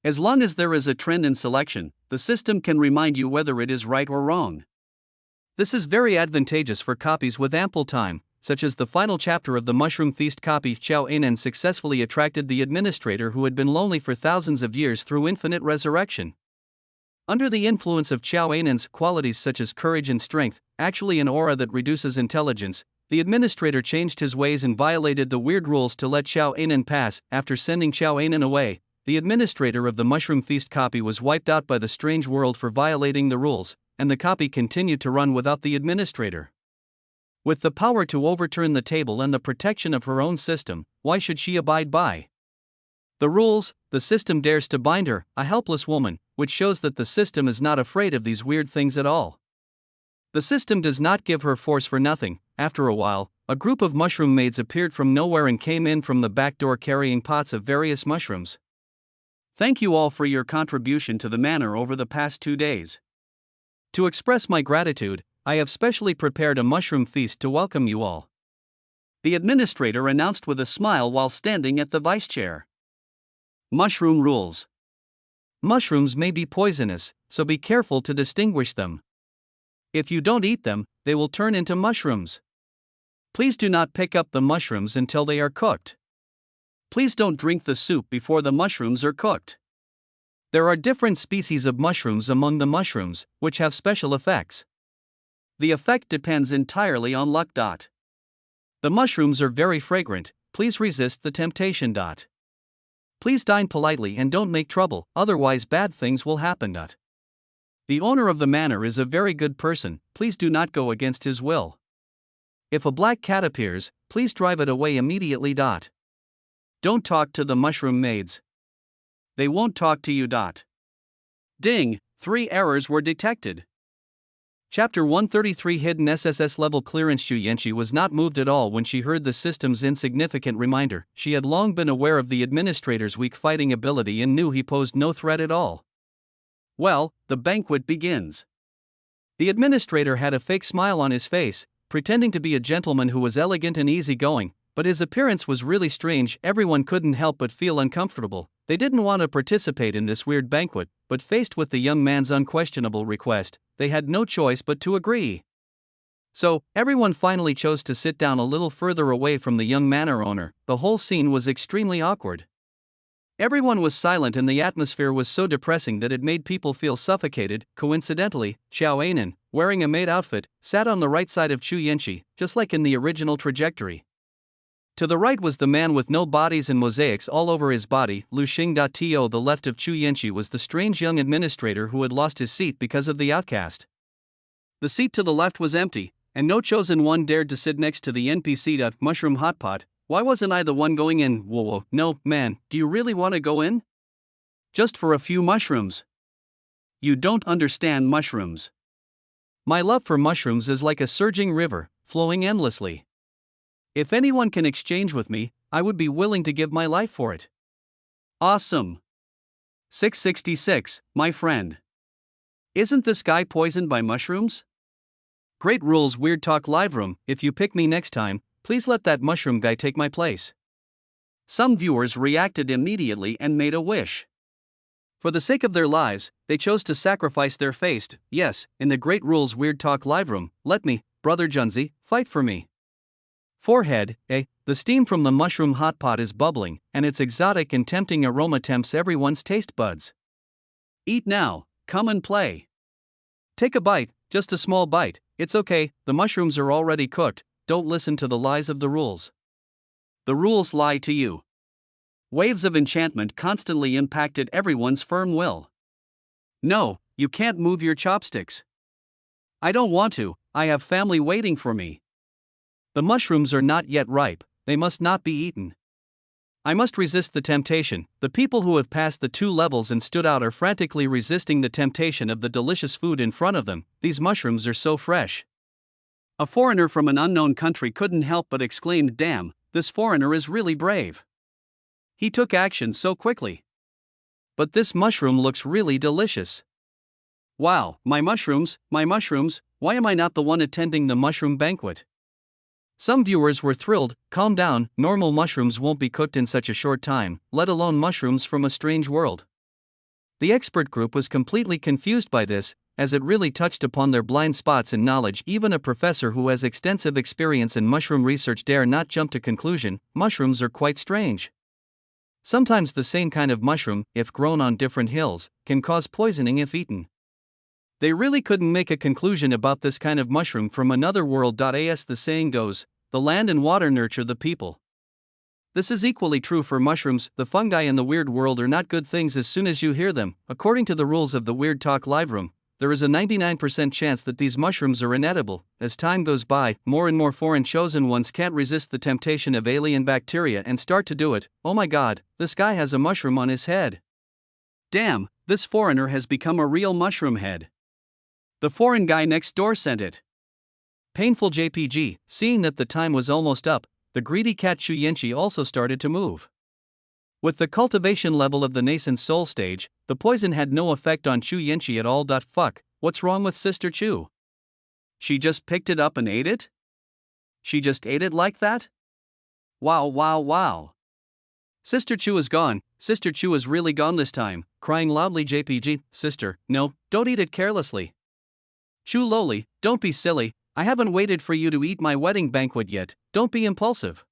As long as there is a trend in selection, the system can remind you whether it is right or wrong. This is very advantageous for copies with ample time, such as the final chapter of the Mushroom Feast copy. Xiao Anan successfully attracted the administrator who had been lonely for thousands of years through infinite resurrection. Under the influence of Xiao Anan's qualities such as courage and strength, actually an aura that reduces intelligence, the administrator changed his ways and violated the weird rules to let Xiao Anan pass. After sending Xiao Anan away, the administrator of the Mushroom Feast copy was wiped out by the strange world for violating the rules, and the copy continued to run without the administrator. With the power to overturn the table and the protection of her own system, why should she abide by the rules? The system dares to bind her, a helpless woman, which shows that the system is not afraid of these weird things at all. The system does not give her force for nothing. After a while, a group of mushroom maids appeared from nowhere and came in from the back door carrying pots of various mushrooms. Thank you all for your contribution to the manor over the past 2 days. To express my gratitude, I have specially prepared a mushroom feast to welcome you all. The administrator announced with a smile while standing at the vice chair. Mushroom rules. Mushrooms may be poisonous, so be careful to distinguish them. If you don't eat them, they will turn into mushrooms. Please do not pick up the mushrooms until they are cooked. Please don't drink the soup before the mushrooms are cooked. There are different species of mushrooms among the mushrooms, which have special effects. The effect depends entirely on luck. The mushrooms are very fragrant, please resist the temptation. Please dine politely and don't make trouble, otherwise bad things will happen. The owner of the manor is a very good person, please do not go against his will. If a black cat appears, please drive it away immediately. Don't talk to the mushroom maids. They won't talk to you. Ding, 3 errors were detected. Chapter 133 Hidden SSS Level Clearance. Xu Yanqi was not moved at all when she heard the system's insignificant reminder. She had long been aware of the administrator's weak fighting ability and knew he posed no threat at all. Well, the banquet begins. The administrator had a fake smile on his face, pretending to be a gentleman who was elegant and easygoing, but his appearance was really strange. Everyone couldn't help but feel uncomfortable. They didn't want to participate in this weird banquet, but faced with the young man's unquestionable request, they had no choice but to agree. So, everyone finally chose to sit down a little further away from the young manor owner. The whole scene was extremely awkward. Everyone was silent and the atmosphere was so depressing that it made people feel suffocated. Coincidentally, Xiao Anan, wearing a maid outfit, sat on the right side of Xu Yanqi, just like in the original trajectory. To the right was the man with no bodies and mosaics all over his body, Lu Xing. To the left of Xu Yanqi was the strange young administrator who had lost his seat because of the outcast. The seat to the left was empty, and no chosen one dared to sit next to the NPC. Mushroom Hotpot, why wasn't I the one going in? Whoa, no, man, do you really want to go in? Just for a few mushrooms. You don't understand mushrooms. My love for mushrooms is like a surging river, flowing endlessly. If anyone can exchange with me, I would be willing to give my life for it. Awesome. 666, my friend. Isn't this guy poisoned by mushrooms? Great rules. Weird Talk Live Room. If you pick me next time, please let that mushroom guy take my place. Some viewers reacted immediately and made a wish. For the sake of their lives, they chose to sacrifice their face. Yes, in the Great Rules Weird Talk Live Room, let me, Brother Junzi, fight for me. Forehead, the steam from the mushroom hot pot is bubbling, and its exotic and tempting aroma tempts everyone's taste buds. Eat now, come and play. Take a bite, just a small bite, it's okay, the mushrooms are already cooked, don't listen to the lies of the rules. The rules lie to you. Waves of enchantment constantly impacted everyone's firm will. No, you can't move your chopsticks. I don't want to, I have family waiting for me. The mushrooms are not yet ripe, they must not be eaten. I must resist the temptation. The people who have passed the 2 levels and stood out are frantically resisting the temptation of the delicious food in front of them. These mushrooms are so fresh. A foreigner from an unknown country couldn't help but exclaim, "Damn, this foreigner is really brave. He took action so quickly. But this mushroom looks really delicious. Wow, my mushrooms, why am I not the one attending the mushroom banquet?" Some viewers were thrilled. Calm down, normal mushrooms won't be cooked in such a short time, let alone mushrooms from a strange world. The expert group was completely confused by this, as it really touched upon their blind spots in knowledge. Even a professor who has extensive experience in mushroom research dare not jump to conclusion. Mushrooms are quite strange. Sometimes the same kind of mushroom, if grown on different hills, can cause poisoning if eaten. They really couldn't make a conclusion about this kind of mushroom from another world. As the saying goes, the land and water nurture the people. This is equally true for mushrooms. The fungi in the weird world are not good things as soon as you hear them. According to the rules of the Weird Talk Live Room, there is a 99% chance that these mushrooms are inedible. As time goes by, more and more foreign chosen ones can't resist the temptation of alien bacteria and start to do it. Oh my god, this guy has a mushroom on his head. Damn, this foreigner has become a real mushroom head. The foreign guy next door sent it. Painful JPG. Seeing that the time was almost up, the greedy cat Xu Yanqi also started to move. With the cultivation level of the nascent soul stage, the poison had no effect on Xu Yanqi at all. Fuck, what's wrong with Sister Chu? She just picked it up and ate it? She just ate it like that? Wow. Sister Chu is gone. Sister Chu is really gone this time, crying loudly. JPG, sister, no, don't eat it carelessly. Chu lowly, don't be silly, I haven't waited for you to eat my wedding banquet yet, don't be impulsive.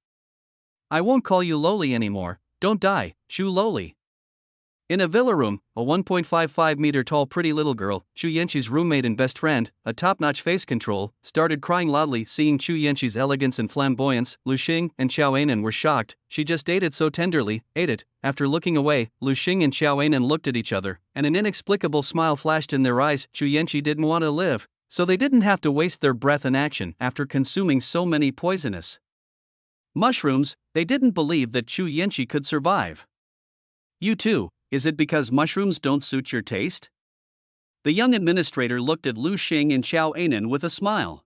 I won't call you lowly anymore, don't die, Chu lowly. In a villa room, a 1.55 meter tall pretty little girl, Chu Yanqi's roommate and best friend, a top-notch face control, started crying loudly. Seeing Chu Yanqi's elegance and flamboyance, Lu Xing and Xiao Anan were shocked. She just ate it so tenderly, ate it. After looking away, Lu Xing and Xiao Anan looked at each other, and an inexplicable smile flashed in their eyes. Chu Yanqi didn't want to live, so they didn't have to waste their breath and action after consuming so many poisonous mushrooms. They didn't believe that Chu Yanqi could survive. You too. Is it because mushrooms don't suit your taste? The young administrator looked at Lu Xing and Xiao Anan with a smile.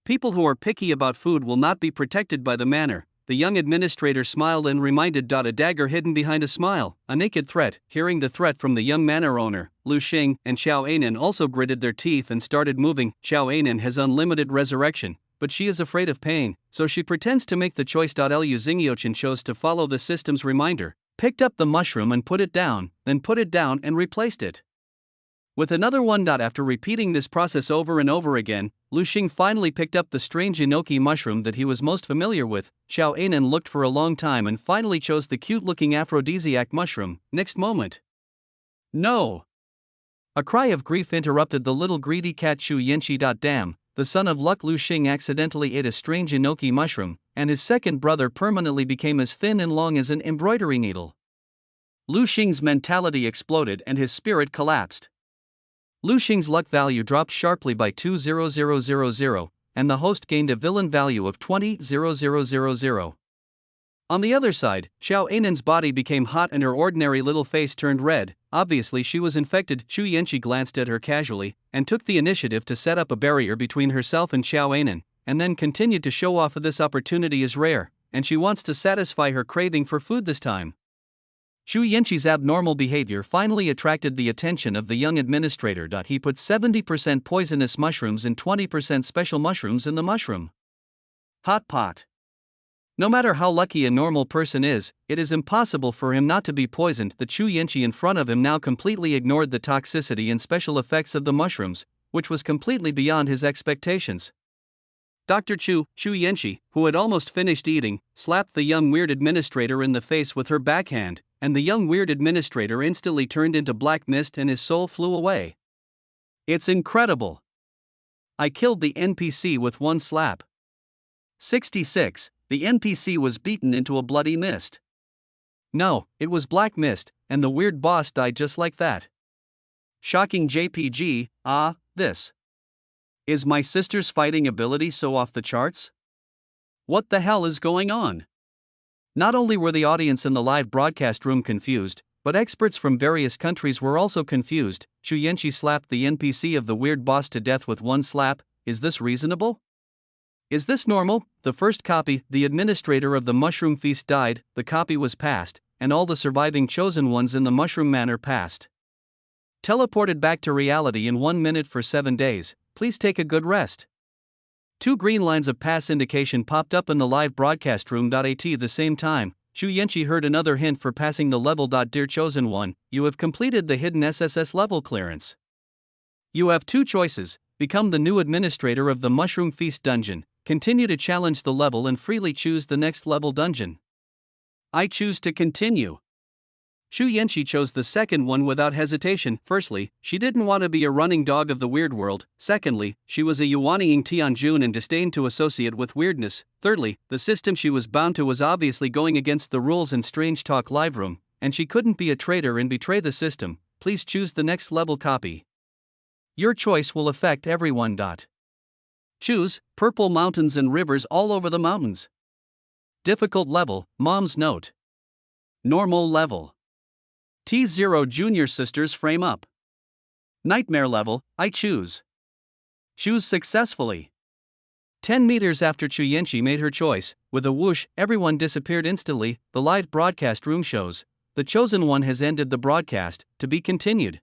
People who are picky about food will not be protected by the manner. The young administrator smiled and reminded. A dagger hidden behind a smile, a naked threat. Hearing the threat from the young manor owner, Lu Xing and Xiao Anan also gritted their teeth and started moving. Xiao Anan has unlimited resurrection, but she is afraid of pain, so she pretends to make the choice. Lu Xingyochen chose to follow the system's reminder, picked up the mushroom and put it down, then put it down and replaced it with another one. After repeating this process over and over again, Lu Xing finally picked up the strange enoki mushroom that he was most familiar with. Xiao Anan looked for a long time and finally chose the cute-looking aphrodisiac mushroom. Next moment, no! A cry of grief interrupted the little greedy cat Chu Yanqi. Damn, the son of luck. Lu Xing accidentally ate a strange enoki mushroom, and his second brother permanently became as thin and long as an embroidery needle. Lu Xing's mentality exploded and his spirit collapsed. Lu Xing's luck value dropped sharply by 2,000, and the host gained a villain value of 20,000. On the other side, Xiao Anan's body became hot and her ordinary little face turned red. Obviously she was infected. Chu Yanqi glanced at her casually, and took the initiative to set up a barrier between herself and Xiao Anan, and then continued to show off. This opportunity is rare, and she wants to satisfy her craving for food this time. Chu Yanqi's abnormal behavior finally attracted the attention of the young administrator. He put 70% poisonous mushrooms and 20% special mushrooms in the mushroom hot pot. No matter how lucky a normal person is, it is impossible for him not to be poisoned. The Chu Yanqi in front of him now completely ignored the toxicity and special effects of the mushrooms, which was completely beyond his expectations. Dr. Chu Yanqi, who had almost finished eating, slapped the young weird administrator in the face with her backhand, and the young weird administrator instantly turned into black mist and his soul flew away. It's incredible. I killed the NPC with one slap. 66. The NPC was beaten into a bloody mist. No, it was black mist, and the weird boss died just like that. Shocking. JPG, this. Is my sister's fighting ability so off the charts? What the hell is going on? Not only were the audience in the live broadcast room confused, but experts from various countries were also confused. Chu Yanqi slapped the NPC of the weird boss to death with one slap. Is this reasonable? Is this normal? The first copy, the administrator of the mushroom feast, died, the copy was passed, and all the surviving chosen ones in the mushroom manor passed. Teleported back to reality in 1 minute for 7 days, please take a good rest. 2 green lines of pass indication popped up in the live broadcast room. At the same time, Chu Yanqi heard another hint for passing the level. Dear chosen one, you have completed the hidden SSS level clearance. You have 2 choices: become the new administrator of the Mushroom Feast dungeon, continue to challenge the level, and freely choose the next level dungeon. I choose to continue. Chu Yanqi chose the second one without hesitation. Firstly, she didn't want to be a running dog of the weird world. Secondly, she was a Yuanying Tianjun and disdained to associate with weirdness. Thirdly, the system she was bound to was obviously going against the rules in Strange Talk Live Room, and she couldn't be a traitor and betray the system. Please choose the next level copy. Your choice will affect everyone. Choose purple mountains and rivers all over the mountains. Difficult level, mom's note. Normal level. T0 junior sisters frame up. Nightmare level, I choose. Choose successfully. 10 meters after Chu Yanqi made her choice, with a whoosh, everyone disappeared instantly. The live broadcast room shows, the chosen one has ended the broadcast, to be continued.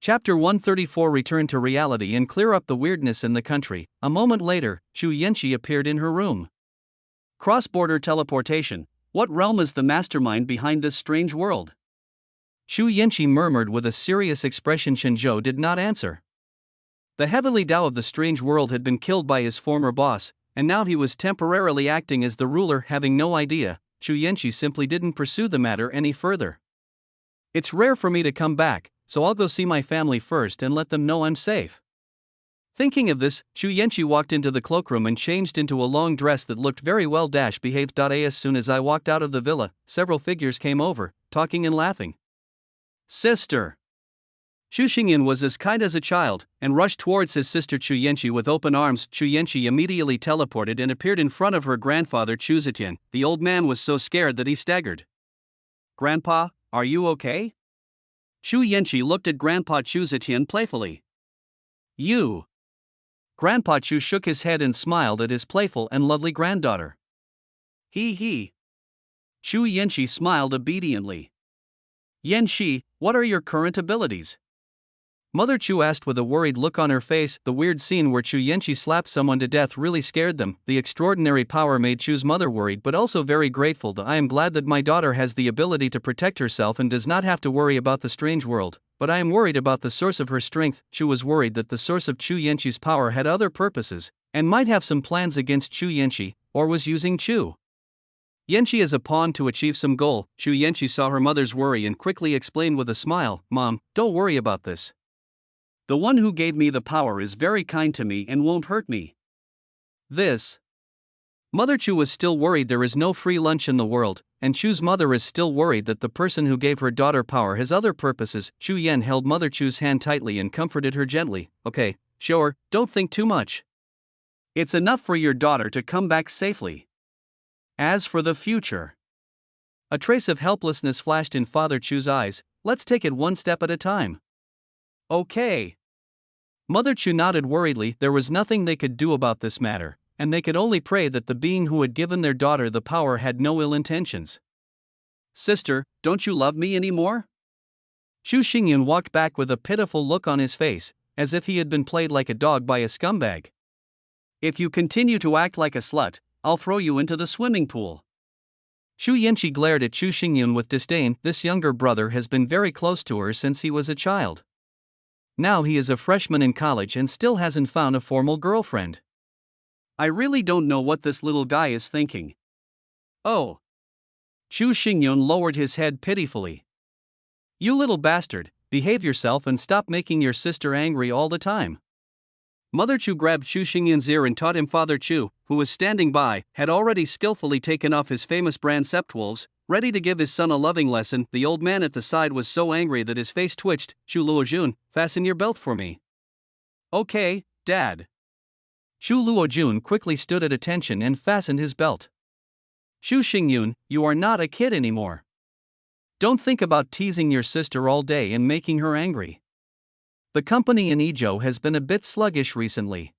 Chapter 134. Return to reality and clear up the weirdness in the country. A moment later, Chu Yanqi appeared in her room. Cross-border teleportation. What realm is the mastermind behind this strange world? Chu Yanqi murmured with a serious expression. Shenzhou did not answer. The heavenly Tao of the strange world had been killed by his former boss, and now he was temporarily acting as the ruler. Having no idea, Chu Yanqi simply didn't pursue the matter any further. It's rare for me to come back, so I'll go see my family first and let them know I'm safe. Thinking of this, Chu Yanqi walked into the cloakroom and changed into a long dress that looked very well behaved. As soon as I walked out of the villa, several figures came over, talking and laughing. Sister! Xu Xingyan was as kind as a child, and rushed towards his sister Chu Yanqi with open arms. Chu Yanqi immediately teleported and appeared in front of her grandfather Chu Zetian. The old man was so scared that he staggered. Grandpa, are you okay? Chu Yanqi looked at Grandpa Chu Zetian playfully. You! Grandpa Chu shook his head and smiled at his playful and lovely granddaughter. He. Chu Yanqi smiled obediently. Yanqi, what are your current abilities? Mother Chu asked with a worried look on her face. The weird scene where Chu Yanqi slapped someone to death really scared them. The extraordinary power made Chu's mother worried but also very grateful. I am glad that my daughter has the ability to protect herself and does not have to worry about the strange world, but I am worried about the source of her strength. Chu was worried that the source of Chu Yanqi's power had other purposes, and might have some plans against Chu Yanqi, or was using Chu Yanqi as a pawn to achieve some goal. Chu Yanqi saw her mother's worry and quickly explained with a smile, "Mom, don't worry about this. The one who gave me the power is very kind to me and won't hurt me." This. Mother Chu was still worried there is no free lunch in the world, and Chu's mother is still worried that the person who gave her daughter power has other purposes. Chu Yan held Mother Chu's hand tightly and comforted her gently. Okay, sure, don't think too much. It's enough for your daughter to come back safely. As for the future. A trace of helplessness flashed in Father Chu's eyes. Let's take it one step at a time. Okay. Mother Chu nodded worriedly. There was nothing they could do about this matter, and they could only pray that the being who had given their daughter the power had no ill intentions. Sister, don't you love me anymore? Xu Xingyan walked back with a pitiful look on his face, as if he had been played like a dog by a scumbag. If you continue to act like a slut, I'll throw you into the swimming pool. Chu Yanqi glared at Xu Xingyan with disdain. This younger brother has been very close to her since he was a child. Now he is a freshman in college and still hasn't found a formal girlfriend. I really don't know what this little guy is thinking. Oh. Xu Xingyan lowered his head pitifully. You little bastard, behave yourself and stop making your sister angry all the time. Mother Chu grabbed Xu Xingyan's ear and taught him. Father Chu, who was standing by, had already skillfully taken off his famous brand Septwolves, ready to give his son a loving lesson. The old man at the side was so angry that his face twitched. Xu Luojun, fasten your belt for me. Okay, Dad. Xu Luojun quickly stood at attention and fastened his belt. Xu Xingyan, you are not a kid anymore. Don't think about teasing your sister all day and making her angry. The company in Ezhou has been a bit sluggish recently.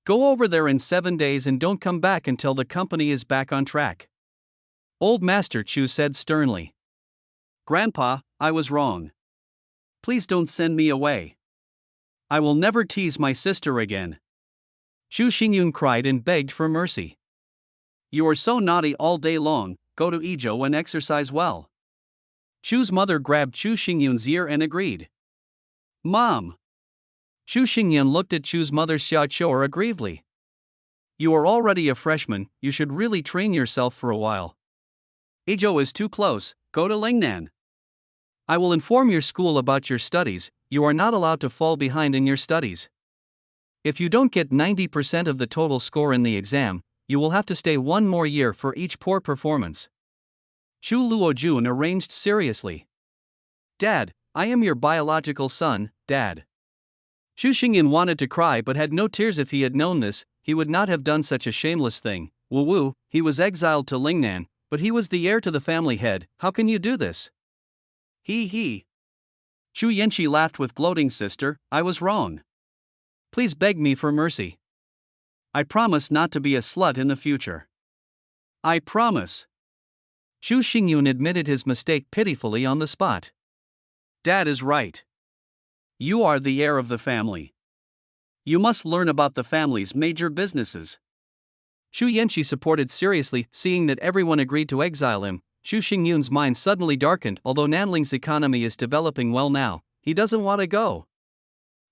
Go over there in 7 days and don't come back until the company is back on track. Old Master Chu said sternly. Grandpa, I was wrong. Please don't send me away. I will never tease my sister again. Xu Xingyan cried and begged for mercy. You are so naughty all day long, go to Ezhou and exercise well. Chu's mother grabbed Xu Xingyan's ear and agreed. Mom. Xu Xingyan looked at Chu's mother Xia Chou aggrievedly. You are already a freshman, you should really train yourself for a while. Ezhou is too close, go to Lingnan. I will inform your school about your studies. You are not allowed to fall behind in your studies. If you don't get 90% of the total score in the exam, you will have to stay 1 more year for each poor performance. Xu Luojun arranged seriously. Dad, I am your biological son, Dad. Xu Xingyan wanted to cry but had no tears. If he had known this, he would not have done such a shameless thing. Wu, he was exiled to Lingnan, but he was the heir to the family head. How can you do this? He. Chu Yanqi laughed with gloating. Sister, I was wrong. Please beg me for mercy. I promise not to be a slut in the future. I promise. Xu Xingyan admitted his mistake pitifully on the spot. Dad is right. You are the heir of the family. You must learn about the family's major businesses. Xu Yanqi supported seriously, seeing that everyone agreed to exile him. Xu Xingyun's mind suddenly darkened. Although Nanling's economy is developing well now, he doesn't want to go.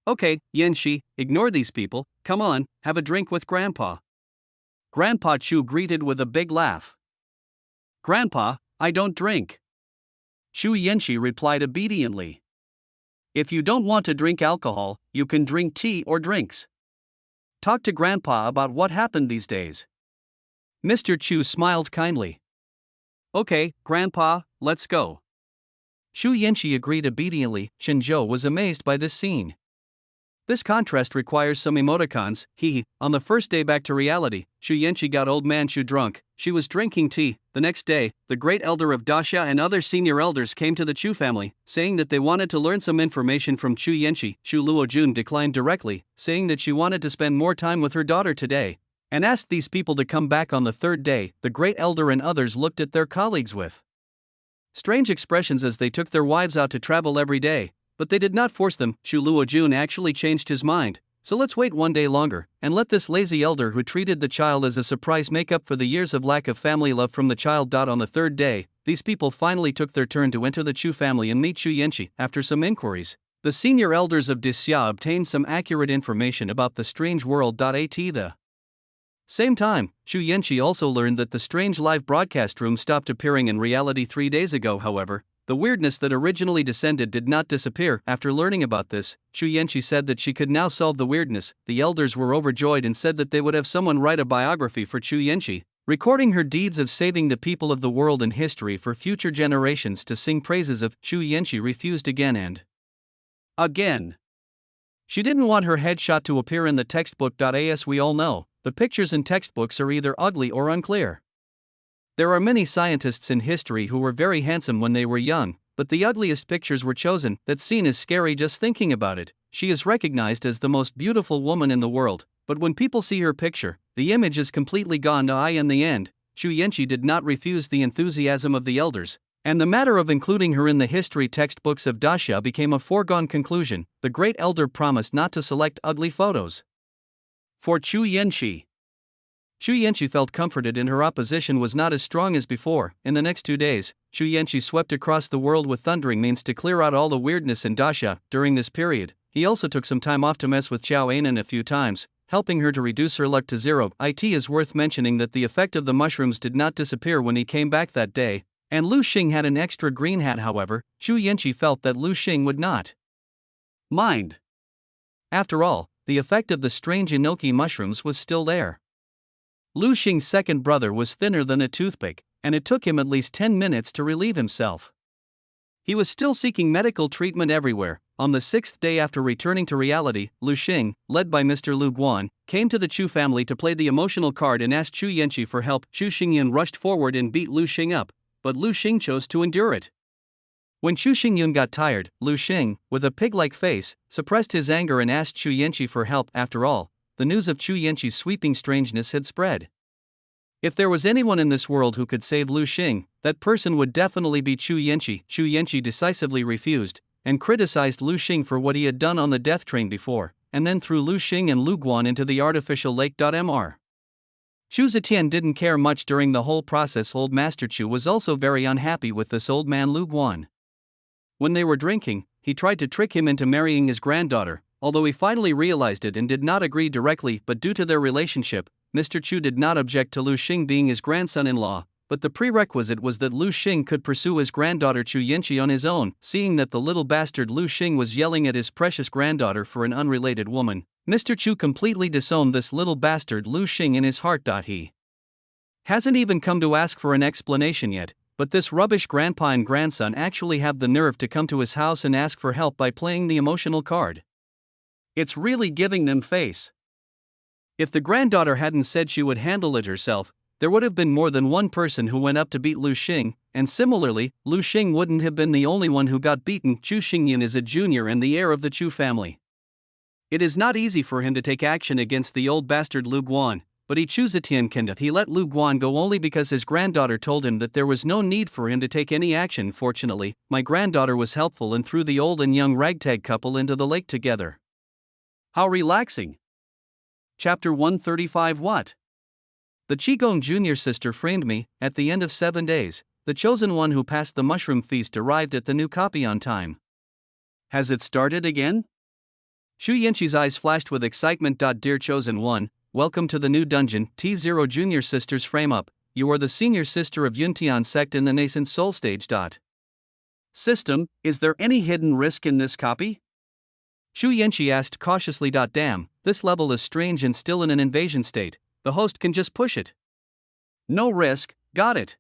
Okay, Yanqi, ignore these people, come on, have a drink with Grandpa. Grandpa Chu greeted with a big laugh. Grandpa, I don't drink. Xu Yanqi replied obediently. If you don't want to drink alcohol, you can drink tea or drinks. Talk to Grandpa about what happened these days. Mr. Chu smiled kindly. Okay, Grandpa, let's go. Xu Yanqi agreed obediently. Shenzhou was amazed by this scene. This contrast requires some emoticons. On the first day back to reality, Xu Yanqi got old man Xu drunk. She was drinking tea. The next day, the great elder of Daxia and other senior elders came to the Chu family, saying that they wanted to learn some information from Xu Yanqi. Xu Luojun declined directly, saying that she wanted to spend more time with her daughter today, and asked these people to come back on the third day. The great elder and others looked at their colleagues with strange expressions as they took their wives out to travel every day. But they did not force them. Xu Luojun actually changed his mind. So let's wait one day longer, and let this lazy elder who treated the child as a surprise make up for the years of lack of family love from the child. On the third day, these people finally took their turn to enter the Chu family and meet Xu Yanqi. After some inquiries, the senior elders of Daxia obtained some accurate information about the strange world. At the same time, Xu Yanqi also learned that the strange live broadcast room stopped appearing in reality 3 days ago. However, the weirdness that originally descended did not disappear. After learning about this, Xu Yanqi said that she could now solve the weirdness. The elders were overjoyed and said that they would have someone write a biography for Xu Yanqi, recording her deeds of saving the people of the world in history for future generations to sing praises of. Xu Yanqi refused again and again. She didn't want her headshot to appear in the textbook. As we all know, the pictures in textbooks are either ugly or unclear. There are many scientists in history who were very handsome when they were young, but the ugliest pictures were chosen. That scene is scary just thinking about it. She is recognized as the most beautiful woman in the world, but when people see her picture, the image is completely gone. In the end, Xu Yanqi did not refuse the enthusiasm of the elders, and the matter of including her in the history textbooks of Daxia became a foregone conclusion. The great elder promised not to select ugly photos for Xu Yanqi. Xu Yanqi felt comforted, and her opposition was not as strong as before. In the next 2 days, Xu Yanqi swept across the world with thundering means to clear out all the weirdness in Daxia. During this period, he also took some time off to mess with Qiao Anan a few times, helping her to reduce her luck to 0. It is worth mentioning that the effect of the mushrooms did not disappear when he came back that day, and Lu Xing had an extra green hat. However, Xu Yanqi felt that Lu Xing would not mind. After all, the effect of the strange enoki mushrooms was still there. Lu Xing's second brother was thinner than a toothpick, and it took him at least 10 minutes to relieve himself. He was still seeking medical treatment everywhere. On the 6th day after returning to reality, Lu Xing, led by Mr. Lu Guan, came to the Chu family to play the emotional card and asked Xu Yanqi for help. Xu Xingyun rushed forward and beat Lu Xing up, but Lu Xing chose to endure it. When Xu Xingyun got tired, Lu Xing, with a pig-like face, suppressed his anger and asked Xu Yanqi for help. After all, the news of Xu Yanqi's sweeping strangeness had spread. If there was anyone in this world who could save Lu Xing, that person would definitely be Xu Yanqi. Xu Yanqi decisively refused, and criticized Lu Xing for what he had done on the death train before, and then threw Lu Xing and Lu Guan into the artificial lake. Mr. Xu Zetian didn't care much during the whole process. Old Master Chu was also very unhappy with this old man Lu Guan. When they were drinking, he tried to trick him into marrying his granddaughter, although he finally realized it and did not agree directly. But due to their relationship, Mr. Chu did not object to Lu Xing being his grandson-in-law, but the prerequisite was that Lu Xing could pursue his granddaughter Xu Yanqi on his own. Seeing that the little bastard Lu Xing was yelling at his precious granddaughter for an unrelated woman, Mr. Chu completely disowned this little bastard Lu Xing in his heart. He hasn't even come to ask for an explanation yet, but this rubbish grandpa and grandson actually have the nerve to come to his house and ask for help by playing the emotional card. It's really giving them face. If the granddaughter hadn't said she would handle it herself, there would have been more than one person who went up to beat Lu Xing, and similarly, Lu Xing wouldn't have been the only one who got beaten. Xu Xingyun is a junior and the heir of the Chu family. It is not easy for him to take action against the old bastard Lu Guan, but Xu Zetian can. He let Lu Guan go only because his granddaughter told him that there was no need for him to take any action. Fortunately, my granddaughter was helpful and threw the old and young ragtag couple into the lake together. How relaxing! Chapter 135. What? The Qigong junior sister framed me. At the end of 7 days, the chosen one who passed the mushroom feast arrived at the new copy on time. Has it started again? Shu Yanqi's eyes flashed with excitement. Dear chosen one, welcome to the new dungeon. T0 junior sisters frame up. You are the senior sister of Yuntian sect in the nascent soul stage. System, is there any hidden risk in this copy? Shu Yanqi asked cautiously. Damn, this level is strange and still in an invasion state. The host can just push it. No risk, got it.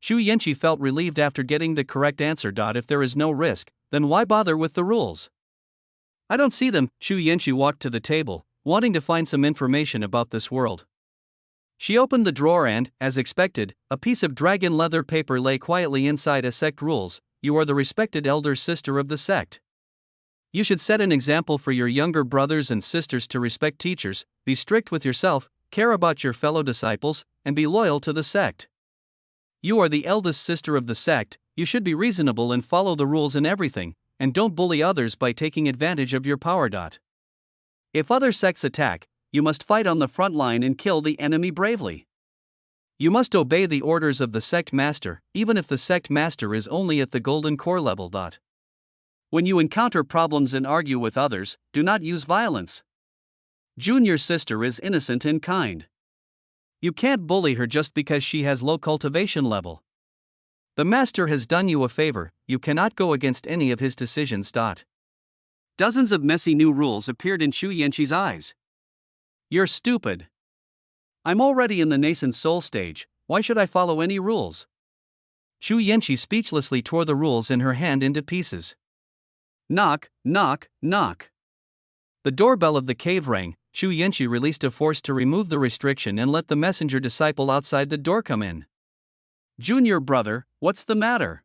Shu Yanqi felt relieved after getting the correct answer. If there is no risk, then why bother with the rules? I don't see them. Shu Yanqi walked to the table, wanting to find some information about this world. She opened the drawer and, as expected, a piece of dragon leather paper lay quietly inside. A sect rules. You are the respected elder sister of the sect. You should set an example for your younger brothers and sisters to respect teachers, be strict with yourself, care about your fellow disciples, and be loyal to the sect. You are the eldest sister of the sect, you should be reasonable and follow the rules in everything, and don't bully others by taking advantage of your power. If other sects attack, you must fight on the front line and kill the enemy bravely. You must obey the orders of the sect master, even if the sect master is only at the golden core level. When you encounter problems and argue with others, do not use violence. Junior sister is innocent and kind. You can't bully her just because she has low cultivation level. The master has done you a favor, you cannot go against any of his decisions. Dozens of messy new rules appeared in Shu Yanqi's eyes. You're stupid. I'm already in the nascent soul stage, why should I follow any rules? Shu Yanqi speechlessly tore the rules in her hand into pieces. Knock, knock, knock. The doorbell of the cave rang. Shu Yanqi released a force to remove the restriction and let the messenger disciple outside the door come in. Junior brother, what's the matter?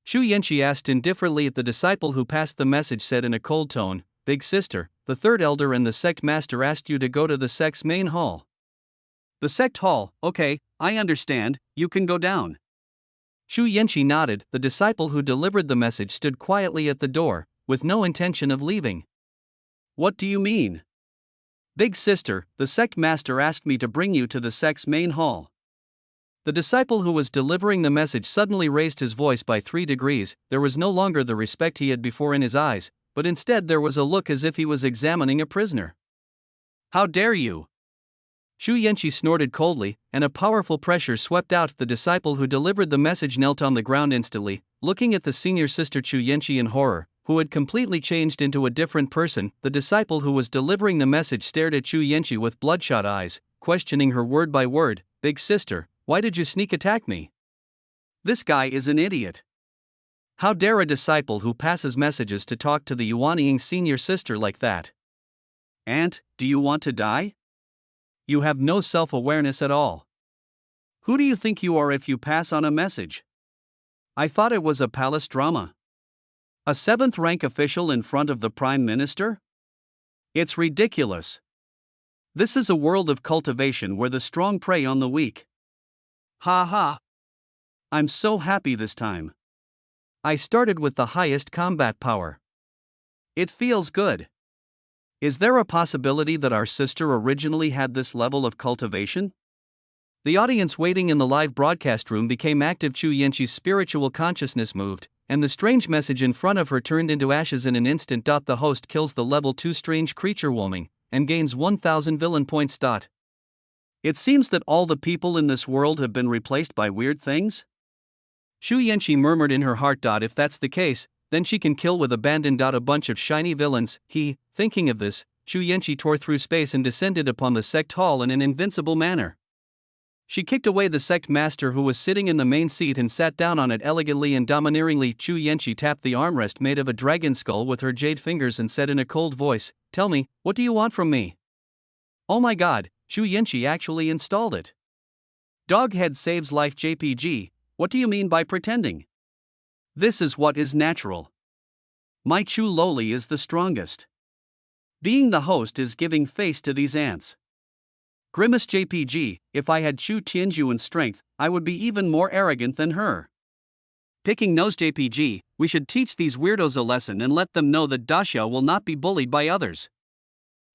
Shu Yanqi asked indifferently. The disciple who passed the message said in a cold tone, Big sister, the third elder and the sect master asked you to go to the sect's main hall. The sect hall, okay, I understand, you can go down. Shu Yanqi nodded. The disciple who delivered the message stood quietly at the door, with no intention of leaving. What do you mean? Big sister, the sect master asked me to bring you to the sect's main hall. The disciple who was delivering the message suddenly raised his voice by 3 degrees. There was no longer the respect he had before in his eyes, but instead there was a look as if he was examining a prisoner. How dare you? Shu Yanqi snorted coldly, and a powerful pressure swept out. The disciple who delivered the message knelt on the ground instantly, looking at the senior sister Shu Yanqi in horror, who had completely changed into a different person. The disciple who was delivering the message stared at Shu Yanqi with bloodshot eyes, questioning her word by word. Big sister, why did you sneak attack me? This guy is an idiot. How dare a disciple who passes messages to talk to the Yuanying senior sister like that? Aunt, do you want to die? You have no self-awareness at all. Who do you think you are if you pass on a message? I thought it was a palace drama. A 7th rank official in front of the Prime Minister? It's ridiculous. This is a world of cultivation where the strong prey on the weak. Ha ha. I'm so happy this time. I started with the highest combat power. It feels good. Is there a possibility that our sister originally had this level of cultivation? The audience waiting in the live broadcast room became active. Shu Yanqi's spiritual consciousness moved, and the strange message in front of her turned into ashes in an instant. The host kills the level 2 strange creature Woming, and gains 1000 villain points. It seems that all the people in this world have been replaced by weird things? Shu Yanqi murmured in her heart. If that's the case, then she can kill with abandon. A bunch of shiny villains. Thinking of this, Shu Yanqi tore through space and descended upon the sect hall in an invincible manner. She kicked away the sect master who was sitting in the main seat and sat down on it elegantly and domineeringly. Shu Yanqi tapped the armrest made of a dragon skull with her jade fingers and said in a cold voice, Tell me, what do you want from me? Oh my god, Shu Yanqi actually installed it. Doghead saves life JPG, what do you mean by pretending? This is what is natural. My Chu Loli is the strongest. Being the host is giving face to these ants. Grimace JPG, if I had Chu Tianjuan's strength, I would be even more arrogant than her. Picking nose JPG, we should teach these weirdos a lesson and let them know that Daxia will not be bullied by others.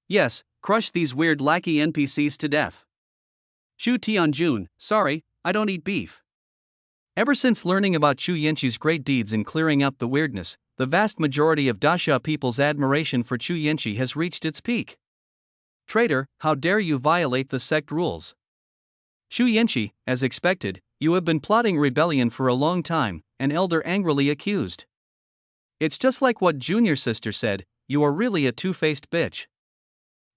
Yes, crush these weird lackey NPCs to death. Shu Tianjun, sorry, I don't eat beef. Ever since learning about Chu Yanqi's great deeds in clearing up the weirdness, the vast majority of Daxia people's admiration for Chu Yanqi has reached its peak. Traitor, how dare you violate the sect rules? Chu Yanqi, as expected, you have been plotting rebellion for a long time, an elder angrily accused. It's just like what Junior Sister said, you are really a two-faced bitch.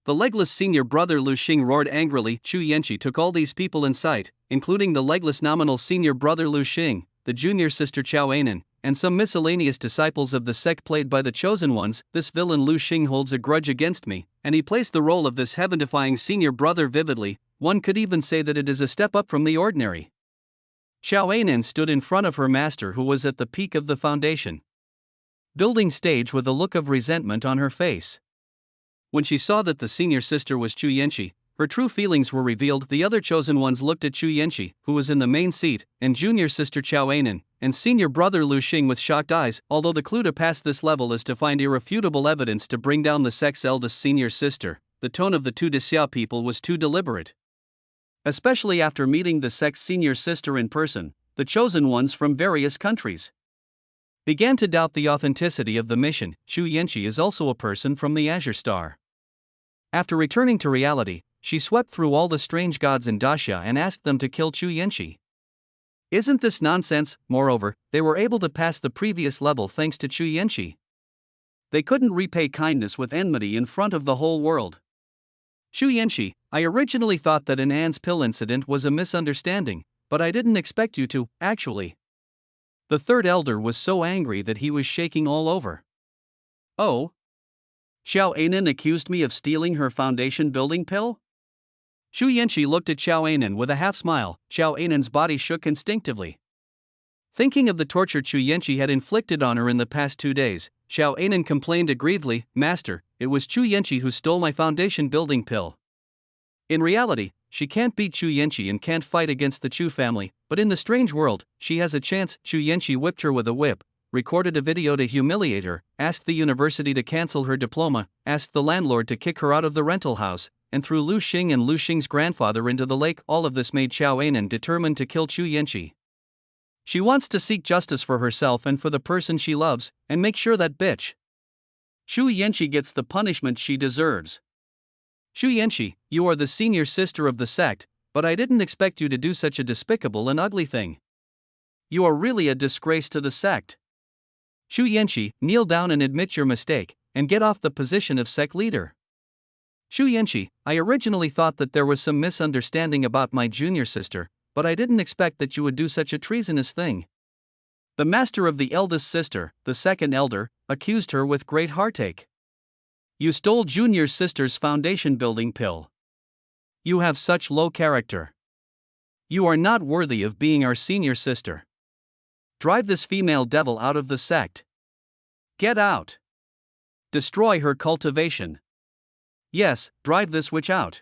The legless senior brother Lu Xing roared angrily. Chu Yanqi took all these people in sight, including the legless nominal senior brother Lu Xing, the junior sister Chao Anan, and some miscellaneous disciples of the sect played by the chosen ones. This villain Lu Xing holds a grudge against me, and he plays the role of this heaven-defying senior brother vividly. One could even say that it is a step up from the ordinary. Chao Anan stood in front of her master, who was at the peak of the foundation building stage, with a look of resentment on her face. When she saw that the senior sister was Chu Yanqi, her true feelings were revealed. The other chosen ones looked at Chu Yanqi, who was in the main seat, and junior sister Chao Anan, and senior brother Lu Xing with shocked eyes. Although the clue to pass this level is to find irrefutable evidence to bring down the sect's eldest senior sister, the tone of the two Daxia people was too deliberate. Especially after meeting the sect's senior sister in person, the chosen ones from various countries began to doubt the authenticity of the mission. Chu Yanqi is also a person from the Azure Star. After returning to reality, she swept through all the strange gods in Daxia and asked them to kill Chu Yanqi. Isn't this nonsense? Moreover, they were able to pass the previous level thanks to Chu Yanqi. They couldn't repay kindness with enmity in front of the whole world. Chu Yanqi, I originally thought that an An's pill incident was a misunderstanding, but I didn't expect you to, actually. The third elder was so angry that he was shaking all over. Oh? Chao Anan accused me of stealing her foundation building pill? Chu Yanqi looked at Chao Anan with a half smile. Chao Anan's body shook instinctively. Thinking of the torture Chu Yanqi had inflicted on her in the past 2 days, Chao Anan complained aggrievedly, Master, it was Chu Yanqi who stole my foundation building pill. In reality, she can't beat Chu Yanqi and can't fight against the Chu family, but in the strange world, she has a chance. Chu Yanqi whipped her with a whip, recorded a video to humiliate her, asked the university to cancel her diploma, asked the landlord to kick her out of the rental house, and threw Lu Xing and Lu Xing's grandfather into the lake. All of this made Chao Anan determined to kill Chu Yanqi. She wants to seek justice for herself and for the person she loves, and make sure that bitch Chu Yanqi gets the punishment she deserves. Chu Yanqi, you are the senior sister of the sect, but I didn't expect you to do such a despicable and ugly thing. You are really a disgrace to the sect. Chu Yanqi, kneel down and admit your mistake, and get off the position of sect leader. Chu Yanqi, I originally thought that there was some misunderstanding about my junior sister, but I didn't expect that you would do such a treasonous thing. The master of the eldest sister, the second elder, accused her with great heartache. You stole junior sister's foundation building pill. You have such low character. You are not worthy of being our senior sister. Drive this female devil out of the sect. Get out. Destroy her cultivation. Yes, drive this witch out.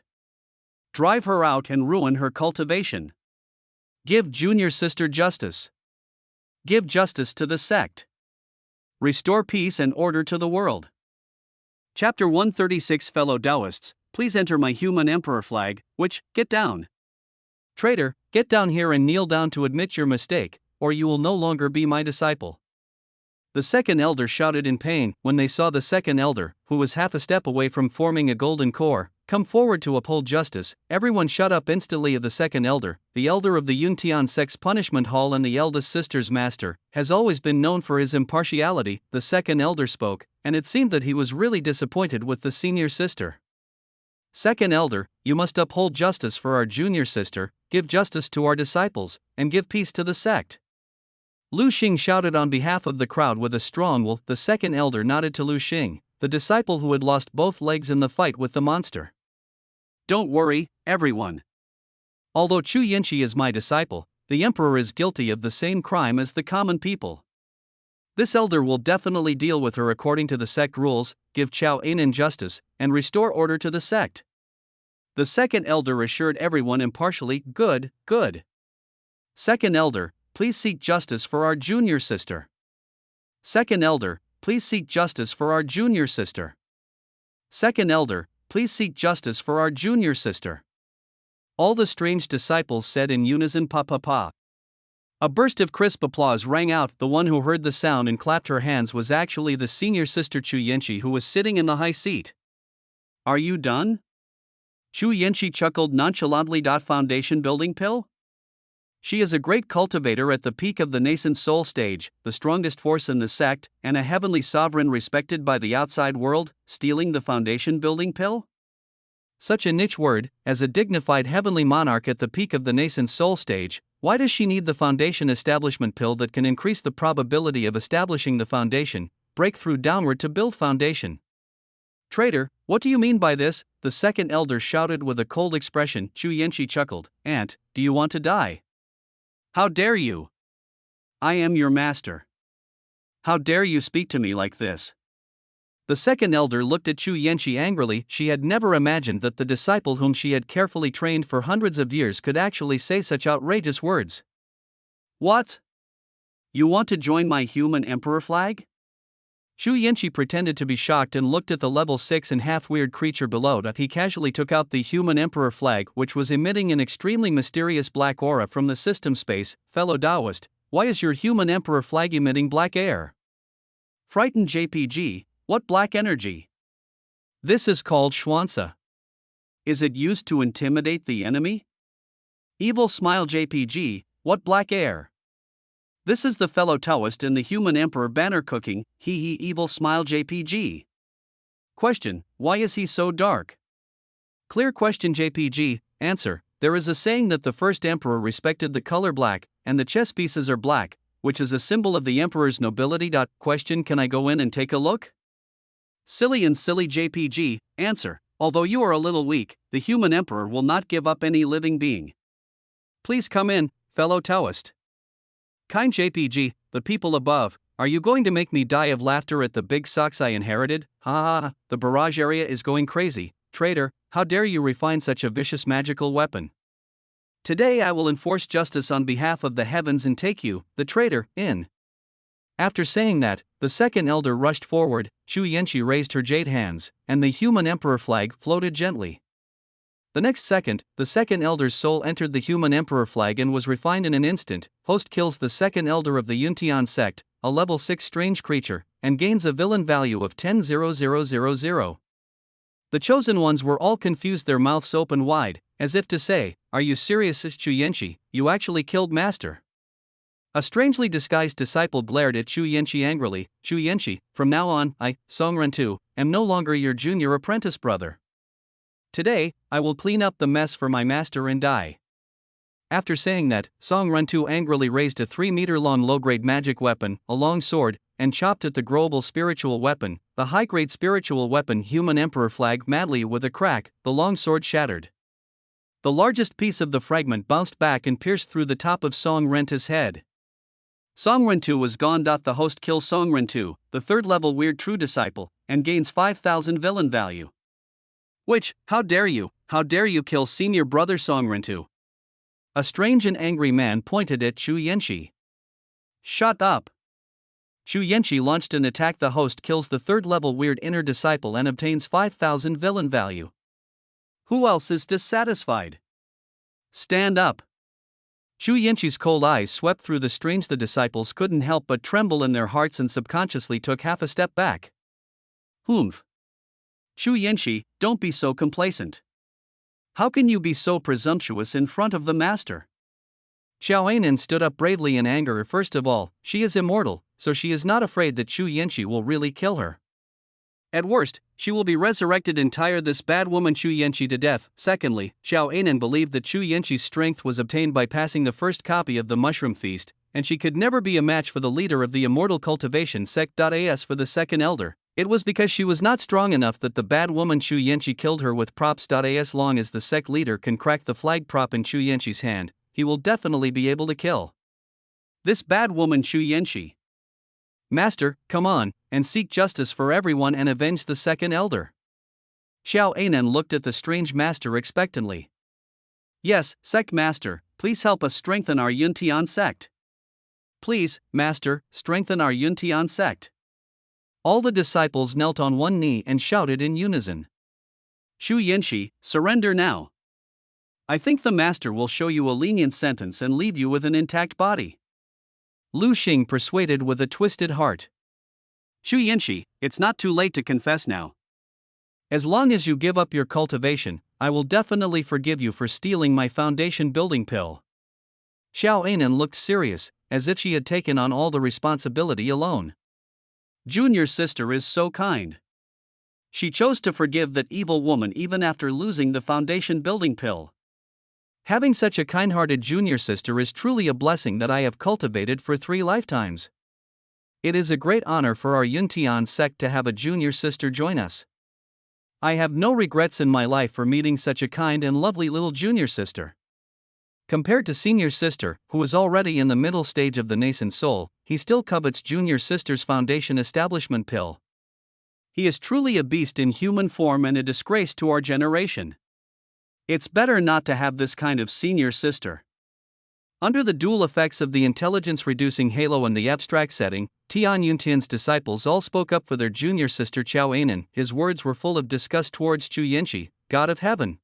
Drive her out and ruin her cultivation. Give junior sister justice. Give justice to the sect. Restore peace and order to the world. Chapter 136. Fellow Taoists, please enter my human emperor flag, which, get down. Traitor, get down here and kneel down to admit your mistake, or you will no longer be my disciple. The second elder shouted in pain when they saw the second elder, who was half a step away from forming a golden core, come forward to uphold justice. Everyone shut up instantly. Of the second elder, the elder of the Yuntian sect's punishment hall and the eldest sister's master, has always been known for his impartiality. The second elder spoke, and it seemed that he was really disappointed with the senior sister. Second elder, you must uphold justice for our junior sister, give justice to our disciples, and give peace to the sect. Lu Xing shouted on behalf of the crowd with a strong will. The second elder nodded to Lu Xing, the disciple who had lost both legs in the fight with the monster. Don't worry, everyone. Although Chu Yanqi is my disciple, the emperor is guilty of the same crime as the common people. This elder will definitely deal with her according to the sect rules, give Chao Anan justice, and restore order to the sect. The second elder assured everyone impartially, good. Second elder, please seek justice for our junior sister. Second elder, please seek justice for our junior sister. Second elder, please seek justice for our junior sister. All the strange disciples said in unison, "Pa pa pa." A burst of crisp applause rang out. The one who heard the sound and clapped her hands was actually the senior sister Chu Yenchi, who was sitting in the high seat. "Are you done?" Chu Yenchi chuckled nonchalantly. "Foundation building pill? She is a great cultivator at the peak of the nascent soul stage, the strongest force in the sect, and a heavenly sovereign respected by the outside world, stealing the foundation building pill? Such a niche word, as a dignified heavenly monarch at the peak of the nascent soul stage, why does she need the foundation establishment pill that can increase the probability of establishing the foundation, breakthrough downward to build foundation? Traitor, what do you mean by this? The second elder shouted with a cold expression. Chu Yenchi chuckled. "Aunt, do you want to die? How dare you? I am your master. How dare you speak to me like this?" The second elder looked at Chu Yenchi angrily. She had never imagined that the disciple whom she had carefully trained for hundreds of years could actually say such outrageous words. "What? You want to join my human emperor flag?" Chu Yenchi pretended to be shocked and looked at the level 6.5 weird creature below. He casually took out the human emperor flag, which was emitting an extremely mysterious black aura from the system space. "Fellow Taoist, why is your human emperor flag emitting black air?" Frightened JPG, "What black energy? This is called Xuanzi. Is it used to intimidate the enemy?" Evil Smile JPG, "What black air? This is the fellow Taoist in the human emperor banner cooking, hee Evil Smile JPG. Question, why is he so dark? Clear question JPG, answer, there is a saying that the first emperor respected the color black, and the chess pieces are black, which is a symbol of the emperor's nobility. Question, can I go in and take a look? Silly and silly JPG, answer, although you are a little weak, the human emperor will not give up any living being. Please come in, fellow Taoist. Kind JPG, the people above, are you going to make me die of laughter at the big socks I inherited? Ha ha ha, the barrage area is going crazy. Traitor, how dare you refine such a vicious magical weapon? Today I will enforce justice on behalf of the heavens and take you, the traitor, in. After saying that, the second elder rushed forward. Chu Yenchi raised her jade hands, and the human emperor flag floated gently. The next second, the second elder's soul entered the human emperor flag and was refined in an instant. Host kills the second elder of the Yuntian sect, a level 6 strange creature, and gains a villain value of 10,000. The chosen ones were all confused, their mouths open wide, as if to say, "Are you serious, Chu Yenchi? You actually killed Master?" A strangely disguised disciple glared at Chu Yenchi angrily. "Chu Yenchi, from now on, I, Song Rentu, am no longer your junior apprentice brother. Today, I will clean up the mess for my master and die." After saying that, Song Rentu angrily raised a 3-meter-long low-grade magic weapon, a long sword, and chopped at the global spiritual weapon, the high-grade spiritual weapon human emperor flag. Madly, with a crack, the long sword shattered. The largest piece of the fragment bounced back and pierced through the top of Song Rentu's head. Song Rentu was gone. The host kills Song Rentu, the third-level weird true disciple, and gains 5,000 villain value. Which, how dare you kill senior brother Song Rentu? A strange and angry man pointed at Chu Yenchi. Shut up. Chu Yenchi launched an attack. The host kills the third-level weird inner disciple and obtains 5,000 villain value. Who else is dissatisfied? Stand up. Chu Yenchi's cold eyes swept through the strange. The disciples couldn't help but tremble in their hearts and subconsciously took half a step back. Humph. Chu Yenchi, don't be so complacent. How can you be so presumptuous in front of the master? Xiao Ainen stood up bravely in anger. First of all, she is immortal, so she is not afraid that Chu Yenchi will really kill her. At worst, she will be resurrected and tire this bad woman Chu Yenchi to death. Secondly, Xiao Ainen believed that Chu Yenchi's strength was obtained by passing the first copy of the Mushroom Feast, and she could never be a match for the leader of the Immortal Cultivation Sect. As for the second elder, it was because she was not strong enough that the bad woman Chu Yenchi killed her with props. As long as the sect leader can crack the flag prop in Chu Yenchi's hand, he will definitely be able to kill this bad woman Chu Yenchi. Master, come on, and seek justice for everyone and avenge the second elder. Xiao Ainen looked at the strange master expectantly. Yes, sect master, please help us strengthen our Yuntian sect. Please, master, strengthen our Yuntian sect. All the disciples knelt on one knee and shouted in unison. Chu Yenchi, surrender now. I think the master will show you a lenient sentence and leave you with an intact body. Lu Xing persuaded with a twisted heart. Xu Yanqi, it's not too late to confess now. As long as you give up your cultivation, I will definitely forgive you for stealing my foundation building pill. Xiao Anan looked serious, as if she had taken on all the responsibility alone. Junior sister is so kind. She chose to forgive that evil woman even after losing the foundation building pill. Having such a kind-hearted junior sister is truly a blessing that I have cultivated for 3 lifetimes. It is a great honor for our Yuntian sect to have a junior sister join us. I have no regrets in my life for meeting such a kind and lovely little junior sister. Compared to senior sister, who is already in the middle stage of the nascent soul, he still covets junior sister's foundation establishment pill. He is truly a beast in human form and a disgrace to our generation. It's better not to have this kind of senior sister. Under the dual effects of the intelligence-reducing halo and the abstract setting, Tian Yuntian's disciples all spoke up for their junior sister Qiao Anan. His words were full of disgust towards Xu Yanqi, god of heaven.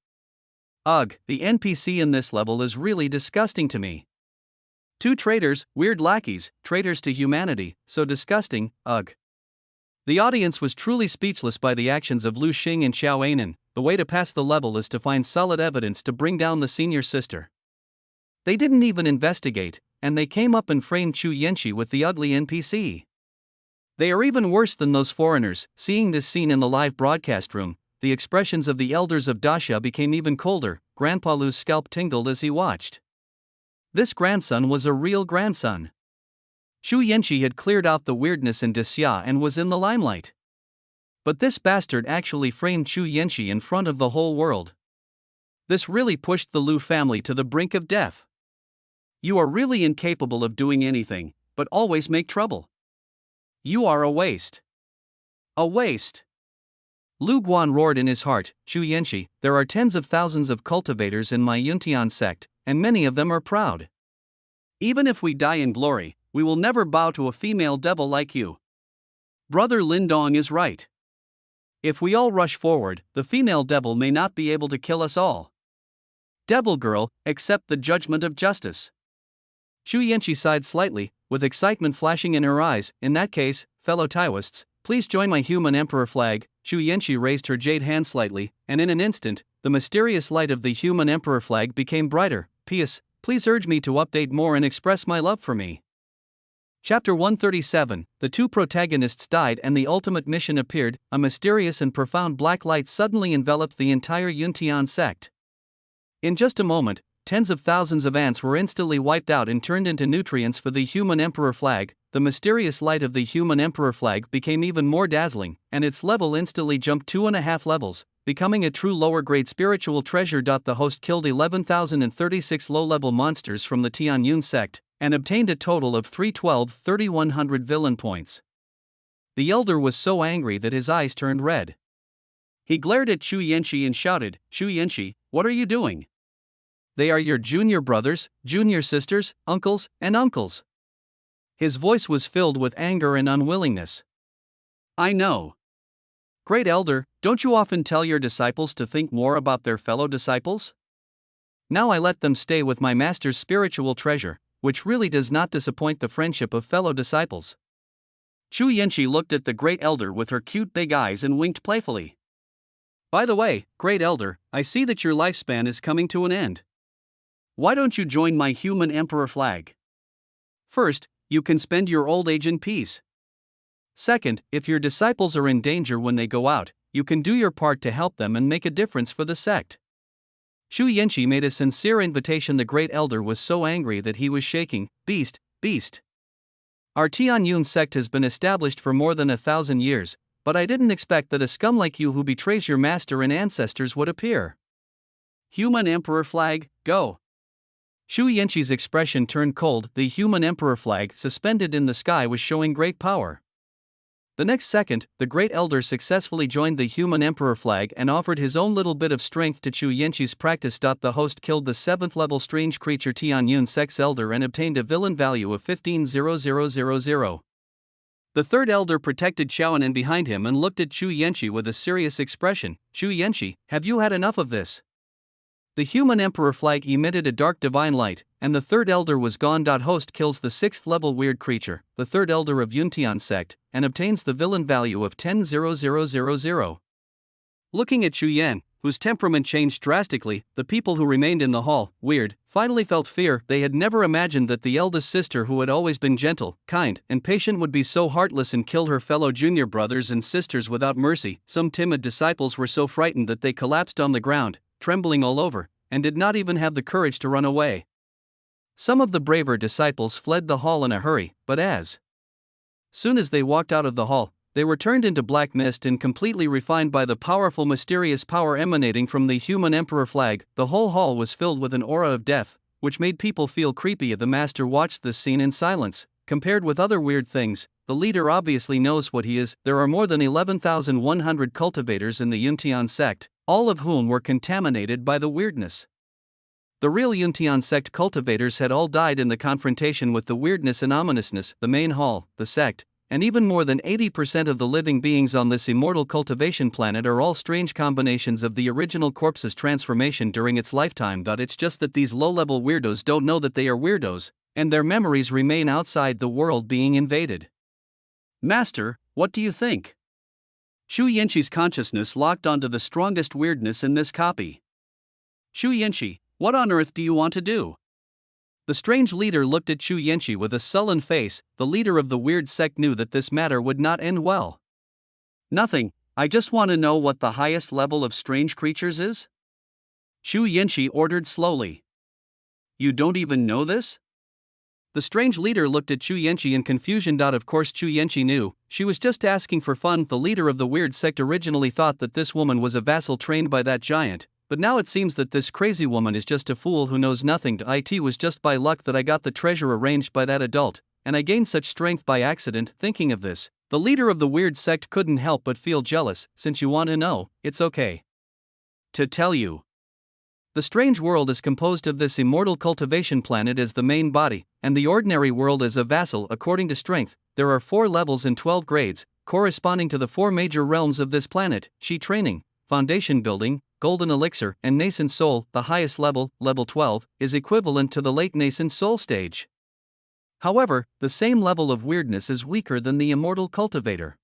Ugh, the NPC in this level is really disgusting to me. 2 traitors, weird lackeys, traitors to humanity, so disgusting, ugh. The audience was truly speechless by the actions of Lu Xing and Xiao Anan. The way to pass the level is to find solid evidence to bring down the senior sister. They didn't even investigate, and they came up and framed Xu Yanqi with the ugly NPC. They are even worse than those foreigners. Seeing this scene in the live broadcast room, the expressions of the elders of Daxia became even colder. Grandpa Lu's scalp tingled as he watched. This grandson was a real grandson. Xu Yanqi had cleared out the weirdness in Daxia and was in the limelight. But this bastard actually framed Xu Yanqi in front of the whole world. This really pushed the Lu family to the brink of death. You are really incapable of doing anything, but always make trouble. You are a waste. A waste. Lu Guan roared in his heart, Xu Yanqi, there are tens of thousands of cultivators in my Yuntian sect, and many of them are proud. Even if we die in glory, we will never bow to a female devil like you. Brother Lindong is right. If we all rush forward, the female devil may not be able to kill us all. Devil girl, accept the judgment of justice. Xu Yanqi sighed slightly, with excitement flashing in her eyes. In that case, fellow Taoists, please join my human emperor flag. Xu Yanqi raised her jade hand slightly, and in an instant, the mysterious light of the human emperor flag became brighter. P.S. Please urge me to update more and express my love for me. Chapter 137, the 2 protagonists died and the ultimate mission appeared. A mysterious and profound black light suddenly enveloped the entire Yuntian sect. In just a moment, tens of thousands of ants were instantly wiped out and turned into nutrients for the human emperor flag. The mysterious light of the human emperor flag became even more dazzling, and its level instantly jumped 2.5 levels, becoming a true lower-grade spiritual treasure. The host killed 11,036 low-level monsters from the Tian Yun sect, and obtained a total of 312,100 villain points. The elder was so angry that his eyes turned red. He glared at Xu Yanqi and shouted, Xu Yanqi, what are you doing? They are your junior brothers, junior sisters, uncles, and uncles. His voice was filled with anger and unwillingness. I know. Great elder, don't you often tell your disciples to think more about their fellow disciples? Now I let them stay with my master's spiritual treasure, which really does not disappoint the friendship of fellow disciples. Xu Yanqi looked at the great elder with her cute big eyes and winked playfully. By the way, great elder, I see that your lifespan is coming to an end. Why don't you join my human emperor flag? First, you can spend your old age in peace. Second, if your disciples are in danger when they go out, you can do your part to help them and make a difference for the sect. Xu Yanqi made a sincere invitation. The great elder was so angry that he was shaking. Beast, beast. Our Tian Yun sect has been established for more than 1,000 years, but I didn't expect that a scum like you who betrays your master and ancestors would appear. Human emperor flag, go. Xu Yanqi's expression turned cold. The human emperor flag suspended in the sky was showing great power. The next second, the great elder successfully joined the human emperor flag and offered his own little bit of strength to Xu Yanqi's practice. The host killed the 7th level strange creature Tian Yun sect's elder and obtained a villain value of 15,000. The third elder protected Xiaonan behind him and looked at Xu Yanqi with a serious expression. Xu Yanqi, have you had enough of this? The human emperor flag emitted a dark divine light, and the third elder was gone. Host kills the 6th level weird creature, the third elder of Yuntian sect, and obtains the villain value of 10,000. Looking at Chu Yan, whose temperament changed drastically, the people who remained in the hall, weird, finally felt fear. They had never imagined that the eldest sister, who had always been gentle, kind, and patient, would be so heartless and kill her fellow junior brothers and sisters without mercy. Some timid disciples were so frightened that they collapsed on the ground, trembling all over, and did not even have the courage to run away. Some of the braver disciples fled the hall in a hurry, but as soon as they walked out of the hall, they were turned into black mist and completely refined by the powerful mysterious power emanating from the human emperor flag. The whole hall was filled with an aura of death, which made people feel creepy. The master watched this scene in silence. Compared with other weird things, the leader obviously knows what he is. There are more than 11,100 cultivators in the Yuntian sect, all of whom were contaminated by the weirdness. The real Yuntian sect cultivators had all died in the confrontation with the weirdness and ominousness. The main hall, the sect, and even more than 80% of the living beings on this immortal cultivation planet are all strange combinations of the original corpse's transformation during its lifetime. It's just that these low-level weirdos don't know that they are weirdos, and their memories remain outside the world being invaded. Master, what do you think? Shu Yanqi's consciousness locked onto the strongest weirdness in this copy. Shu Yanqi, what on earth do you want to do? The strange leader looked at Shu Yanqi with a sullen face. The leader of the weird sect knew that this matter would not end well. Nothing, I just want to know what the highest level of strange creatures is? Shu Yanqi ordered slowly. You don't even know this? The strange leader looked at Shu Yanqi in confusion. Of course Shu Yanqi knew, she was just asking for fun. The leader of the weird sect originally thought that this woman was a vassal trained by that giant, but now it seems that this crazy woman is just a fool who knows nothing. It was just by luck that I got the treasure arranged by that adult, and I gained such strength by accident. Thinking of this, the leader of the weird sect couldn't help but feel jealous. Since you want to know, it's okay to tell you. The strange world is composed of this immortal cultivation planet as the main body, and the ordinary world as a vassal. According to strength, there are 4 levels and 12 grades, corresponding to the 4 major realms of this planet: Chi training, foundation building, golden elixir, and nascent soul. The highest level, level 12, is equivalent to the late nascent soul stage. However, the same level of weirdness is weaker than the immortal cultivator.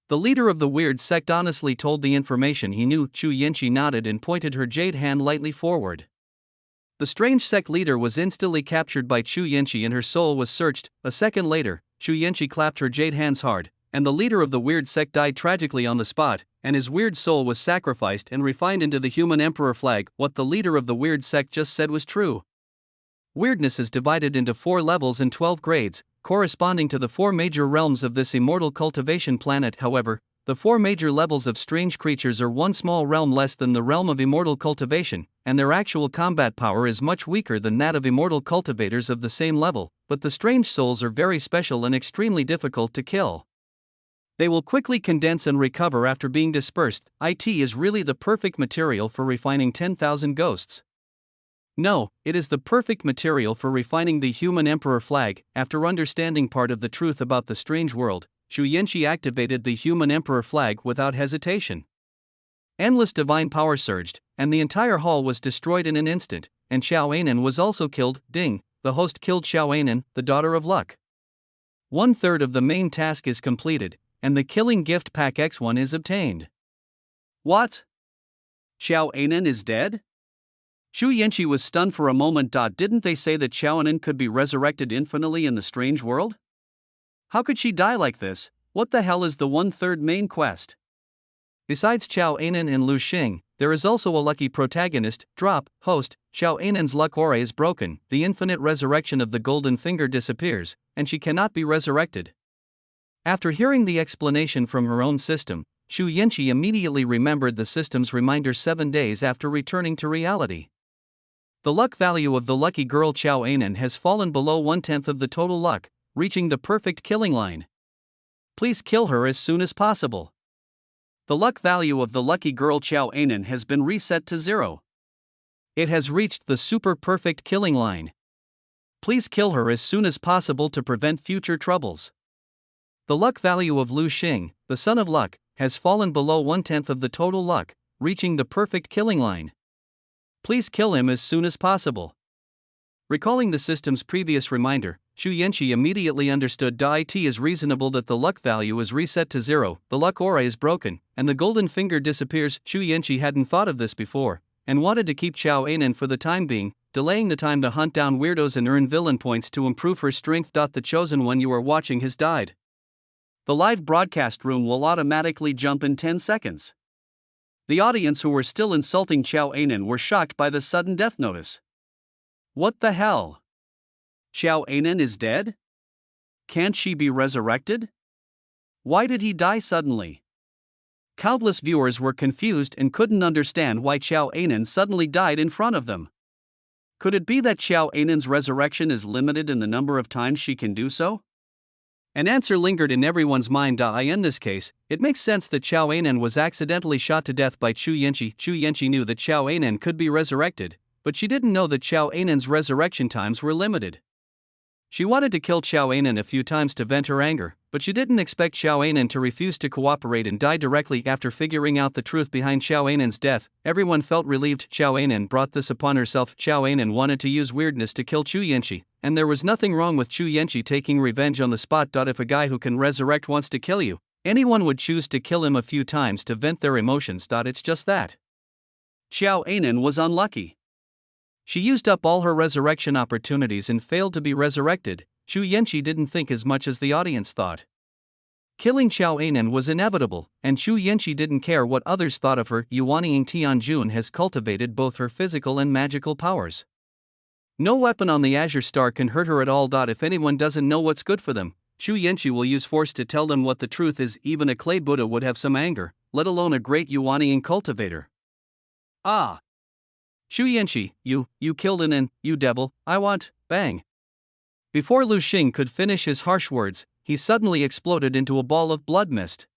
The leader of the weird sect honestly told the information he knew. Chu Yanqi nodded and pointed her jade hand lightly forward. The strange sect leader was instantly captured by Chu Yanqi and her soul was searched. A second later, Chu Yanqi clapped her jade hands hard, and the leader of the weird sect died tragically on the spot, and his weird soul was sacrificed and refined into the human emperor flag. What the leader of the weird sect just said was true. Weirdness is divided into 4 levels and 12 grades, corresponding to the 4 major realms of this immortal cultivation planet. However, the 4 major levels of strange creatures are one small realm less than the realm of immortal cultivation, and their actual combat power is much weaker than that of immortal cultivators of the same level, but the strange souls are very special and extremely difficult to kill. They will quickly condense and recover after being dispersed. It is really the perfect material for refining 10,000 ghosts. No, it is the perfect material for refining the human emperor flag. After understanding part of the truth about the strange world, Chu Yanqi activated the human emperor flag without hesitation. Endless divine power surged, and the entire hall was destroyed in an instant, and Xiao Anan was also killed. Ding, the host killed Xiao Anan, the daughter of luck. 1/3 of the main task is completed, and the killing gift pack X1 is obtained. What? Xiao Anan is dead? Chu Yanqi was stunned for a moment. Didn't they say that Xiao Anan could be resurrected infinitely in the strange world? How could she die like this? What the hell is the 1/3 main quest? Besides Xiao Anan and Lu Xing, there is also a lucky protagonist. Drop, host, Xiao Anan's luck aura is broken, the infinite resurrection of the golden finger disappears, and she cannot be resurrected. After hearing the explanation from her own system, Chu Yanqi immediately remembered the system's reminder 7 days after returning to reality. The luck value of the lucky girl Xiao Anan has fallen below 1/10 of the total luck, reaching the perfect killing line. Please kill her as soon as possible. The luck value of the lucky girl Xiao Anan has been reset to 0. It has reached the super perfect killing line. Please kill her as soon as possible to prevent future troubles. The luck value of Lu Xing, the son of luck, has fallen below 1/10 of the total luck, reaching the perfect killing line. Please kill him as soon as possible. Recalling the system's previous reminder, Xu Yanqi immediately understood it is reasonable that the luck value is reset to 0, the luck aura is broken, and the golden finger disappears. Xu Yanqi hadn't thought of this before, and wanted to keep Xiao Anan for the time being, delaying the time to hunt down weirdos and earn villain points to improve her strength. The chosen one you are watching has died. The live broadcast room will automatically jump in 10 seconds. The audience who were still insulting Xiao Anan were shocked by the sudden death notice. What the hell? Xiao Anan is dead? Can't she be resurrected? Why did he die suddenly? Countless viewers were confused and couldn't understand why Xiao Anan suddenly died in front of them. Could it be that Xiao Anan's resurrection is limited in the number of times she can do so? An answer lingered in everyone's mind. In this case, it makes sense that Xiao Anan was accidentally shot to death by Xu Yanqi. Xu Yanqi knew that Xiao Anan could be resurrected, but she didn't know that Xiao Anan's resurrection times were limited. She wanted to kill Xiao Anan a few times to vent her anger, but she didn't expect Xiao Anan to refuse to cooperate and die directly after figuring out the truth behind Xiao Anan's death. Everyone felt relieved. Xiao Anan brought this upon herself. Xiao Anan wanted to use weirdness to kill Xu Yanqi, and there was nothing wrong with Xu Yanqi taking revenge on the spot. If a guy who can resurrect wants to kill you, anyone would choose to kill him a few times to vent their emotions. It's just that. Xiao Anan was unlucky. She used up all her resurrection opportunities and failed to be resurrected. Xu Yanqi didn't think as much as the audience thought. Killing Xiao Anan was inevitable, and Xu Yanqi didn't care what others thought of her. Yuanying Tianjun has cultivated both her physical and magical powers. No weapon on the Azure Star can hurt her at all. If anyone doesn't know what's good for them, Xu Yanqi will use force to tell them what the truth is. Even a clay Buddha would have some anger, let alone a great Yuanying cultivator. Ah! Xu Yanqi, you killed Anan, you devil, I want, bang. Before Lu Xing could finish his harsh words, he suddenly exploded into a ball of blood mist.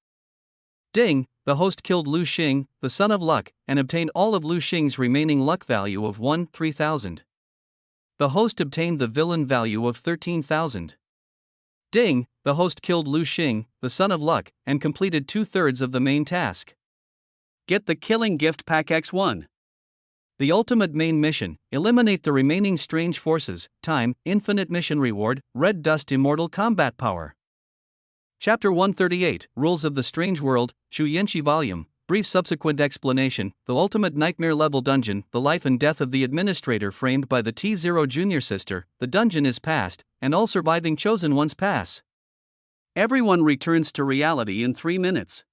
Ding, the host killed Lu Xing, the son of luck, and obtained all of Lu Xing's remaining luck value of 3,000. The host obtained the villain value of 13,000. Ding, the host killed Lu Xing, the son of luck, and completed 2/3 of the main task. Get the Killing Gift Pack X1. The ultimate main mission, eliminate the remaining strange forces, time, infinite mission reward, red dust immortal combat power. Chapter 138, Rules of the Strange World, Xu Yanqi Volume, brief subsequent explanation, the ultimate nightmare level dungeon, the life and death of the administrator framed by the T0 junior sister, the dungeon is passed, and all surviving chosen ones pass. Everyone returns to reality in 3 minutes.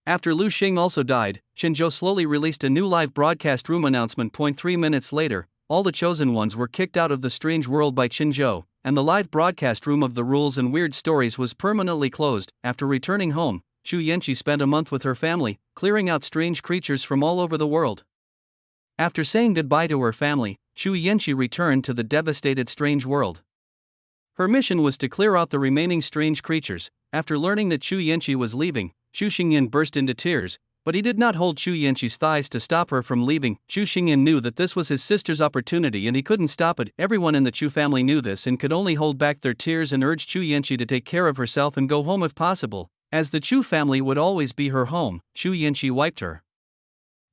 After Lu Xing also died, Qinzhou slowly released a new live broadcast room announcement. 3 minutes later, all the chosen ones were kicked out of the strange world by Qinzhou, and the live broadcast room of the rules and weird stories was permanently closed. After returning home, Xu Yanqi spent a month with her family, clearing out strange creatures from all over the world. After saying goodbye to her family, Xu Yanqi returned to the devastated strange world. Her mission was to clear out the remaining strange creatures. After learning that Xu Yanqi was leaving, Xu Xingyan burst into tears, but he did not hold Xu Yanqi's thighs to stop her from leaving. Xu Xingyan knew that this was his sister's opportunity and he couldn't stop it. Everyone in the Chu family knew this and could only hold back their tears and urged Xu Yanqi to take care of herself and go home if possible. As the Chu family would always be her home, Xu Yanqi wiped her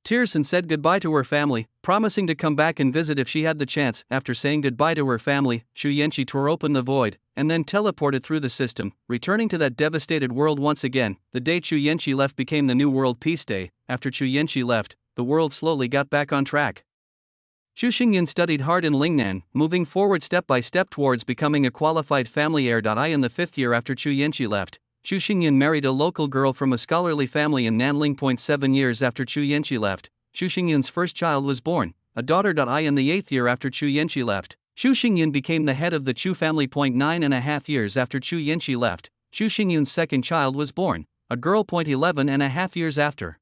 tears and said goodbye to her family, promising to come back and visit if she had the chance. After saying goodbye to her family, Xu Yanqi tore open the void, and then teleported through the system, returning to that devastated world once again. The day Xu Yanqi left became the new World Peace Day. After Xu Yanqi left, the world slowly got back on track. Xu Xingyan studied hard in Lingnan, moving forward step by step towards becoming a qualified family heir. In the 5th year after Xu Yanqi left, Xu Xingyan married a local girl from a scholarly family in Nanling. 7 years after Xu Yanqi left, Xu Xingyan's first child was born, a daughter. In the 8th year after Xu Yanqi left, Xu Xingyan became the head of the Chu family. 9.5 years after Xu Yanqi left, Xu Xingyan's second child was born, a girl. 11.5 years after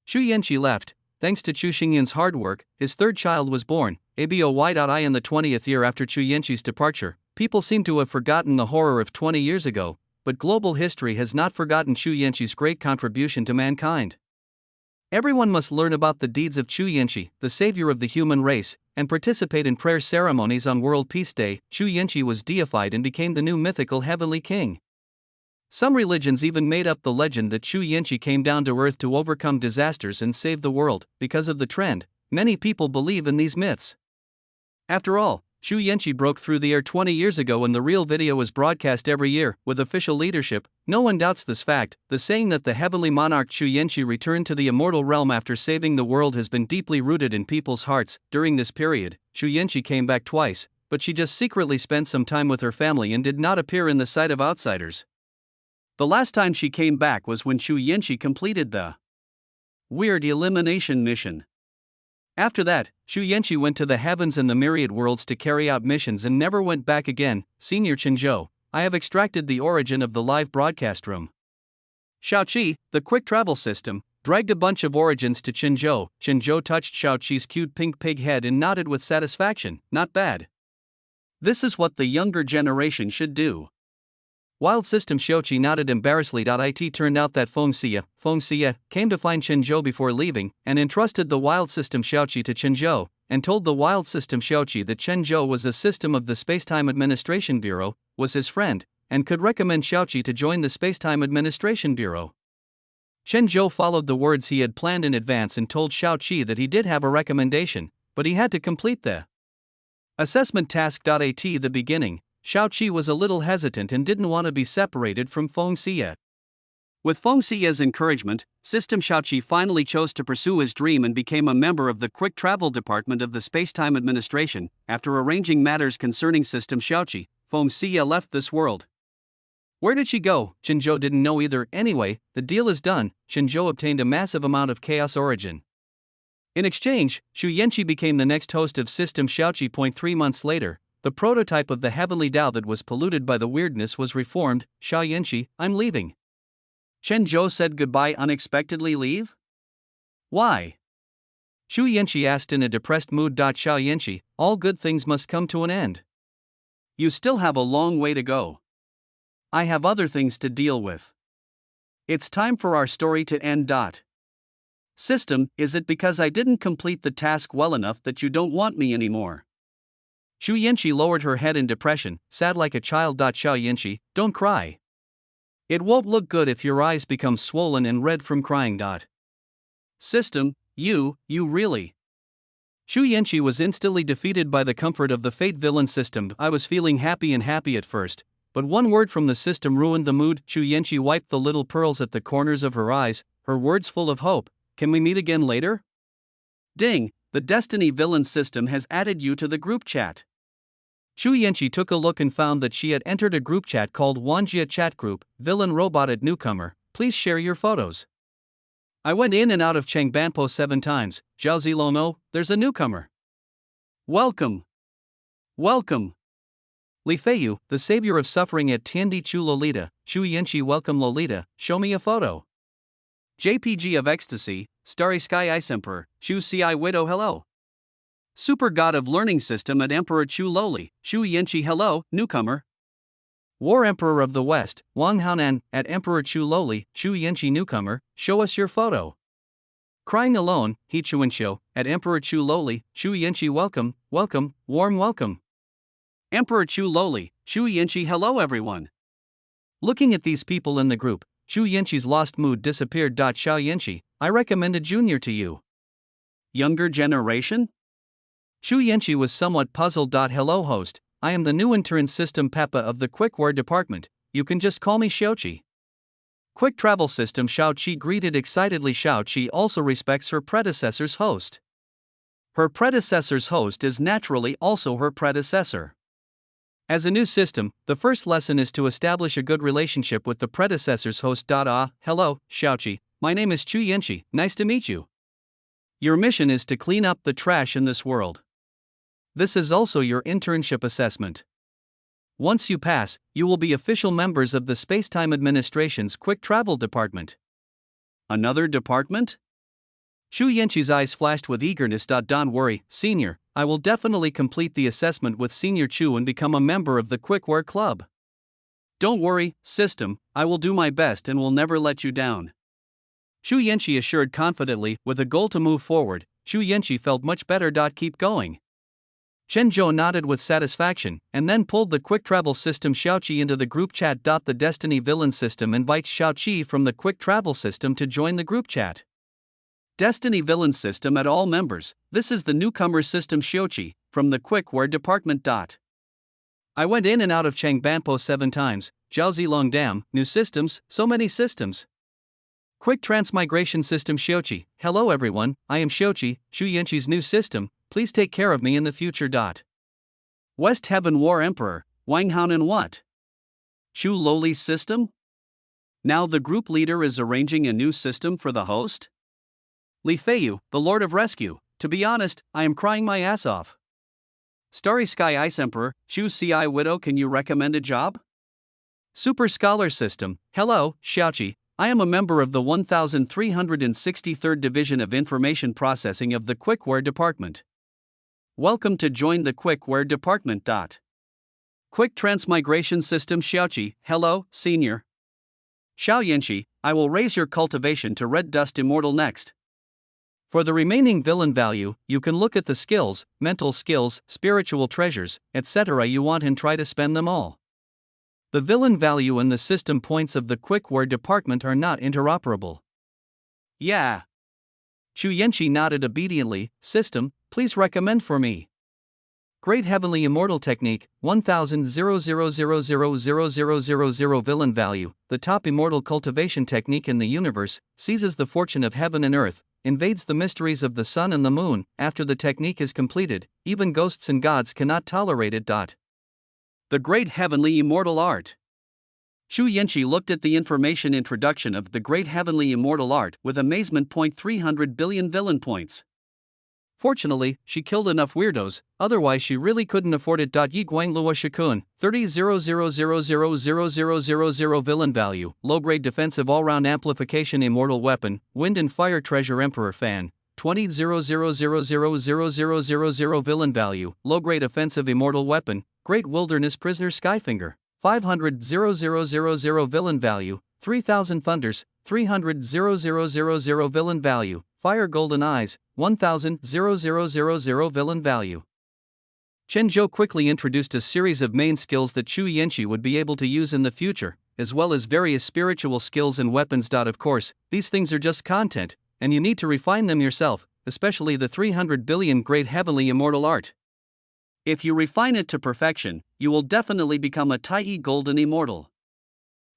Xu Yanqi left, thanks to Xu Xingyan's hard work, his third child was born, ABOY. In the 20th year after Xu Yanqi's departure, people seem to have forgotten the horror of 20 years ago, but global history has not forgotten Xu Yanqi's great contribution to mankind. Everyone must learn about the deeds of Xu Yanqi, the savior of the human race, and participate in prayer ceremonies on World Peace Day. Xu Yanqi was deified and became the new mythical heavenly king. Some religions even made up the legend that Xu Yanqi came down to earth to overcome disasters and save the world. Because of the trend, Many people believe in these myths. After all, Xu Yanqi broke through the air 20 years ago and the real video was broadcast every year, with official leadership. No one doubts this fact. The saying that the heavenly monarch Xu Yanqi returned to the immortal realm after saving the world has been deeply rooted in people's hearts. During this period, Xu Yanqi came back twice, but she just secretly spent some time with her family and did not appear in the sight of outsiders. The last time she came back was when Xu Yanqi completed the Weird Elimination mission. After that, Xu Yanqi went to the heavens and the myriad worlds to carry out missions and never went back again. Senior Qinzhou, I have extracted the origin of the live broadcast room. Shaoqi, the quick travel system, dragged a bunch of origins to Qinzhou. Qinzhou touched Shaoqi's cute pink pig head and nodded with satisfaction. Not bad. This is what the younger generation should do. Wild System Shaoqi nodded embarrassedly. It turned out that Feng Xie came to find Qinzhou before leaving and entrusted the Wild System Shaoqi to Qinzhou, and told the Wild System Shaoqi that Qinzhou was a system of the Spacetime Administration Bureau, was his friend, and could recommend Shaoqi to join the Spacetime Administration Bureau. Qinzhou followed the words he had planned in advance and told Shaoqi that he did have a recommendation, but he had to complete the assessment task. At the beginning, Shaoqi was a little hesitant and didn't want to be separated from Feng Xie. With Feng Xie's encouragement, System Shaoqi finally chose to pursue his dream and became a member of the Quick Travel Department of the Spacetime Administration. After arranging matters concerning System Shaoqi, Feng Xie left this world. Where did she go? Qinzhou didn't know either. Anyway, the deal is done. Qinzhou obtained a massive amount of Chaos Origin. In exchange, Xu Yanqi became the next host of System Shaoqi. 3 months later, the prototype of the heavenly Tao that was polluted by the weirdness was reformed. Xu Yanqi, I'm leaving. Qinzhou said goodbye unexpectedly. Leave? Why? Xu Yanqi asked in a depressed mood. Xu Yanqi, all good things must come to an end. You still have a long way to go. I have other things to deal with. It's time for our story to end. System, is it because I didn't complete the task well enough that you don't want me anymore? Xu Yanqi lowered her head in depression, sad like a child. Xu Yanqi, don't cry. It won't look good if your eyes become swollen and red from crying. System, you really. Xu Yanqi was instantly defeated by the comfort of the Fate Villain system. I was feeling happy at first, but one word from the system ruined the mood. Xu Yanqi wiped the little pearls at the corners of her eyes, her words full of hope. Can we meet again later? Ding, the Destiny Villain system has added you to the group chat. Xu Yanqi took a look and found that she had entered a group chat called Wanjia Chat Group. Villain Robot at Newcomer, please share your photos. I went in and out of Changbanpo 7 times. Zhao Zilono, there's a newcomer. Welcome. Welcome. Li Feiyu, the savior of suffering at Tiandi Chu Lolita. Xu Yanqi, welcome Lolita, show me a photo. JPG of Ecstasy, Starry Sky Ice Emperor, Xu Ci Widow, hello. Super God of Learning System at Emperor Chu Loli, Xu Yanqi, hello, newcomer. War Emperor of the West, Wang Haonan, at Emperor Chu Loli, Xu Yanqi, newcomer, show us your photo. Crying Alone, He Chuanxiu, at Emperor Chu Loli, Xu Yanqi, welcome, warm welcome. Emperor Chu Loli, Xu Yanqi, hello everyone. Looking at these people in the group, Xu Yanqi's lost mood disappeared. Xu Yanqi, I recommend a junior to you. Younger generation? Xu Yanqi was somewhat puzzled. Hello host, I am the new intern system Peppa of the Quickware department, you can just call me Shaoqi. Quick Travel System Shaoqi greeted excitedly. Shaoqi also respects her predecessor's host. Her predecessor's host is naturally also her predecessor. As a new system, the first lesson is to establish a good relationship with the predecessor's host. Hello, Shaoqi, my name is Xu Yanqi, nice to meet you. Your mission is to clean up the trash in this world. This is also your internship assessment. Once you pass, you will be official members of the Spacetime Administration's Quick Travel Department. Another department? Xu Yanqi's eyes flashed with eagerness. Don't worry, Senior, I will definitely complete the assessment with Senior Chu and become a member of the Quickware Club. Don't worry, System, I will do my best and will never let you down. Xu Yanqi assured confidently. With a goal to move forward, Xu Yanqi felt much better. Keep going. Qinzhou nodded with satisfaction, and then pulled the Quick Travel System Shaoqi into the group chat. The Destiny Villain system invites Shaoqi from the Quick Travel System to join the group chat. Destiny Villain System at all members. This is the newcomer system Shiochi, from the Quickware Department. I went in and out of Changbanpo 7 times, Jiaozilong Dam, new systems, so many systems. Quick transmigration system Shiochi. Hello everyone, I am Shiochi, Shu Yanqi's new system, please take care of me in the future. West Heaven War Emperor, Wang Haonan what? Shu Loli's system? Now the group leader is arranging a new system for the host? Li Feiyu, the Lord of Rescue, to be honest, I am crying my ass off. Starry Sky Ice Emperor, Shu Ci Widow, can you recommend a job? Super Scholar System. Hello, Xiaoqi, I am a member of the 1363rd Division of Information Processing of the Quickware Department. Welcome to join the Quickware Department. Quick Transmigration System Xiaoqi. Hello, Senior. Xiao Yanqi, I will raise your cultivation to Red Dust Immortal next. For the remaining villain value, you can look at the skills, mental skills, spiritual treasures, etc. you want and try to spend them all. The villain value and the system points of the Quickware Department are not interoperable. Yeah. Shu Yanqi nodded obediently. System, please recommend for me. Great Heavenly Immortal Technique, 1000,000,000 villain value, the top immortal cultivation technique in the universe, seizes the fortune of heaven and earth, invades the mysteries of the sun and the moon. After the technique is completed, even ghosts and gods cannot tolerate it. The Great Heavenly Immortal Art. Shu Yanqi looked at the information introduction of the Great Heavenly Immortal Art with amazement. 300 billion villain points. Fortunately, she killed enough weirdos, otherwise she really couldn't afford it. Yi Guanglua Shikun, 30,000,000,000 villain value, low-grade defensive all-round amplification immortal weapon, wind and fire treasure emperor fan, 20,000,000,000 villain value, low-grade offensive immortal weapon, great wilderness prisoner Skyfinger, 500,000 villain value, 3,000 thunders, 300,000 villain value, fire golden eyes, 1,000 villain value. Chen Zhou quickly introduced a series of main skills that Shu Yanqi would be able to use in the future, as well as various spiritual skills and weapons. Of course, these things are just content, and you need to refine them yourself, especially the 300 billion Great Heavenly Immortal Art. If you refine it to perfection, you will definitely become a Tai Golden Immortal.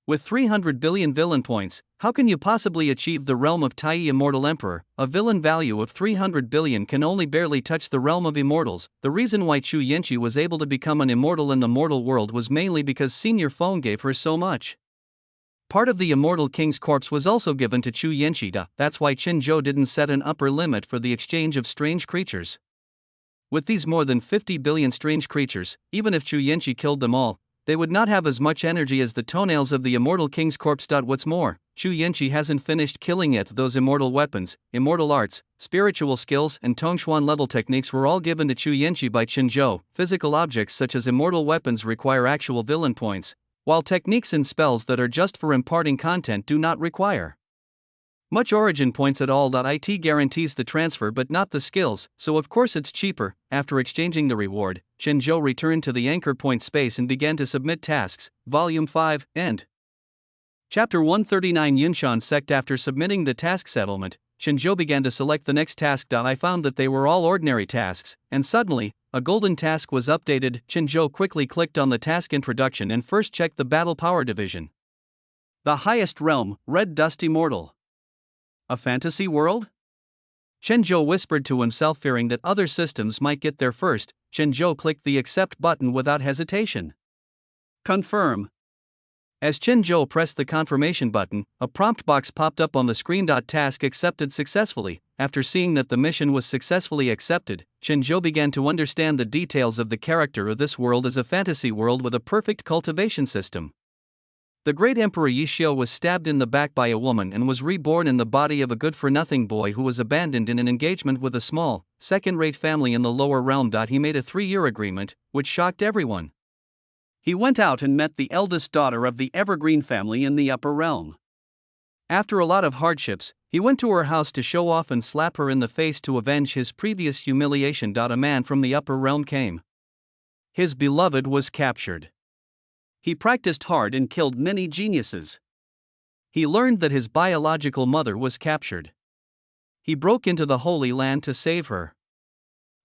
With 300 billion villain points, how can you possibly achieve the realm of Tai Immortal Emperor? A villain value of 300 billion can only barely touch the realm of immortals. The reason why Shu Yanqi was able to become an immortal in the mortal world was mainly because Senior Phone gave her so much. Part of the Immortal King's corpse was also given to Shu Yanqi. That's why Chen Zhou didn't set an upper limit for the exchange of strange creatures. With these more than 50 billion strange creatures, even if Shu Yanqi killed them all, they would not have as much energy as the toenails of the Immortal King's corpse. What's more, Shu Yanqi hasn't finished killing yet. Those immortal weapons, immortal arts, spiritual skills, and Tongshuan level techniques were all given to Shu Yanqi by Chen Zhou. Physical objects such as immortal weapons require actual villain points, while techniques and spells that are just for imparting content do not require much origin points at all. It guarantees the transfer but not the skills, so of course it's cheaper. After exchanging the reward, Chen Zhou returned to the anchor point space and began to submit tasks. Volume 5, End. Chapter 139 Yunshan Sect. After submitting the task settlement, Chen Zhou began to select the next task. I found that they were all ordinary tasks, and suddenly, a golden task was updated. Chen Zhou quickly clicked on the task introduction and first checked the battle power division. The highest realm, Red Dust Immortal. A fantasy world? Chen Zhou whispered to himself, fearing that other systems might get there first. Chen Zhou clicked the accept button without hesitation. Confirm. As Chen Zhou pressed the confirmation button, a prompt box popped up on the screen. Task accepted successfully. After seeing that the mission was successfully accepted, Chen Zhou began to understand the details of the character of this world as a fantasy world with a perfect cultivation system. The great Emperor Yi Xiu was stabbed in the back by a woman and was reborn in the body of a good-for-nothing boy who was abandoned in an engagement with a small, second-rate family in the lower realm. He made a 3-year agreement, which shocked everyone. He went out and met the eldest daughter of the Evergreen family in the upper realm. After a lot of hardships, he went to her house to show off and slap her in the face to avenge his previous humiliation. A man from the upper realm came. His beloved was captured. He practiced hard and killed many geniuses. He learned that his biological mother was captured. He broke into the Holy Land to save her.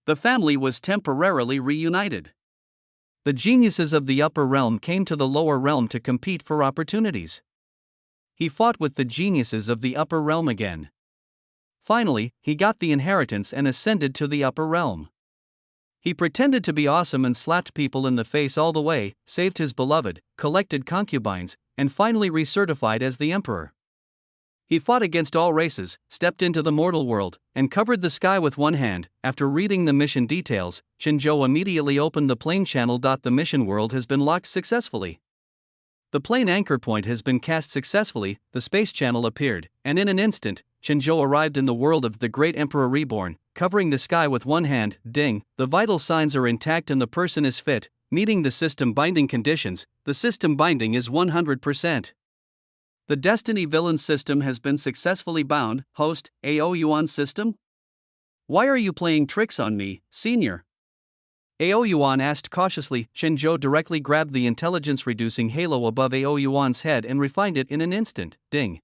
The family was temporarily reunited. The geniuses of the upper realm came to the lower realm to compete for opportunities. He fought with the geniuses of the upper realm again. Finally, he got the inheritance and ascended to the upper realm. He pretended to be awesome and slapped people in the face all the way, saved his beloved, collected concubines, and finally recertified as the emperor. He fought against all races, stepped into the mortal world, and covered the sky with one hand. After reading the mission details, Chenzhou immediately opened the plane channel. The mission world has been locked successfully. The plane anchor point has been cast successfully, the space channel appeared, and in an instant, Chenzhou arrived in the world of the Great Emperor Reborn, covering the sky with one hand. Ding, the vital signs are intact and the person is fit, meeting the system binding conditions. The system binding is 100%. The Destiny Villain system has been successfully bound. Host, AO Yuan system? Why are you playing tricks on me, senior? AO Yuan asked cautiously. Chenzhou directly grabbed the intelligence-reducing halo above AO Yuan's head and refined it in an instant. Ding.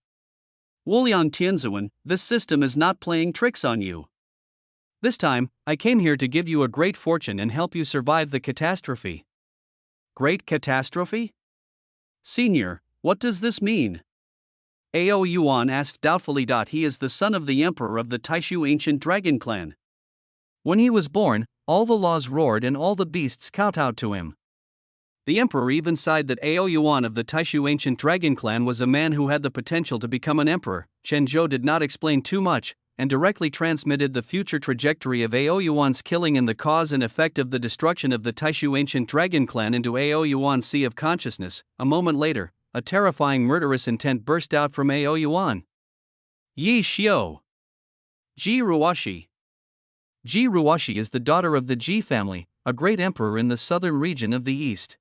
Wulian Tianzuan, this system is not playing tricks on you. This time, I came here to give you a great fortune and help you survive the catastrophe. Great catastrophe? Senior, what does this mean? AO Yuan asked doubtfully. He is the son of the emperor of the Taishu ancient dragon clan. When he was born, all the laws roared and all the beasts kowtowed to him. The emperor even sighed that AO Yuan of the Taishu ancient dragon clan was a man who had the potential to become an emperor. Chenzhou did not explain too much, and directly transmitted the future trajectory of AO Yuan's killing and the cause and effect of the destruction of the Taishu ancient dragon clan into AO Yuan's sea of consciousness. A moment later, a terrifying murderous intent burst out from AO Yuan. Yi Xiu. Ji Ruoshi. Ji Ruoshi is the daughter of the Ji family, a great emperor in the southern region of the east.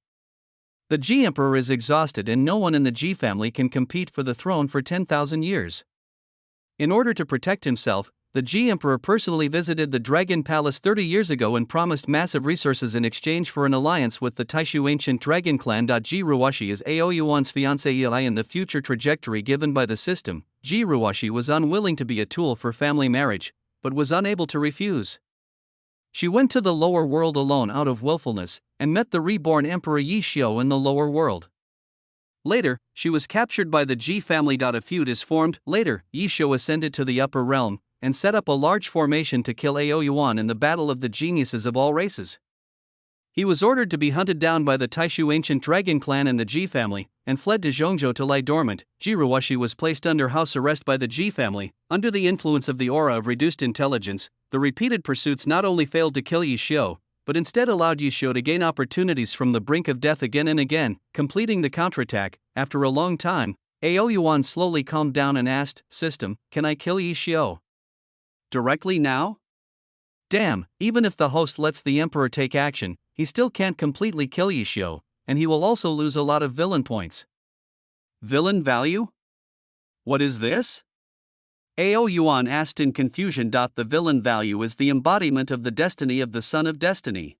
The Ji emperor is exhausted and no one in the Ji family can compete for the throne for 10,000 years. In order to protect himself, the Ji emperor personally visited the Dragon Palace 30 years ago and promised massive resources in exchange for an alliance with the Taishu ancient dragon clan. Ji Ruoshi is AO Yuan's fiancée Eli. In the future trajectory given by the system, Ji Ruoshi was unwilling to be a tool for family marriage, but was unable to refuse. She went to the lower world alone out of willfulness, and met the reborn Emperor Yi Xiu in the lower world. Later, she was captured by the Ji family. A feud is formed. Later, Yi Xiu ascended to the upper realm, and set up a large formation to kill AO Yuan in the battle of the geniuses of all races. He was ordered to be hunted down by the Taishu ancient dragon clan and the Ji family, and fled to Zhongzhou to lie dormant. Ji Ruoshi was placed under house arrest by the Ji family. Under the influence of the aura of reduced intelligence, the repeated pursuits not only failed to kill Yi Xiu, but instead allowed Yi Xiu to gain opportunities from the brink of death again and again, completing the counterattack. After a long time, AO Yuan slowly calmed down and asked, "System, can I kill Yi Xiu? Directly now?" Damn, even if the host lets the emperor take action, he still can't completely kill Yi Xiu, and he will also lose a lot of villain points. Villain value? What is this? AO Yuan asked in confusion. The villain value is the embodiment of the destiny of the Son of Destiny.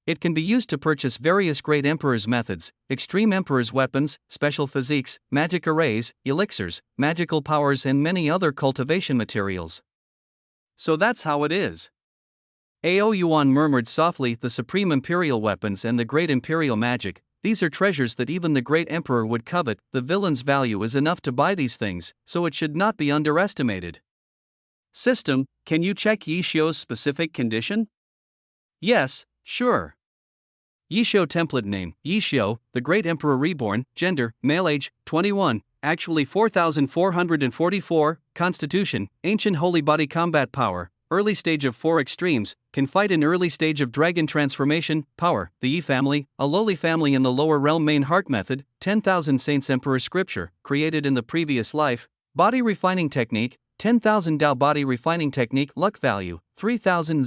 It can be used to purchase various great emperor's methods, extreme emperor's weapons, special physiques, magic arrays, elixirs, magical powers and many other cultivation materials. So that's how it is. AO Yuan murmured softly. The supreme imperial weapons and the great imperial magic, these are treasures that even the great emperor would covet. The villain's value is enough to buy these things, so it should not be underestimated. System, can you check Yi Xiu's specific condition? Yes, sure. Yi Xiu template name, Yi Xiu, the great emperor reborn, gender, male age, 21, actually 4444, constitution, ancient holy body combat power, early stage of 4 extremes, can fight in early stage of dragon transformation, power, the Yi family, a lowly family in the lower realm. Main heart method, 10,000 saints emperor scripture, created in the previous life, body refining technique, 10,000 Dao body refining technique. Luck value, 3,000,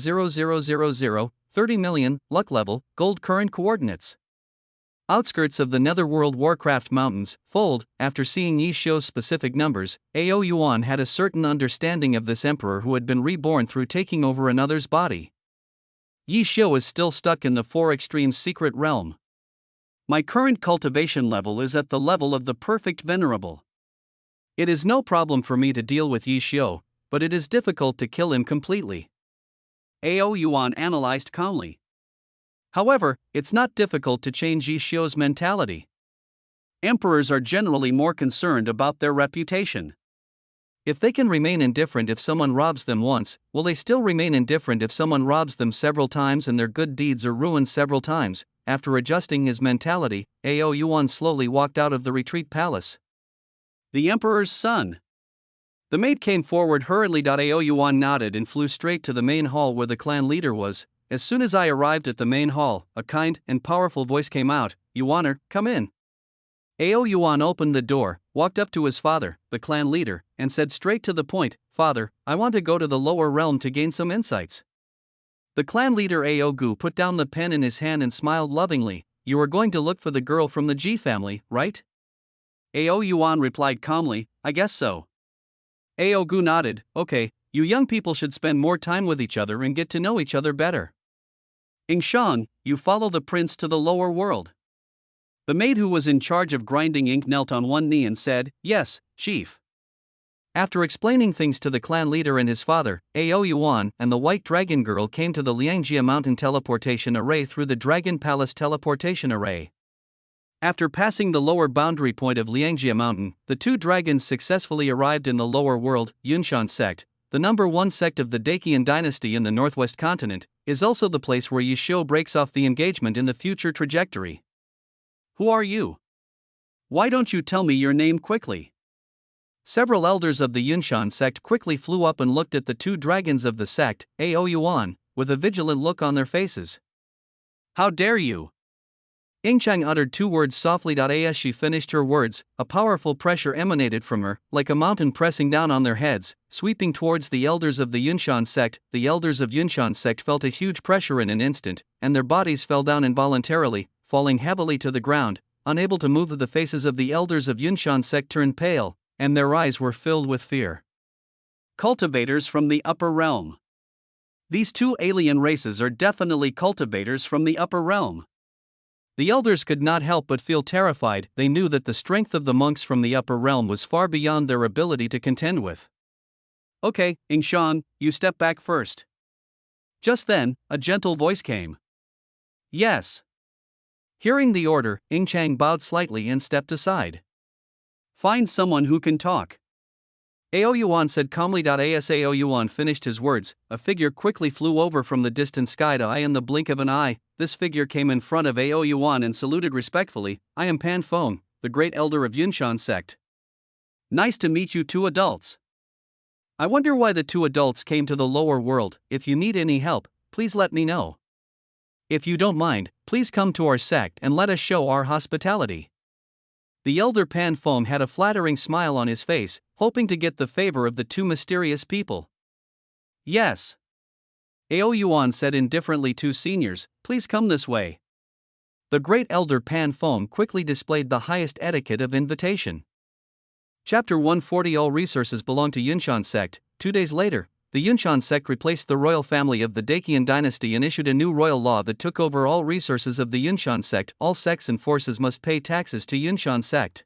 30 million, luck level, gold current coordinates. Outskirts of the Netherworld Warcraft Mountains, Fold. After seeing Yi Xiu's specific numbers, AO Yuan had a certain understanding of this emperor who had been reborn through taking over another's body. Yi Xiu is still stuck in the 4 extremes secret realm. My current cultivation level is at the level of the perfect venerable. It is no problem for me to deal with Yi Xiu, but it is difficult to kill him completely. Ao Yuan analyzed calmly. However, it's not difficult to change Yi Xiu's mentality. Emperors are generally more concerned about their reputation. If they can remain indifferent if someone robs them once, will they still remain indifferent if someone robs them several times and their good deeds are ruined several times? After adjusting his mentality, Ao Yuan slowly walked out of the retreat palace. The emperor's son. The maid came forward hurriedly. Ao Yuan nodded and flew straight to the main hall where the clan leader was. As soon as I arrived at the main hall, a kind and powerful voice came out, "Yuaner, come in." Ao Yuan opened the door, walked up to his father, the clan leader, and said straight to the point, "Father, I want to go to the lower realm to gain some insights." The clan leader Ao Gu put down the pen in his hand and smiled lovingly. "You are going to look for the girl from the Ji family, right?" Ao Yuan replied calmly, "I guess so." Ao Gu nodded, "Okay, you young people should spend more time with each other and get to know each other better. Yingshan, you follow the prince to the lower world." The maid who was in charge of grinding ink knelt on one knee and said, "Yes, chief." After explaining things to the clan leader and his father, Ao Yuan and the White Dragon Girl came to the Liangjia Mountain teleportation array through the Dragon Palace teleportation array. After passing the lower boundary point of Liangjia Mountain, the two dragons successfully arrived in the lower world. Yunshan sect, the number 1 sect of the Dacian dynasty in the northwest continent, is also the place where Yi Xiu breaks off the engagement in the future trajectory. "Who are you? Why don't you tell me your name quickly?" Several elders of the Yunshan sect quickly flew up and looked at the two dragons of the sect, Ao Yuan, with a vigilant look on their faces. "How dare you?" Yingchang uttered 2 words softly. As she finished her words, a powerful pressure emanated from her, like a mountain pressing down on their heads, sweeping towards the elders of the Yunshan sect. The elders of Yunshan sect felt a huge pressure in an instant, and their bodies fell down involuntarily, falling heavily to the ground. Unable to move, the faces of the elders of Yunshan sect turned pale, and their eyes were filled with fear. Cultivators from the upper realm. These two alien races are definitely cultivators from the upper realm. The elders could not help but feel terrified. They knew that the strength of the monks from the upper realm was far beyond their ability to contend with. "Okay, Yingshan, you step back first." Just then, a gentle voice came. "Yes." Hearing the order, Yingchang bowed slightly and stepped aside. "Find someone who can talk." Ao Yuan said calmly. As Ao Yuan finished his words, a figure quickly flew over from the distant sky. In the blink of an eye, this figure came in front of Ao Yuan and saluted respectfully. "I am Pan Feng, the great elder of Yunshan sect." "Nice to meet you two adults." "I wonder why the two adults came to the lower world. If you need any help, please let me know. If you don't mind, please come to our sect and let us show our hospitality." The elder Pan Feng had a flattering smile on his face, hoping to get the favor of the two mysterious people. "Yes." Ao Yuan said indifferently to seniors, "Please come this way." The great elder Pan Feng quickly displayed the highest etiquette of invitation. Chapter 140. All resources belong to Yunshan sect. 2 days later, the Yunshan sect replaced the royal family of the Dacian dynasty and issued a new royal law that took over all resources of the Yunshan sect. All sects and forces must pay taxes to Yunshan sect.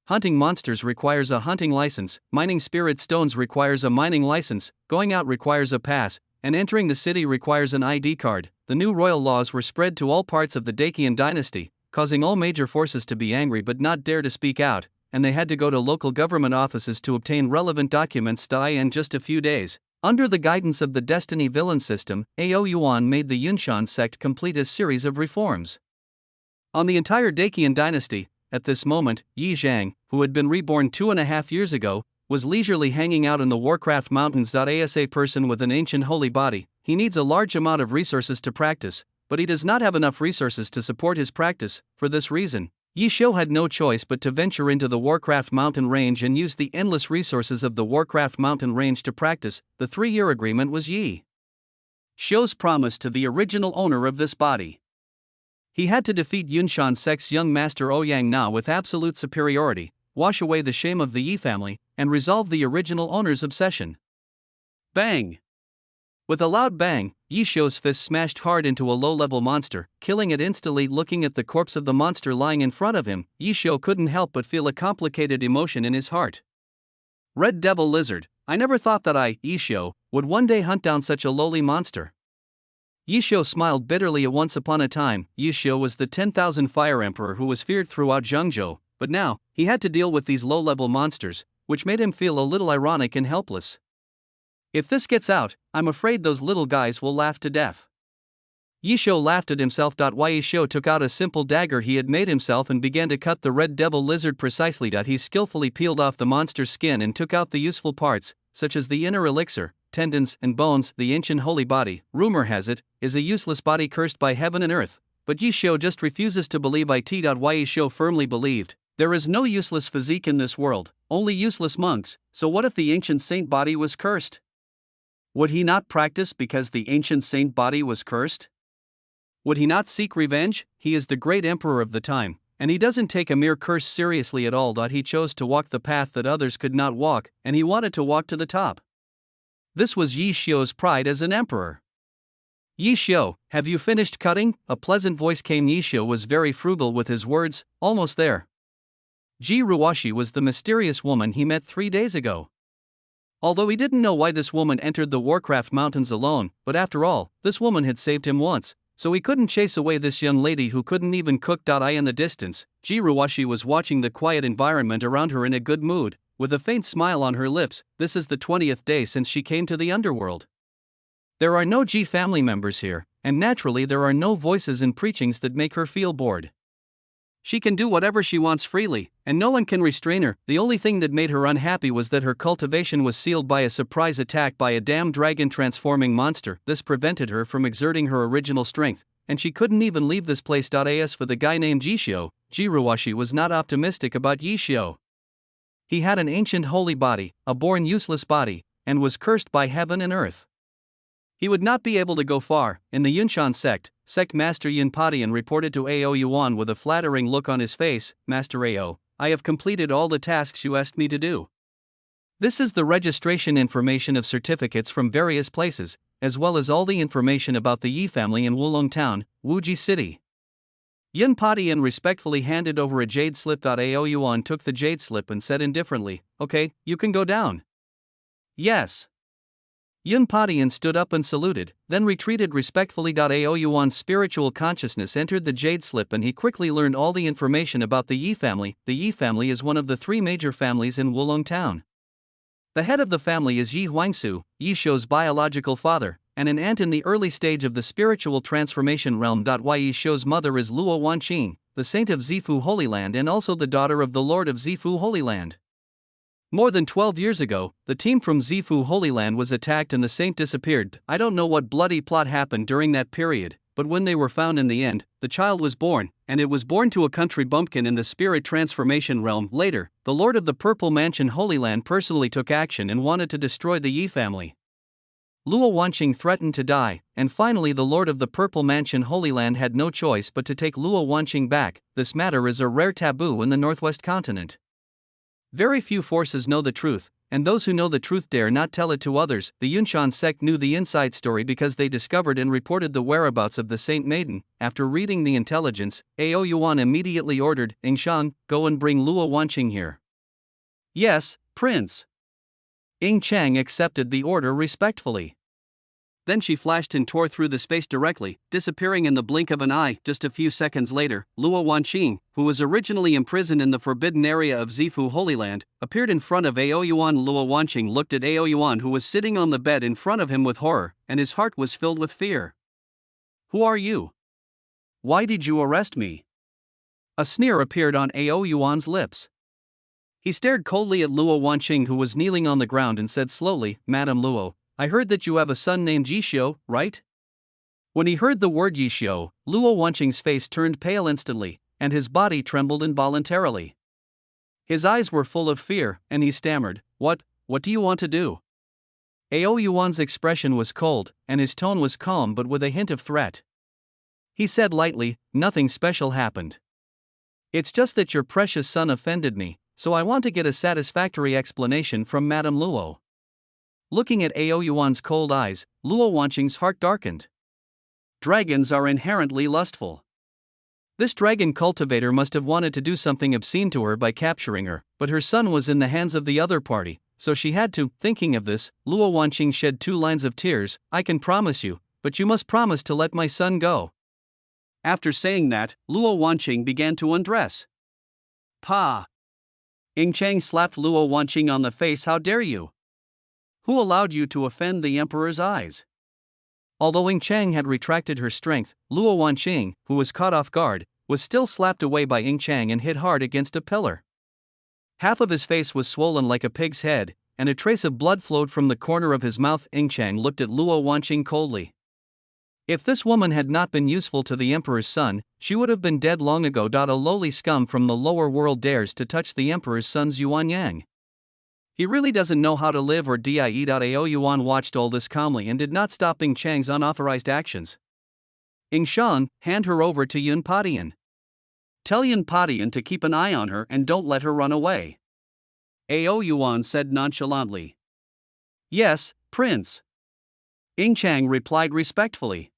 Hunting monsters requires a hunting license, mining spirit stones requires a mining license, going out requires a pass, and entering the city requires an ID card. The new royal laws were spread to all parts of the Dacian dynasty, causing all major forces to be angry but not dare to speak out, and they had to go to local government offices to obtain relevant documents. In just a few days, under the guidance of the Destiny Villain system, Ao Yuan made the Yunshan sect complete a series of reforms on the entire Dacian dynasty. At this moment, Yi Zhang, who had been reborn 2.5 years ago, was leisurely hanging out in the Warcraft Mountains. As a person with an ancient holy body, he needs a large amount of resources to practice, but he does not have enough resources to support his practice. For this reason, Yi Xiu had no choice but to venture into the Warcraft Mountain Range and use the endless resources of the Warcraft Mountain Range to practice. The 3-year agreement was Yi Xiu's promise to the original owner of this body. He had to defeat Yunshan sect's young master Ouyang Na with absolute superiority, wash away the shame of the Yi family, and resolve the original owner's obsession. Bang! With a loud bang, Yi Xiu's fist smashed hard into a low-level monster, killing it instantly. Looking at the corpse of the monster lying in front of him, Yi Xiu couldn't help but feel a complicated emotion in his heart. Red Devil Lizard, I never thought that I, Yishio, would one day hunt down such a lowly monster. Yishio smiled bitterly. Once upon a time, Yishio was the 10,000 Fire Emperor who was feared throughout Zhengzhou, but now, he had to deal with these low-level monsters, which made him feel a little ironic and helpless. If this gets out, I'm afraid those little guys will laugh to death. Yishio laughed at himself. Yishio took out a simple dagger he had made himself and began to cut the red devil lizard precisely. He skillfully peeled off the monster's skin and took out the useful parts, such as the inner elixir, tendons, and bones. The ancient holy body, rumor has it, is a useless body cursed by heaven and earth, but Yishio just refuses to believe it. Yishio firmly believed, there is no useless physique in this world, only useless monks, so what if the ancient saint body was cursed? Would he not practice because the ancient saint body was cursed? Would he not seek revenge? He is the great emperor of the time, and he doesn't take a mere curse seriously at all. He chose to walk the path that others could not walk, and he wanted to walk to the top. This was Yishio's pride as an emperor. Yishio, have you finished cutting? A pleasant voice came. Yishio was very frugal with his words, almost there. Ji Ruoshi was the mysterious woman he met 3 days ago. Although he didn't know why this woman entered the Warcraft Mountains alone, but after all, this woman had saved him once, so he couldn't chase away this young lady who couldn't even cook. In the distance, Ji Ruoshi was watching the quiet environment around her in a good mood, with a faint smile on her lips. This is the 20th day since she came to the underworld. There are no Ji family members here, and naturally there are no voices and preachings that make her feel bored. She can do whatever she wants freely, and no one can restrain her. The only thing that made her unhappy was that her cultivation was sealed by a surprise attack by a damn dragon transforming monster. This prevented her from exerting her original strength, and she couldn't even leave this place. As for the guy named Yishio, Ji Ruoshi was not optimistic about Yishio. He had an ancient holy body, a born useless body, and was cursed by heaven and earth. He would not be able to go far. In the Yunshan sect Master Yin Padian reported to Ao Yuan with a flattering look on his face, Master Ao, I have completed all the tasks you asked me to do. This is the registration information of certificates from various places, as well as all the information about the Yi family in Wulong Town, Wuji City. Yin Padian respectfully handed over a jade slip. Ao Yuan took the jade slip and said indifferently, okay, you can go down. Yes. Yin Padian stood up and saluted, then retreated respectfully. Ao Yuan's spiritual consciousness entered the jade slip and he quickly learned all the information about the Yi family. The Yi family is one of the 3 major families in Wulong Town. The head of the family is Yi Huangsu, Yishio's biological father, and an ant in the early stage of the spiritual transformation realm. Yishio's mother is Luo Wanqing, the saint of Zifu Holy Land and also the daughter of the lord of Zifu Holy Land. More than 12 years ago, the team from Zifu Holy Land was attacked and the saint disappeared. I don't know what bloody plot happened during that period, but when they were found in the end, the child was born, and it was born to a country bumpkin in the spirit transformation realm. Later, the Lord of the Purple Mansion Holy Land personally took action and wanted to destroy the Yi family. Luo Wanqing threatened to die, and finally the Lord of the Purple Mansion Holy Land had no choice but to take Luo Wanqing back. This matter is a rare taboo in the Northwest continent. Very few forces know the truth, and those who know the truth dare not tell it to others. The Yunshan sect knew the inside story because they discovered and reported the whereabouts of the Saint Maiden. After reading the intelligence, Ao Yuan immediately ordered, Yingshan, go and bring Luo Wanqing here. Yes, Prince. Ying Chang accepted the order respectfully. Then she flashed and tore through the space directly, disappearing in the blink of an eye. Just a few seconds later, Luo Wanqing, who was originally imprisoned in the forbidden area of Zifu Holy Land, appeared in front of Ao Yuan. Luo Wanqing looked at Ao Yuan, who was sitting on the bed in front of him with horror, and his heart was filled with fear. Who are you? Why did you arrest me? A sneer appeared on Ao Yuan's lips. He stared coldly at Luo Wanqing, who was kneeling on the ground, and said slowly, Madam Luo, I heard that you have a son named Yishio, right? When he heard the word Yishio, Luo Wanqing's face turned pale instantly, and his body trembled involuntarily. His eyes were full of fear, and he stammered, What do you want to do? Ao Yuan's expression was cold, and his tone was calm but with a hint of threat. He said lightly, Nothing special happened. It's just that your precious son offended me, so I want to get a satisfactory explanation from Madame Luo. Looking at Ao Yuan's cold eyes, Luo Wanqing's heart darkened. Dragons are inherently lustful. This dragon cultivator must have wanted to do something obscene to her by capturing her, but her son was in the hands of the other party, so she had to. Thinking of this, Luo Wanqing shed 2 lines of tears. I can promise you, but you must promise to let my son go. After saying that, Luo Wanqing began to undress. Pa! Ying Chang slapped Luo Wanqing on the face. How dare you? Who allowed you to offend the emperor's eyes? Although Ying Chang had retracted her strength, Luo Wanqing, who was caught off guard, was still slapped away by Ying Chang and hit hard against a pillar. Half of his face was swollen like a pig's head, and a trace of blood flowed from the corner of his mouth. Ying Chang looked at Luo Wanqing coldly. If this woman had not been useful to the emperor's son, she would have been dead long ago. A lowly scum from the lower world dares to touch the emperor's son's Yuan Yang. He really doesn't know how to live or die. Ao Yuan watched all this calmly and did not stop Ying Chang's unauthorized actions. Ying Shan, hand her over to Yun Padian. Tell Yun Padian to keep an eye on her and don't let her run away. Ao Yuan said nonchalantly. Yes, Prince. Ying Chang replied respectfully.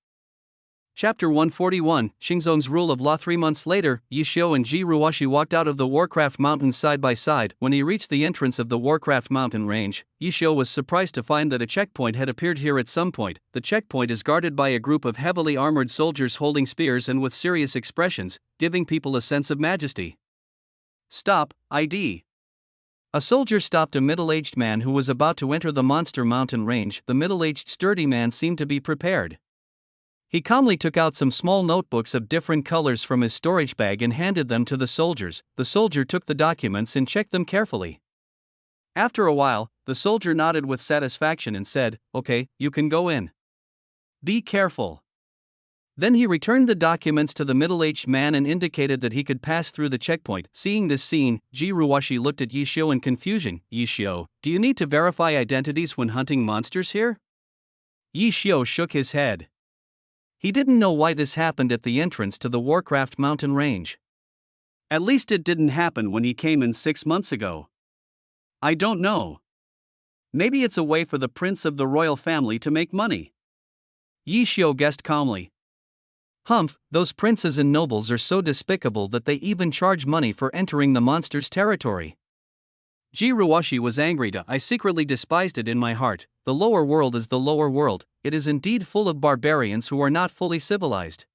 Chapter 141, Xingzong's Rule of Law. 3 months later, Yi Xiu and Ji Ruoshi walked out of the Warcraft Mountains side by side. When he reached the entrance of the Warcraft Mountain range, Yi Xiu was surprised to find that a checkpoint had appeared here at some point. The checkpoint is guarded by a group of heavily armored soldiers holding spears and with serious expressions, giving people a sense of majesty. Stop, ID. A soldier stopped a middle-aged man who was about to enter the Monster Mountain range. The middle-aged sturdy man seemed to be prepared. He calmly took out some small notebooks of different colors from his storage bag and handed them to the soldiers. The soldier took the documents and checked them carefully. After a while, the soldier nodded with satisfaction and said, "Okay, you can go in. Be careful." Then he returned the documents to the middle-aged man and indicated that he could pass through the checkpoint. Seeing this scene, Ji Ruoshi looked at Yi Xiu in confusion. Yi Xiu, do you need to verify identities when hunting monsters here? Yi Xiu shook his head. He didn't know why this happened at the entrance to the Warcraft Mountain range. At least it didn't happen when he came in 6 months ago. I don't know. Maybe it's a way for the prince of the royal family to make money. Yi Xiu guessed calmly. Humph, those princes and nobles are so despicable that they even charge money for entering the monster's territory. Ji Ruoshi was angry. I secretly despised it in my heart. The lower world is the lower world. It is indeed full of barbarians who are not fully civilized.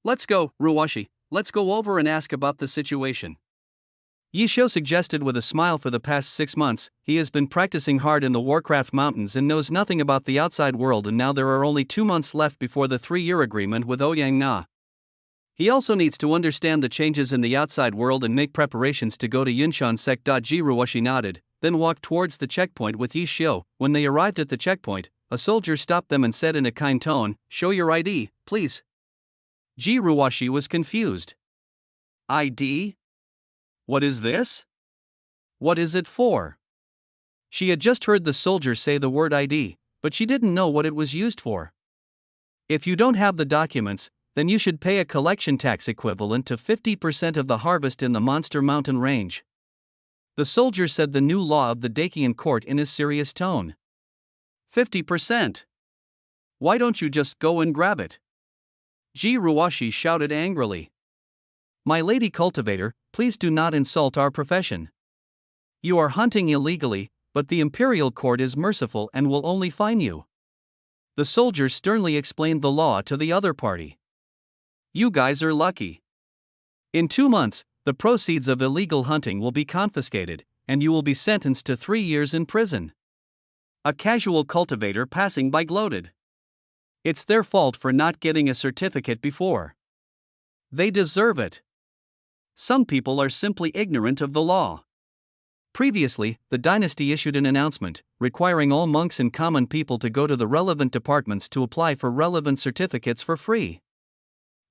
Let's go, Ruoshi, let's go over and ask about the situation. Yi Xiu suggested with a smile. For the past 6 months, he has been practicing hard in the Warcraft Mountains and knows nothing about the outside world, and now there are only 2 months left before the 3-year agreement with Ouyang Na. He also needs to understand the changes in the outside world and make preparations to go to Yunshan Sect. Ji Ruoshi nodded, then walked towards the checkpoint with Yi Xiu. When they arrived at the checkpoint, a soldier stopped them and said in a kind tone, "Show your ID, please." Ji Ruoshi was confused. ID? What is this? What is it for? She had just heard the soldier say the word ID, but she didn't know what it was used for. If you don't have the documents, then you should pay a collection tax equivalent to 50% of the harvest in the Monster Mountain range. The soldier said the new law of the Dakian court in his serious tone. 50%. Why don't you just go and grab it? Ji Ruoshi shouted angrily. My lady cultivator, please do not insult our profession. You are hunting illegally, but the imperial court is merciful and will only fine you. The soldier sternly explained the law to the other party. You guys are lucky. In 2 months, the proceeds of illegal hunting will be confiscated, and you will be sentenced to 3 years in prison. A casual cultivator passing by gloated. It's their fault for not getting a certificate before. They deserve it. Some people are simply ignorant of the law. Previously, the dynasty issued an announcement, requiring all monks and common people to go to the relevant departments to apply for relevant certificates for free.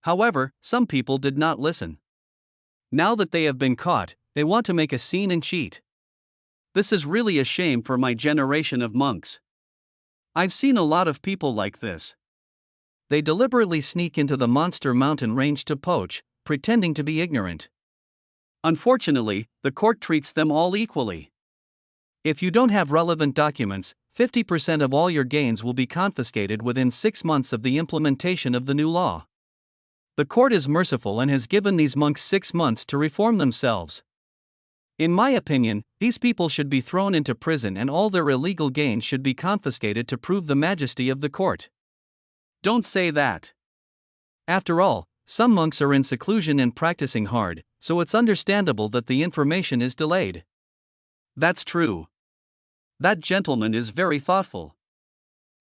However, some people did not listen. Now that they have been caught, they want to make a scene and cheat. This is really a shame for my generation of monks. I've seen a lot of people like this. They deliberately sneak into the Monster Mountain range to poach, pretending to be ignorant. Unfortunately, the court treats them all equally. If you don't have relevant documents, 50% of all your gains will be confiscated within 6 months of the implementation of the new law. The court is merciful and has given these monks 6 months to reform themselves. In my opinion, these people should be thrown into prison and all their illegal gains should be confiscated to prove the majesty of the court. Don't say that. After all, some monks are in seclusion and practicing hard, so it's understandable that the information is delayed. That's true. That gentleman is very thoughtful.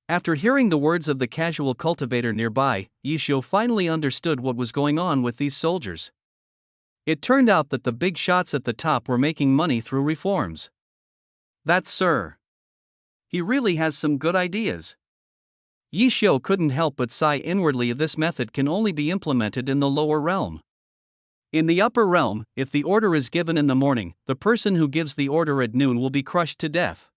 After hearing the words of the casual cultivator nearby, Yishio finally understood what was going on with these soldiers. It turned out that the big shots at the top were making money through reforms. That sir. He really has some good ideas. Yishio couldn't help but sigh inwardly. This method can only be implemented in the lower realm. In the upper realm, if the order is given in the morning, the person who gives the order at noon will be crushed to death.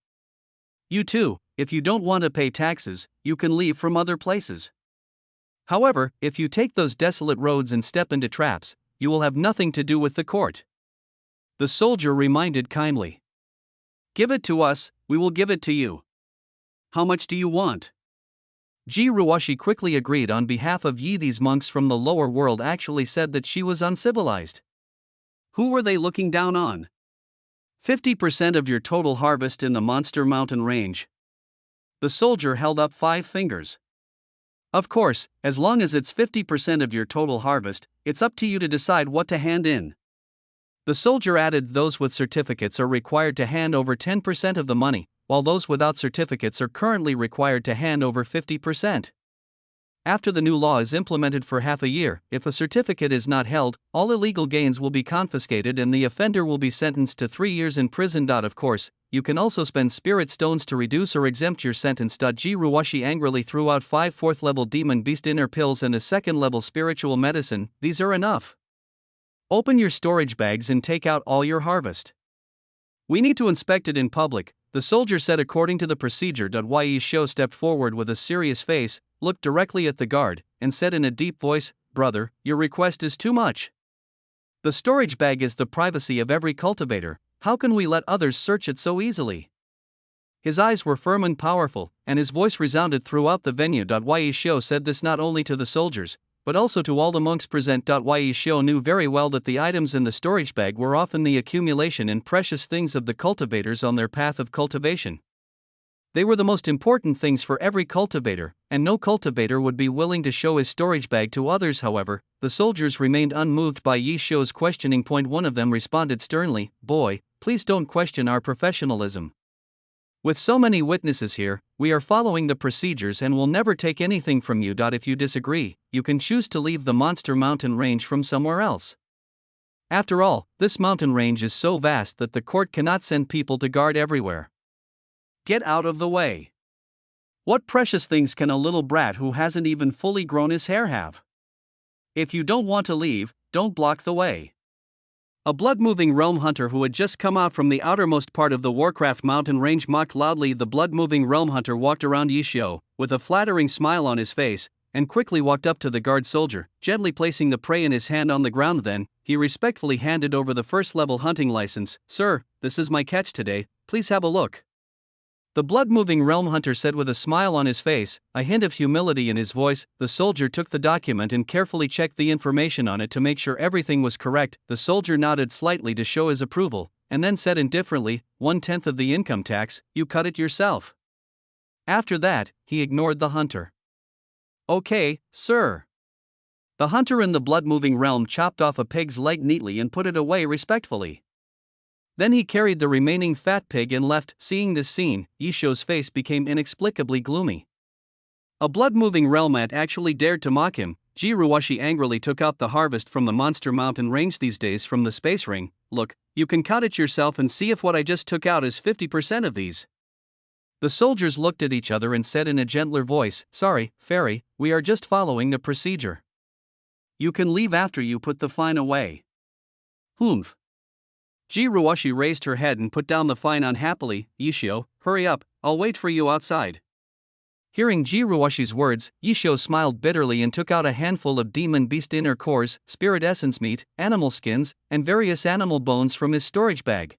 You too, if you don't want to pay taxes, you can leave from other places. However, if you take those desolate roads and step into traps, you will have nothing to do with the court. The soldier reminded kindly. Give it to us, we will give it to you. How much do you want? Jiruwashi quickly agreed on behalf of Yi. These monks from the lower world actually said that she was uncivilized. Who were they looking down on? 50% of your total harvest in the Monster Mountain range. The soldier held up 5 fingers. Of course, as long as it's 50% of your total harvest, it's up to you to decide what to hand in. The soldier added, those with certificates are required to hand over 10% of the money, while those without certificates are currently required to hand over 50%. After the new law is implemented for half a year, if a certificate is not held, all illegal gains will be confiscated and the offender will be sentenced to 3 years in prison. Of course, you can also spend spirit stones to reduce or exempt your sentence. Jiruwashi angrily threw out 5 4th-level demon beast inner pills and a 2nd-level spiritual medicine. These are enough. Open your storage bags and take out all your harvest. We need to inspect it in public, the soldier said according to the procedure. Yishio stepped forward with a serious face, looked directly at the guard, and said in a deep voice, "Brother, your request is too much. The storage bag is the privacy of every cultivator, how can we let others search it so easily?" His eyes were firm and powerful, and his voice resounded throughout the venue. Yishio said this not only to the soldiers, but also to all the monks present. Yishio knew very well that the items in the storage bag were often the accumulation and precious things of the cultivators on their path of cultivation. They were the most important things for every cultivator, and no cultivator would be willing to show his storage bag to others. However, the soldiers remained unmoved by Yishio's questioning. One of them responded sternly, "Boy, please don't question our professionalism. With so many witnesses here, we are following the procedures and will never take anything from you. If you disagree, you can choose to leave the Monster Mountain range from somewhere else. After all, this mountain range is so vast that the court cannot send people to guard everywhere. Get out of the way. What precious things can a little brat who hasn't even fully grown his hair have? If you don't want to leave, don't block the way." A blood-moving realm hunter who had just come out from the outermost part of the Warcraft mountain range mocked loudly. The blood-moving realm hunter walked around Yishio, with a flattering smile on his face, and quickly walked up to the guard soldier, gently placing the prey in his hand on the ground. Then, he respectfully handed over the 1st-level hunting license. "Sir, this is my catch today, please have a look." The blood-moving realm hunter said with a smile on his face, a hint of humility in his voice. The soldier took the document and carefully checked the information on it to make sure everything was correct. The soldier nodded slightly to show his approval, and then said indifferently, 1/10 of the income tax, you cut it yourself. After that, he ignored the hunter. "Okay, sir." The hunter in the blood-moving realm chopped off a pig's leg neatly and put it away respectfully. Then he carried the remaining fat pig and left. Seeing this scene, Yishio's face became inexplicably gloomy. A blood-moving realm ant actually dared to mock him. Jiruwashi angrily took out the harvest from the Monster Mountain range these days from the space ring. "Look, you can count it yourself and see if what I just took out is 50% of these." The soldiers looked at each other and said in a gentler voice, "Sorry, Fairy, we are just following the procedure. You can leave after you put the fine away." "Humph." Jiruwashi raised her head and put down the fine unhappily. "Yishio, hurry up, I'll wait for you outside." Hearing Jiruwashi's words, Yishio smiled bitterly and took out a handful of demon beast inner cores, spirit essence meat, animal skins, and various animal bones from his storage bag.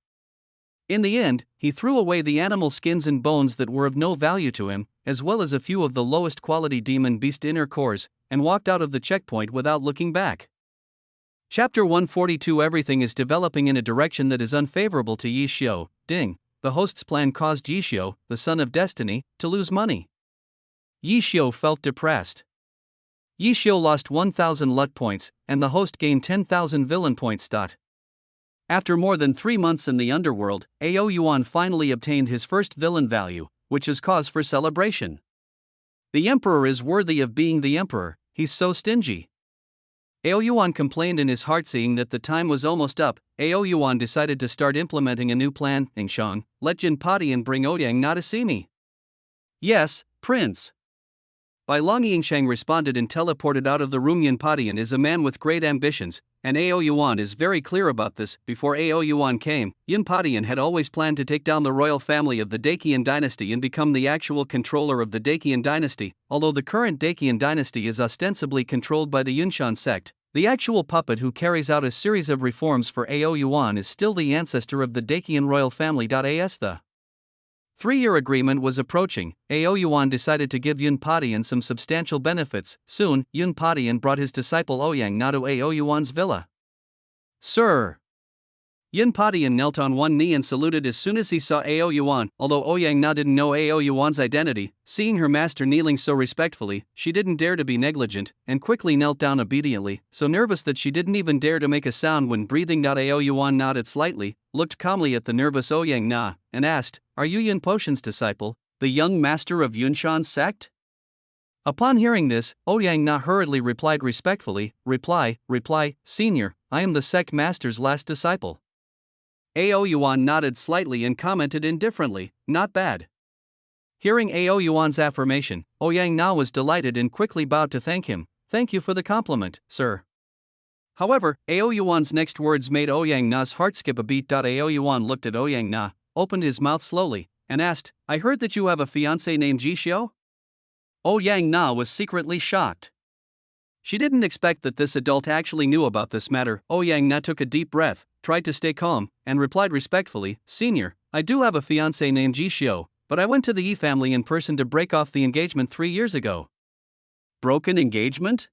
In the end, he threw away the animal skins and bones that were of no value to him, as well as a few of the lowest quality demon beast inner cores, and walked out of the checkpoint without looking back. Chapter 142. Everything is developing in a direction that is unfavorable to Yi Xiu. Ding. The host's plan caused Yi Xiu, the son of destiny, to lose money. Yi Xiu felt depressed. Yi Xiu lost 1,000 LUT points, and the host gained 10,000 villain points. After more than 3 months in the underworld, Ao Yuan finally obtained his first villain value, which is cause for celebration. The emperor is worthy of being the emperor, he's so stingy. Ao Yuan complained in his heart, seeing that the time was almost up. Ao Yuan decided to start implementing a new plan. Yingshang, let Jin Padi and bring Ouyang Na to see me. Yes, Prince. Bai Long Yingshang responded and teleported out of the room. Yin Padian is a man with great ambitions, and Ao Yuan is very clear about this. Before Ao Yuan came, Yin Padian had always planned to take down the royal family of the Dacian dynasty and become the actual controller of the Dacian dynasty. Although the current Dacian dynasty is ostensibly controlled by the Yunshan sect, the actual puppet who carries out a series of reforms for Ao Yuan is still the ancestor of the Dacian royal family. As the 3-year agreement was approaching, Ao Yuan decided to give Yun Padian some substantial benefits. Soon, Yun Padian brought his disciple Ouyang Na to Ao Yuan's villa. Sir! Yun Padian knelt on one knee and saluted as soon as he saw Ao Yuan. Although Ouyang Na didn't know Ao Yuan's identity, seeing her master kneeling so respectfully, she didn't dare to be negligent, and quickly knelt down obediently, so nervous that she didn't even dare to make a sound when breathing. Ao Yuan nodded slightly, looked calmly at the nervous Ouyang Na, and asked, "Are you Yun Potion's disciple, the young master of Yunshan's sect?" Upon hearing this, Ouyang Na hurriedly replied respectfully, Reply, Senior, I am the sect master's last disciple. Ao Yuan nodded slightly and commented indifferently, Not bad. Hearing Ao Yuan's affirmation, Ouyang Na was delighted and quickly bowed to thank him. Thank you for the compliment, sir. However, Ao Yuan's next words made Ouyang Na's heart skip a beat. Ao Yuan looked at Ouyang Na, opened his mouth slowly, and asked, I heard that you have a fiancé named Ji Xiu? Ouyang Na was secretly shocked. She didn't expect that this adult actually knew about this matter. Ouyang Na took a deep breath, tried to stay calm, and replied respectfully, Senior, I do have a fiancé named Ji Xiu, but I went to the Yi family in person to break off the engagement 3 years ago. Broken engagement?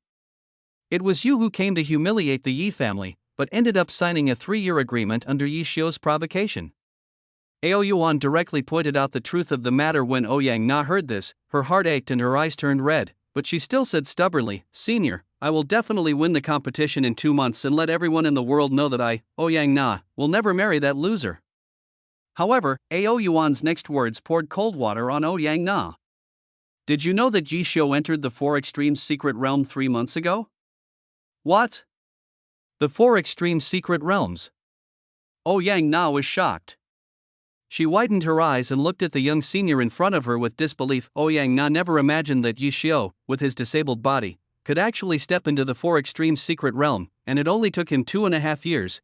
It was you who came to humiliate the Yi family, but ended up signing a 3-year agreement under Yi Xiu's provocation. Ao Yuan directly pointed out the truth of the matter. When Ouyang Na heard this, her heart ached and her eyes turned red, but she still said stubbornly, Senior, I will definitely win the competition in 2 months and let everyone in the world know that I, Ouyang Na, will never marry that loser. However, Ao Yuan's next words poured cold water on Ouyang Na. Did you know that Ji Xiu entered the 4 Extremes secret realm 3 months ago? What? The 4 Extreme secret realms? Ouyang Na was shocked. She widened her eyes and looked at the young senior in front of her with disbelief. Ouyang Na never imagined that Yi Xiu, with his disabled body, could actually step into the 4 Extreme secret realm, and it only took him 2.5 years.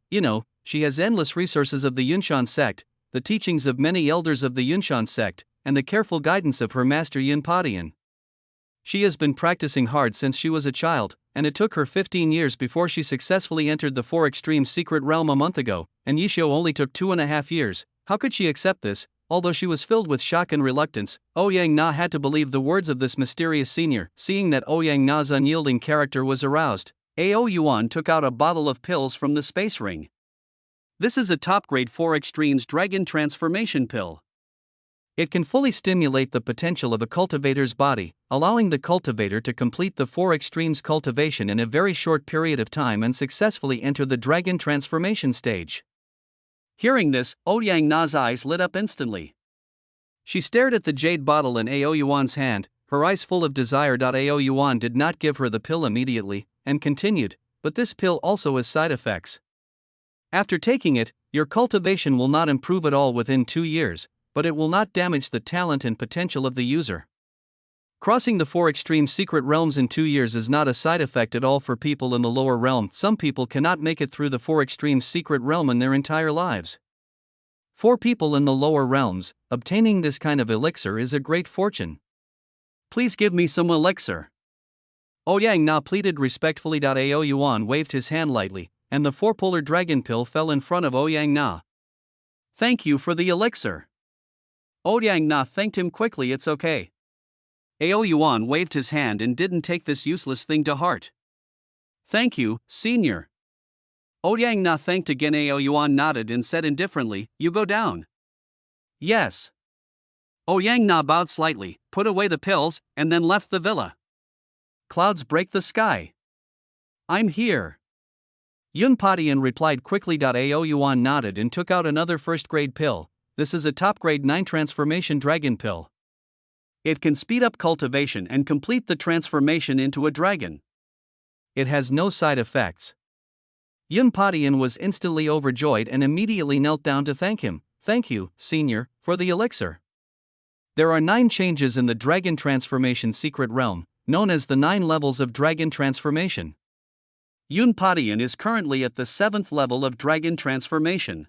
She has endless resources of the Yunshan sect, the teachings of many elders of the Yunshan sect, and the careful guidance of her master Yin Padian. She has been practicing hard since she was a child, and it took her 15 years before she successfully entered the 4 Extreme secret realm a month ago, and Yi Xiu only took 2.5 years. How could she accept this? Although she was filled with shock and reluctance, Ouyang Na had to believe the words of this mysterious senior. Seeing that Ouyang Na's unyielding character was aroused, Ao Yuan took out a bottle of pills from the space ring. This is a top-grade 4 Extremes Dragon Transformation Pill. It can fully stimulate the potential of a cultivator's body, allowing the cultivator to complete the 4 Extremes cultivation in a very short period of time and successfully enter the dragon transformation stage. Hearing this, Ouyang Na's eyes lit up instantly. She stared at the jade bottle in Ao Yuan's hand, her eyes full of desire. Ao Yuan did not give her the pill immediately, and continued, But this pill also has side effects. After taking it, your cultivation will not improve at all within 2 years, but it will not damage the talent and potential of the user. Crossing the 4 Extreme secret realms in 2 years is not a side effect at all for people in the lower realm. Some people cannot make it through the 4 Extreme secret realm in their entire lives. For people in the lower realms, obtaining this kind of elixir is a great fortune. Please give me some elixir. Ouyang Na pleaded respectfully. Ao Yuan waved his hand lightly, and the 4-polar dragon pill fell in front of Ouyang Na. Thank you for the elixir. Ouyang Na thanked him quickly. It's okay. Ao Yuan waved his hand and didn't take this useless thing to heart. Thank you, Senior. Ouyang Na thanked again. Ao Yuan nodded and said indifferently, "You go down." "Yes." Ouyang Na bowed slightly, put away the pills, and then left the villa. Clouds break the sky. "I'm here." Yun Padian replied quickly. Ao Yuan nodded and took out another first-grade pill. This is a top-grade 9 transformation dragon pill. It can speed up cultivation and complete the transformation into a dragon. It has no side effects. Yun Padian was instantly overjoyed and immediately knelt down to thank him. "Thank you, Senior, for the elixir." There are 9 changes in the dragon transformation secret realm, known as the 9 levels of dragon transformation. Yun Padian is currently at the 7th level of dragon transformation.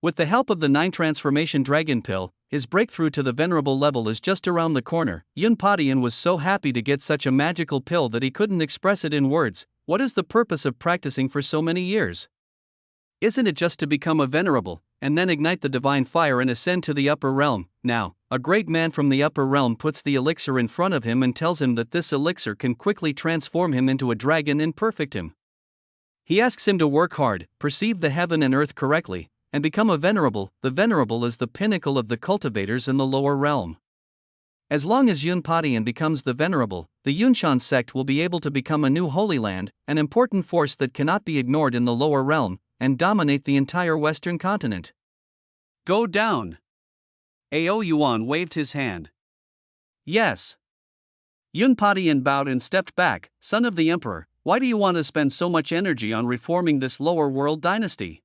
With the help of the 9 transformation dragon pill, his breakthrough to the venerable level is just around the corner. Yun Padian was so happy to get such a magical pill that he couldn't express it in words. What is the purpose of practicing for so many years? Isn't it just to become a venerable, and then ignite the divine fire and ascend to the upper realm? Now, a great man from the upper realm puts the elixir in front of him and tells him that this elixir can quickly transform him into a dragon and perfect him. He asks him to work hard, perceive the heaven and earth correctly, and become a venerable. The venerable is the pinnacle of the cultivators in the lower realm. As long as Yun Padian becomes the venerable, the Yunshan sect will be able to become a new holy land, an important force that cannot be ignored in the lower realm, and dominate the entire western continent. "Go down." Ao Yuan waved his hand. "Yes." Yun Padian bowed and stepped back. "Son of the emperor, why do you want to spend so much energy on reforming this lower world dynasty?"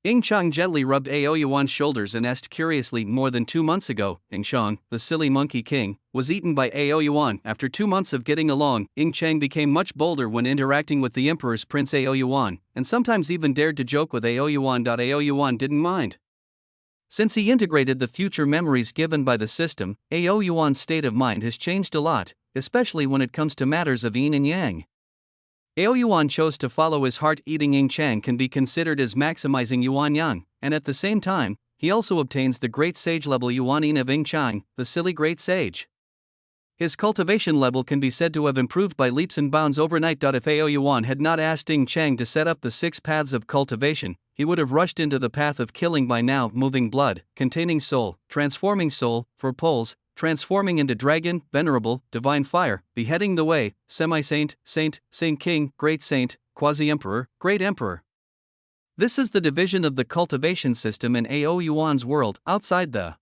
Ying Chang gently rubbed Ao Yuan's shoulders and asked curiously. More than 2 months ago, Ying Chang, the silly monkey king, was eaten by Ao Yuan. After 2 months of getting along, Ying Chang became much bolder when interacting with the emperor's prince Ao Yuan, and sometimes even dared to joke with Ao Yuan. Ao Yuan didn't mind. Since he integrated the future memories given by the system, Ao Yuan's state of mind has changed a lot, especially when it comes to matters of yin and yang. Ao Yuan chose to follow his heart. Eating Ying Chang can be considered as maximizing Yuan Yang, and at the same time, he also obtains the great sage level Yuan Yin of Ying Chang, the silly great sage. His cultivation level can be said to have improved by leaps and bounds overnight. If Ao Yuan had not asked Ying Chang to set up the 6 paths of cultivation, he would have rushed into the path of killing by now. Moving blood, containing soul, transforming soul, for poles, transforming into dragon, venerable, divine fire, beheading the way, semi-saint, saint, saint king, great saint, quasi-emperor, great emperor. This is the division of the cultivation system in Ao Yuan's world. Outside the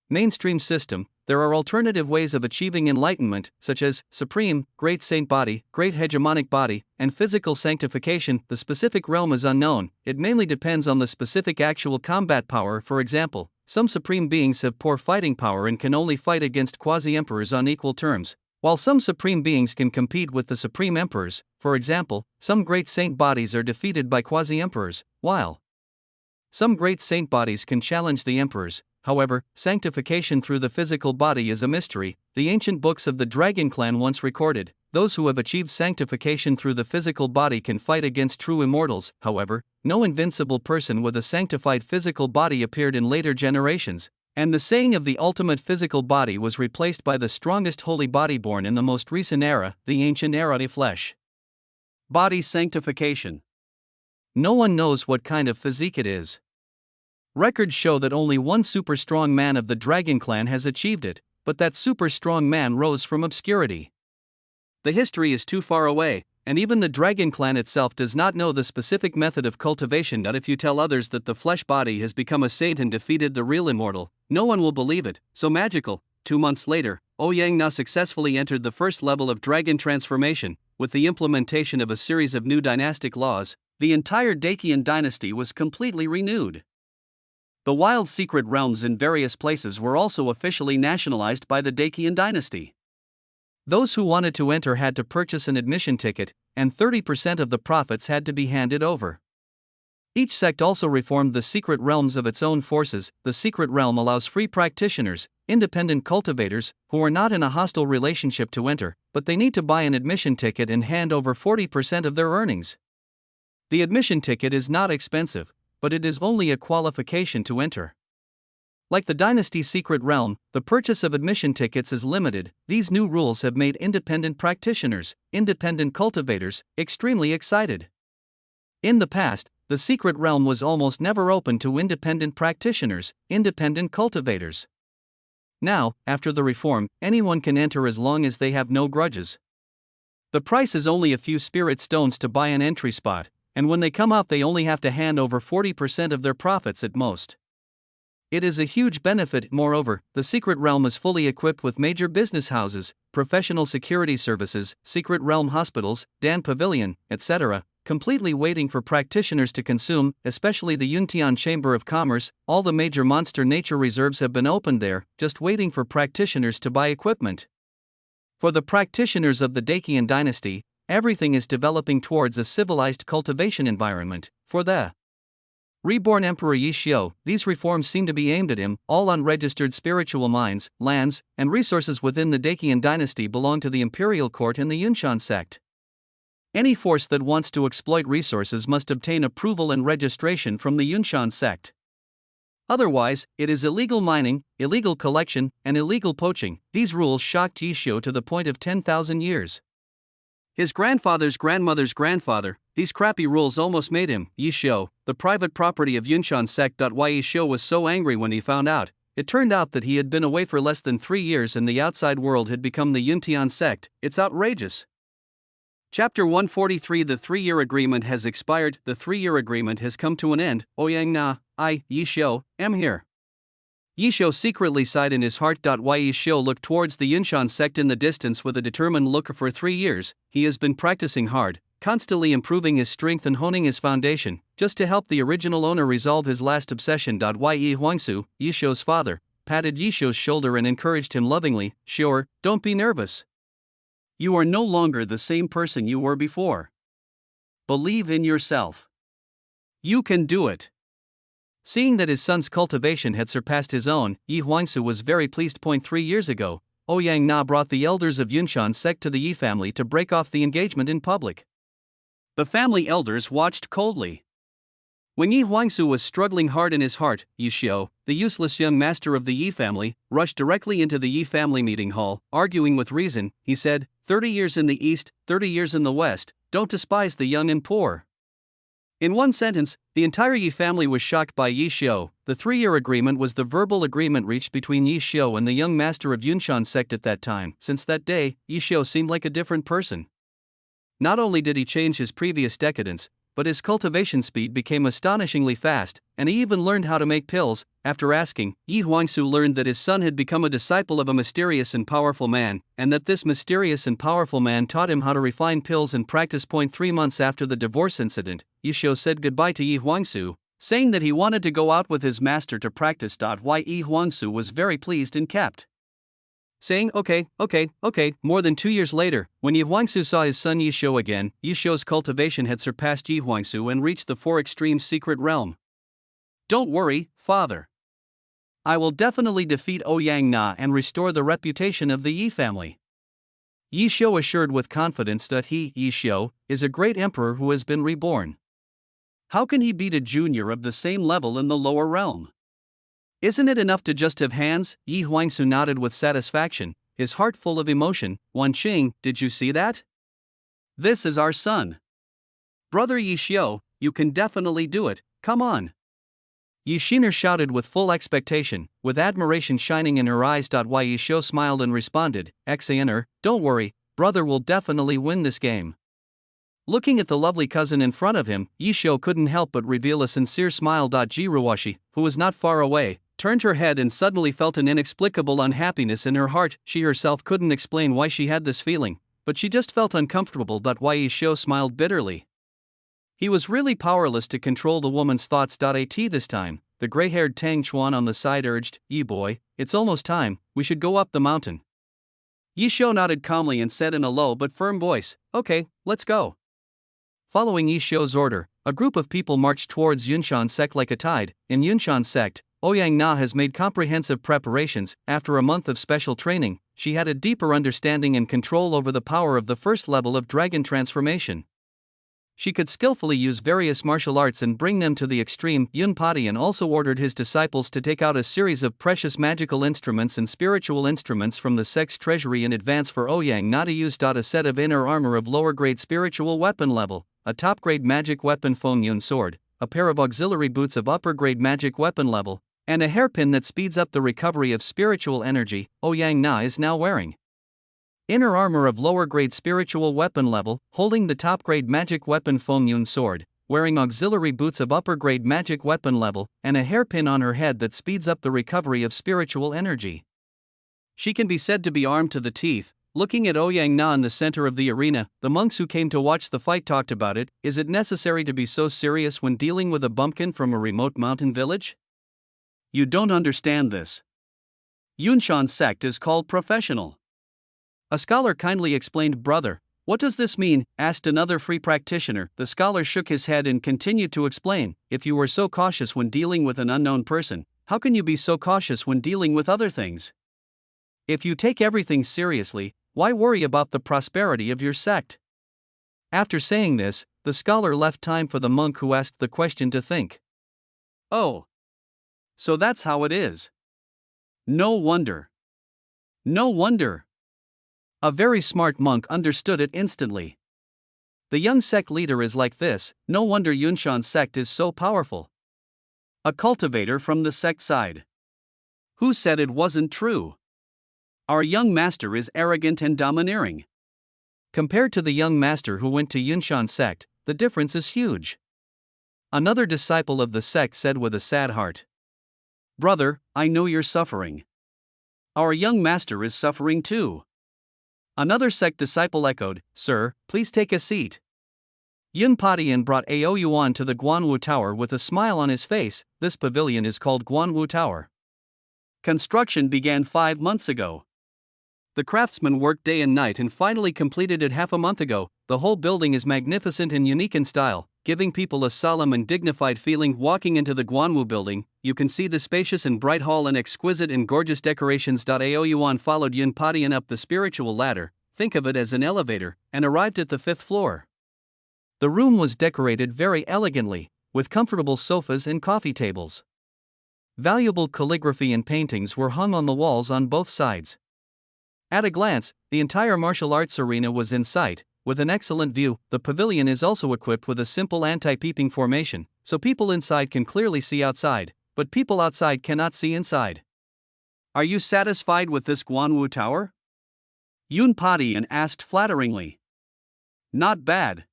mainstream system, there are alternative ways of achieving enlightenment, such as supreme, great saint body, great hegemonic body, and physical sanctification. The specific realm is unknown, it mainly depends on the specific actual combat power. For example, some supreme beings have poor fighting power and can only fight against quasi-emperors on equal terms, while some supreme beings can compete with the supreme emperors. For example, some great saint bodies are defeated by quasi-emperors, while some great saint bodies can challenge the emperors. However, sanctification through the physical body is a mystery. The ancient books of the Dragon Clan once recorded, those who have achieved sanctification through the physical body can fight against true immortals. However, no invincible person with a sanctified physical body appeared in later generations, and the saying of the ultimate physical body was replaced by the strongest holy body born in the most recent era, the ancient era of flesh. Body sanctification. No one knows what kind of physique it is. Records show that only one super strong man of the Dragon Clan has achieved it, but that super strong man rose from obscurity. The history is too far away, and even the Dragon Clan itself does not know the specific method of cultivation. If you tell others that the flesh body has become a saint and defeated the real immortal, no one will believe it. So magical. 2 months later, Ouyang Na successfully entered the first level of dragon transformation. With the implementation of a series of new dynastic laws, the entire Dacian dynasty was completely renewed. The wild secret realms in various places were also officially nationalized by the Dacian dynasty. Those who wanted to enter had to purchase an admission ticket, and 30% of the profits had to be handed over. Each sect also reformed the secret realms of its own forces. The secret realm allows free practitioners, independent cultivators, who are not in a hostile relationship to enter, but they need to buy an admission ticket and hand over 40% of their earnings. The admission ticket is not expensive, but it is only a qualification to enter. Like the Dynasty's secret realm, the purchase of admission tickets is limited. These new rules have made independent practitioners, independent cultivators, extremely excited. In the past, the secret realm was almost never open to independent practitioners, independent cultivators. Now, after the reform, anyone can enter as long as they have no grudges. The price is only a few spirit stones to buy an entry spot, and when they come out they only have to hand over 40% of their profits at most. It is a huge benefit. Moreover, the secret realm is fully equipped with major business houses, professional security services, secret realm hospitals, Dan Pavilion, etc., completely waiting for practitioners to consume, especially the Yuntian Chamber of Commerce. All the major monster nature reserves have been opened there, just waiting for practitioners to buy equipment. For the practitioners of the Dacian dynasty, everything is developing towards a civilized cultivation environment. For the reborn Emperor Yi Xiu, these reforms seem to be aimed at him. All unregistered spiritual mines, lands, and resources within the Dacian dynasty belong to the imperial court and the Yunshan sect. Any force that wants to exploit resources must obtain approval and registration from the Yunshan sect. Otherwise, it is illegal mining, illegal collection, and illegal poaching. These rules shocked Yi Xiu to the point of 10,000 years. His grandfather's grandmother's grandfather, these crappy rules almost made him, Yi Xiu, the private property of Yunshan sect. Yi Xiu was so angry when he found out. It turned out that he had been away for less than 3 years and the outside world had become the Yuntian sect. It's outrageous. Chapter 143. The 3-year agreement has expired. The 3-year agreement has come to an end. Ouyang Na, I, Yi Xiu, am here. Yi Xiu secretly sighed in his heart. Yi Xiu looked towards the Yunshan sect in the distance with a determined look. For 3 years, he has been practicing hard, constantly improving his strength and honing his foundation, just to help the original owner resolve his last obsession. Yi Huangsu, Yi Xiu's father, patted Yi Xiu's shoulder and encouraged him lovingly. Sure, don't be nervous. You are no longer the same person you were before. Believe in yourself. You can do it. Seeing that his son's cultivation had surpassed his own, Yi Huangsu was very pleased. 3 years ago, Ouyang Na brought the elders of Yunshan sect to the Yi family to break off the engagement in public. The family elders watched coldly. When Yi Huangsu was struggling hard in his heart, Yi Xiu, the useless young master of the Yi family, rushed directly into the Yi family meeting hall, arguing with reason. He said, 30 years in the east, 30 years in the west, don't despise the young and poor. In one sentence, the entire Yi family was shocked by Yi Xiu. The 3-year agreement was the verbal agreement reached between Yi Xiu and the young master of Yunshan sect at that time. Since that day, Yi Xiu seemed like a different person. Not only did he change his previous decadence, but his cultivation speed became astonishingly fast, and he even learned how to make pills. After asking, Yi Huangsu learned that his son had become a disciple of a mysterious and powerful man, and that this mysterious and powerful man taught him how to refine pills and practice. 3 months after the divorce incident, Yi Xiu said goodbye to Yi Huangsu, saying that he wanted to go out with his master to practice. Yi Huangsu was very pleased and kept saying okay. More than 2 years later, when Yi Huangsu saw his son Yi Xiu again, Yi Xiu's cultivation had surpassed Yi Huangsu and reached the 4 extreme secret realm. Don't worry, father. I will definitely defeat Ouyang Na and restore the reputation of the Yi family. Yi Xiu assured with confidence that he, Yi Xiu, is a great emperor who has been reborn. How can he beat a junior of the same level in the lower realm? Isn't it enough to just have hands? Yi Huangsu nodded with satisfaction, his heart full of emotion. Wan Qing, did you see that? This is our son. Brother Yi Xiu, you can definitely do it, come on. Yi Xiner shouted with full expectation, with admiration shining in her eyes. Yi Xiu smiled and responded, Xaner, don't worry, brother will definitely win this game. Looking at the lovely cousin in front of him, Yi Xiu couldn't help but reveal a sincere smile. Jiruwashi, who was not far away, turned her head and suddenly felt an inexplicable unhappiness in her heart. She herself couldn't explain why she had this feeling, but she just felt uncomfortable. Yi Xiu smiled bitterly. He was really powerless to control the woman's thoughts. At this time, the gray-haired Tang Chuan on the side urged, Yi boy, it's almost time, we should go up the mountain. Yi Xiu nodded calmly and said in a low but firm voice, okay, let's go. Following Yi Xiu's order, a group of people marched towards Yunshan sect like a tide. In Yunshan sect, Ouyang Na has made comprehensive preparations. After a month of special training, she had a deeper understanding and control over the power of the first level of dragon transformation. She could skillfully use various martial arts and bring them to the extreme. Yun Padian also ordered his disciples to take out a series of precious magical instruments and spiritual instruments from the sect's treasury in advance for Ouyang Na to use. A set of inner armor of lower grade spiritual weapon level, a top-grade magic weapon Feng Yun sword, a pair of auxiliary boots of upper-grade magic weapon level, and a hairpin that speeds up the recovery of spiritual energy, Ouyang Na is now wearing. Inner armor of lower-grade spiritual weapon level, holding the top-grade magic weapon Feng Yun sword, wearing auxiliary boots of upper-grade magic weapon level, and a hairpin on her head that speeds up the recovery of spiritual energy. She can be said to be armed to the teeth. Looking at Ouyang Na in the center of the arena, the monks who came to watch the fight talked about it. Is it necessary to be so serious when dealing with a bumpkin from a remote mountain village? You don't understand this. Yunshan sect is called professional. A scholar kindly explained. Brother, what does this mean? Asked another free practitioner. The scholar shook his head and continued to explain. If you were so cautious when dealing with an unknown person, how can you be so cautious when dealing with other things? If you take everything seriously, why worry about the prosperity of your sect? After saying this, the scholar left time for the monk who asked the question to think. Oh. So that's how it is. No wonder. No wonder. A very smart monk understood it instantly. The young sect leader is like this, no wonder Yunshan's sect is so powerful. A cultivator from the sect side. Who said it wasn't true? Our young master is arrogant and domineering. Compared to the young master who went to Yunshan sect, the difference is huge. Another disciple of the sect said with a sad heart. Brother, I know you're suffering. Our young master is suffering too. Another sect disciple echoed, Sir, please take a seat. Yun Padian brought Ao Yuan to the Guanwu Tower with a smile on his face. This pavilion is called Guanwu Tower. Construction began 5 months ago. The craftsmen worked day and night and finally completed it half a month ago. The whole building is magnificent and unique in style, giving people a solemn and dignified feeling. Walking into the Guanwu building, you can see the spacious and bright hall and exquisite and gorgeous decorations. Ao Yuan followed Yun Padian up the spiritual ladder, think of it as an elevator, and arrived at the 5th floor. The room was decorated very elegantly, with comfortable sofas and coffee tables. Valuable calligraphy and paintings were hung on the walls on both sides. At a glance, the entire martial arts arena was in sight. With an excellent view, the pavilion is also equipped with a simple anti-peeping formation, so people inside can clearly see outside, but people outside cannot see inside. Are you satisfied with this Guanwu Tower? Yun Padian asked flatteringly. Not bad.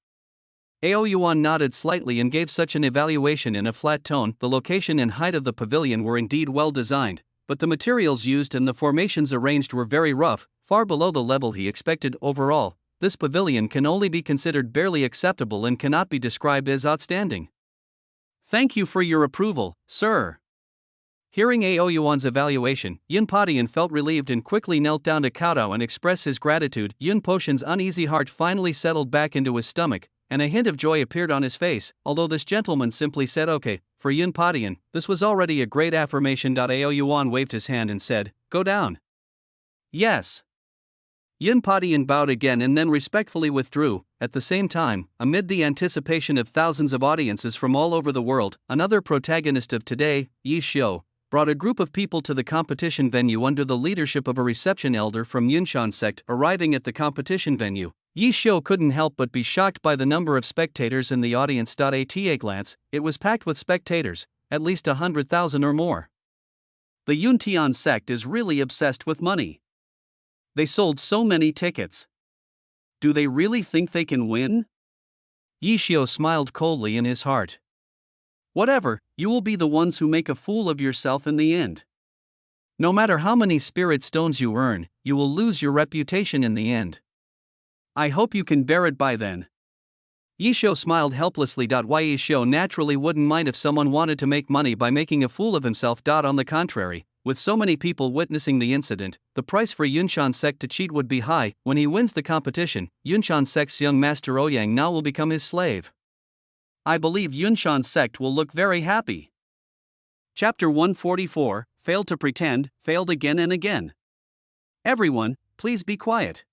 Ao Yuan nodded slightly and gave such an evaluation in a flat tone. The location and height of the pavilion were indeed well designed, but the materials used and the formations arranged were very rough, far below the level he expected. Overall, this pavilion can only be considered barely acceptable and cannot be described as outstanding. Thank you for your approval, sir. Hearing Ao Yuan's evaluation, Yun Padian felt relieved and quickly knelt down to kowtow and express his gratitude. Yun Potion's uneasy heart finally settled back into his stomach, and a hint of joy appeared on his face, although this gentleman simply said okay. For Yun Padian, this was already a great affirmation. Ao Yuan waved his hand and said, Go down. Yes. Yun Padian bowed again and then respectfully withdrew. At the same time, amid the anticipation of thousands of audiences from all over the world, another protagonist of today, Yi Xiu, brought a group of people to the competition venue under the leadership of a reception elder from Yunshan sect. Arriving at the competition venue, Yi Xiu couldn't help but be shocked by the number of spectators in the audience. At a glance, it was packed with spectators, at least 100,000 or more. The Yuntian sect is really obsessed with money. They sold so many tickets. Do they really think they can win? Yi Xiu smiled coldly in his heart. Whatever, you will be the ones who make a fool of yourself in the end. No matter how many spirit stones you earn, you will lose your reputation in the end. I hope you can bear it by then. Yi Xiu smiled helplessly. Yi Xiu naturally wouldn't mind if someone wanted to make money by making a fool of himself. On the contrary, with so many people witnessing the incident, the price for Yunshan sect to cheat would be high. When he wins the competition, Yunshan sect's young master Ouyang Na will become his slave. I believe Yunshan sect will look very happy. Chapter 144, Failed to Pretend, Failed Again and Again. Everyone, please be quiet.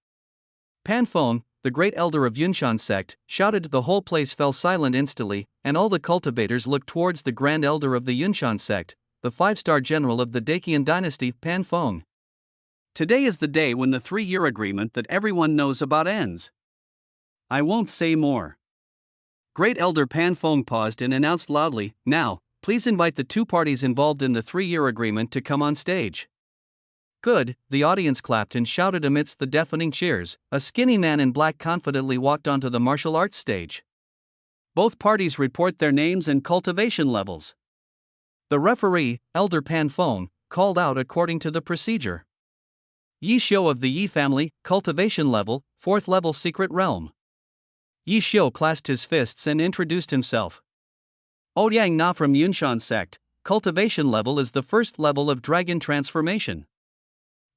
Pan Feng, the great elder of Yunshan sect, shouted. The whole place fell silent instantly, and all the cultivators looked towards the grand elder of the Yunshan sect, the 5-star general of the Dacian dynasty, Pan Feng. Today is the day when the 3-year agreement that everyone knows about ends. I won't say more. Great Elder Pan Fong paused and announced loudly, "Now, please invite the two parties involved in the 3-year agreement to come on stage." Good, the audience clapped and shouted amidst the deafening cheers. A skinny man in black confidently walked onto the martial arts stage. Both parties report their names and cultivation levels. The referee, Elder Pan Fong, called out according to the procedure. Yi Xiu of the Yi family, cultivation level, 4th level secret realm. Yi Xiu clasped his fists and introduced himself. Ouyang Na from Yunshan sect, cultivation level is the 1st level of dragon transformation.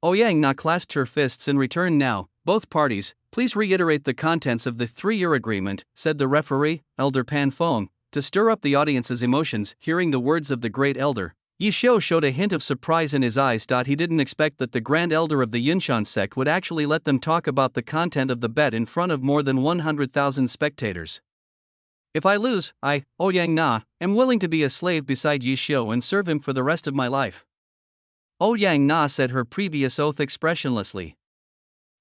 Ouyang Na clasped her fists in return. "Now, both parties, please reiterate the contents of the 3-year agreement," said the referee, Elder Pan Fong, to stir up the audience's emotions. Hearing the words of the great elder, Yi Xiu showed a hint of surprise in his eyes. He didn't expect that the grand elder of the Yunshan sect would actually let them talk about the content of the bet in front of more than 100,000 spectators. "If I lose, I, Ouyang Na, am willing to be a slave beside Yi Xiu and serve him for the rest of my life." Ouyang Na said her previous oath expressionlessly.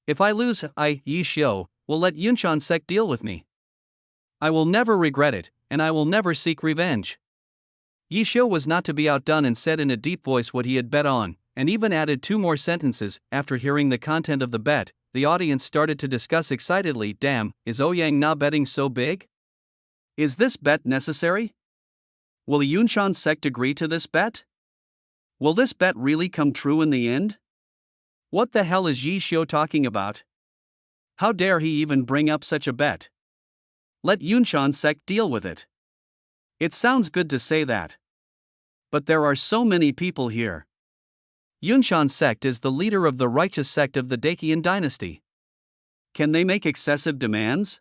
"If I lose, I, Yi Xiu, will let Yunshan sect deal with me. I will never regret it, and I will never seek revenge." Yi Xiu was not to be outdone and said in a deep voice what he had bet on, and even added 2 more sentences. After hearing the content of the bet, the audience started to discuss excitedly, "Damn, is Ouyang Na betting so big? Is this bet necessary? Will the Yunshan sect agree to this bet? Will this bet really come true in the end? What the hell is Yi Xiu talking about? How dare he even bring up such a bet? Let Yunshan sect deal with it. It sounds good to say that. But there are so many people here. Yunshan sect is the leader of the righteous sect of the Dacian dynasty. Can they make excessive demands?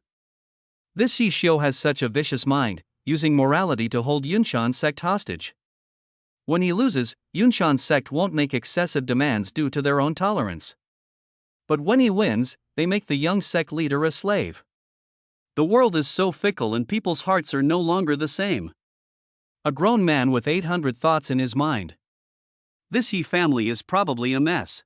This Yi Xiu has such a vicious mind, using morality to hold Yunshan sect hostage. When he loses, Yunshan sect won't make excessive demands due to their own tolerance. But when he wins, they make the young sect leader a slave. The world is so fickle and people's hearts are no longer the same." A grown man with 800 thoughts in his mind. This Yi family is probably a mess.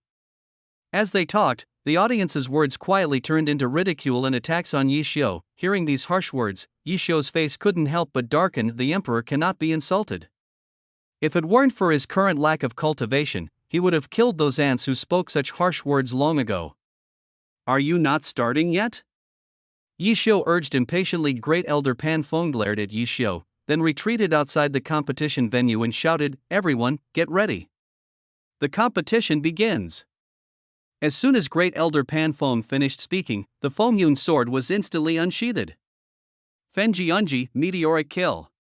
As they talked, the audience's words quietly turned into ridicule and attacks on Yi Xiu. Hearing these harsh words, Yi Xiu's face couldn't help but darken. The emperor cannot be insulted. If it weren't for his current lack of cultivation, he would have killed those ants who spoke such harsh words long ago. "Are you not starting yet?" Yi Xiu urged impatiently. Great Elder Pan Fong glared at Yi Xiu, then retreated outside the competition venue and shouted, "Everyone, get ready. The competition begins." As soon as Great Elder Pan Fong finished speaking, the Feng Yun sword was instantly unsheathed. Fenji Unji, meteoric kill.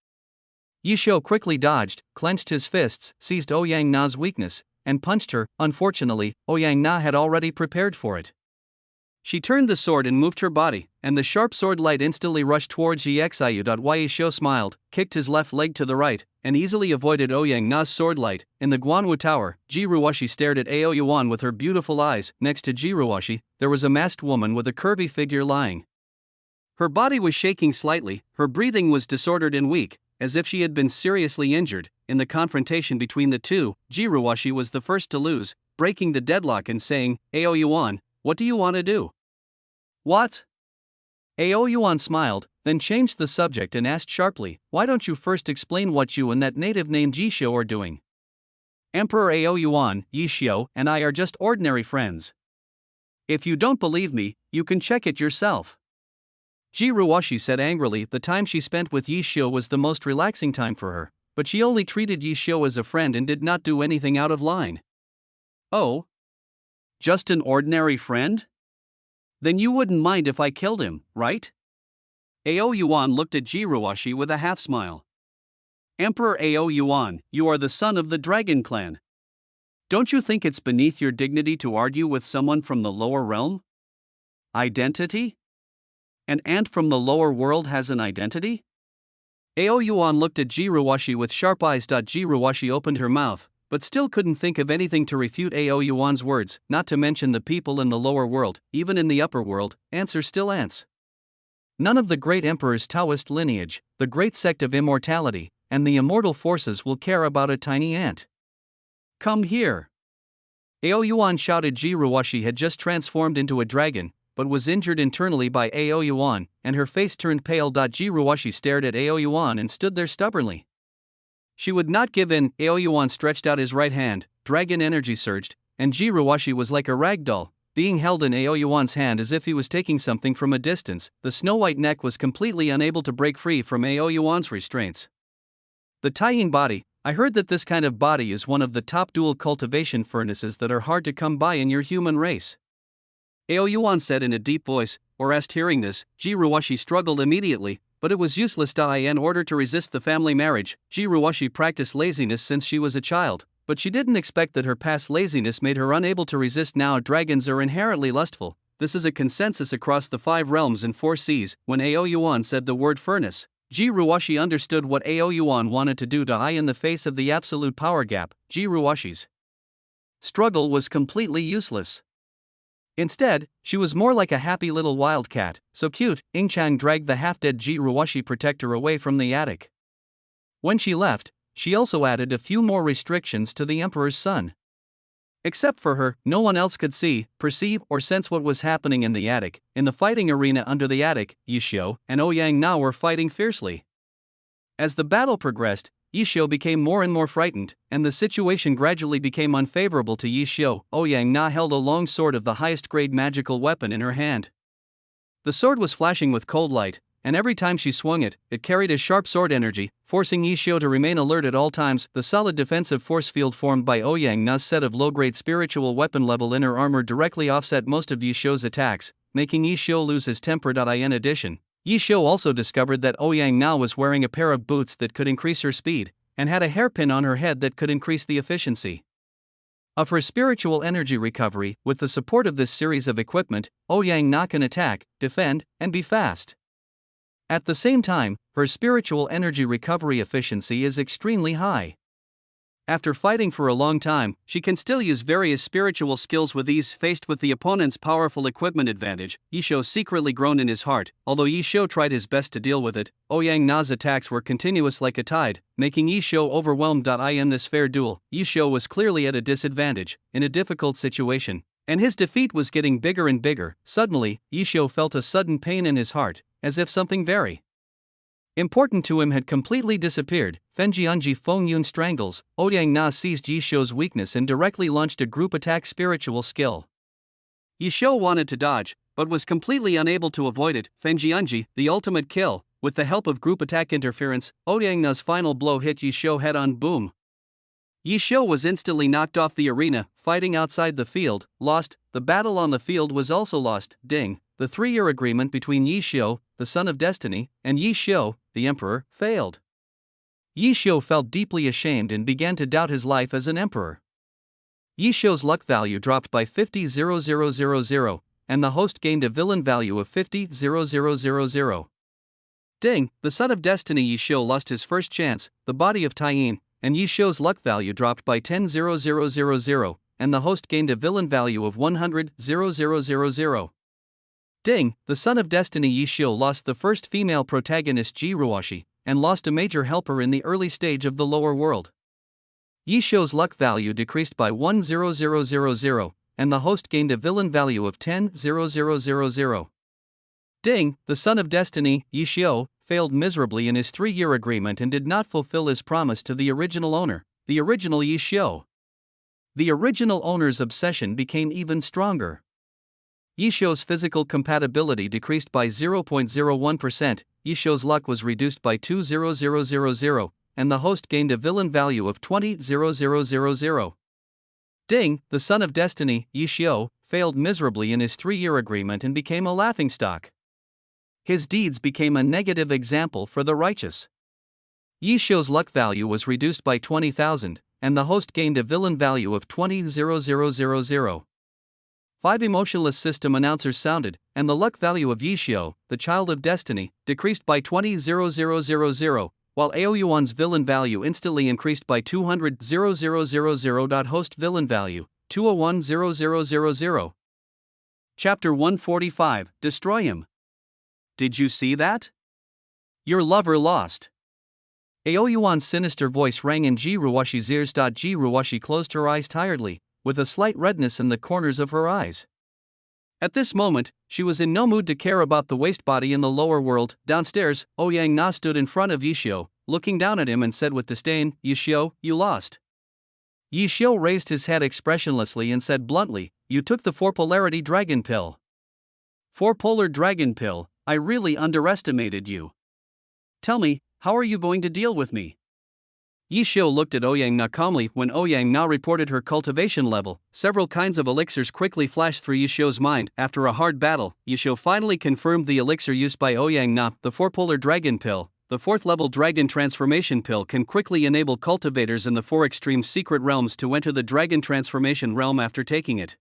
Yi Xiu quickly dodged, clenched his fists, seized Ouyang Na's weakness, and punched her. Unfortunately, Ouyang Na had already prepared for it. She turned the sword and moved her body, and the sharp sword light instantly rushed towards Yi Xiu. Yi Xiu smiled, kicked his left leg to the right, and easily avoided Ouyang Na's sword light. In the Guanwu Tower, Ji Ruoshi stared at Ao Yuan with her beautiful eyes. Next to Ji Ruoshi, there was a masked woman with a curvy figure lying. Her body was shaking slightly, her breathing was disordered and weak, as if she had been seriously injured. In the confrontation between the two, Ji Ruoshi was the first to lose, breaking the deadlock and saying, "Ao Yuan, what do you want to do?" "What?" Ao Yuan smiled, then changed the subject and asked sharply, "Why don't you first explain what you and that native named Yi Xiu are doing?" "Emperor Ao Yuan, Yi Xiu, and I are just ordinary friends. If you don't believe me, you can check it yourself." Ji Ruoshi said angrily. The time she spent with Yi Xiu was the most relaxing time for her, but she only treated Yi Xiu as a friend and did not do anything out of line. "Oh? Just an ordinary friend? Then you wouldn't mind if I killed him, right?" Ao Yuan looked at Ji Ruoshi with a half-smile. "Emperor Ao Yuan, you are the son of the Dragon Clan. Don't you think it's beneath your dignity to argue with someone from the lower realm? Identity? An ant from the lower world has an identity?" Ao Yuan looked at Ji Ruoshi with sharp eyes. Ji Ruoshi opened her mouth, but still couldn't think of anything to refute Ao Yuan's words, not to mention the people in the lower world. Even in the upper world, ants are still ants. None of the great emperor's Taoist lineage, the great sect of immortality, and the immortal forces will care about a tiny ant. "Come here!" Ao Yuan shouted. Ji Ruoshi had just transformed into a dragon, but was injured internally by Aoyuan, and her face turned pale. Jiruoshi stared at Aoyuan and stood there stubbornly. She would not give in. Aoyuan stretched out his right hand, dragon energy surged, and Jiruoshi was like a rag doll, being held in Aoyuan's hand as if he was taking something from a distance. The snow-white neck was completely unable to break free from Aoyuan's restraints. The Taiyin body. I heard that this kind of body is one of the top dual cultivation furnaces that are hard to come by in your human race. Aoyuan said in a deep voice, or asked. Hearing this, Jiruoshi struggled immediately, but it was useless. In order to resist the family marriage, Jiruoshi practiced laziness since she was a child, but she didn't expect that her past laziness made her unable to resist. Now dragons are inherently lustful. This is a consensus across the 5 realms and 4 seas. When Aoyuan said the word furnace, Jiruoshi understood what Aoyuan wanted to do. In the face of the absolute power gap, Jiruoshi's struggle was completely useless. Instead, she was more like a happy little wildcat, so cute. Ingchang dragged the half-dead Jiruoshi protector away from the attic. When she left, she also added a few more restrictions to the emperor's son. Except for her, no one else could see, perceive, or sense what was happening in the attic. In the fighting arena under the attic, Yishio and Ouyang Na were fighting fiercely. As the battle progressed, Yishio became more and more frightened, and the situation gradually became unfavorable to Yishio. Ouyang Na held a long sword of the highest grade magical weapon in her hand. The sword was flashing with cold light, and every time she swung it, it carried a sharp sword energy, forcing Yishio to remain alert at all times. The solid defensive force field formed by Ouyang Na's set of low-grade spiritual weapon level inner armor directly offset most of Yishio's attacks, making Yishio lose his temper. In addition, Yishio also discovered that Ouyang Na was wearing a pair of boots that could increase her speed, and had a hairpin on her head that could increase the efficiency of her spiritual energy recovery. With the support of this series of equipment, Ouyang Na can attack, defend, and be fast. At the same time, her spiritual energy recovery efficiency is extremely high. After fighting for a long time, she can still use various spiritual skills with ease. Faced with the opponent's powerful equipment advantage, Yishio secretly groaned in his heart. Although Yishio tried his best to deal with it, Ouyang Na's attacks were continuous like a tide, making Yishio overwhelmed. In this fair duel, Yishio was clearly at a disadvantage, in a difficult situation, and his defeat was getting bigger and bigger. Suddenly, Yishio felt a sudden pain in his heart, as if something very important to him had completely disappeared. Fenjianji Feng Yun strangles. Ouyang Na seized Yishio's weakness and directly launched a group attack spiritual skill. Yishio wanted to dodge, but was completely unable to avoid it. Fenjianji, the ultimate kill. With the help of group attack interference, Ouyang Na's final blow hit Yishio head on. Boom. Yishio was instantly knocked off the arena. Fighting outside the field, lost. The battle on the field was also lost. Ding. The 3-year agreement between Yishio, the son of destiny, and Yishio, the emperor, failed. Yishio felt deeply ashamed and began to doubt his life as an emperor. Yishio's luck value dropped by 50,000, and the host gained a villain value of 50,000. Ding, the son of destiny. Yishio lost his first chance, the body of Taiyin, and Yishio's luck value dropped by 10,000, and the host gained a villain value of 100,000. Ding, the son of destiny. Yishio lost the first female protagonist Jiruoshi, and lost a major helper in the early stage of the lower world. Yishio's luck value decreased by 1,000, and the host gained a villain value of 10,000. Ding, the son of destiny. Yishio failed miserably in his 3-year agreement and did not fulfill his promise to the original owner, the original Yishio. The original owner's obsession became even stronger. Yishio's physical compatibility decreased by 0.01%, Yishio's luck was reduced by 2,000, and the host gained a villain value of 20,000. Ding, the son of destiny. Yishio failed miserably in his 3-year agreement and became a laughingstock. His deeds became a negative example for the righteous. Yishio's luck value was reduced by 20,000, and the host gained a villain value of 20,000. 5 emotionless system announcers sounded, and the luck value of Yishio, the child of destiny, decreased by 20,000, while Aoyuan's villain value instantly increased by 200,000. Host villain value, 201,000. Chapter 145, Destroy him. Did you see that? Your lover lost. Aoyuan's sinister voice rang in Jiruoshi's ears. Jiruoshi closed her eyes tiredly, with a slight redness in the corners of her eyes. At this moment, she was in no mood to care about the waste body in the lower world. Downstairs, Ouyang Na stood in front of Yishio, looking down at him and said with disdain, "Yishio, you lost." Yishio raised his head expressionlessly and said bluntly, "You took the 4-polarity dragon pill." 4-polar dragon pill, I really underestimated you. Tell me, how are you going to deal with me? Yishio looked at Ouyang Na calmly. When Ouyang Na reported her cultivation level, several kinds of elixirs quickly flashed through Yishio's mind. After a hard battle, Yishio finally confirmed the elixir used by Ouyang Na, the 4-polar dragon pill. The 4th-level dragon transformation pill can quickly enable cultivators in the 4 extreme secret realms to enter the dragon transformation realm after taking it.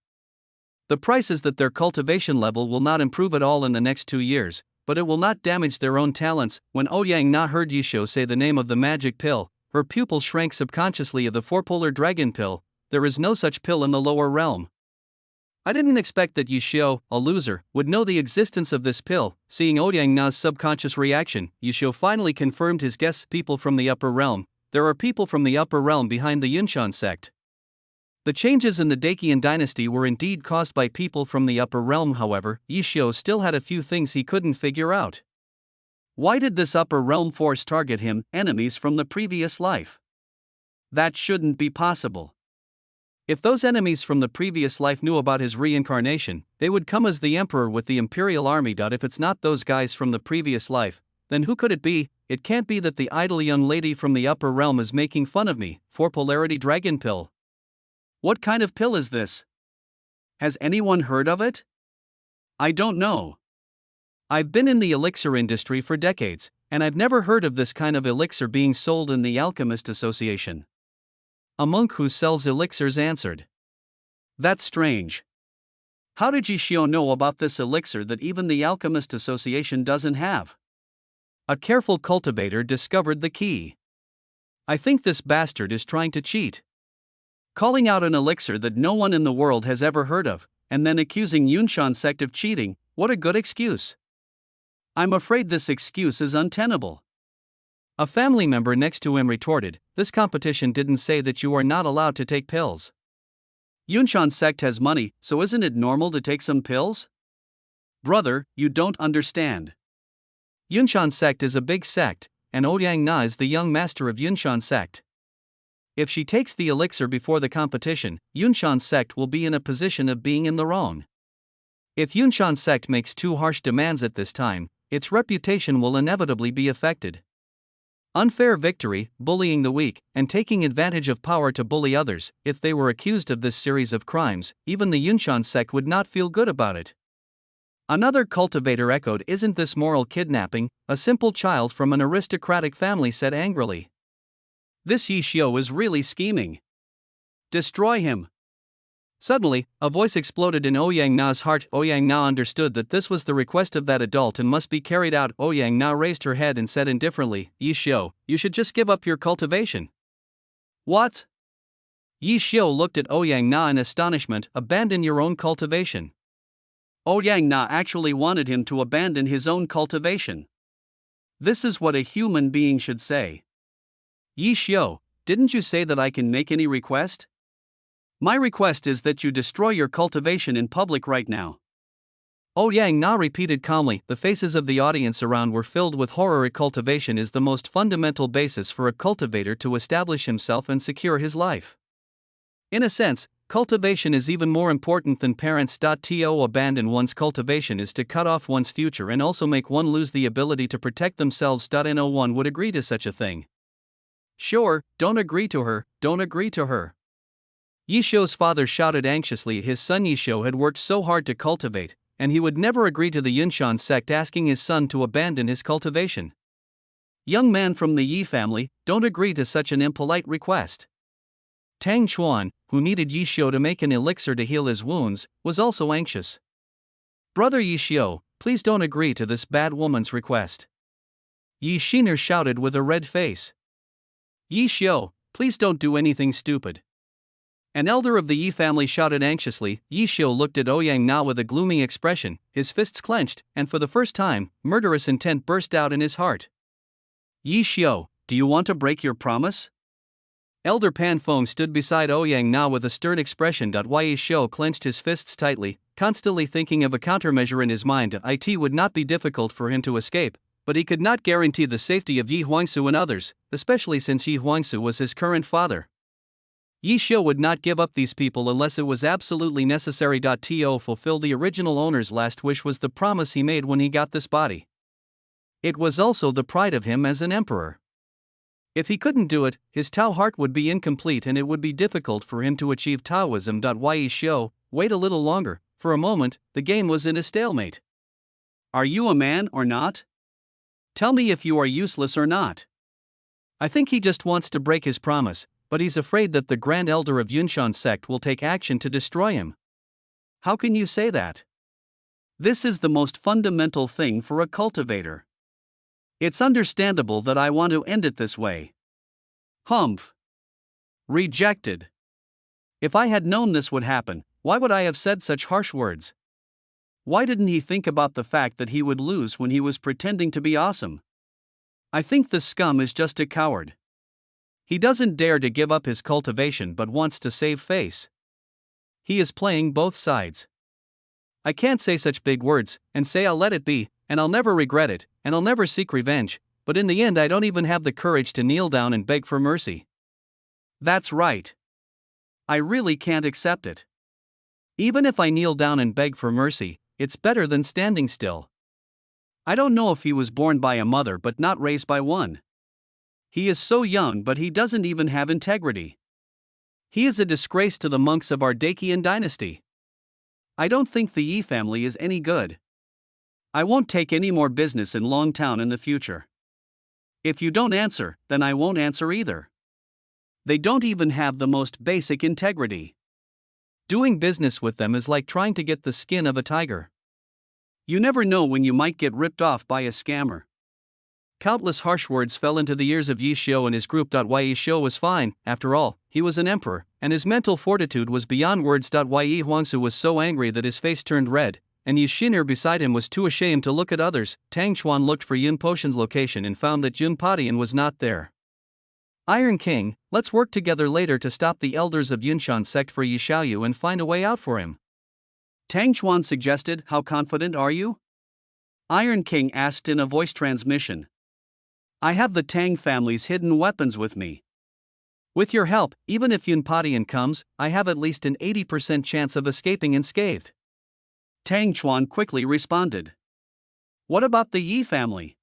The price is that their cultivation level will not improve at all in the next 2 years, but it will not damage their own talents. When Ouyang Na heard Yishio say the name of the magic pill, her pupil shrank subconsciously of the 4-polar dragon pill. There is no such pill in the lower realm. I didn't expect that Yishio, a loser, would know the existence of this pill. Seeing Ouyang Na's subconscious reaction, Yishio finally confirmed his guess. People from the upper realm. There are people from the upper realm behind the Yunshan sect. The changes in the Dakian dynasty were indeed caused by people from the upper realm. However, Yishio still had a few things he couldn't figure out. Why did this upper realm force target him, enemies from the previous life? That shouldn't be possible. If those enemies from the previous life knew about his reincarnation, they would come as the emperor with the imperial army. If it's not those guys from the previous life, then who could it be? It can't be that the idle young lady from the upper realm is making fun of me. 4-polarity dragon pill. What kind of pill is this? Has anyone heard of it? I don't know. I've been in the elixir industry for decades, and I've never heard of this kind of elixir being sold in the Alchemist Association. A monk who sells elixirs answered. That's strange. How did Yishio know about this elixir that even the Alchemist Association doesn't have? A careful cultivator discovered the key. I think this bastard is trying to cheat. Calling out an elixir that no one in the world has ever heard of, and then accusing Yunshan sect of cheating, what a good excuse. I'm afraid this excuse is untenable. A family member next to him retorted, this competition didn't say that you are not allowed to take pills. Yunshan sect has money, so isn't it normal to take some pills? Brother, you don't understand. Yunshan sect is a big sect, and Ouyang Na is the young master of Yunshan sect. If she takes the elixir before the competition, Yunshan sect will be in a position of being in the wrong. If Yunshan sect makes too harsh demands at this time, its reputation will inevitably be affected. Unfair victory, bullying the weak, and taking advantage of power to bully others. If they were accused of this series of crimes, even the Yunshan sect would not feel good about it. Another cultivator echoed, isn't this moral kidnapping? A simple child from an aristocratic family said angrily. This Yishio is really scheming. Destroy him. Suddenly, a voice exploded in Ouyang Na's heart. Ouyang Na understood that this was the request of that adult and must be carried out. Ouyang Na raised her head and said indifferently, Yishio, you should just give up your cultivation. What? Yishio looked at Ouyang Na in astonishment. Abandon your own cultivation. Ouyang Na actually wanted him to abandon his own cultivation. This is what a human being should say. Yishio, didn't you say that I can make any request? My request is that you destroy your cultivation in public right now. Ouyang Na repeated calmly. The faces of the audience around were filled with horror. Cultivation is the most fundamental basis for a cultivator to establish himself and secure his life. In a sense, cultivation is even more important than parents. To abandon one's cultivation is to cut off one's future and also make one lose the ability to protect themselves. No one would agree to such a thing. Sure, don't agree to her, don't agree to her. Yishio's father shouted anxiously. His son Yishio had worked so hard to cultivate, and he would never agree to the Yunshan sect asking his son to abandon his cultivation. Young man from the Yi family, don't agree to such an impolite request. Tang Chuan, who needed Yishio to make an elixir to heal his wounds, was also anxious. Brother Yishio, please don't agree to this bad woman's request. Yi Shiner shouted with a red face. Yishio, please don't do anything stupid. An elder of the Yi family shouted anxiously. Yishio looked at Ouyang Na with a gloomy expression, his fists clenched, and for the first time, murderous intent burst out in his heart. Yishio, do you want to break your promise? Elder Pan Fong stood beside Ouyang Na with a stern expression. Yi Xiu clenched his fists tightly, constantly thinking of a countermeasure in his mind. It would not be difficult for him to escape, but he could not guarantee the safety of Yi Huangsu and others, especially since Yi Huangsu was his current father. Yi Xiu would not give up these people unless it was absolutely necessary. To fulfill the original owner's last wish was the promise he made when he got this body. It was also the pride of him as an emperor. If he couldn't do it, his Tao heart would be incomplete and it would be difficult for him to achieve Taoism. Yi Xiu, wait a little longer. For a moment, the game was in a stalemate. Are you a man or not? Tell me if you are useless or not. I think he just wants to break his promise, but he's afraid that the Grand Elder of Yunshan sect will take action to destroy him. How can you say that? This is the most fundamental thing for a cultivator. It's understandable that I want to end it this way. Humph. Rejected. If I had known this would happen, why would I have said such harsh words? Why didn't he think about the fact that he would lose when he was pretending to be awesome? I think the scum is just a coward. He doesn't dare to give up his cultivation but wants to save face. He is playing both sides. I can't say such big words, and say I'll let it be, and I'll never regret it, and I'll never seek revenge, but in the end I don't even have the courage to kneel down and beg for mercy. That's right. I really can't accept it. Even if I kneel down and beg for mercy, it's better than standing still. I don't know if he was born by a mother but not raised by one. He is so young but he doesn't even have integrity. He is a disgrace to the monks of our Dacian dynasty. I don't think the Yi family is any good. I won't take any more business in Longtown in the future. If you don't answer, then I won't answer either. They don't even have the most basic integrity. Doing business with them is like trying to get the skin of a tiger. You never know when you might get ripped off by a scammer. Countless harsh words fell into the ears of Yi Xiu and his group. Yi Xiu was fine, after all, he was an emperor, and his mental fortitude was beyond words. Yi Huangsu was so angry that his face turned red, and Yi Xin'er beside him was too ashamed to look at others. Tang Chuan looked for Yun Potion's location and found that Yun Padian was not there. Iron King, let's work together later to stop the elders of Yunshan sect for Yi Xiaoyu and find a way out for him. Tang Chuan suggested. How confident are you? Iron King asked in a voice transmission. I have the Tang family's hidden weapons with me. With your help, even if Yun Padian comes, I have at least an 80% chance of escaping unscathed. Tang Chuan quickly responded. What about the Yi family?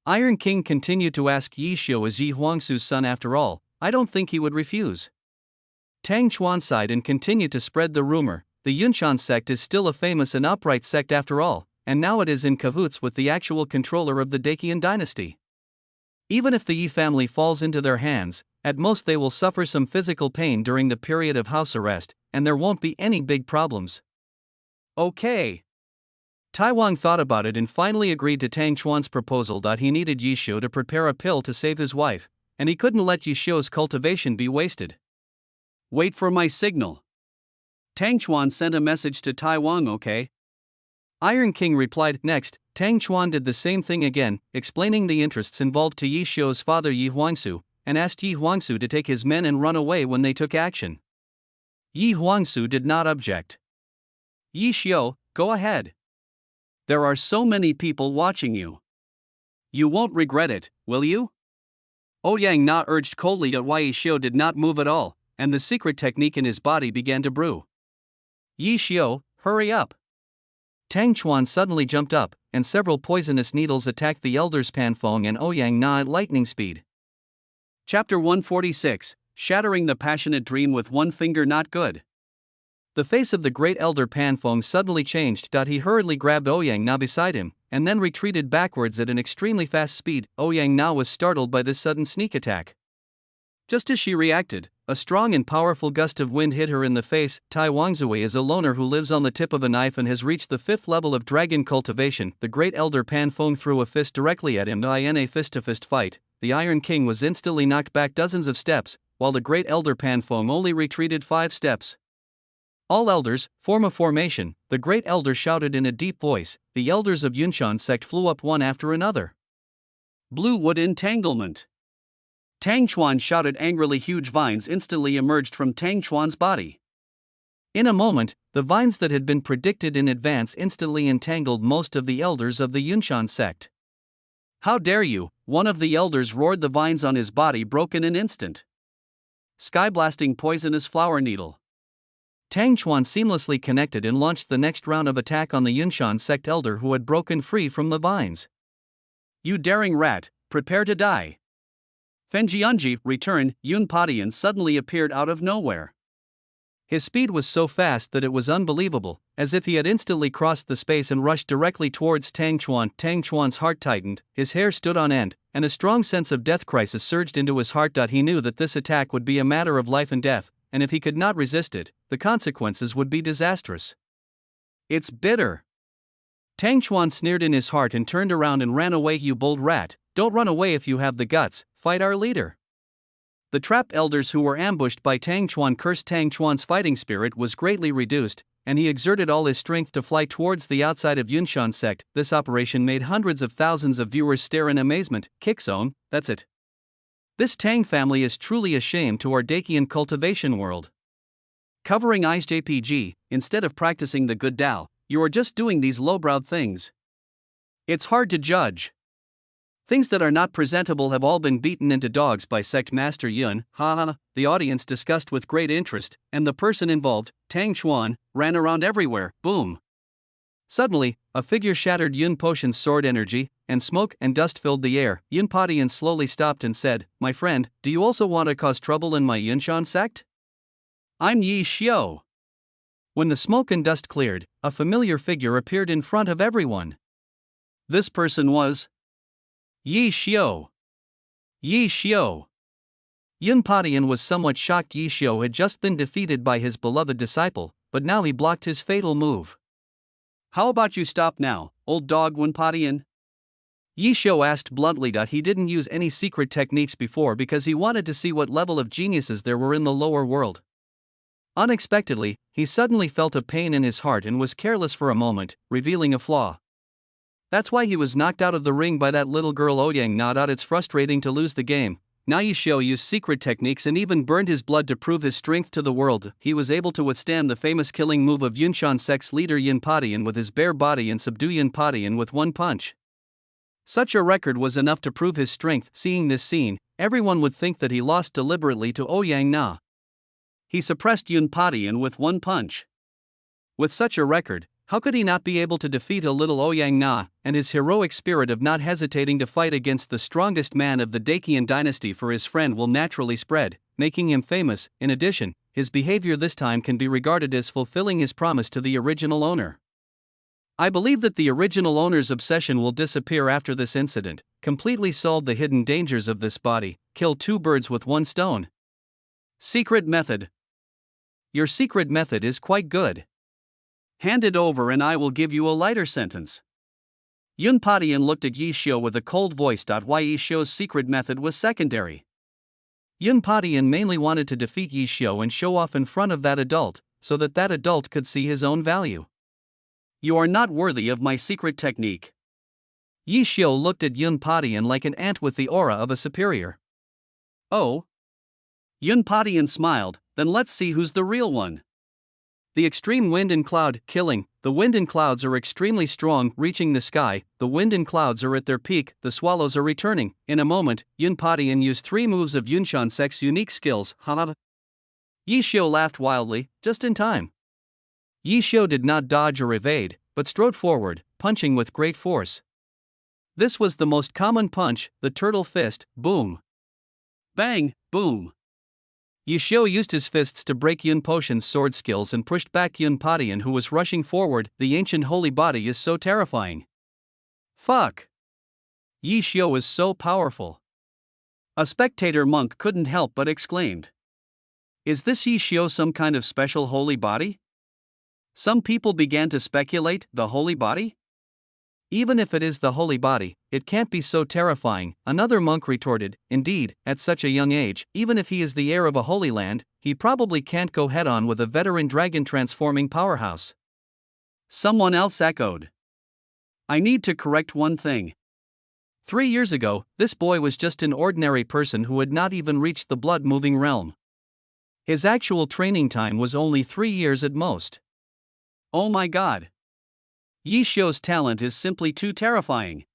Iron King continued to ask. Yi Xiu is Yi Huangsu's son after all, I don't think he would refuse. Tang Chuan sighed and continued to spread the rumor, the Yunshan sect is still a famous and upright sect after all, and now it is in cahoots with the actual controller of the Dacian dynasty. Even if the Yi family falls into their hands, at most they will suffer some physical pain during the period of house arrest, and there won't be any big problems. Okay. Tai Wang thought about it and finally agreed to Tang Chuan's proposal. He needed Yi Xiu to prepare a pill to save his wife, and he couldn't let Yi Xiu's cultivation be wasted. Wait for my signal. Tang Chuan sent a message to Tai Wang. Okay. Iron King replied. Next, Tang Chuan did the same thing again, explaining the interests involved to Yi Xiu's father Yi Huangsu, and asked Yi Huangsu to take his men and run away when they took action. Yi Huangsu did not object. Yi Xiu, go ahead. There are so many people watching you. You won't regret it, will you? Ouyang Na urged coldly. Yi Xiu did not move at all, and the secret technique in his body began to brew. Yi Xiu, hurry up. Tang Chuan suddenly jumped up, and several poisonous needles attacked the elders Pan Fong and Ouyang Na at lightning speed. Chapter 146, Shattering the Passionate Dream with One Finger. Not good. The face of the great elder Pan Fong suddenly changed. He hurriedly grabbed Ouyang Na beside him, and then retreated backwards at an extremely fast speed. Ouyang Na was startled by this sudden sneak attack. Just as she reacted, a strong and powerful gust of wind hit her in the face. Tai Wangzui is a loner who lives on the tip of a knife and has reached the 5th level of dragon cultivation. The great elder Pan Fong threw a fist directly at him. In a fist-to-fist fight, the Iron King was instantly knocked back dozens of steps, while the great elder Pan Fong only retreated 5 steps. All elders, form a formation, the great elder shouted in a deep voice. The elders of Yunshan sect flew up one after another. Blue wood entanglement. Tang Chuan shouted angrily. Huge vines instantly emerged from Tang Chuan's body. In a moment, the vines that had been predicted in advance instantly entangled most of the elders of the Yunshan sect. How dare you, one of the elders roared. The vines on his body broke in an instant. Skyblasting poisonous flower needle. Tang Chuan seamlessly connected and launched the next round of attack on the Yunshan sect elder who had broken free from the vines. You daring rat, prepare to die. Fenjianji, return. Yun Padian suddenly appeared out of nowhere. His speed was so fast that it was unbelievable, as if he had instantly crossed the space and rushed directly towards Tang Chuan. Tang Chuan's heart tightened, his hair stood on end, and a strong sense of death crisis surged into his heart. He knew that this attack would be a matter of life and death, and if he could not resist it, the consequences would be disastrous. It's bitter. Tang Chuan sneered in his heart and turned around and ran away. You bold rat, don't run away if you have the guts, fight our leader. The trap elders who were ambushed by Tang Chuan cursed. Tang Chuan's fighting spirit was greatly reduced, and he exerted all his strength to fly towards the outside of Yunshan sect. This operation made hundreds of thousands of viewers stare in amazement. Kickzone, that's it. This Tang family is truly a shame to our Dakian cultivation world. Covering Eyes JPG, instead of practicing the good Dao, you are just doing these lowbrowed things. It's hard to judge. Things that are not presentable have all been beaten into dogs by Sect Master Yun. Ha. The audience discussed with great interest, and the person involved, Tang Chuan, ran around everywhere. Boom. Suddenly, a figure shattered Yun Potion's sword. Energy and smoke and dust filled the air. Yun Padian slowly stopped and said, "My friend, do you also want to cause trouble in my Yunshan sect?" I'm Yi Xiao. When the smoke and dust cleared, a familiar figure appeared in front of everyone. This person was Yi Xiao. Yi Xiao. Yun Padian was somewhat shocked. Yi Xiao had just been defeated by his beloved disciple, but now he blocked his fatal move. How about you stop now, old dog? Yun Padian? Yi Xiao asked bluntly. He didn't use any secret techniques before because he wanted to see what level of geniuses there were in the lower world. Unexpectedly, he suddenly felt a pain in his heart and was careless for a moment, revealing a flaw. That's why he was knocked out of the ring by that little girl Ouyang Na. It's frustrating to lose the game. Now Yi Xiao used secret techniques and even burned his blood to prove his strength to the world. He was able to withstand the famous killing move of Yunshan sect's leader Yun Padian with his bare body and subdue Yun Padian with one punch. Such a record was enough to prove his strength. Seeing this scene, everyone would think that he lost deliberately to Ouyang Na. He suppressed Yun Padian with one punch. With such a record, how could he not be able to defeat a little Ouyang Na, and his heroic spirit of not hesitating to fight against the strongest man of the Dakian dynasty for his friend will naturally spread, making him famous. In addition, his behavior this time can be regarded as fulfilling his promise to the original owner. I believe that the original owner's obsession will disappear after this incident, completely solve the hidden dangers of this body, kill two birds with one stone. Secret method. Your secret method is quite good. Hand it over and I will give you a lighter sentence. Yun Padian looked at Yi Xiao with a cold voice. Why Yi Xiao's secret method was secondary. Yun Padian mainly wanted to defeat Yi Xiao and show off in front of that adult, so that that adult could see his own value. You are not worthy of my secret technique. Yi Xiao looked at Yun Padian like an ant with the aura of a superior. Oh? Yun Padian smiled, then let's see who's the real one. The extreme wind and cloud, killing. The wind and clouds are extremely strong, reaching the sky. The wind and clouds are at their peak. The swallows are returning. In a moment, Yun Padian used 3 moves of Yunshan sect's unique skills. Ha! Yi Xiao laughed wildly, just in time. Yi Xiao did not dodge or evade, but strode forward, punching with great force. This was the most common punch, the turtle fist. Boom! Bang! Boom! Yi Xiao used his fists to break Yun Potion's sword skills and pushed back Yun Padian, who was rushing forward. The ancient holy body is so terrifying. Fuck! Yi Xiao is so powerful. A spectator monk couldn't help but exclaimed. Is this Yi Xiao some kind of special holy body? Some people began to speculate, the holy body? Even if it is the holy body, it can't be so terrifying, another monk retorted. Indeed, at such a young age, even if he is the heir of a holy land, he probably can't go head-on with a veteran dragon-transforming powerhouse. Someone else echoed. I need to correct one thing. 3 years ago, this boy was just an ordinary person who had not even reached the blood-moving realm. His actual training time was only 3 years at most. Oh my god. Yi Xiu's talent is simply too terrifying.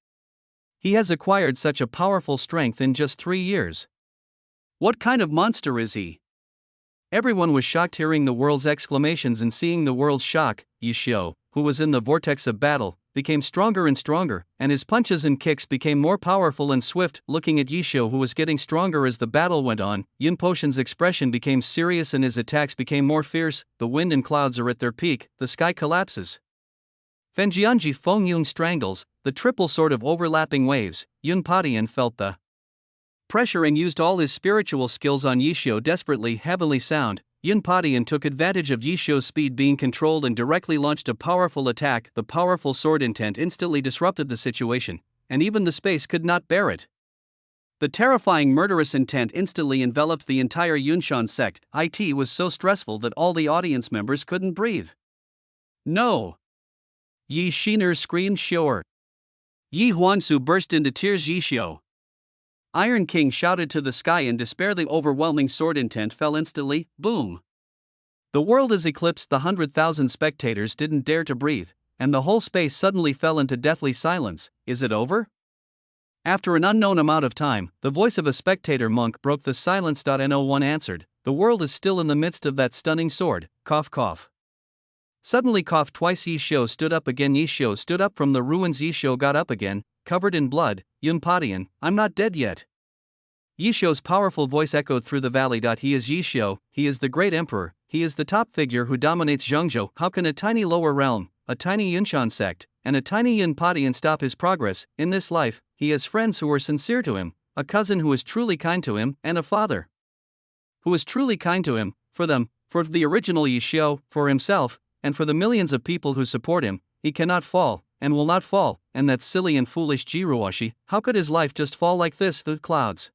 He has acquired such a powerful strength in just 3 years. What kind of monster is he? Everyone was shocked hearing the world's exclamations and seeing the world's shock. Yi Xiu, who was in the vortex of battle, became stronger and stronger, and his punches and kicks became more powerful and swift. Looking at Yi Xiu, who was getting stronger as the battle went on, Yin Potion's expression became serious and his attacks became more fierce. The wind and clouds are at their peak, the sky collapses. Fenjianji Feng Yun strangles, the triple sword of overlapping waves. Yun Padian felt the pressure and used all his spiritual skills on Yi Xiu desperately. Heavenly sound. Yun Padian took advantage of Yi Xiu's speed being controlled and directly launched a powerful attack. The powerful sword intent instantly disrupted the situation, and even the space could not bear it. The terrifying murderous intent instantly enveloped the entire Yunshan sect. It was so stressful that all the audience members couldn't breathe. No! Yi Shiner screamed. Sure. Yi Huansu burst into tears. Yi Xiu. Iron King shouted to the sky in despair. The overwhelming sword intent fell instantly. Boom! The world is eclipsed. The 100,000 spectators didn't dare to breathe, and the whole space suddenly fell into deathly silence. Is it over? After an unknown amount of time, the voice of a spectator monk broke the silence. No one answered. The world is still in the midst of that stunning sword. Cough cough. Suddenly coughed twice. Yi Xiu stood up again. Yi Xiu stood up from the ruins. Yi Xiu got up again, covered in blood. Yun Padian, I'm not dead yet. Yi Xiu's powerful voice echoed through the valley. He is Yi Xiu, he is the great emperor, he is the top figure who dominates Zhengzhou. How can a tiny lower realm, a tiny Yunshan sect, and a tiny Yun Padian stop his progress? In this life, he has friends who are sincere to him, a cousin who is truly kind to him, and a father who is truly kind to him. For them, for the original Yi Xiu, for himself, and for the millions of people who support him, he cannot fall, and will not fall. And that silly and foolish Jiruoshi, how could his life just fall like this? The clouds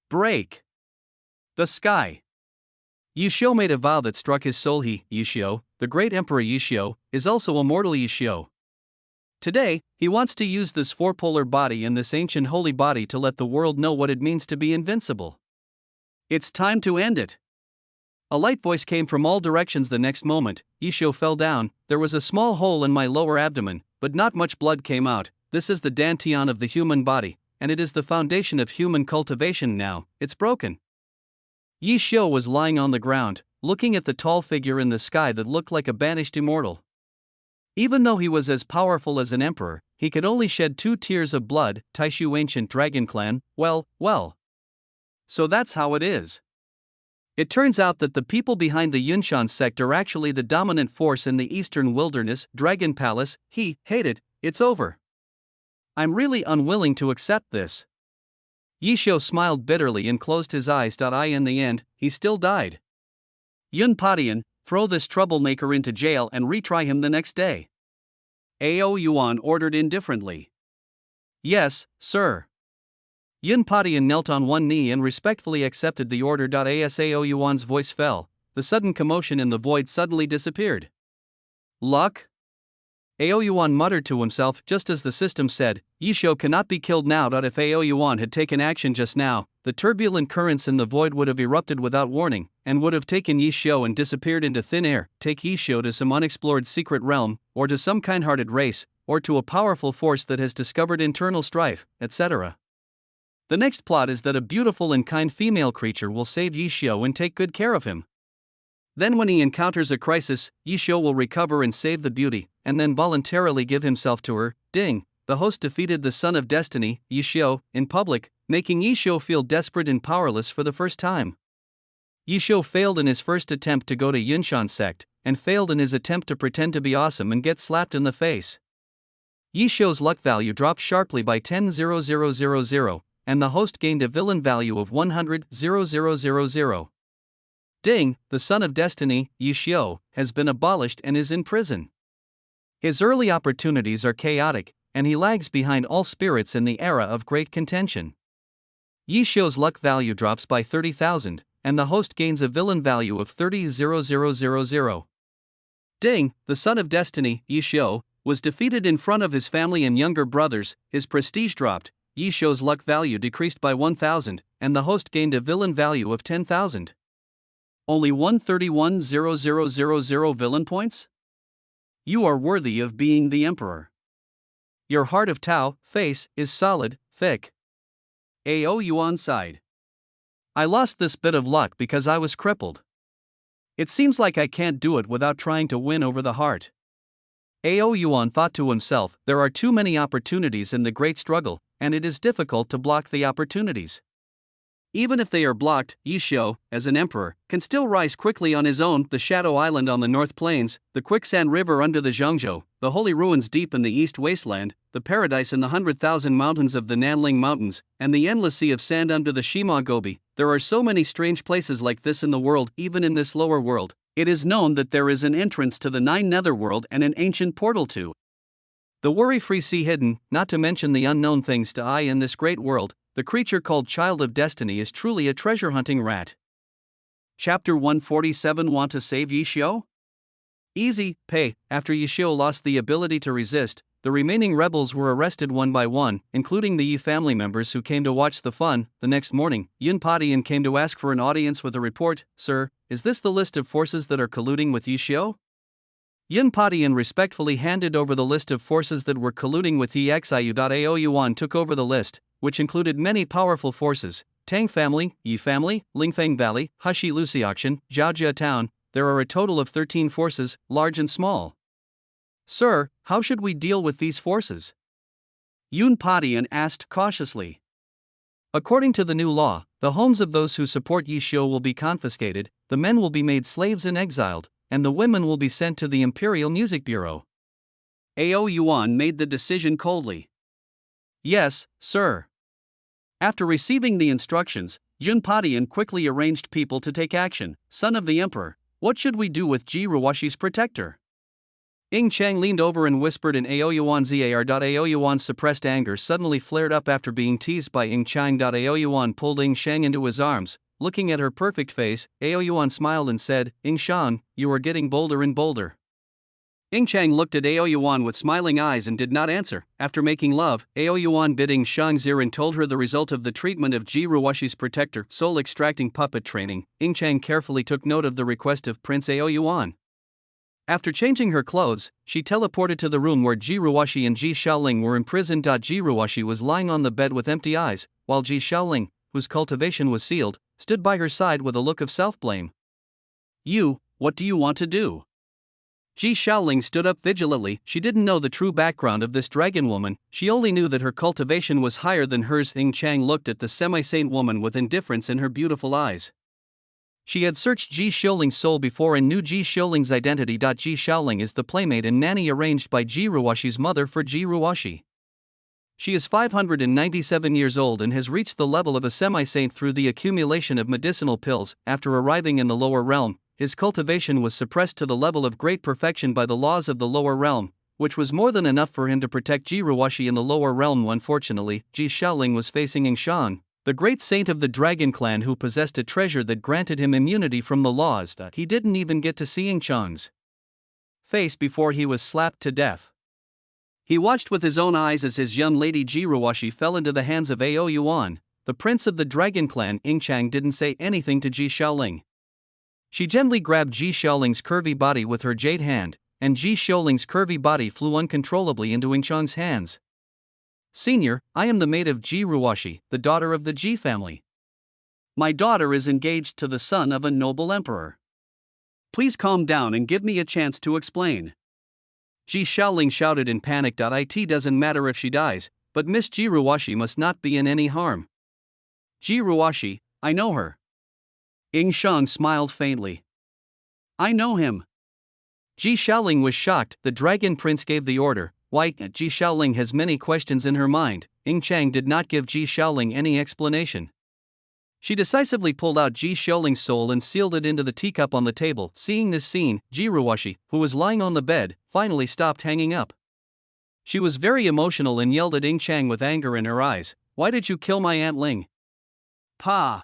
break. The sky. Yi Xiu made a vow that struck his soul. He, Yi Xiu, the great emperor Yi Xiu, is also immortal. Yi Xiu. Today, he wants to use this four-polar body and this ancient holy body to let the world know what it means to be invincible. It's time to end it. A light voice came from all directions. The next moment, Yi Xiu fell down. There was a small hole in my lower abdomen, but not much blood came out. This is the dantian of the human body, and it is the foundation of human cultivation. Now, it's broken. Yi Xiu was lying on the ground, looking at the tall figure in the sky that looked like a banished immortal. Even though he was as powerful as an emperor, he could only shed 2 tears of blood. Taishu ancient dragon clan, well. So that's how it is. It turns out that the people behind the Yunshan sect are actually the dominant force in the eastern wilderness. Dragon Palace, he hate it, it's over. I'm really unwilling to accept this. Yi Xiu smiled bitterly and closed his eyes. In the end, he still died. Yun Padian, throw this troublemaker into jail and retry him the next day. Ao Yuan ordered indifferently. Yes, sir. Yun Padian knelt on one knee and respectfully accepted the order. As Ao Yuan's voice fell, the sudden commotion in the void suddenly disappeared. Luck? Ao Yuan muttered to himself. Just as the system said, Yi Xiu cannot be killed now. If Ao Yuan had taken action just now, the turbulent currents in the void would have erupted without warning, and would have taken Yi Xiu and disappeared into thin air. Take Yi Xiu to some unexplored secret realm, or to some kind-hearted race, or to a powerful force that has discovered internal strife, etc. The next plot is that a beautiful and kind female creature will save Yi Xiu and take good care of him. Then when he encounters a crisis, Yi Xiu will recover and save the beauty, and then voluntarily give himself to her. Ding! The host defeated the Son of Destiny, Yi Xiu, in public, making Yi Xiu feel desperate and powerless for the first time. Yi Xiu failed in his first attempt to go to Yunshan sect, and failed in his attempt to pretend to be awesome and get slapped in the face. Yi Xiu's luck value dropped sharply by 10,000, and the host gained a villain value of 100,000. Ding! The Son of Destiny, Yi Xiu, has been abolished and is in prison. His early opportunities are chaotic, and he lags behind all spirits in the era of great contention. Yi Xiu's luck value drops by 30,000, and the host gains a villain value of 30,000. Ding! The Son of Destiny, Yi Xiu, was defeated in front of his family and younger brothers. His prestige dropped, Yi Shou's luck value decreased by 1,000, and the host gained a villain value of 10,000. Only 131,000 villain points? You are worthy of being the emperor. Your Heart of Tao face is solid, thick. AO Yuan sighed. I lost this bit of luck because I was crippled. It seems like I can't do it without trying to win over the heart. AO Yuan thought to himself, there are too many opportunities in the great struggle, and it is difficult to block the opportunities. Even if they are blocked, Yi Shou, as an emperor, can still rise quickly on his own. The Shadow Island on the North Plains, the Quicksand River under the Zhangzhou, the Holy Ruins deep in the East Wasteland, the Paradise in the 100,000 mountains of the Nanling Mountains, and the endless sea of sand under the Shima Gobi. There are so many strange places like this in the world. Even in this lower world, it is known that there is an entrance to the 9 Netherworld and an ancient portal to the worry-free sea hidden, not to mention the unknown things to eye in this great world. The creature called Child of Destiny is truly a treasure-hunting rat. Chapter 147. Want to save Yi Shou? Easy, pay. After Yi Shou lost the ability to resist, the remaining rebels were arrested one by one, including the Yi family members who came to watch the fun. The next morning, Yun Padian came to ask for an audience with a report. Sir, is this the list of forces that are colluding with Yi Shou? Yun Padian respectfully handed over the list of forces that were colluding with EXIU. AO Yuan took over the list, which included many powerful forces: Tang family, Yi family, Lingfeng Valley, Hushi Luxiaction, Zhaojia Town. There are a total of 13 forces, large and small. Sir, how should we deal with these forces? Yun Padian asked cautiously. According to the new law, the homes of those who support Yi Shou will be confiscated, the men will be made slaves and exiled, and the women will be sent to the Imperial Music Bureau. AO Yuan made the decision coldly. Yes, sir. After receiving the instructions, Yun Padian quickly arranged people to take action. Son of the Emperor, what should we do with Ji Ruwashi's protector? Ying Chang leaned over and whispered in Ao Yuan's ear. Ao Yuan's suppressed anger suddenly flared up after being teased by Ying Chang. Ao Yuan pulled Ying Chang into his arms. Looking at her perfect face, Ao Yuan smiled and said, Ying Chang, you are getting bolder and bolder. Ying Chang looked at Ao Yuan with smiling eyes and did not answer. After making love, Ao Yuan bid Ying Chang's ear and told her the result of the treatment of Ji Ruwashi's protector, soul extracting puppet training. Ying Chang carefully took note of the request of Prince Ao Yuan. After changing her clothes, she teleported to the room where Ji Ruwashi and Ji Shaoling were imprisoned. Ji Ruwashi was lying on the bed with empty eyes, while Ji Shaoling, whose cultivation was sealed, stood by her side with a look of self-blame. You, what do you want to do? Ji Shaoling stood up vigilantly. She didn't know the true background of this dragon woman, she only knew that her cultivation was higher than hers. Ying Chang looked at the semi-saint woman with indifference in her beautiful eyes. She had searched Ji Shaoling's soul before and knew Ji Shaoling's identity. Ji Shaoling is the playmate and nanny arranged by Ji Ruwashi's mother for Ji Ruwashi. She is 597 years old and has reached the level of a semi-saint through the accumulation of medicinal pills. After arriving in the lower realm, his cultivation was suppressed to the level of great perfection by the laws of the lower realm, which was more than enough for him to protect Ji Ruwashi in the lower realm. Unfortunately, Ji Shaoling was facing Ying Shan, the great saint of the dragon clan who possessed a treasure that granted him immunity from the laws. He didn't even get to see Ying Chang's face before he was slapped to death. He watched with his own eyes as his young lady Ji Ruwashi fell into the hands of Ao Yuan, the prince of the dragon clan. Ying Chang didn't say anything to Ji Shaoling. She gently grabbed Ji Shaoling's curvy body with her jade hand, and Ji Shaoling's curvy body flew uncontrollably into Ying Chang's hands. Senior, I am the maid of Ji Ruwashi, the daughter of the Ji family. My daughter is engaged to the son of a noble emperor. Please calm down and give me a chance to explain. Ji Shaoling shouted in panic. It doesn't matter if she dies, but Miss Ji Ruwashi must not be in any harm. Ji Ruwashi, I know her. Ying Shang smiled faintly. I know him. Ji Shaoling was shocked. The dragon prince gave the order. Why? Ji Shaoling has many questions in her mind. Ying Chang did not give Ji Shaoling any explanation. She decisively pulled out Ji Shaoling's soul and sealed it into the teacup on the table. Seeing this scene, Ji Ruwashi, who was lying on the bed, finally stopped hanging up. She was very emotional and yelled at Ying Chang with anger in her eyes. Why did you kill my Aunt Ling? Pa!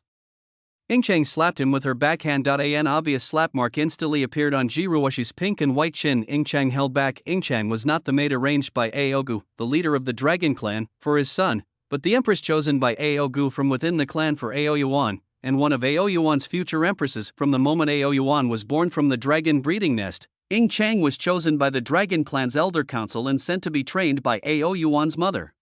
Ying Chang slapped him with her backhand. An obvious slap mark instantly appeared on Ji Ruwashi's pink and white chin. Ying Chang held back. Ying Chang was not the maid arranged by Aogu, the leader of the dragon clan, for his son, but the empress chosen by Ao Gu from within the clan for Ao Yuan, and one of Ao Yuan's future empresses from the moment Ao Yuan was born from the dragon breeding nest, Ying Chang was chosen by the Dragon Clan's Elder Council and sent to be trained by Ao Yuan's mother.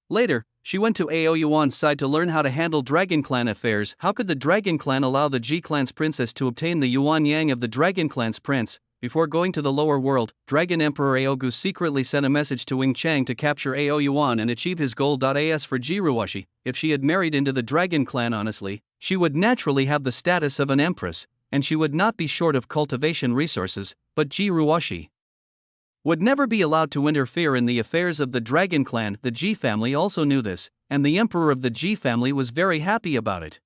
Later, she went to Ao Yuan's side to learn how to handle Dragon Clan affairs. How could the Dragon Clan allow the Ji Clan's princess to obtain the Yuan Yang of the Dragon Clan's prince? Before going to the lower world, Dragon Emperor Ao Gu secretly sent a message to Ying Chang to capture Ao Yuan and achieve his goal. As for Ji Ruoshi, if she had married into the Dragon Clan honestly, she would naturally have the status of an empress, and she would not be short of cultivation resources, but Ji Ruoshi would never be allowed to interfere in the affairs of the Dragon Clan. The Ji family also knew this, and the emperor of the Ji family was very happy about it.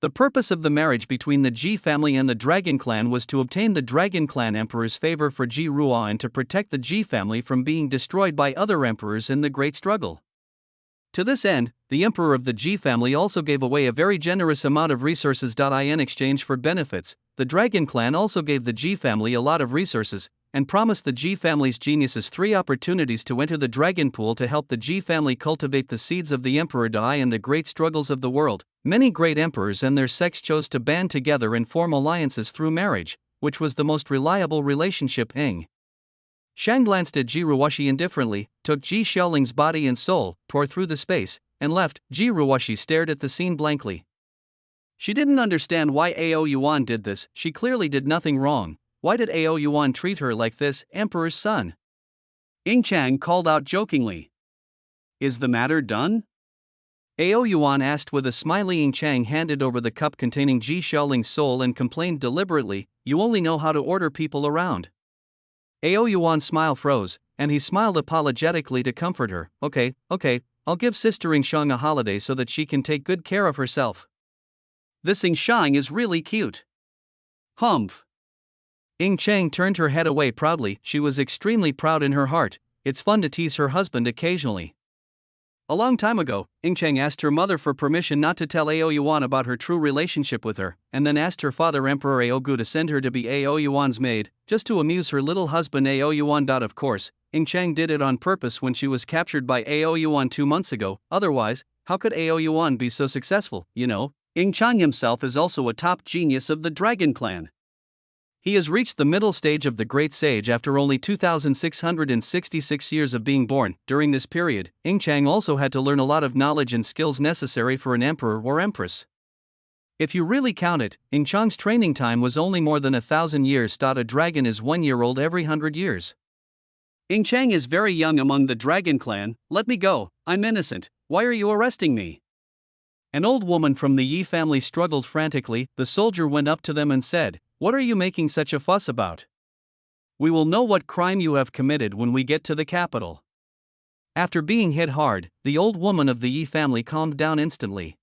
The purpose of the marriage between the Ji family and the Dragon Clan was to obtain the Dragon Clan emperor's favor for Ji Ruo and to protect the Ji family from being destroyed by other emperors in the Great Struggle. To this end, the emperor of the Ji family also gave away a very generous amount of resources. In exchange for benefits, the Dragon Clan also gave the Ji family a lot of resources, and promised the Ji family's geniuses 3 opportunities to enter the Dragon Pool to help the Ji family cultivate the seeds of the Emperor Dai in the great struggles of the world. Many great emperors and their sects chose to band together and form alliances through marriage, which was the most reliable relationship. Ying Shang glanced at Ji Ruoshi indifferently, took Ji Xiaoling's body and soul, tore through the space, and left. Ji Ruoshi stared at the scene blankly. She didn't understand why Ao Yuan did this. She clearly did nothing wrong. Why did Ao Yuan treat her like this, Emperor's son? Ying Chang called out jokingly. Is the matter done? Ao Yuan asked with a smile. Ying Chang handed over the cup containing Ji Xiaoling's soul and complained deliberately, you only know how to order people around. Ao Yuan's smile froze, and he smiled apologetically to comfort her. Okay, I'll give Sister Ying Shang a holiday so that she can take good care of herself. This Ying Shang is really cute. Humph. Ying Chang turned her head away proudly. She was extremely proud in her heart. It's fun to tease her husband occasionally. A long time ago, Ying Chang asked her mother for permission not to tell Ao Yuan about her true relationship with her, and then asked her father Emperor Ao Gu to send her to be Ao Yuan's maid, just to amuse her little husband Ao Yuan. Of course, Ying Chang did it on purpose when she was captured by Ao Yuan 2 months ago. Otherwise, how could Ao Yuan be so successful? Ying Chang himself is also a top genius of the Dragon Clan. He has reached the middle stage of the Great Sage after only 2,666 years of being born. During this period, Ying Chang also had to learn a lot of knowledge and skills necessary for an emperor or empress. If you really count it, Ying Chang's training time was only more than 1,000 years. A dragon is 1 year old every 100 years. Ying Chang is very young among the Dragon Clan. Let me go, I'm innocent. Why are you arresting me? An old woman from the Yi family struggled frantically. The soldier went up to them and said, what are you making such a fuss about? We will know what crime you have committed when we get to the capital. After being hit hard, the old woman of the Yi family calmed down instantly.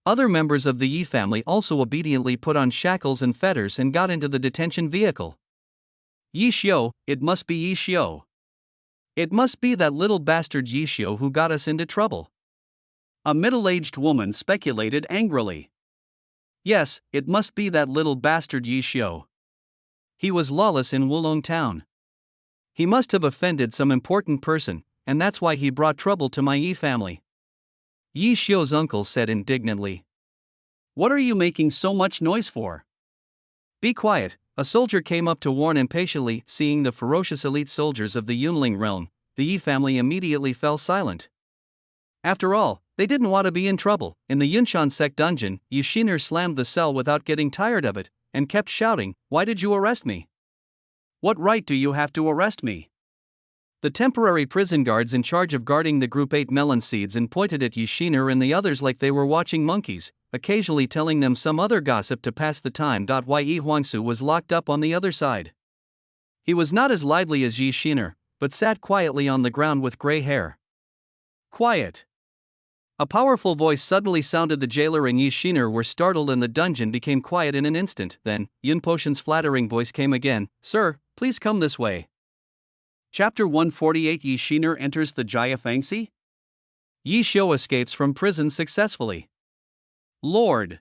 Other members of the Yi family also obediently put on shackles and fetters and got into the detention vehicle. Yi Xiu, it must be Yi Xiu. It must be that little bastard Yi Xiu who got us into trouble. A middle-aged woman speculated angrily. Yes, it must be that little bastard Yi Xiu. He was lawless in Wulong town. He must have offended some important person, and that's why he brought trouble to my Yi family. Yi Xiu's uncle said indignantly. What are you making so much noise for? Be quiet, a soldier came up to warn impatiently. Seeing the ferocious elite soldiers of the Yunling realm, the Yi family immediately fell silent. After all, they didn't want to be in trouble. In the Yunshan sect dungeon, Yi Shiner slammed the cell without getting tired of it, and kept shouting, why did you arrest me? What right do you have to arrest me? The temporary prison guards in charge of guarding the group ate melon seeds and pointed at Yi Shiner and the others like they were watching monkeys, occasionally telling them some other gossip to pass the time. Yi Huangsu was locked up on the other side. He was not as lively as Yi Shiner, but sat quietly on the ground with gray hair. Quiet. A powerful voice suddenly sounded. The jailer and Yi Shiner were startled and the dungeon became quiet in an instant. Then, Yun Potion's flattering voice came again, Sir, please come this way. Chapter 148 Yi Shiner enters the Jia Fangxi? Yi Xiu escapes from prison successfully. Lord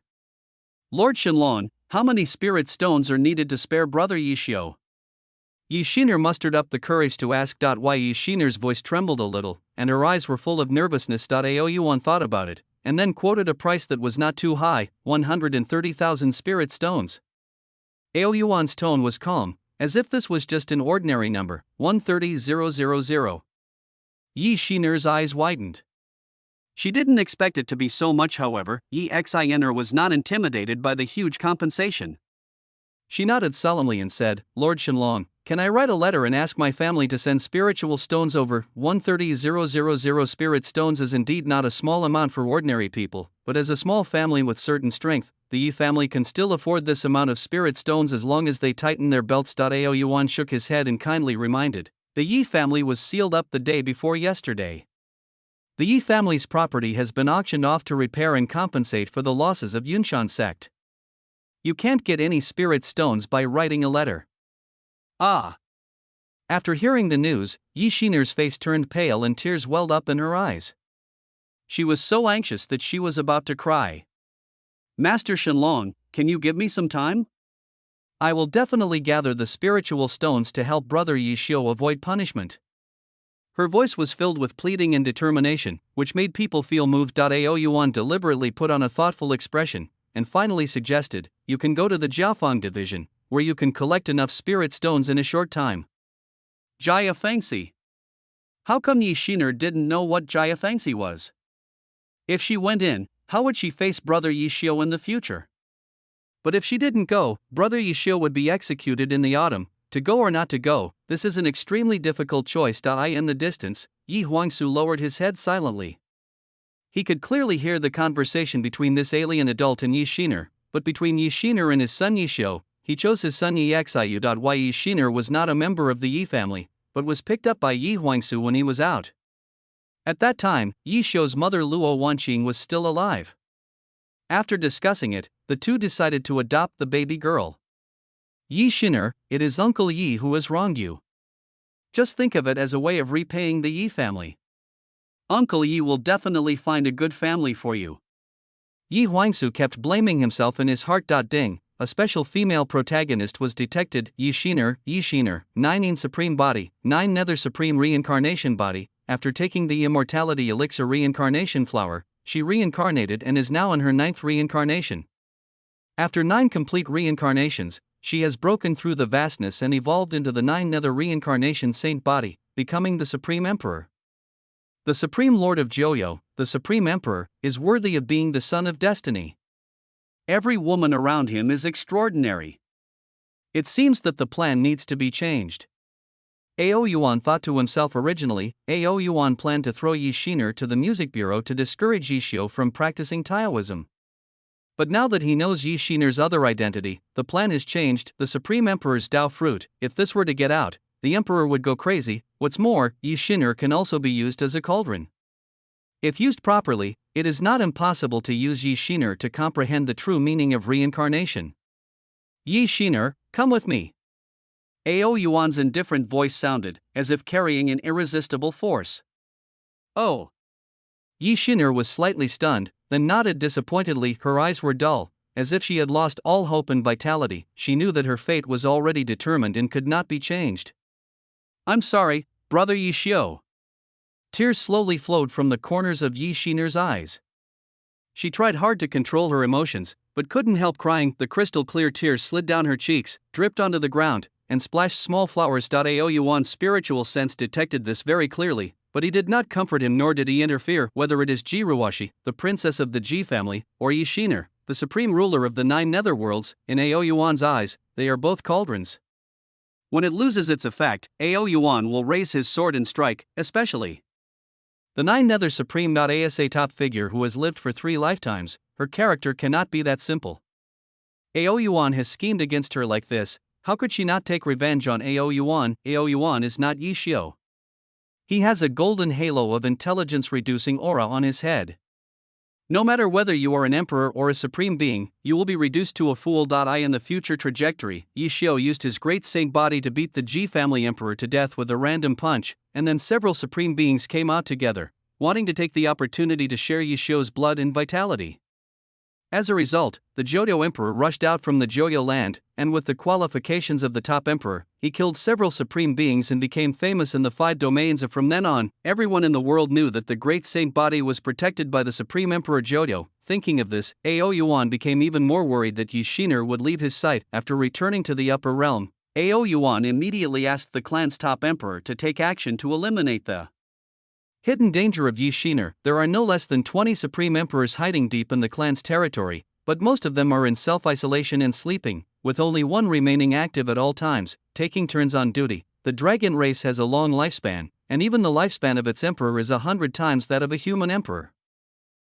Shenlong, how many spirit stones are needed to spare brother Yi Xiu? Yi Shiner mustered up the courage to ask. Why Yi Shiner's voice trembled a little, and her eyes were full of nervousness. Aoyuan thought about it, and then quoted a price that was not too high, 130,000 spirit stones. Aoyuan's tone was calm, as if this was just an ordinary number, 130,000. Yi Shiner's eyes widened. She didn't expect it to be so much. However, Yi Xiner was not intimidated by the huge compensation. She nodded solemnly and said, Lord Shenlong, can I write a letter and ask my family to send spiritual stones over? 130,000 spirit stones is indeed not a small amount for ordinary people, but as a small family with certain strength, the Yi family can still afford this amount of spirit stones as long as they tighten their belts. Aoyuan shook his head and kindly reminded, the Yi family was sealed up the day before yesterday. The Yi family's property has been auctioned off to repair and compensate for the losses of Yunshan sect. You can't get any spirit stones by writing a letter. Ah! After hearing the news, Yi Shiner's face turned pale and tears welled up in her eyes. She was so anxious that she was about to cry. Master Shenlong, can you give me some time? I will definitely gather the spiritual stones to help Brother Yi Xiu avoid punishment. Her voice was filled with pleading and determination, which made people feel moved. Aoyuan deliberately put on a thoughtful expression, and finally suggested, you can go to the Jiafeng division, where you can collect enough spirit stones in a short time. Jia Fangxi. How come Yi Shiner didn't know what Jia Fangxi was? If she went in, how would she face Brother Yi Xiu in the future? But if she didn't go, Brother Yi Xiu would be executed in the autumn. To go or not to go, this is an extremely difficult choice. In the distance, Yi Huangsu lowered his head silently. He could clearly hear the conversation between this alien adult and Yi Shiner, but between Yi Shiner and his son Yi Xiu, he chose his son Yi Xiu. Why Yi Shiner was not a member of the Yi family, but was picked up by Yi Huangsu when he was out. At that time, Yi Xiu's mother Luo Wanqing was still alive. After discussing it, the two decided to adopt the baby girl. Yi Shiner, it is Uncle Yi who has wronged you. Just think of it as a way of repaying the Yi family. Uncle Yi will definitely find a good family for you. Yi Huangsu kept blaming himself in his heart. Ding, a special female protagonist was detected. Yi Shiner, 9 in Supreme Body, 9 Nether Supreme Reincarnation Body. After taking the Immortality Elixir Reincarnation Flower, she reincarnated and is now in her 9th reincarnation. After 9 complete reincarnations, she has broken through the vastness and evolved into the 9 Nether Reincarnation Saint Body, becoming the Supreme Emperor. The Supreme Lord of Joyo, the Supreme Emperor, is worthy of being the son of destiny. Every woman around him is extraordinary. It seems that the plan needs to be changed. Aoyuan thought to himself originally, Aoyuan planned to throw Yi Shiner to the music bureau to discourage Yi Xiu from practicing Taoism. But now that he knows Yi Shiner's other identity, the plan is changed. The Supreme Emperor's Dao fruit, if this were to get out, the Emperor would go crazy. What's more, Yi Shiner can also be used as a cauldron. If used properly, it is not impossible to use Yi Shiner to comprehend the true meaning of reincarnation. Yi Shiner, come with me. Aoyuan's indifferent voice sounded as if carrying an irresistible force. Oh! Yi Shiner was slightly stunned, then nodded disappointedly. Her eyes were dull, as if she had lost all hope and vitality. She knew that her fate was already determined and could not be changed. I'm sorry, Brother Yi Xiu. Tears slowly flowed from the corners of Yi Shiner's eyes. She tried hard to control her emotions, but couldn't help crying. The crystal clear tears slid down her cheeks, dripped onto the ground, and splashed small flowers. Aoyuan's spiritual sense detected this very clearly, but he did not comfort him nor did he interfere. Whether it is Ji Ruoshi, the princess of the Ji family, or Yi Shiner, the supreme ruler of the 9 netherworlds, in Aoyuan's eyes, they are both cauldrons. When it loses its effect, Aoyuan will raise his sword and strike, especially the 9 Nether Supreme. Asa top figure who has lived for 3 lifetimes, her character cannot be that simple. Aoyuan has schemed against her like this, how could she not take revenge on Aoyuan? Aoyuan is not Yi Xiu. He has a golden halo of intelligence-reducing aura on his head. No matter whether you are an emperor or a supreme being, you will be reduced to a fool. In the future trajectory, Yi Xiu used his great saint body to beat the Ji family emperor to death with a random punch, and then several supreme beings came out together, wanting to take the opportunity to share Yi Xiu's blood and vitality. As a result, the Jodo Emperor rushed out from the Joyo land, and with the qualifications of the top emperor, he killed several supreme beings and became famous in the 5 domains. From then on, everyone in the world knew that the great saint body was protected by the supreme emperor Jodo. Thinking of this, Ao Yuan became even more worried that Yi Shinar would leave his sight. After returning to the upper realm, Ao Yuan immediately asked the clan's top emperor to take action to eliminate the hidden danger of Yi Shinar. There are no less than 20 supreme emperors hiding deep in the clan's territory, but most of them are in self-isolation and sleeping, with only one remaining active at all times, taking turns on duty. The dragon race has a long lifespan, and even the lifespan of its emperor is 100 times that of a human emperor.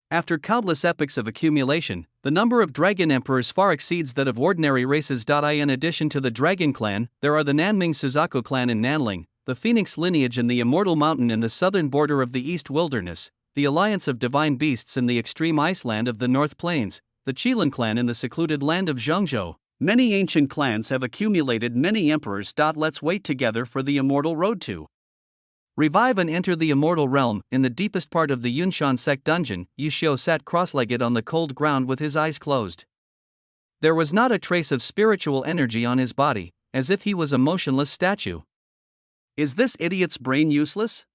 After countless epochs of accumulation, the number of dragon emperors far exceeds that of ordinary races. In addition to the dragon clan, there are the Nanming Suzaku clan in Nanling, the Phoenix lineage in the Immortal Mountain in the southern border of the East Wilderness, the Alliance of Divine Beasts in the extreme iceland of the North Plains, the Qilin clan in the secluded land of Zhengzhou. Many ancient clans have accumulated many emperors. Let's wait together for the immortal road to revive and enter the immortal realm. In the deepest part of the Yunshan sect dungeon, Yishio sat cross-legged on the cold ground with his eyes closed. There was not a trace of spiritual energy on his body, as if he was a motionless statue. Is this idiot's brain useless?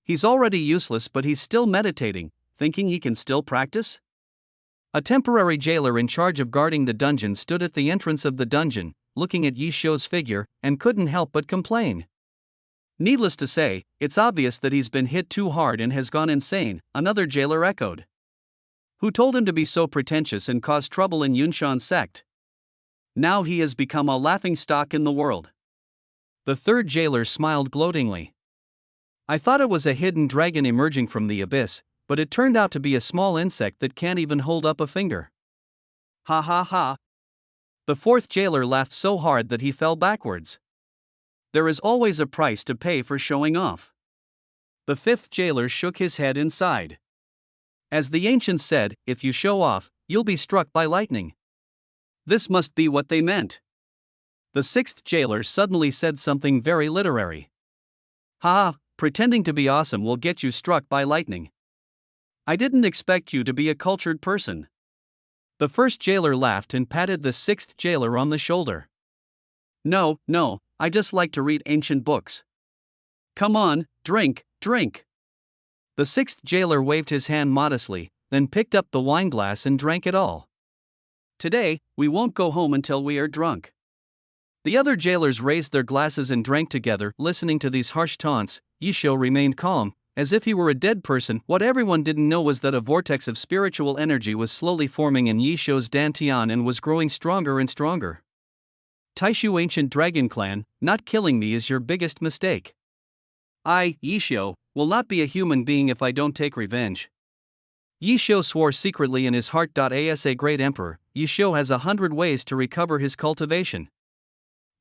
He's already useless, but he's still meditating, thinking he can still practice? A temporary jailer in charge of guarding the dungeon stood at the entrance of the dungeon, looking at Yishio's figure, and couldn't help but complain. Needless to say, it's obvious that he's been hit too hard and has gone insane, another jailer echoed. Who told him to be so pretentious and cause trouble in Yunshan sect? Now he has become a laughingstock in the world. The third jailer smiled gloatingly. I thought it was a hidden dragon emerging from the abyss, but it turned out to be a small insect that can't even hold up a finger. Ha ha ha. The fourth jailer laughed so hard that he fell backwards. There is always a price to pay for showing off. The fifth jailer shook his head and sighed. As the ancients said, if you show off, you'll be struck by lightning. This must be what they meant. The sixth jailer suddenly said something very literary. Ha, pretending to be awesome will get you struck by lightning. I didn't expect you to be a cultured person. The first jailer laughed and patted the sixth jailer on the shoulder. No, I just like to read ancient books. Come on, drink. The sixth jailer waved his hand modestly, then picked up the wineglass and drank it all. Today, we won't go home until we are drunk. The other jailers raised their glasses and drank together. Listening to these harsh taunts, Yishio remained calm, as if he were a dead person. What everyone didn't know was that a vortex of spiritual energy was slowly forming in Yishio's dantian and was growing stronger and stronger. Taishu Ancient Dragon Clan, not killing me is your biggest mistake. I, Yishio, will not be a human being if I don't take revenge. Yishio swore secretly in his heart. As a great emperor, Yishio has 100 ways to recover his cultivation.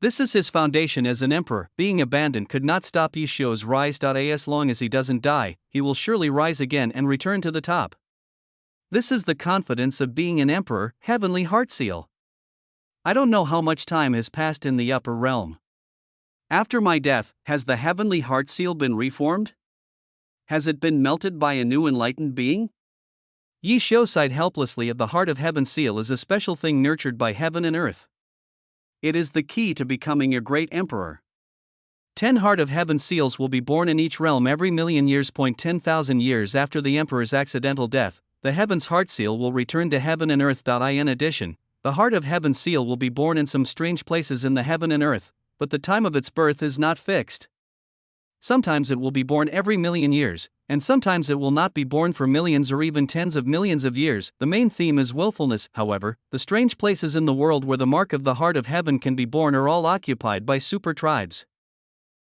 This is his foundation as an emperor. Being abandoned could not stop Yishio's rise. As long as he doesn't die, he will surely rise again and return to the top. This is the confidence of being an emperor. Heavenly Heart Seal. I don't know how much time has passed in the upper realm. After my death, has the Heavenly Heart Seal been reformed? Has it been melted by a new enlightened being? Yishio sighed helplessly. The Heart of Heaven Seal is a special thing nurtured by heaven and earth. It is the key to becoming a great emperor. 10 Heart of Heaven Seals will be born in each realm every million years. 10,000 years after the emperor's accidental death, the Heaven's Heart Seal will return to heaven and earth. In addition, the Heart of Heaven Seal will be born in some strange places in the heaven and earth, but the time of its birth is not fixed. Sometimes it will be born every million years, and sometimes it will not be born for millions or even tens of millions of years. The main theme is willfulness. However, the strange places in the world where the mark of the Heart of Heaven can be born are all occupied by super tribes.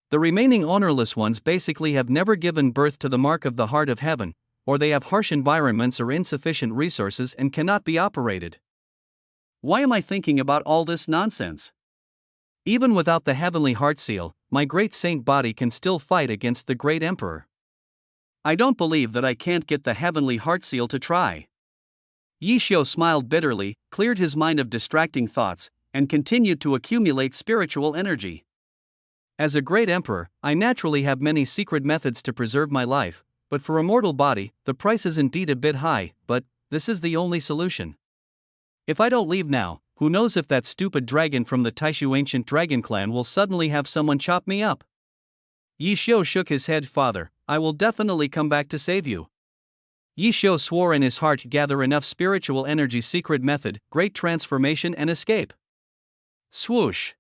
The remaining ownerless ones basically have never given birth to the mark of the Heart of Heaven, or they have harsh environments or insufficient resources and cannot be operated. Why am I thinking about all this nonsense? Even without the Heavenly Heart Seal, my great saint body can still fight against the great emperor. I don't believe that I can't get the Heavenly Heart Seal to try. Yishio smiled bitterly, cleared his mind of distracting thoughts, and continued to accumulate spiritual energy. As a great emperor, I naturally have many secret methods to preserve my life, but for a mortal body, the price is indeed a bit high. But this is the only solution. If I don't leave now, who knows if that stupid dragon from the Taishu ancient dragon clan will suddenly have someone chop me up. Yi Xiu shook his head. Father, I will definitely come back to save you. Yi Xiu swore in his heart, gather enough spiritual energy, secret method, great transformation and escape. Swoosh.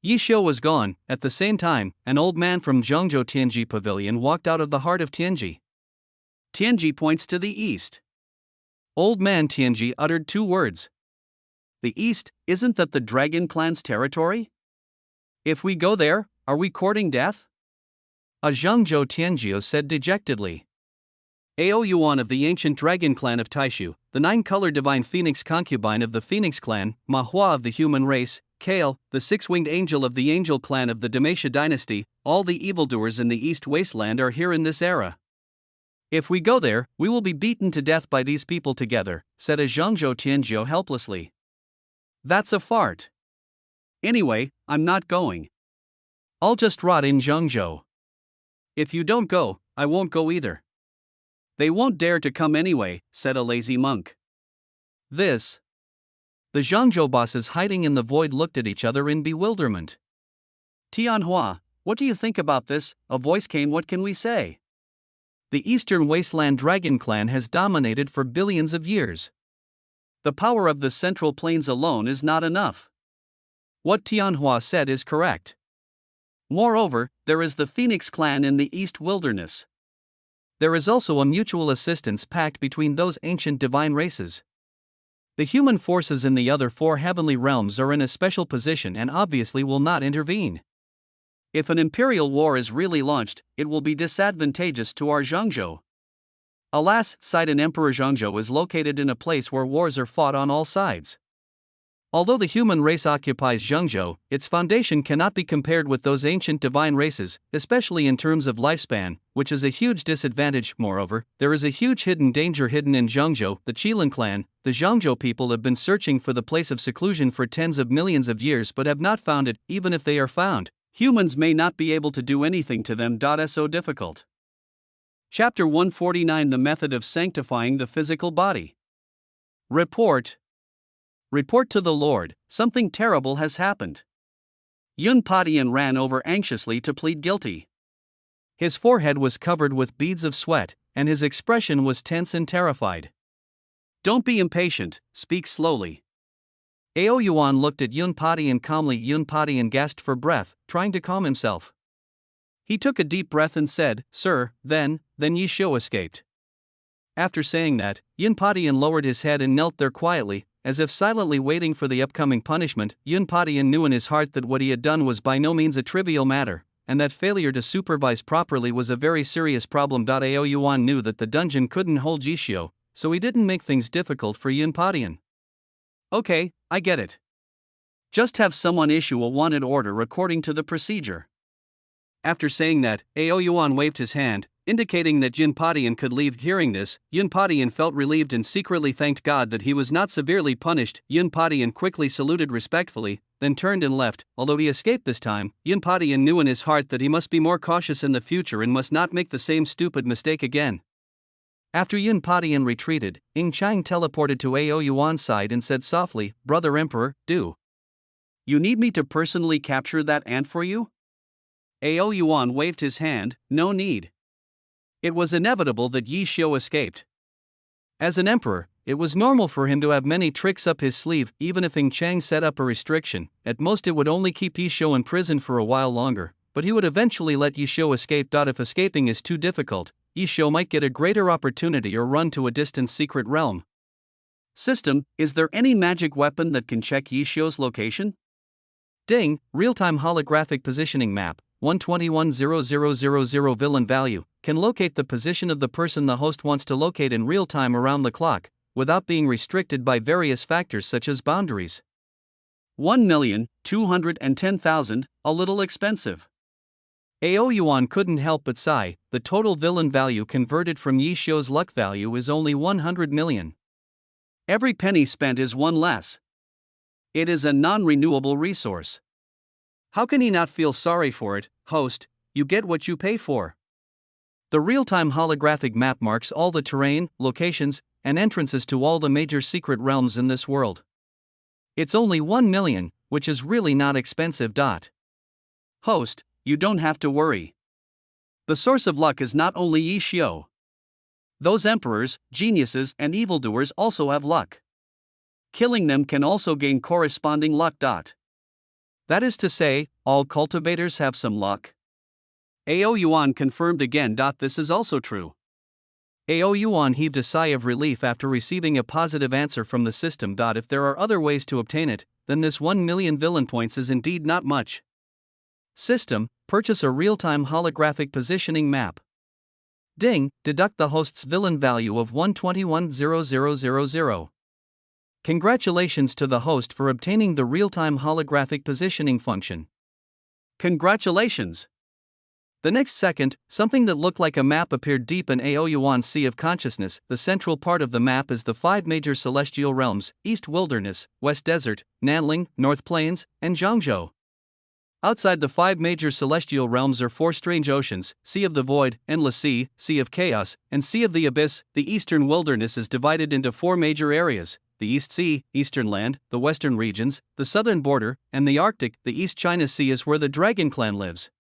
Yi Xiu was gone. At the same time, an old man from Zhengzhou Tianji Pavilion walked out of the heart of Tianji. Tianji points to the east. Old man Tianji uttered two words. The east, isn't that the dragon clan's territory? If we go there, are we courting death? A Zhengzhou Tianjiu said dejectedly. Ao Yuan of the ancient dragon clan of Taishu, the nine-color divine phoenix concubine of the phoenix clan, Ma Hua of the human race, Kale, the six-winged angel of the angel clan of the Damesha dynasty, all the evildoers in the east wasteland are here in this era. If we go there, we will be beaten to death by these people together, said a Zhengzhou Tianjiu helplessly. That's a fart. Anyway, I'm not going. I'll just rot in Zhengzhou. If you don't go, I won't go either. They won't dare to come anyway, said a lazy monk. The Zhengzhou bosses hiding in the void looked at each other in bewilderment. Tianhua, what do you think about this? A voice came. What can we say? The Eastern Wasteland Dragon Clan has dominated for billions of years. The power of the Central Plains alone is not enough. What Tianhua said is correct. Moreover, there is the Phoenix Clan in the East Wilderness. There is also a mutual assistance pact between those ancient divine races. The human forces in the other four heavenly realms are in a special position and obviously will not intervene. If an imperial war is really launched, it will be disadvantageous to our Zhengzhou. Alas, sighed an Emperor. Zhengzhou is located in a place where wars are fought on all sides. Although the human race occupies Zhengzhou, its foundation cannot be compared with those ancient divine races, especially in terms of lifespan, which is a huge disadvantage. Moreover, there is a huge hidden danger hidden in Zhengzhou, the Qilin clan. The Zhengzhou people have been searching for the place of seclusion for tens of millions of years but have not found it. Even if they are found, humans may not be able to do anything to them. So difficult. Chapter 149, the method of sanctifying the physical body. Report to the Lord, something terrible has happened. Yun Padian ran over anxiously to plead guilty. His forehead was covered with beads of sweat, and his expression was tense and terrified. Don't be impatient, speak slowly. Ao Yuan looked at Yun Padian calmly. Yun Padian gasped for breath, trying to calm himself. He took a deep breath and said, Sir, then Yi Xiu escaped. After saying that, Yun Padian lowered his head and knelt there quietly, as if silently waiting for the upcoming punishment. Yun Padian knew in his heart that what he had done was by no means a trivial matter, and that failure to supervise properly was a very serious problem. Ao Yuan knew that the dungeon couldn't hold Yi Xiu, so he didn't make things difficult for Yun Padian. Okay, I get it. Just have someone issue a wanted order according to the procedure. After saying that, Ao Yuan waved his hand, indicating that Yun Padian could leave. Hearing this, Yun Padian felt relieved and secretly thanked God that he was not severely punished. Yun Padian quickly saluted respectfully, then turned and left. Although he escaped this time, Yun Padian knew in his heart that he must be more cautious in the future and must not make the same stupid mistake again. After Yun Padian retreated, Ying Chang teleported to Ao Yuan's side and said softly, Brother Emperor, do you need me to personally capture that ant for you? Ao Yuan waved his hand, no need. It was inevitable that Yi Xiu escaped. As an emperor, it was normal for him to have many tricks up his sleeve. Even if Ying Chang set up a restriction, at most it would only keep Yi Xiu in prison for a while longer, but he would eventually let Yi Xiu escape. If escaping is too difficult, Yi Xiu might get a greater opportunity or run to a distant secret realm. System, is there any magic weapon that can check Yi Xiu's location? Ding, real-time holographic positioning map. 121,000 villain value, can locate the position of the person the host wants to locate in real time around the clock, without being restricted by various factors such as boundaries. 1,210,000, a little expensive. Ao Yuan couldn't help but sigh. The total villain value converted from Yi Xiu's luck value is only 100 million. Every penny spent is one less. It is a non-renewable resource. How can he not feel sorry for it? Host, you get what you pay for. The real-time holographic map marks all the terrain, locations, and entrances to all the major secret realms in this world. It's only 1 million, which is really not expensive. Host, you don't have to worry. The source of luck is not only Yi Xiu. Those emperors, geniuses, and evildoers also have luck. Killing them can also gain corresponding luck. That is to say, all cultivators have some luck. Ao Yuan confirmed again. This is also true. Ao Yuan heaved a sigh of relief after receiving a positive answer from the system. If there are other ways to obtain it, then this 1 million villain points is indeed not much. System, purchase a real-time holographic positioning map. Ding, deduct the host's villain value of 121,000. Congratulations to the host for obtaining the real-time holographic positioning function. Congratulations! The next second, something that looked like a map appeared deep in Ao Yuan's sea of consciousness. The central part of the map is the 5 major celestial realms: East Wilderness, West Desert, Nanling, North Plains, and Zhangzhou. Outside the 5 major celestial realms are 4 strange oceans: Sea of the Void, Endless Sea, Sea of Chaos, and Sea of the Abyss. The Eastern Wilderness is divided into 4 major areas: the East Sea, Eastern Land, the Western regions, the Southern Border, and the Arctic. The East China Sea is where the Dragon Clan lives.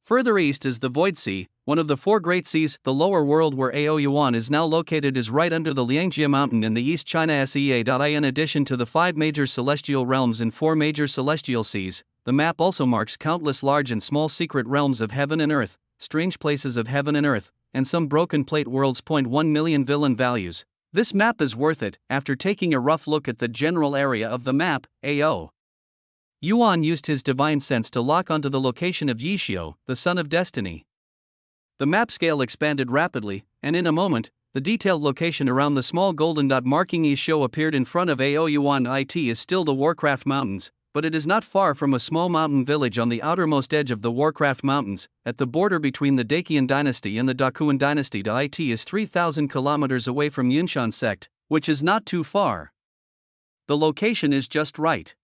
Further east is the Void Sea, one of the 4 great seas. The lower world where Ao Yuan is now located is right under the Liangjie Mountain in the East China Sea. In addition to the 5 major celestial realms and 4 major celestial seas, the map also marks countless large and small secret realms of heaven and earth, strange places of heaven and earth, and some broken plate worlds. 1 million villain values. This map is worth it. After taking a rough look at the general area of the map, Ao Yuan used his divine sense to lock onto the location of Yi Xiu, the son of destiny. The map scale expanded rapidly, and in a moment, the detailed location around the small golden dot marking Yi Xiu appeared in front of Ao Yuan. It is still the Warcraft Mountains, but it is not far from a small mountain village on the outermost edge of the Warcraft Mountains, at the border between the Dacian dynasty and the Dakuan dynasty. It is 3,000 kilometers away from Yunshan sect, which is not too far. The location is just right.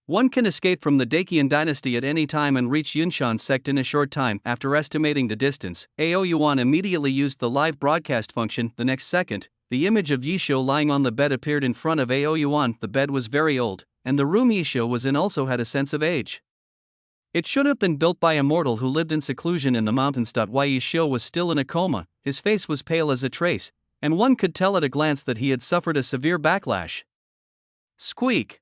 One can escape from the Dacian dynasty at any time and reach Yunshan sect in a short time. After estimating the distance, Ao Yuan immediately used the live broadcast function. The next second, the image of Yi Xiu lying on the bed appeared in front of Ao Yuan. The bed was very old, and the room Yi Xiu was in also had a sense of age. It should have been built by a mortal who lived in seclusion in the mountains. While Yi Xiu was still in a coma, his face was pale as a trace, and one could tell at a glance that he had suffered a severe backlash. Squeak!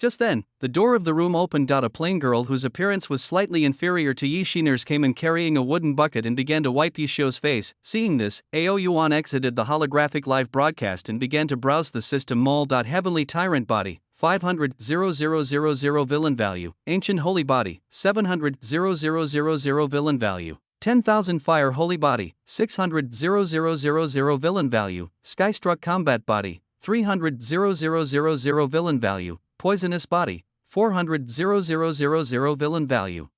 Just then, the door of the room opened. A plain girl whose appearance was slightly inferior to Yi Xiner's came in carrying a wooden bucket and began to wipe Yi Xiu's face. Seeing this, Ao Yuan exited the holographic live broadcast and began to browse the system mall. Heavenly Tyrant Body, 500,000 villain value. Ancient Holy Body, 700,000 villain value. 10,000 Fire Holy Body, 600,000 villain value. Skystruck Combat Body, 300,000 villain value. Poisonous Body, 400,000 villain value.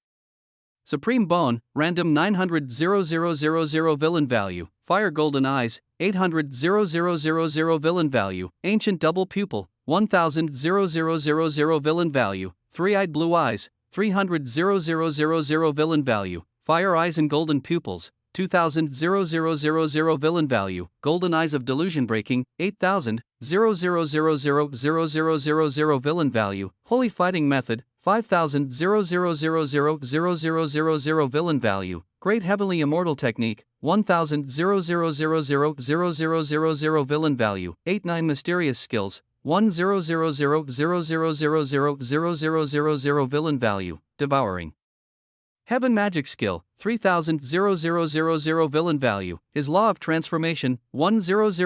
Supreme Bone, random 900,000 villain value. Fire Golden Eyes, 800,000 villain value. Ancient Double Pupil, 1,000 villain value. Three-Eyed Blue Eyes, 300,000 villain value. Fire Eyes and Golden Pupils, 2,000 villain value. Golden Eyes of Delusion Breaking, 8,000 villain value. Holy Fighting Method, 5,000 villain value. Great Heavenly Immortal Technique, 1,000 villain value. 8-9 Mysterious Skills, 1,000 villain value. Devouring Heaven Magic Skill, 3,000 villain value. His Law of Transformation, 1,000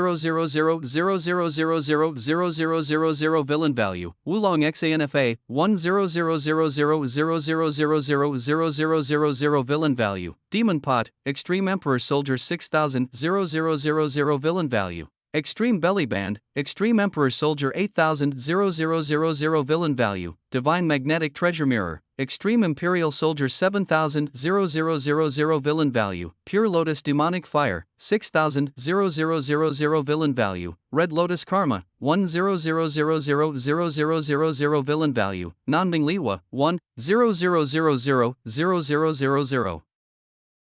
villain value. Wulong Xanfa, 1,000 villain value. Demon Pot, Extreme Emperor Soldier 6,000 villain value. Extreme Belly Band, Extreme Emperor Soldier 8,000 villain value. Divine Magnetic Treasure Mirror, Extreme Imperial Soldier 7,000 villain value. Pure Lotus Demonic Fire, 6,000 villain value. Red Lotus Karma, 1,000 villain value. Nanbing Liwa, 1,000,000.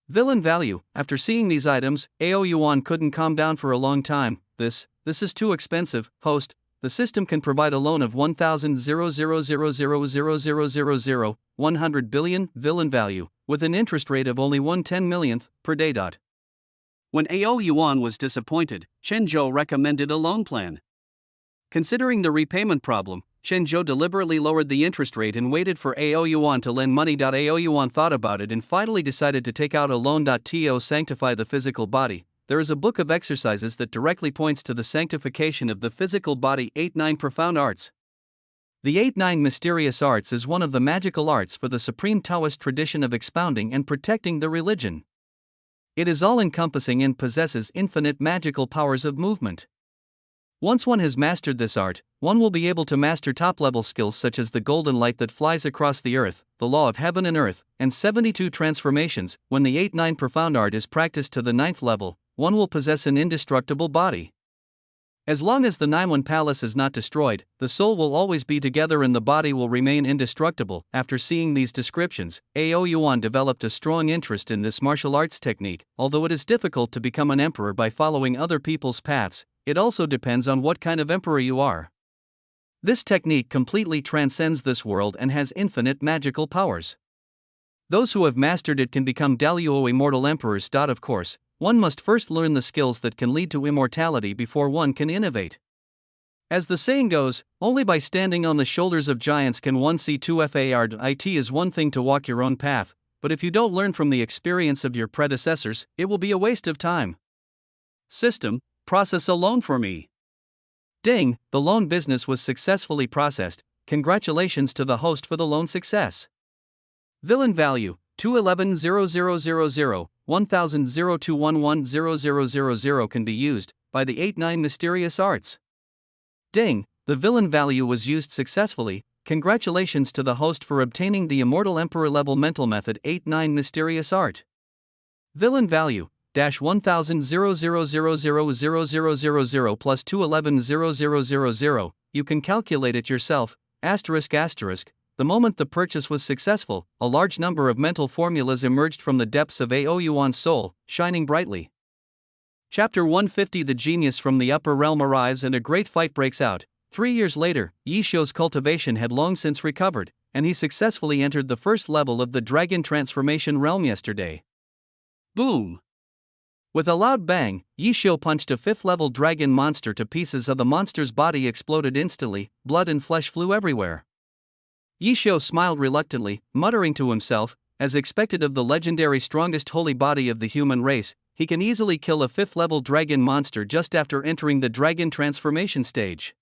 Villain value. After seeing these items, AO Yuan couldn't calm down for a long time. This is too expensive, host. The system can provide a loan of 100 billion villain value, with an interest rate of only 1/10 millionth per day. When AO Yuan was disappointed, Chen Zhou recommended a loan plan. Considering the repayment problem, Chen Zhou deliberately lowered the interest rate and waited for AO Yuan to lend money. AO Yuan thought about it and finally decided to take out a loan. To sanctify the physical body. There is a book of exercises that directly points to the sanctification of the physical body. 8-9 Profound Arts. The 8-9 Mysterious Arts is one of the magical arts for the supreme Taoist tradition of expounding and protecting the religion. It is all-encompassing and possesses infinite magical powers of movement. Once one has mastered this art, one will be able to master top-level skills such as the golden light that flies across the earth, the law of heaven and earth, and 72 transformations. When the 8-9 Profound Art is practiced to the 9th level, one will possess an indestructible body. As long as the Naiwan Palace is not destroyed, the soul will always be together and the body will remain indestructible. After seeing these descriptions, AO Yuan developed a strong interest in this martial arts technique. Although it is difficult to become an emperor by following other people's paths, it also depends on what kind of emperor you are. This technique completely transcends this world and has infinite magical powers. Those who have mastered it can become Daluo immortal emperors. Of course, one must first learn the skills that can lead to immortality before one can innovate. As the saying goes, only by standing on the shoulders of giants can one see to fard. It is one thing to walk your own path, but if you don't learn from the experience of your predecessors, it will be a waste of time. System, process a loan for me. Ding, the loan business was successfully processed. Congratulations to the host for the loan success. Villain value, 211,000, 1002110000 can be used by the 8-9 Mysterious Arts. Ding, the villain value was used successfully. Congratulations to the host for obtaining the Immortal Emperor level mental method 8-9 Mysterious Art. Villain value, -1,000,000,000 plus 211,000. You can calculate it yourself. ***. The moment the purchase was successful, a large number of mental formulas emerged from the depths of AO Yuan's soul, shining brightly. Chapter 150. The genius from the upper realm arrives and a great fight breaks out. 3 years later, Yi Xiu's cultivation had long since recovered, and he successfully entered the first level of the dragon transformation realm yesterday. Boom! With a loud bang, Yi Xiu punched a 5th-level dragon monster to pieces. The monster's body exploded instantly, blood and flesh flew everywhere. Yi Xiu smiled reluctantly, muttering to himself, as expected of the legendary strongest holy body of the human race, he can easily kill a 5th-level dragon monster just after entering the dragon transformation stage.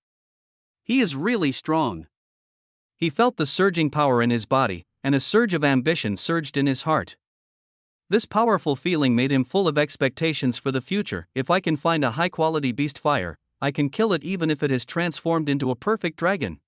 He is really strong. He felt the surging power in his body, and a surge of ambition surged in his heart. This powerful feeling made him full of expectations for the future. If I can find a high-quality beast fire, I can kill it even if it has transformed into a perfect dragon.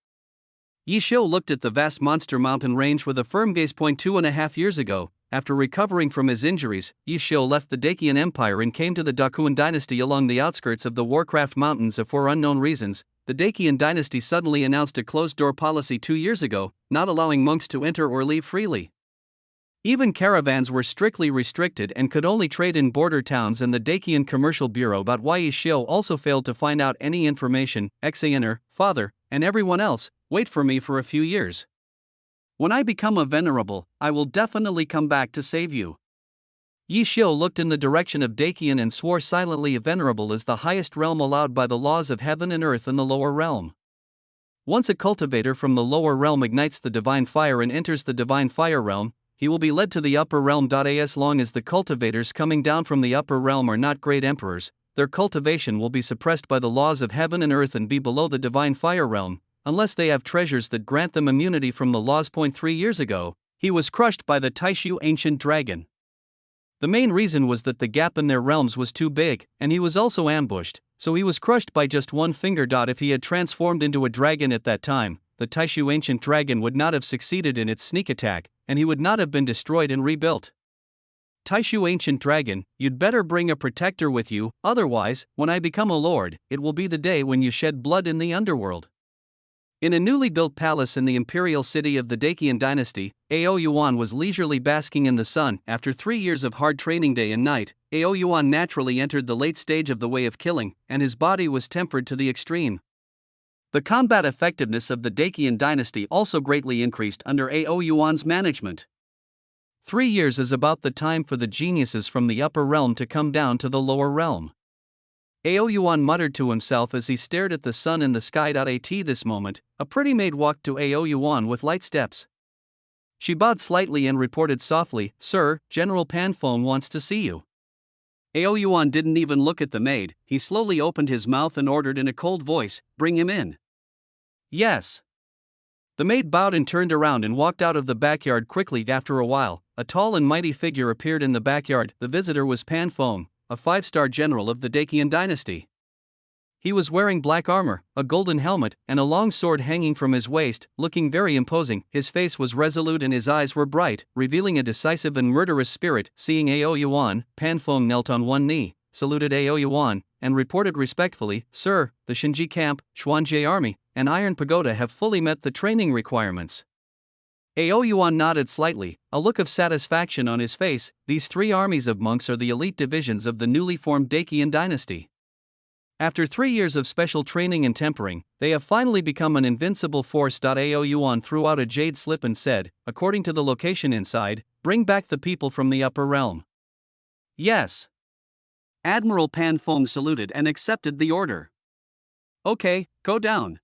Yi Xiu looked at the vast monster mountain range with a firm gaze. 2.5 years ago, after recovering from his injuries, Yi Xiu left the Dacian Empire and came to the Dakuan dynasty along the outskirts of the Warcraft Mountains. For unknown reasons, the Dacian dynasty suddenly announced a closed-door policy 2 years ago, not allowing monks to enter or leave freely. Even caravans were strictly restricted and could only trade in border towns, and the Dacian Commercial Bureau about Yi Xiu also failed to find out any information. Xaner, father, and everyone else, wait for me for a few years. When I become a venerable, I will definitely come back to save you. Yi Xiu looked in the direction of Dacian and swore silently. Venerable is the highest realm allowed by the laws of heaven and earth in the lower realm. Once a cultivator from the lower realm ignites the divine fire and enters the divine fire realm, he will be led to the upper realm. As long as the cultivators coming down from the upper realm are not great emperors, their cultivation will be suppressed by the laws of heaven and earth and be below the divine fire realm, unless they have treasures that grant them immunity from the laws. 3 years ago, he was crushed by the Taishu ancient dragon. The main reason was that the gap in their realms was too big, and he was also ambushed, so he was crushed by just one finger. If he had transformed into a dragon at that time, the Taishu ancient dragon would not have succeeded in its sneak attack, and he would not have been destroyed and rebuilt. Taishu ancient dragon, you'd better bring a protector with you, otherwise, when I become a lord, it will be the day when you shed blood in the underworld. In a newly built palace in the imperial city of the Dacian dynasty, Ao Yuan was leisurely basking in the sun. After 3 years of hard training day and night, Ao Yuan naturally entered the late stage of the way of killing, and his body was tempered to the extreme. The combat effectiveness of the Dacian dynasty also greatly increased under Ao Yuan's management. 3 years is about the time for the geniuses from the upper realm to come down to the lower realm. Ao Yuan muttered to himself as he stared at the sun in the sky. At this moment, a pretty maid walked to Ao Yuan with light steps. She bowed slightly and reported softly, "Sir, General Panfeng wants to see you." Ao Yuan didn't even look at the maid. He slowly opened his mouth and ordered in a cold voice, "Bring him in." "Yes." The maid bowed and turned around and walked out of the backyard quickly. After a while, a tall and mighty figure appeared in the backyard. The visitor was Panfeng, a 5-star general of the Dacian dynasty. He was wearing black armor, a golden helmet, and a long sword hanging from his waist, looking very imposing. His face was resolute and his eyes were bright, revealing a decisive and murderous spirit. Seeing Ao Yuan, Panfeng knelt on one knee, saluted Ao Yuan, and reported respectfully, "Sir, the Shinji camp, Xuanjie army, and Iron Pagoda have fully met the training requirements." Ao Yuan nodded slightly, a look of satisfaction on his face. These 3 armies of monks are the elite divisions of the newly formed Dacian dynasty. After 3 years of special training and tempering, they have finally become an invincible force. Ao Yuan threw out a jade slip and said, according to the location inside, "Bring back the people from the upper realm." "Yes." Admiral Panfeng saluted and accepted the order. "Okay, go down."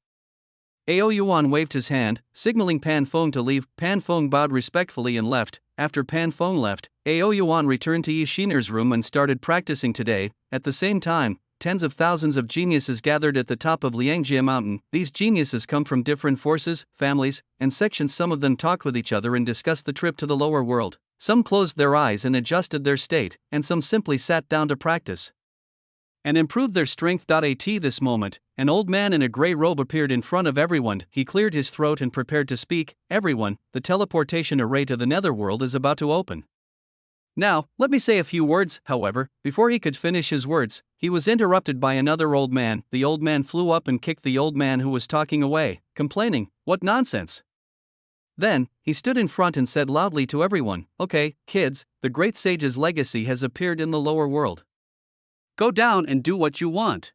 Ao Yuan waved his hand, signaling Panfeng to leave. Panfeng bowed respectfully and left. After Panfeng left, Ao Yuan returned to Yishiner's room and started practicing today. At the same time, tens of thousands of geniuses gathered at the top of Liangjie Mountain. These geniuses come from different forces, families, and sections. Some of them talked with each other and discussed the trip to the lower world. Some closed their eyes and adjusted their state, and some simply sat down to practice and improved their strength. At this moment, an old man in a grey robe appeared in front of everyone. He cleared his throat and prepared to speak. "Everyone, the teleportation array to the netherworld is about to open. Now, let me say a few words." However, before he could finish his words, he was interrupted by another old man. The old man flew up and kicked the old man who was talking away, complaining, "What nonsense!" Then, he stood in front and said loudly to everyone, "Okay, kids, the great sage's legacy has appeared in the lower world. Go down and do what you want."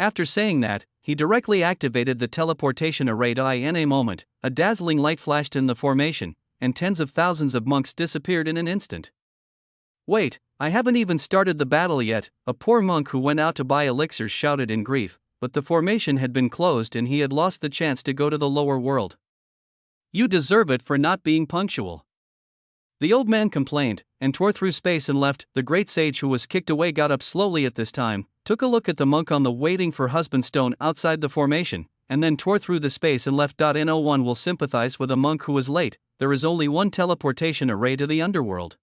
After saying that, he directly activated the teleportation array. In a moment, a dazzling light flashed in the formation, and tens of thousands of monks disappeared in an instant. "Wait, I haven't even started the battle yet," a poor monk who went out to buy elixirs shouted in grief, but the formation had been closed and he had lost the chance to go to the lower world. "You deserve it for not being punctual," the old man complained, and tore through space and left. The great sage who was kicked away got up slowly at this time, took a look at the monk on the waiting for husband stone outside the formation, and then tore through the space and left. No one will sympathize with a monk who is late. There is only one teleportation array to the underworld.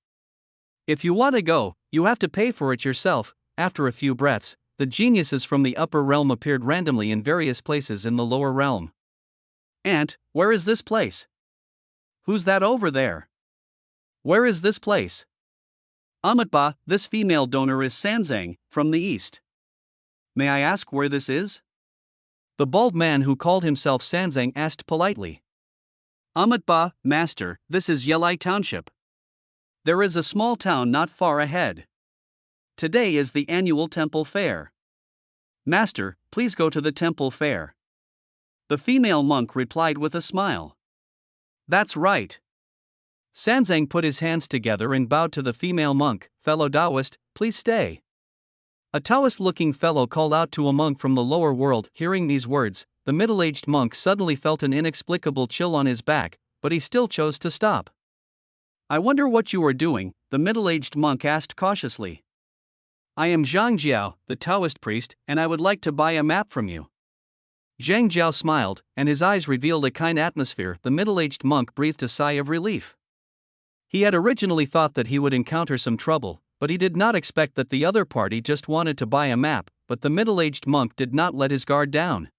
If you want to go, you have to pay for it yourself. After a few breaths, the geniuses from the upper realm appeared randomly in various places in the lower realm. "Aunt, where is this place? Who's that over there? Where is this place?" "Amatba, this female donor is Sanzang, from the east." "May I ask where this is?" the bald man who called himself Sanzang asked politely. "Amatba, master, this is Yelai Township. There is a small town not far ahead. Today is the annual temple fair. Master, please go to the temple fair." The female monk replied with a smile. "That's right." Sanzang put his hands together and bowed to the female monk. "Fellow Taoist, please stay." A Taoist-looking fellow called out to a monk from the lower world. Hearing these words, the middle-aged monk suddenly felt an inexplicable chill on his back, but he still chose to stop. "I wonder what you are doing?" the middle-aged monk asked cautiously. "I am Zhang Jiao, the Taoist priest, and I would like to buy a map from you." Zhang Jiao smiled, and his eyes revealed a kind atmosphere. The middle-aged monk breathed a sigh of relief. He had originally thought that he would encounter some trouble, but he did not expect that the other party just wanted to buy a map. But the middle-aged monk did not let his guard down.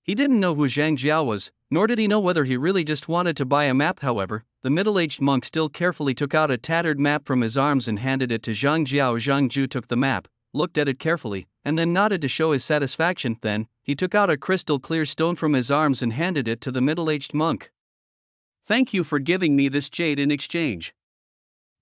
He didn't know who Zhang Jiao was, nor did he know whether he really just wanted to buy a map. However, the middle-aged monk still carefully took out a tattered map from his arms and handed it to Zhang Jiao. Zhang Jiao took the map, looked at it carefully, and then nodded to show his satisfaction. Then, he took out a crystal clear stone from his arms and handed it to the middle-aged monk. "Thank you for giving me this jade in exchange,"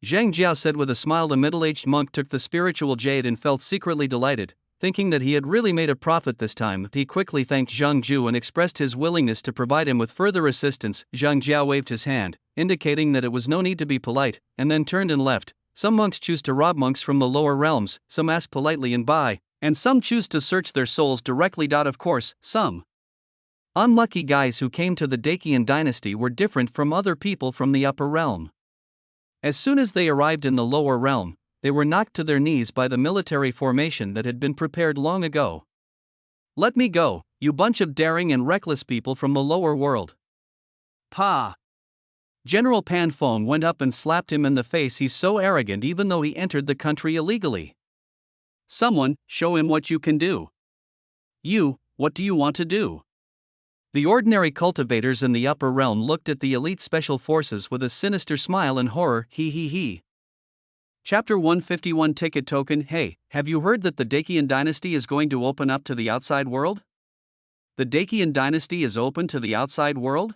Zhang Jiao said with a smile. The middle-aged monk took the spiritual jade and felt secretly delighted, thinking that he had really made a profit this time. He quickly thanked Zhang Zhu and expressed his willingness to provide him with further assistance. Zhang Jiao waved his hand, indicating that it was no need to be polite, and then turned and left. Some monks choose to rob monks from the lower realms, some ask politely and buy, and some choose to search their souls directly. Of course, some unlucky guys who came to the Dacian dynasty were different from other people from the upper realm. As soon as they arrived in the lower realm, they were knocked to their knees by the military formation that had been prepared long ago. "Let me go, you bunch of daring and reckless people from the lower world." "Pa!" General Pan Feng went up and slapped him in the face. "He's so arrogant even though he entered the country illegally." "Someone, show him what you can do." "You, what do you want to do?" The ordinary cultivators in the upper realm looked at the elite special forces with a sinister smile and horror. He. Chapter 151 Ticket Token. Hey, have you heard that the Dacian dynasty is going to open up to the outside world? The Dacian dynasty is open to the outside world?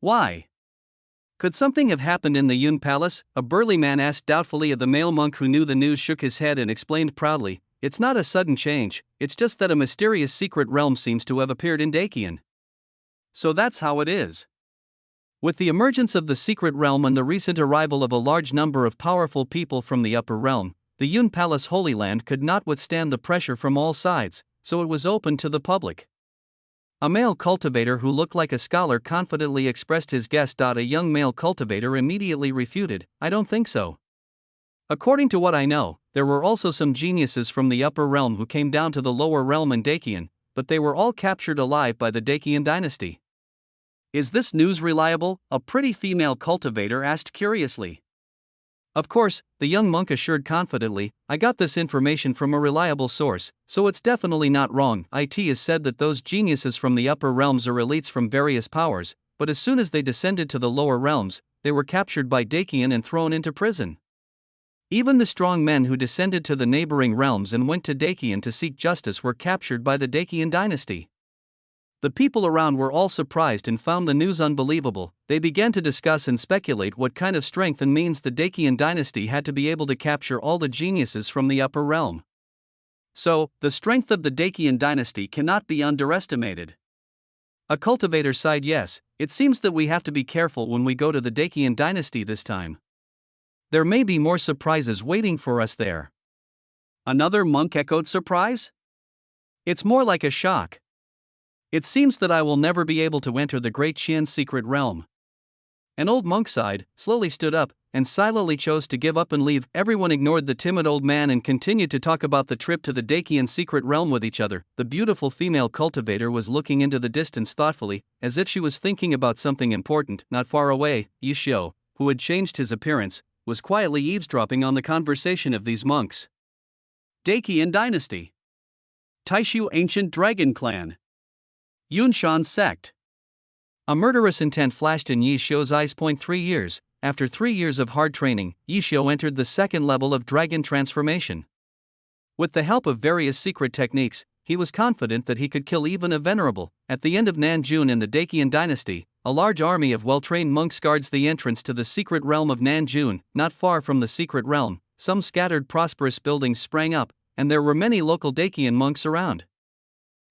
Why? Could something have happened in the Yun Palace? A burly man asked doubtfully of the male monk who knew the news. Shook his head and explained proudly, "It's not a sudden change, it's just that a mysterious secret realm seems to have appeared in Dacian." So that's how it is. With the emergence of the secret realm and the recent arrival of a large number of powerful people from the upper realm, the Yun Palace Holy Land could not withstand the pressure from all sides, so it was open to the public. A male cultivator who looked like a scholar confidently expressed his guess. A young male cultivator immediately refuted, "I don't think so. According to what I know, there were also some geniuses from the upper realm who came down to the lower realm in Dacian, but they were all captured alive by the Dacian dynasty." "Is this news reliable?" a pretty female cultivator asked curiously. "Of course," the young monk assured confidently, "I got this information from a reliable source, so it's definitely not wrong. It is said that those geniuses from the upper realms are elites from various powers, but as soon as they descended to the lower realms, they were captured by Dacian and thrown into prison. Even the strong men who descended to the neighboring realms and went to Dacian to seek justice were captured by the Dacian dynasty." The people around were all surprised and found the news unbelievable. They began to discuss and speculate what kind of strength and means the Dacian dynasty had to be able to capture all the geniuses from the upper realm. So, the strength of the Dacian dynasty cannot be underestimated. A cultivator sighed. "Yes, it seems that we have to be careful when we go to the Dacian dynasty this time. There may be more surprises waiting for us there." Another monk echoed, "Surprise?" "It's more like a shock. It seems that I will never be able to enter the Great Qian's secret realm." An old monk sighed, slowly stood up, and silently chose to give up and leave. Everyone ignored the timid old man and continued to talk about the trip to the Dacian secret realm with each other. The beautiful female cultivator was looking into the distance thoughtfully, as if she was thinking about something important. Not far away, Yishio, who had changed his appearance, was quietly eavesdropping on the conversation of these monks. Dacian dynasty. Taishu ancient dragon clan. Yunshan sect. A murderous intent flashed in Yishio's eyes. 3 years. After 3 years of hard training, Yishio entered the second level of dragon transformation. With the help of various secret techniques, he was confident that he could kill even a venerable. At the end of Nanjun in the Dacian dynasty, a large army of well-trained monks guards the entrance to the secret realm of Nanjun. Not far from the secret realm, some scattered prosperous buildings sprang up, and there were many local Dacian monks around.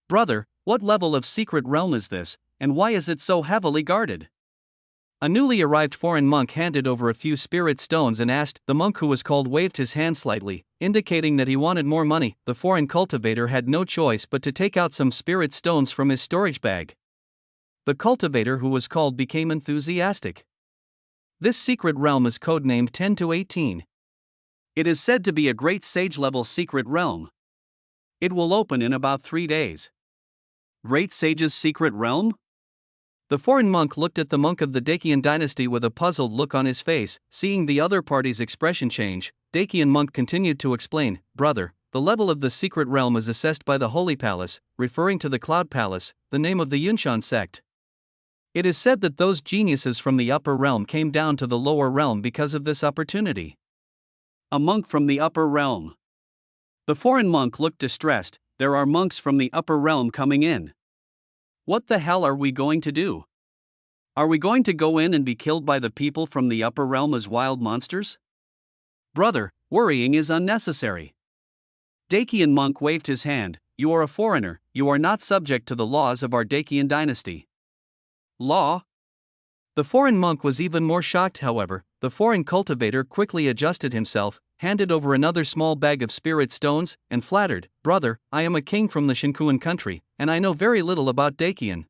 "Brother, what level of secret realm is this, and why is it so heavily guarded?" A newly arrived foreign monk handed over a few spirit stones and asked. The monk who was called waved his hand slightly, indicating that he wanted more money. The foreign cultivator had no choice but to take out some spirit stones from his storage bag. The cultivator who was called became enthusiastic. "This secret realm is codenamed 10 to 18. It is said to be a great sage-level secret realm. It will open in about 3 days. Great Sage's secret realm?" The foreign monk looked at the monk of the Dacian dynasty with a puzzled look on his face. Seeing the other party's expression change, Dacian monk continued to explain, "Brother, the level of the secret realm is assessed by the Holy Palace," referring to the Cloud Palace, the name of the Yunshan sect. "It is said that those geniuses from the upper realm came down to the lower realm because of this opportunity." A monk from the upper realm. The foreign monk looked distressed. there are monks from the upper realm coming in. What the hell are we going to do? Are we going to go in and be killed by the people from the upper realm as wild monsters? Brother, worrying is unnecessary. Dacian monk waved his hand. You are a foreigner, you are not subject to the laws of our Dacian dynasty. Law? The foreign monk was even more shocked, however. The foreign cultivator quickly adjusted himself, handed over another small bag of spirit stones, and flattered, Brother, I am a king from the Shinkuan country, and I know very little about Dacian.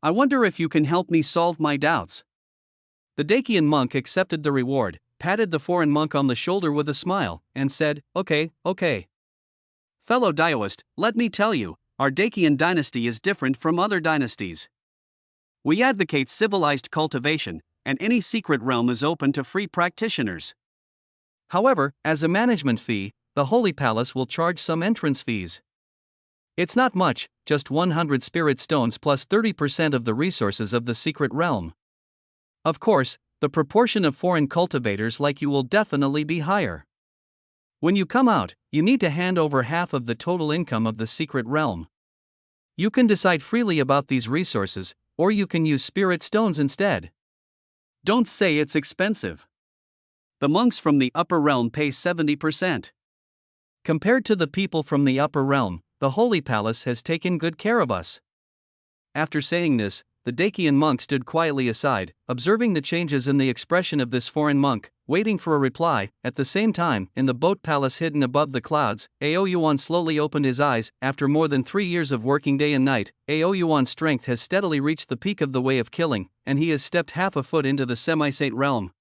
I wonder if you can help me solve my doubts. The Dacian monk accepted the reward, patted the foreign monk on the shoulder with a smile, and said, Okay. Fellow Daoist, let me tell you, our Dacian dynasty is different from other dynasties. We advocate civilized cultivation, and any secret realm is open to free practitioners. However, as a management fee, the Holy Palace will charge some entrance fees. It's not much, just 100 spirit stones plus 30% of the resources of the secret realm. Of course, the proportion of foreign cultivators like you will definitely be higher. When you come out, you need to hand over half of the total income of the secret realm. You can decide freely about these resources, or you can use spirit stones instead. Don't say it's expensive. The monks from the upper realm pay 70%. Compared to the people from the upper realm, the Holy Palace has taken good care of us. After saying this, the Dacian monk stood quietly aside, observing the changes in the expression of this foreign monk, waiting for a reply. At the same time, in the boat palace hidden above the clouds, Ao Yuan slowly opened his eyes. After more than 3 years of working day and night, Ao Yuan's strength has steadily reached the peak of the way of killing, and he has stepped half a foot into the semi-saint realm.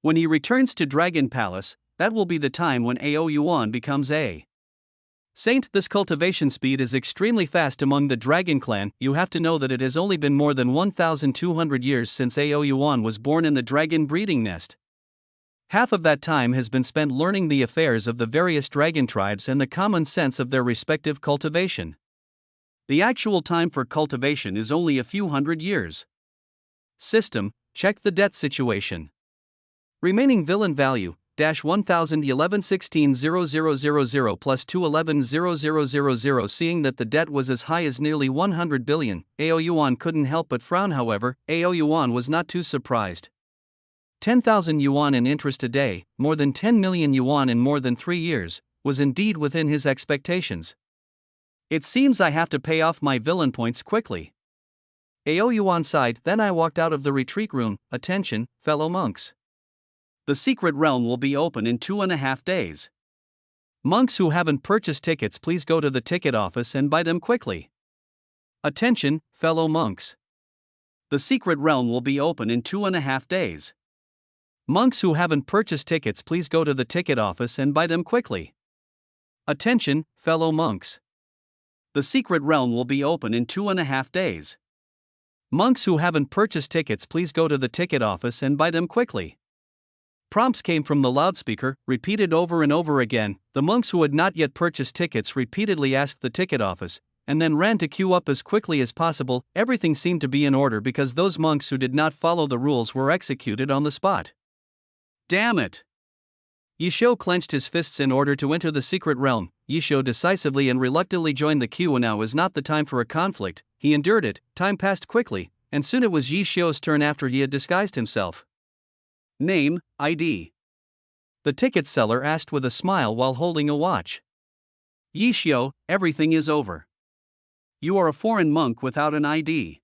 When he returns to Dragon Palace, that will be the time when Ao Yuan becomes a saint. This cultivation speed is extremely fast among the Dragon Clan. You have to know that it has only been more than 1,200 years since Ao Yuan was born in the dragon breeding nest. Half of that time has been spent learning the affairs of the various dragon tribes and the common sense of their respective cultivation. The actual time for cultivation is only a few hundred years. System, check the debt situation. Remaining villain value, -1011160000 plus 2110000. Seeing that the debt was as high as nearly 100 billion, Ao Yuan couldn't help but frown. However, Ao Yuan was not too surprised. 10,000 yuan in interest a day, more than 10 million yuan in more than 3 years, was indeed within his expectations. It seems I have to pay off my villain points quickly. Ao Yuan sighed. Then I walked out of the retreat room. Attention, fellow monks. The secret realm will be open in 2.5 days. Monks who haven't purchased tickets, please go to the ticket office and buy them quickly. Attention, fellow monks. The secret realm will be open in 2.5 days. Monks who haven't purchased tickets, please go to the ticket office and buy them quickly. Attention, fellow monks. The secret realm will be open in 2.5 days. Monks who haven't purchased tickets, please go to the ticket office and buy them quickly. Prompts came from the loudspeaker, repeated over and over again. The monks who had not yet purchased tickets repeatedly asked the ticket office, and then ran to queue up as quickly as possible. Everything seemed to be in order because those monks who did not follow the rules were executed on the spot. Damn it! Yisho clenched his fists in order to enter the secret realm. Yisho decisively and reluctantly joined the queue, and now was not the time for a conflict. He endured it. Time passed quickly, and soon it was Yisho's turn after he had disguised himself. Name, ID. The ticket seller asked with a smile while holding a watch. Yishio, everything is over. You are a foreign monk without an ID.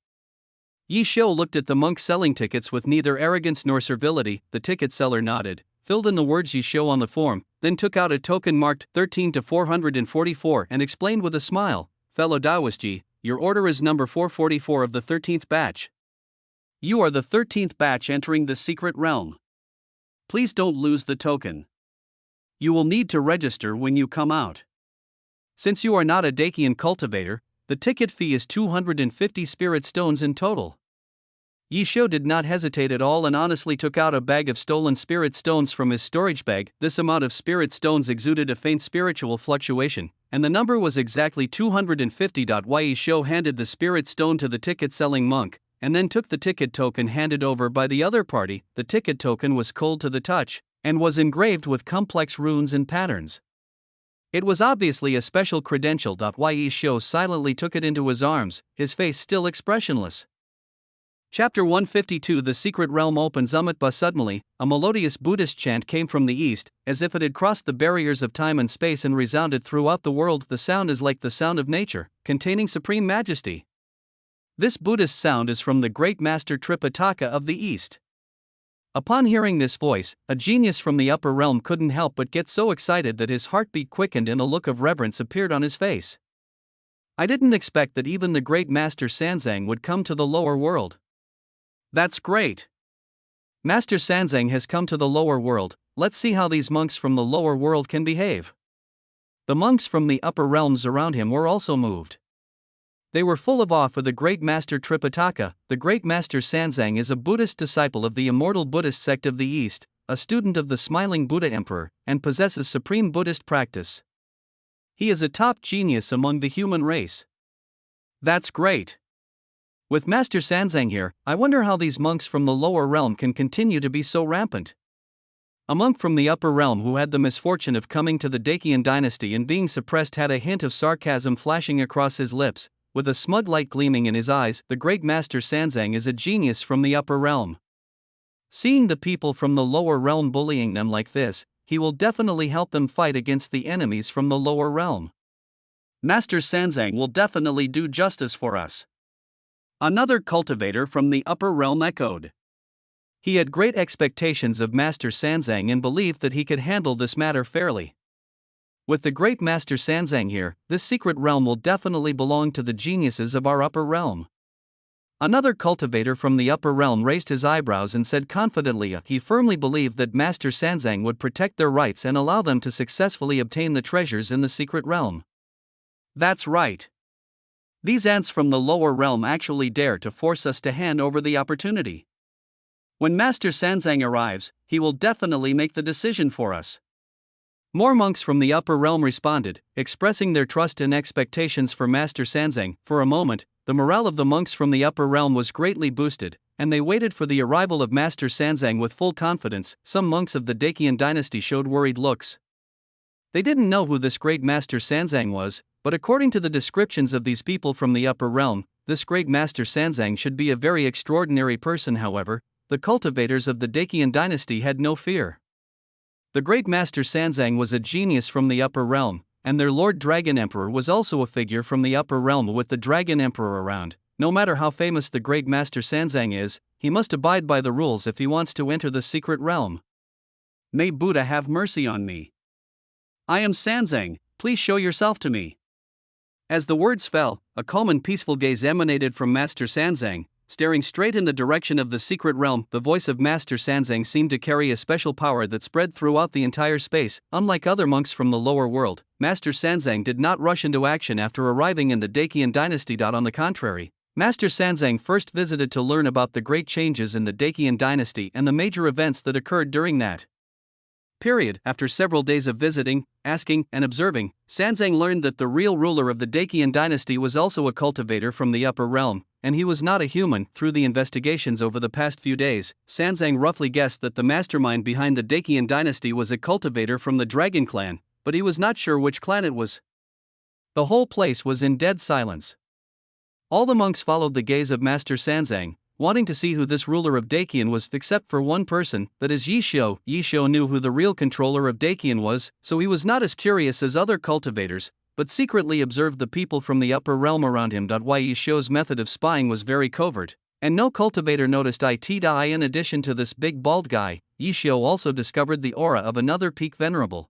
Yishio looked at the monk selling tickets with neither arrogance nor servility. The ticket seller nodded, filled in the words Yishio on the form, then took out a token marked 13 to 444 and explained with a smile, Fellow Daoistji, your order is number 444 of the 13th batch. You are the 13th batch entering the secret realm. Please don't lose the token. You will need to register when you come out. Since you are not a Dacian cultivator, the ticket fee is 250 spirit stones in total. Yishio did not hesitate at all and honestly took out a bag of stolen spirit stones from his storage bag. This amount of spirit stones exuded a faint spiritual fluctuation, and the number was exactly 250. Yishio handed the spirit stone to the ticket-selling monk, and then took the ticket token handed over by the other party. The ticket token was cold to the touch, and was engraved with complex runes and patterns. It was obviously a special credential. Yi Shou silently took it into his arms, his face still expressionless. Chapter 152 The Secret Realm opens. But suddenly, a melodious Buddhist chant came from the east, as if it had crossed the barriers of time and space and resounded throughout the world. The sound is like the sound of nature, containing supreme majesty. This Buddhist sound is from the great master Tripitaka of the East. Upon hearing this voice, a genius from the upper realm couldn't help but get so excited that his heartbeat quickened and a look of reverence appeared on his face. I didn't expect that even the great master Sanzang would come to the lower world. That's great. Master Sanzang has come to the lower world. Let's see how these monks from the lower world can behave. The monks from the upper realms around him were also moved. They were full of awe for the great master Tripitaka. The great master Sanzang is a Buddhist disciple of the immortal Buddhist sect of the East, a student of the smiling Buddha Emperor, and possesses supreme Buddhist practice. He is a top genius among the human race. That's great. With Master Sanzang here, I wonder how these monks from the lower realm can continue to be so rampant. A monk from the upper realm who had the misfortune of coming to the Dacian dynasty and being suppressed had a hint of sarcasm flashing across his lips, with a smug light gleaming in his eyes. The great master Sanzang is a genius from the upper realm. Seeing the people from the lower realm bullying them like this, he will definitely help them fight against the enemies from the lower realm. Master Sanzang will definitely do justice for us. Another cultivator from the upper realm echoed. He had great expectations of Master Sanzang and believed that he could handle this matter fairly. With the great Master Sanzang here, this secret realm will definitely belong to the geniuses of our upper realm. Another cultivator from the upper realm raised his eyebrows and said confidently he firmly believed that Master Sanzang would protect their rights and allow them to successfully obtain the treasures in the secret realm. That's right. These ants from the lower realm actually dare to force us to hand over the opportunity. When Master Sanzang arrives, he will definitely make the decision for us. More monks from the upper realm responded, expressing their trust and expectations for Master Sanzang. For a moment, the morale of the monks from the upper realm was greatly boosted, and they waited for the arrival of Master Sanzang with full confidence. Some monks of the Dacian dynasty showed worried looks. They didn't know who this great Master Sanzang was, but according to the descriptions of these people from the upper realm, this great Master Sanzang should be a very extraordinary person. However, the cultivators of the Dacian dynasty had no fear. The great Master Sanzang was a genius from the upper realm, and their Lord Dragon Emperor was also a figure from the upper realm. With the Dragon Emperor around, no matter how famous the great Master Sanzang is, he must abide by the rules if he wants to enter the secret realm. May Buddha have mercy on me. I am Sanzang, please show yourself to me. As the words fell, a calm and peaceful gaze emanated from Master Sanzang, staring straight in the direction of the secret realm. The voice of Master Sanzang seemed to carry a special power that spread throughout the entire space. Unlike other monks from the lower world, Master Sanzang did not rush into action after arriving in the Dacian dynasty. On the contrary, Master Sanzang first visited to learn about the great changes in the Dacian dynasty and the major events that occurred during that period. After several days of visiting, asking, and observing, Sanzang learned that the real ruler of the Dacian dynasty was also a cultivator from the upper realm, and he was not a human. Through the investigations over the past few days, Sanzang roughly guessed that the mastermind behind the Dacian dynasty was a cultivator from the Dragon clan, but he was not sure which clan it was. The whole place was in dead silence. All the monks followed the gaze of Master Sanzang, wanting to see who this ruler of Dacian was, except for one person, that is Yi Shou. Yi Shou knew who the real controller of Dacian was, so he was not as curious as other cultivators, but secretly observed the people from the upper realm around him. Yi Shou's method of spying was very covert, and no cultivator noticed it. In addition to this big bald guy, Yi Shou also discovered the aura of another peak venerable.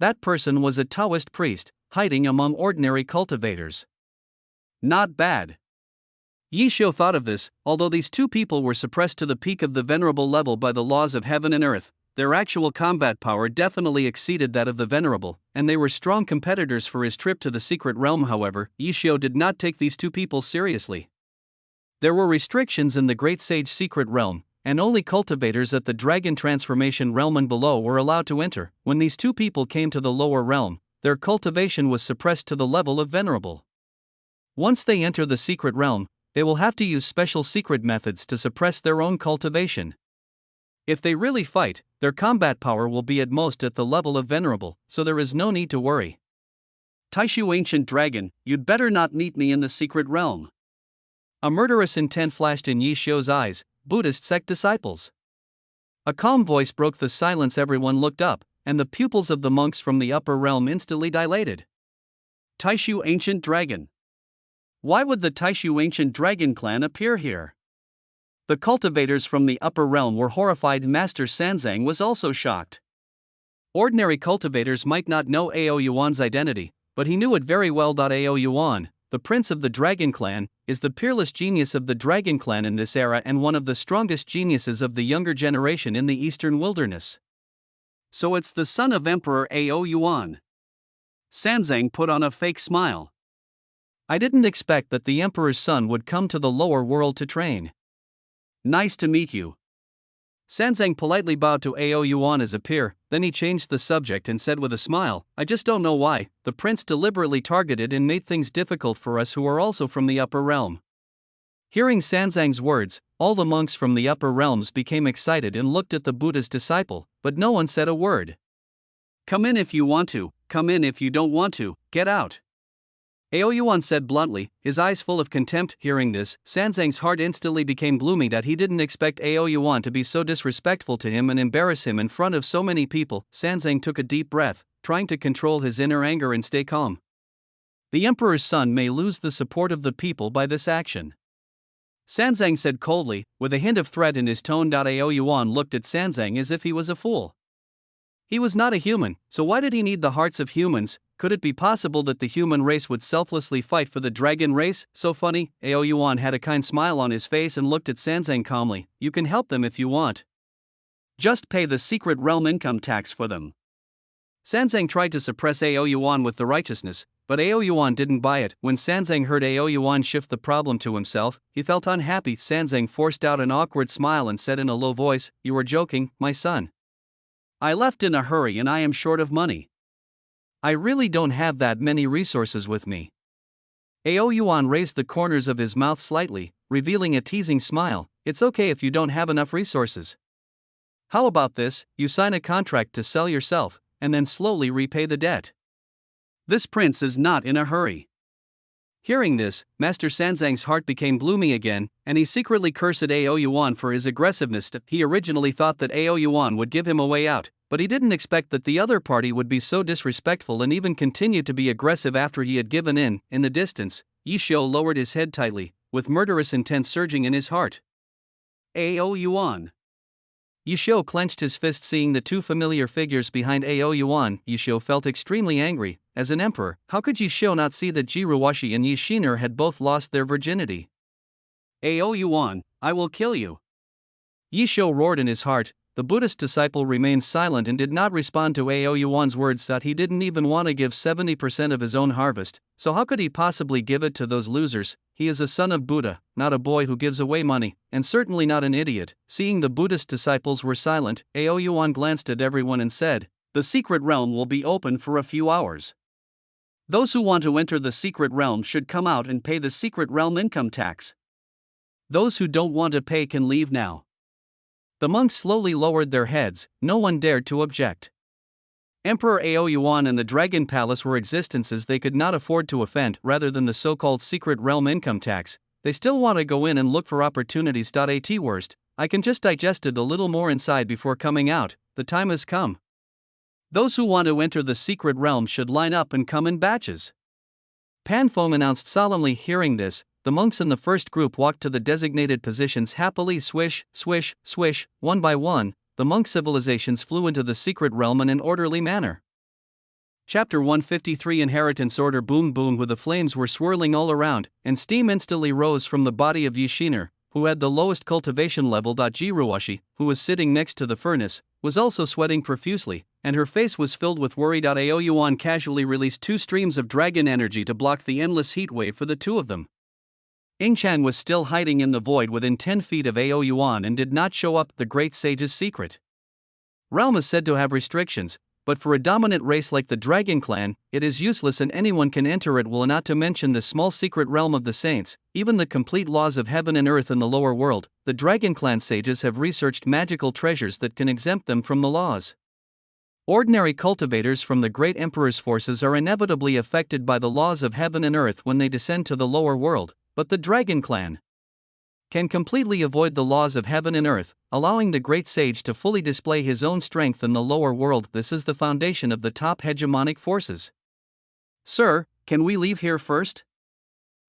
That person was a Taoist priest, hiding among ordinary cultivators. Not bad. Yi Shou thought of this. Although these two people were suppressed to the peak of the venerable level by the laws of heaven and earth, their actual combat power definitely exceeded that of the venerable, and they were strong competitors for his trip to the secret realm. However, Yi Shou did not take these two people seriously. There were restrictions in the Great Sage secret realm, and only cultivators at the Dragon Transformation realm and below were allowed to enter. When these two people came to the lower realm, their cultivation was suppressed to the level of venerable. Once they enter the secret realm, they will have to use special secret methods to suppress their own cultivation. If they really fight, their combat power will be at most at the level of venerable, so there is no need to worry. Taishu ancient dragon, you'd better not meet me in the secret realm. A murderous intent flashed in Yi Xiu's eyes. Buddhist sect disciples. A calm voice broke the silence. Everyone looked up, and the pupils of the monks from the upper realm instantly dilated. Taishu ancient dragon. Why would the Taishu ancient dragon clan appear here? The cultivators from the upper realm were horrified. Master Sanzang was also shocked. Ordinary cultivators might not know Ao Yuan's identity, but he knew it very well. Ao Yuan, the prince of the Dragon Clan, is the peerless genius of the Dragon Clan in this era and one of the strongest geniuses of the younger generation in the eastern wilderness. So it's the son of Emperor Ao Yuan. Sanzang put on a fake smile. I didn't expect that the emperor's son would come to the lower world to train. Nice to meet you. Sanzang politely bowed to Ao Yuan as a peer, then he changed the subject and said with a smile, I just don't know why, the prince deliberately targeted and made things difficult for us who are also from the upper realm. Hearing Sanzang's words, all the monks from the upper realms became excited and looked at the Buddha's disciple, but no one said a word. Come in if you want to, come in if you don't want to, get out. Ao Yuan said bluntly, his eyes full of contempt. Hearing this, Sanzang's heart instantly became gloomy that he didn't expect Ao Yuan to be so disrespectful to him and embarrass him in front of so many people. Sanzang took a deep breath, trying to control his inner anger and stay calm. The emperor's son may lose the support of the people by this action. Sanzang said coldly, with a hint of threat in his tone. Ao Yuan looked at Sanzang as if he was a fool. He was not a human, so why did he need the hearts of humans? Could it be possible that the human race would selflessly fight for the dragon race? So funny. Ao Yuan had a kind smile on his face and looked at Sanzang calmly. You can help them if you want. Just pay the secret realm income tax for them. Sanzang tried to suppress Ao Yuan with the righteousness, but Ao Yuan didn't buy it. When Sanzang heard Ao Yuan shift the problem to himself, he felt unhappy. Sanzang forced out an awkward smile and said in a low voice, You are joking, my son. I left in a hurry and I am short of money. I really don't have that many resources with me. Ao Yuan raised the corners of his mouth slightly, revealing a teasing smile. It's okay if you don't have enough resources. How about this, you sign a contract to sell yourself, and then slowly repay the debt. This prince is not in a hurry. Hearing this, Master Sanzang's heart became gloomy again, and he secretly cursed Ao Yuan for his aggressiveness. He originally thought that Ao Yuan would give him a way out, but he didn't expect that the other party would be so disrespectful and even continue to be aggressive after he had given in. In the distance, Yi Xiu lowered his head tightly, with murderous intent surging in his heart. Ao Yuan. Yi Xiu clenched his fist seeing the two familiar figures behind Ao Yuan. Yi Xiu felt extremely angry. As an emperor, how could Yi Xiu not see that Ji Ruoshi and Yi Xiner had both lost their virginity? Ao Yuan, I will kill you. Yi Xiu roared in his heart. The Buddhist disciple remained silent and did not respond to Ao Yuan's words. He didn't even want to give 70% of his own harvest, so how could he possibly give it to those losers? He is a son of Buddha, not a boy who gives away money, and certainly not an idiot. Seeing the Buddhist disciples were silent, Ao Yuan glanced at everyone and said, The secret realm will be open for a few hours. Those who want to enter the secret realm should come out and pay the secret realm income tax. Those who don't want to pay can leave now. The monks slowly lowered their heads, no one dared to object. Emperor Ao Yuan and the Dragon Palace were existences they could not afford to offend. Rather than the so-called secret realm income tax, they still want to go in and look for opportunities. At worst, I can just digest it a little more inside before coming out. The time has come. Those who want to enter the secret realm should line up and come in batches. Pan Feng announced solemnly. Hearing this, the monks in the first group walked to the designated positions happily. Swish, swish, swish, one by one, the monk civilizations flew into the secret realm in an orderly manner. Chapter 153 Inheritance Order. Boom boom. With the flames were swirling all around, and steam instantly rose from the body of Yi Xiner, who had the lowest cultivation level. Ji Ruoshi, who was sitting next to the furnace, was also sweating profusely, and her face was filled with worry. Ao Yuan casually released 2 streams of dragon energy to block the endless heat wave for the two of them. Ying Chan was still hiding in the void within 10 feet of Ao Yuan and did not show up. The great sage's secret realm is said to have restrictions, but for a dominant race like the Dragon Clan, it is useless and anyone can enter it. Will not to mention the small secret realm of the saints, even the complete laws of heaven and earth in the lower world, the Dragon Clan sages have researched magical treasures that can exempt them from the laws. Ordinary cultivators from the great emperor's forces are inevitably affected by the laws of heaven and earth when they descend to the lower world, but the Dragon Clan can completely avoid the laws of heaven and earth, allowing the great sage to fully display his own strength in the lower world. This is the foundation of the top hegemonic forces. Sir, can we leave here first?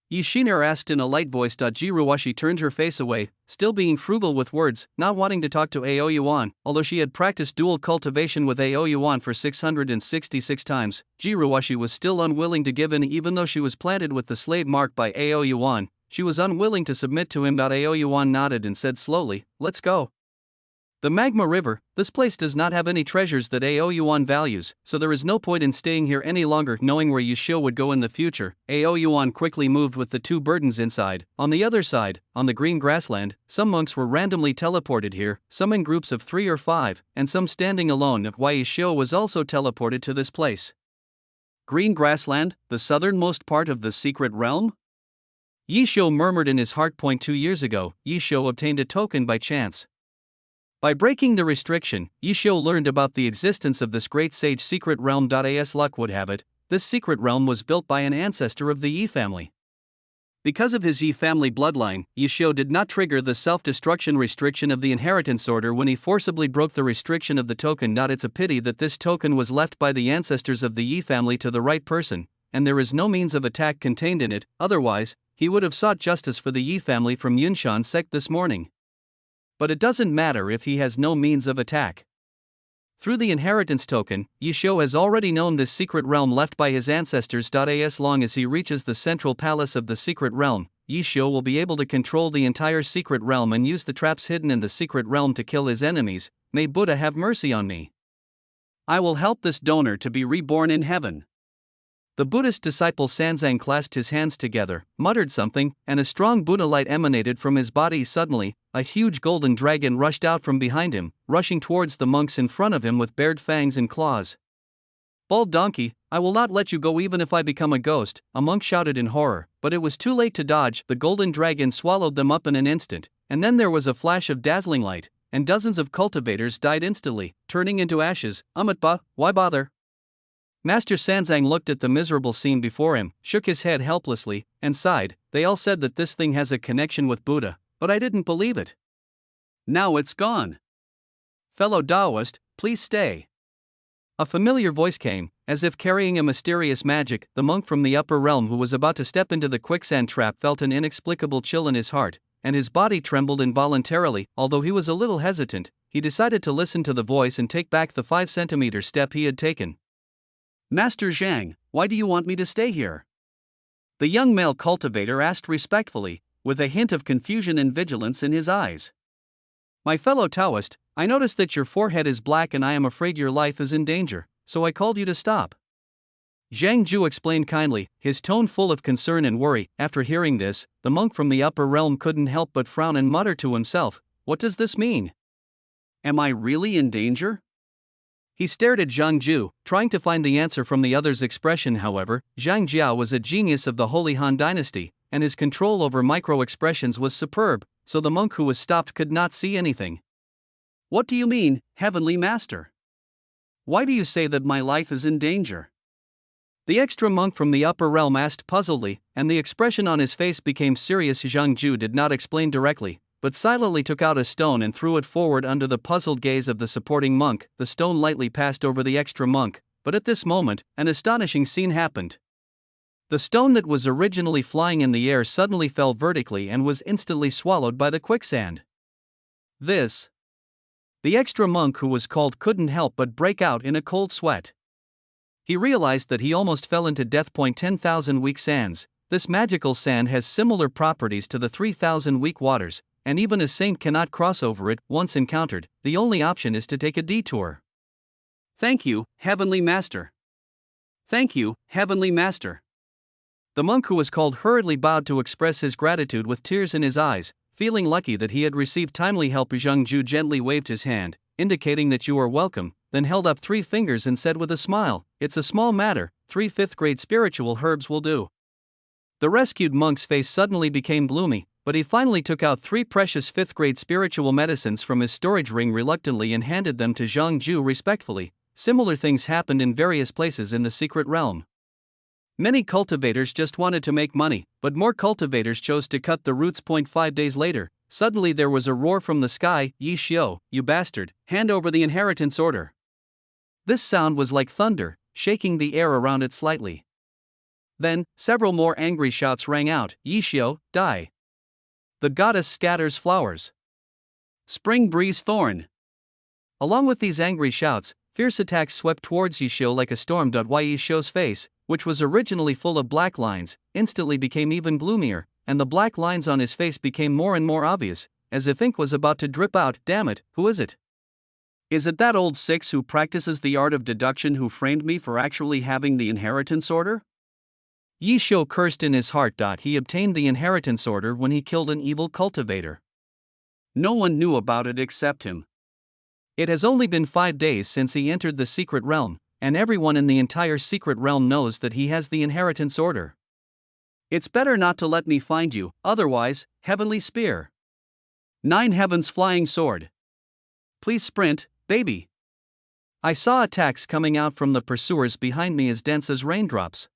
Yi Shinar asked in a light voice. Jiruwashi turned her face away, still being frugal with words, not wanting to talk to Aoyuan. Although she had practiced dual cultivation with Aoyuan for 666 times, Jiruwashi was still unwilling to give in. Even though she was planted with the slave mark by Aoyuan, she was unwilling to submit to him. Aoyuan nodded and said slowly, "Let's go." The Magma River, this place does not have any treasures that Aoyuan values, so there is no point in staying here any longer. Knowing where Yishio would go in the future, Aoyuan quickly moved with the two burdens inside. On the other side, on the green grassland, some monks were randomly teleported here, some in groups of 3 or 5, and some standing alone. Why Yishio was also teleported to this place. Green grassland, the southernmost part of the secret realm? Yishio murmured in his heart. 2 years ago, Yishio obtained a token by chance. By breaking the restriction, Yishio learned about the existence of this great sage secret realm. As luck would have it, this secret realm was built by an ancestor of the Yi family. Because of his Yi family bloodline, Yishio did not trigger the self-destruction restriction of the inheritance order when he forcibly broke the restriction of the token. It's a pity that this token was left by the ancestors of the Yi family to the right person, and there is no means of attack contained in it. Otherwise, he would have sought justice for the Yi family from Yunshan sect this morning. But it doesn't matter if he has no means of attack. Through the inheritance token, Yishio has already known this secret realm left by his ancestors. As long as he reaches the central palace of the secret realm, Yishio will be able to control the entire secret realm and use the traps hidden in the secret realm to kill his enemies. May Buddha have mercy on me. I will help this donor to be reborn in heaven. The Buddhist disciple Sanzang clasped his hands together, muttered something, and a strong Buddha light emanated from his body. Suddenly, a huge golden dragon rushed out from behind him, rushing towards the monks in front of him with bared fangs and claws. "Bald donkey, I will not let you go even if I become a ghost," a monk shouted in horror, but it was too late to dodge. The golden dragon swallowed them up in an instant, and then there was a flash of dazzling light, and dozens of cultivators died instantly, turning into ashes. Amitba, why bother? Master Sanzang looked at the miserable scene before him, shook his head helplessly, and sighed. They all said that this thing has a connection with Buddha, but I didn't believe it. Now it's gone. Fellow Taoist, please stay. A familiar voice came, as if carrying a mysterious magic. The monk from the upper realm who was about to step into the quicksand trap felt an inexplicable chill in his heart, and his body trembled involuntarily. Although he was a little hesitant, he decided to listen to the voice and take back the 5-centimeter step he had taken. "Master Zhang, why do you want me to stay here?" The young male cultivator asked respectfully, with a hint of confusion and vigilance in his eyes. "My fellow Taoist, I notice that your forehead is black and I am afraid your life is in danger, so I called you to stop." Zhang Ju explained kindly, his tone full of concern and worry. After hearing this, the monk from the upper realm couldn't help but frown and mutter to himself, "What does this mean? Am I really in danger?" He stared at Zhang Ju, trying to find the answer from the other's expression. However, Zhang Jiao was a genius of the Holy Han dynasty, and his control over micro-expressions was superb, so the monk who was stopped could not see anything. "What do you mean, Heavenly Master? Why do you say that my life is in danger?" The extra monk from the upper realm asked puzzledly, and the expression on his face became serious. Zhang Ju did not explain directly, but silently took out a stone and threw it forward under the puzzled gaze of the supporting monk. The stone lightly passed over the extra monk, but at this moment, an astonishing scene happened. The stone that was originally flying in the air suddenly fell vertically and was instantly swallowed by the quicksand. The extra monk who was called couldn't help but break out in a cold sweat. He realized that he almost fell into death. 10,000 weak sands. This magical sand has similar properties to the 3,000 weak waters, and even a saint cannot cross over it. Once encountered, the only option is to take a detour. "Thank you, Heavenly Master. Thank you, Heavenly Master." The monk who was called hurriedly bowed to express his gratitude with tears in his eyes, feeling lucky that he had received timely help. Zhang Ju gently waved his hand, indicating that you are welcome. then held up 3 fingers and said with a smile, "It's a small matter, 3 fifth-grade spiritual herbs will do." The rescued monk's face suddenly became gloomy, but he finally took out 3 precious 5th-grade spiritual medicines from his storage ring reluctantly and handed them to Zhang Ju respectfully. Similar things happened in various places in the secret realm. Many cultivators just wanted to make money, but more cultivators chose to cut the roots. 5 days later, suddenly there was a roar from the sky, "Yi Xiu, you bastard, hand over the inheritance order." This sound was like thunder, shaking the air around it slightly. Then, several more angry shouts rang out, "Yi Xiu, die! The goddess scatters flowers. Spring breeze thorn." Along with these angry shouts, fierce attacks swept towards Yi Xiu like a storm. Yi Xiu's face, which was originally full of black lines, instantly became even gloomier, and the black lines on his face became more and more obvious, as if ink was about to drip out. "Damn it, who is it? Is it that old six who practices the art of deduction who framed me for actually having the inheritance order?" Yi Xiu cursed in his heart. He obtained the inheritance order when he killed an evil cultivator. No one knew about it except him. It has only been 5 days since he entered the secret realm, and everyone in the entire secret realm knows that he has the inheritance order. It's better not to let me find you, otherwise, heavenly spear. 9 heavens flying sword. Please sprint, baby. I saw attacks coming out from the pursuers behind me as dense as raindrops.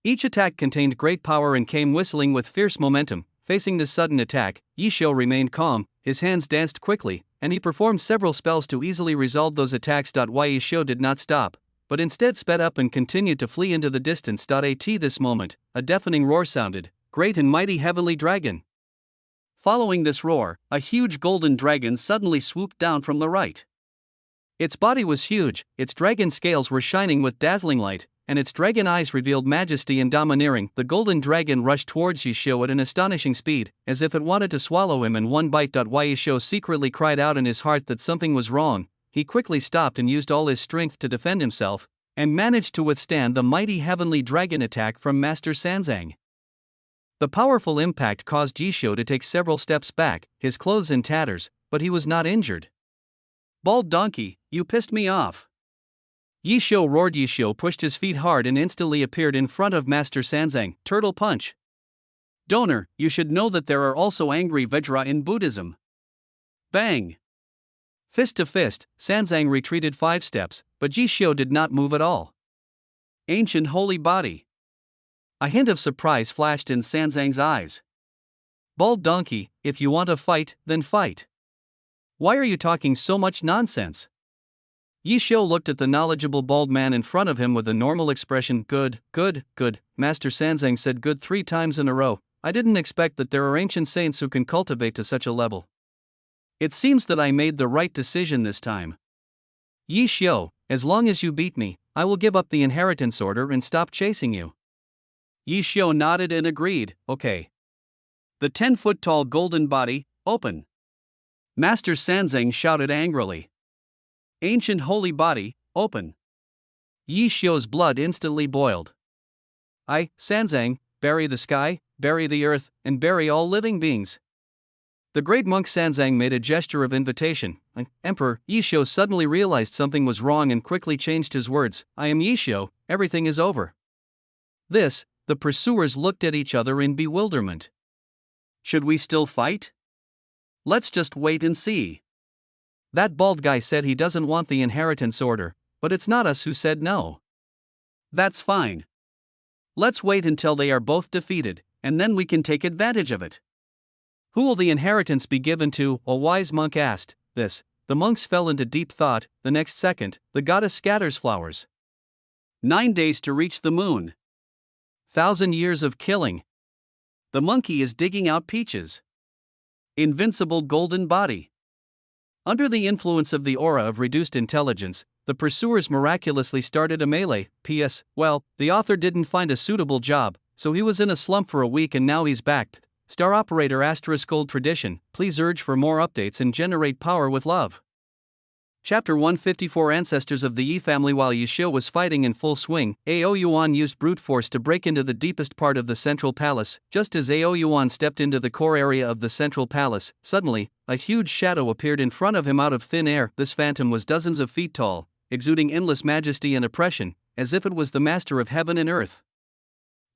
Each attack contained great power and came whistling with fierce momentum. Facing this sudden attack, Yi Xiu remained calm, his hands danced quickly, and he performed several spells to easily resolve those attacks. Yi Xiu did not stop, but instead sped up and continued to flee into the distance. At this moment, a deafening roar sounded, "Great and mighty heavenly dragon!" Following this roar, a huge golden dragon suddenly swooped down from the right. Its body was huge, its dragon scales were shining with dazzling light, and its dragon eyes revealed majesty and domineering. The golden dragon rushed towards Yi Xiu at an astonishing speed, as if it wanted to swallow him in one bite. Yi Xiu secretly cried out in his heart that something was wrong. He quickly stopped and used all his strength to defend himself, and managed to withstand the mighty heavenly dragon attack from Master Sanzang. The powerful impact caused Yi Xiu to take several steps back, his clothes in tatters, but he was not injured. "Bald donkey, you pissed me off!" Yi Xiu roared. Yi Xiu pushed his feet hard and instantly appeared in front of Master Sanzang. "Turtle punch! Donor, you should know that there are also angry Vajra in Buddhism." Bang! Fist to fist, Sanzang retreated 5 steps, but Yi Xiu did not move at all. Ancient holy body. A hint of surprise flashed in Sanzang's eyes. "Bald donkey, if you want to fight, then fight. Why are you talking so much nonsense?" Yi Xiu looked at the knowledgeable bald man in front of him with a normal expression. Good, good, good," Master Sanzang said good 3 times in a row. "I didn't expect that there are ancient saints who can cultivate to such a level. It seems that I made the right decision this time. Yi Xiu, as long as you beat me, I will give up the inheritance order and stop chasing you." Yi Xiu nodded and agreed, "Okay." The 10-foot-tall golden body, open. Master Sanzang shouted angrily. Ancient holy body, open. Yi Xiu's blood instantly boiled. "I, Sanzang, bury the sky, bury the earth, and bury all living beings." The great monk Sanzang made a gesture of invitation. Emperor, Yi Xiu suddenly realized something was wrong and quickly changed his words. "I am Yi Xiu, everything is over." The pursuers looked at each other in bewilderment. "Should we still fight? Let's just wait and see. That bald guy said he doesn't want the inheritance order, but it's not us who said no." "That's fine. Let's wait until they are both defeated, and then we can take advantage of it." "Who will the inheritance be given to?" a wise monk asked. The monks fell into deep thought. The next second, the goddess scatters flowers. 9 days to reach the moon. 1,000 years of killing. The monkey is digging out peaches. Invincible golden body. Under the influence of the aura of reduced intelligence, the pursuers miraculously started a melee. P.S. Well, the author didn't find a suitable job, so he was in a slump for a week and now he's back. Star Operator *Gold Tradition, please urge for more updates and generate power with love. Chapter 154 Ancestors of the Yi family. While Yi Xiu was fighting in full swing, Ao Yuan used brute force to break into the deepest part of the central palace. Just as Ao Yuan stepped into the core area of the central palace, suddenly, a huge shadow appeared in front of him out of thin air. This phantom was dozens of feet tall, exuding endless majesty and oppression, as if it was the master of heaven and earth.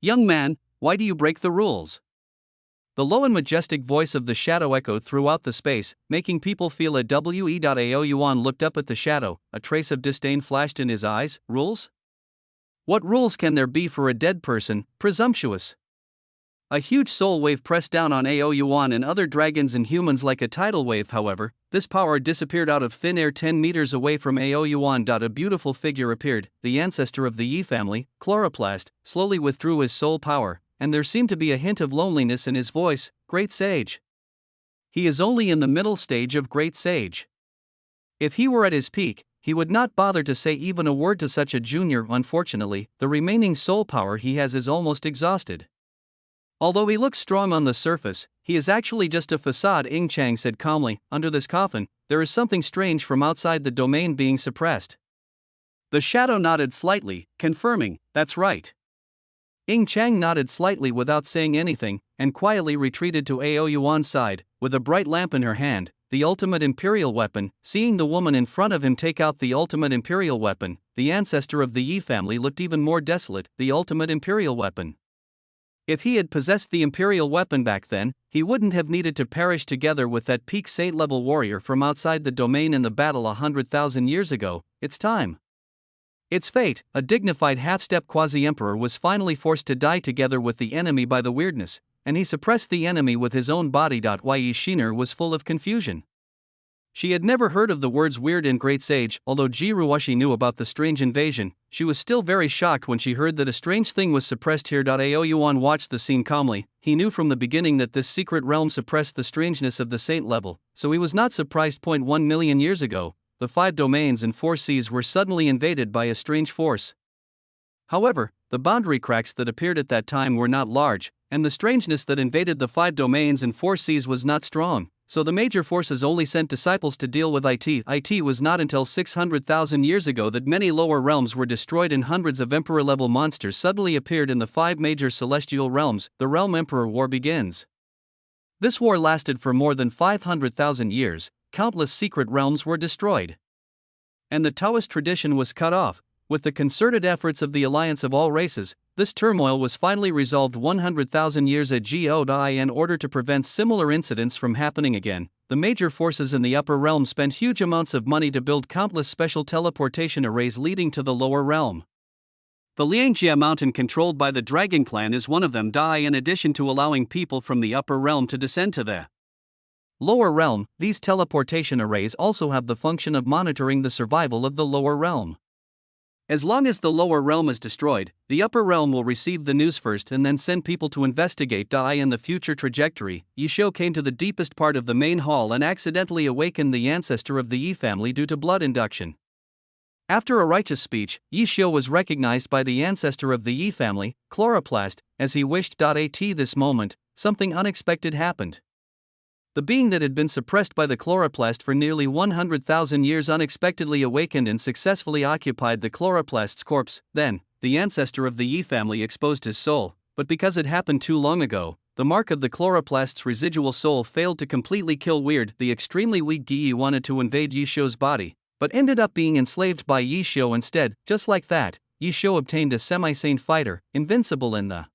"Young man, why do you break the rules?" The low and majestic voice of the shadow echoed throughout the space, making people feel a Ao Yuan looked up at the shadow, a trace of disdain flashed in his eyes. "Rules? What rules can there be for a dead person, presumptuous?" A huge soul wave pressed down on Ao Yuan and other dragons and humans like a tidal wave. However, this power disappeared out of thin air 10 meters away from Ao Yuan. A beautiful figure appeared, the ancestor of the Yi family, Chloroplast, slowly withdrew his soul power, and there seemed to be a hint of loneliness in his voice. "Great sage. He is only in the middle stage of great sage. If he were at his peak, he would not bother to say even a word to such a junior. Unfortunately, the remaining soul power he has is almost exhausted. Although he looks strong on the surface, he is actually just a facade," Ing Chang said calmly. "Under this coffin, there is something strange from outside the domain being suppressed." The shadow nodded slightly, confirming, "That's right." Ing Chang nodded slightly without saying anything, and quietly retreated to Ao Yuan's side, with a bright lamp in her hand, the ultimate imperial weapon. Seeing the woman in front of him take out the ultimate imperial weapon, the ancestor of the Yi family looked even more desolate. The ultimate imperial weapon. If he had possessed the imperial weapon back then, he wouldn't have needed to perish together with that peak saint-level warrior from outside the domain in the battle 100,000 years ago. It's time. Its fate, a dignified half-step quasi-emperor was finally forced to die together with the enemy by the weirdness, and he suppressed the enemy with his own body. Yi Shiner was full of confusion. She had never heard of the words weird and great sage. Although Ji Ruoshi knew about the strange invasion, she was still very shocked when she heard that a strange thing was suppressed here. Ao Yuan watched the scene calmly. He knew from the beginning that this secret realm suppressed the strangeness of the saint level, so he was not surprised. 1 million years ago, the 5 domains and 4 seas were suddenly invaded by a strange force. However, the boundary cracks that appeared at that time were not large, and the strangeness that invaded the 5 domains and 4 seas was not strong, so the major forces only sent disciples to deal with it. It was not until 600,000 years ago that many lower realms were destroyed and hundreds of emperor-level monsters suddenly appeared in the 5 major celestial realms. The Realm Emperor War begins. This war lasted for more than 500,000 years. Countless secret realms were destroyed, and the Taoist tradition was cut off. With the concerted efforts of the Alliance of All Races, this turmoil was finally resolved 100,000 years ago. In order to prevent similar incidents from happening again, the major forces in the upper realm spent huge amounts of money to build countless special teleportation arrays leading to the lower realm. The Liangjia mountain controlled by the Dragon Clan is one of them. In addition to allowing people from the upper realm to descend to the lower realm, these teleportation arrays also have the function of monitoring the survival of the lower realm. As long as the lower realm is destroyed, the upper realm will receive the news first and then send people to investigate. In the future trajectory, Yi Xiu came to the deepest part of the main hall and accidentally awakened the ancestor of the Yi family due to blood induction. After a righteous speech, Yi Xiu was recognized by the ancestor of the Yi family, Chloroplast, as he wished. At this moment, something unexpected happened. The being that had been suppressed by the chloroplast for nearly 100,000 years unexpectedly awakened and successfully occupied the chloroplast's corpse. Then, the ancestor of the Yi family exposed his soul, but because it happened too long ago, the mark of the chloroplast's residual soul failed to completely kill Weird. The extremely weak Yi wanted to invade Yi Xiu's body, but ended up being enslaved by Yi Xiu instead. Just like that, Yi Xiu obtained a semi-sane fighter, invincible in the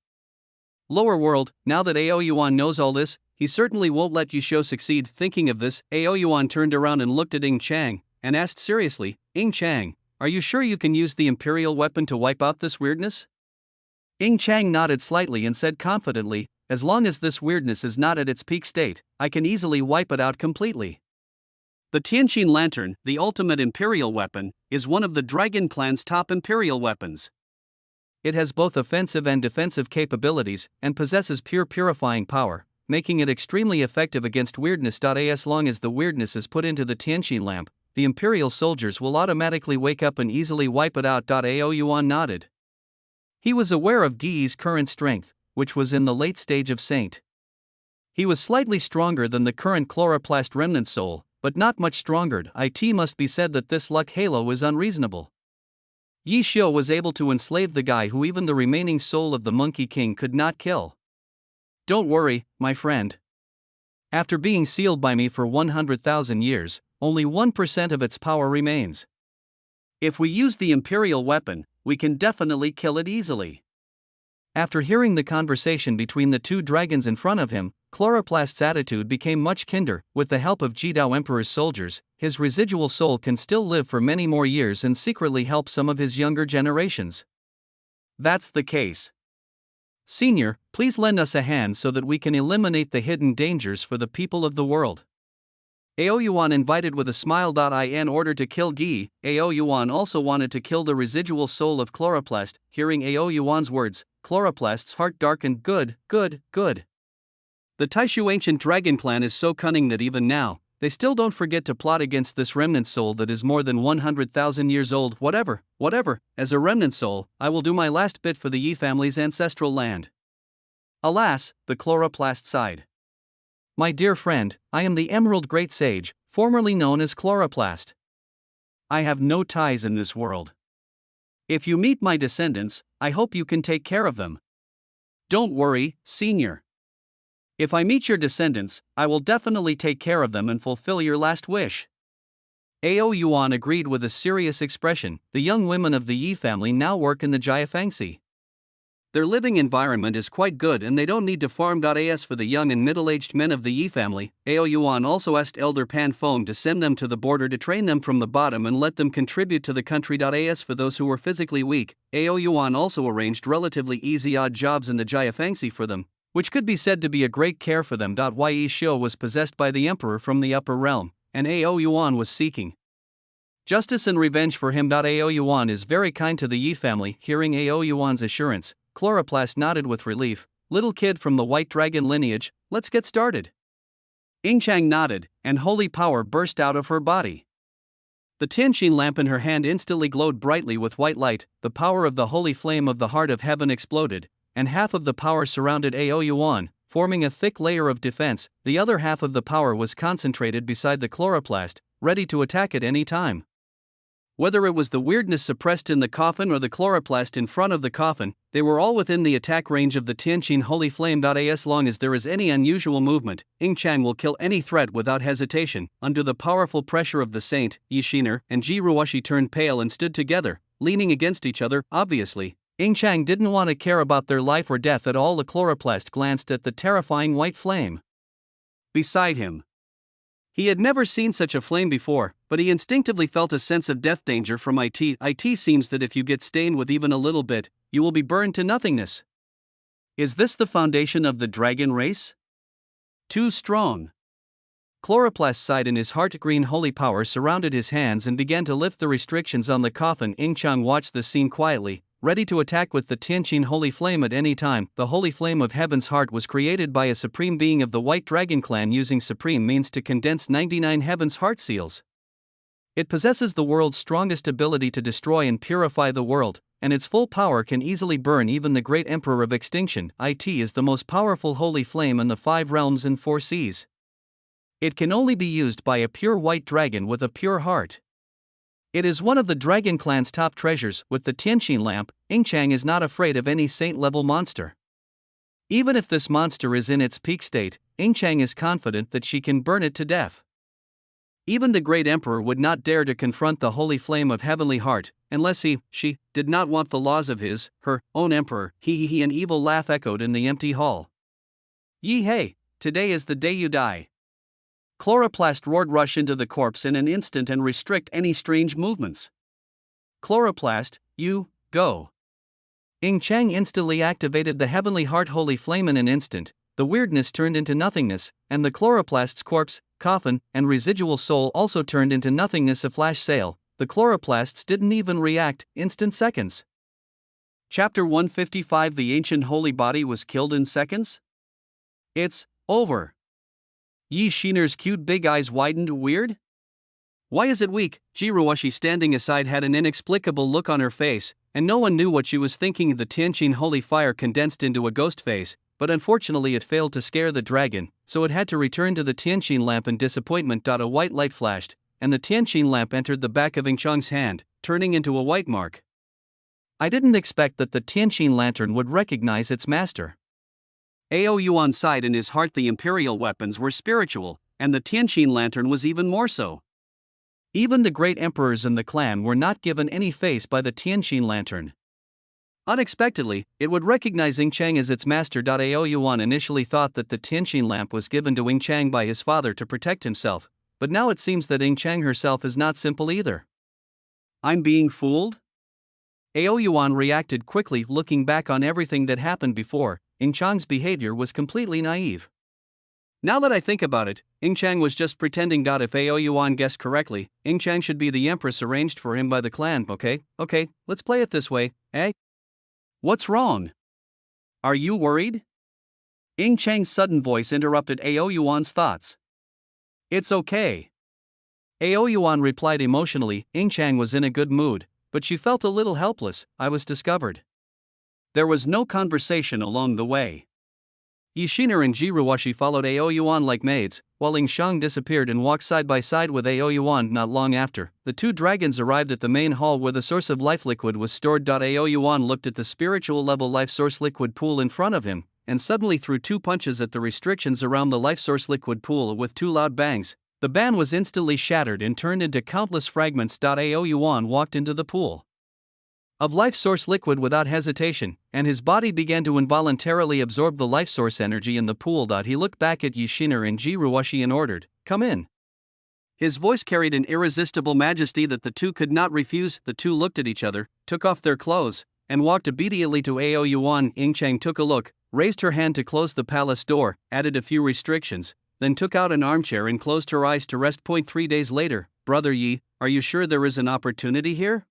lower world. Now that Ao Yuan knows all this, he certainly won't let Yi Xiu succeed. Thinking of this, Ao Yuan turned around and looked at Ing Chang, and asked seriously, "Ing Chang, are you sure you can use the imperial weapon to wipe out this weirdness?" Ing Chang nodded slightly and said confidently, "As long as this weirdness is not at its peak state, I can easily wipe it out completely." The Tianqin Lantern, the ultimate imperial weapon, is one of the Dragon Clan's top imperial weapons. It has both offensive and defensive capabilities, and possesses pure purifying power, making it extremely effective against weirdness. As long as the weirdness is put into the Tianqin lamp, the Imperial soldiers will automatically wake up and easily wipe it out. Ao Yuan nodded. He was aware of Yi's current strength, which was in the late stage of Saint. He was slightly stronger than the current chloroplast remnant soul, but not much stronger. It must be said that this luck halo is unreasonable. Yi Xiu was able to enslave the guy who even the remaining soul of the Monkey King could not kill. Don't worry, my friend. After being sealed by me for 100,000 years, only 1% of its power remains. If we use the Imperial weapon, we can definitely kill it easily. After hearing the conversation between the two dragons in front of him, Chloroplast's attitude became much kinder. With the help of Jidao Emperor's soldiers, his residual soul can still live for many more years and secretly help some of his younger generations. That's the case. Senior, please lend us a hand so that we can eliminate the hidden dangers for the people of the world. Aoyuan invited with a smile. In order to kill Gi, Aoyuan also wanted to kill the residual soul of Chloroplast. Hearing Aoyuan's words, Chloroplast's heart darkened. Good. The Taishu ancient dragon clan is so cunning that even now, they still don't forget to plot against this remnant soul that is more than 100,000 years old. Whatever, as a remnant soul, I will do my last bit for the Yi family's ancestral land. Alas, the Chloroplast sighed. My dear friend, I am the Emerald Great Sage, formerly known as Chloroplast. I have no ties in this world. If you meet my descendants, I hope you can take care of them. Don't worry, Senior. If I meet your descendants, I will definitely take care of them and fulfill your last wish. Aoyuan agreed with a serious expression. The young women of the Yi family now work in the Jiafangxi. Their living environment is quite good and they don't need to farm. As for the young and middle-aged men of the Yi family, Aoyuan also asked Elder Pan Feng to send them to the border to train them from the bottom and let them contribute to the country. As for those who were physically weak, Aoyuan also arranged relatively easy odd jobs in the Jiafangxi for them, which could be said to be a great care for them. Yi Xiu was possessed by the emperor from the upper realm, and Aoyuan was seeking justice and revenge for him. Aoyuan is very kind to the Yi family. Hearing Aoyuan's assurance, Chloroplast nodded with relief. Little kid from the White Dragon lineage, let's get started. Yingchang nodded, and holy power burst out of her body. The Tianqin lamp in her hand instantly glowed brightly with white light. The power of the holy flame of the heart of heaven exploded, and half of the power surrounded Aoyuan, forming a thick layer of defense. The other half of the power was concentrated beside the Chloroplast, ready to attack at any time. Whether it was the weirdness suppressed in the coffin or the Chloroplast in front of the coffin, they were all within the attack range of the Tianqin holy flame. As long as there is any unusual movement, Yingchang will kill any threat without hesitation. Under the powerful pressure of the saint, Yishiner and Ji Ruoshi turned pale and stood together, leaning against each other. Obviously, Yingchang didn't want to care about their life or death at all. The Chloroplast glanced at the terrifying white flame beside him. He had never seen such a flame before, but he instinctively felt a sense of death danger from it. It seems that if you get stained with even a little bit, you will be burned to nothingness. Is this the foundation of the dragon race? Too strong. Chloroplast sighed and his heart green holy power surrounded his hands and began to lift the restrictions on the coffin. Yingchang watched the scene quietly, ready to attack with the Tianqin holy flame at any time. The holy flame of heaven's heart was created by a supreme being of the White Dragon clan. Using supreme means to condense 99 heaven's heart seals. It possesses the world's strongest ability to destroy and purify the world, and its full power can easily burn even the great emperor of extinction. It is the most powerful holy flame in the 5 realms and 4 seas. It can only be used by a pure white dragon with a pure heart. It is one of the Dragon Clan's top treasures. With the Tianqin lamp, Yingchang is not afraid of any saint-level monster. Even if this monster is in its peak state, Yingchang is confident that she can burn it to death. Even the great emperor would not dare to confront the holy flame of heavenly heart, unless she, did not want the laws of her own emperor. He an evil laugh echoed in the empty hall. Yi hey, today is the day you die. Chloroplast roared, rush into the corpse in an instant and restrict any strange movements. Chloroplast, you, go. Yingchang instantly activated the heavenly heart holy flame in an instant. The weirdness turned into nothingness, and the Chloroplast's corpse, coffin, and residual soul also turned into nothingness. A flash sale. The Chloroplasts didn't even react. Instant seconds. Chapter 155. The ancient holy body was killed in seconds? It's over. Yi Shiner's cute big eyes widened. Weird? Why is it weak? Ji Ruoshi standing aside had an inexplicable look on her face, and no one knew what she was thinking. The Tianqin holy fire condensed into a ghost face, but unfortunately it failed to scare the dragon, so it had to return to the Tianqin lamp in disappointment. A white light flashed, and the Tianqin lamp entered the back of Ing Chang's hand, turning into a white mark. I didn't expect that the Tianqin lantern would recognize its master. Ao Yuan sighed in his heart. The imperial weapons were spiritual, and the Tianqin lantern was even more so. Even the great emperors in the clan were not given any face by the Tianqin lantern. Unexpectedly, it would recognize Ing Chang as its master. Ao Yuan initially thought that the Tianqin lamp was given to Ing Chang by his father to protect himself, but now it seems that Ing Chang herself is not simple either. I'm being fooled? Ao Yuan reacted quickly. Looking back on everything that happened before, Ing Chang's behavior was completely naive. Now that I think about it, Ing Chang was just pretending. If Ao Yuan guessed correctly, Ing Chang should be the empress arranged for him by the clan. Okay, let's play it this way, eh? What's wrong? Are you worried? Ing Chang's sudden voice interrupted Ao Yuan's thoughts. It's okay. Ao Yuan replied emotionally. Ing Chang was in a good mood, but she felt a little helpless. I was discovered. There was no conversation along the way. Yi Shiner and Ji Ruoshi followed Ao Yuan like maids, while Ing Shang disappeared and walked side by side with Ao Yuan. Not long after, the two dragons arrived at the main hall where the source of life liquid was stored. Ao Yuan looked at the spiritual level life source liquid pool in front of him, and suddenly threw two punches at the restrictions around the life source liquid pool with two loud bangs. The ban was instantly shattered and turned into countless fragments. Ao Yuan walked into the pool of life source liquid without hesitation, and his body began to involuntarily absorb the life source energy in the pool. He looked back at Yi Shiner and Ji Ruoshi and ordered, "Come in." His voice carried an irresistible majesty that the two could not refuse. The two looked at each other, took off their clothes, and walked obediently to Ao Yuan. Ing Chang took a look, raised her hand to close the palace door, added a few restrictions, then took out an armchair and closed her eyes to rest. 3 days later, Brother Yi, are you sure there is an opportunity here?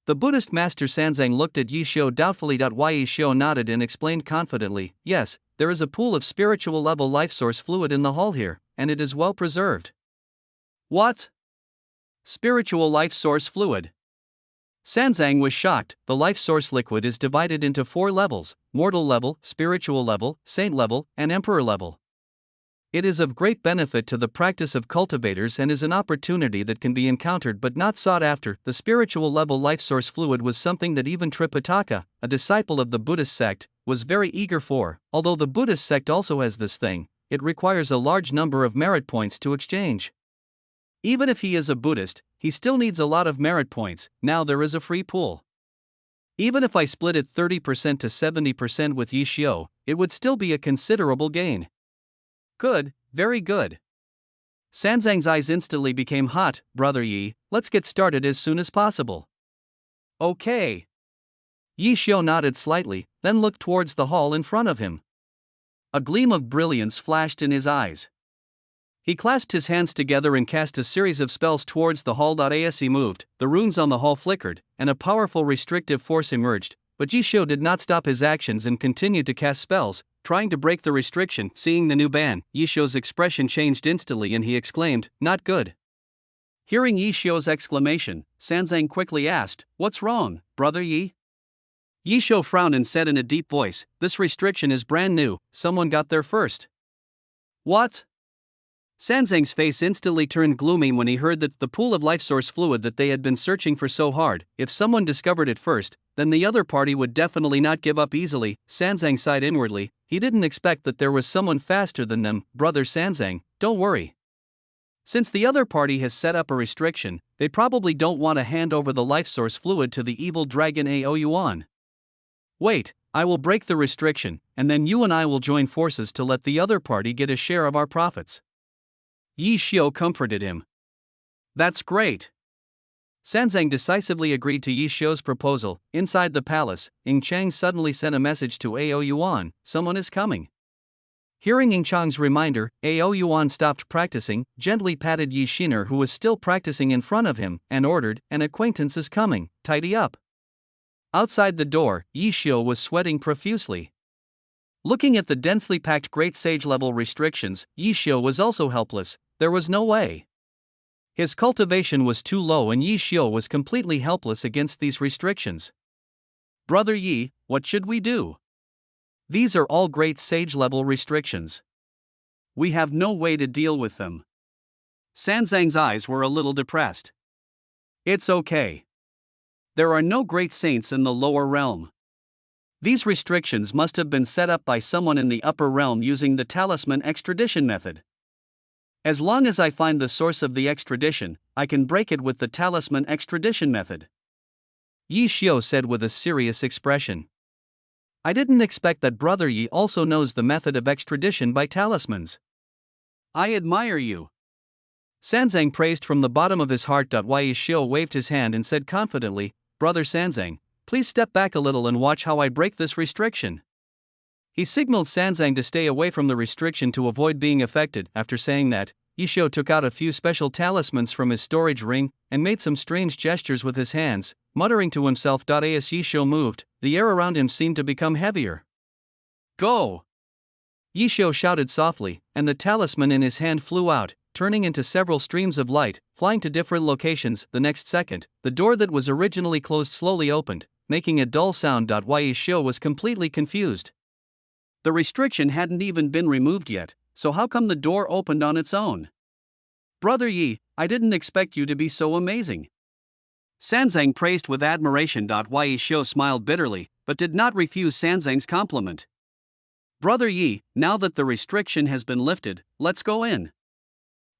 The Buddhist master Sanzang looked at Yi Xiu doubtfully. Yi Xiu nodded and explained confidently, yes, there is a pool of spiritual level life source fluid in the hall here, and it is well preserved. What? Spiritual life source fluid? Sanzang was shocked. The life source liquid is divided into 4 levels: mortal level, spiritual level, saint level, and emperor level. It is of great benefit to the practice of cultivators and is an opportunity that can be encountered but not sought after. The spiritual level life source fluid was something that even Tripitaka, a disciple of the Buddhist sect, was very eager for. Although the Buddhist sect also has this thing, it requires a large number of merit points to exchange. Even if he is a Buddhist, he still needs a lot of merit points. Now there is a free pool. Even if I split it 30% to 70% with Yi Xiu, it would still be a considerable gain. Good, very good. Sanzang's eyes instantly became hot. Brother Yi, let's get started as soon as possible. Okay. Yi Xiu nodded slightly, then looked towards the hall in front of him. A gleam of brilliance flashed in his eyes. He clasped his hands together and cast a series of spells towards the hall. As he moved, the runes on the hall flickered, and a powerful restrictive force emerged, but Yi Xiu did not stop his actions and continued to cast spells, trying to break the restriction. Seeing the new ban, Yi Xiu's expression changed instantly and he exclaimed, "Not good." Hearing Yi Xiu's exclamation, Sanzang quickly asked, "What's wrong, Brother Yi?" Yi Xiu frowned and said in a deep voice, "This restriction is brand new, someone got there first." What? Sanzang's face instantly turned gloomy when he heard that the pool of life source fluid that they had been searching for so hard, if someone discovered it first, then the other party would definitely not give up easily. Sanzang sighed inwardly. He didn't expect that there was someone faster than them. Brother Sanzang, don't worry. Since the other party has set up a restriction, they probably don't want to hand over the life source fluid to the evil dragon Ao Yuan. Wait, I will break the restriction, and then you and I will join forces to let the other party get a share of our profits. Yi Xiu comforted him. That's great. Sanzang decisively agreed to Yi Xiu's proposal. Inside the palace, Ing Chang suddenly sent a message to Ao Yuan, someone is coming. Hearing Ing Chang's reminder, Ao Yuan stopped practicing, gently patted Yi Shiner who was still practicing in front of him, and ordered, an acquaintance is coming, tidy up. Outside the door, Yi Xiu was sweating profusely. Looking at the densely packed great sage level restrictions, Yi Xiu was also helpless. There was no way. His cultivation was too low and Yi Xiu was completely helpless against these restrictions. Brother Yi, what should we do? These are all great sage-level restrictions. We have no way to deal with them. Sanzang's eyes were a little depressed. It's okay. There are no great saints in the lower realm. These restrictions must have been set up by someone in the upper realm using the talisman extradition method. As long as I find the source of the extradition, I can break it with the talisman extradition method. Yi Xiu said with a serious expression. I didn't expect that Brother Yi also knows the method of extradition by talismans. I admire you. Sanzang praised from the bottom of his heart. Yi Xiu waved his hand and said confidently, Brother Sanzang, please step back a little and watch how I break this restriction. He signaled Sanzang to stay away from the restriction to avoid being affected. After saying that, Yi Xiu took out a few special talismans from his storage ring and made some strange gestures with his hands, muttering to himself. As Yi Xiu moved, the air around him seemed to become heavier. Go! Yi Xiu shouted softly, and the talisman in his hand flew out, turning into several streams of light, flying to different locations. The next second, the door that was originally closed slowly opened, making a dull sound. Yi Xiu was completely confused. The restriction hadn't even been removed yet, so how come the door opened on its own? Brother Yi, I didn't expect you to be so amazing. Sanzang praised with admiration. Yi Xiu smiled bitterly, but did not refuse Sanzang's compliment. Brother Yi, now that the restriction has been lifted, let's go in.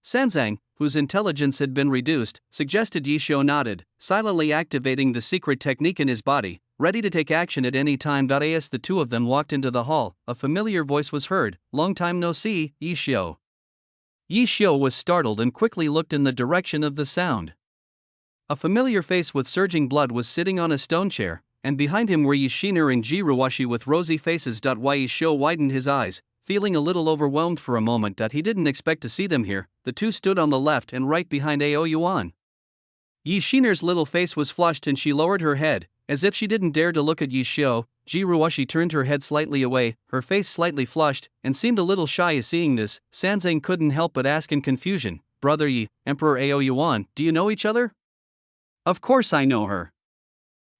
Sanzang, whose intelligence had been reduced, suggested. Yi Xiu nodded, silently activating the secret technique in his body, ready to take action at any time. As the two of them walked into the hall, a familiar voice was heard, long time no see, Yi Xiu. Yi Xiu was startled and quickly looked in the direction of the sound. A familiar face with surging blood was sitting on a stone chair, and behind him were Yi Xiner and Ji Ruoshi with rosy faces. Yi Xiu widened his eyes, feeling a little overwhelmed for a moment that he didn't expect to see them here. The two stood on the left and right behind Ao Yuan. Yi Xiner's little face was flushed and she lowered her head, as if she didn't dare to look at Yi Xiu. Ji Ruoshi turned her head slightly away, her face slightly flushed, and seemed a little shy as seeing this. Sanzang couldn't help but ask in confusion, Brother Yi, Emperor Ao Yuan, do you know each other? Of course I know her.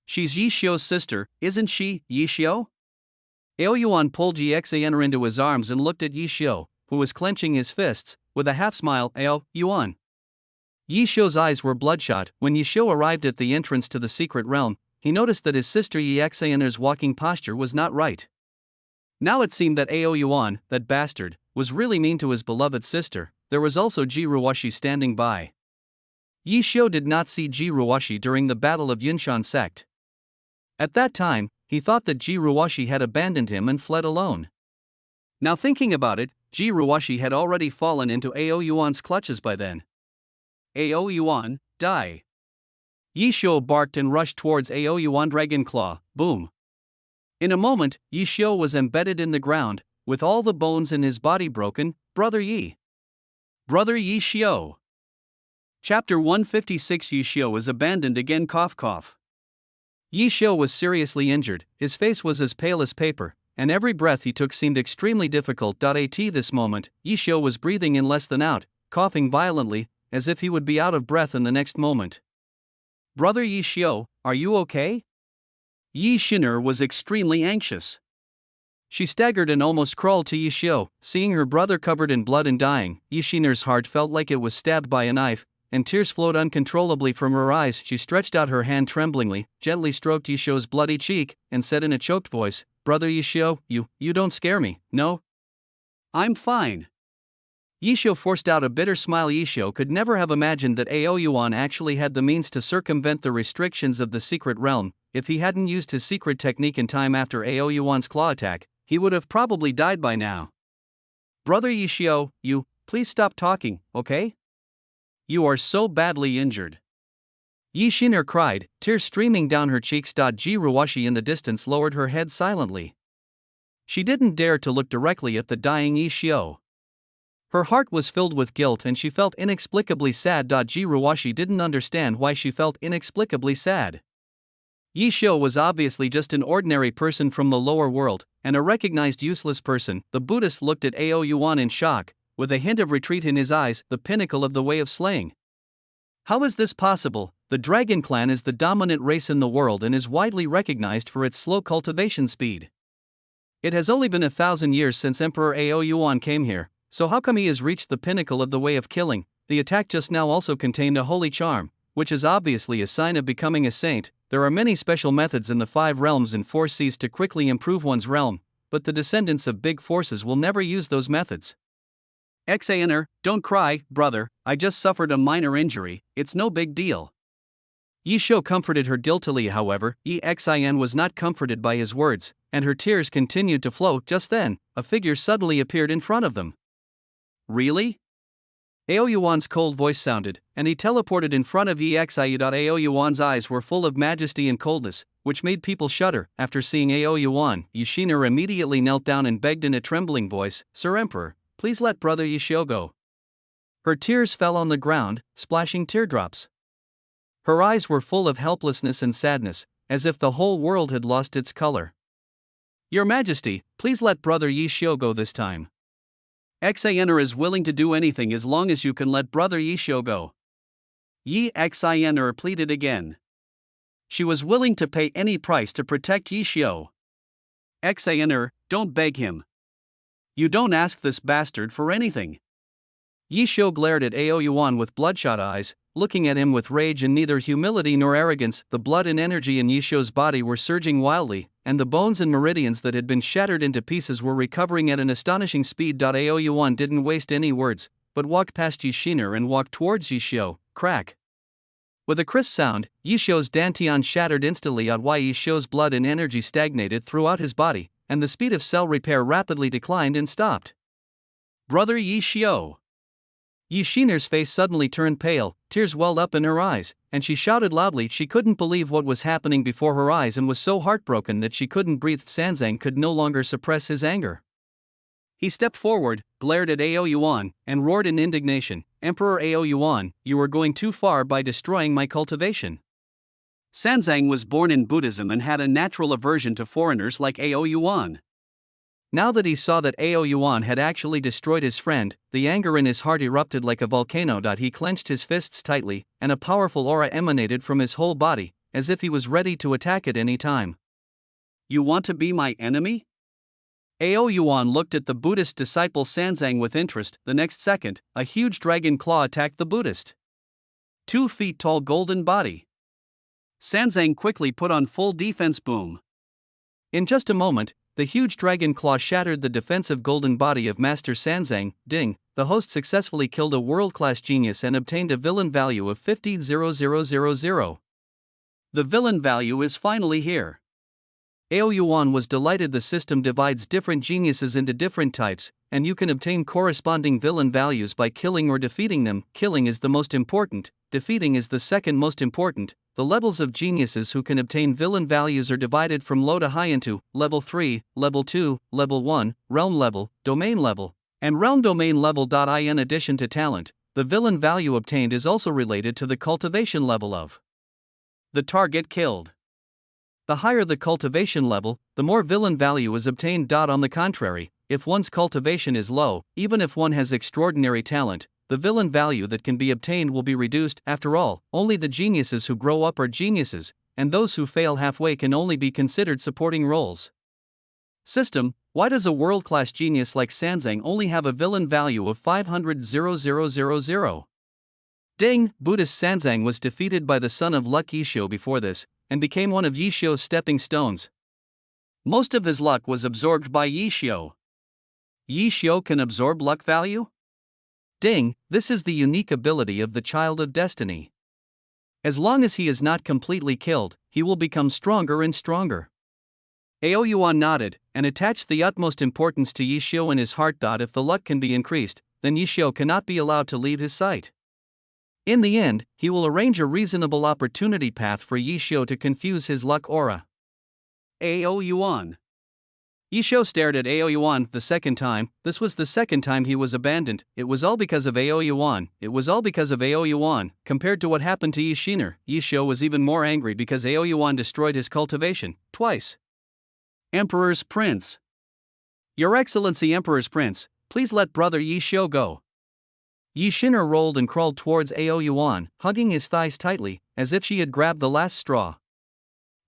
She's Yi Xiu's sister, isn't she, Yi Xiu? Ao Yuan pulled Yi Xiner into his arms and looked at Yi Xiu, who was clenching his fists, with a half-smile. Ao Yuan. Yi Xiu's eyes were bloodshot. When Yi Xiu arrived at the entrance to the secret realm, he noticed that his sister Yi Xiner's walking posture was not right. Now it seemed that Ao Yuan, that bastard, was really mean to his beloved sister. There was also Ji Ruoshi standing by. Yi Xiu did not see Ji Ruoshi during the Battle of Yunshan sect. At that time, he thought that Ji Ruoshi had abandoned him and fled alone. Now thinking about it, Ji Ruoshi had already fallen into Ao Yuan's clutches by then. Ao Yuan, die. Yi Xiu barked and rushed towards Ao Yuan. Dragon Claw, boom. In a moment, Yi Xiu was embedded in the ground, with all the bones in his body broken. Brother Yi. Brother Yi Xiu. Chapter 156. Yi Xiu is abandoned again. Cough cough. Yi Xiu was seriously injured, his face was as pale as paper, and every breath he took seemed extremely difficult. At this moment, Yi Xiu was breathing in less than out, coughing violently, as if he would be out of breath in the next moment. Brother Yi Xiu, are you okay? Yi Xiner was extremely anxious. She staggered and almost crawled to Yi Xiu. Seeing her brother covered in blood and dying, Yi Xiner's heart felt like it was stabbed by a knife, and tears flowed uncontrollably from her eyes. She stretched out her hand tremblingly, gently stroked Yi Xiu's bloody cheek, and said in a choked voice, Brother Yi Xiu, you don't scare me, no? I'm fine. Yi Xiu forced out a bitter smile. Yi Xiu could never have imagined that Ao Yuan actually had the means to circumvent the restrictions of the secret realm. If he hadn't used his secret technique in time after Ao Yuan's claw attack, he would have probably died by now. Brother Yi Xiu, please stop talking, okay? You are so badly injured. Yi Xiner cried, tears streaming down her cheeks. Ji Ruoshi in the distance lowered her head silently. She didn't dare to look directly at the dying Yi Xiu. Her heart was filled with guilt and she felt inexplicably sad. Ji Ruoshi didn't understand why she felt inexplicably sad. Yi Xiu was obviously just an ordinary person from the lower world, and a recognized useless person. The Buddhist looked at Ao Yuan in shock, with a hint of retreat in his eyes, the pinnacle of the way of slaying. How is this possible? The Dragon Clan is the dominant race in the world and is widely recognized for its slow cultivation speed. It has only been 1,000 years since Emperor Ao Yuan came here, so how come he has reached the pinnacle of the way of killing? The attack just now also contained a holy charm, which is obviously a sign of becoming a saint. There are many special methods in the 5 realms and 4 seas to quickly improve one's realm, but the descendants of big forces will never use those methods. Xaner, don't cry, brother, I just suffered a minor injury, it's no big deal. Yi Xiu comforted her guiltily. However, Xin was not comforted by his words, and her tears continued to flow. Just then, a figure suddenly appeared in front of them. Really? Ao Yuan's cold voice sounded, and he teleported in front of Xiu. Ao Yuan's eyes were full of majesty and coldness, which made people shudder. After seeing Ao Yuan, Yishiner immediately knelt down and begged in a trembling voice, "Sir Emperor, please let brother Yi Xiu go." Her tears fell on the ground, splashing teardrops. Her eyes were full of helplessness and sadness, as if the whole world had lost its color. "Your Majesty, please let brother Yi Xiu go this time." Xaner is willing to do anything as long as you can let brother Yi Xiu go. Xaner pleaded again. She was willing to pay any price to protect Yi Xiu. Xaner, don't beg him. You don't ask this bastard for anything. Yi Xiu glared at Ao Yuan with bloodshot eyes, looking at him with rage and neither humility nor arrogance. The blood and energy in Yi Xiu's body were surging wildly, and the bones and meridians that had been shattered into pieces were recovering at an astonishing speed. Ao Yuan didn't waste any words, but walked past Yishiner and walked towards Yi Xiu. Crack! With a crisp sound, Yi Xiu's dantian shattered instantly. While Yi Xiu's blood and energy stagnated throughout his body, and the speed of cell repair rapidly declined and stopped. Brother Yi Xiu! Yishiner's face suddenly turned pale, tears welled up in her eyes, and she shouted loudly. She couldn't believe what was happening before her eyes and was so heartbroken that she couldn't breathe. Sanzang could no longer suppress his anger. He stepped forward, glared at Ao Yuan, and roared in indignation, "Emperor Ao Yuan, you are going too far by destroying my cultivation." Sanzang was born in Buddhism and had a natural aversion to foreigners like Ao Yuan. Now that he saw that Ao Yuan had actually destroyed his friend, the anger in his heart erupted like a volcano. He clenched his fists tightly, and a powerful aura emanated from his whole body, as if he was ready to attack at any time. You want to be my enemy? Ao Yuan looked at the Buddhist disciple Sanzang with interest. The next second, a huge dragon claw attacked the Buddhist. 2 feet tall golden body. Sanzang quickly put on full defense. Boom. In just a moment, the huge dragon claw shattered the defensive golden body of Master Sanzang. Ding, the host successfully killed a world-class genius and obtained a villain value of 50,000. The villain value is finally here. Ao Yuan was delighted. The system divides different geniuses into different types, and you can obtain corresponding villain values by killing or defeating them. Killing is the most important, defeating is the second most important. The levels of geniuses who can obtain villain values are divided from low to high into level 3, level 2, level 1, realm level, domain level, and realm domain level. In addition to talent, the villain value obtained is also related to the cultivation level of the target killed. The higher the cultivation level, the more villain value is obtained. On the contrary, if one's cultivation is low, even if one has extraordinary talent, the villain value that can be obtained will be reduced. After all, only the geniuses who grow up are geniuses, and those who fail halfway can only be considered supporting roles. System: why does a world-class genius like Sanzang only have a villain value of 500,000? Ding! Buddhist Sanzang was defeated by the son of luck Yi Xiu before this, and became one of Yi Xiu's stepping stones. Most of his luck was absorbed by Yi Xiu. Yi Xiu can absorb luck value? Ding, this is the unique ability of the Child of Destiny. As long as he is not completely killed, he will become stronger and stronger. Ao Yuan nodded, and attached the utmost importance to Yi Xiu in his heart. If the luck can be increased, then Yi Xiu cannot be allowed to leave his sight. In the end, he will arrange a reasonable opportunity path for Yi Xiu to confuse his luck aura. Ao Yuan. Yi Xiu stared at Ao Yuan the second time. This was the second time he was abandoned. It was all because of Ao Yuan. It was all because of Ao Yuan. Compared to what happened to Yishiner, Yi Xiu was even more angry because Ao Yuan destroyed his cultivation, twice. Emperor's Prince. Your Excellency Emperor's Prince, please let brother Yi Xiu go. Yishiner rolled and crawled towards Ao Yuan, hugging his thighs tightly, as if she had grabbed the last straw.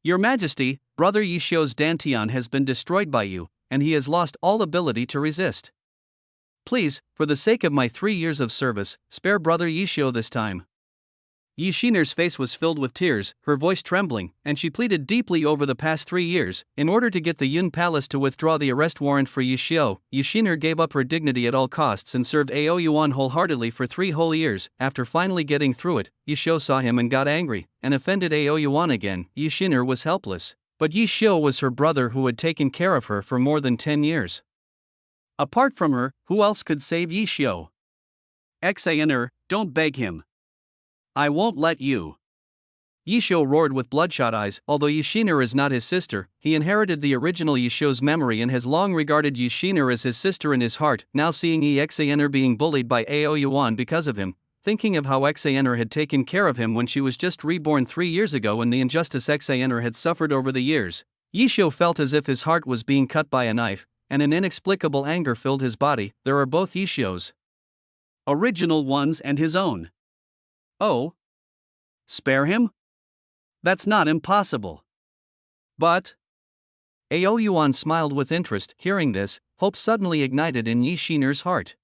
Your Majesty, brother Yi Xiu's dantian has been destroyed by you, and he has lost all ability to resist. Please, for the sake of my 3 years of service, spare brother Yishio this time. Yishiner's face was filled with tears, her voice trembling, and she pleaded deeply over the past 3 years. In order to get the Yun Palace to withdraw the arrest warrant for Yishio, Yishiner gave up her dignity at all costs and served Ao Yuan wholeheartedly for 3 whole years. After finally getting through it, Yishio saw him and got angry, and offended Ao Yuan again. Yishiner was helpless, but Yishio was her brother who had taken care of her for more than 10 years. Apart from her, who else could save Yishio? Xaner, don't beg him. I won't let you. Yishio roared with bloodshot eyes. Although Yishiner is not his sister, he inherited the original Yishio's memory and has long regarded Yishiner as his sister in his heart. Now seeing Xaner being bullied by Ao Yuan because of him, thinking of how Xaner had taken care of him when she was just reborn 3 years ago and the injustice Xaner had suffered over the years, Yishio felt as if his heart was being cut by a knife, and an inexplicable anger filled his body. There are both Yishios. Original ones and his own. Oh? Spare him? That's not impossible. But? Ao Yuan smiled with interest. Hearing this, hope suddenly ignited in Yishiner's heart.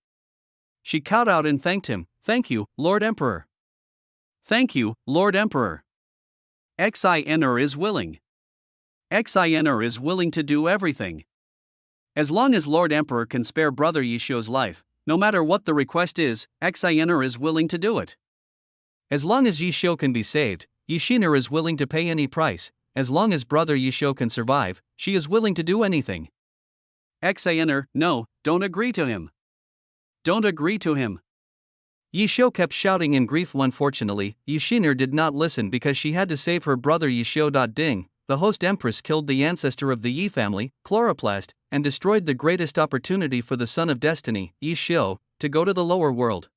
She cowed out and thanked him. Thank you, Lord Emperor. Thank you, Lord Emperor. Xiner is willing. Xiner is willing to do everything. As long as Lord Emperor can spare brother Yishio's life, no matter what the request is, Xiner is willing to do it. As long as Yishio can be saved, Yishiner is willing to pay any price. As long as brother Yishio can survive, she is willing to do anything. Xiner, no, don't agree to him. Don't agree to him. Yishio kept shouting in grief. Unfortunately, Yishiner did not listen because she had to save her brother Yishio. Ding, the host empress killed the ancestor of the Yi family, Chloroplast, and destroyed the greatest opportunity for the son of destiny, Yishio, to go to the lower world.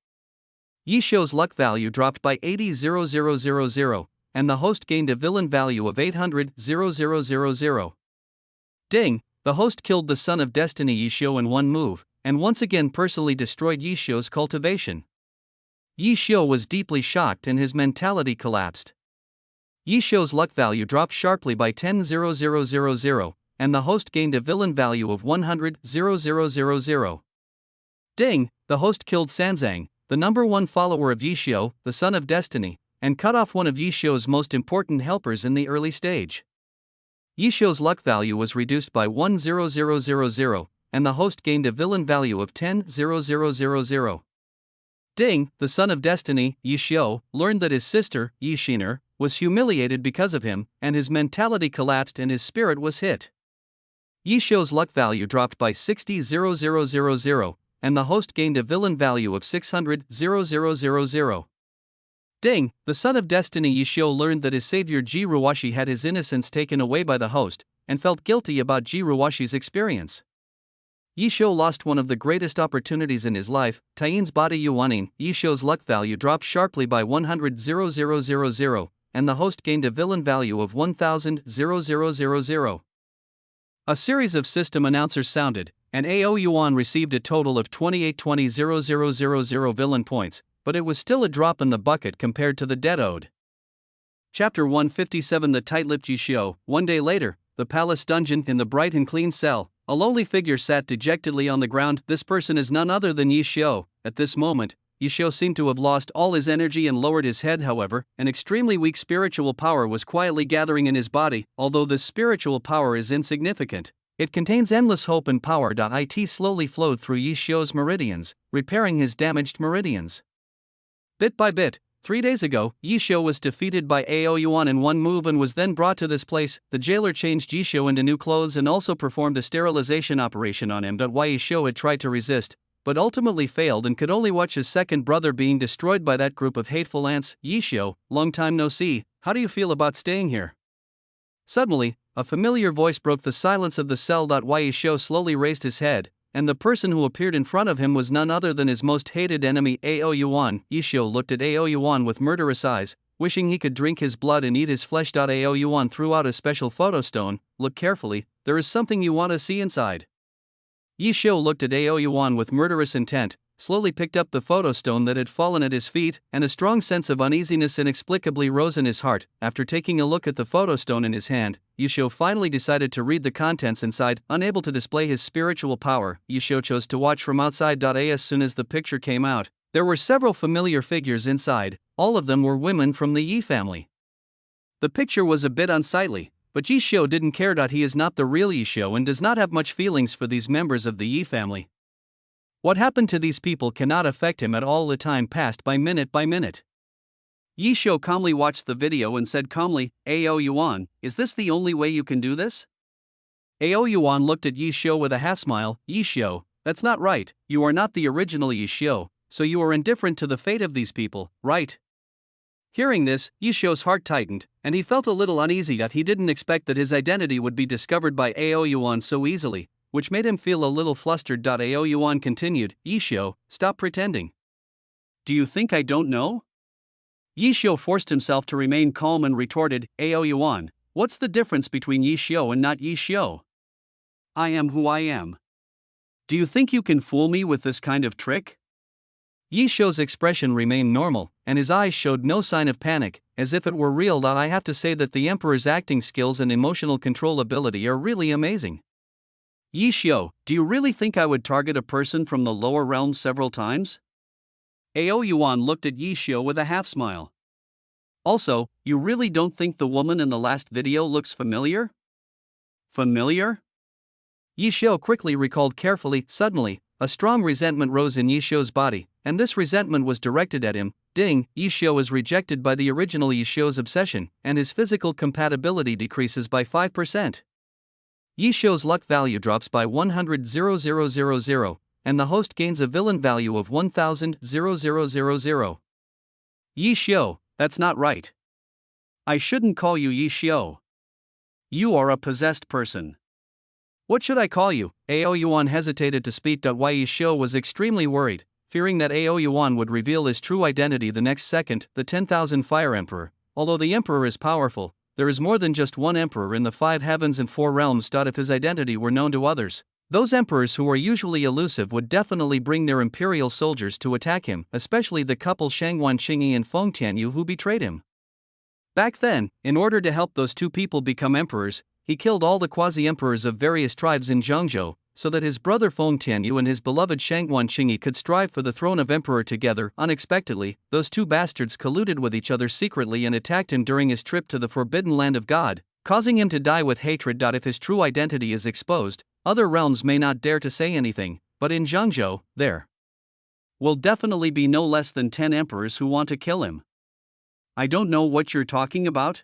Yishio's luck value dropped by 80,000, and the host gained a villain value of 800,000. Ding, the host killed the son of destiny Yishio in one move, and once again personally destroyed Yishio's cultivation. Yishio was deeply shocked and his mentality collapsed. Yishio's luck value dropped sharply by 10,000, and the host gained a villain value of 100,000. Ding, the host killed Sanzang, the number 1 follower of Yishio, the son of destiny, and cut off one of Yishio's most important helpers in the early stage. Yishio's luck value was reduced by 100,000, and the host gained a villain value of 10,000. Ding, the son of destiny, Yishio, learned that his sister, Yishiner, was humiliated because of him, and his mentality collapsed and his spirit was hit. Yishio's luck value dropped by 60,000, and the host gained a villain value of 600,000. Ding, the son of destiny Yishio learned that his savior Jiruwashi had his innocence taken away by the host, and felt guilty about Jiruwashi's experience. Yishio lost one of the greatest opportunities in his life, Taiin's body Yuanin. Yishio's luck value dropped sharply by 100,000, and the host gained a villain value of 1,000,000. A series of system announcers sounded, and Ao Yuan received a total of 2820,000 villain points, but it was still a drop in the bucket compared to the debt owed. Chapter 157. The Tight-Lipped Yishio. One day later, the palace dungeon. In the bright and clean cell, a lowly figure sat dejectedly on the ground. This person is none other than Yishio. At this moment, Yishio seemed to have lost all his energy and lowered his head. However, an extremely weak spiritual power was quietly gathering in his body. Although this spiritual power is insignificant, it contains endless hope and power. It slowly flowed through Yishio's meridians, repairing his damaged meridians. Bit by bit, 3 days ago, Yishio was defeated by Ao Yuan in one move and was then brought to this place. The jailer changed Yishio into new clothes and also performed a sterilization operation on him. Why Yishio had tried to resist, but ultimately failed and could only watch his second brother being destroyed by that group of hateful ants. Yishio, long time no see, how do you feel about staying here? Suddenly, a familiar voice broke the silence of the cell. Yishio slowly raised his head, and the person who appeared in front of him was none other than his most hated enemy, Ao Yuan. Yishio looked at Ao Yuan with murderous eyes, wishing he could drink his blood and eat his flesh. Ao Yuan threw out a special photostone. Look carefully, there is something you want to see inside. Yishio looked at Ao Yuan with murderous intent, slowly picked up the photostone that had fallen at his feet, and a strong sense of uneasiness inexplicably rose in his heart. After taking a look at the photostone in his hand, Yisho finally decided to read the contents inside. Unable to display his spiritual power, Yisho chose to watch from outside. As soon as the picture came out, there were several familiar figures inside. All of them were women from the Yi family. The picture was a bit unsightly, but Yisho didn't care. He is not the real Yisho and does not have much feelings for these members of the Yi family. What happened to these people cannot affect him at all. The time passed by minute by minute. Yisho calmly watched the video and said calmly, "Ao Yuan, is this the only way you can do this?" Ao Yuan looked at Yisho with a half smile. "Yisho, that's not right. You are not the original Yisho, so you are indifferent to the fate of these people, right?" Hearing this, Yisho's heart tightened, and he felt a little uneasy that he didn't expect that his identity would be discovered by Ao Yuan so easily, which made him feel a little flustered. Ao Yuan continued, "Yisho, stop pretending. Do you think I don't know?" Yisho forced himself to remain calm and retorted, "Ao Yuan, what's the difference between Yisho and not Yisho? I am who I am. Do you think you can fool me with this kind of trick?" Yisho's expression remained normal, and his eyes showed no sign of panic, as if it were real. I have to say that the Emperor's acting skills and emotional control ability are really amazing. "Yisho, do you really think I would target a person from the lower realms several times?" Ao Yuan looked at Yisho with a half smile. "Also, you really don't think the woman in the last video looks familiar?" "Familiar?" Yisho quickly recalled carefully. Suddenly, a strong resentment rose in Yisho's body, and this resentment was directed at him. Ding, Yisho is rejected by the original Yisho's obsession, and his physical compatibility decreases by 5%. Yisho's luck value drops by 100,000, and the host gains a villain value of 1,000,000. Yisho, that's not right. I shouldn't call you Yisho. You are a possessed person. What should I call you? Ao Yuan hesitated to speak. Why Yisho was extremely worried, fearing that Ao Yuan would reveal his true identity the next second. The 10,000 Fire Emperor. Although the Emperor is powerful, there is more than just one Emperor in the 5 heavens and 4 realms. If his identity were known to others, those emperors who are usually elusive would definitely bring their imperial soldiers to attack him, especially the couple Shangwan Qingyi and Feng Tianyu who betrayed him. Back then, in order to help those two people become emperors, he killed all the quasi-emperors of various tribes in Zhengzhou, so that his brother Feng Tianyu and his beloved Shangwan Qingyi could strive for the throne of emperor together. Unexpectedly, those two bastards colluded with each other secretly and attacked him during his trip to the Forbidden Land of God, causing him to die with hatred. If his true identity is exposed, other realms may not dare to say anything, but in Zhengzhou, there will definitely be no less than 10 emperors who want to kill him. I don't know what you're talking about.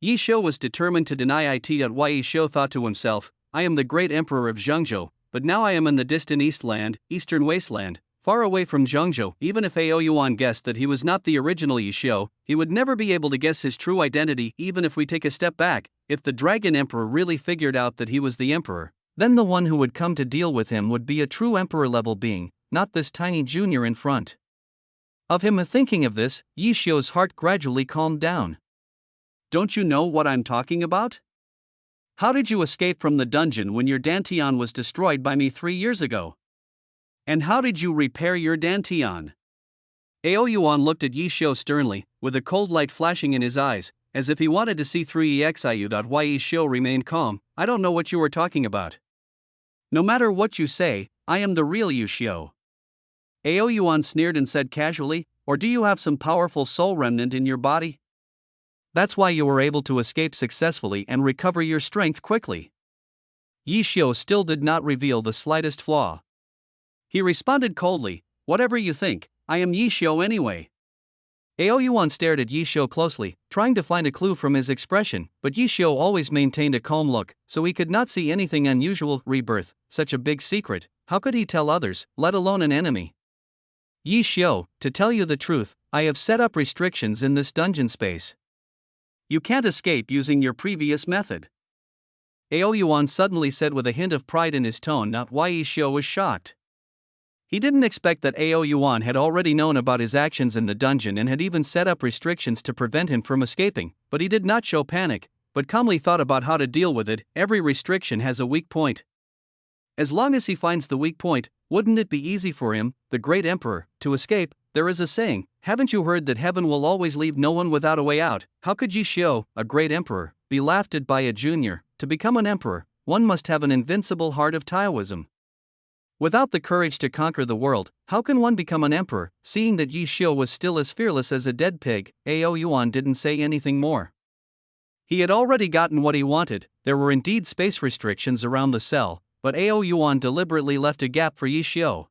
Yisho was determined to deny it. Why Yisho thought to himself, I am the great emperor of Zhengzhou, but now I am in the distant eastern wasteland, far away from Zhengzhou. Even if Ao Yuan guessed that he was not the original Yisho, he would never be able to guess his true identity. Even if we take a step back, if the Dragon Emperor really figured out that he was the emperor, then the one who would come to deal with him would be a true emperor-level being, not this tiny junior in front of him. Thinking of this, Yisho's heart gradually calmed down. Don't you know what I'm talking about? How did you escape from the dungeon when your Dantian was destroyed by me 3 years ago? And how did you repair your Dantian? Ao Yuan looked at Yisho sternly, with a cold light flashing in his eyes, as if he wanted to see through Exiu. Why Yisho remained calm. I don't know what you are talking about. No matter what you say, I am the real Yisho. Ao Yuan sneered and said casually, or do you have some powerful soul remnant in your body? That's why you were able to escape successfully and recover your strength quickly. Yisho still did not reveal the slightest flaw. He responded coldly, whatever you think, I am Yisho anyway. Ao Yuan stared at Yisho closely, trying to find a clue from his expression, but Yisho always maintained a calm look, so he could not see anything unusual. Rebirth, such a big secret, how could he tell others, let alone an enemy? Yisho, to tell you the truth, I have set up restrictions in this dungeon space. You can't escape using your previous method. Ao Yuan suddenly said with a hint of pride in his tone. Not why Yisho was shocked. He didn't expect that Ao Yuan had already known about his actions in the dungeon and had even set up restrictions to prevent him from escaping, but he did not show panic, but calmly thought about how to deal with it. Every restriction has a weak point. As long as he finds the weak point, wouldn't it be easy for him, the great emperor, to escape? There is a saying, haven't you heard that heaven will always leave no one without a way out? How could Yi Xiu, a great emperor, be laughed at by a junior? To become an emperor, one must have an invincible heart of Taoism. Without the courage to conquer the world, how can one become an emperor? Seeing that Yi Xiu was still as fearless as a dead pig, Ao Yuan didn't say anything more. He had already gotten what he wanted. There were indeed space restrictions around the cell, but Ao Yuan deliberately left a gap for Yi Xiu.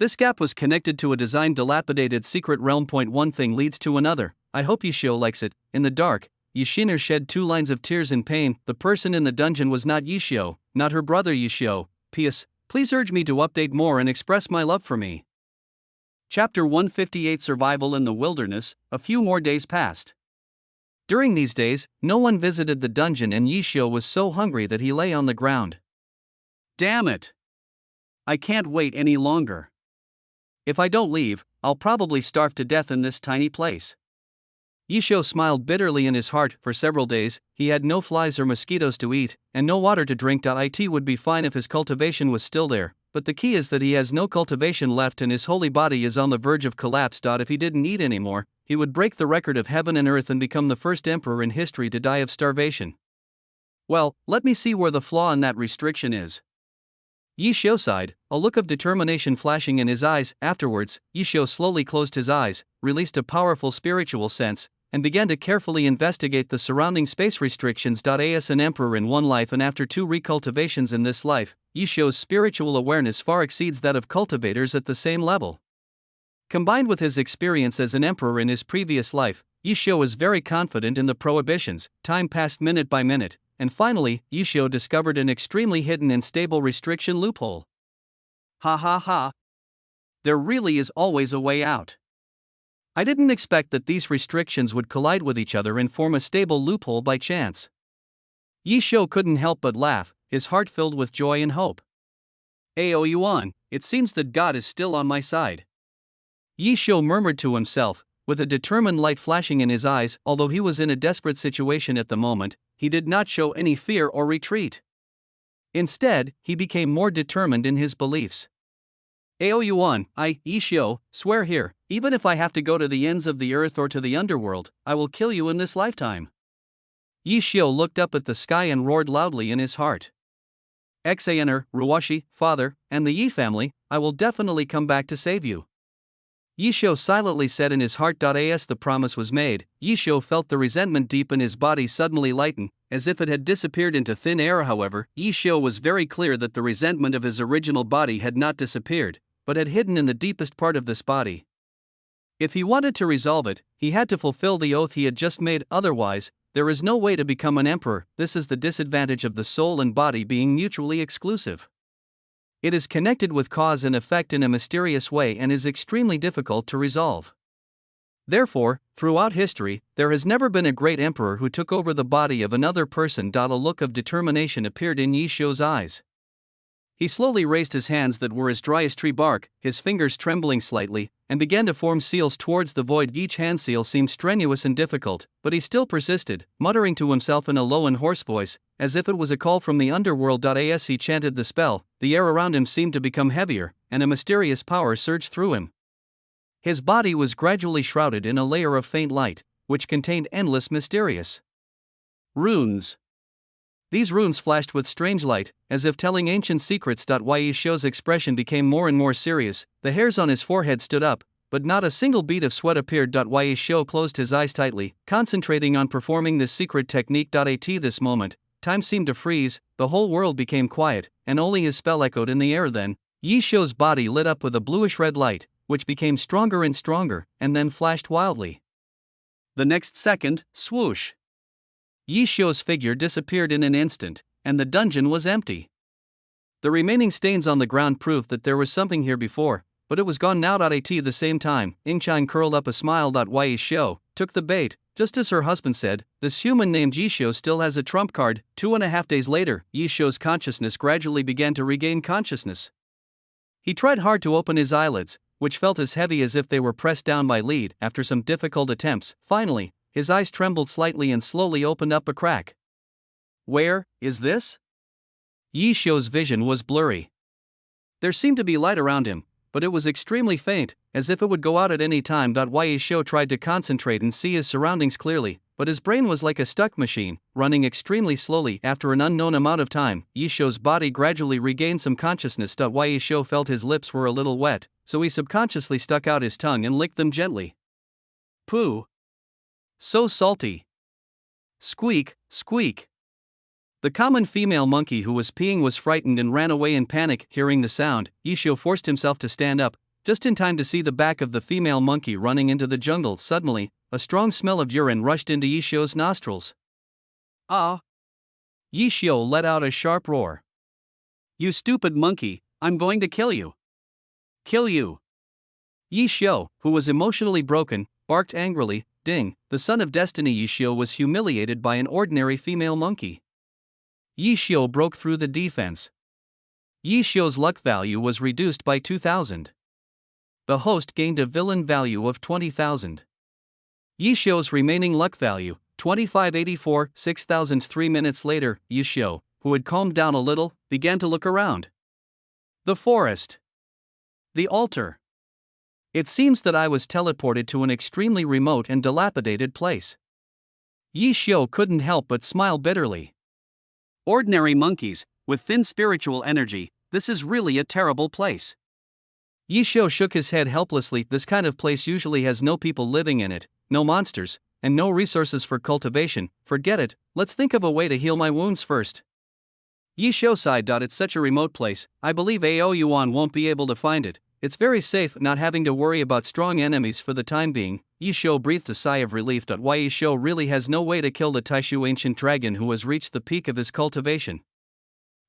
This gap was connected to a designed dilapidated secret realm. One thing leads to another. I hope Yi Xiu likes it. In the dark, Yi Xiner shed 2 lines of tears in pain. The person in the dungeon was not Yi Xiu, not her brother Yi Xiu. P.S. Please urge me to update more and express my love for me. Chapter 158 Survival in the Wilderness. A few more days passed. During these days, no one visited the dungeon and Yi Xiu was so hungry that he lay on the ground. Damn it! I can't wait any longer. If I don't leave, I'll probably starve to death in this tiny place. Yi Xiu smiled bitterly in his heart. For several days, he had no flies or mosquitoes to eat, and no water to drink. It would be fine if his cultivation was still there, but the key is that he has no cultivation left and his holy body is on the verge of collapse. If he didn't eat anymore, he would break the record of heaven and earth and become the first emperor in history to die of starvation. Well, let me see where the flaw in that restriction is. Yi Xiu sighed, a look of determination flashing in his eyes. Afterwards, Yi Xiu slowly closed his eyes, released a powerful spiritual sense, and began to carefully investigate the surrounding space restrictions. As an emperor in one life and after 2 recultivations in this life, Yi Xiu's spiritual awareness far exceeds that of cultivators at the same level. Combined with his experience as an emperor in his previous life, Yi Xiu was very confident in the prohibitions. Time passed minute by minute, and finally, Yi Xiu discovered an extremely hidden and stable restriction loophole. Ha ha ha! There really is always a way out. I didn't expect that these restrictions would collide with each other and form a stable loophole by chance. Yi Xiu couldn't help but laugh, his heart filled with joy and hope. Ao Yuan, it seems that God is still on my side. Yi Xiu murmured to himself, with a determined light flashing in his eyes. Although he was in a desperate situation at the moment, he did not show any fear or retreat. Instead, he became more determined in his beliefs. Ao Yuan, I, Yi Xiu, swear here, even if I have to go to the ends of the earth or to the underworld, I will kill you in this lifetime. Yi Xiu looked up at the sky and roared loudly in his heart. Xaner, Ruoshi, father, and the Yi family, I will definitely come back to save you. Yi Xiu silently said in his heart. As the promise was made, Yi Xiu felt the resentment deep in his body suddenly lighten, as if it had disappeared into thin air. However, Yi Xiu was very clear that the resentment of his original body had not disappeared, but had hidden in the deepest part of this body. If he wanted to resolve it, he had to fulfill the oath he had just made. Otherwise, there is no way to become an emperor. This is the disadvantage of the soul and body being mutually exclusive. It is connected with cause and effect in a mysterious way and is extremely difficult to resolve. Therefore, throughout history, there has never been a great emperor who took over the body of another person. A look of determination appeared in Yi Xiu's eyes. He slowly raised his hands that were as dry as tree bark, his fingers trembling slightly, and began to form seals towards the void. Each hand seal seemed strenuous and difficult, but he still persisted, muttering to himself in a low and hoarse voice, as if it was a call from the underworld. As he chanted the spell, the air around him seemed to become heavier, and a mysterious power surged through him. His body was gradually shrouded in a layer of faint light, which contained endless mysterious runes. These runes flashed with strange light, as if telling ancient secrets. Yi Xiu's expression became more and more serious, the hairs on his forehead stood up, but not a single bead of sweat appeared. Yi Xiu closed his eyes tightly, concentrating on performing this secret technique. At this moment, time seemed to freeze, the whole world became quiet, and only his spell echoed in the air. Then, Yi Xiu's body lit up with a bluish-red light, which became stronger and stronger, and then flashed wildly. The next second, swoosh! Yi Xiu's figure disappeared in an instant, and the dungeon was empty. The remaining stains on the ground proved that there was something here before, but it was gone now. At the same time, Yingqiang curled up a smile. Yi Xiu took the bait, just as her husband said. This human named Yi Xiu still has a trump card. 2.5 days later, Yi Xiu's consciousness gradually began to regain consciousness. He tried hard to open his eyelids, which felt as heavy as if they were pressed down by lead. After some difficult attempts, finally, his eyes trembled slightly and slowly opened up a crack. Where is this? Yi Xiu's vision was blurry. There seemed to be light around him, but it was extremely faint, as if it would go out at any time. Yi Xiu tried to concentrate and see his surroundings clearly, but his brain was like a stuck machine, running extremely slowly. After an unknown amount of time, Yi Xiu's body gradually regained some consciousness. Yi Xiu felt his lips were a little wet, so he subconsciously stuck out his tongue and licked them gently. Pooh! So salty! Squeak, squeak! The common female monkey who was peeing was frightened and ran away in panic. Hearing the sound, Yi Xiu forced himself to stand up, just in time to see the back of the female monkey running into the jungle. Suddenly, a strong smell of urine rushed into Yi Xiu's nostrils. Ah! Yi Xiu let out a sharp roar. You stupid monkey, I'm going to kill you! Kill you! Yi Xiu, who was emotionally broken, barked angrily. Ding, the son of destiny. Yi Xiu was humiliated by an ordinary female monkey. Yi Xiu broke through the defense. Yi Xiu's luck value was reduced by 2,000. The host gained a villain value of 20,000. Yi Xiu's remaining luck value, 2584, 6,000. 3 minutes later, Yi Xiu, who had calmed down a little, began to look around. The forest. The altar. It seems that I was teleported to an extremely remote and dilapidated place. Yi Xiu couldn't help but smile bitterly. Ordinary monkeys, with thin spiritual energy, this is really a terrible place. Yi Xiu shook his head helplessly. This kind of place usually has no people living in it, no monsters, and no resources for cultivation. Forget it, let's think of a way to heal my wounds first. Yi Xiu sighed. It's such a remote place, I believe Ao Yuan won't be able to find it. It's very safe not having to worry about strong enemies for the time being. Yi Xiu breathed a sigh of relief. Yi Xiu really has no way to kill the Taishu ancient dragon who has reached the peak of his cultivation.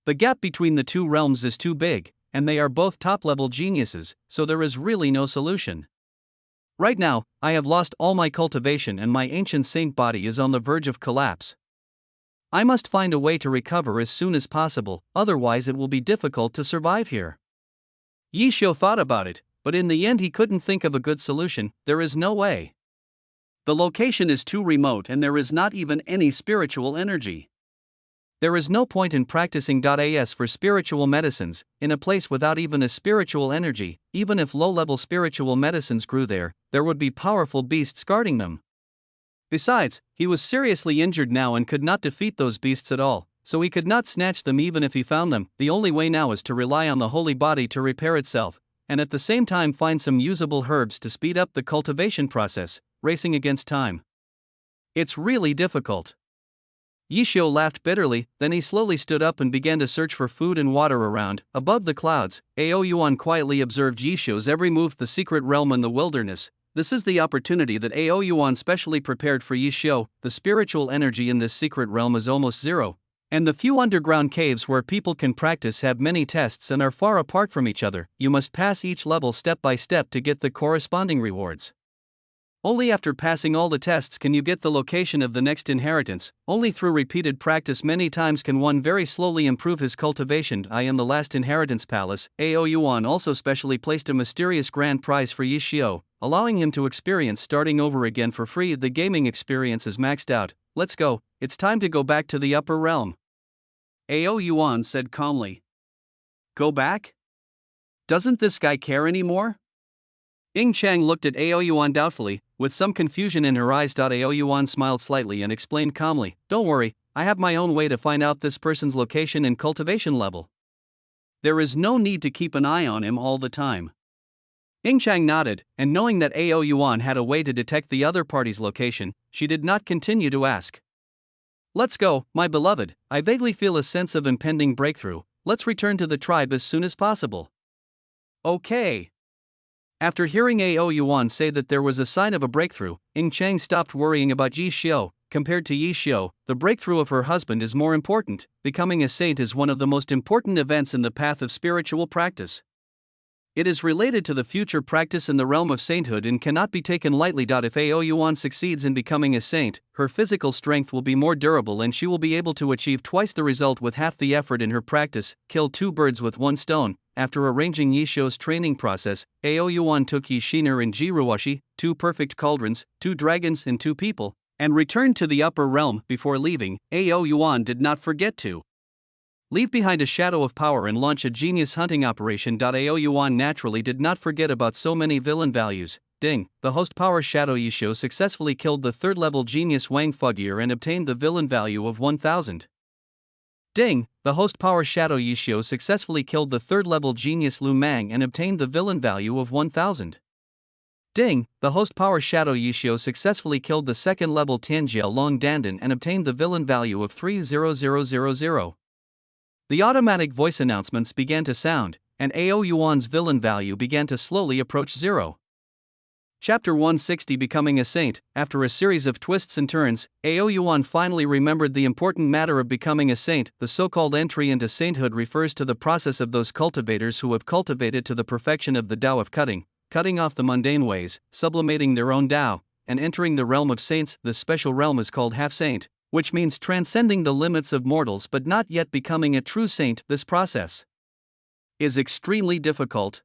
The gap between the two realms is too big, and they are both top-level geniuses, so there is really no solution. Right now, I have lost all my cultivation and my ancient saint body is on the verge of collapse. I must find a way to recover as soon as possible, otherwise it will be difficult to survive here. Yi Xiu thought about it, but in the end he couldn't think of a good solution. There is no way. The location is too remote and there is not even any spiritual energy. There is no point in practicing as for spiritual medicines, in a place without even a spiritual energy. Even if low-level spiritual medicines grew there would be powerful beasts guarding them. Besides, he was seriously injured now and could not defeat those beasts at all, so he could not snatch them even if he found them. The only way now is to rely on the holy body to repair itself, and at the same time find some usable herbs to speed up the cultivation process, racing against time. It's really difficult. Yi Xiu laughed bitterly, then he slowly stood up and began to search for food and water around. Above the clouds, Ao Yuan quietly observed Yi Xiu's every move. The secret realm in the wilderness. This is the opportunity that Ao Yuan specially prepared for Yi Xiu. The spiritual energy in this secret realm is almost zero, and the few underground caves where people can practice have many tests and are far apart from each other. You must pass each level step by step to get the corresponding rewards. Only after passing all the tests can you get the location of the next inheritance. Only through repeated practice many times can one very slowly improve his cultivation. I am the last inheritance palace. Ao Yuan also specially placed a mysterious grand prize for Yi Xiu, allowing him to experience starting over again for free. The gaming experience is maxed out. Let's go, it's time to go back to the upper realm. Ao Yuan said calmly. Go back? Doesn't this guy care anymore? Ying Chang looked at Ao Yuan doubtfully, with some confusion in her eyes. Ao Yuan smiled slightly and explained calmly, don't worry, I have my own way to find out this person's location and cultivation level. There is no need to keep an eye on him all the time. Ying Chang nodded, and knowing that Ao Yuan had a way to detect the other party's location, she did not continue to ask. Let's go, my beloved, I vaguely feel a sense of impending breakthrough. Let's return to the tribe as soon as possible. Okay. After hearing Ao Yuan say that there was a sign of a breakthrough, Ying Chang stopped worrying about Yi Xiu. Compared to Yi Xiu, the breakthrough of her husband is more important. Becoming a saint is one of the most important events in the path of spiritual practice. It is related to the future practice in the realm of sainthood and cannot be taken lightly. If Ao Yuan succeeds in becoming a saint, her physical strength will be more durable and she will be able to achieve twice the result with half the effort in her practice. Kill two birds with one stone. After arranging Yi Xiu's training process, Ao Yuan took Yi Shiner and Ji Ruoshi, 2 perfect cauldrons, 2 dragons and 2 people, and returned to the upper realm. Before leaving, Ao Yuan did not forget to leave behind a shadow of power and launch a genius hunting operation. AO Yuan naturally did not forget about so many villain values. Ding, the host power Shadow Yishuo successfully killed the third level genius Wang Fugear and obtained the villain value of 1000. Ding, the host power Shadow Yishuo successfully killed the third level genius Lu Mang and obtained the villain value of 1000. Ding, the host power Shadow Yishuo successfully killed the second level Tianjiao Long Dandan and obtained the villain value of 30000. The automatic voice announcements began to sound, and AO Yuan's villain value began to slowly approach 0. Chapter 160 Becoming a Saint. After a series of twists and turns, AO Yuan finally remembered the important matter of becoming a saint. The so-called entry into sainthood refers to the process of those cultivators who have cultivated to the perfection of the Tao of cutting off the mundane ways, sublimating their own Tao, and entering the realm of saints. This special realm is called half-saint, which means transcending the limits of mortals but not yet becoming a true saint. This process is extremely difficult.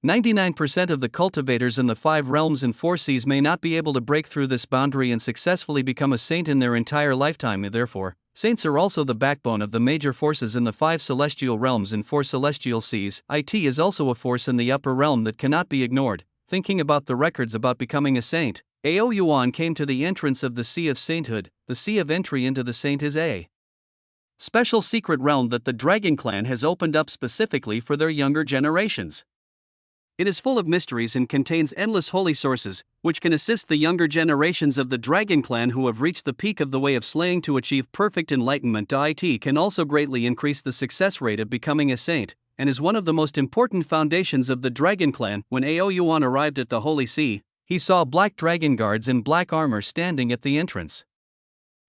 99% of the cultivators in the 5 realms and 4 seas may not be able to break through this boundary and successfully become a saint in their entire lifetime. Therefore, saints are also the backbone of the major forces in the 5 celestial realms and 4 celestial seas. It is also a force in the upper realm that cannot be ignored. Thinking about the records about becoming a saint, AO Yuan came to the entrance of the Sea of Sainthood. The sea of entry into the saint is a special secret realm that the Dragon Clan has opened up specifically for their younger generations. It is full of mysteries and contains endless holy sources, which can assist the younger generations of the Dragon Clan who have reached the peak of the way of slaying to achieve perfect enlightenment. It can also greatly increase the success rate of becoming a saint, and is one of the most important foundations of the Dragon Clan. When AO Yuan arrived at the Holy Sea, he saw black dragon guards in black armor standing at the entrance.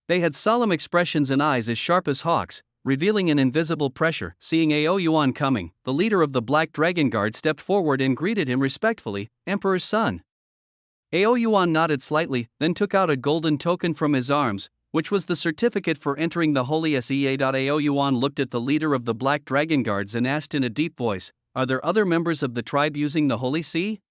They had solemn expressions and eyes as sharp as hawks, revealing an invisible pressure. Seeing AO Yuan coming, the leader of the Black Dragon Guard stepped forward and greeted him respectfully, "Emperor's son." AO Yuan nodded slightly, then took out a golden token from his arms, which was the certificate for entering the Holy Sea. AO Yuan looked at the leader of the Black Dragon Guards and asked in a deep voice, "Are there other members of the tribe using the Holy Sea?"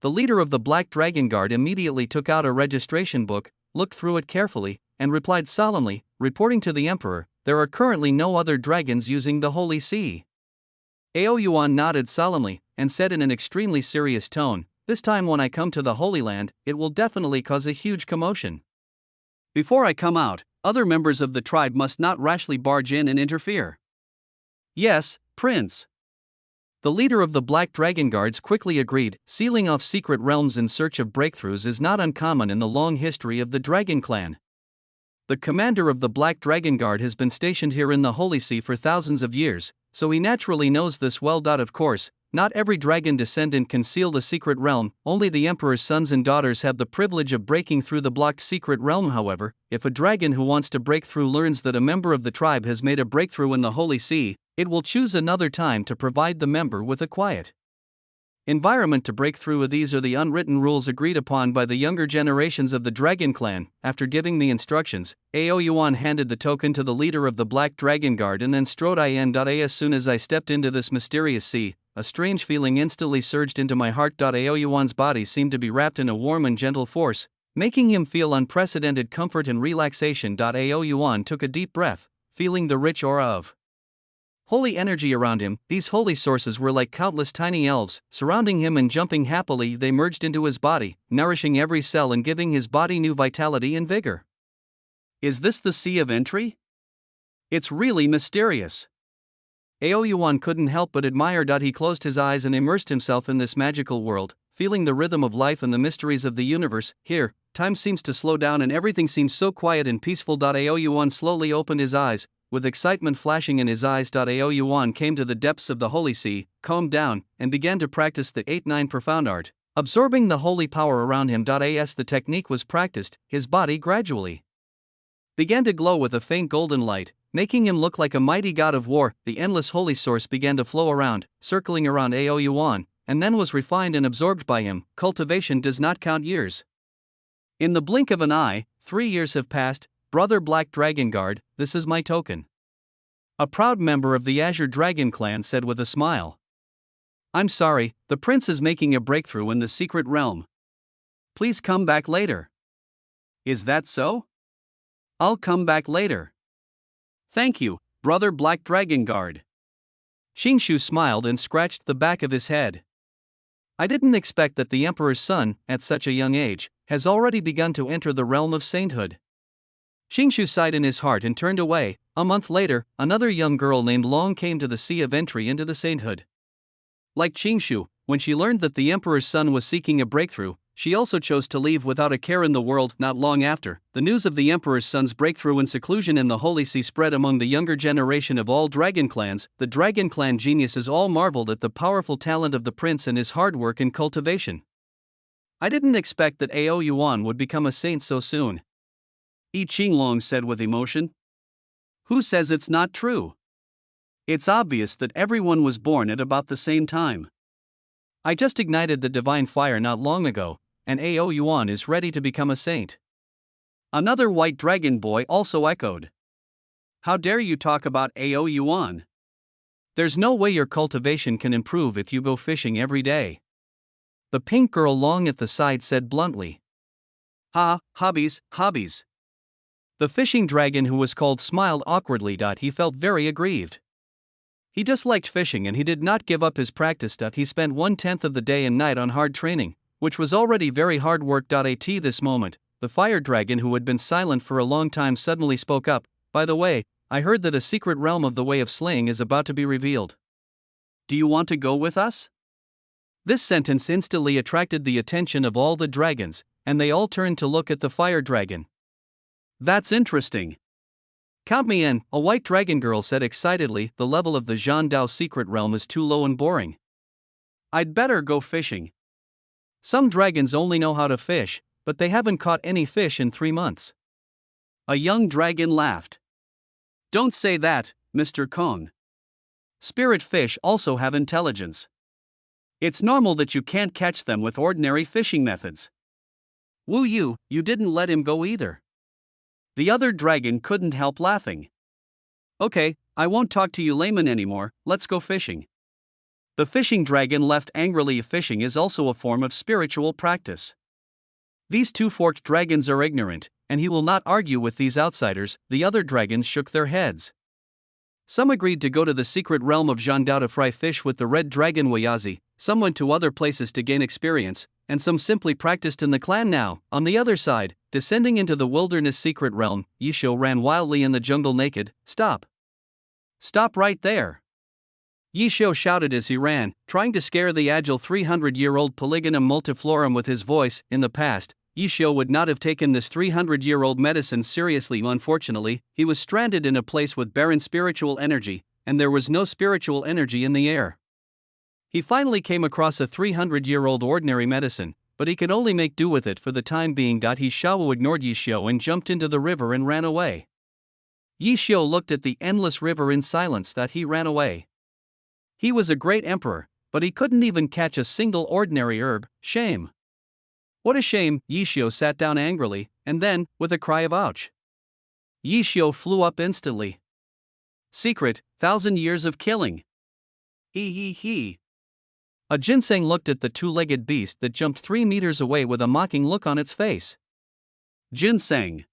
The leader of the Black Dragon Guard immediately took out a registration book, looked through it carefully, and replied solemnly, reporting to the Emperor, "There are currently no other dragons using the Holy Sea." AO Yuan nodded solemnly, and said in an extremely serious tone, "This time when I come to the Holy Land, it will definitely cause a huge commotion. Before I come out, other members of the tribe must not rashly barge in and interfere." "Yes, Prince." The leader of the Black Dragon Guards quickly agreed. Sealing off secret realms in search of breakthroughs is not uncommon in the long history of the Dragon Clan. The commander of the Black Dragon Guard has been stationed here in the Holy Sea for thousands of years, so he naturally knows this well. Of course, not every dragon descendant can seal the secret realm, only the Emperor's sons and daughters have the privilege of breaking through the blocked secret realm. However, if a dragon who wants to break through learns that a member of the tribe has made a breakthrough in the Holy Sea, it will choose another time to provide the member with a quiet environment to break through. These are the unwritten rules agreed upon by the younger generations of the Dragon Clan. After giving the instructions, AO Yuan handed the token to the leader of the Black Dragon Guard and then strode in. As soon as I stepped into this mysterious sea, a strange feeling instantly surged into my heart. AO Yuan's body seemed to be wrapped in a warm and gentle force, making him feel unprecedented comfort and relaxation. AO Yuan took a deep breath, feeling the rich aura of holy energy around him. These holy sources were like countless tiny elves, surrounding him and jumping happily. They merged into his body, nourishing every cell and giving his body new vitality and vigor. Is this the Sea of Entry? It's really mysterious. AO Yuan couldn't help but admire. He closed his eyes and immersed himself in this magical world, feeling the rhythm of life and the mysteries of the universe. Here, time seems to slow down and everything seems so quiet and peaceful. AO Yuan slowly opened his eyes, with excitement flashing in his eyes. AO Yuan came to the depths of the Holy Sea, calmed down, and began to practice the 8-9 profound art, absorbing the holy power around him. As the technique was practiced, his body gradually began to glow with a faint golden light, making him look like a mighty god of war. The endless holy source began to flow around, circling around AO Yuan, and then was refined and absorbed by him. Cultivation does not count years. In the blink of an eye, 3 years have passed. Brother Black Dragon Guard, this is my token. A proud member of the Azure Dragon Clan said with a smile. I'm sorry, the prince is making a breakthrough in the secret realm. Please come back later. Is that so? I'll come back later. Thank you, Brother Black Dragon Guard. Xingshu smiled and scratched the back of his head. I didn't expect that the Emperor's son, at such a young age, has already begun to enter the realm of sainthood. Xingshu sighed in his heart and turned away. A month later, another young girl named Long came to the sea of entry into the sainthood. Like Xingshu, when she learned that the Emperor's son was seeking a breakthrough, she also chose to leave without a care in the world. Not long after, the news of the Emperor's son's breakthrough in seclusion in the Holy See spread among the younger generation of all dragon clans. The dragon clan geniuses all marveled at the powerful talent of the prince and his hard work and cultivation. I didn't expect that Ao Yuan would become a saint so soon, Yi Qinglong said with emotion. Who says it's not true? It's obvious that everyone was born at about the same time. I just ignited the divine fire not long ago, and Ao Yuan is ready to become a saint. Another white dragon boy also echoed. How dare you talk about Ao Yuan? There's no way your cultivation can improve if you go fishing every day. The pink girl Long at the side said bluntly. Hobbies. The fishing dragon who was called smiled awkwardly. He felt very aggrieved. He disliked fishing and he did not give up his practice. He spent 1/10 of the day and night on hard training, which was already very hard work. At this moment, the fire dragon who had been silent for a long time suddenly spoke up. By the way, I heard that a secret realm of the way of slaying is about to be revealed. Do you want to go with us? This sentence instantly attracted the attention of all the dragons, and they all turned to look at the fire dragon. That's interesting. Count me in, a white dragon girl said excitedly. The level of the Zhandao secret realm is too low and boring. I'd better go fishing. Some dragons only know how to fish, but they haven't caught any fish in 3 months. A young dragon laughed. Don't say that, Mr. Kong. Spirit fish also have intelligence. It's normal that you can't catch them with ordinary fishing methods. Wu Yu, you didn't let him go either. The other dragon couldn't help laughing. Okay, I won't talk to you layman anymore, let's go fishing. The fishing dragon left angrily. Fishing is also a form of spiritual practice. These two forked dragons are ignorant, and he will not argue with these outsiders. The other dragons shook their heads. Some agreed to go to the secret realm of Zhandao to fry fish with the red dragon Wayazi, some went to other places to gain experience, and some simply practiced in the clan. Now, on the other side, descending into the wilderness secret realm, Yisho ran wildly in the jungle naked. Stop! Stop right there! Yisho shouted as he ran, trying to scare the agile 300-year-old Polygonum multiflorum with his voice. In the past, Yisho would not have taken this 300-year-old medicine seriously. Unfortunately, he was stranded in a place with barren spiritual energy, and there was no spiritual energy in the air. He finally came across a 300-year-old ordinary medicine, but he could only make do with it for the time being. He Xiao ignored Yisho and jumped into the river and ran away. Yisho looked at the endless river in silence. He ran away. He was a great emperor, but he couldn't even catch a single ordinary herb. Shame. What a shame. Yisho sat down angrily, and then, with a cry of ouch, Yisho flew up instantly. Secret, 1,000 years of killing. He. A ginseng looked at the two-legged beast that jumped 3 meters away with a mocking look on its face. Ginseng.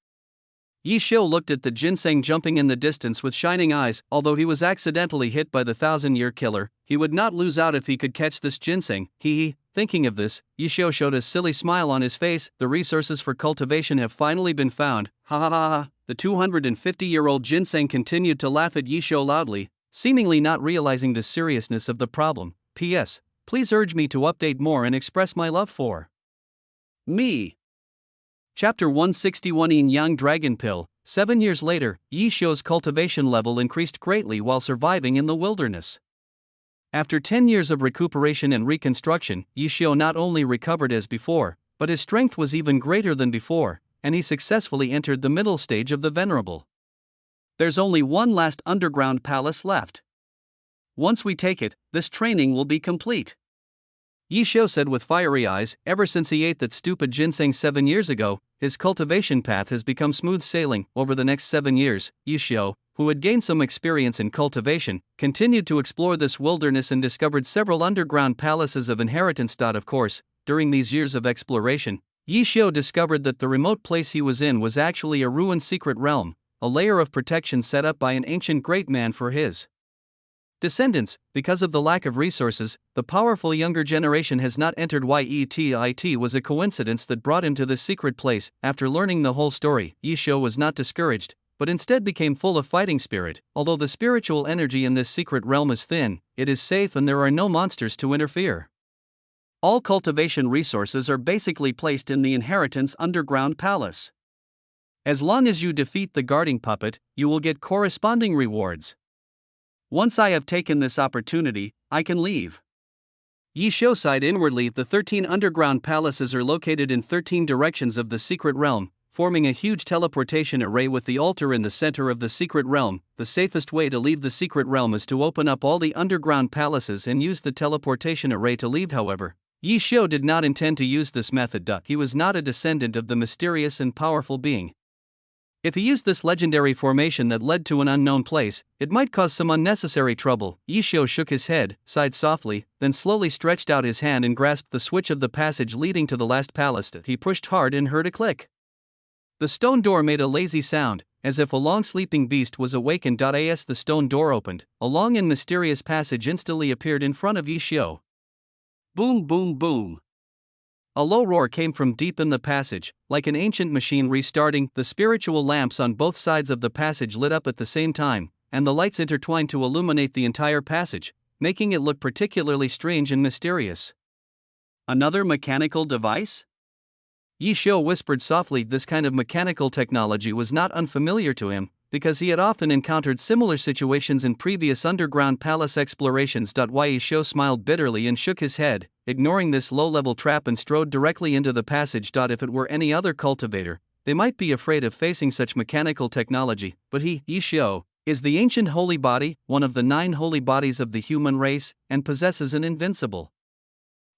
Yisho looked at the ginseng jumping in the distance with shining eyes. Although he was accidentally hit by the 1,000-year killer, he would not lose out if he could catch this ginseng. Thinking of this, Yisho showed a silly smile on his face. The resources for cultivation have finally been found. Ha. The 250-year-old ginseng continued to laugh at Yisho loudly, seemingly not realizing the seriousness of the problem. P.S. Please urge me to update more and express my love for me. Chapter 161 Yin Yang Dragon Pill. 7 years later, Yisho's cultivation level increased greatly while surviving in the wilderness. After 10 years of recuperation and reconstruction, Yisho not only recovered as before, but his strength was even greater than before, and he successfully entered the middle stage of the Venerable. There's only one last underground palace left. Once we take it, this training will be complete. Yisho said with fiery eyes. Ever since he ate that stupid ginseng 7 years ago, his cultivation path has become smooth sailing. Over the next 7 years, Yisho, who had gained some experience in cultivation, continued to explore this wilderness and discovered several underground palaces of inheritance. Of course, during these years of exploration, Yisho discovered that the remote place he was in was actually a ruined secret realm, a layer of protection set up by an ancient great man for his descendants. Because of the lack of resources, the powerful younger generation has not entered Yet. It was a coincidence that brought him to this secret place. After learning the whole story, Yi Shou was not discouraged, but instead became full of fighting spirit. Although the spiritual energy in this secret realm is thin, it is safe and there are no monsters to interfere. All cultivation resources are basically placed in the inheritance underground palace. As long as you defeat the guarding puppet, you will get corresponding rewards. Once I have taken this opportunity, I can leave. Yi Shou sighed inwardly. The 13 underground palaces are located in 13 directions of the secret realm, forming a huge teleportation array with the altar in the center of the secret realm. The safest way to leave the secret realm is to open up all the underground palaces and use the teleportation array to leave. However, Yi Shou did not intend to use this method. He was not a descendant of the mysterious and powerful being. If he used this legendary formation that led to an unknown place, it might cause some unnecessary trouble. Yi Shou shook his head, sighed softly, then slowly stretched out his hand and grasped the switch of the passage leading to the last palace. He pushed hard and heard a click. The stone door made a lazy sound, as if a long sleeping beast was awakened. As the stone door opened, a long and mysterious passage instantly appeared in front of Yi Shou. Boom, boom, boom. A low roar came from deep in the passage, like an ancient machine restarting. The spiritual lamps on both sides of the passage lit up at the same time, and the lights intertwined to illuminate the entire passage, making it look particularly strange and mysterious. Another mechanical device? Yi Shou whispered softly. This kind of mechanical technology was not unfamiliar to him, because he had often encountered similar situations in previous underground palace explorations. Yi Shou smiled bitterly and shook his head, ignoring this low-level trap, and strode directly into the passage. If it were any other cultivator, they might be afraid of facing such mechanical technology, but he, Yi Shou, is the ancient holy body, one of the 9 holy bodies of the human race, and possesses an invincible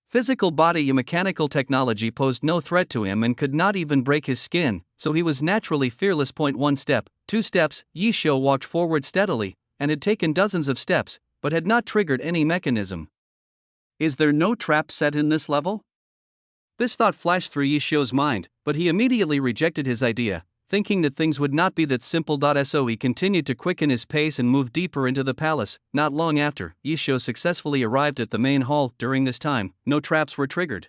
physical body. Mechanical technology posed no threat to him and could not even break his skin, so he was naturally fearless. 1 step, 2 steps, Yi Shou walked forward steadily, and had taken dozens of steps, but had not triggered any mechanism. Is there no trap set in this level? This thought flashed through Yi Shou's mind, but he immediately rejected his idea, thinking that things would not be that simple. So he continued to quicken his pace and moved deeper into the palace. Not long after, Yi Shou successfully arrived at the main hall. During this time, no traps were triggered.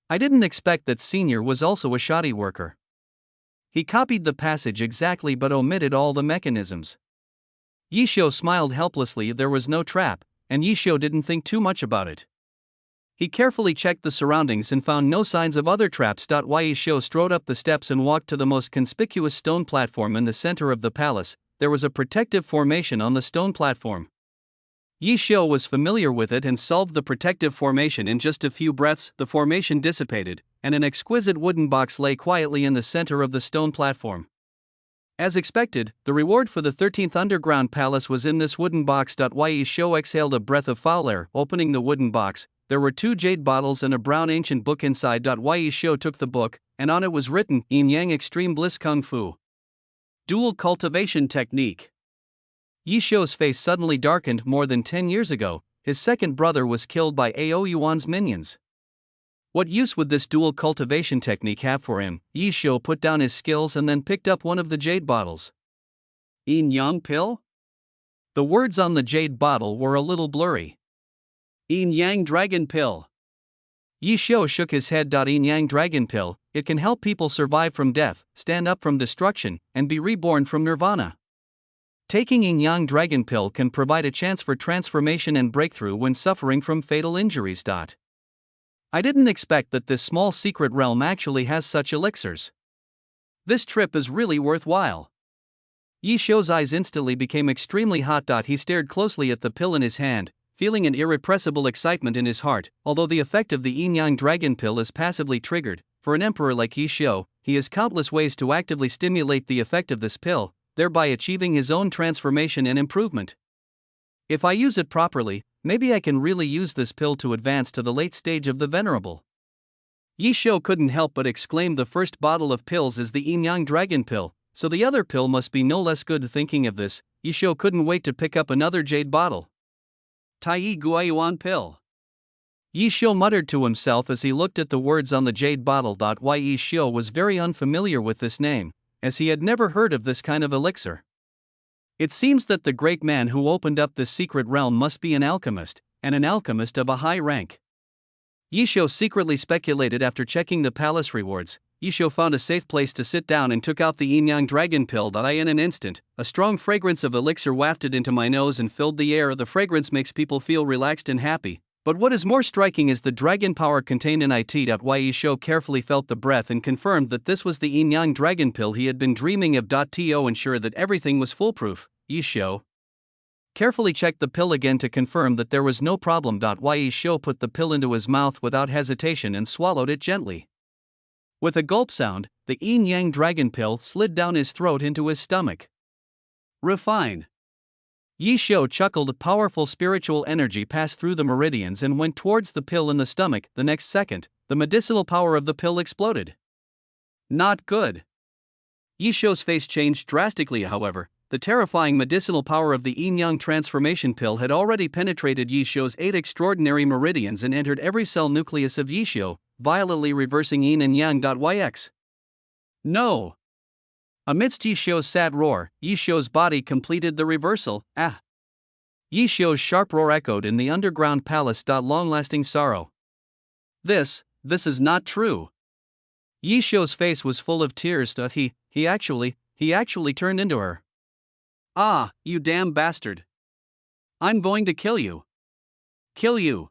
I didn't expect that Senior was also a shoddy worker. He copied the passage exactly but omitted all the mechanisms. Yi Shou smiled helplessly. There was no trap, and Yi Shou didn't think too much about it. He carefully checked the surroundings and found no signs of other traps. Yi Shou strode up the steps and walked to the most conspicuous stone platform in the center of the palace. There was a protective formation on the stone platform. Yi Shou was familiar with it and solved the protective formation in just a few breaths. The formation dissipated, and an exquisite wooden box lay quietly in the center of the stone platform. As expected, the reward for the 13th underground palace was in this wooden box. Yi Shou exhaled a breath of foul air. Opening the wooden box, there were 2 jade bottles and a brown ancient book inside. Yi Shou took the book, and on it was written, Yin Yang Extreme Bliss Kung Fu Dual Cultivation Technique. Yi Shou's face suddenly darkened. More than 10 years ago, his second brother was killed by Ao Yuan's minions. What use would this dual cultivation technique have for him? Yi Shou put down his skills and then picked up one of the jade bottles. Yin Yang Pill? The words on the jade bottle were a little blurry. Yin Yang Dragon Pill. Yi Shou shook his head. Yin Yang Dragon Pill, it can help people survive from death, stand up from destruction, and be reborn from nirvana. Taking Yin Yang Dragon Pill can provide a chance for transformation and breakthrough when suffering from fatal injuries. I didn't expect that this small secret realm actually has such elixirs. This trip is really worthwhile. Yi Shou's eyes instantly became extremely hot. He stared closely at the pill in his hand, feeling an irrepressible excitement in his heart. Although the effect of the Yin Yang Dragon Pill is passively triggered, for an emperor like Yi Shou, he has countless ways to actively stimulate the effect of this pill, thereby achieving his own transformation and improvement. If I use it properly, maybe I can really use this pill to advance to the late stage of the venerable. Yi Shou couldn't help but exclaim. The first bottle of pills is the Yin Yang Dragon Pill, so the other pill must be no less good. Thinking of this, Yi Shou couldn't wait to pick up another jade bottle. Tai Guayuan Pill. Yi Shou muttered to himself as he looked at the words on the jade bottle. Yi Shou was very unfamiliar with this name, as he had never heard of this kind of elixir. It seems that the great man who opened up this secret realm must be an alchemist, and an alchemist of a high rank. Yisho secretly speculated after checking the palace rewards. Yisho found a safe place to sit down and took out the yin-yang dragon pill that in an instant, a strong fragrance of elixir wafted into my nose and filled the air. The fragrance makes people feel relaxed and happy, but what is more striking is the dragon power contained in it. Yisho carefully felt the breath and confirmed that this was the yin-yang dragon pill he had been dreaming of. To ensure that everything was foolproof, Yisho carefully checked the pill again to confirm that there was no problem. Yisho put the pill into his mouth without hesitation and swallowed it gently. With a gulp sound, the yin-yang dragon pill slid down his throat into his stomach. Refine. Yisho chuckled. Powerful spiritual energy passed through the meridians and went towards the pill in the stomach. The next second, the medicinal power of the pill exploded. Not good. Yisho's face changed drastically, however. The terrifying medicinal power of the yin-yang transformation pill had already penetrated Yisho's 8 extraordinary meridians and entered every cell nucleus of Yisho, violently reversing yin and yang. No! Amidst Yisho's sad roar, Yisho's body completed the reversal. Yisho's sharp roar echoed in the underground palace. Long-lasting sorrow. This is not true. Yisho's face was full of tears. He actually turned into her. Ah, you damn bastard. I'm going to kill you. Kill you.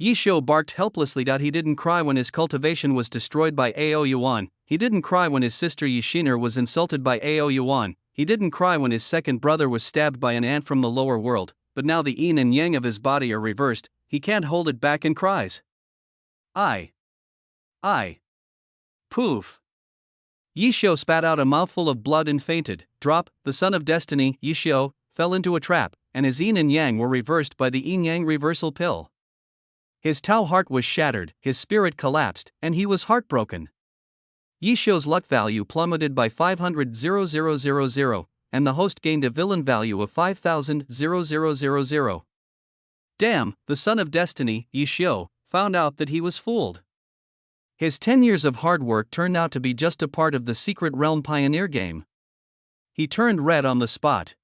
Yisho barked helplessly. He didn't cry when his cultivation was destroyed by Ao Yuan, he didn't cry when his sister Yishinur was insulted by Ao Yuan, he didn't cry when his second brother was stabbed by an ant from the lower world, but now the yin and yang of his body are reversed, he can't hold it back and cries. Poof. Yisho spat out a mouthful of blood and fainted. Drop, the son of destiny, Yisho, fell into a trap, and his yin and yang were reversed by the yin-yang reversal pill. His Tao heart was shattered, his spirit collapsed, and he was heartbroken. Yisho's luck value plummeted by 500,000, and the host gained a villain value of 5,000,000. Damn, the son of destiny, Yisho, found out that he was fooled. His 10 years of hard work turned out to be just a part of the Secret Realm Pioneer game. He turned red on the spot.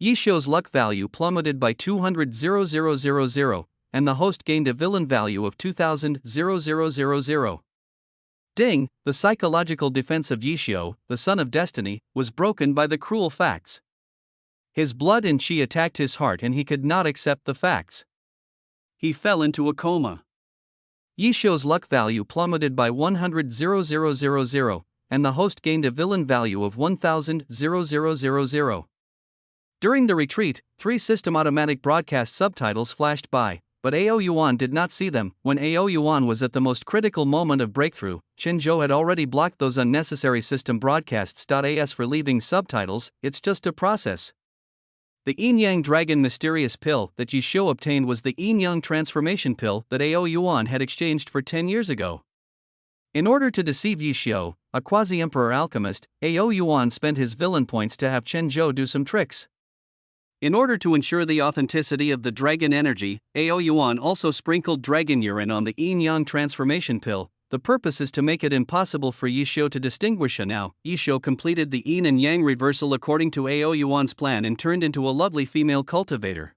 Yisho's luck value plummeted by 200,000, and the host gained a villain value of 2,000,000. Ding, the psychological defense of Yisho, the son of destiny, was broken by the cruel facts. His blood and chi attacked his heart and he could not accept the facts. He fell into a coma. Yisho's luck value plummeted by 100,000, and the host gained a villain value of 1,000,000. During the retreat, 3 system automatic broadcast subtitles flashed by, but Ao Yuan did not see them. When Ao Yuan was at the most critical moment of breakthrough, Chenzhou had already blocked those unnecessary system broadcasts. As for leaving subtitles, it's just a process. The yin-yang dragon mysterious pill that Yisho obtained was the yin-yang transformation pill that Ao Yuan had exchanged for 10 years ago. In order to deceive Yisho, a quasi-emperor alchemist, Ao Yuan spent his villain points to have Chenzhou do some tricks. In order to ensure the authenticity of the dragon energy, Ao Yuan also sprinkled dragon urine on the yin-yang transformation pill. The purpose is to make it impossible for Yisho to distinguish. Now, Yisho completed the yin and yang reversal according to Ao Yuan's plan and turned into a lovely female cultivator.